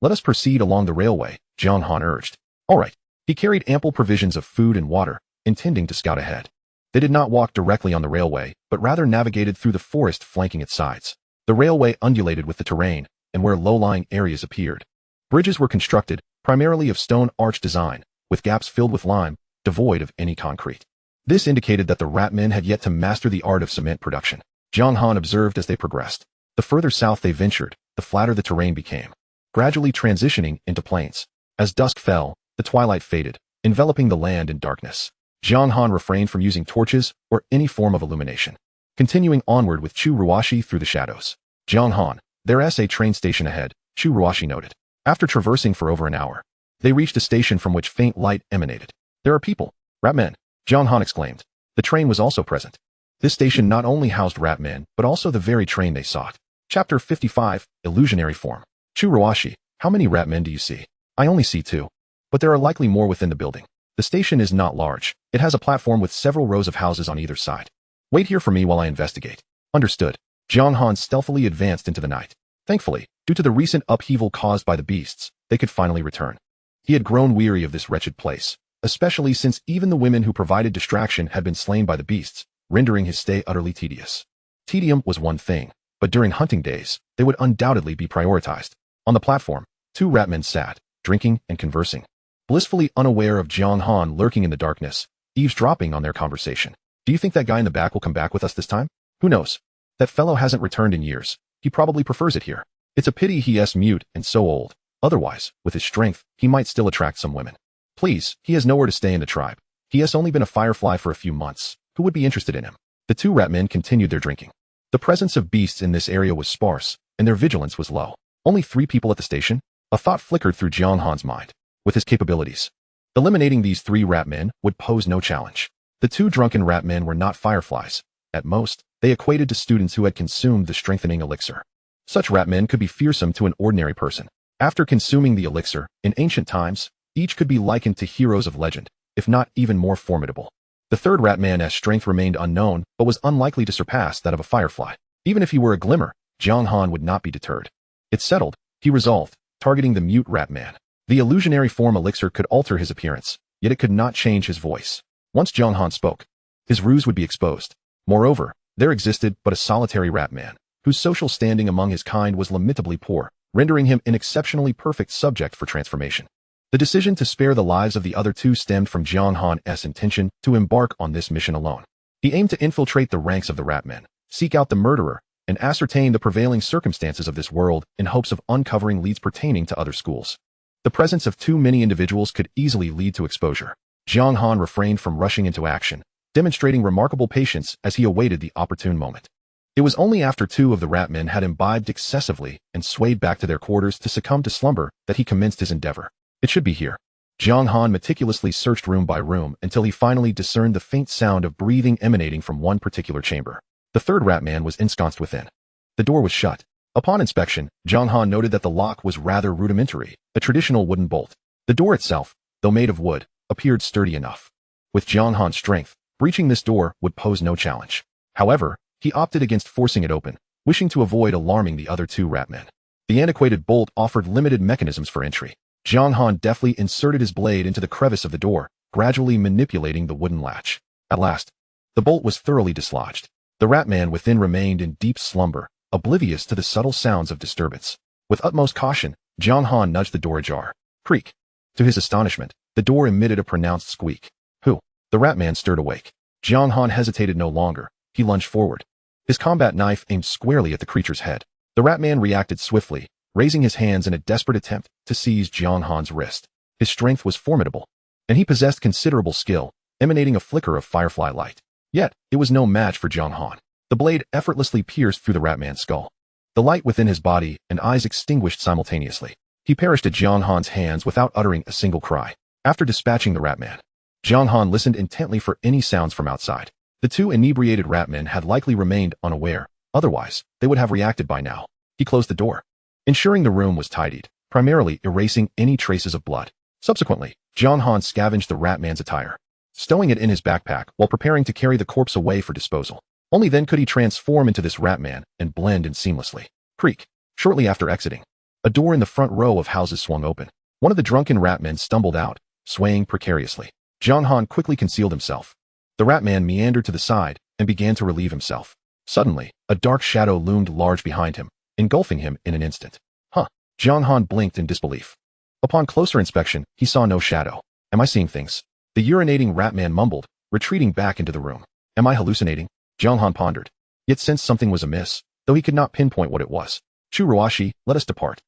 Let us proceed along the railway, Jiang Han urged. All right. He carried ample provisions of food and water, intending to scout ahead. They did not walk directly on the railway, but rather navigated through the forest flanking its sides. The railway undulated with the terrain, and where low-lying areas appeared, bridges were constructed, primarily of stone arch design, with gaps filled with lime, devoid of any concrete. This indicated that the ratmen had yet to master the art of cement production. Jiang Han observed as they progressed. The further south they ventured, the flatter the terrain became, gradually transitioning into plains. As dusk fell, the twilight faded, enveloping the land in darkness. Jiang Han refrained from using torches or any form of illumination, continuing onward with Chu Ruashi through the shadows. Jiang Han. There's a train station ahead, Chu Ruashi noted. After traversing for over an hour, they reached a station from which faint light emanated. There are people. Ratmen, Jiang Han exclaimed. The train was also present. This station not only housed ratmen, but also the very train they sought. Chapter 55, Illusionary Form. Chu Ruashi. How many ratmen do you see? I only see 2. But there are likely more within the building. The station is not large. It has a platform with several rows of houses on either side. Wait here for me while I investigate. Understood. Jiang Han stealthily advanced into the night. Thankfully, due to the recent upheaval caused by the beasts, they could finally return. He had grown weary of this wretched place, especially since even the women who provided distraction had been slain by the beasts, rendering his stay utterly tedious. Tedium was one thing, but during hunting days, they would undoubtedly be prioritized. On the platform, 2 ratmen sat, drinking and conversing, blissfully unaware of Jiang Han lurking in the darkness, eavesdropping on their conversation. Do you think that guy in the back will come back with us this time? Who knows? That fellow hasn't returned in years. He probably prefers it here. It's a pity he's mute and so old. Otherwise, with his strength, he might still attract some women. Please, he has nowhere to stay in the tribe. He has only been a firefly for a few months. Who would be interested in him? The 2 ratmen continued their drinking. The presence of beasts in this area was sparse, and their vigilance was low. Only 3 people at the station? A thought flickered through Jiang Han's mind. With his capabilities, eliminating these 3 ratmen would pose no challenge. The 2 drunken ratmen were not fireflies. At most, they equated to students who had consumed the strengthening elixir. Such ratmen could be fearsome to an ordinary person. After consuming the elixir, in ancient times, each could be likened to heroes of legend, if not even more formidable. The 3rd ratman's strength remained unknown, but was unlikely to surpass that of a firefly. Even if he were a glimmer, Jiang Han would not be deterred. It's settled, he resolved. targeting the mute rat man. The illusionary form elixir could alter his appearance, yet it could not change his voice. Once Jiang Han spoke, his ruse would be exposed. Moreover, there existed but a solitary rat man, whose social standing among his kind was lamentably poor, rendering him an exceptionally perfect subject for transformation. The decision to spare the lives of the other two stemmed from Jiang Han's intention to embark on this mission alone. He aimed to infiltrate the ranks of the ratmen, seek out the murderer, and ascertain the prevailing circumstances of this world in hopes of uncovering leads pertaining to other schools. The presence of too many individuals could easily lead to exposure. Jiang Han refrained from rushing into action, demonstrating remarkable patience as he awaited the opportune moment. It was only after two of the ratmen had imbibed excessively and swayed back to their quarters to succumb to slumber that he commenced his endeavor. It should be here. Jiang Han meticulously searched room by room until he finally discerned the faint sound of breathing emanating from one particular chamber. The third ratman was ensconced within. The door was shut. Upon inspection, Jiang Han noted that the lock was rather rudimentary, a traditional wooden bolt. The door itself, though made of wood, appeared sturdy enough. With Jiang Han's strength, breaching this door would pose no challenge. However, he opted against forcing it open, wishing to avoid alarming the other two ratmen. The antiquated bolt offered limited mechanisms for entry. Jiang Han deftly inserted his blade into the crevice of the door, gradually manipulating the wooden latch. At last, the bolt was thoroughly dislodged. The ratman within remained in deep slumber, oblivious to the subtle sounds of disturbance. With utmost caution, Jiang Han nudged the door ajar. Creak. To his astonishment, the door emitted a pronounced squeak. Who? The ratman stirred awake. Jiang Han hesitated no longer. He lunged forward. His combat knife aimed squarely at the creature's head. The ratman reacted swiftly, raising his hands in a desperate attempt to seize Jiang Han's wrist. His strength was formidable, and he possessed considerable skill, emanating a flicker of firefly light. Yet, it was no match for Jiang Han. The blade effortlessly pierced through the ratman's skull. The light within his body and eyes extinguished simultaneously. He perished at Jiang Han's hands without uttering a single cry. After dispatching the ratman, Jiang Han listened intently for any sounds from outside. The two inebriated ratmen had likely remained unaware, otherwise, they would have reacted by now. He closed the door, ensuring the room was tidied, primarily erasing any traces of blood. Subsequently, Jiang Han scavenged the ratman's attire, stowing it in his backpack while preparing to carry the corpse away for disposal. Only then could he transform into this ratman and blend in seamlessly. Creak. Shortly after exiting, a door in the front row of houses swung open. One of the drunken ratmen stumbled out, swaying precariously. Jiang Han quickly concealed himself. The ratman meandered to the side and began to relieve himself. Suddenly, a dark shadow loomed large behind him, engulfing him in an instant. Huh. Jiang Han blinked in disbelief. Upon closer inspection, he saw no shadow. Am I seeing things? The urinating ratman mumbled, retreating back into the room. Am I hallucinating? Jiang Han pondered, yet sensed something was amiss, though he could not pinpoint what it was. Chu Ruashi, let us depart.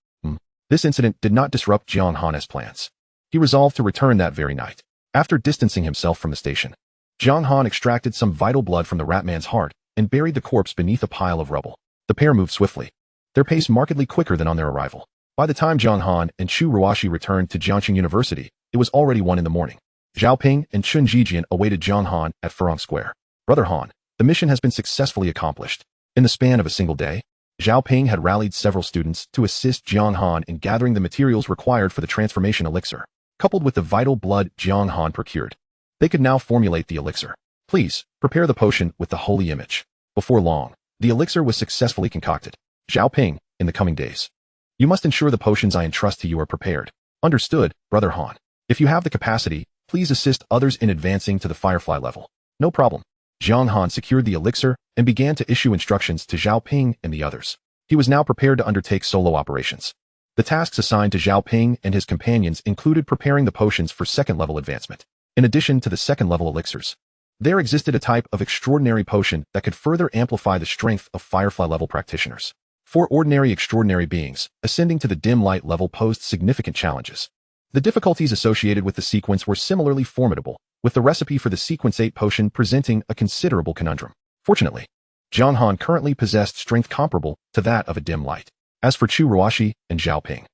This incident did not disrupt Jiang Han's plans. He resolved to return that very night. After distancing himself from the station, Jiang Han extracted some vital blood from the ratman's heart and buried the corpse beneath a pile of rubble. The pair moved swiftly, their pace markedly quicker than on their arrival. By the time Jiang Han and Chu Ruashi returned to Jiangxing University, it was already 1 in the morning. Zhao Ping and Chun Jijian awaited Jiang Han at Furong Square. Brother Han, the mission has been successfully accomplished. In the span of a single day, Zhao Ping had rallied several students to assist Jiang Han in gathering the materials required for the transformation elixir. Coupled with the vital blood Jiang Han procured, they could now formulate the elixir. Please, prepare the potion with the holy image. Before long, the elixir was successfully concocted. Zhao Ping, in the coming days, you must ensure the potions I entrust to you are prepared. Understood, Brother Han. If you have the capacity, please assist others in advancing to the firefly level. No problem. Jiang Han secured the elixir and began to issue instructions to Zhao Ping and the others. He was now prepared to undertake solo operations. The tasks assigned to Zhao Ping and his companions included preparing the potions for second-level advancement. In addition to the second-level elixirs, there existed a type of extraordinary potion that could further amplify the strength of firefly-level practitioners. For ordinary extraordinary beings, ascending to the dim light level posed significant challenges. The difficulties associated with the sequence were similarly formidable, with the recipe for the Sequence 8 potion presenting a considerable conundrum. Fortunately, Jiang Han currently possessed strength comparable to that of a dim light. As for Chu Ruashi and Zhao Ping,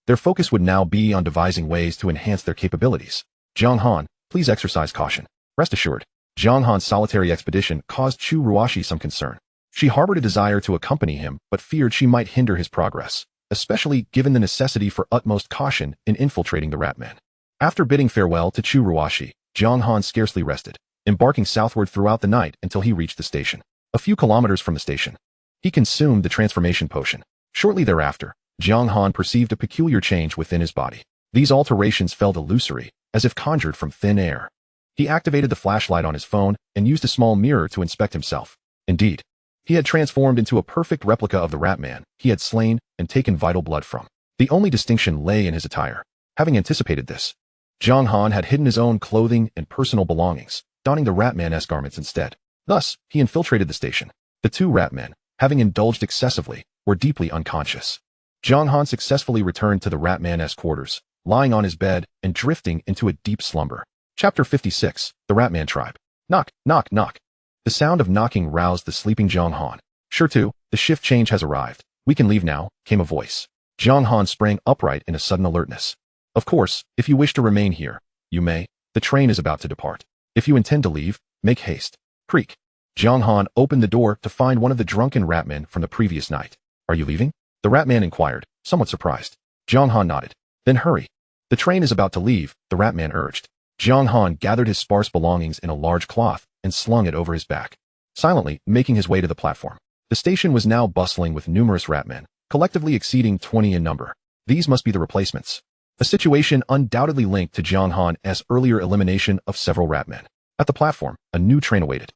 their focus would now be on devising ways to enhance their capabilities. Jiang Han, please exercise caution. Rest assured, Jiang Han's solitary expedition caused Chu Ruashi some concern. She harbored a desire to accompany him, but feared she might hinder his progress, especially given the necessity for utmost caution in infiltrating the ratman. After bidding farewell to Chu Ruashi, Jiang Han scarcely rested, embarking southward throughout the night until he reached the station. A few kilometers from the station, he consumed the transformation potion. Shortly thereafter, Jiang Han perceived a peculiar change within his body. These alterations felt illusory, as if conjured from thin air. He activated the flashlight on his phone and used a small mirror to inspect himself. Indeed, he had transformed into a perfect replica of the Ratman he had slain and taken vital blood from. The only distinction lay in his attire. Having anticipated this, Jiang Han had hidden his own clothing and personal belongings, donning the Ratman-esque garments instead. Thus, he infiltrated the station. The two Ratmen, having indulged excessively, were deeply unconscious. Jiang Han successfully returned to the Ratman-esque quarters, lying on his bed and drifting into a deep slumber. Chapter 56, The Ratman Tribe. Knock, knock, knock. The sound of knocking roused the sleeping Jiang Han. Sure too, the shift change has arrived. We can leave now, came a voice. Jiang Han sprang upright in a sudden alertness. Of course, if you wish to remain here, you may. The train is about to depart. If you intend to leave, make haste. Creak. Jiang Han opened the door to find one of the drunken Ratmen from the previous night. Are you leaving? The Ratman inquired, somewhat surprised. Jiang Han nodded. Then hurry. The train is about to leave, the Ratman urged. Jiang Han gathered his sparse belongings in a large cloth and slung it over his back, silently making his way to the platform. The station was now bustling with numerous Ratmen, collectively exceeding 20 in number. These must be the replacements. A situation undoubtedly linked to Jiang Han's earlier elimination of several Ratmen. At the platform, a new train awaited.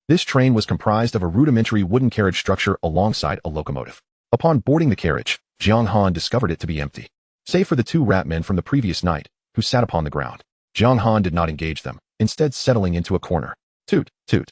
This train was comprised of a rudimentary wooden carriage structure alongside a locomotive. Upon boarding the carriage, Jiang Han discovered it to be empty, save for the two Ratmen from the previous night, who sat upon the ground. Jiang Han did not engage them, instead settling into a corner. Toot, toot.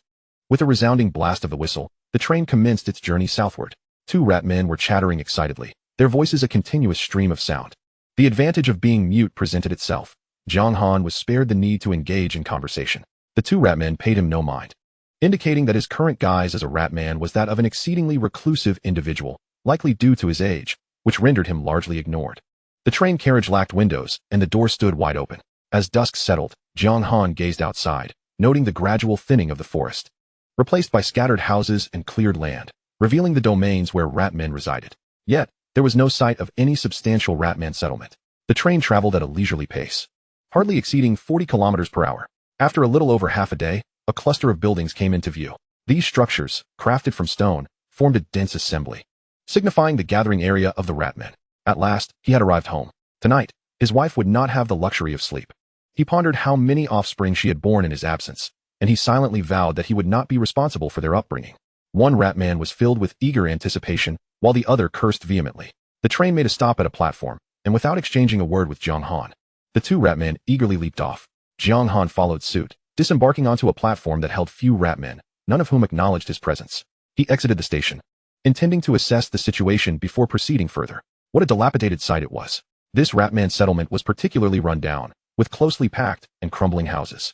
With a resounding blast of the whistle, the train commenced its journey southward. Two Ratmen were chattering excitedly, their voices a continuous stream of sound. The advantage of being mute presented itself. Jiang Han was spared the need to engage in conversation. The two Ratmen paid him no mind, indicating that his current guise as a Ratman was that of an exceedingly reclusive individual, likely due to his age, which rendered him largely ignored. The train carriage lacked windows, and the door stood wide open. As dusk settled, Jiang Han gazed outside, noting the gradual thinning of the forest, replaced by scattered houses and cleared land, revealing the domains where Ratmen resided. Yet, there was no sight of any substantial Ratman settlement. The train traveled at a leisurely pace, hardly exceeding 40 kilometers per hour. After a little over half a day, a cluster of buildings came into view. These structures, crafted from stone, formed a dense assembly, signifying the gathering area of the Ratmen. At last, he had arrived home. Tonight, his wife would not have the luxury of sleep. He pondered how many offspring she had borne in his absence, and he silently vowed that he would not be responsible for their upbringing. One Ratman was filled with eager anticipation, while the other cursed vehemently. The train made a stop at a platform, and without exchanging a word with Jiang Han, the two Ratmen eagerly leaped off. Jiang Han followed suit, disembarking onto a platform that held few Ratmen, none of whom acknowledged his presence. He exited the station, intending to assess the situation before proceeding further. What a dilapidated sight it was. This Ratman settlement was particularly run down, with closely packed and crumbling houses.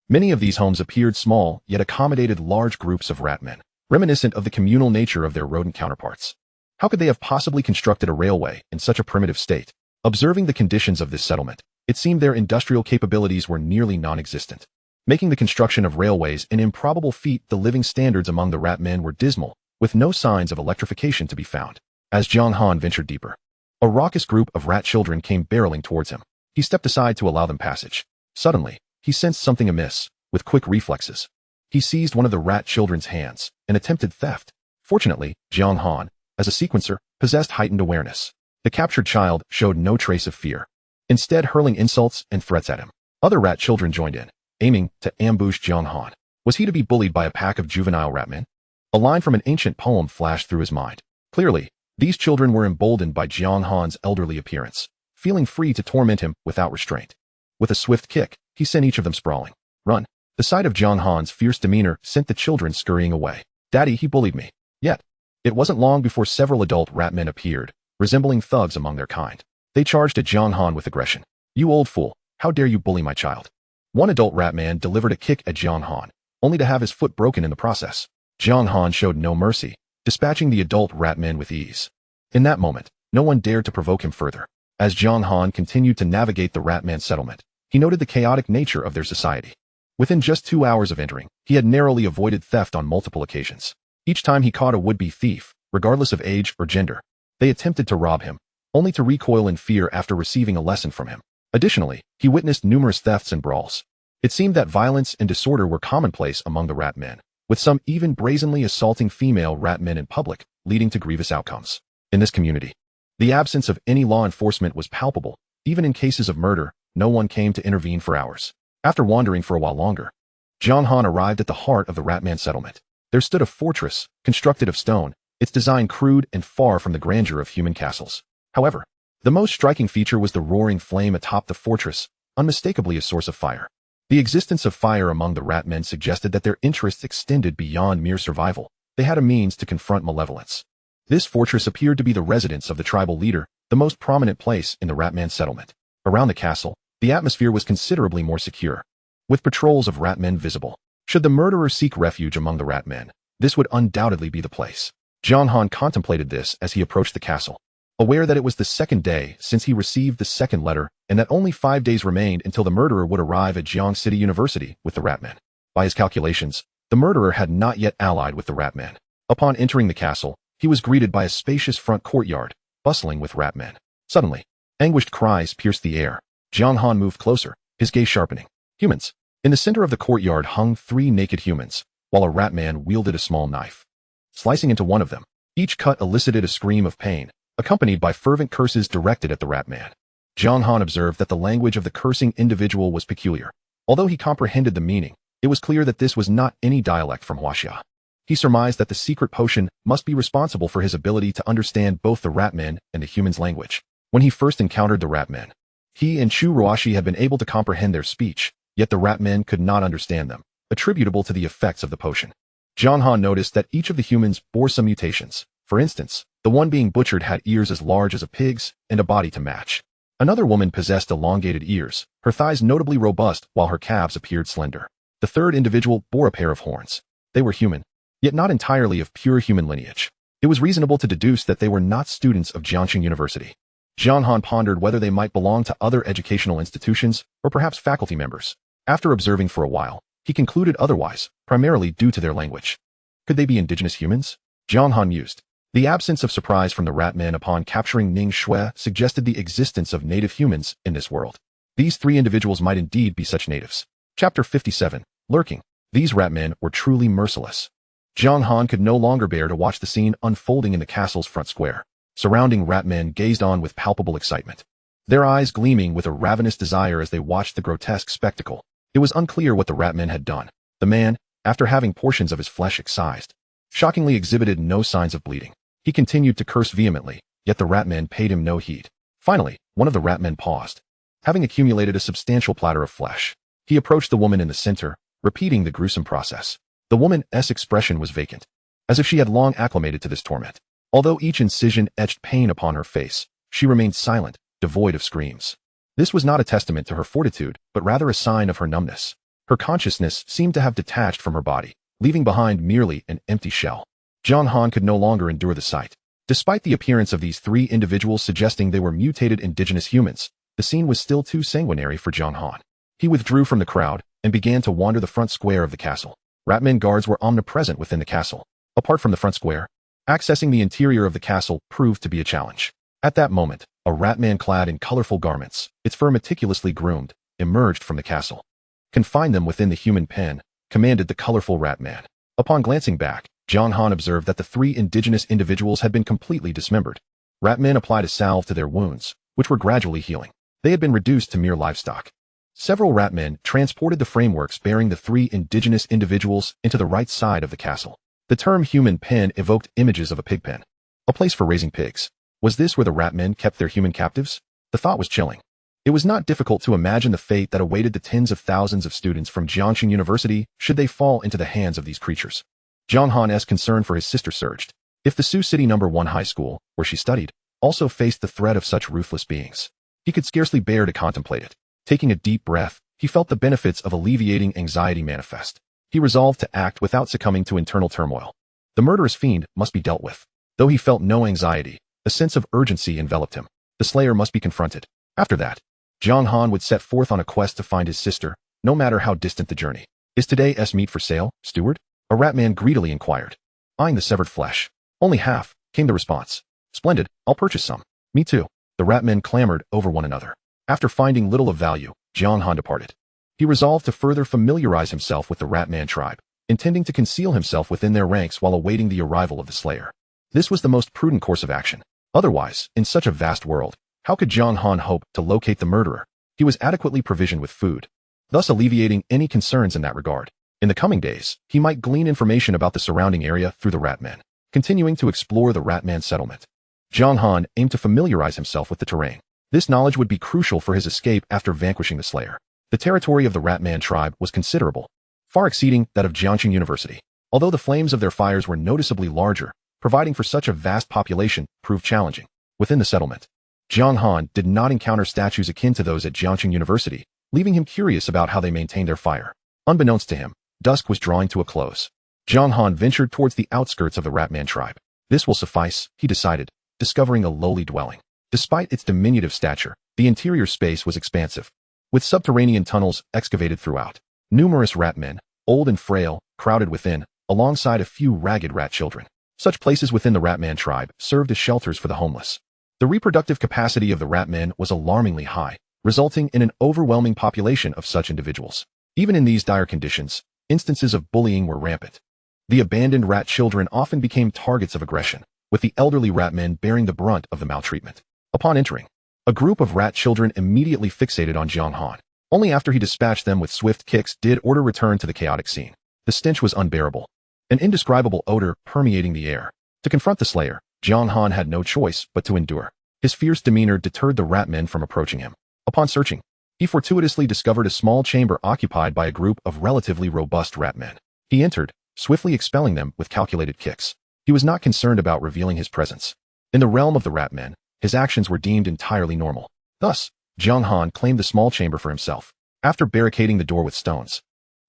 Many of these homes appeared small, yet accommodated large groups of Ratmen, reminiscent of the communal nature of their rodent counterparts. How could they have possibly constructed a railway in such a primitive state? Observing the conditions of this settlement, it seemed their industrial capabilities were nearly non-existent, making the construction of railways an improbable feat. The living standards among the Ratmen were dismal, with no signs of electrification to be found. As Jiang Han ventured deeper, a raucous group of rat children came barreling towards him. He stepped aside to allow them passage. Suddenly, he sensed something amiss. With quick reflexes, he seized one of the rat children's hands and attempted theft. Fortunately, Jiang Han, as a sequencer, possessed heightened awareness. The captured child showed no trace of fear, instead hurling insults and threats at him. Other rat children joined in, aiming to ambush Jiang Han. Was he to be bullied by a pack of juvenile Ratmen? A line from an ancient poem flashed through his mind. Clearly, these children were emboldened by Jiang Han's elderly appearance, feeling free to torment him without restraint. With a swift kick, he sent each of them sprawling. Run. The sight of Jiang Han's fierce demeanor sent the children scurrying away. Daddy, he bullied me. Yet, it wasn't long before several adult Ratmen appeared, resembling thugs among their kind. They charged at Jiang Han with aggression. You old fool, how dare you bully my child? One adult Ratman delivered a kick at Jiang Han, only to have his foot broken in the process. Jiang Han showed no mercy, dispatching the adult Ratman with ease. In that moment, no one dared to provoke him further. As Jiang Han continued to navigate the Ratman settlement, he noted the chaotic nature of their society. Within just 2 hours of entering, he had narrowly avoided theft on multiple occasions. Each time he caught a would-be thief, regardless of age or gender, they attempted to rob him, only to recoil in fear after receiving a lesson from him. Additionally, he witnessed numerous thefts and brawls. It seemed that violence and disorder were commonplace among the Ratmen, with some even brazenly assaulting female Ratmen in public, leading to grievous outcomes. In this community, The absence of any law enforcement was palpable. Even in cases of murder, no one came to intervene for hours. After wandering for a while longer, Jiang Han arrived at the heart of the Ratman settlement. There stood a fortress, constructed of stone, its design crude and far from the grandeur of human castles. However, the most striking feature was the roaring flame atop the fortress, unmistakably a source of fire. The existence of fire among the Ratmen suggested that their interests extended beyond mere survival. They had a means to confront malevolence. This fortress appeared to be the residence of the tribal leader, the most prominent place in the Ratman settlement. Around the castle, the atmosphere was considerably more secure, with patrols of Ratmen visible. Should the murderer seek refuge among the Ratmen, this would undoubtedly be the place. Jiang Han contemplated this as he approached the castle, aware that it was the second day since he received the second letter and that only 5 days remained until the murderer would arrive at Jiang City University with the Ratmen. By his calculations, the murderer had not yet allied with the Ratmen. Upon entering the castle, he was greeted by a spacious front courtyard, bustling with Ratmen. Suddenly, anguished cries pierced the air. Jiang Han moved closer, his gaze sharpening. Humans. In the center of the courtyard hung 3 naked humans, while a Ratman wielded a small knife. Slicing into one of them, each cut elicited a scream of pain, accompanied by fervent curses directed at the Ratman. Jiang Han observed that the language of the cursing individual was peculiar. Although he comprehended the meaning, it was clear that this was not any dialect from Huaxia. He surmised that the secret potion must be responsible for his ability to understand both the Ratmen and the human's language. When he first encountered the Ratmen, he and Chu Ruashi had been able to comprehend their speech, yet the Ratmen could not understand them, attributable to the effects of the potion. Jiang Han noticed that each of the humans bore some mutations. For instance, the one being butchered had ears as large as a pig's and a body to match. Another woman possessed elongated ears, her thighs notably robust while her calves appeared slender. The third individual bore a pair of horns. They were human, yet not entirely of pure human lineage. It was reasonable to deduce that they were not students of Jiangxing University. Jiang Han pondered whether they might belong to other educational institutions or perhaps faculty members. After observing for a while, he concluded otherwise, primarily due to their language. Could they be indigenous humans? Jiang Han mused. The absence of surprise from the Ratmen upon capturing Ning Shui suggested the existence of native humans in this world. These 3 individuals might indeed be such natives. Chapter 57. Lurking. These Ratmen were truly merciless. Jiang Han could no longer bear to watch the scene unfolding in the castle's front square. Surrounding Ratmen gazed on with palpable excitement, their eyes gleaming with a ravenous desire as they watched the grotesque spectacle. It was unclear what the Ratmen had done. The man, after having portions of his flesh excised, shockingly exhibited no signs of bleeding. He continued to curse vehemently, yet the Ratmen paid him no heed. Finally, one of the Ratmen paused. Having accumulated a substantial platter of flesh, he approached the woman in the center, repeating the gruesome process. The woman's expression was vacant, as if she had long acclimated to this torment. Although each incision etched pain upon her face, she remained silent, devoid of screams. This was not a testament to her fortitude, but rather a sign of her numbness. Her consciousness seemed to have detached from her body, leaving behind merely an empty shell. Jiang Han could no longer endure the sight. Despite the appearance of these 3 individuals suggesting they were mutated indigenous humans, the scene was still too sanguinary for Jiang Han. He withdrew from the crowd and began to wander the front square of the castle. Ratmen guards were omnipresent within the castle. Apart from the front square, accessing the interior of the castle proved to be a challenge. At that moment, a Ratman clad in colorful garments, its fur meticulously groomed, emerged from the castle. Confine them within the human pen, commanded the colorful Ratman. Upon glancing back, Jiang Han observed that the 3 indigenous individuals had been completely dismembered. Ratmen applied a salve to their wounds, which were gradually healing. They had been reduced to mere livestock. Several Ratmen transported the frameworks bearing the 3 indigenous individuals into the right side of the castle. The term human pen evoked images of a pig pen, a place for raising pigs. Was this where the Ratmen kept their human captives? The thought was chilling. It was not difficult to imagine the fate that awaited the tens of thousands of students from Jiangxing University should they fall into the hands of these creatures. Jiang Han's concern for his sister surged. If the Sioux City No. 1 high school, where she studied, also faced the threat of such ruthless beings, he could scarcely bear to contemplate it. Taking a deep breath, he felt the benefits of alleviating anxiety manifest. He resolved to act without succumbing to internal turmoil. The murderous fiend must be dealt with. Though he felt no anxiety, a sense of urgency enveloped him. The slayer must be confronted. After that, Jiang Han would set forth on a quest to find his sister, no matter how distant the journey. Is today's meat for sale, steward? A Ratman greedily inquired, eyeing the severed flesh. Only half, came the response. Splendid, I'll purchase some. Me too. The Ratmen clamored over one another. After finding little of value, Jiang Han departed. He resolved to further familiarize himself with the Ratman tribe, intending to conceal himself within their ranks while awaiting the arrival of the slayer. This was the most prudent course of action. Otherwise, in such a vast world, how could Jiang Han hope to locate the murderer? He was adequately provisioned with food, thus alleviating any concerns in that regard. In the coming days, he might glean information about the surrounding area through the Ratmen, continuing to explore the Ratman settlement. Jiang Han aimed to familiarize himself with the terrain. This knowledge would be crucial for his escape after vanquishing the Slayer. The territory of the Ratman tribe was considerable, far exceeding that of Jiangxing University. Although the flames of their fires were noticeably larger, providing for such a vast population proved challenging. Within the settlement, Jiang Han did not encounter statues akin to those at Jiangxing University, leaving him curious about how they maintained their fire. Unbeknownst to him, dusk was drawing to a close. Jiang Han ventured towards the outskirts of the Ratman tribe. This will suffice, he decided, discovering a lowly dwelling. Despite its diminutive stature, the interior space was expansive, with subterranean tunnels excavated throughout. Numerous Ratmen, old and frail, crowded within, alongside a few ragged rat children. Such places within the Ratman tribe served as shelters for the homeless. The reproductive capacity of the Ratmen was alarmingly high, resulting in an overwhelming population of such individuals. Even in these dire conditions, instances of bullying were rampant. The abandoned rat children often became targets of aggression, with the elderly Ratmen bearing the brunt of the maltreatment. Upon entering, a group of rat children immediately fixated on Jiang Han. Only after he dispatched them with swift kicks did order return to the chaotic scene. The stench was unbearable, an indescribable odor permeating the air. To confront the Slayer, Jiang Han had no choice but to endure. His fierce demeanor deterred the Ratmen from approaching him. Upon searching, he fortuitously discovered a small chamber occupied by a group of relatively robust Ratmen. He entered, swiftly expelling them with calculated kicks. He was not concerned about revealing his presence. In the realm of the Ratmen, his actions were deemed entirely normal. Thus, Jiang Han claimed the small chamber for himself. After barricading the door with stones,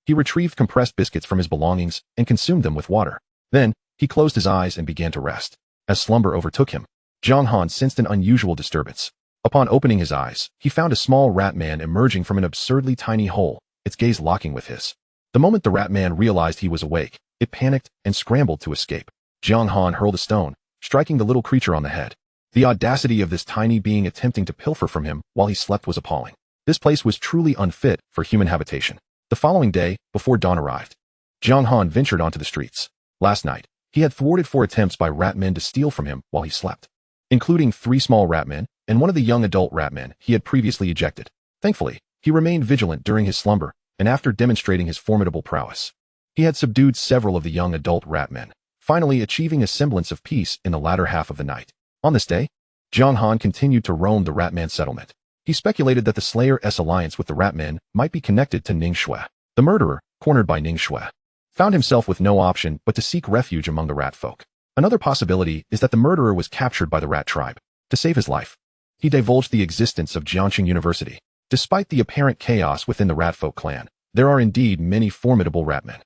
he retrieved compressed biscuits from his belongings and consumed them with water. Then, he closed his eyes and began to rest. As slumber overtook him, Jiang Han sensed an unusual disturbance. Upon opening his eyes, he found a small Ratman emerging from an absurdly tiny hole, its gaze locking with his. The moment the Ratman realized he was awake, it panicked and scrambled to escape. Jiang Han hurled a stone, striking the little creature on the head. The audacity of this tiny being attempting to pilfer from him while he slept was appalling. This place was truly unfit for human habitation. The following day, before dawn arrived, Jiang Han ventured onto the streets. Last night, he had thwarted 4 attempts by Ratmen to steal from him while he slept, including 3 small Ratmen and one of the young adult Ratmen he had previously ejected. Thankfully, he remained vigilant during his slumber, and after demonstrating his formidable prowess, he had subdued several of the young adult Ratmen, finally achieving a semblance of peace in the latter half of the night. On this day, Jiang Han continued to roam the Ratman settlement. He speculated that the Slayer's alliance with the Ratmen might be connected to Ning Shui. The murderer, cornered by Ning Shui, found himself with no option but to seek refuge among the rat folk. Another possibility is that the murderer was captured by the rat tribe. To save his life, he divulged the existence of Jiangxing University. Despite the apparent chaos within the rat folk clan, there are indeed many formidable Ratmen.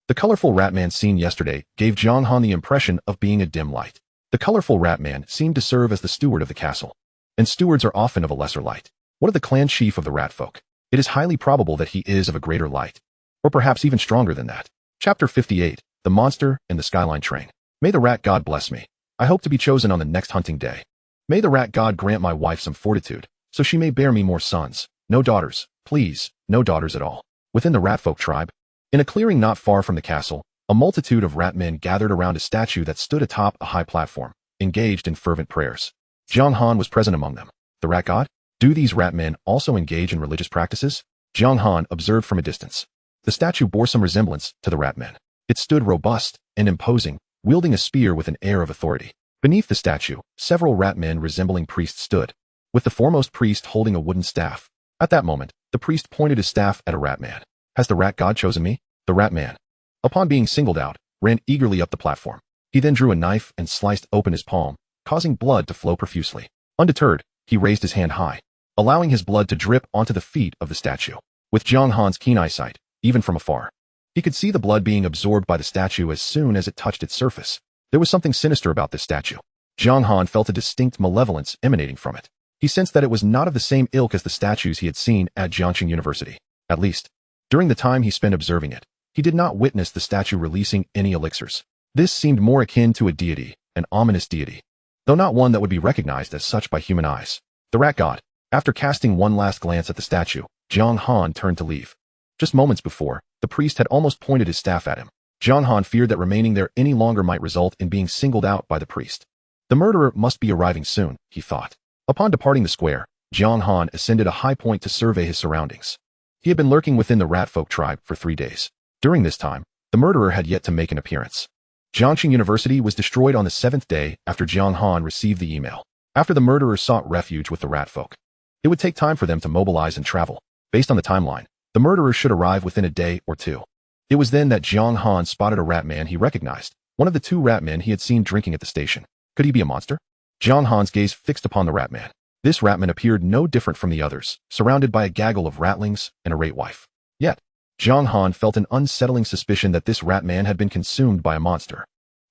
The colorful Ratman seen yesterday gave Jiang Han the impression of being a dim light. The colorful Ratman seemed to serve as the steward of the castle, and stewards are often of a lesser light. What of the clan chief of the rat folk? It is highly probable that he is of a greater light, or perhaps even stronger than that. Chapter 58, The Monster and the Skyline Train. May the rat god bless me. I hope to be chosen on the next hunting day. May the rat god grant my wife some fortitude, so she may bear me more sons. No daughters, please, no daughters at all. Within the rat folk tribe, in a clearing not far from the castle, a multitude of Ratmen gathered around a statue that stood atop a high platform, engaged in fervent prayers. Jiang Han was present among them. The rat god? Do these Ratmen also engage in religious practices? Jiang Han observed from a distance. The statue bore some resemblance to the Ratmen. It stood robust and imposing, wielding a spear with an air of authority. Beneath the statue, several Ratmen resembling priests stood, with the foremost priest holding a wooden staff. At that moment, the priest pointed his staff at a Ratman. Has the rat god chosen me? The Ratman, upon being singled out, ran eagerly up the platform. He then drew a knife and sliced open his palm, causing blood to flow profusely. Undeterred, he raised his hand high, allowing his blood to drip onto the feet of the statue. With Jiang Han's keen eyesight, even from afar, he could see the blood being absorbed by the statue as soon as it touched its surface. There was something sinister about this statue. Jiang Han felt a distinct malevolence emanating from it. He sensed that it was not of the same ilk as the statues he had seen at Jiangxing University. At least, during the time he spent observing it, he did not witness the statue releasing any elixirs. This seemed more akin to a deity, an ominous deity, though not one that would be recognized as such by human eyes. The rat god. After casting one last glance at the statue, Jiang Han turned to leave. Just moments before, the priest had almost pointed his staff at him. Jiang Han feared that remaining there any longer might result in being singled out by the priest. The murderer must be arriving soon, he thought. Upon departing the square, Jiang Han ascended a high point to survey his surroundings. He had been lurking within the Ratfolk tribe for 3 days. During this time, the murderer had yet to make an appearance. Jiangxing University was destroyed on the 7th day after Jiang Han received the email. After the murderer sought refuge with the Ratfolk, it would take time for them to mobilize and travel. Based on the timeline, the murderer should arrive within a day or two. It was then that Jiang Han spotted a rat man he recognized, one of the 2 rat men he had seen drinking at the station. Could he be a monster? Jiang Han's gaze fixed upon the rat man. This rat man appeared no different from the others, surrounded by a gaggle of ratlings and a rat wife. Yet, Jiang Han felt an unsettling suspicion that this rat man had been consumed by a monster.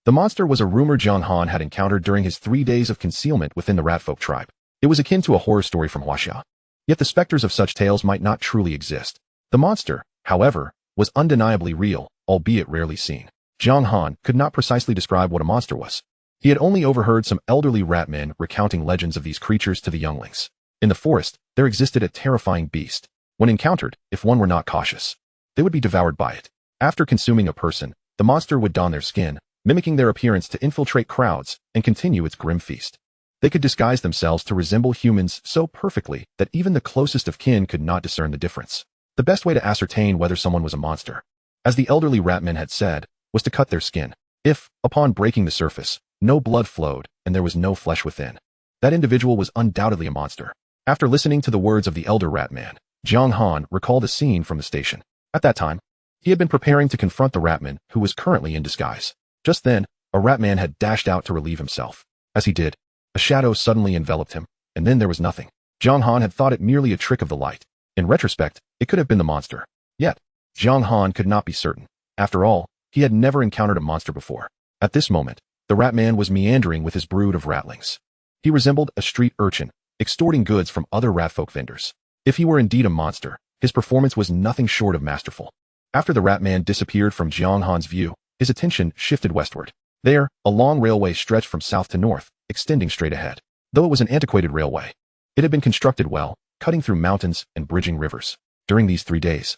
The monster was a rumor Jiang Han had encountered during his 3 days of concealment within the Ratfolk tribe. It was akin to a horror story from Huaxia. Yet the specters of such tales might not truly exist. The monster, however, was undeniably real, albeit rarely seen. Jiang Han could not precisely describe what a monster was. He had only overheard some elderly rat men recounting legends of these creatures to the younglings. In the forest, there existed a terrifying beast. When encountered, if one were not cautious, they would be devoured by it. After consuming a person, the monster would don their skin, mimicking their appearance to infiltrate crowds and continue its grim feast. They could disguise themselves to resemble humans so perfectly that even the closest of kin could not discern the difference. The best way to ascertain whether someone was a monster, as the elderly rat men had said, was to cut their skin. If, upon breaking the surface, no blood flowed and there was no flesh within, that individual was undoubtedly a monster. After listening to the words of the elder rat man, Jiang Han recalled a scene from the station. At that time, he had been preparing to confront the ratman who was currently in disguise. Just then, a ratman had dashed out to relieve himself. As he did, a shadow suddenly enveloped him, and then there was nothing. Jiang Han had thought it merely a trick of the light. In retrospect, it could have been the monster. Yet, Jiang Han could not be certain. After all, he had never encountered a monster before. At this moment, the rat man was meandering with his brood of ratlings. He resembled a street urchin, extorting goods from other ratfolk vendors. If he were indeed a monster, his performance was nothing short of masterful. After the rat man disappeared from Jiang Han's view, his attention shifted westward. There, a long railway stretched from south to north, extending straight ahead. Though it was an antiquated railway, it had been constructed well, cutting through mountains and bridging rivers. During these 3 days,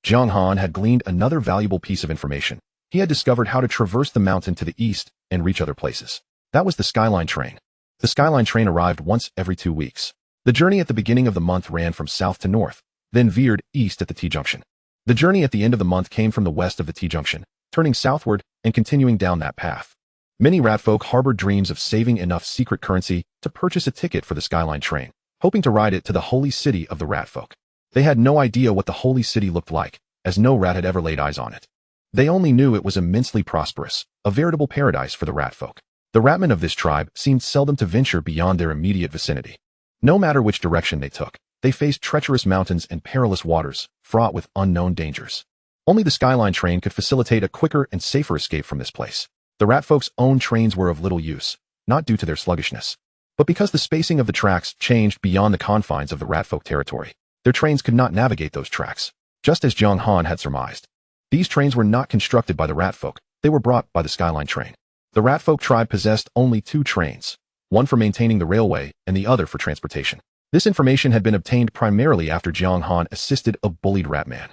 Jiang Han had gleaned another valuable piece of information. He had discovered how to traverse the mountain to the east and reach other places. That was the Skyline train. The Skyline train arrived once every 2 weeks. The journey at the beginning of the month ran from south to north, then veered east at the T-junction. The journey at the end of the month came from the west of the T-junction, turning southward and continuing down that path. Many ratfolk harbored dreams of saving enough secret currency to purchase a ticket for the Skyline train, hoping to ride it to the holy city of the ratfolk. They had no idea what the holy city looked like, as no rat had ever laid eyes on it. They only knew it was immensely prosperous, a veritable paradise for the ratfolk. The ratmen of this tribe seemed seldom to venture beyond their immediate vicinity. No matter which direction they took, they faced treacherous mountains and perilous waters, fraught with unknown dangers. Only the Skyline train could facilitate a quicker and safer escape from this place. The ratfolk's own trains were of little use, not due to their sluggishness, but because the spacing of the tracks changed beyond the confines of the ratfolk territory. Their trains could not navigate those tracks, just as Jiang Han had surmised. These trains were not constructed by the ratfolk, they were brought by the Skyline train. The ratfolk tribe possessed only 2 trains, one for maintaining the railway and the other for transportation. This information had been obtained primarily after Jiang Han assisted a bullied ratman.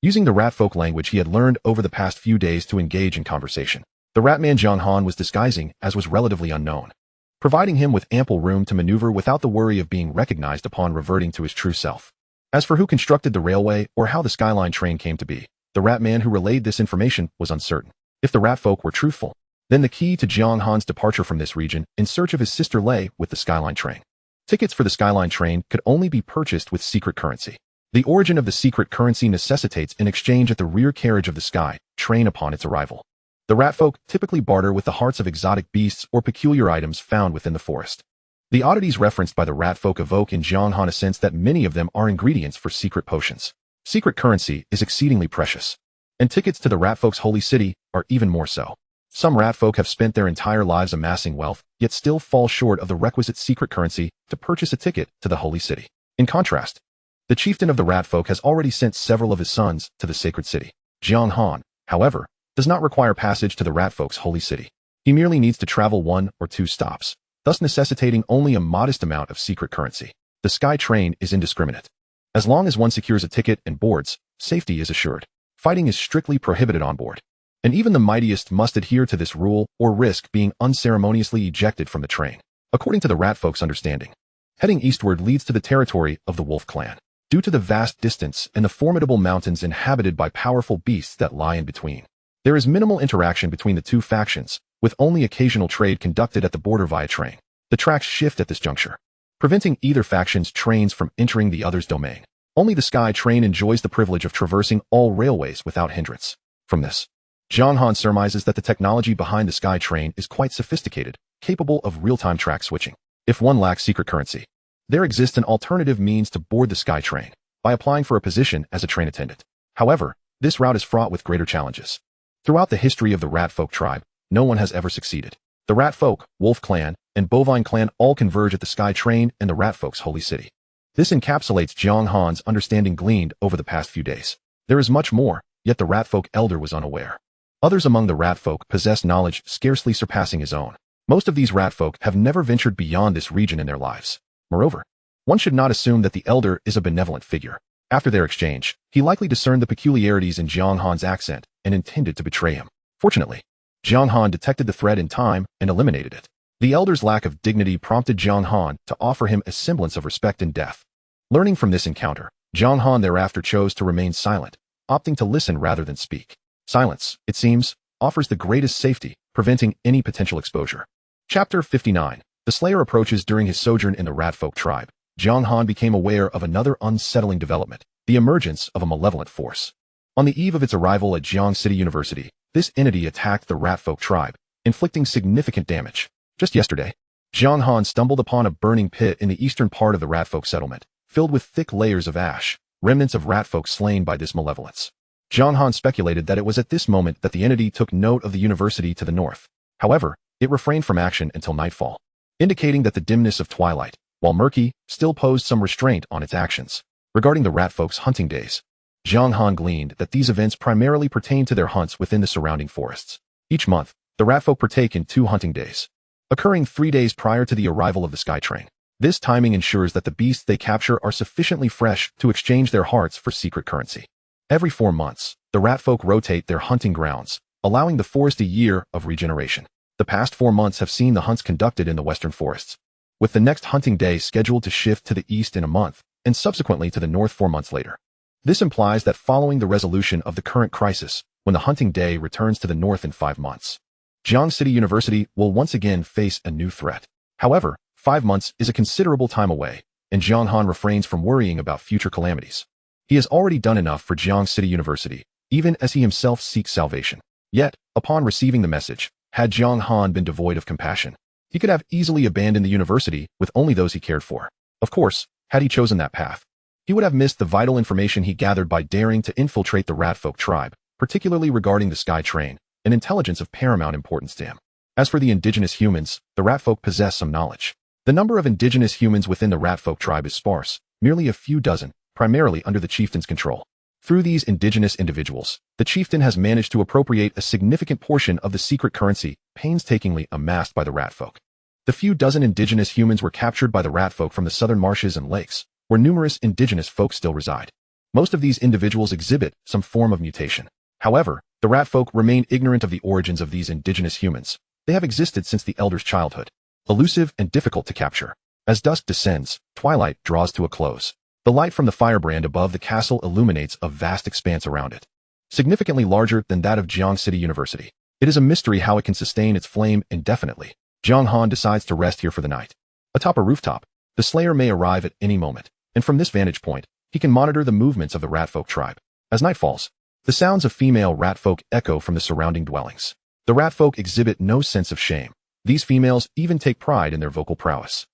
Using the ratfolk language he had learned over the past few days to engage in conversation, the ratman Jiang Han was disguising as was relatively unknown, providing him with ample room to maneuver without the worry of being recognized upon reverting to his true self. As for who constructed the railway or how the Skyline train came to be, the rat man who relayed this information was uncertain. If the ratfolk were truthful, then the key to Jiang Han's departure from this region in search of his sister lay with the Skyline train. Tickets for the Skyline train could only be purchased with secret currency. The origin of the secret currency necessitates an exchange at the rear carriage of the Sky train upon its arrival. The ratfolk typically barter with the hearts of exotic beasts or peculiar items found within the forest. The oddities referenced by the ratfolk evoke in Jiang Han a sense that many of them are ingredients for secret potions. Secret currency is exceedingly precious, and tickets to the ratfolk's holy city are even more so. Some ratfolk have spent their entire lives amassing wealth, yet still fall short of the requisite secret currency to purchase a ticket to the holy city. In contrast, the chieftain of the ratfolk has already sent several of his sons to the sacred city. Jiang Han, however, does not require passage to the ratfolk's holy city. He merely needs to travel 1 or 2 stops, thus necessitating only a modest amount of secret currency. The Sky train is indiscriminate. As long as one secures a ticket and boards, safety is assured. Fighting is strictly prohibited on board. and even the mightiest must adhere to this rule or risk being unceremoniously ejected from the train. According to the rat folk's understanding, heading eastward leads to the territory of the wolf clan, due to the vast distance and the formidable mountains inhabited by powerful beasts that lie in between. There is minimal interaction between the two factions, with only occasional trade conducted at the border via train. The tracks shift at this juncture, preventing either faction's trains from entering the other's domain. Only the Sky Train enjoys the privilege of traversing all railways without hindrance. From this, Jiang Han surmises that the technology behind the Sky Train is quite sophisticated, capable of real-time track switching. If one lacks secret currency, there exists an alternative means to board the Sky Train by applying for a position as a train attendant. However, this route is fraught with greater challenges. Throughout the history of the Rat Folk tribe, no one has ever succeeded. The Rat Folk, Wolf Clan, and Bovine Clan all converge at the Sky Train and the Rat Folk's holy city. This encapsulates Jiang Han's understanding gleaned over the past few days. There is much more, yet the Rat Folk elder was unaware. Others among the Rat Folk possess knowledge scarcely surpassing his own. Most of these Rat Folk have never ventured beyond this region in their lives. Moreover, one should not assume that the elder is a benevolent figure. After their exchange, he likely discerned the peculiarities in Jiang Han's accent and intended to betray him. Fortunately, Jiang Han detected the threat in time and eliminated it. The elder's lack of dignity prompted Jiang Han to offer him a semblance of respect in death. Learning from this encounter, Jiang Han thereafter chose to remain silent, opting to listen rather than speak. Silence, it seems, offers the greatest safety, preventing any potential exposure. Chapter 59. The Slayer approaches. During his sojourn in the Rat Folk tribe, Jiang Han became aware of another unsettling development, the emergence of a malevolent force. On the eve of its arrival at Jiang City University, this entity attacked the Rat Folk tribe, inflicting significant damage. Just yesterday, Jiang Han stumbled upon a burning pit in the eastern part of the Rat Folk settlement, filled with thick layers of ash, remnants of rat folk slain by this malevolence. Jiang Han speculated that it was at this moment that the entity took note of the university to the north. However, it refrained from action until nightfall, indicating that the dimness of twilight, while murky, still posed some restraint on its actions. Regarding the rat folk's hunting days, Jiang Han gleaned that these events primarily pertain to their hunts within the surrounding forests. Each month, the rat folk partake in 2 hunting days, occurring 3 days prior to the arrival of the Sky Train. This timing ensures that the beasts they capture are sufficiently fresh to exchange their hearts for secret currency. Every 4 months, the rat folk rotate their hunting grounds, allowing the forest a year of regeneration. The past 4 months have seen the hunts conducted in the western forests, with the next hunting day scheduled to shift to the east in a month, and subsequently to the north 4 months later. This implies that following the resolution of the current crisis, when the hunting day returns to the north in 5 months, Jiang City University will once again face a new threat. However, 5 months is a considerable time away, and Jiang Han refrains from worrying about future calamities. He has already done enough for Jiang City University, even as he himself seeks salvation. Yet, upon receiving the message, had Jiang Han been devoid of compassion, he could have easily abandoned the university with only those he cared for. Of course, had he chosen that path, he would have missed the vital information he gathered by daring to infiltrate the Rat Folk tribe, particularly regarding the Sky Train, an intelligence of paramount importance to him. As for the indigenous humans, the Rat Folk possess some knowledge. The number of indigenous humans within the Rat Folk tribe is sparse, merely a few dozen, primarily under the chieftain's control. Through these indigenous individuals, the chieftain has managed to appropriate a significant portion of the secret currency painstakingly amassed by the Rat Folk. The few dozen indigenous humans were captured by the Rat Folk from the southern marshes and lakes, where numerous indigenous folk still reside. Most of these individuals exhibit some form of mutation. However, the Rat Folk remain ignorant of the origins of these indigenous humans. They have existed since the elder's childhood, elusive and difficult to capture. As dusk descends, twilight draws to a close. The light from the firebrand above the castle illuminates a vast expanse around it, significantly larger than that of Jiang City University. It is a mystery how it can sustain its flame indefinitely. Jiang Han decides to rest here for the night. Atop a rooftop, the Slayer may arrive at any moment, and from this vantage point, he can monitor the movements of the Rat Folk tribe. As night falls, the sounds of female Rat Folk echo from the surrounding dwellings. The Rat Folk exhibit no sense of shame. These females even take pride in their vocal prowess,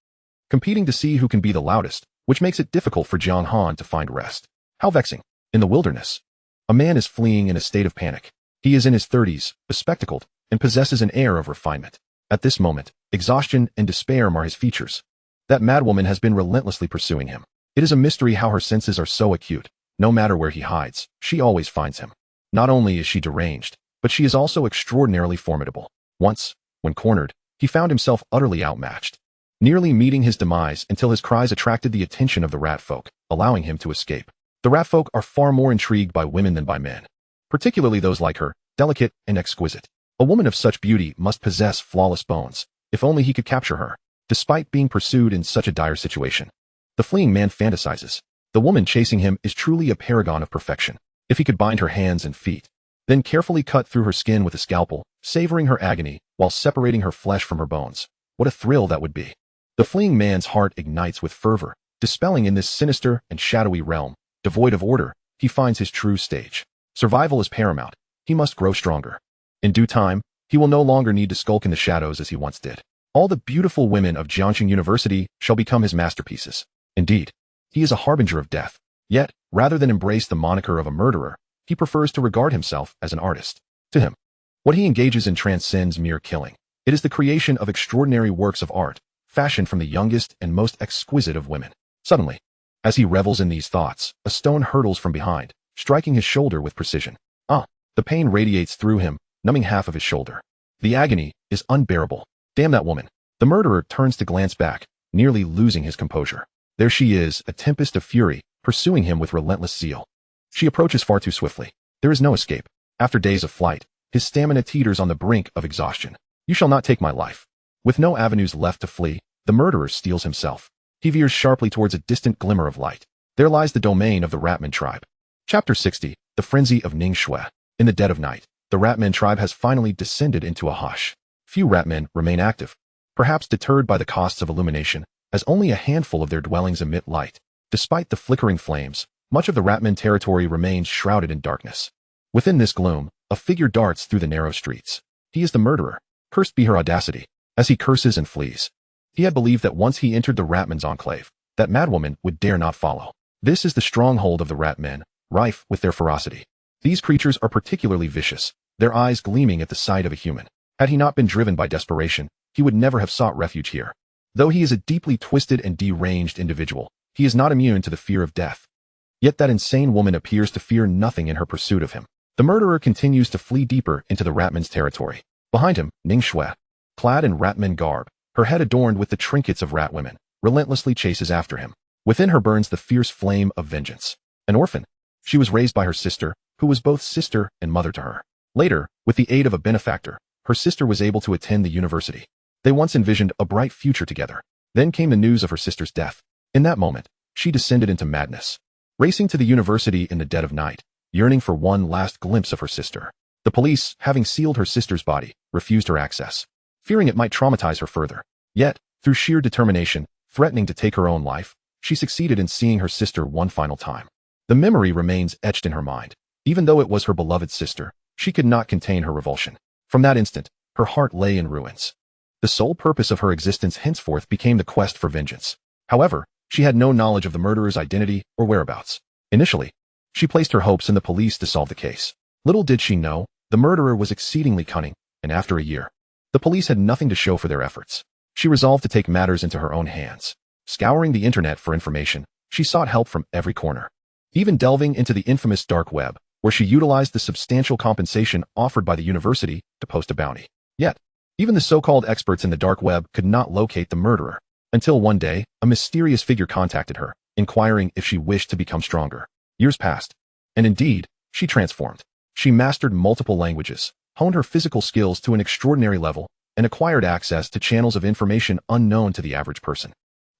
competing to see who can be the loudest, which makes it difficult for Jiang Han to find rest. How vexing. In the wilderness, a man is fleeing in a state of panic. He is in his 30s, bespectacled, and possesses an air of refinement. At this moment, exhaustion and despair mar his features. That madwoman has been relentlessly pursuing him. It is a mystery how her senses are so acute. No matter where he hides, she always finds him. Not only is she deranged, but she is also extraordinarily formidable. Once, when cornered, he found himself utterly outmatched, nearly meeting his demise until his cries attracted the attention of the Rat Folk, allowing him to escape. The Rat Folk are far more intrigued by women than by men, particularly those like her, delicate and exquisite. A woman of such beauty must possess flawless bones. If only he could capture her. Despite being pursued in such a dire situation, the fleeing man fantasizes. The woman chasing him is truly a paragon of perfection. If he could bind her hands and feet, then carefully cut through her skin with a scalpel, savoring her agony while separating her flesh from her bones, what a thrill that would be. The fleeing man's heart ignites with fervor, dispelling in this sinister and shadowy realm, devoid of order, he finds his true stage. Survival is paramount. He must grow stronger. In due time, he will no longer need to skulk in the shadows as he once did. All the beautiful women of Jianghan University shall become his masterpieces. Indeed, he is a harbinger of death. Yet, rather than embrace the moniker of a murderer, he prefers to regard himself as an artist. To him, what he engages in transcends mere killing. It is the creation of extraordinary works of art, fashioned from the youngest and most exquisite of women. Suddenly, as he revels in these thoughts, a stone hurtles from behind, striking his shoulder with precision. The pain radiates through him, numbing half of his shoulder. The agony is unbearable. Damn that woman. The murderer turns to glance back, nearly losing his composure. There she is, a tempest of fury, pursuing him with relentless zeal. She approaches far too swiftly. There is no escape. After days of flight, his stamina teeters on the brink of exhaustion. You shall not take my life. With no avenues left to flee, the murderer steels himself. He veers sharply towards a distant glimmer of light. There lies the domain of the Ratman tribe. Chapter 60, The Frenzy of Ningxue. In the dead of night, the Ratman tribe has finally descended into a hush. Few Ratmen remain active, perhaps deterred by the costs of illumination, as only a handful of their dwellings emit light. Despite the flickering flames, much of the Ratman territory remains shrouded in darkness. Within this gloom, a figure darts through the narrow streets. He is the murderer. Cursed be her audacity. As he curses and flees, he had believed that once he entered the Ratman's enclave, that madwoman would dare not follow. This is the stronghold of the Ratmen, rife with their ferocity. These creatures are particularly vicious, their eyes gleaming at the sight of a human. Had he not been driven by desperation, he would never have sought refuge here. Though he is a deeply twisted and deranged individual, he is not immune to the fear of death. Yet that insane woman appears to fear nothing in her pursuit of him. The murderer continues to flee deeper into the Ratman's territory. Behind him, Ningxue, clad in Ratman garb, her head adorned with the trinkets of rat women, relentlessly chases after him. Within her burns the fierce flame of vengeance. An orphan, she was raised by her sister, who was both sister and mother to her. Later, with the aid of a benefactor, her sister was able to attend the university. They once envisioned a bright future together. Then came the news of her sister's death. In that moment, she descended into madness. Racing to the university in the dead of night, yearning for one last glimpse of her sister. The police, having sealed her sister's body, refused her access, fearing it might traumatize her further. Yet, through sheer determination, threatening to take her own life, she succeeded in seeing her sister one final time. The memory remains etched in her mind. Even though it was her beloved sister, she could not contain her revulsion. From that instant, her heart lay in ruins. The sole purpose of her existence henceforth became the quest for vengeance. However, she had no knowledge of the murderer's identity or whereabouts. Initially, she placed her hopes in the police to solve the case. Little did she know, the murderer was exceedingly cunning, and after a year, the police had nothing to show for their efforts. She resolved to take matters into her own hands. Scouring the internet for information, she sought help from every corner, even delving into the infamous dark web, where she utilized the substantial compensation offered by the university to post a bounty. Yet, even the so-called experts in the dark web could not locate the murderer, until one day, a mysterious figure contacted her, inquiring if she wished to become stronger. Years passed, and indeed, she transformed. She mastered multiple languages, honed her physical skills to an extraordinary level, and acquired access to channels of information unknown to the average person.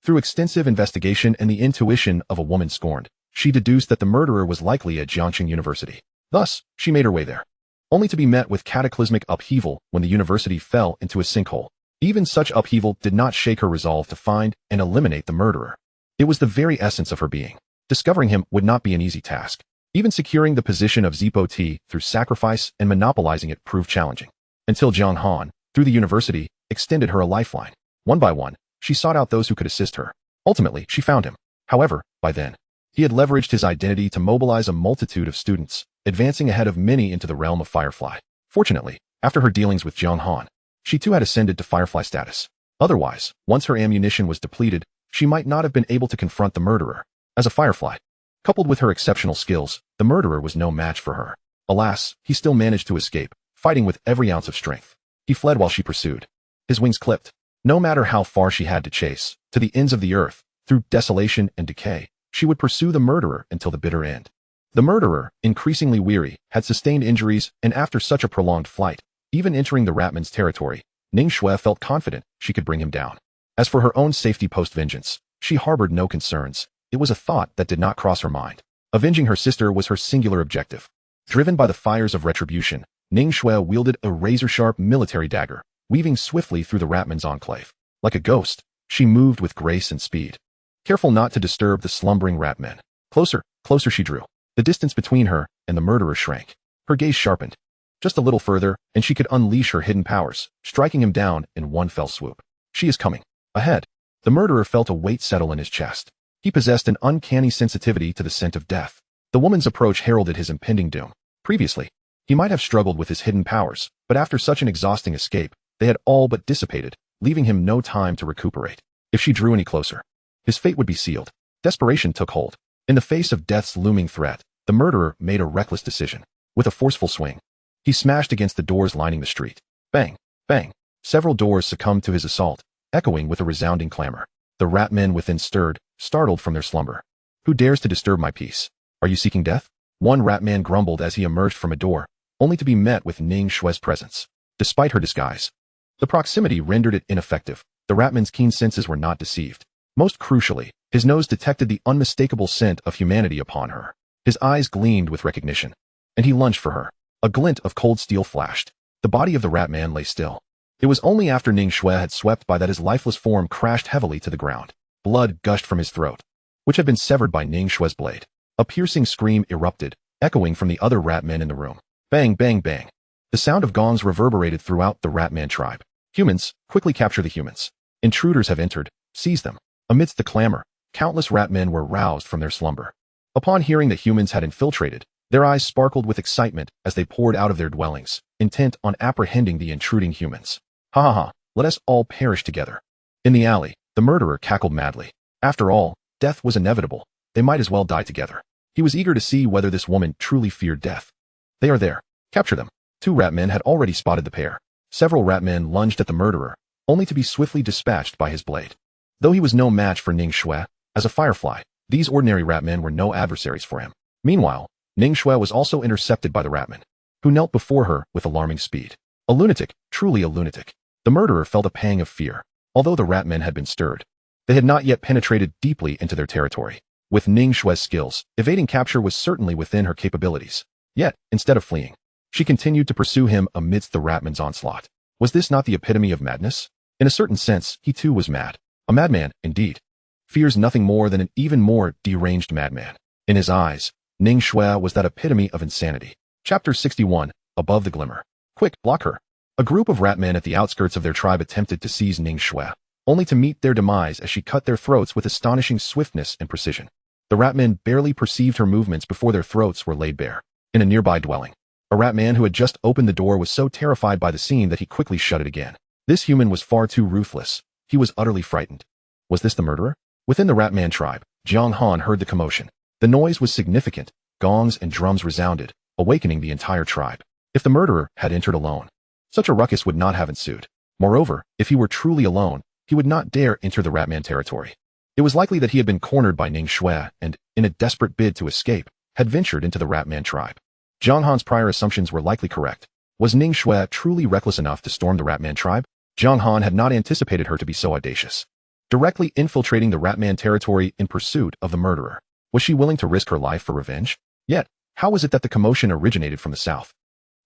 Through extensive investigation and the intuition of a woman scorned, she deduced that the murderer was likely at Jianghan University. Thus, she made her way there, only to be met with cataclysmic upheaval when the university fell into a sinkhole. Even such upheaval did not shake her resolve to find and eliminate the murderer. It was the very essence of her being. Discovering him would not be an easy task. Even securing the position of Zipo T through sacrifice and monopolizing it proved challenging. Until Jiang Han, through the university, extended her a lifeline. One by one, she sought out those who could assist her. Ultimately, she found him. However, by then, he had leveraged his identity to mobilize a multitude of students, advancing ahead of many into the realm of Firefly. Fortunately, after her dealings with Jiang Han, she too had ascended to Firefly status. Otherwise, once her ammunition was depleted, she might not have been able to confront the murderer. As a Firefly, coupled with her exceptional skills, the murderer was no match for her. Alas, he still managed to escape, fighting with every ounce of strength. He fled while she pursued, his wings clipped. No matter how far she had to chase, to the ends of the earth, through desolation and decay, she would pursue the murderer until the bitter end. The murderer, increasingly weary, had sustained injuries, and after such a prolonged flight, even entering the Ratman's territory, Ning Shui felt confident she could bring him down. As for her own safety post-vengeance, she harbored no concerns. It was a thought that did not cross her mind. Avenging her sister was her singular objective. Driven by the fires of retribution, Ning Shui wielded a razor-sharp military dagger, weaving swiftly through the Ratman's enclave. Like a ghost, she moved with grace and speed. Careful not to disturb the slumbering Ratmen. Closer, closer she drew. The distance between her and the murderer shrank. Her gaze sharpened. Just a little further, and she could unleash her hidden powers, striking him down in one fell swoop. She is coming. Ahead. The murderer felt a weight settle in his chest. He possessed an uncanny sensitivity to the scent of death. The woman's approach heralded his impending doom. Previously, he might have struggled with his hidden powers, but after such an exhausting escape, they had all but dissipated, leaving him no time to recuperate. If she drew any closer, his fate would be sealed. Desperation took hold. In the face of death's looming threat, the murderer made a reckless decision. With a forceful swing, he smashed against the doors lining the street. Bang, bang. Several doors succumbed to his assault, echoing with a resounding clamor. The Ratmen within stirred, startled from their slumber. Who dares to disturb my peace? Are you seeking death? One Ratman grumbled as he emerged from a door, only to be met with Ning Shui's presence. Despite her disguise, the proximity rendered it ineffective. The Ratman's keen senses were not deceived. Most crucially, his nose detected the unmistakable scent of humanity upon her. His eyes gleamed with recognition, and he lunged for her. A glint of cold steel flashed. The body of the Ratman lay still. It was only after Ning Shui had swept by that his lifeless form crashed heavily to the ground. Blood gushed from his throat, which had been severed by Ning Shui's blade. A piercing scream erupted, echoing from the other Ratmen in the room. Bang, bang, bang. The sound of gongs reverberated throughout the Ratman tribe. Humans, quickly capture the humans. Intruders have entered, seize them. Amidst the clamor, countless Ratmen were roused from their slumber. Upon hearing that humans had infiltrated, their eyes sparkled with excitement as they poured out of their dwellings, intent on apprehending the intruding humans. Ha ha ha, let us all perish together. In the alley, the murderer cackled madly. After all, death was inevitable. They might as well die together. He was eager to see whether this woman truly feared death. They are there. Capture them. Two Ratmen had already spotted the pair. Several Ratmen lunged at the murderer, only to be swiftly dispatched by his blade. Though he was no match for Ning Shui, as a firefly, these ordinary Ratmen were no adversaries for him. Meanwhile, Ning Shui was also intercepted by the Ratman, who knelt before her with alarming speed. A lunatic, truly a lunatic. The murderer felt a pang of fear. Although the Ratmen had been stirred, they had not yet penetrated deeply into their territory. With Ning Shui's skills, evading capture was certainly within her capabilities. Yet, instead of fleeing, she continued to pursue him amidst the Ratman's onslaught. Was this not the epitome of madness? In a certain sense, he too was mad. A madman, indeed. Fears nothing more than an even more deranged madman. In his eyes, Ning Shui was that epitome of insanity. Chapter 61, Above the Glimmer. Quick, block her. A group of Ratmen at the outskirts of their tribe attempted to seize Ning Shui, only to meet their demise as she cut their throats with astonishing swiftness and precision. The Ratmen barely perceived her movements before their throats were laid bare. In a nearby dwelling, a Ratman who had just opened the door was so terrified by the scene that he quickly shut it again. This human was far too ruthless. He was utterly frightened. Was this the murderer? Within the Ratman tribe, Jiang Han heard the commotion. The noise was significant. Gongs and drums resounded, awakening the entire tribe. If the murderer had entered alone, such a ruckus would not have ensued. Moreover, if he were truly alone, he would not dare enter the Ratman territory. It was likely that he had been cornered by Ning Shui and, in a desperate bid to escape, had ventured into the Ratman tribe. Jiang Han's prior assumptions were likely correct. Was Ning Shui truly reckless enough to storm the Ratman tribe? Jiang Han had not anticipated her to be so audacious. Directly infiltrating the Ratman territory in pursuit of the murderer. Was she willing to risk her life for revenge? Yet, how was it that the commotion originated from the south?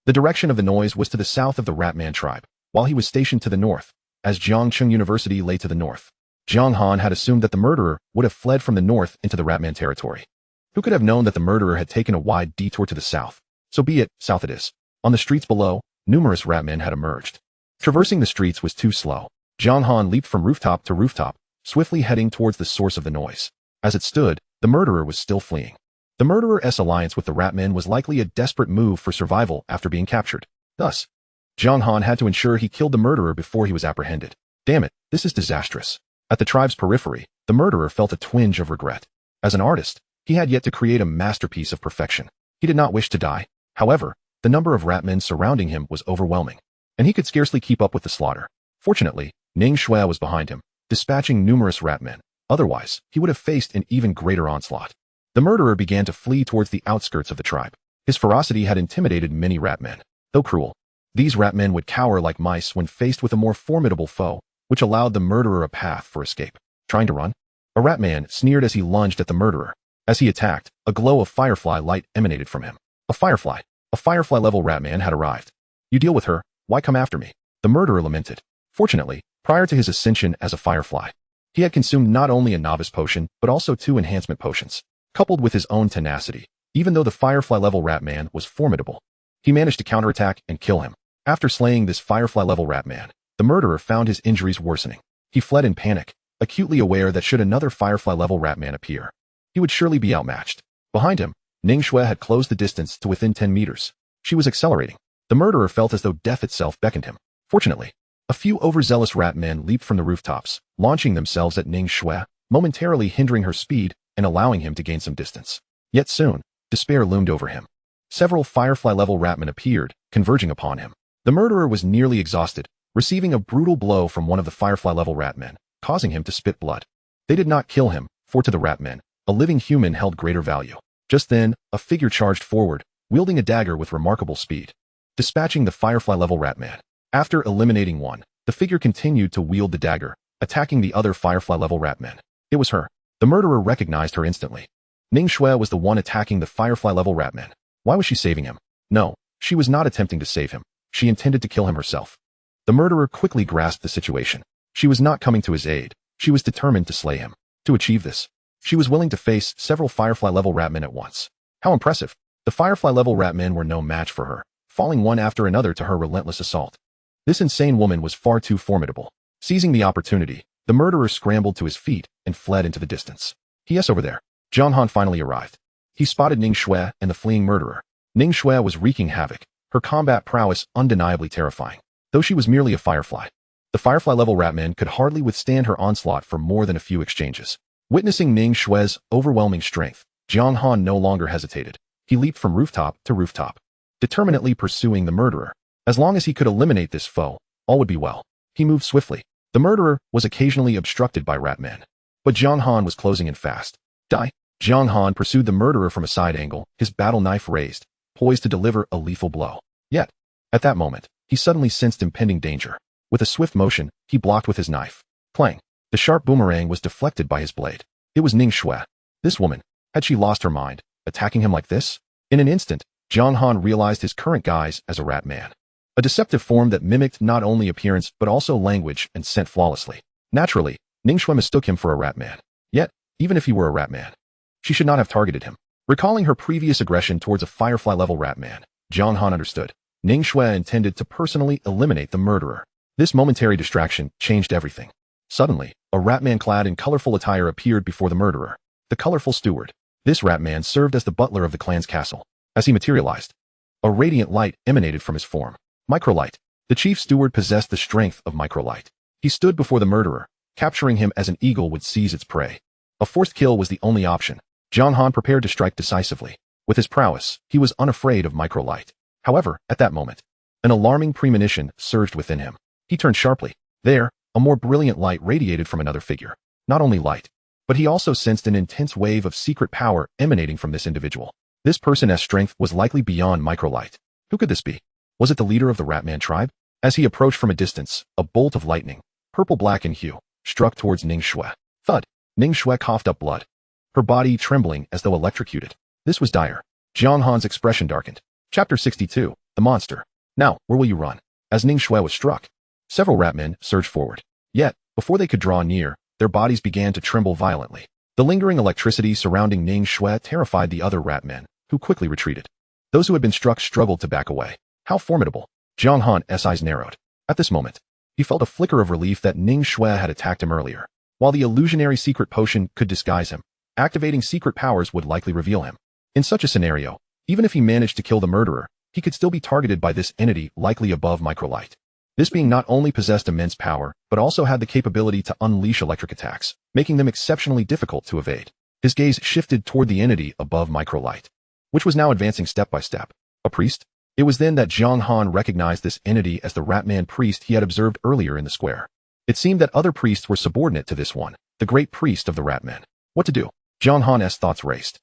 The direction of the noise was to the south of the Ratman tribe, while he was stationed to the north, as Jiangcheng University lay to the north. Jiang Han had assumed that the murderer would have fled from the north into the Ratman territory. Who could have known that the murderer had taken a wide detour to the south? So be it, south it is. On the streets below, numerous Ratmen had emerged. Traversing the streets was too slow. Jiang Han leaped from rooftop to rooftop, swiftly heading towards the source of the noise. As it stood, the murderer was still fleeing. The murderer's alliance with the Ratmen was likely a desperate move for survival after being captured. Thus, Jiang Han had to ensure he killed the murderer before he was apprehended. Damn it, this is disastrous. At the tribe's periphery, the murderer felt a twinge of regret. As an artist, he had yet to create a masterpiece of perfection. He did not wish to die. However, the number of Ratmen surrounding him was overwhelming, and he could scarcely keep up with the slaughter. Fortunately, Ning Shui was behind him, dispatching numerous Ratmen. Otherwise, he would have faced an even greater onslaught. The murderer began to flee towards the outskirts of the tribe. His ferocity had intimidated many ratmen. Though cruel, these ratmen would cower like mice when faced with a more formidable foe, which allowed the murderer a path for escape. Trying to run? A ratman sneered as he lunged at the murderer. As he attacked, a glow of firefly light emanated from him. A firefly level ratman had arrived. You deal with her, why come after me? The murderer lamented. Fortunately, prior to his ascension as a firefly, he had consumed not only a novice potion, but also 2 enhancement potions. Coupled with his own tenacity, even though the firefly level ratman was formidable, he managed to counterattack and kill him. After slaying this firefly level ratman, the murderer found his injuries worsening. He fled in panic, acutely aware that should another firefly level ratman appear, he would surely be outmatched. Behind him, Ningxue had closed the distance to within 10 meters. She was accelerating. The murderer felt as though death itself beckoned him. Fortunately, a few overzealous ratmen leaped from the rooftops, launching themselves at Ningxue, momentarily hindering her speed and allowing him to gain some distance. Yet soon, despair loomed over him. Several firefly-level ratmen appeared, converging upon him. The murderer was nearly exhausted, receiving a brutal blow from one of the firefly-level ratmen, causing him to spit blood. They did not kill him, for to the ratmen, a living human held greater value. Just then, a figure charged forward, wielding a dagger with remarkable speed, dispatching the firefly-level ratman. After eliminating one, the figure continued to wield the dagger, attacking the other firefly-level ratmen. It was her. The murderer recognized her instantly. Ningxue was the one attacking the firefly-level ratman. Why was she saving him? No, she was not attempting to save him. She intended to kill him herself. The murderer quickly grasped the situation. She was not coming to his aid. She was determined to slay him. To achieve this, she was willing to face several firefly-level ratmen at once. How impressive! The firefly-level ratmen were no match for her, falling one after another to her relentless assault. This insane woman was far too formidable. Seizing the opportunity, the murderer scrambled to his feet and fled into the distance. P.S. Over there, Jiang Han finally arrived. He spotted Ningxue and the fleeing murderer. Ningxue was wreaking havoc, her combat prowess undeniably terrifying. Though she was merely a firefly, the firefly-level ratmen could hardly withstand her onslaught for more than a few exchanges. Witnessing Ningxue's overwhelming strength, Jiang Han no longer hesitated. He leaped from rooftop to rooftop, determinedly pursuing the murderer. As long as he could eliminate this foe, all would be well. He moved swiftly. The murderer was occasionally obstructed by ratmen, but Jiang Han was closing in fast. Die! Jiang Han pursued the murderer from a side angle, his battle knife raised, poised to deliver a lethal blow. Yet, at that moment, he suddenly sensed impending danger. With a swift motion, he blocked with his knife. Clang! The sharp boomerang was deflected by his blade. It was Ningxue. This woman, had she lost her mind, attacking him like this? In an instant, Jiang Han realized his current guise as a rat man. A deceptive form that mimicked not only appearance but also language and scent flawlessly. Naturally, Ningxue mistook him for a rat man. Yet, even if he were a rat man, she should not have targeted him. Recalling her previous aggression towards a firefly-level rat man, Jiang Han understood. Ningxue intended to personally eliminate the murderer. This momentary distraction changed everything. Suddenly, a ratman clad in colorful attire appeared before the murderer. The colorful steward. This ratman served as the butler of the clan's castle. As he materialized, a radiant light emanated from his form. Microlight. The chief steward possessed the strength of microlight. He stood before the murderer, capturing him as an eagle would seize its prey. A forced kill was the only option. Jiang Han prepared to strike decisively. With his prowess, he was unafraid of microlight. However, at that moment, an alarming premonition surged within him. He turned sharply. There, a more brilliant light radiated from another figure. Not only light, but he also sensed an intense wave of secret power emanating from this individual. This person's strength was likely beyond microlight. Who could this be? Was it the leader of the Ratman tribe? As he approached from a distance, a bolt of lightning, purple-black in hue, struck towards Ningxue. Thud! Ningxue coughed up blood, her body trembling as though electrocuted. This was dire. Jiang Han's expression darkened. Chapter 62, The Monster. Now, where will you run? As Ningxue was struck, several ratmen surged forward. Yet, before they could draw near, their bodies began to tremble violently. The lingering electricity surrounding Ningxue terrified the other ratmen, who quickly retreated. Those who had been struck struggled to back away. How formidable! Jiang Han's eyes narrowed. At this moment, he felt a flicker of relief that Ningxue had attacked him earlier. While the illusionary secret potion could disguise him, activating secret powers would likely reveal him. In such a scenario, even if he managed to kill the murderer, he could still be targeted by this entity likely above microlight. This being not only possessed immense power, but also had the capability to unleash electric attacks, making them exceptionally difficult to evade. His gaze shifted toward the entity above microlight, which was now advancing step by step. A priest? It was then that Jiang Han recognized this entity as the Ratman priest he had observed earlier in the square. It seemed that other priests were subordinate to this one, the great priest of the Ratmen. What to do? Jiang Han's thoughts raced.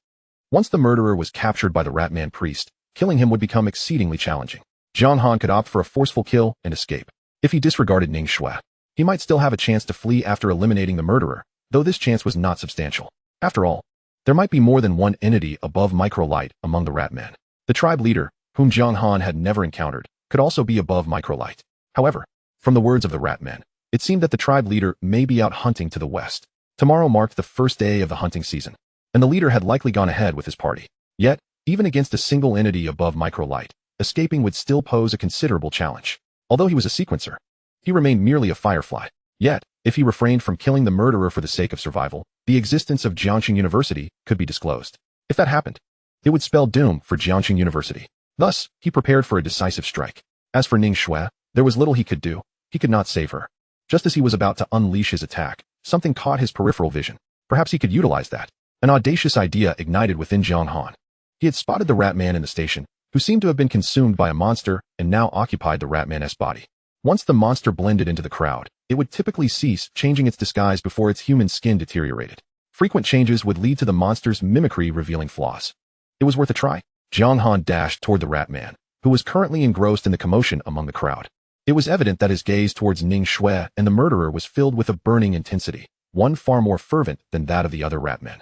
Once the murderer was captured by the Ratman priest, killing him would become exceedingly challenging. Jiang Han could opt for a forceful kill and escape. If he disregarded Ning Shui, he might still have a chance to flee after eliminating the murderer, though this chance was not substantial. After all, there might be more than one entity above microlight among the Ratmen. The tribe leader, whom Jiang Han had never encountered, could also be above microlight. However, from the words of the Ratmen, it seemed that the tribe leader may be out hunting to the west. Tomorrow marked the first day of the hunting season, and the leader had likely gone ahead with his party. Yet, even against a single entity above microlight, escaping would still pose a considerable challenge. Although he was a sequencer, he remained merely a firefly. Yet, if he refrained from killing the murderer for the sake of survival, the existence of Jiangxing University could be disclosed. If that happened, it would spell doom for Jiangxing University. Thus, he prepared for a decisive strike. As for Ning Shui, there was little he could do. He could not save her. Just as he was about to unleash his attack, something caught his peripheral vision. Perhaps he could utilize that. An audacious idea ignited within Jiang Han. He had spotted the Ratman in the station, who seemed to have been consumed by a monster and now occupied the Ratman's body. Once the monster blended into the crowd, it would typically cease changing its disguise before its human skin deteriorated. Frequent changes would lead to the monster's mimicry revealing flaws. It was worth a try. Jiang Han dashed toward the Ratman, who was currently engrossed in the commotion among the crowd. It was evident that his gaze towards Ning Shui and the murderer was filled with a burning intensity, one far more fervent than that of the other Ratmen.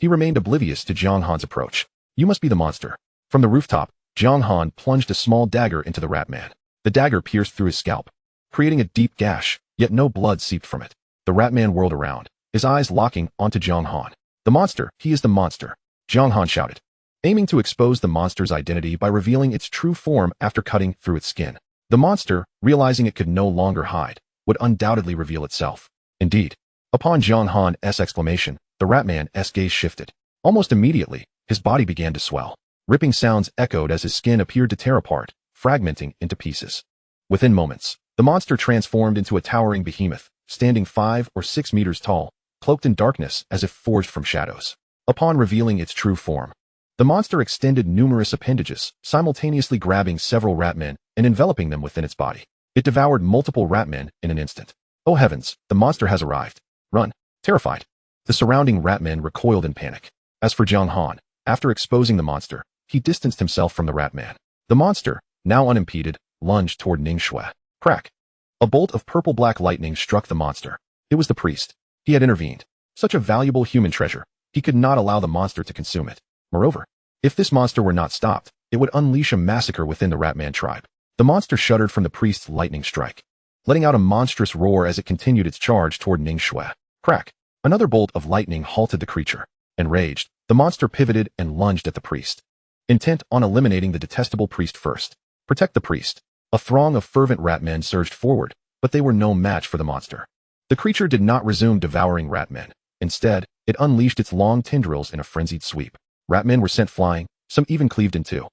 He remained oblivious to Jiang Han's approach. You must be the monster. From the rooftop, Jiang Han plunged a small dagger into the Ratman. The dagger pierced through his scalp, creating a deep gash, yet no blood seeped from it. The Ratman whirled around, his eyes locking onto Jiang Han. The monster, he is the monster, Jiang Han shouted, aiming to expose the monster's identity by revealing its true form after cutting through its skin. The monster, realizing it could no longer hide, would undoubtedly reveal itself. Indeed, upon Jiang Han's exclamation, the Ratman's gaze shifted. Almost immediately, his body began to swell. Ripping sounds echoed as his skin appeared to tear apart, fragmenting into pieces. Within moments, the monster transformed into a towering behemoth, standing 5 or 6 meters tall, cloaked in darkness as if forged from shadows. Upon revealing its true form, the monster extended numerous appendages, simultaneously grabbing several Ratmen and enveloping them within its body. It devoured multiple Ratmen in an instant. Oh heavens, the monster has arrived. Run. Terrified, the surrounding Ratmen recoiled in panic. As for Jiang Han, after exposing the monster, he distanced himself from the Ratman. The monster, now unimpeded, lunged toward Ning Shui. Crack. A bolt of purple-black lightning struck the monster. It was the priest. He had intervened. Such a valuable human treasure. He could not allow the monster to consume it. Moreover, if this monster were not stopped, it would unleash a massacre within the Ratman tribe. The monster shuddered from the priest's lightning strike, letting out a monstrous roar as it continued its charge toward Ning Shui. Crack. Another bolt of lightning halted the creature. Enraged, the monster pivoted and lunged at the priest, intent on eliminating the detestable priest first. Protect the priest. A throng of fervent Ratmen surged forward, but they were no match for the monster. The creature did not resume devouring Ratmen. Instead, it unleashed its long tendrils in a frenzied sweep. Ratmen were sent flying, some even cleaved in two.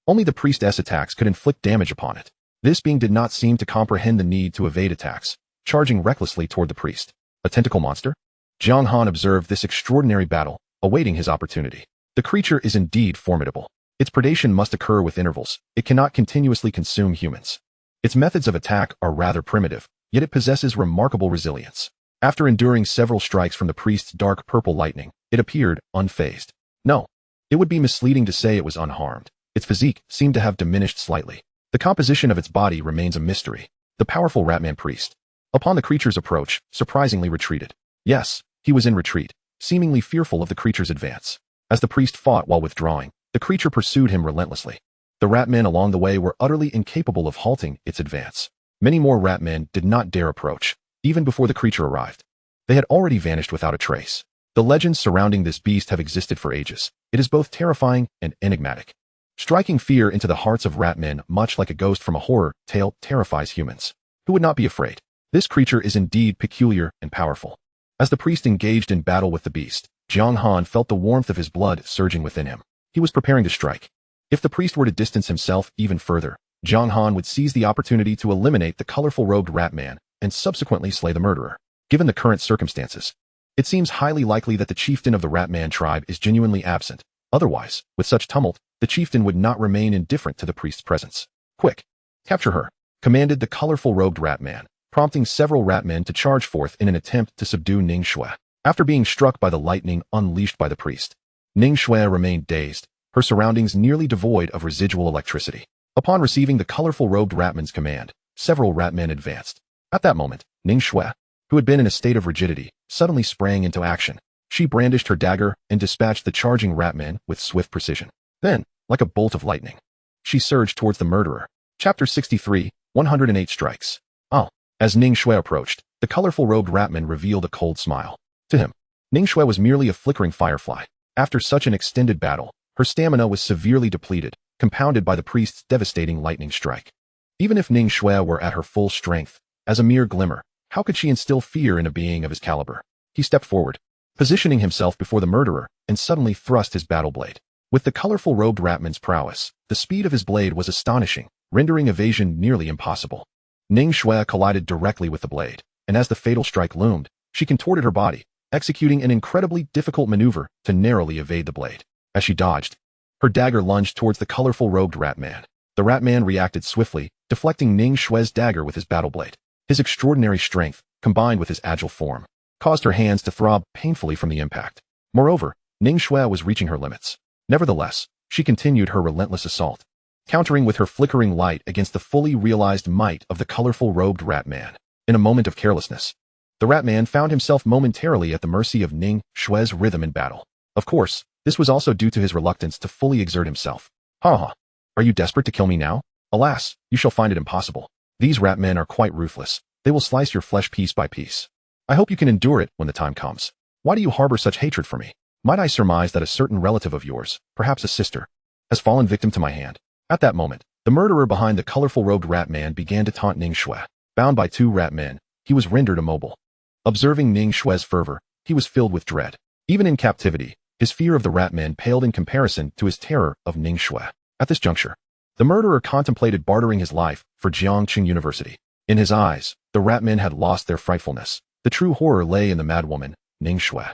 Only the priestess attacks could inflict damage upon it. This being did not seem to comprehend the need to evade attacks, charging recklessly toward the priest. A tentacle monster? Jiang Han observed this extraordinary battle, awaiting his opportunity. The creature is indeed formidable. Its predation must occur with intervals. It cannot continuously consume humans. Its methods of attack are rather primitive, yet it possesses remarkable resilience. After enduring several strikes from the priest's dark purple lightning, it appeared unfazed. No, it would be misleading to say it was unharmed. Its physique seemed to have diminished slightly. The composition of its body remains a mystery. The powerful Ratman priest, upon the creature's approach, surprisingly retreated. Yes, he was in retreat, seemingly fearful of the creature's advance. As the priest fought while withdrawing, the creature pursued him relentlessly. The Ratmen along the way were utterly incapable of halting its advance. Many more Ratmen did not dare approach, even before the creature arrived. They had already vanished without a trace. The legends surrounding this beast have existed for ages. It is both terrifying and enigmatic. Striking fear into the hearts of Ratmen, much like a ghost from a horror tale, terrifies humans. Who would not be afraid? This creature is indeed peculiar and powerful. As the priest engaged in battle with the beast, Jiang Han felt the warmth of his blood surging within him. He was preparing to strike. If the priest were to distance himself even further, Jiang Han would seize the opportunity to eliminate the colorful-robed Ratman and subsequently slay the murderer. Given the current circumstances, it seems highly likely that the chieftain of the Ratman tribe is genuinely absent. Otherwise, with such tumult, the chieftain would not remain indifferent to the priest's presence. Quick! Capture her! Commanded the colorful-robed Ratman, prompting several Ratmen to charge forth in an attempt to subdue Ning Shui. After being struck by the lightning unleashed by the priest, Ning Shui remained dazed, her surroundings nearly devoid of residual electricity. Upon receiving the colorful robed Ratman's command, several Ratmen advanced. At that moment, Ning Shui, who had been in a state of rigidity, suddenly sprang into action. She brandished her dagger and dispatched the charging Ratman with swift precision. Then, like a bolt of lightning, she surged towards the murderer. Chapter 63, 108 Strikes. Oh. As Ning Shui approached, the colorful robed Ratman revealed a cold smile. To him, Ning Shui was merely a flickering firefly. After such an extended battle, her stamina was severely depleted, compounded by the priest's devastating lightning strike. Even if Ning Shui were at her full strength, as a mere glimmer, how could she instill fear in a being of his caliber? He stepped forward, positioning himself before the murderer, and suddenly thrust his battle blade. With the colorful robed Ratman's prowess, the speed of his blade was astonishing, rendering evasion nearly impossible. Ning Shui collided directly with the blade, and as the fatal strike loomed, she contorted her body, executing an incredibly difficult maneuver to narrowly evade the blade. As she dodged, her dagger lunged towards the colorful robed Ratman. The Ratman reacted swiftly, deflecting Ning Shui's dagger with his battle blade. His extraordinary strength, combined with his agile form, caused her hands to throb painfully from the impact. Moreover, Ning Shui was reaching her limits. Nevertheless, she continued her relentless assault, countering with her flickering light against the fully realized might of the colorful robed Ratman. In a moment of carelessness, the Ratman found himself momentarily at the mercy of Ning Shui's rhythm in battle. Of course, this was also due to his reluctance to fully exert himself. Ha! Are you desperate to kill me now? Alas, you shall find it impossible. These Ratmen are quite ruthless. They will slice your flesh piece by piece. I hope you can endure it when the time comes. Why do you harbor such hatred for me? Might I surmise that a certain relative of yours, perhaps a sister, has fallen victim to my hand? At that moment, the murderer behind the colorful robed Ratman began to taunt Ning Shui. Bound by two Ratmen, he was rendered immobile. Observing Ning Shui's fervor, he was filled with dread. Even in captivity, his fear of the Ratman paled in comparison to his terror of Ning Shui. At this juncture, the murderer contemplated bartering his life for Jiangqing University. In his eyes, the Ratmen had lost their frightfulness. The true horror lay in the madwoman, Ning Shui.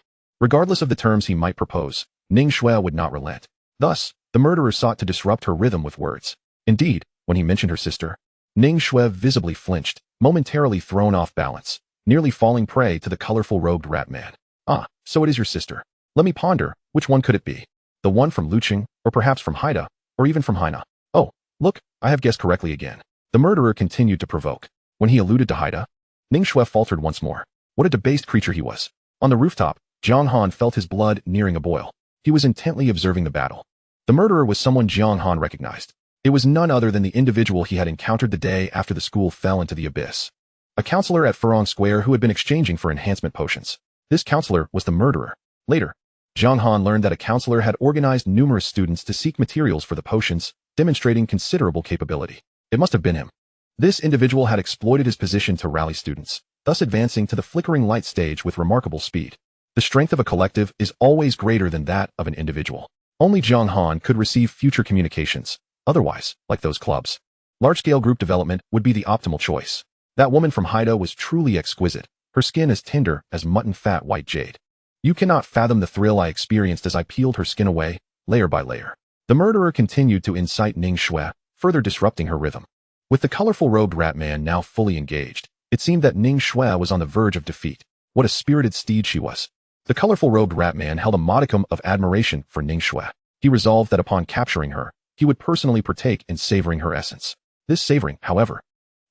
Regardless of the terms he might propose, Ning Shui would not relent. Thus, the murderer sought to disrupt her rhythm with words. Indeed, when he mentioned her sister, Ning Shui visibly flinched, momentarily thrown off balance, nearly falling prey to the colorful robed Ratman. Ah, so it is your sister. Let me ponder, which one could it be? The one from Luqing, or perhaps from Haida, or even from Haina? Oh, look, I have guessed correctly again. The murderer continued to provoke. When he alluded to Haida, Ning Shui faltered once more. What a debased creature he was. On the rooftop, Jiang Han felt his blood nearing a boil. He was intently observing the battle. The murderer was someone Jiang Han recognized. It was none other than the individual he had encountered the day after the school fell into the abyss. A counselor at Furong Square who had been exchanging for enhancement potions. This counselor was the murderer. Later, Jiang Han learned that a counselor had organized numerous students to seek materials for the potions, demonstrating considerable capability. It must have been him. This individual had exploited his position to rally students, thus advancing to the flickering light stage with remarkable speed. The strength of a collective is always greater than that of an individual. Only Jiang Han could receive future communications. Otherwise, like those clubs, large-scale group development would be the optimal choice. That woman from Haida was truly exquisite, her skin as tender as mutton-fat white jade. You cannot fathom the thrill I experienced as I peeled her skin away, layer by layer. The murderer continued to incite Ning Shui, further disrupting her rhythm. With the colorful robed Ratman now fully engaged, it seemed that Ning Shui was on the verge of defeat. What a spirited steed she was. The colorful robed Ratman held a modicum of admiration for Ning Shui. He resolved that upon capturing her, he would personally partake in savoring her essence. This savoring, however,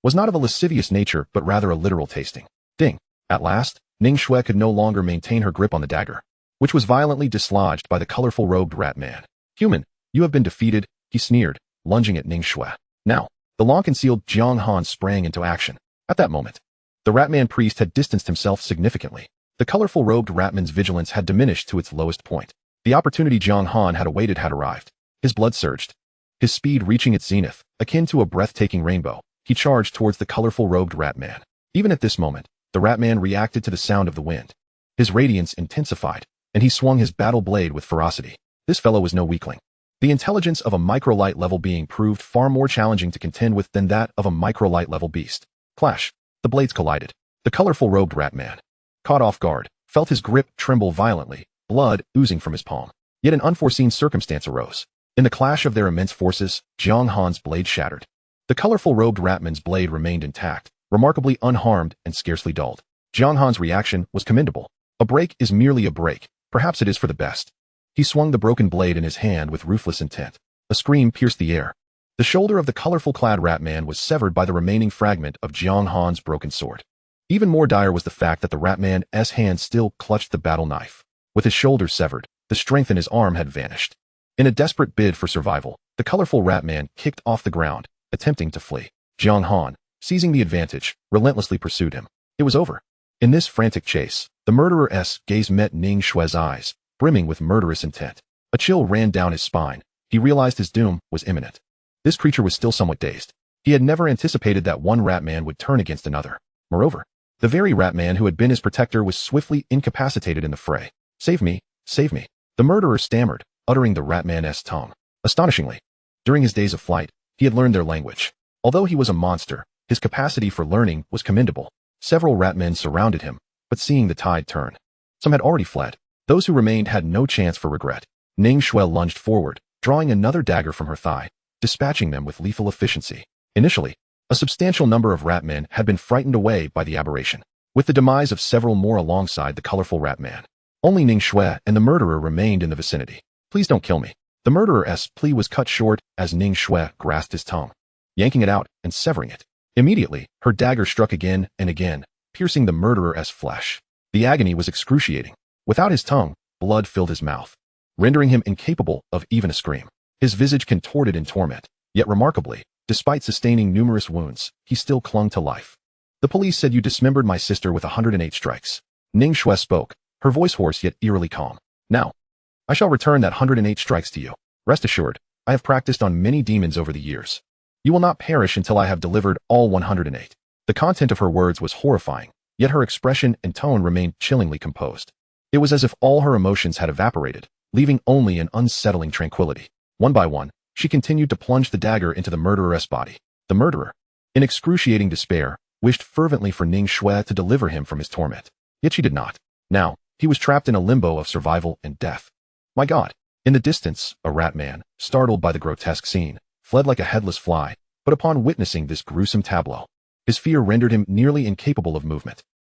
was not of a lascivious nature but rather a literal tasting. Ding! At last, Ning Shui could no longer maintain her grip on the dagger, which was violently dislodged by the colorful robed Ratman. Human, you have been defeated, he sneered, lunging at Ning Shui. Now, the long-concealed Jiang Han sprang into action. At that moment, the Ratman priest had distanced himself significantly. The colorful robed Ratman's vigilance had diminished to its lowest point. The opportunity Jiang Han had awaited had arrived. His blood surged. His speed reaching its zenith, akin to a breathtaking rainbow, he charged towards the colorful robed Ratman. Even at this moment, the Ratman reacted to the sound of the wind. His radiance intensified, and he swung his battle blade with ferocity. This fellow was no weakling. The intelligence of a microlight level being proved far more challenging to contend with than that of a microlight level beast. Clash. The blades collided. The colorful robed Ratman, caught off guard, felt his grip tremble violently, blood oozing from his palm. Yet an unforeseen circumstance arose. In the clash of their immense forces, Jiang Han's blade shattered. The colorful robed Ratman's blade remained intact, remarkably unharmed and scarcely dulled. Jiang Han's reaction was commendable. A break is merely a break. Perhaps it is for the best. He swung the broken blade in his hand with ruthless intent. A scream pierced the air. The shoulder of the colorful-clad Ratman was severed by the remaining fragment of Jiang Han's broken sword. Even more dire was the fact that the Ratman's hand still clutched the battle knife. With his shoulder severed, the strength in his arm had vanished. In a desperate bid for survival, the colorful Ratman kicked off the ground, attempting to flee. Jiang Han, seizing the advantage, relentlessly pursued him. It was over. In this frantic chase, the murderer's gaze met Ning Xue's eyes, brimming with murderous intent. A chill ran down his spine. He realized his doom was imminent. This creature was still somewhat dazed. He had never anticipated that one Ratman would turn against another. Moreover, the very Ratman who had been his protector was swiftly incapacitated in the fray. Save me, save me. The murderer stammered, uttering the Ratman's tongue. Astonishingly, during his days of flight, he had learned their language. Although he was a monster, his capacity for learning was commendable. Several Ratmen surrounded him, but seeing the tide turn, some had already fled. Those who remained had no chance for regret. Ning Xue lunged forward, drawing another dagger from her thigh, dispatching them with lethal efficiency. Initially, a substantial number of Ratmen had been frightened away by the aberration, with the demise of several more alongside the colorful Ratman. Only Ning Xue and the murderer remained in the vicinity. Please don't kill me. The murderer's plea was cut short as Ning Xue grasped his tongue, yanking it out and severing it. Immediately, her dagger struck again and again, piercing the murderer's flesh. The agony was excruciating. Without his tongue, blood filled his mouth, rendering him incapable of even a scream. His visage contorted in torment, yet remarkably, despite sustaining numerous wounds, he still clung to life. The police said you dismembered my sister with 108 strikes. Ning Xue spoke, her voice hoarse yet eerily calm. Now, I shall return that 108 strikes to you. Rest assured, I have practiced on many demons over the years. You will not perish until I have delivered all 108. The content of her words was horrifying, yet her expression and tone remained chillingly composed. It was as if all her emotions had evaporated, leaving only an unsettling tranquility. One by one, she continued to plunge the dagger into the murderer's body. The murderer, in excruciating despair, wished fervently for Ning Xue to deliver him from his torment. Yet she did not. Now, he was trapped in a limbo of survival and death. My God! In the distance, a Ratman, startled by the grotesque scene, fled like a headless fly, but upon witnessing this gruesome tableau, his fear rendered him nearly incapable of movement.